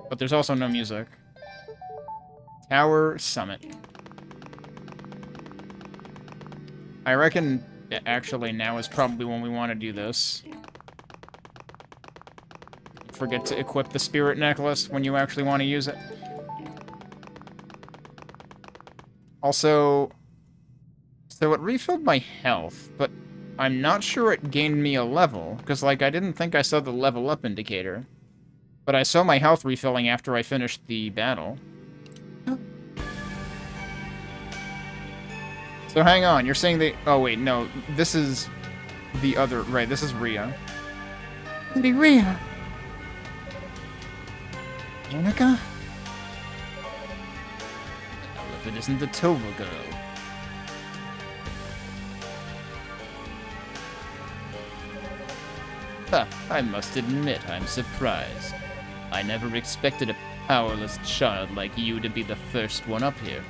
But there's also no music. Tower Summit. I reckon, actually, now is probably when we want to do this. Forget to equip the spirit necklace when you actually want to use it. Also, so it refilled my health, but I'm not sure it gained me a level, because, like, I didn't think I saw the level up indicator. But I saw my health refilling after I finished the battle. So hang on, you're saying they... Oh, wait, no. This is the other... Right, this is Rhea. Lady Rhea. Yunica? Well, if it isn't the Tova girl. Ha, I must admit I'm surprised. I never expected a powerless child like you to be the first one up here.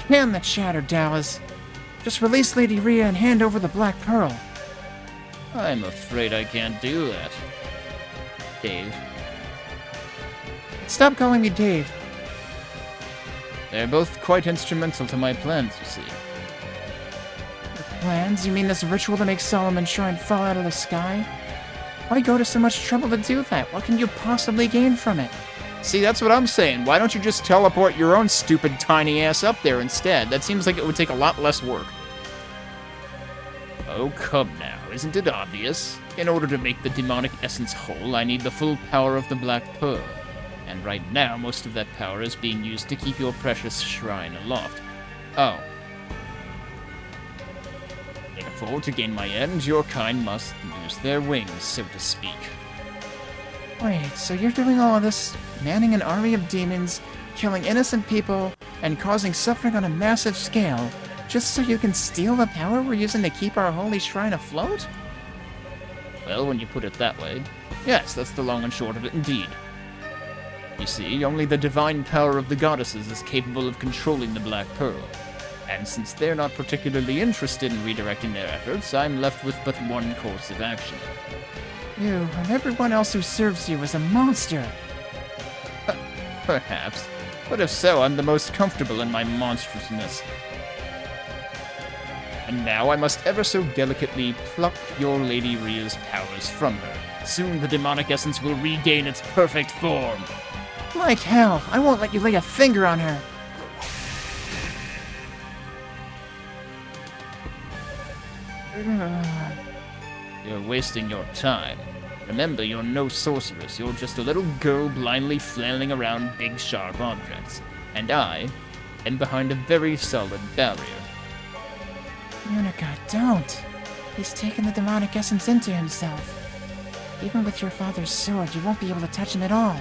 Damn the chatter, Dallas. Just release Lady Rhea and hand over the Black Pearl. I'm afraid I can't do that. Dave, Stop calling me Dave. they're both quite instrumental to my plans, you see. Plans? You mean this ritual that makes Solomon's shrine fall out of the sky? Why go to so much trouble to do that? What can you possibly gain from it? See, that's what I'm saying. Why don't you just teleport your own stupid tiny ass up there instead? That seems like it would take a lot less work. Oh, come now, isn't it obvious? In order to make the demonic essence whole, I need the full power of the Black Pearl. And right now, most of that power is being used to keep your precious shrine aloft. Oh. Therefore, to gain my end, your kind must lose their wings, so to speak. Wait, so you're doing all of this, manning an army of demons, killing innocent people, and causing suffering on a massive scale, just so you can steal the power we're using to keep our holy shrine afloat? Well, when you put it that way, yes, that's the long and short of it indeed. You see, only the divine power of the goddesses is capable of controlling the Black Pearl. And since they're not particularly interested in redirecting their efforts, I'm left with but one course of action. You and everyone else who serves you is a monster. Perhaps. But if so, I'm the most comfortable in my monstrousness. And now I must ever so delicately pluck your Lady Rhea's powers from her. Soon the demonic essence will regain its perfect form. Like hell, I won't let you lay a finger on her. You're wasting your time. Remember, you're no sorceress. You're just a little girl blindly flailing around big, sharp objects. And I am behind a very solid barrier. Yunica, don't. He's taken the demonic essence into himself. Even with your father's sword, you won't be able to touch him at all.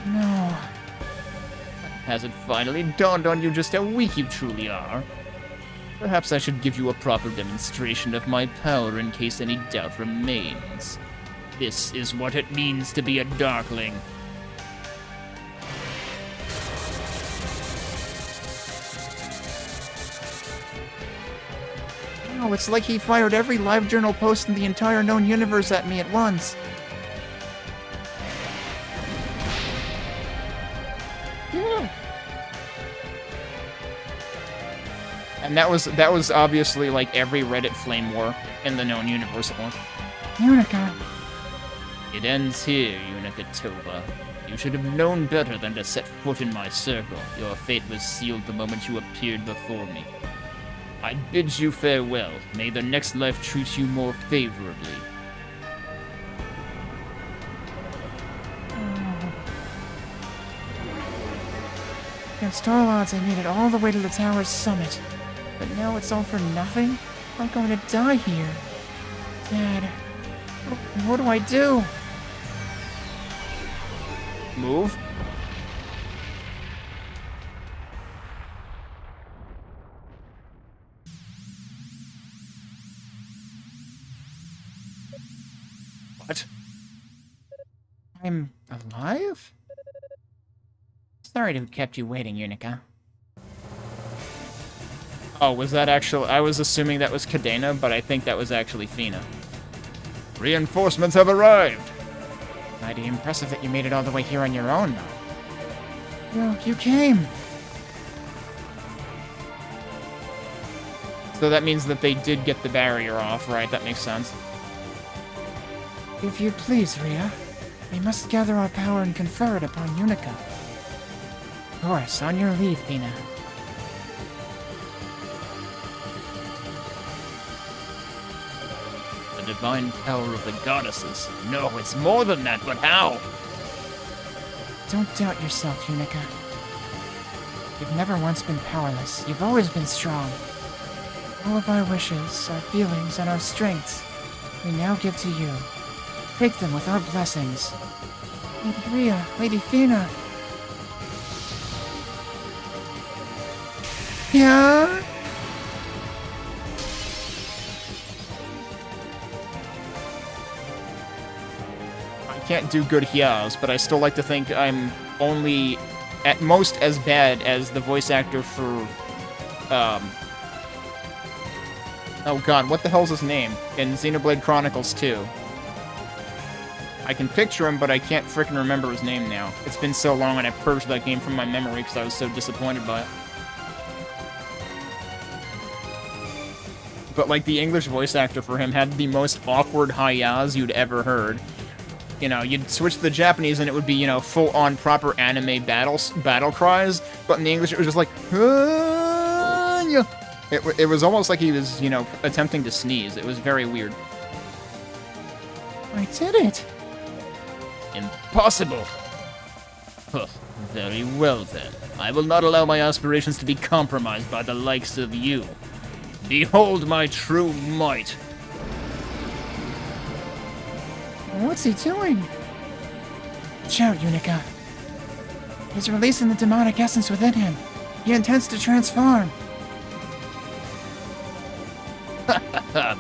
No. Has it finally dawned on you just how weak you truly are? Perhaps I should give you a proper demonstration of my power in case any doubt remains. This is what it means to be a Darkling. Oh, it's like he fired every live journal post in the entire known universe at me at once. And that was obviously like every Reddit flame war in the known universe at once. Yunica. It ends here, Yunica Tova. You should have known better than to set foot in my circle. Your fate was sealed the moment you appeared before me. I bid you farewell. May the next life treat you more favorably. Against all odds, I made it all the way to the tower's summit. But now it's all for nothing? I'm going to die here. Dad, what do I do? Move. I'm alive? Sorry to have kept you waiting, Yunica. Oh, was that actually... I was assuming that was Cadena, but I think that was actually Fina. Reinforcements have arrived! Mighty impressive that you made it all the way here on your own, though. You came! So that means that they did get the barrier off, right? That makes sense. If you'd please, Rhea, we must gather our power and confer it upon Yunica. Of course, on your leave, Fina. The divine power of the goddesses. No, it's more than that, but how? Don't doubt yourself, Yunica. You've never once been powerless. You've always been strong. All of our wishes, our feelings, and our strengths, we now give to you. Take them with our blessings. Lady Rhea, Lady Fina. Yeah? I can't do good hyas, but I still like to think I'm only at most as bad as the voice actor for, oh god, what the hell's his name? In Xenoblade Chronicles 2. I can picture him, but I can't frickin' remember his name now. It's been so long and I purged that game from my memory because I was so disappointed by it. But, like, the English voice actor for him had the most awkward hi-yas you'd ever heard. You know, you'd switch to the Japanese and it would be, you know, full-on proper anime battle cries, but in the English it was just like, "Huh-nya." It was almost like he was, you know, attempting to sneeze. It was very weird. I did it! Impossible! Huh, very well then. I will not allow my aspirations to be compromised by the likes of you. Behold my true might. What's he doing? Watch out, Yunica. He's releasing the demonic essence within him. He intends to transform.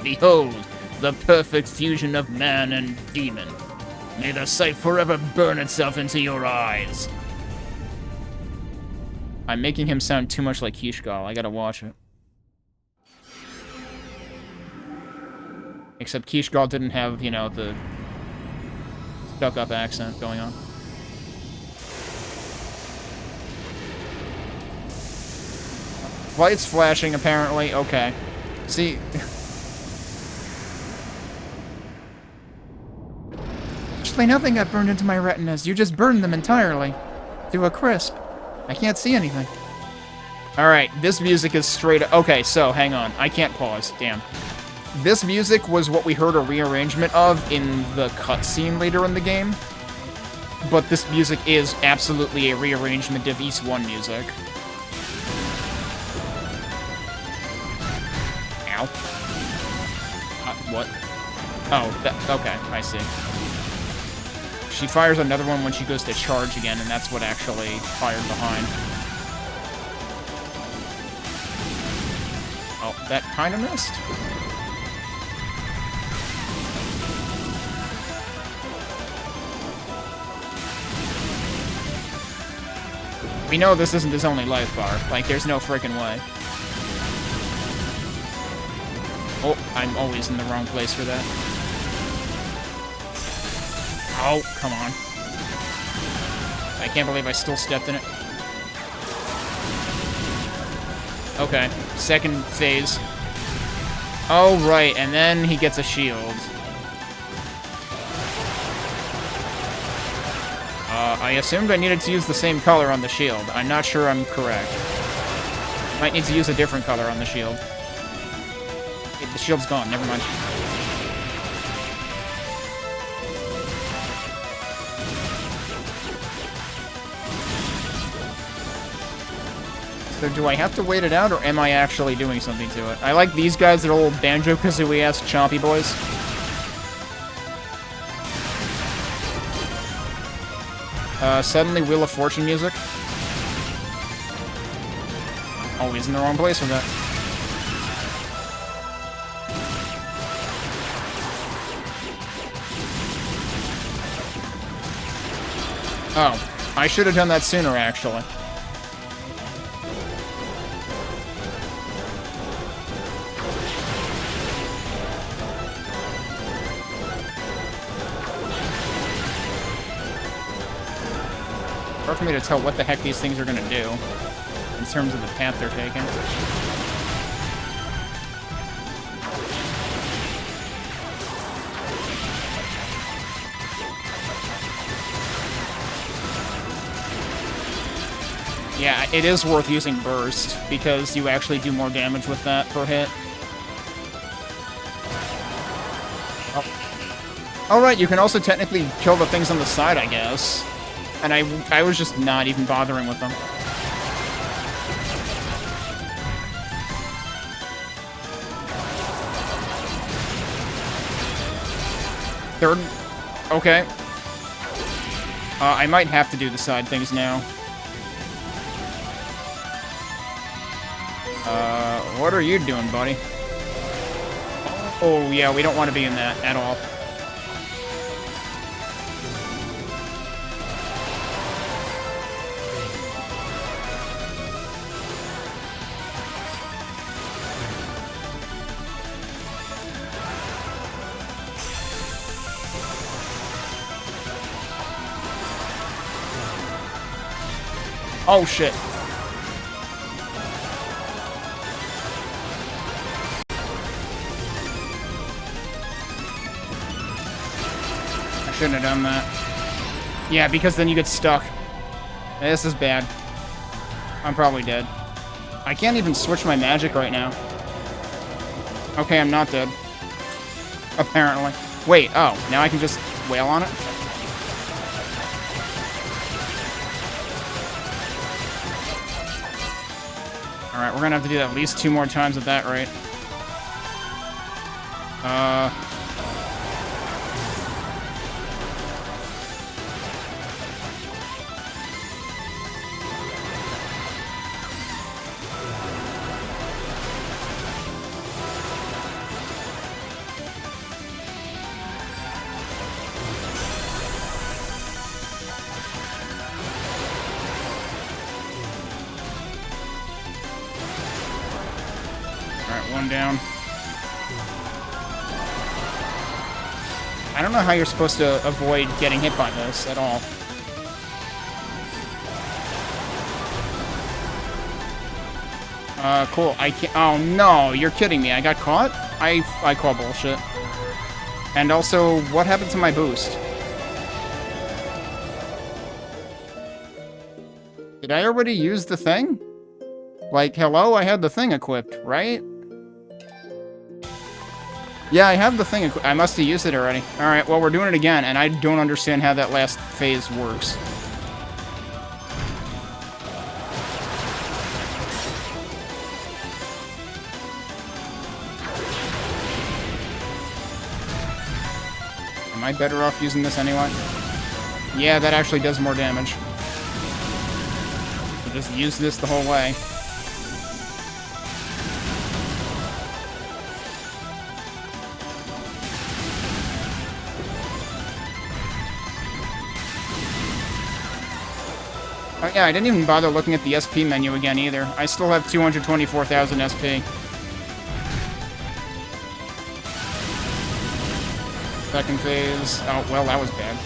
Behold, the perfect fusion of man and demon. May the sight forever burn itself into your eyes. I'm making him sound too much like Kishgal. I gotta watch it. Except Kishgal didn't have, you know, the stuck-up accent going on. Lights flashing, apparently. Okay. See... Actually, nothing got burned into my retinas. You just burned them entirely. To a crisp. I can't see anything. Alright, this music is straight up... Okay, so, hang on. I can't pause. Damn. This music was what we heard a rearrangement of in the cutscene later in the game. But this music is absolutely a rearrangement of East 1 music. Ow. What? Oh, okay, I see. She fires another one when she goes to charge again, and that's what actually fired behind. Oh, that kind of missed. We know this isn't his only life bar. Like, there's no frickin' way. Oh, I'm always in the wrong place for that. Oh, come on. I can't believe I still stepped in it. Okay, second phase. Oh, right, and then he gets a shield. I assumed I needed to use the same color on the shield. I'm not sure I'm correct. Might need to use a different color on the shield. Okay, the shield's gone, never mind. So do I have to wait it out, or am I actually doing something to it? I like these guys, they're little Banjo-Kazooie-esque chompy boys. Suddenly Wheel of Fortune music. Always in the wrong place for that. Oh, I should have done that sooner, actually. Hard for me to tell what the heck these things are gonna do in terms of the path they're taking. Yeah, it is worth using Burst, because you actually do more damage with that per hit. Oh. Alright, you can also technically kill the things on the side, I guess. And I was just not even bothering with them. Third. Okay. I might have to do the side things now. What are you doing, buddy? Oh, yeah, we don't want to be in that at all. Oh, shit. I shouldn't have done that. Yeah, because then you get stuck. This is bad. I'm probably dead. I can't even switch my magic right now. Okay, I'm not dead. Apparently. Wait, oh, now I can just wail on it? Alright, we're gonna have to do that at least 2 more times at that rate. One down. I don't know how you're supposed to avoid getting hit by this at all. Cool. I can't. Oh no, you're kidding me. I got caught? I call bullshit. And also, what happened to my boost? Did I already use the thing? Like, hello, I had the thing equipped, right? Yeah, I have the thing equipped. I must have used it already. Alright, well, we're doing it again, and I don't understand how that last phase works. Am I better off using this anyway? Yeah, that actually does more damage. So just use this the whole way. Oh yeah, I didn't even bother looking at the SP menu again either. I still have 224,000 SP. Second phase. Oh, well, that was bad.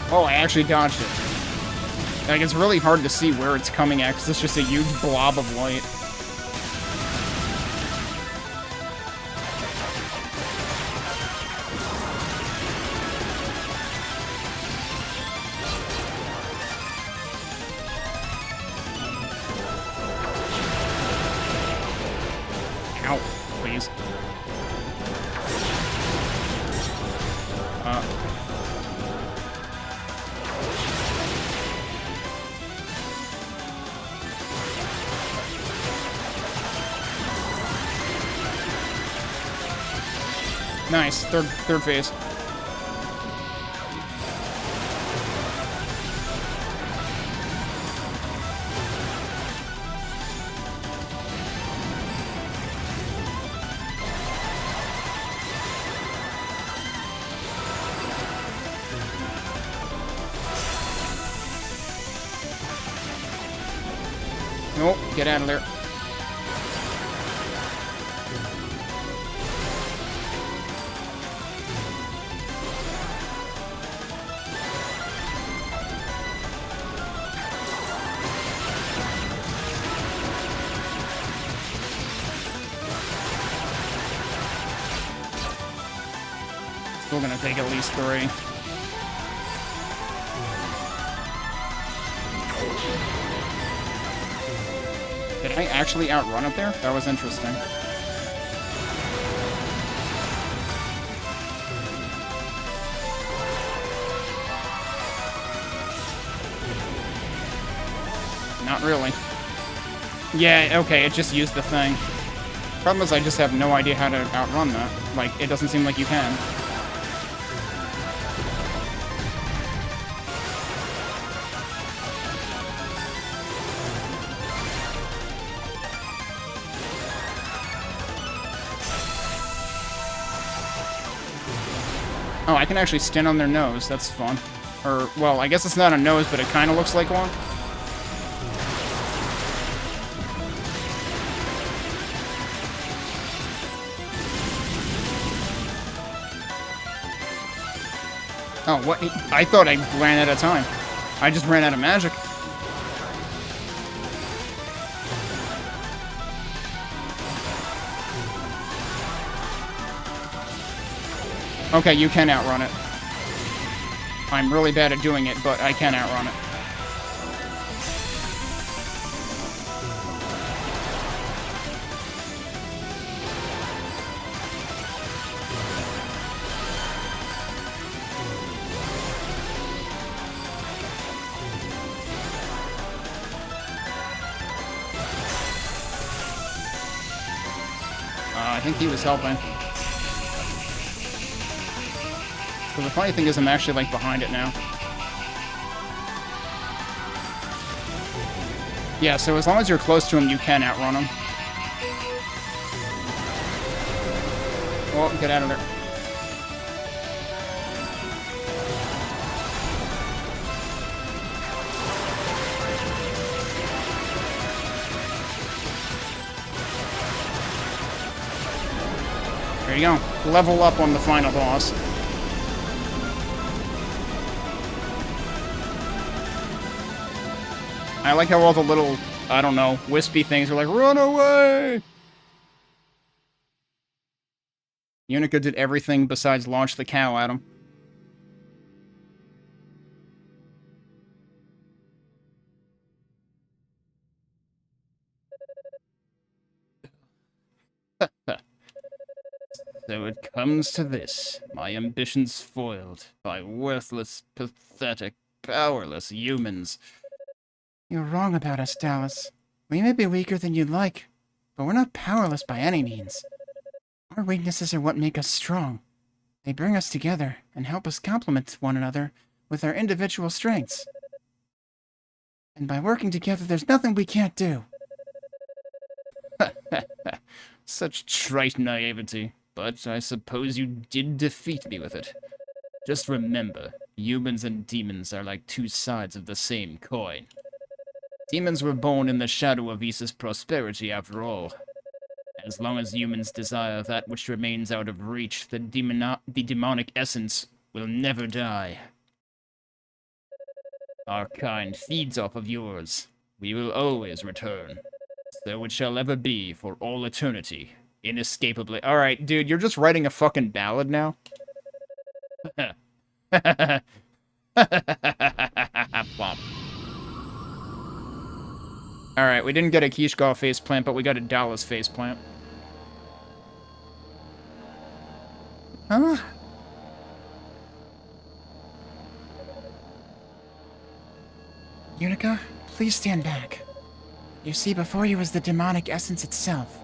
Oh, I actually dodged it. Like, it's really hard to see where it's coming at, because it's just a huge blob of light. Ow, please. Nice, third phase. Nope, get out of there. Still gonna take at least 3. Did I actually outrun it there? That was interesting. Not really. Yeah, okay, it just used the thing. Problem is I just have no idea how to outrun that. Like, it doesn't seem like you can. Oh, I can actually stand on their nose. That's fun. Or, well, I guess it's not a nose, but it kind of looks like one. Oh, what? I thought I ran out of time. I just ran out of magic. Okay, you can outrun it. I'm really bad at doing it, but I can outrun it. I think he was helping. So the funny thing is I'm actually, like, behind it now. Yeah, so as long as you're close to him, you can outrun him. Oh, get out of there. There you go. Level up on the final boss. I like how all the little, I don't know, wispy things are like, run away! Yunica did everything besides launch the cow at him. So it comes to this. My ambitions foiled by worthless, pathetic, powerless humans. You're wrong about us, Dallas. We may be weaker than you'd like, but we're not powerless by any means. Our weaknesses are what make us strong. They bring us together and help us complement one another with our individual strengths. And by working together, there's nothing we can't do. Such trite naivety, but I suppose you did defeat me with it. Just remember, humans and demons are like two sides of the same coin. Demons were born in the shadow of Issa's prosperity, after all. As long as humans desire that which remains out of reach, the demonic essence will never die. Our kind feeds off of yours. We will always return. So it shall ever be for all eternity, inescapably. Alright, dude, you're just writing a fucking ballad now? Alright, we didn't get a Kishgal faceplant, but we got a Dallas faceplant. Huh? Yunica, please stand back. You see, before you was the demonic essence itself.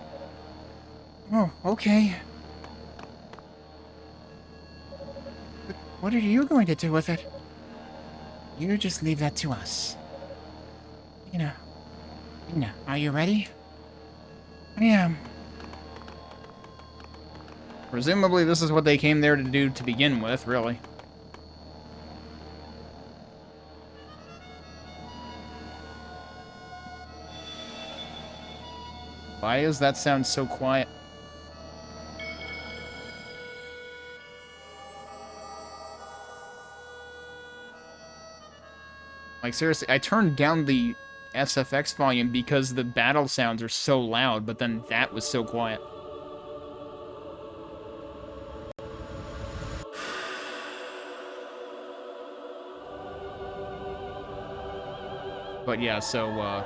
Oh, okay. But what are you going to do with it? You just leave that to us. Ina, are you ready? I am. Presumably this is what they came there to do to begin with, really. Why is that sound so quiet? Like, seriously, I turned down the SFX volume because the battle sounds are so loud, but then that was so quiet. But yeah, so,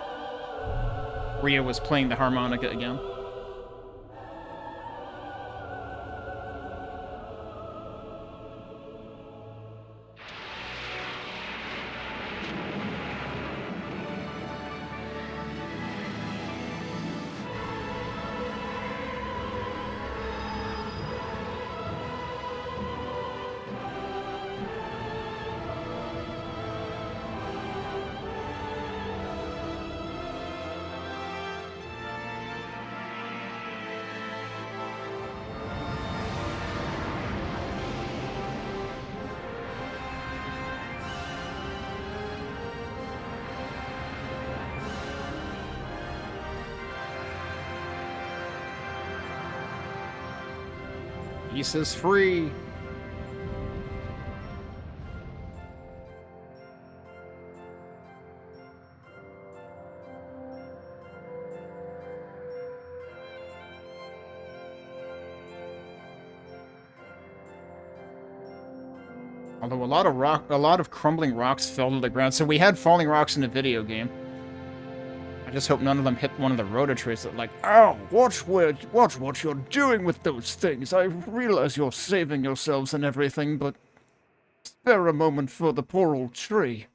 Rhea was playing the harmonica again. Issa's free! Although a lot of crumbling rocks fell to the ground, so we had falling rocks in the video game. I just hope none of them hit one of the rotor-trees that like, Ow! Watch what you're doing with those things. I realize you're saving yourselves and everything, but spare a moment for the poor old tree.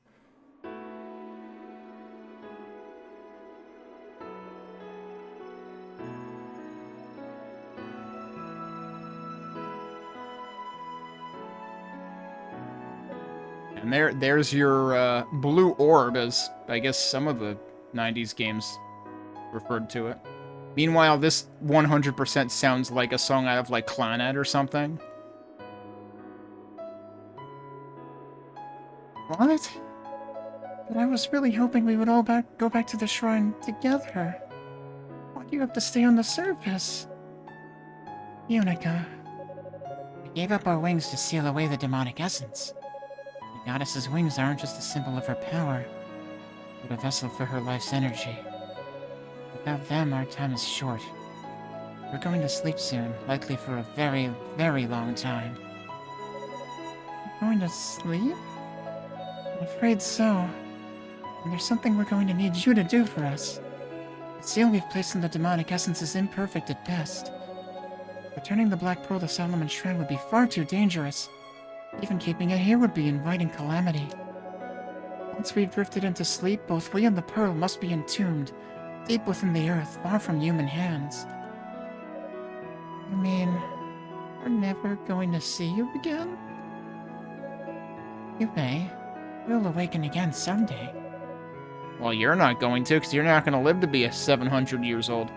And there's your blue orb, as I guess some of the 90s games referred to it. Meanwhile, this 100% sounds like a song out of, like, Clannad or something. What? But I was really hoping we would all go back to the shrine together. Why do you have to stay on the surface? Yunica. We gave up our wings to seal away the demonic essence. The goddess's wings aren't just a symbol of her power, but a vessel for her life's energy. Without them, our time is short. We're going to sleep soon, likely for a very, very long time. We're going to sleep? I'm afraid so. And there's something we're going to need you to do for us. The seal we've placed in the demonic essence is imperfect at best. Returning the Black Pearl to Solomon's Shrine would be far too dangerous. Even keeping it here would be inviting calamity. Once we've drifted into sleep, both we and the Pearl must be entombed, deep within the earth, far from human hands. You mean, we're never going to see you again? You may. We'll awaken again someday. Well, you're not going to, because you're not going to live to be 700 years old.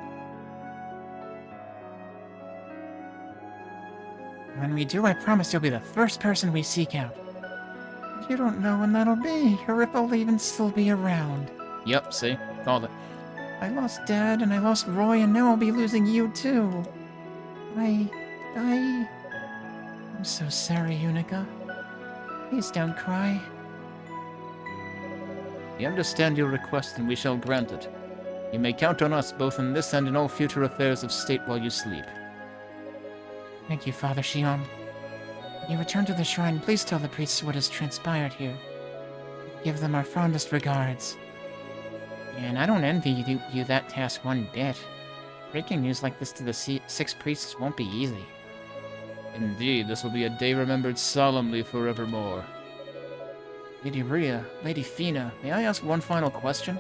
When we do, I promise you'll be the first person we seek out. But you don't know when that'll be, or if I'll even still be around. Yep, see? Called it. I lost Dad, and I lost Roy, and now I'll be losing you, too. I'm so sorry, Yunica. Please don't cry. We understand your request, and we shall grant it. You may count on us both in this and in all future affairs of state while you sleep. Thank you, Father Shion. When you return to the shrine, please tell the priests what has transpired here. Give them our fondest regards. And I don't envy you that task one bit. Breaking news like this to the 6 priests won't be easy. Indeed, this will be a day remembered solemnly forevermore. Lady Rhea, Lady Fina, may I ask one final question?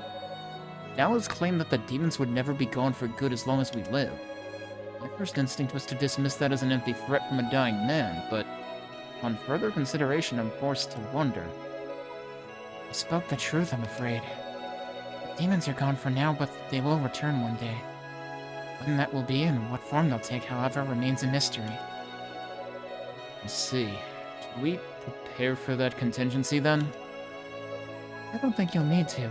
Dallas claimed that the demons would never be gone for good as long as we live. My first instinct was to dismiss that as an empty threat from a dying man, but on further consideration, I'm forced to wonder. You spoke the truth, I'm afraid. The demons are gone for now, but they will return one day. When that will be and what form they'll take, however, remains a mystery. I see. Should we prepare for that contingency, then? I don't think you'll need to.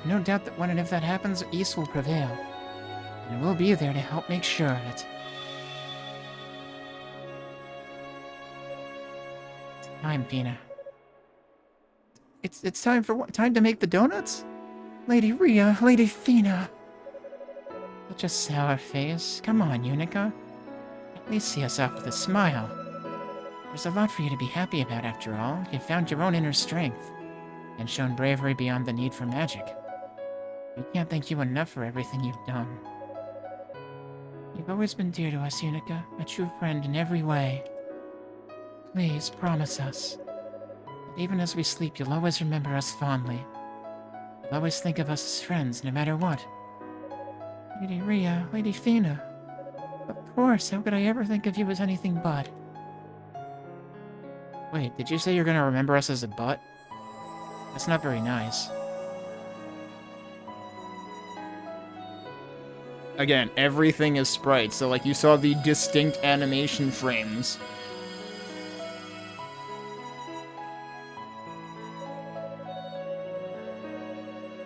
No doubt that when and if that happens, East will prevail. And we'll be there to help make sure of it. It's time, Fina. It's time for what? Time to make the donuts? Lady Rhea, Lady Fina. Such a sour face. Come on, Yunica. At least see us off with a smile. There's a lot for you to be happy about, after all. You've found your own inner strength, and shown bravery beyond the need for magic. We can't thank you enough for everything you've done. You've always been dear to us, Yunica, a true friend in every way. Please, promise us that even as we sleep, you'll always remember us fondly. You'll always think of us as friends, no matter what. Lady Rhea, Lady Fina. Of course, how could I ever think of you as anything but? Wait, did you say you're gonna remember us as a butt? That's not very nice. Again, everything is sprites, so like you saw the distinct animation frames.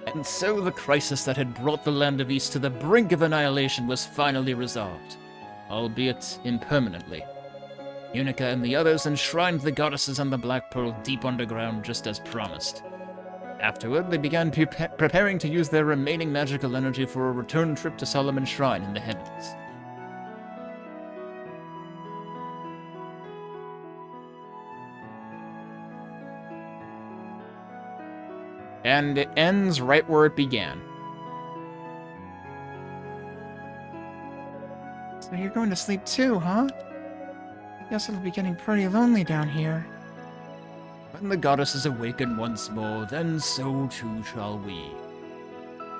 And so the crisis that had brought the Land of East to the brink of annihilation was finally resolved, albeit impermanently. Yunica and the others enshrined the goddesses and the Black Pearl deep underground just as promised. Afterward, they began preparing to use their remaining magical energy for a return trip to Solomon's Shrine in the heavens. And it ends right where it began. So you're going to sleep too, huh? I guess it'll be getting pretty lonely down here. When the goddesses awaken once more, then so too shall we.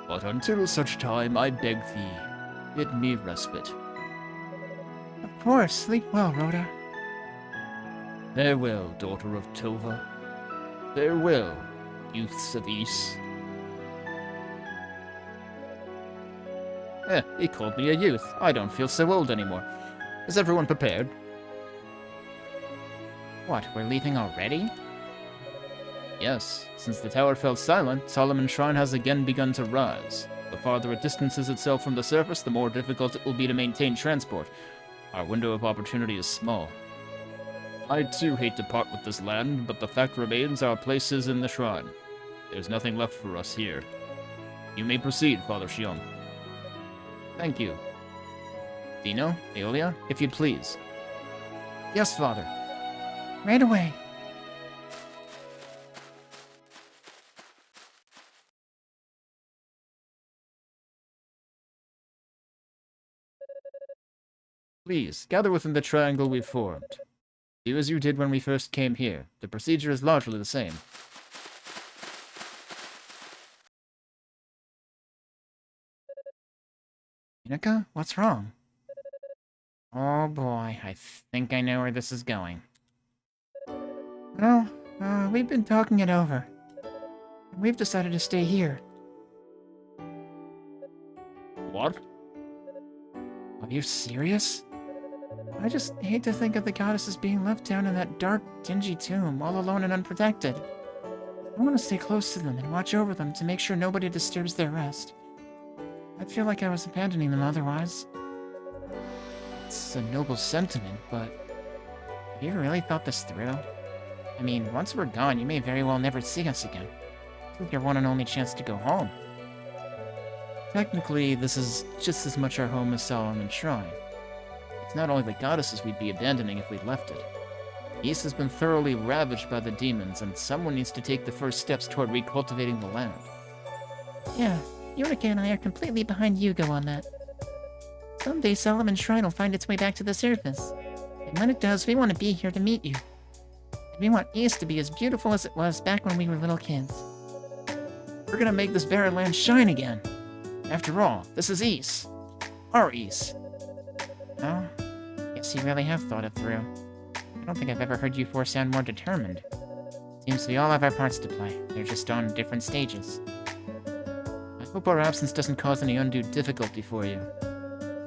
But until such time, I beg thee, bid me respite. Of course, sleep well, Rhoda. Farewell, daughter of Tova. Farewell, youths of Ys. He called me a youth. I don't feel so old anymore. Is everyone prepared? What, we're leaving already? Yes, since the tower fell silent, Solomon's Shrine has again begun to rise. The farther it distances itself from the surface, the more difficult it will be to maintain transport. Our window of opportunity is small. I too hate to part with this land, but the fact remains our place is in the shrine. There's nothing left for us here. You may proceed, Father Xiong. Thank you. Dino, Aeolia, if you'd please. Yes, Father. Right away. Please, gather within the triangle we've formed. Do as you did when we first came here. The procedure is largely the same. Yunica, what's wrong? Oh boy, I think I know where this is going. Well, we've been talking it over. We've decided to stay here. What? Are you serious? I just hate to think of the goddesses being left down in that dark, dingy tomb, all alone and unprotected. I want to stay close to them and watch over them to make sure nobody disturbs their rest. I'd feel like I was abandoning them otherwise. It's a noble sentiment, but have you really thought this through? I mean, once we're gone, you may very well never see us again. It's your one and only chance to go home. Technically, this is just as much our home as Solomon's Shrine. It's not only the goddesses we'd be abandoning if we left it. East has been thoroughly ravaged by the demons, and someone needs to take the first steps toward recultivating the land. Yeah, Yunica and I are completely behind Yugo on that. Someday Solomon's Shrine will find its way back to the surface. When it does, we want to be here to meet you. And we want East to be as beautiful as it was back when we were little kids. We're gonna make this barren land shine again. After all, this is East. Our East. Oh, guess you really have thought it through. I don't think I've ever heard you four sound more determined. Seems we all have our parts to play. They're just on different stages. I hope our absence doesn't cause any undue difficulty for you.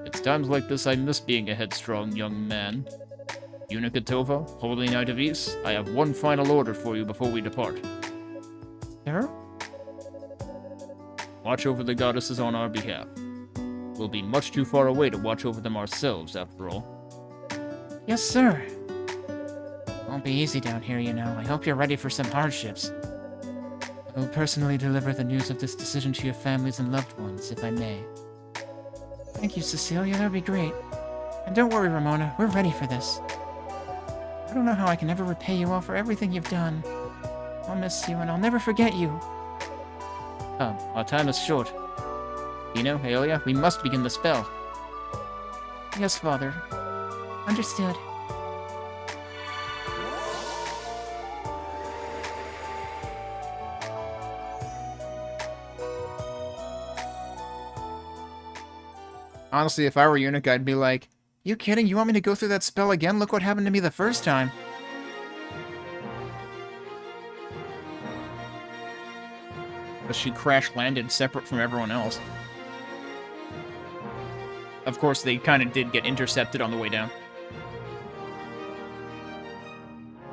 It's times like this I miss being a headstrong young man. Yunica Tova, Holy Knight of East, I have one final order for you before we depart. Sir? Watch over the goddesses on our behalf. We'll be much too far away to watch over them ourselves, after all. Yes, sir. Won't be easy down here, you know. I hope you're ready for some hardships. I will personally deliver the news of this decision to your families and loved ones, if I may. Thank you, Cecilia. That would be great. And don't worry, Ramona. We're ready for this. I don't know how I can ever repay you all for everything you've done. I'll miss you, and I'll never forget you. Come, our time is short. Ino, Aelia, we must begin the spell. Yes, Father. Understood. Honestly, if I were Yunica, I'd be like, you kidding? You want me to go through that spell again? Look what happened to me the first time. But she crash-landed separate from everyone else. Of course, they kind of did get intercepted on the way down.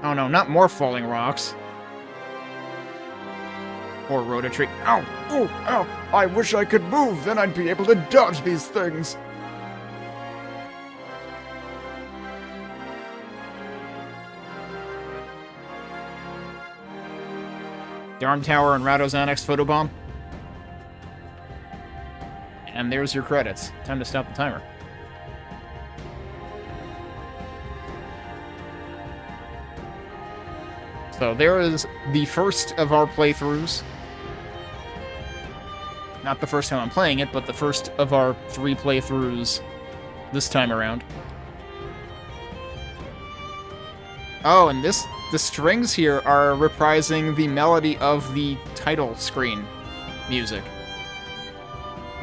Oh no, not more falling rocks. Or Rototree. Ow! Oh, ow! I wish I could move, then I'd be able to dodge these things. Darm Tower and Rado's Annex photobomb. And there's your credits. Time to stop the timer. So there is the first of our playthroughs. Not the first time I'm playing it, but the first of our 3 playthroughs this time around. Oh, and the strings here are reprising the melody of the title screen music.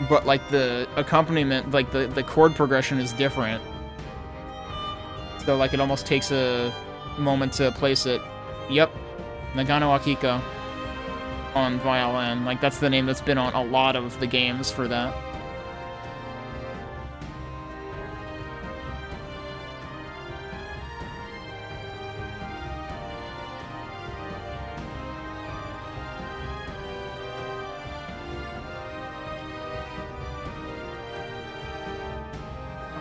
But, like, the accompaniment, like, the chord progression is different. So, like, it almost takes a moment to place it. Yep, Nagano Akiko on violin. Like, that's the name that's been on a lot of the games for that.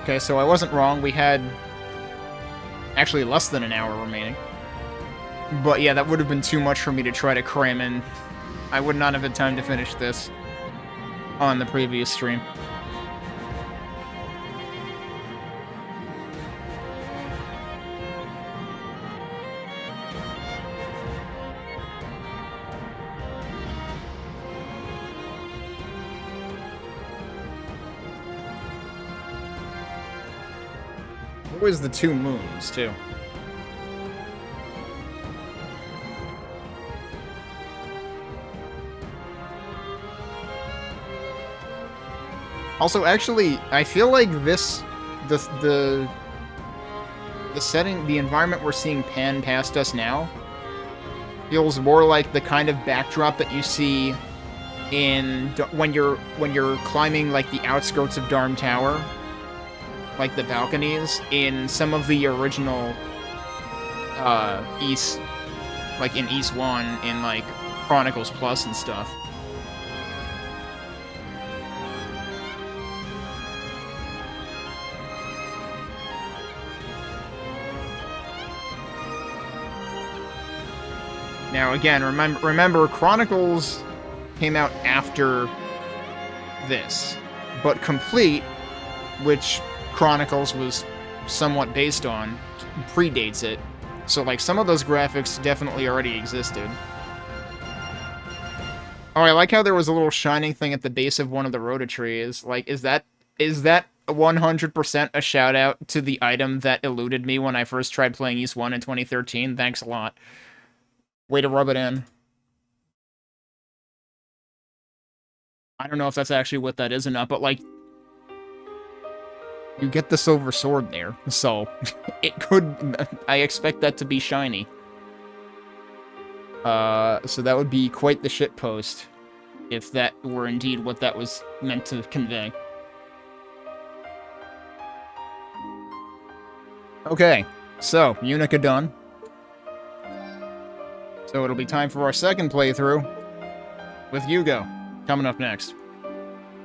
Okay, so I wasn't wrong. We had actually less than an hour remaining. But yeah, that would have been too much for me to try to cram in. I would not have had time to finish this on the previous stream. Always the 2 moons, too. Also, actually, I feel like this, the setting, the environment we're seeing pan past us now, feels more like the kind of backdrop that you see in when you're climbing like the outskirts of Darm Tower, like the balconies in some of the original East, like in East 1 in like Chronicles Plus and stuff. Now, again, remember, Chronicles came out after this, but Complete, which Chronicles was somewhat based on, predates it. So, like, some of those graphics definitely already existed. Oh, I like how there was a little shining thing at the base of one of the Rototrees. Like, is that 100% a shout out to the item that eluded me when I first tried playing East 1 in 2013. Thanks a lot. Way to rub it in. I don't know if that's actually what that is or not, but, like, you get the silver sword there, so it could... I expect that to be shiny. So that would be quite the shitpost, if that were indeed what that was meant to convey. Okay, so, Yunica done. So it'll be time for our second playthrough with Yugo, coming up next.